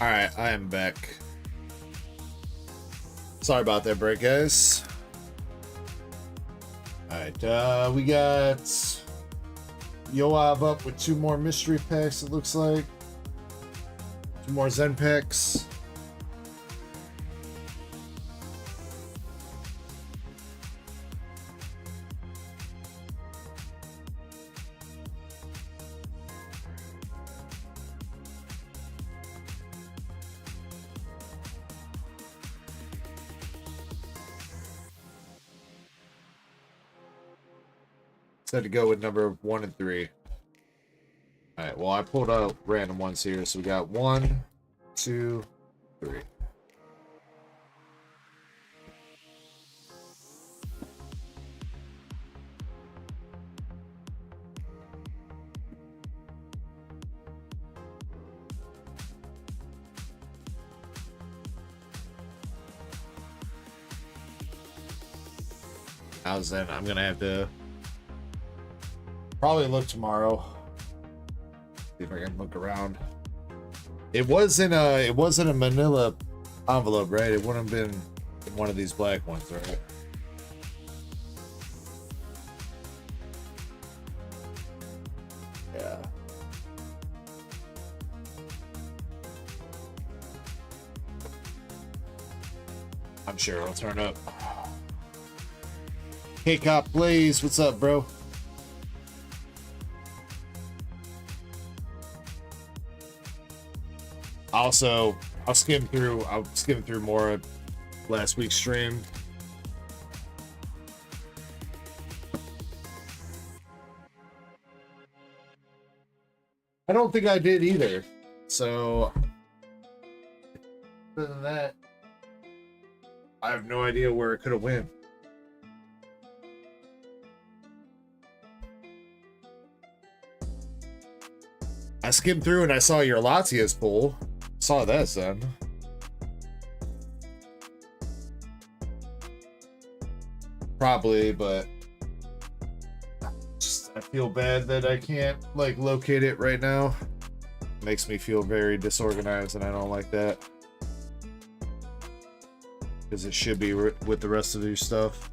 Alright, I am back. Sorry about that break, guys. Alright, we got Yoav up with 2 more mystery packs, it looks like. 2 more Zen packs. Said to go with number 1 and 3. Alright, well, I pulled out random ones here. So we got 1, 2, 3. How's that? I'm gonna have to probably look tomorrow. See if I can look around. It was in a manila envelope, right? It wouldn't have been in one of these black ones, right? Yeah. I'm sure it'll turn up. Hey Cop Blaze, what's up, bro? Also, I'll skim through more of last week's stream. I don't think I did either. So, other than that, I have no idea where it could have went. I skimmed through and I saw your Latia's pull. Saw that, son. Probably, but just I feel bad that I can't like locate it right now. Makes me feel very disorganized, and I don't like that because it should be with the rest of your stuff.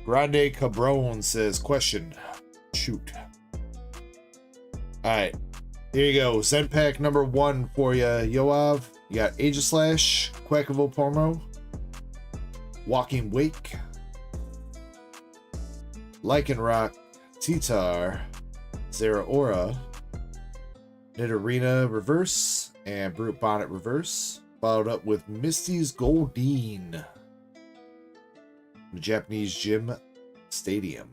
Grande Cabron says, question. Shoot. Alright. Here you go. Zen pack number 1 for you, Yoav. You got Aegislash, Quackable Pomo, Walking Wake, Lycanroc, Titar, Zeraora, Nidorina Reverse, and Brute Bonnet Reverse. Followed up with Misty's Goldeen. The Japanese Gym Stadium.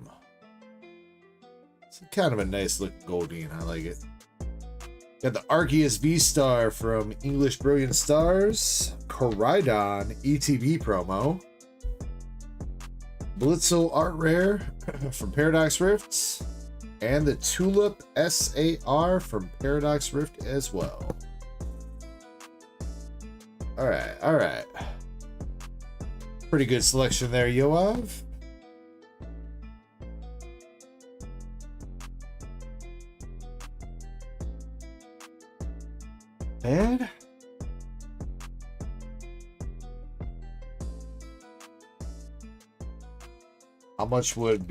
It's kind of a nice looking Goldeen. I like it. Got the Arceus V-Star from English Brilliant Stars. Koraidon ETB promo. Blitzel Art Rare from Paradox Rifts. And the Tulip SAR from Paradox Rift as well. Alright, alright. Pretty good selection there, Yoav. Bad? How much would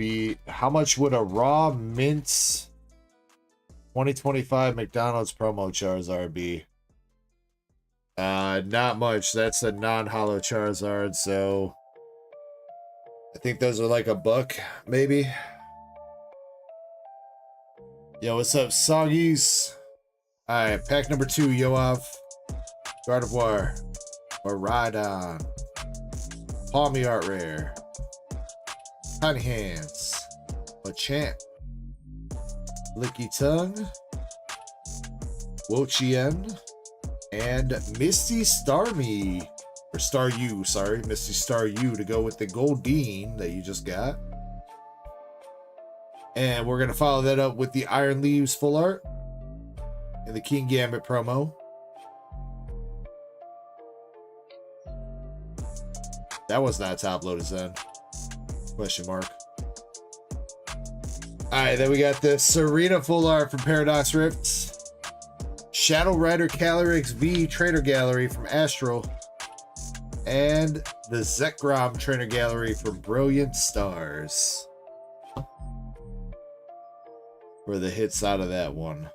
a raw mint 2025 McDonald's promo Charizard be? Not much. That's a non-holo Charizard, so I think those are like $1, maybe. Yo, what's up, Soggies? Alright, pack number 2, Yoav. Gardevoir. Maridon. Palmy Art Rare. Tiny Hands. Machamp. Licky Tongue. Wo-Chien. And Misty Starmie. Or Staryu, sorry. Misty Staryu to go with the Goldeen that you just got. And we're going to follow that up with the Iron Leaves full art. And the King Gambit promo. That was not top loaded then. Question mark. Alright, then we got the Serena Full Art from Paradox Rift. Shadow Rider Calyrex V Trainer Gallery from Astral. And the Zekrom Trainer Gallery from Brilliant Stars. For the hits out of that one.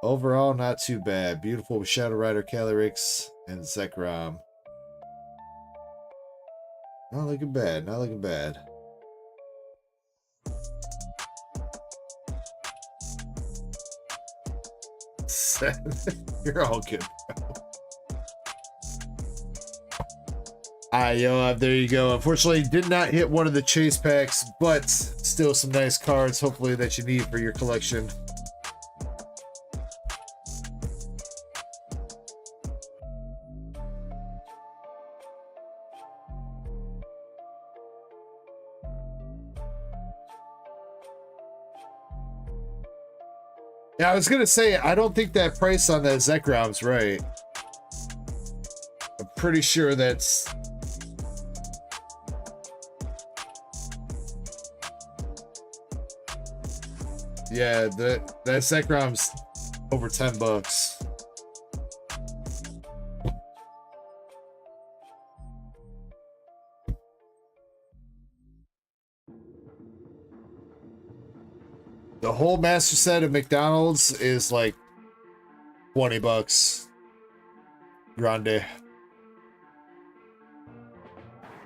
Overall, not too bad. Beautiful Shadow Rider Calyrex and Zekrom. Not looking bad, not looking bad. You're all good, bro. Alright, yo, there you go. Unfortunately, did not hit one of the chase packs, but still some nice cards, hopefully, that you need for your collection. Yeah, I was gonna say, I don't think that price on that Zekrom's right. I'm pretty sure that's... Yeah, that Zekrom's over $10. The whole master set of McDonald's is like $20. Grande.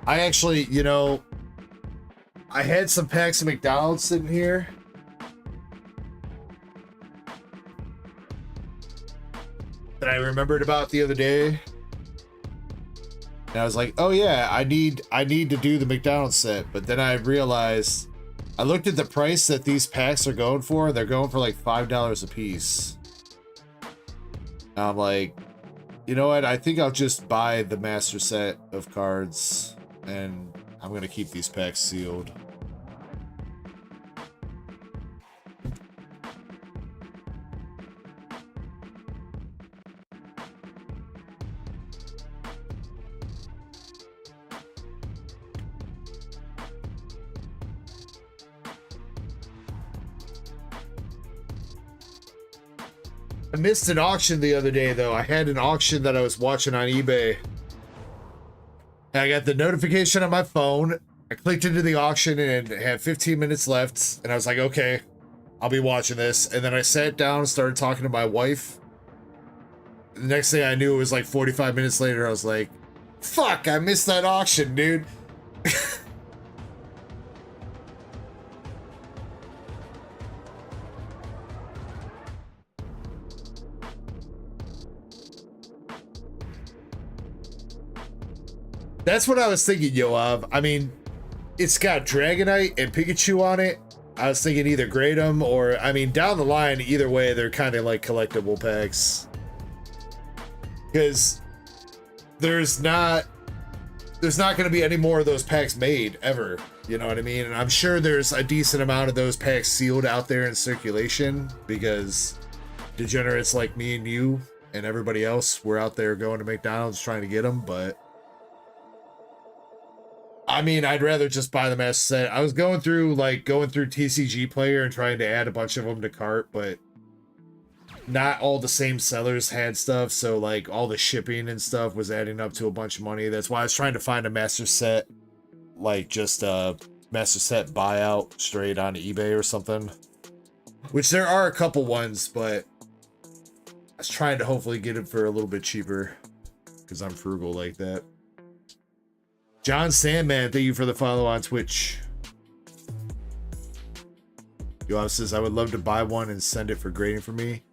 I actually, you know, I had some packs of McDonald's sitting here. That I remembered about the other day. And I was like, oh yeah, I need to do the McDonald's set. But then I realized, I looked at the price that these packs are going for. They're going for like $5 a piece. And I'm like, you know what? I think I'll just buy the master set of cards. And I'm going to keep these packs sealed. I missed an auction the other day, though. I had an auction that I was watching on eBay. And I got the notification on my phone. I clicked into the auction and it had 15 minutes left. And I was like, okay, I'll be watching this. And then I sat down and started talking to my wife. The next thing I knew, it was like 45 minutes later. I was like, fuck, I missed that auction, dude. That's what I was thinking, Yoav. I mean, it's got Dragonite and Pikachu on it. I was thinking either grade them or, I mean, down the line, either way, they're kind of like collectible packs. Because there's not going to be any more of those packs made ever. You know what I mean? And I'm sure there's a decent amount of those packs sealed out there in circulation because degenerates like me and you and everybody else were out there going to McDonald's trying to get them, but I mean, I'd rather just buy the master set. I was going through TCG Player and trying to add a bunch of them to cart, but not all the same sellers had stuff, so like all the shipping and stuff was adding up to a bunch of money. That's why I was trying to find a master set, like just a master set buyout straight on eBay or something. Which there are a couple ones, but I was trying to hopefully get it for a little bit cheaper because I'm frugal like that. John Sandman, thank you for the follow on Twitch. Yoav says, I would love to buy one and send it for grading for me.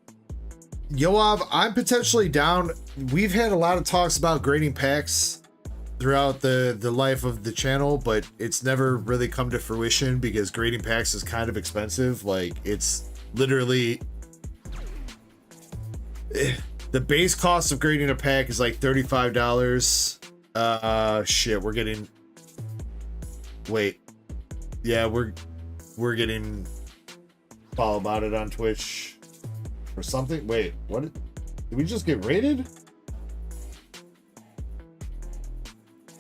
Yoav, I'm potentially down. We've had a lot of talks about grading packs throughout the life of the channel, but it's never really come to fruition because grading packs is kind of expensive. Like, it's literally... The base cost of grading a pack is like $35. Shit, we're getting... Wait. Yeah, we're getting... Follow about it on Twitch or something. Wait, what? Did we just get raided?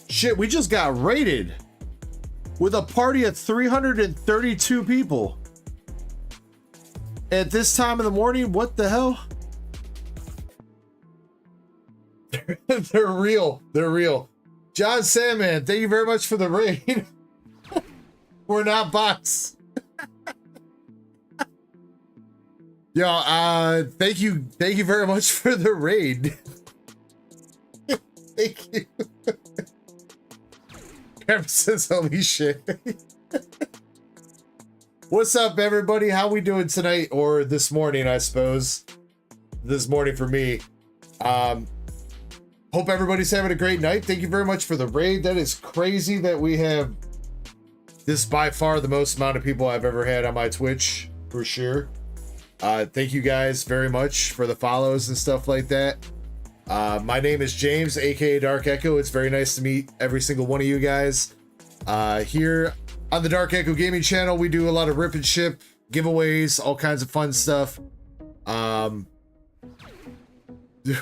Shit, we just got raided with a party of 332 people. At this time of the morning, what the hell? They're real. They're real. John Sandman, thank you very much for the raid. We're not bots. Yo, thank you very much for the raid. Thank you. Kevin says, holy shit. What's up, everybody? How we doing tonight? Or this morning, I suppose. This morning for me. Hope everybody's having a great night. Thank you very much for the raid. That is crazy that we have this by far the most amount of people I've ever had on my Twitch, for sure. Thank you guys very much for the follows and stuff like that. My name is James, aka Dark Echo. It's very nice to meet every single one of you guys. Here on the Dark Echo Gaming channel, we do a lot of rip and ship, giveaways, all kinds of fun stuff.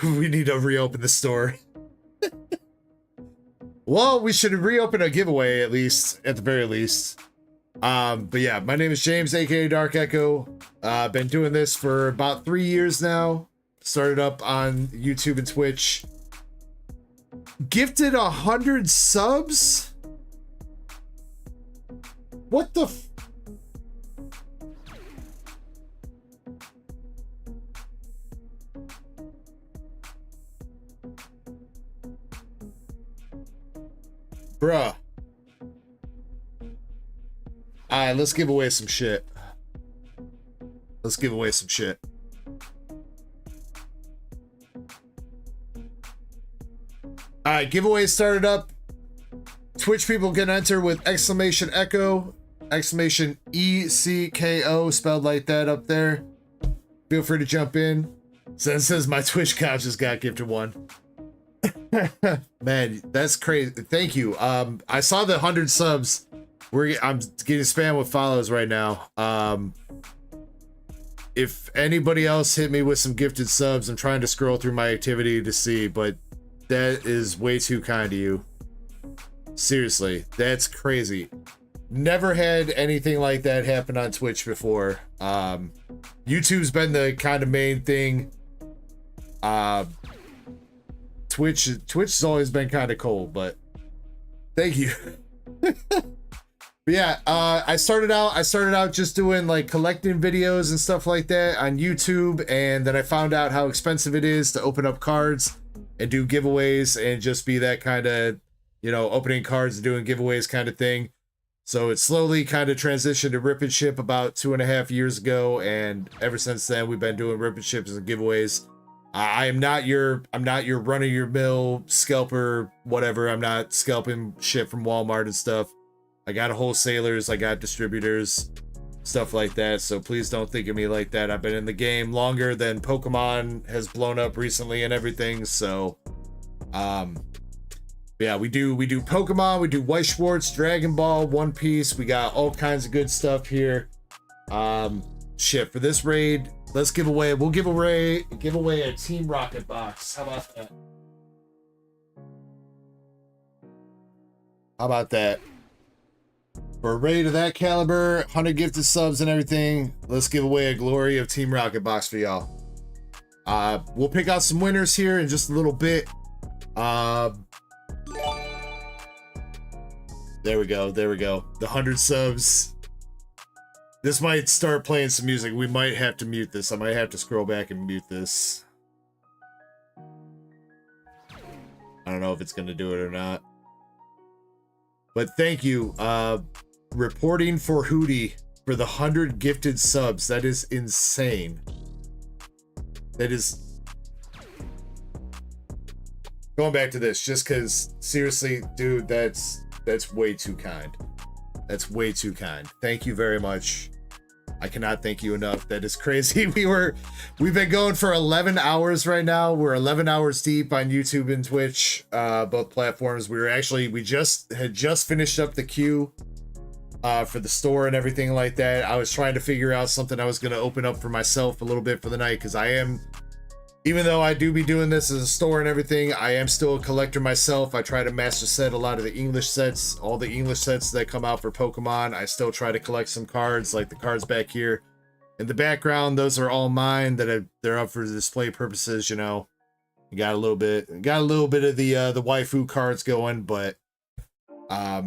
We need to reopen the store. Well, we should reopen a giveaway at the very least. But yeah, my name is James, aka Dark Echo. Been doing this for about 3 years now. Started up on YouTube and Twitch. Gifted 100 subs? What the Bruh. Alright, let's give away some shit. Let's give away some shit. Alright, giveaway started up. Twitch people can enter with exclamation Ecko, exclamation ECKO spelled like that up there. Feel free to jump in. Zen says my Twitch account just got gifted one. Man, that's crazy. Thank you. I saw the 100 subs. I'm getting spammed with follows right now. If anybody else hit me with some gifted subs, I'm trying to scroll through my activity to see, but that is way too kind to you. Seriously, that's crazy. Never had anything like that happen on Twitch before. YouTube's been the kind of main thing. Twitch has always been kind of cold, but thank you. But yeah, I started out just doing like collecting videos and stuff like that on YouTube, and then I found out how expensive it is to open up cards and do giveaways and just be that kind of, opening cards and doing giveaways kind of thing. So it slowly kind of transitioned to rip and ship about 2.5 years ago, and ever since then we've been doing rip and ships and giveaways. I'm not your run-of-your-mill scalper, whatever. I'm not scalping shit from Walmart and stuff. I got wholesalers, I got distributors, stuff like that. So please don't think of me like that. I've been in the game longer than Pokemon has blown up recently and everything. So, yeah, we do Pokemon, we do White Schwartz, Dragon Ball, One Piece. We got all kinds of good stuff here. Shit, for this raid, we'll give away a Team Rocket box. How about that? For a raid of that caliber, 100 gifted subs and everything, let's give away a Glory of Team Rocket box for y'all. We'll pick out some winners here in just a little bit. There we go. The 100 subs. This might start playing some music. We might have to mute this. I might have to scroll back and mute this. I don't know if it's going to do it or not. But thank you. Reporting for Hootie for the 100 gifted subs. That is insane. That is... Going back to this, just because, seriously, dude, that's way too kind. That's way too kind. Thank you very much. I cannot thank you enough. That is crazy. We've been going for 11 hours right now. We're 11 hours deep on YouTube and Twitch, both platforms. We had just finished up the queue for the store and everything like that. I was trying to figure out something I was going to open up for myself a little bit for the night, because even though I do be doing this as a store and everything, I am still a collector myself. I try to master set a lot of the English sets, all the English sets that come out for Pokemon. I still try to collect some cards, like the cards back here In the background, those are all mine they're up for display purposes, you know. You got a little bit of the waifu cards going, but yeah,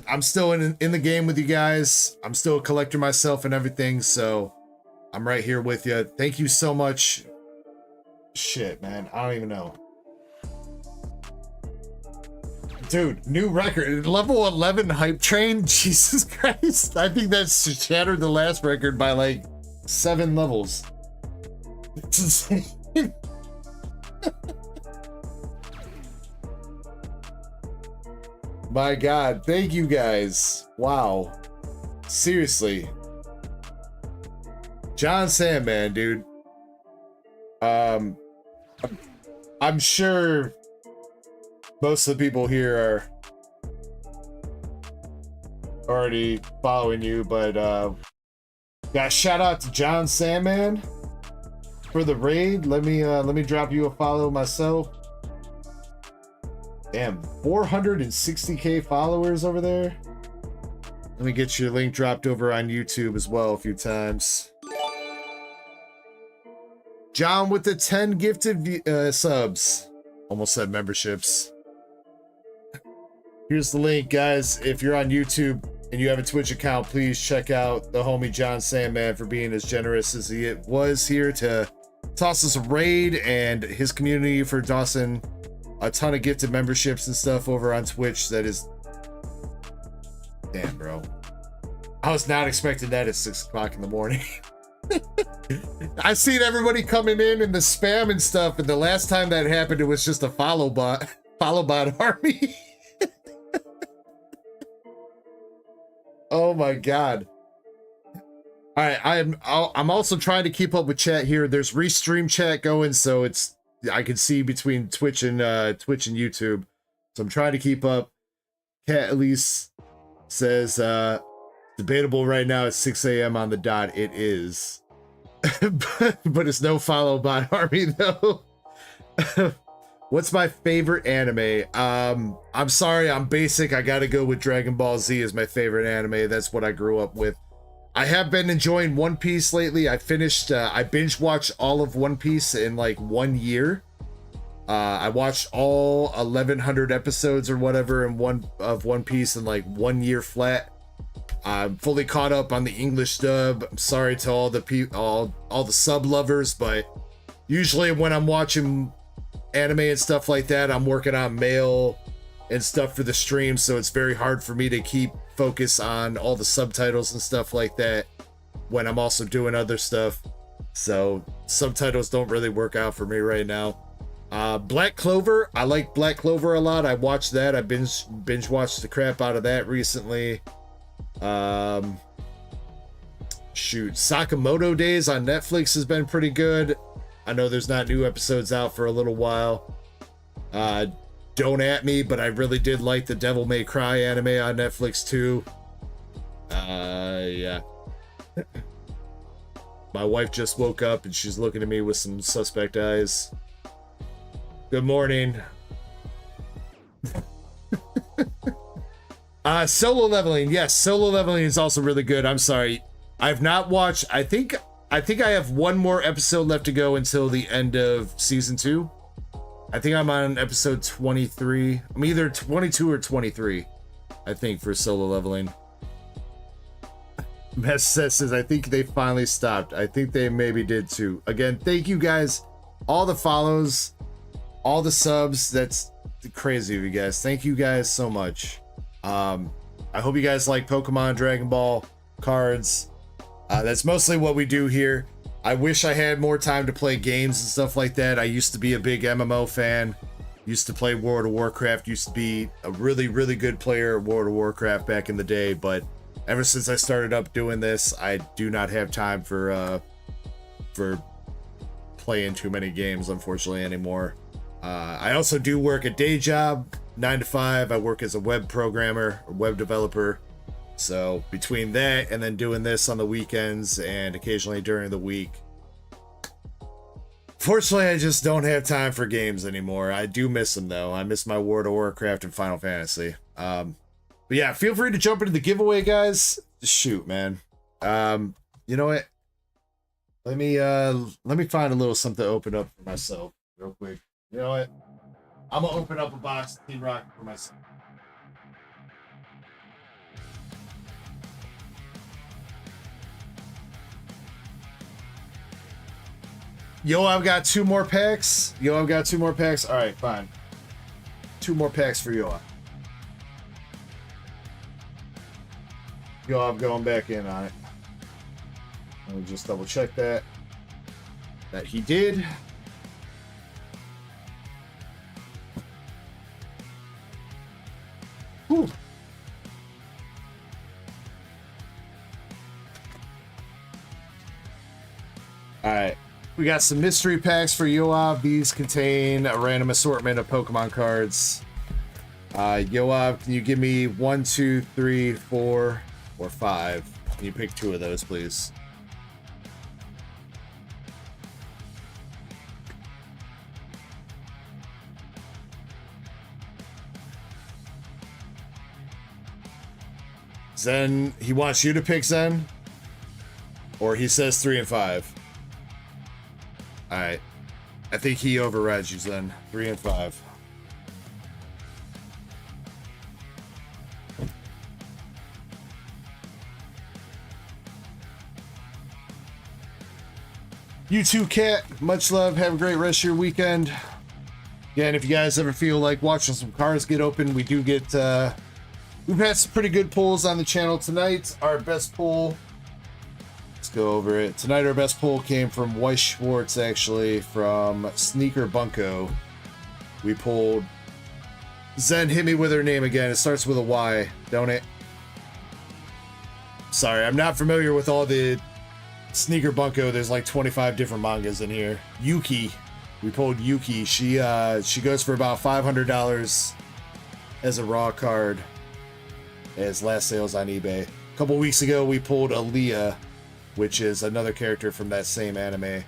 I'm still in the game with you guys. I'm still a collector myself and everything, so I'm right here with you. Thank you so much. Shit, man, I don't even know. Dude, new record. Level 11 hype train? Jesus Christ. I think that's shattered the last record by like 7 levels. It's insane. My God, thank you guys. Wow. Seriously. John Sandman, dude. I'm sure most of the people here are already following you, but got a shout out to John Sandman for the raid. Let me drop you a follow myself. Damn, 460k followers over there. Let me get your link dropped over on YouTube as well a few times. John with the 10 gifted subs. Almost said memberships. Here's the link, guys. If you're on YouTube and you have a Twitch account, please check out the homie John Sandman for being as generous as he was here to toss us a raid, and his community for tossing a ton of gifted memberships and stuff over on Twitch. That is... Damn, bro. I was not expecting that at 6 o'clock in the morning. I've seen everybody coming in and the spam and stuff, and the last time that happened, it was just a follow bot army. Oh my God. All right, I'm also trying to keep up with chat here. There's restream chat going, so it's I can see between Twitch and YouTube. So I'm trying to keep up. Cat Elise says debatable right now at 6 a.m. on the dot. It is. but it's no follow bot army though. What's my favorite anime? I'm sorry, I'm basic. I gotta go with Dragon Ball Z as my favorite anime. That's what I grew up with. I have been enjoying One Piece lately. I binge watched all of One Piece in like 1 year. I watched all 1100 episodes or whatever in One Piece in like 1 year flat. I'm fully caught up on the English dub. I'm sorry to all the sub lovers, but usually when I'm watching anime and stuff like that, I'm working on mail and stuff for the stream, so it's very hard for me to keep focus on all the subtitles and stuff like that when I'm also doing other stuff. So subtitles don't really work out for me right now. Black Clover, I like Black Clover a lot. I watched that. I binge watched the crap out of that recently. Sakamoto Days on Netflix has been pretty good. I know there's not new episodes out for a little while. Don't at me, but I really did like the Devil May Cry anime on Netflix too. Yeah. My wife just woke up and she's looking at me with some suspect eyes. Good morning. Solo Leveling. Yes, Solo Leveling is also really good. I'm sorry. I've not watched... I think I have one more episode left to go until the end of season 2. I think I'm on episode 23. I'm either 22 or 23, I think, for Solo Leveling. Mess says, I think they finally stopped. I think they maybe did too. Again, thank you guys. All the follows, all the subs. That's crazy of you guys. Thank you guys so much. I hope you guys like Pokemon, Dragon Ball, cards. That's mostly what we do here. I wish I had more time to play games and stuff like that. I used to be a big MMO fan. Used to play World of Warcraft. Used to be a really, really good player at World of Warcraft back in the day. But ever since I started up doing this, I do not have time for playing too many games, unfortunately, anymore. I also do work a day job, 9 to 5. I work as a web programmer, or web developer. So between that and then doing this on the weekends and occasionally during the week, fortunately, I just don't have time for games anymore. I do miss them though. I miss my World of Warcraft and Final Fantasy. But yeah, feel free to jump into the giveaway, guys. Just shoot, man. You know what? Let me find a little something to open up for myself real quick. You know what? I'm gonna open up a box of Team Rocket for myself. Yo, I've got 2 more packs. All right, fine. 2 more packs for Yoav. Yoav going back in on it. Let me just double check that he did. Whew. All right. We got some mystery packs for Yoav. These contain a random assortment of Pokemon cards. Yoav, can you give me 1, 2, 3, 4, or 5? Can you pick 2 of those, please? Zen, he wants you to pick Zen? Or he says 3 and 5? Alright. I think he overrides you, Zen. 3 and 5. You too, Cat. Much love. Have a great rest of your weekend. Yeah, and if you guys ever feel like watching some cards get open, we do get... we've had some pretty good pulls on the channel tonight. Our best pull... Let's go over it. Tonight our best pull came from Weiss Schwartz, actually, from Sneaker Bunko. We pulled... Zen, hit me with her name again. It starts with a Y, don't it? Sorry, I'm not familiar with all the Sneaker Bunko. There's like 25 different mangas in here. Yuki. We pulled Yuki. She goes for about $500 as a raw card. As last sales on eBay. A couple weeks ago we pulled Aaliyah, which is another character from that same anime,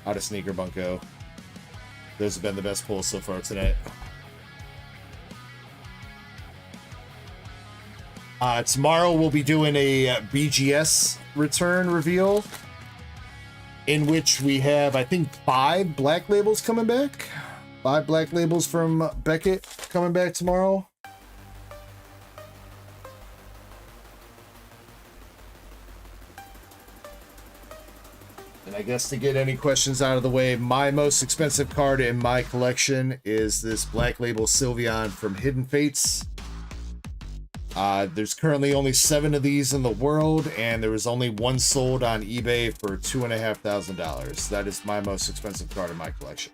out of Sneaker Bunko. Those have been the best pulls so far tonight. Tomorrow we'll be doing a BGS return reveal, in which we have, I think, 5 black labels coming back. 5 black labels from Beckett coming back tomorrow. And I guess to get any questions out of the way, my most expensive card in my collection is this Black Label Sylveon from Hidden Fates. There's currently only 7 of these in the world, and there was only 1 sold on eBay for $2,500. That is my most expensive card in my collection.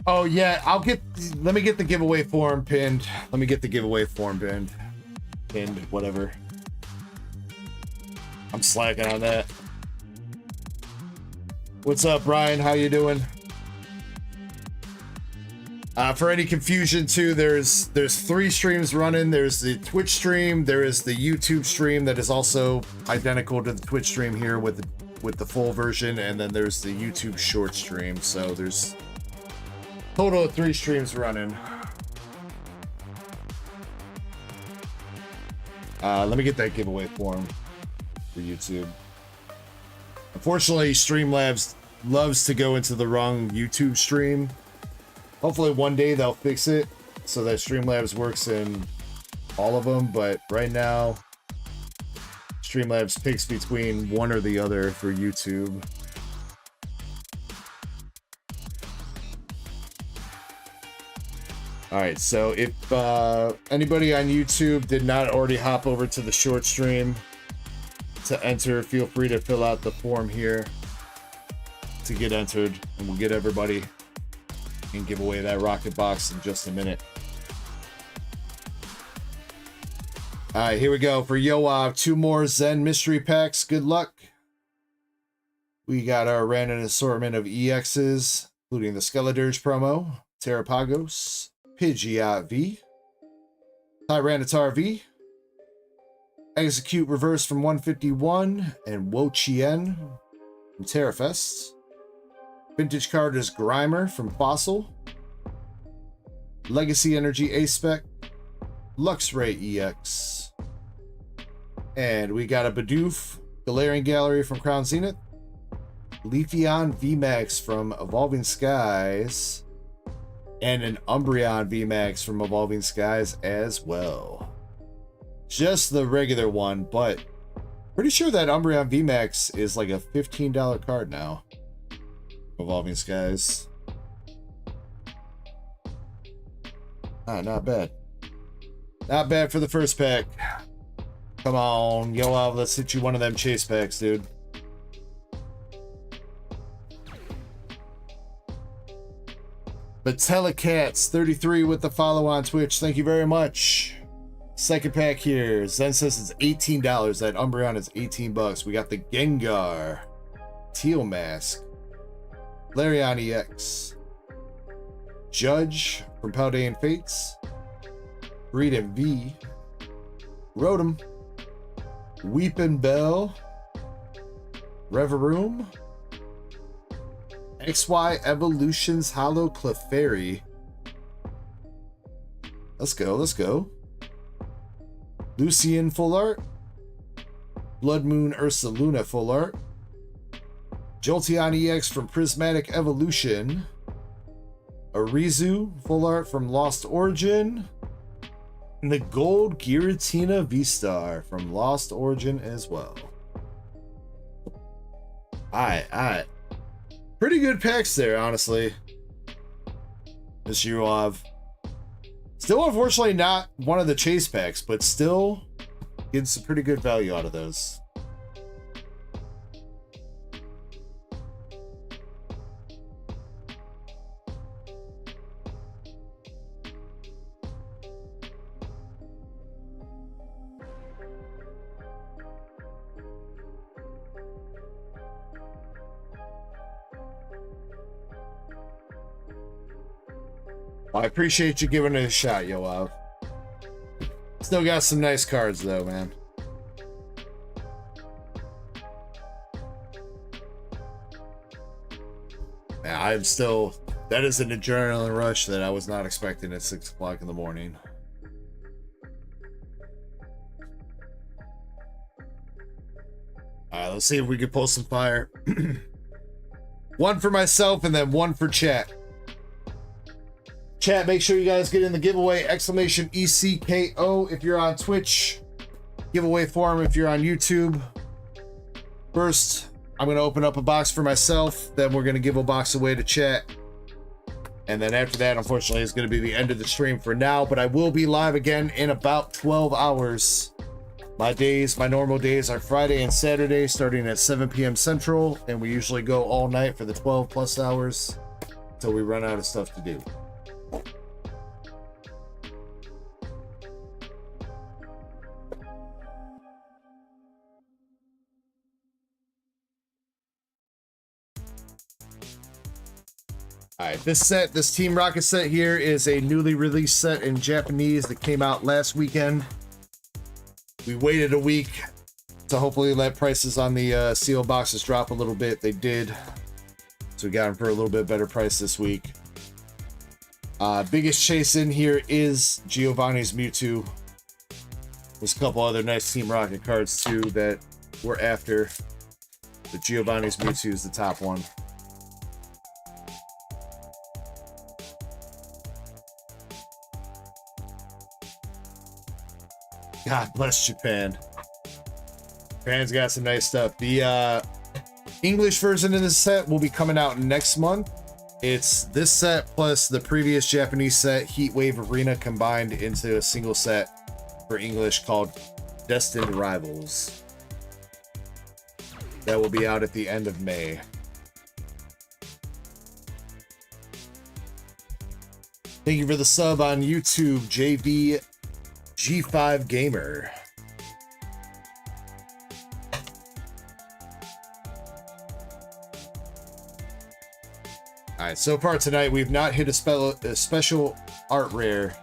Oh yeah, let me get the giveaway form pinned. Pinned, whatever. I'm slacking on that. What's up, Brian? How you doing? For any confusion too, there's 3 streams running. There's the Twitch stream, there is the YouTube stream that is also identical to the Twitch stream here with the full version, and then there's the YouTube short stream. So there's total of 3 streams running. Let me get that giveaway form for YouTube. Unfortunately, Streamlabs loves to go into the wrong YouTube stream. Hopefully one day they'll fix it so that Streamlabs works in all of them, but right now Streamlabs picks between one or the other for YouTube. Alright, so if anybody on YouTube did not already hop over to the short stream to enter, feel free to fill out the form here to get entered, and we'll get everybody and give away that rocket box in just a minute. Alright, here we go for Yoav. 2 more Zen mystery packs. Good luck. We got our random assortment of EXs, including the Skeledirge promo, Terrapagos, Pidgeot V, Tyranitar V, Execute Reverse from 151, and Wo Chien from Terrafest. Vintage card is Grimer from Fossil. Legacy Energy A-Spec. Luxray EX. And we got a Bidoof Galarian Gallery from Crown Zenith. Leafeon VMAX from Evolving Skies. And an Umbreon VMAX from Evolving Skies as well. Just the regular one, but pretty sure that Umbreon VMAX is like a $15 card now. Evolving Skies. Ah, not bad. Not bad for the first pack. Come on, Yoav, let's hit you one of them chase packs, dude. Battelicats 33 with the follow on Twitch. Thank you very much. Second pack here. Zen says it's $18. That Umbreon is $18. We got the Gengar. Teal Mask. Larion EX. Judge from Paldean Fates. Breed and V. Rotom. Weepin' Bell. Reverum. XY Evolutions Hollow Clefairy. Let's go, let's go. Lucian Full Art. Blood Moon Ursaluna Full Art. Jolteon EX from Prismatic Evolution. Arizu Full Art from Lost Origin. And the Gold Giratina V-Star from Lost Origin as well. Alright. Pretty good packs there, honestly. This Yuav. Still, unfortunately, not one of the chase packs, but still getting some pretty good value out of those. I appreciate you giving it a shot, Yoav. Still got some nice cards, though, man. Man, I'm still... That is an adrenaline rush that I was not expecting at 6 o'clock in the morning. Alright, let's see if we can pull some fire. One for myself and then one for chat. Chat, make sure you guys get in the giveaway, exclamation ECKO if you're on Twitch. Giveaway form if you're on YouTube. First, I'm going to open up a box for myself. Then we're going to give a box away to chat. And then after that, unfortunately, it's going to be the end of the stream for now. But I will be live again in about 12 hours. My normal days are Friday and Saturday starting at 7 p.m. Central. And we usually go all night for the 12 plus hours until we run out of stuff to do. Alright, this Team Rocket set here is a newly released set in Japanese that came out last weekend. We waited a week to hopefully let prices on the seal boxes drop a little bit. They did. So we got them for a little bit better price this week. Biggest chase in here is Giovanni's Mewtwo. There's a couple other nice Team Rocket cards too that we're after. But Giovanni's Mewtwo is the top one. God bless Japan. Japan's got some nice stuff. The English version of this set will be coming out next month. It's this set plus the previous Japanese set, Heatwave Arena, combined into a single set for English called Destined Rivals. That will be out at the end of May. Thank you for the sub on YouTube, JV G5 Gamer. Alright, so far tonight we've not hit a special art rare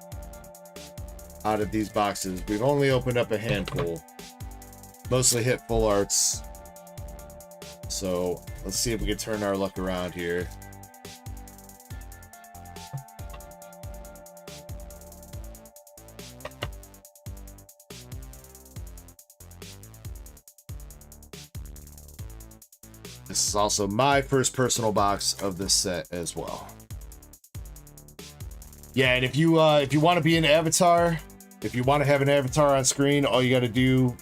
out of these boxes. We've only opened up a handful. Mostly hit full arts. So let's see if we can turn our luck around here. This is also my first personal box of this set as well. Yeah, and if you want to be an avatar, if you want to have an avatar on screen, all you got to do,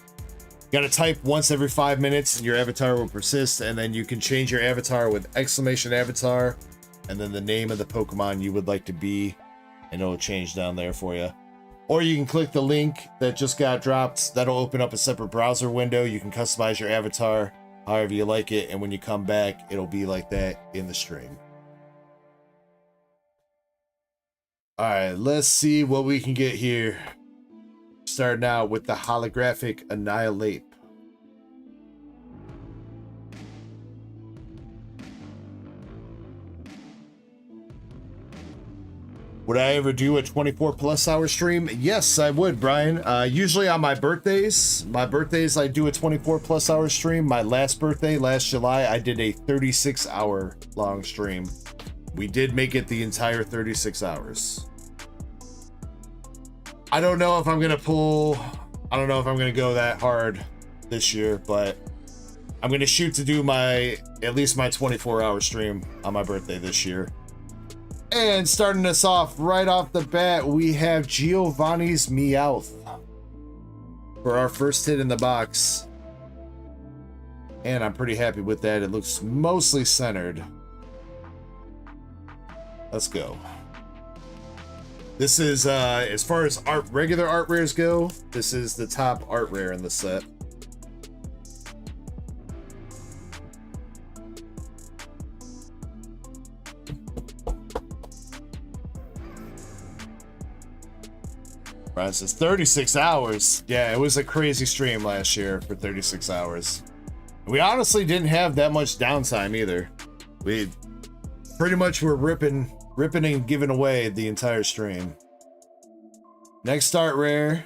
you got to type once every 5 minutes and your avatar will persist, and then you can change your avatar with exclamation avatar and then the name of the Pokemon you would like to be, and it'll change down there for you. Or you can click the link that just got dropped. That'll open up a separate browser window. You can customize your avatar however you like it, and when you come back, it'll be like that in the stream. Alright, let's see what we can get here. Starting out with the holographic Annihilate. Would I ever do a 24+ hour stream? Yes, I would, Brian. Usually on my birthdays. I do a 24+ hour stream. My last birthday, last July, I did a 36-hour long stream. We did make it the entire 36 hours. I don't know if I'm gonna go that hard this year, but I'm gonna shoot to do at least my 24-hour stream on my birthday this year. And starting us off right off the bat, we have Giovanni's Meowth for our first hit in the box. And I'm pretty happy with that. It looks mostly centered. Let's go. This is, as far as regular art rares go, this is the top art rare in the set. Brian says 36 hours. Yeah, it was a crazy stream last year for 36 hours. We honestly didn't have that much downtime either. We pretty much were ripping and giving away the entire stream. Next art rare,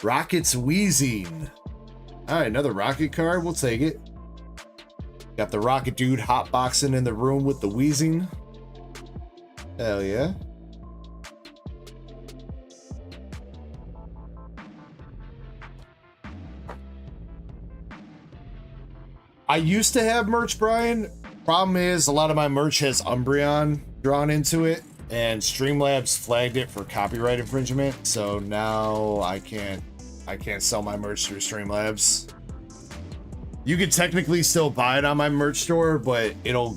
Rocket's Wheezing. All right, another Rocket card. We'll take it. Got the Rocket dude hotboxing in the room with the Wheezing. Hell yeah. I used to have merch, Brian. Problem is, a lot of my merch has Umbreon drawn into it, and Streamlabs flagged it for copyright infringement. So now I can't sell my merch through Streamlabs. You could technically still buy it on my merch store, but it'll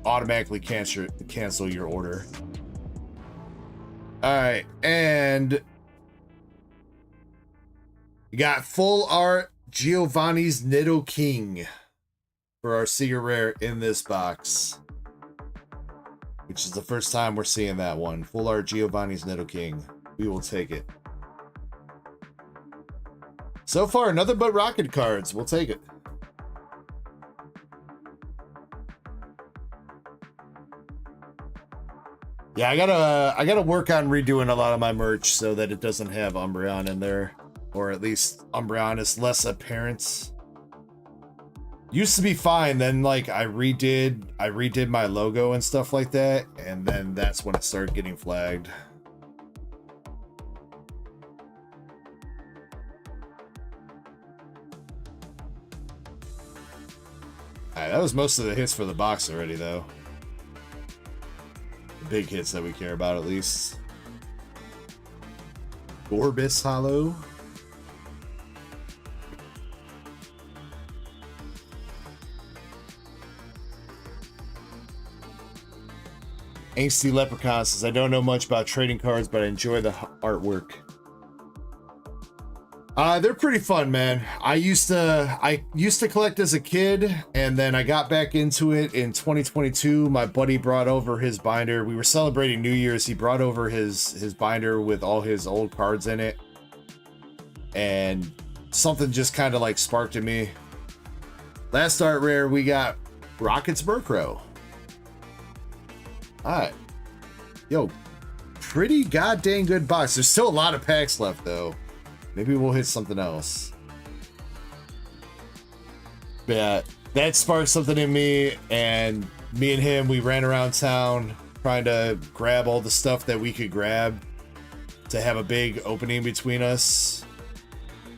automatically cancel your order. All right, and you got full art Giovanni's Nidoking for our Secret Rare in this box, which is the first time we're seeing that one. Full art Giovanni's Nidoking. We will take it. So far, nothing but Rocket cards. We'll take it. Yeah, I gotta work on redoing a lot of my merch so that it doesn't have Umbreon in there, or at least Umbreon is less apparent. Used to be fine, then like I redid my logo and stuff like that, and then that's when it started getting flagged. Alright, that was most of the hits for the box already though. The big hits that we care about at least. Gorbis Hollow. Angsty Leprechaun says, I don't know much about trading cards, but I enjoy the artwork. They're pretty fun, man. I used to collect as a kid, and then I got back into it in 2022. My buddy brought over his binder. We were celebrating New Year's. He brought over his binder with all his old cards in it. And something just kind of like sparked in me. Last art rare, we got Rocket's Murkrow. Alright. Yo, pretty goddamn good box. There's still a lot of packs left, though. Maybe we'll hit something else. But that sparked something in me, and me and him, we ran around town trying to grab all the stuff that we could grab to have a big opening between us.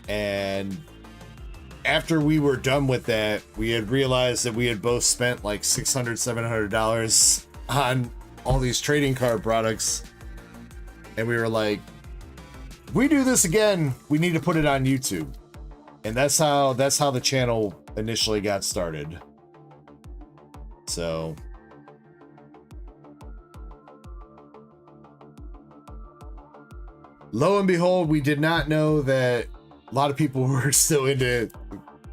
And after we were done with that, we had realized that we had both spent like $600, $700 on all these trading card products. And we were like, if we do this again, we need to put it on YouTube. And that's how the channel initially got started. So lo and behold, we did not know that a lot of people were still into it.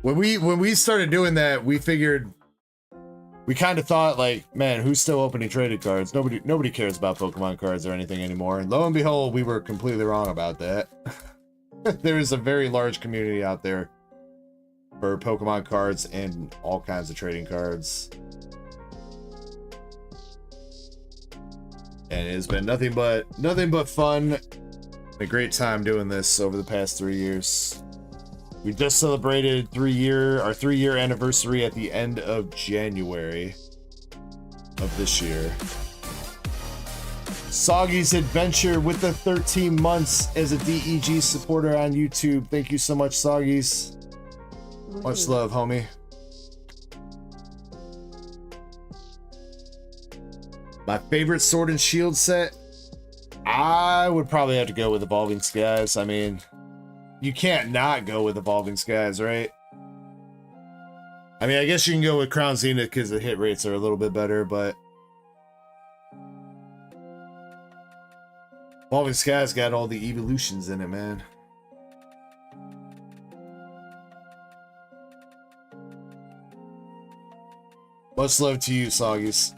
When we started doing that, we figured, we kind of thought like, man, who's still opening traded cards? Nobody cares about Pokemon cards or anything anymore. And lo and behold, we were completely wrong about that. There is a very large community out there for Pokemon cards and all kinds of trading cards. And it has been nothing but fun. A great time doing this over the past 3 years. We just celebrated our 3-year anniversary at the end of January of this year. Soggy's Adventure with the 13 months as a DEG supporter on YouTube. Thank you so much, Soggy's. Much love, homie. My favorite Sword and Shield set? I would probably have to go with Evolving Skies. I mean, you can't not go with Evolving Skies, right? I mean, I guess you can go with Crown Zenith because the hit rates are a little bit better, but Evolving Skies got all the evolutions in it, man. Much love to you, Soggies.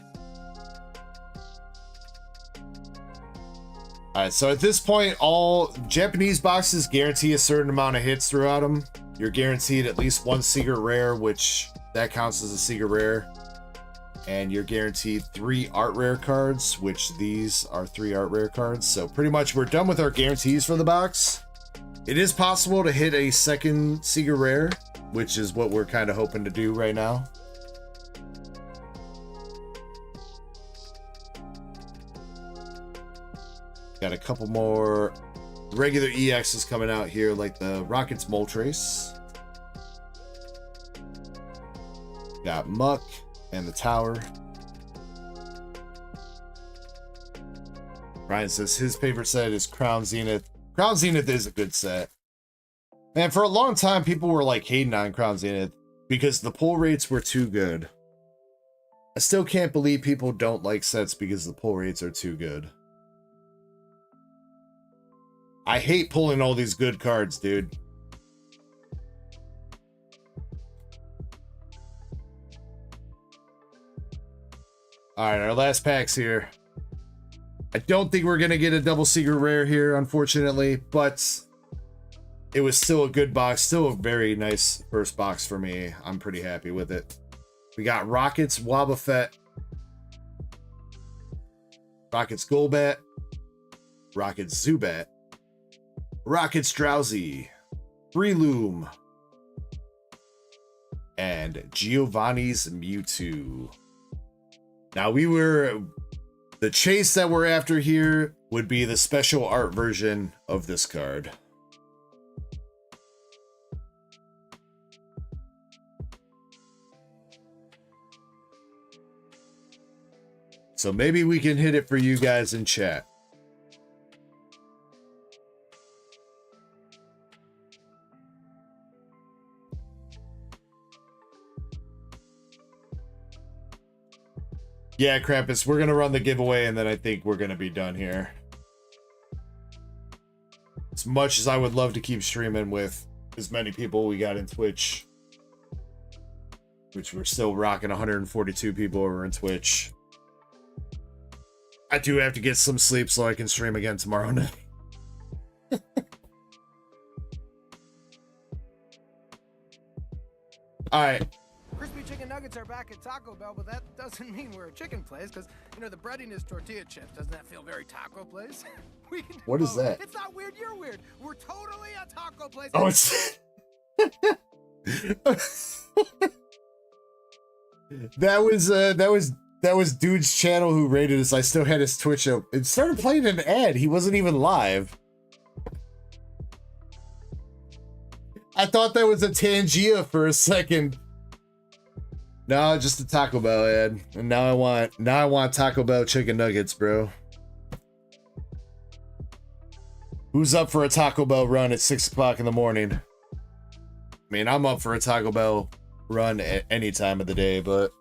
Alright, so at this point, all Japanese boxes guarantee a certain amount of hits throughout them. You're guaranteed at least one secret rare, which that counts as a secret rare. And you're guaranteed 3 art rare cards, which these are 3 art rare cards. So pretty much we're done with our guarantees for the box. It is possible to hit a second secret rare, which is what we're kind of hoping to do right now. Got a couple more regular EXs coming out here, like the Rockets Moltres. Got Muck and the Tower. Ryan says his favorite set is Crown Zenith. Crown Zenith is a good set. Man, for a long time, people were like hating on Crown Zenith because the pull rates were too good. I still can't believe people don't like sets because the pull rates are too good. I hate pulling all these good cards, dude. Alright, our last pack's here. I don't think we're going to get a double secret rare here, unfortunately, but it was still a good box. Still a very nice first box for me. I'm pretty happy with it. We got Rockets Wobbuffet, Rockets Golbat, Rockets Zubat, Rockets Drowsy, Breloom, and Giovanni's Mewtwo. Now the chase that we're after here would be the special art version of this card. So maybe we can hit it for you guys in chat. Yeah, Krampus, we're going to run the giveaway and then I think we're going to be done here. As much as I would love to keep streaming with as many people we got in Twitch, which we're still rocking 142 people over in Twitch, I do have to get some sleep so I can stream again tomorrow night. All right. Crispy chicken nuggets are back at Taco Bell, but that doesn't mean we're a chicken place, because, you know, the breading is tortilla chips. Doesn't that feel very taco place? What is that? It's not weird, you're weird. We're totally a taco place. Oh, it's... That was dude's channel who rated us. I still had his Twitch up. It started playing an ad. He wasn't even live. I thought that was a Tangia for a second. No, just a Taco Bell ad. And now I want Taco Bell chicken nuggets, bro. Who's up for a Taco Bell run at 6 o'clock in the morning? I mean, I'm up for a Taco Bell run at any time of the day, but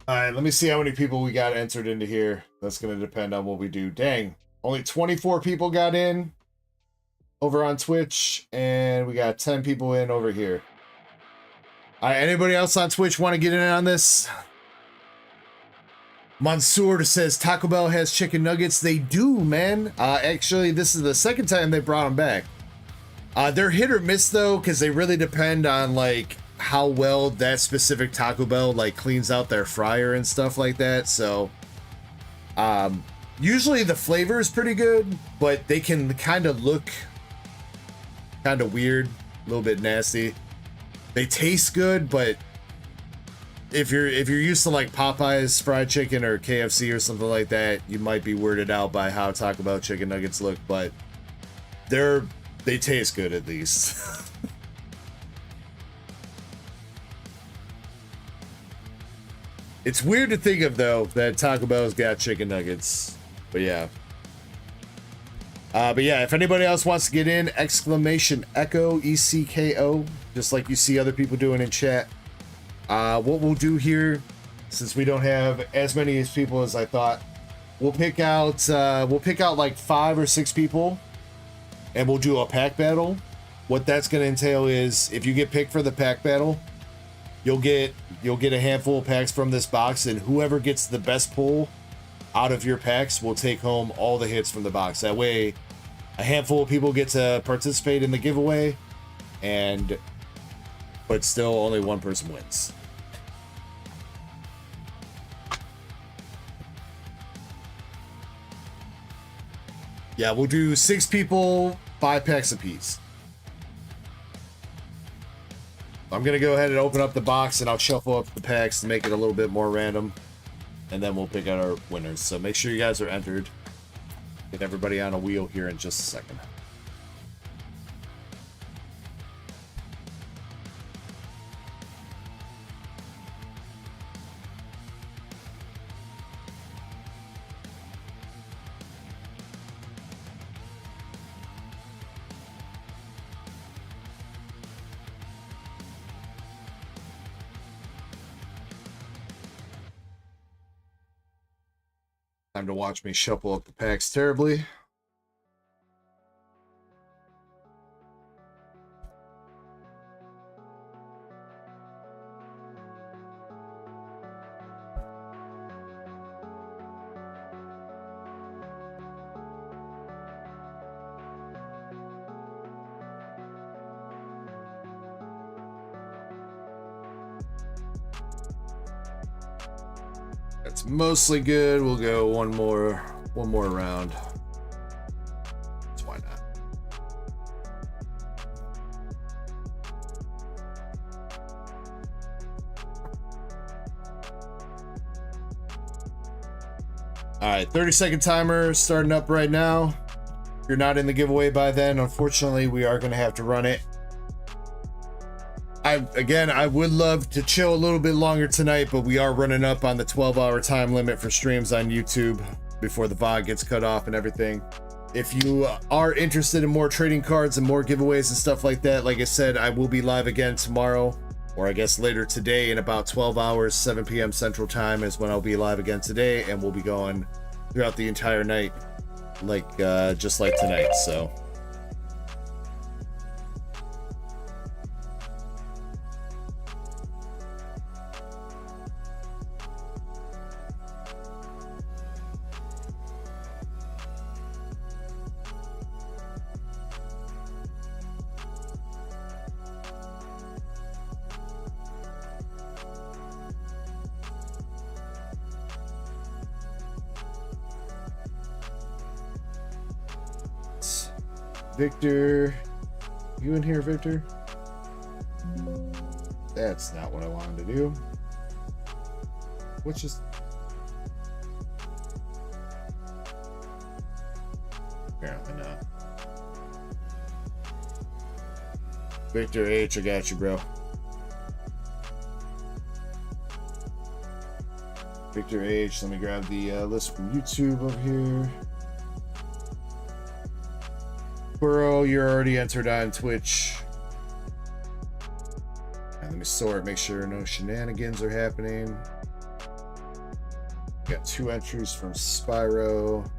all right, let me see how many people we got entered into here. That's going to depend on what we do. Dang, only 24 people got in over on Twitch, and we got 10 people in over here. All right, anybody else on Twitch want to get in on this? Mansoor says Taco Bell has chicken nuggets. They do, man. Actually, this is the second time they brought them back. They're hit or miss, though, because they really depend on, like, how well that specific Taco Bell like cleans out their fryer and stuff like that. So usually the flavor is pretty good, but they can kind of look kind of weird, a little bit nasty. They taste good, but if you're used to like Popeye's fried chicken or KFC or something like that, you might be weirded out by how Taco Bell chicken nuggets look, but they taste good at least. It's weird to think of, though, that Taco Bell's got chicken nuggets. But yeah. If anybody else wants to get in, exclamation Ecko, E-C-K-O, just like you see other people doing in chat. What we'll do here, since we don't have as many people as I thought, we'll pick out like 5 or 6 people, and we'll do a pack battle. What that's going to entail is, if you get picked for the pack battle, you'll get a handful of packs from this box, and whoever gets the best pull out of your packs will take home all the hits from the box. That way, a handful of people get to participate in the giveaway, but still only one person wins. Yeah, we'll do 6 people, 5 packs apiece. I'm going to go ahead and open up the box, and I'll shuffle up the packs to make it a little bit more random. And then we'll pick out our winners. So make sure you guys are entered. Get everybody on a wheel here in just a second. Time to watch me shuffle up the packs terribly. That's mostly good. We'll go one more round. So why not? All right, 30-second timer starting up right now. If you're not in the giveaway by then, unfortunately, we are going to have to run it. I would love to chill a little bit longer tonight, but we are running up on the 12-hour time limit for streams on YouTube before the VOD gets cut off and everything. If you are interested in more trading cards and more giveaways and stuff like that, like I said, I will be live again tomorrow, or I guess later today in about 12 hours, 7 p.m. Central Time is when I'll be live again today, and we'll be going throughout the entire night, like just like tonight, so... Victor, you in here, Victor? That's not what I wanted to do. Which is apparently not. Victor H, I got you, bro. Victor H, let me grab the list from YouTube over here. Burrow, you're already entered on Twitch. And let me sort, make sure no shenanigans are happening. Got 2 entries from Spyro.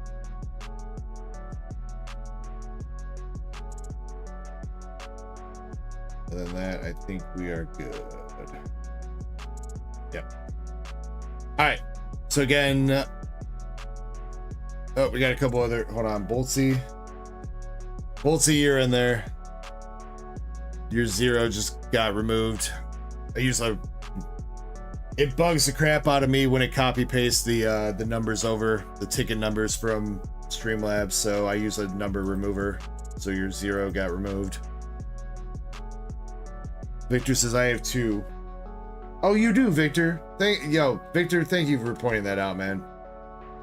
Other than that, I think we are good. Yep. All right. So again, oh, we got a couple other. Hold on, Boltsy, you're in there. Your 0 just got removed. I usually, it bugs the crap out of me when it copy pastes the numbers over the ticket numbers from Streamlabs. So I use a number remover. So your 0 got removed. Victor says I have 2. Oh, you do, Victor. Victor, thank you for pointing that out, man.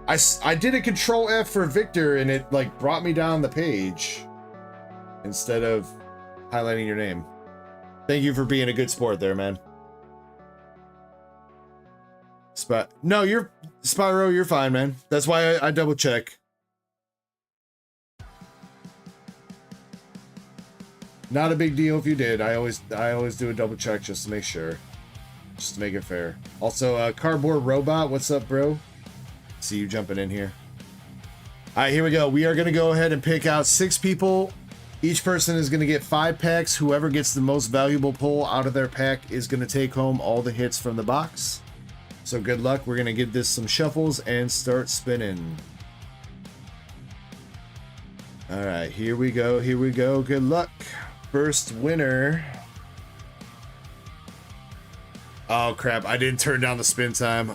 I did a Control F for Victor and it like brought me down the page instead of highlighting your name. Thank you for being a good sport there, man. No, you're Spyro, you're fine, man. That's why I double check. Not a big deal if you did. I always do a double check just to make sure. Just to make it fair. Also, Cardboard Robot, what's up, bro? See you jumping in here. All right, here we go. We are going to go ahead and pick out 6 people. Each person is going to get 5 packs. Whoever gets the most valuable pull out of their pack is going to take home all the hits from the box. So good luck. We're going to give this some shuffles and start spinning. All right, here we go. Here we go. Good luck. First winner. Oh crap, I didn't turn down the spin time.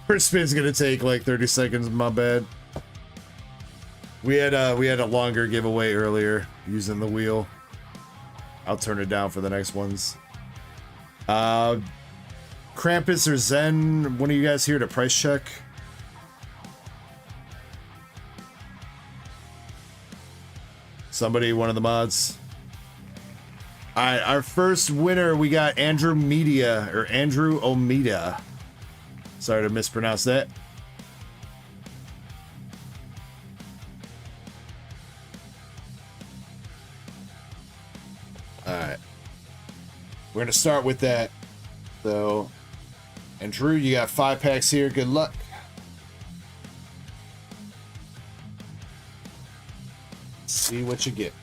First spin's gonna take like 30 seconds, my bad. We had a longer giveaway earlier using the wheel. I'll turn it down for the next ones. Krampus or Zen, one of you guys here to price check? Somebody, one of the mods. All right, our first winner, we got Andrew Omeda. Sorry to mispronounce that. All right. We're going to start with that. So, Andrew, you got 5 packs here. Good luck. See what you get.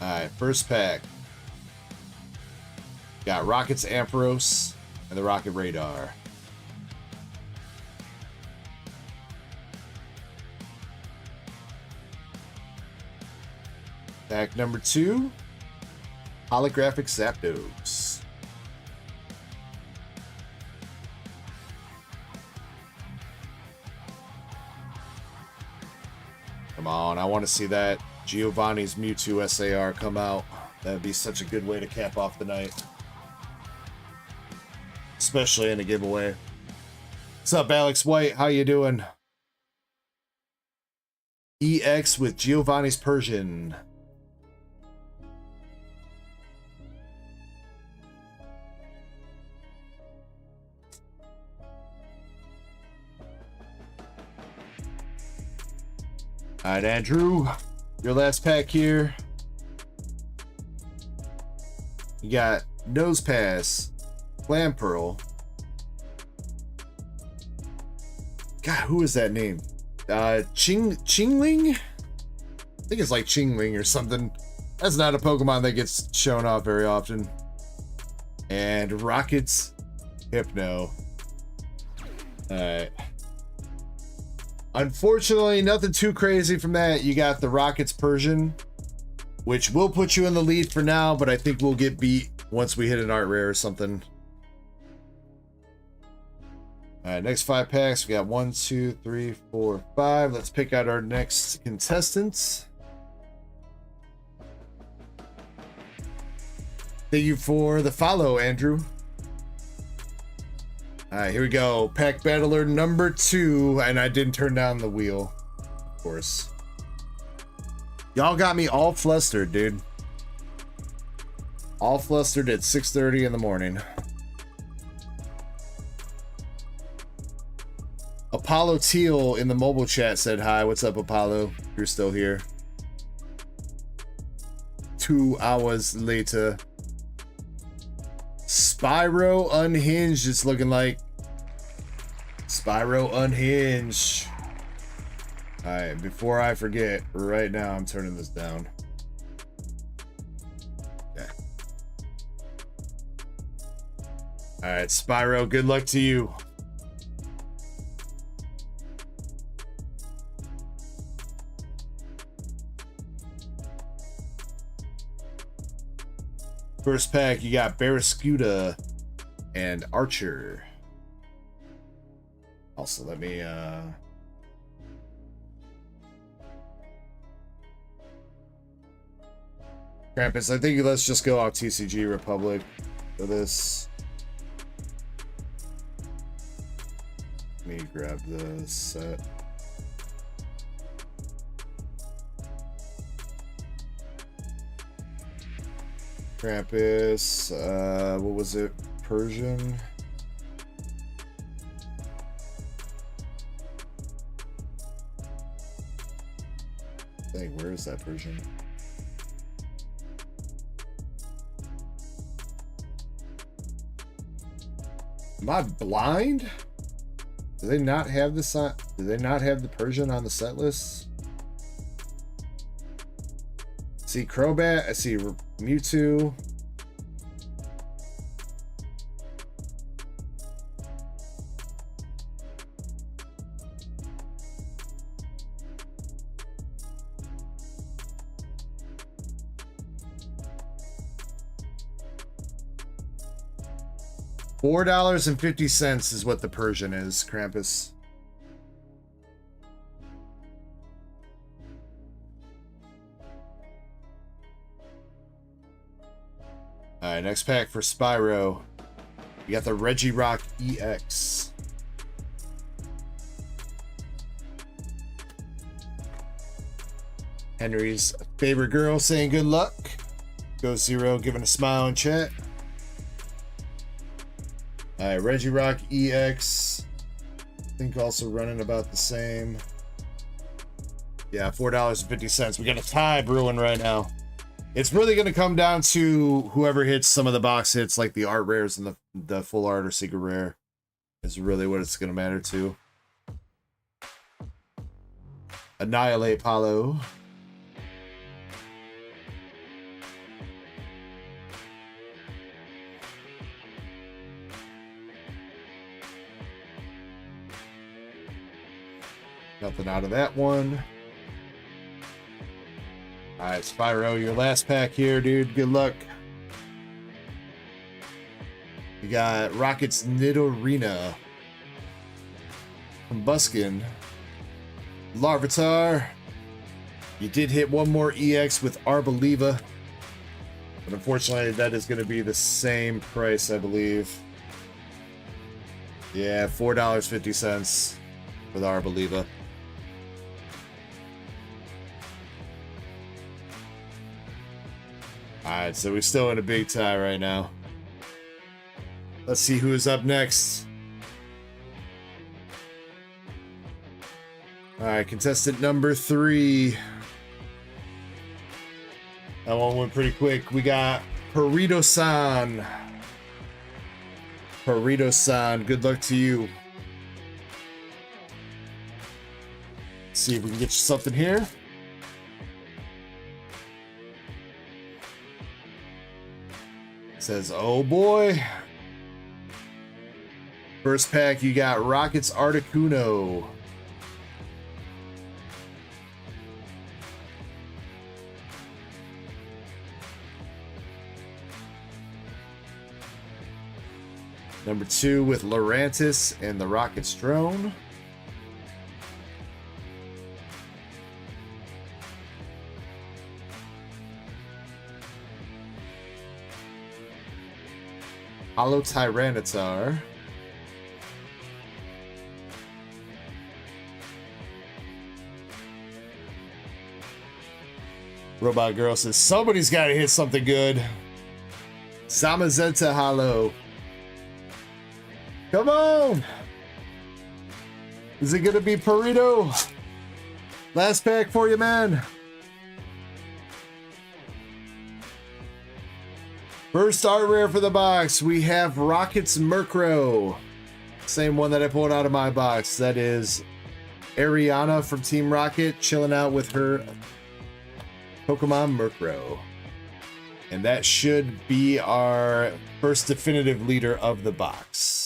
Alright, first pack. Got Rockets Ampharos and the Rocket Radar. Pack number 2. Holographic Zapdos. Come on, I want to see that Giovanni's Mewtwo SAR come out. That'd be such a good way to cap off the night. Especially in a giveaway. What's up, Alex White? How you doing? EX with Giovanni's Persian. Alright, Andrew. Your last pack here. You got Nose Pass, Clamperl. God, who is that name? Chingling? I think it's like Chingling or something. That's not a Pokemon that gets shown off very often. And Rockets Hypno. Alright. Unfortunately, nothing too crazy from that. You got the Rockets Persian, which will put you in the lead for now, but I think we'll get beat once we hit an art rare or something. All right, next 5 packs. We got 1, 2, 3, 4, 5. Let's pick out our next contestants. Thank you for the follow, Andrew. All right, here we go. Pack battler number 2, and I didn't turn down the wheel, of course. Y'all got me all flustered, dude. All flustered at 6:30 in the morning. Apollo Teal in the mobile chat said hi. What's up, Apollo? You're still here. 2 hours later. Spyro Unhinged, it's looking like. Spyro Unhinged. Alright, before I forget, right now I'm turning this down. Okay. Alright, Spyro, good luck to you. First pack, you got Barraskewda and Archer. Also, let me Krampus, I think let's just go off TCG Republic for this. Let me grab the set. Krampus, what was it? Persian? Dang, where is that Persian? Am I blind? Do they not have this on? Do they not have the Persian on the set list? See Crobat, I see Mewtwo. $4.50 is what the Persian is, Krampus. Alright, next pack for Spyro. You got the Regirock EX. Henry's favorite girl saying good luck. Go Zero giving a smile in chat. Alright, Regirock EX. I think also running about the same. Yeah, $4.50. We got a tie brewing right now. It's really going to come down to whoever hits some of the box hits, like the art rares and the full art or secret rare, is really what it's going to matter to. Annihilate Paulo. Nothing out of that one. Alright, Spyro, your last pack here, dude. Good luck. You got Rocket's Nidorina. Combuskin. Larvitar. You did hit one more EX with Arboliva. But unfortunately, that is going to be the same price, I believe. Yeah, $4.50 with Arboliva. Alright, so we're still in a big tie right now. Let's see who is up next. Alright, contestant number 3. That one went pretty quick. We got Perito-san. Perito-san, good luck to you. Let's see if we can get you something here. Says, oh boy. First pack, you got Rocket's Articuno. Number 2 with Lorantis and the Rockets drone. Hollow Tyranitar. Robot Girl says, somebody's got to hit something good. Samazenta Hollow. Come on! Is it going to be Burrito? Last pack for you, man. First art rare for the box, we have Rockets Murkrow. Same one that I pulled out of my box. That is Ariana from Team Rocket chilling out with her Pokemon Murkrow. And that should be our first definitive leader of the box.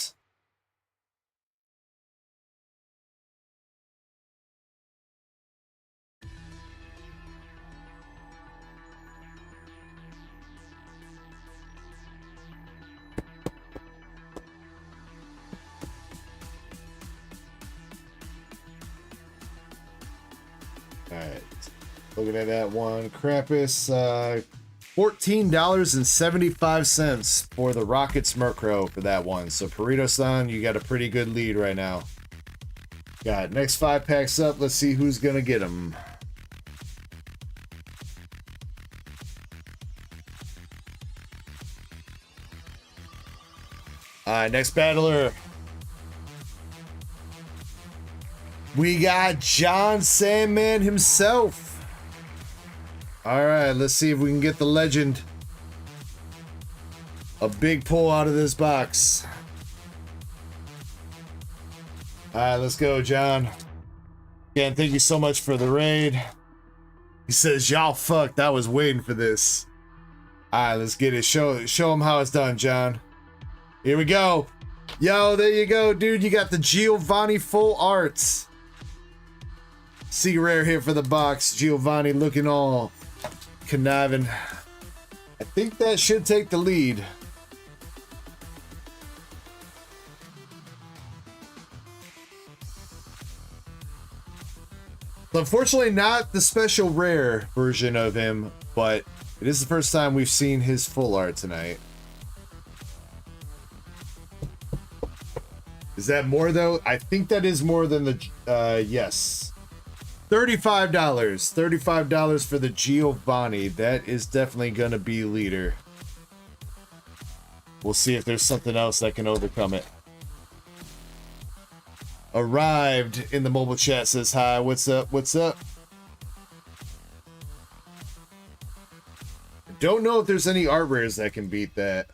Alright, looking at that one. Krampus, $14.75 for the Rockets Murkrow for that one. So, Burrito-san, you got a pretty good lead right now. Got next 5 packs up. Let's see who's going to get them. Alright, next battler. We got John Sandman himself. All right, let's see if we can get the legend. A big pull out of this box. All right, let's go, John. Again, thank you so much for the raid. He says, y'all fucked. I was waiting for this. All right, let's get it. Show him how it's done, John. Here we go. Yo, there you go, dude. You got the Giovanni full arts. See rare here for the box. Giovanni looking all conniving. I think that should take the lead. Unfortunately, not the special rare version of him, but it is the first time we've seen his full art tonight. Is that more though? I think that is more than the, yes. $35. $35 for the Giovanni. That is definitely going to be leader. We'll see if there's something else that can overcome it. Arrived in the mobile chat says hi. What's up? What's up? I don't know if there's any art rares that can beat that.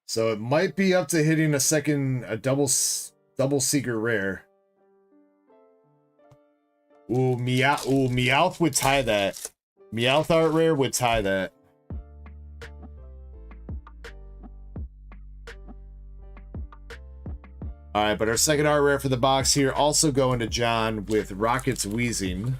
So it might be up to hitting a double secret rare. Ooh, Meowth would tie that. Meowth art rare would tie that. Alright, but our second art rare for the box here also going to John with Rockets Wheezing.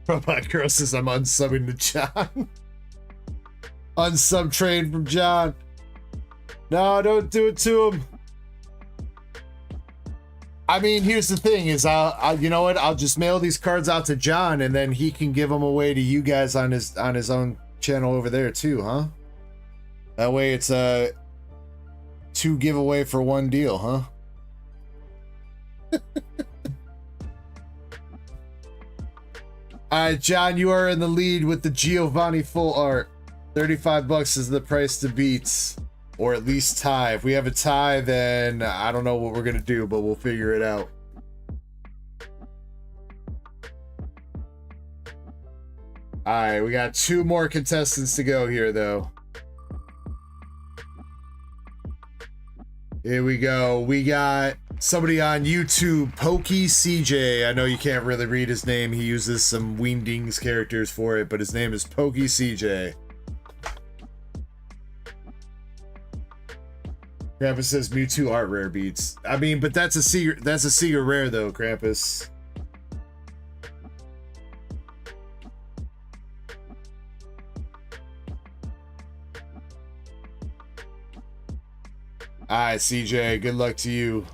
Robot Girl says I'm unsubbing to John. Unsub train from John. No, don't do it to him. I mean, here's the thing is I'll you know what? I'll just mail these cards out to John and then he can give them away to you guys on his own channel over there too, huh? That way it's a 2 giveaway for 1 deal, huh? Alright, John, you are in the lead with the Giovanni full art. $35 is the price to beat. Or at least tie. If we have a tie, then I don't know what we're going to do, but we'll figure it out. Alright, we got 2 more contestants to go here, though. Here we go. We got Somebody on YouTube, Pokey CJ. I know you can't really read his name. He uses some Wingdings characters for it, but his name is Pokey CJ. Krampus says Mewtwo art rare beats. I mean, but that's a secret rare though, Krampus. Alright, CJ, good luck to you.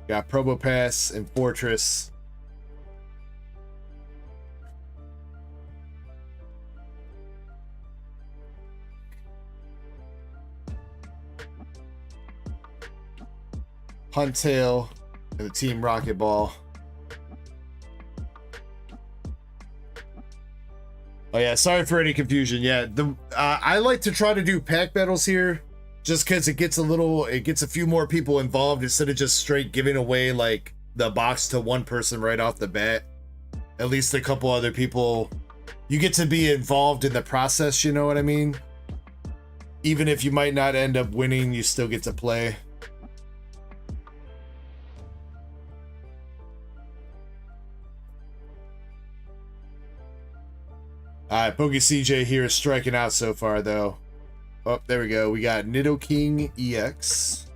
Got Probo Pass and Fortress. Huntail and the Team Rocket Ball. Oh yeah, sorry for any confusion. Yeah, I like to try to do pack battles here, just because it gets a few more people involved instead of just straight giving away like the box to one person right off the bat. At least a couple other people, you get to be involved in the process. You know what I mean? Even if you might not end up winning, you still get to play. Alright, Pokey CJ here is striking out so far, though. Oh, there we go. We got Nidoking EX.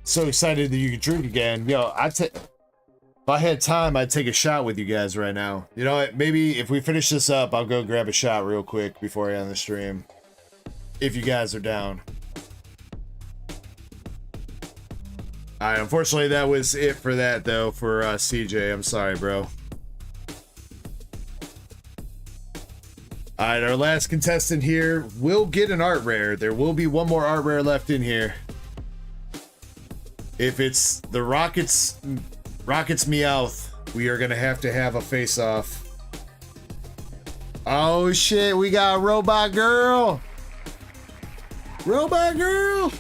So excited that you can drink again. Yo, if I had time, I'd take a shot with you guys right now. You know what? Maybe if we finish this up, I'll go grab a shot real quick before I end the stream. If you guys are down. Alright, unfortunately that was it for that though, for CJ. I'm sorry, bro. Alright, our last contestant here will get an art rare. There will be one more art rare left in here. If it's the Rockets Meowth, we are gonna have a face-off. Oh shit, we got Robot Girl! Robot Girl!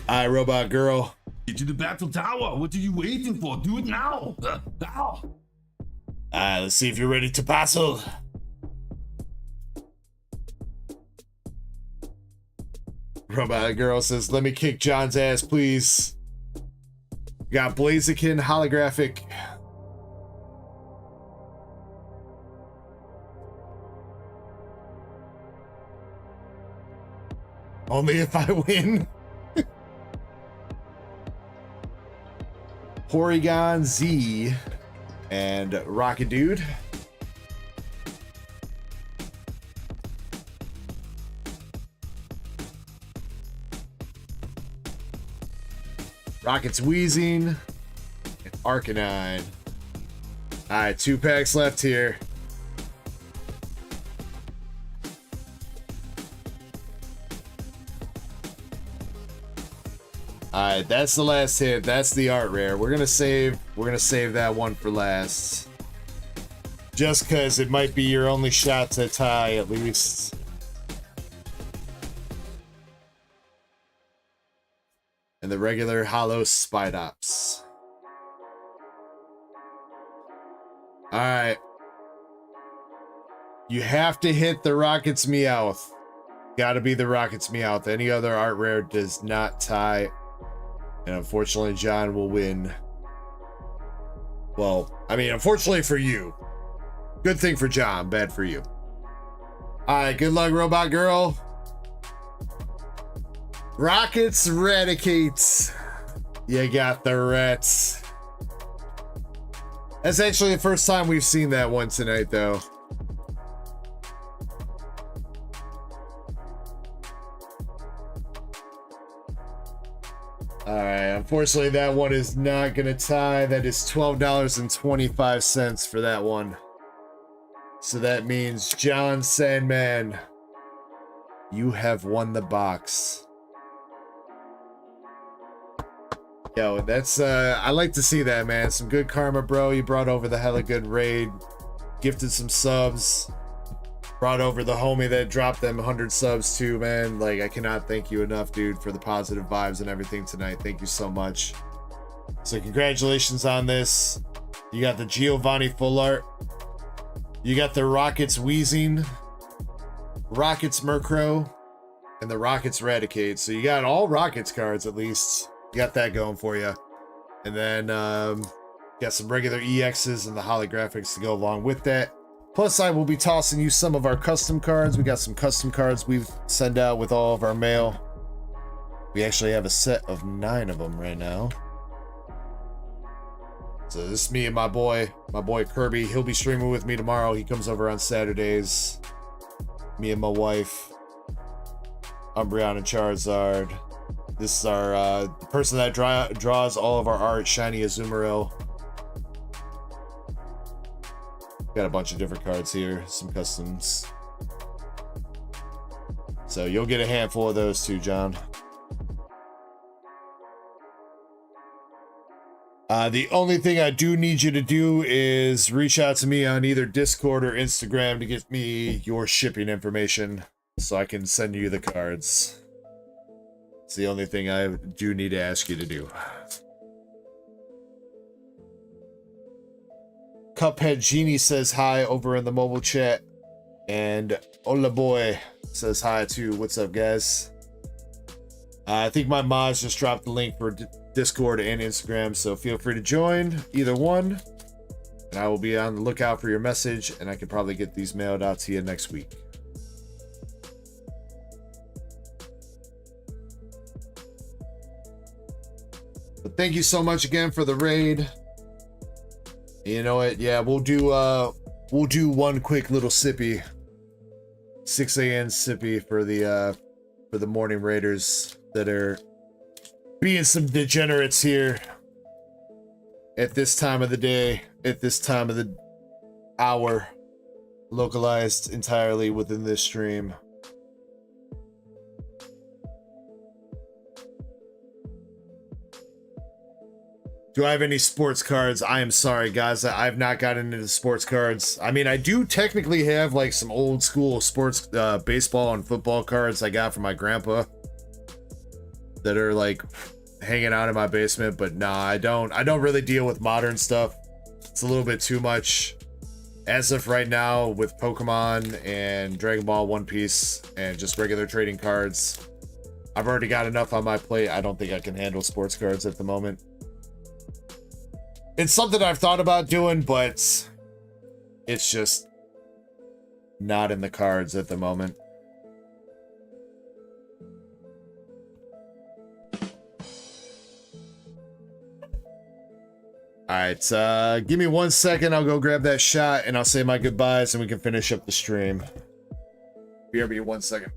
Alright, Robot Girl. Get to the battle tower. What are you waiting for? Do it now. Now. Alright, let's see if you're ready to battle. Robot Girl says, let me kick John's ass, please. Got Blaziken holographic. Only if I win. Porygon Z and Rocket Dude. Rocket's Wheezing and Arcanine. Alright, 2 packs left here. Alright, that's the last hit. That's the art rare. We're gonna save that one for last. Just cause it might be your only shot to tie at least. And the regular hollow Spidops. Alright. You have to hit the Rocket's Meowth. Gotta be the Rocket's Meowth. Any other art rare does not tie. And unfortunately, John will win. Well, I mean, unfortunately for you. Good thing for John, bad for you. Alright, good luck, Robot Girl. Rockets Radicates. You got the rats. That's actually the first time we've seen that one tonight, though. Alright, unfortunately that one is not gonna tie. That is $12.25 for that one. So that means John Sandman, you have won the box. Yo, that's I like to see that, man. Some good karma, bro. You brought over the hella good raid, gifted some subs, brought over the homie that dropped them 100 subs too, man. Like, I cannot thank you enough, dude, for the positive vibes and everything tonight. Thank you so much. So congratulations on this. You got the Giovanni full art. You got the Rockets Wheezing, Rockets Murkrow, and the Rockets Raticate. So you got all Rockets cards at least. You got that going for you. And then got some regular EXs and the holographics to go along with that. Plus, I will be tossing you some of our custom cards. We got some custom cards we send out with all of our mail. We actually have a set of 9 of them right now. So this is me and my boy Kirby. He'll be streaming with me tomorrow. He comes over on Saturdays. Me and my wife, Umbreon and Charizard. This is our the person that draws all of our art, Shiny Azumarill. Got a bunch of different cards here, some customs. So you'll get a handful of those too, John. The only thing I do need you to do is reach out to me on either Discord or Instagram to give me your shipping information so I can send you the cards. It's the only thing I do need to ask you to do. Cuphead Genie says hi over in the mobile chat. And Ola Boy says hi too. What's up, guys? I think my mods just dropped the link for Discord and Instagram, so feel free to join either one. And I will be on the lookout for your message, and I can probably get these mailed out to you next week. But thank you so much again for the raid. You know what? Yeah, we'll do one quick little sippy. 6 a.m. sippy for the morning raiders that are being some degenerates here at this time of the day, at this time of the hour, localized entirely within this stream. Do I have any sports cards? I am sorry, guys. I've not gotten into sports cards. I mean, I do technically have like some old school sports baseball and football cards I got from my grandpa that are like hanging out in my basement, but nah, I don't really deal with modern stuff. It's a little bit too much. As of right now, with Pokemon and Dragon Ball, One Piece, and just regular trading cards, I've already got enough on my plate. I don't think I can handle sports cards at the moment. It's something I've thought about doing, but it's just not in the cards at the moment. Alright, give me 1 second. I'll go grab that shot and I'll say my goodbyes and we can finish up the stream. BRB 1 second.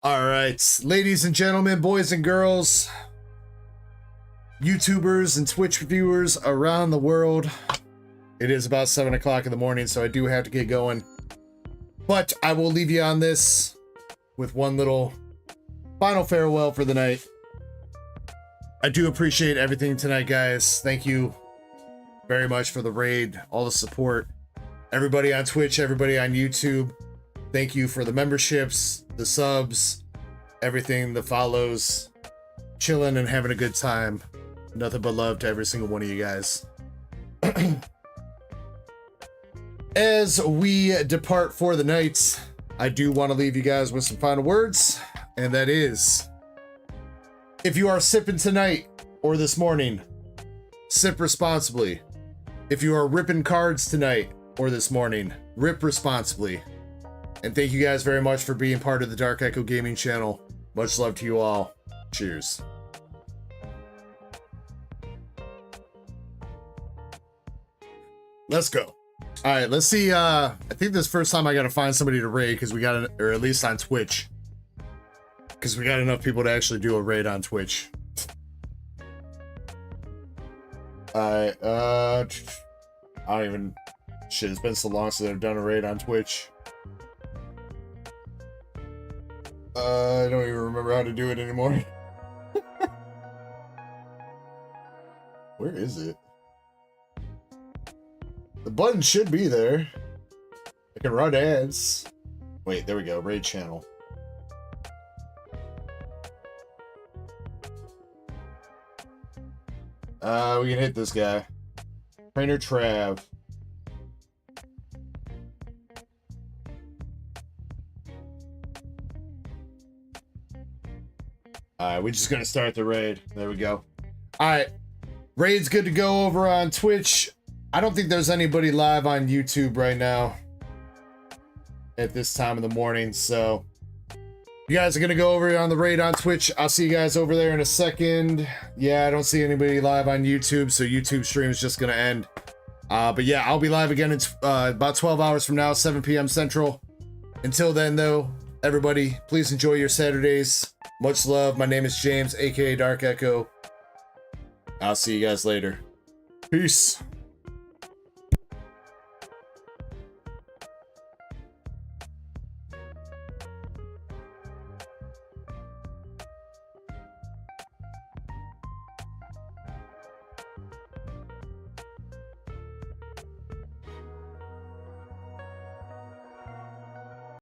All right, ladies and gentlemen, boys and girls, YouTubers and Twitch viewers around the world, it is about 7 o'clock in the morning, so I do have to get going. But I will leave you on this with one little final farewell for the night. I do appreciate everything tonight, guys. Thank you very much for the raid, all the support. Everybody on Twitch, everybody on YouTube, thank you for the memberships, the subs, everything, the follows, chilling and having a good time. Nothing but love to every single one of you guys. As we depart for the night, I do want to leave you guys with some final words, and that is, if you are sipping tonight or this morning, sip responsibly. If you are ripping cards tonight or this morning, rip responsibly. And thank you guys very much for being part of the Dark Echo Gaming channel. Much love to you all. Cheers. Let's go. All right, let's see. I think this first time I got to find somebody to raid because we got, or at least on Twitch, because we got enough people to actually do a raid on Twitch. All right, I don't even, shit, it's been so long since I've done a raid on Twitch. I don't even remember how to do it anymore. Where is it? The button should be there. I can run ads. Wait, there we go. Raid channel. We can hit this guy. Trainer Trav. Alright, we're just gonna start the raid. There we go. Alright. Raid's good to go over on Twitch. I don't think there's anybody live on YouTube right now at this time of the morning, so you guys are gonna go over on the raid on Twitch. I'll see you guys over there in a second. Yeah, I don't see anybody live on YouTube, so YouTube stream is just gonna end. But yeah, I'll be live again in about 12 hours from now, 7 p.m. Central. Until then, though, everybody, please enjoy your Saturdays. Much love. My name is James, aka Dark Echo. I'll see you guys later. Peace.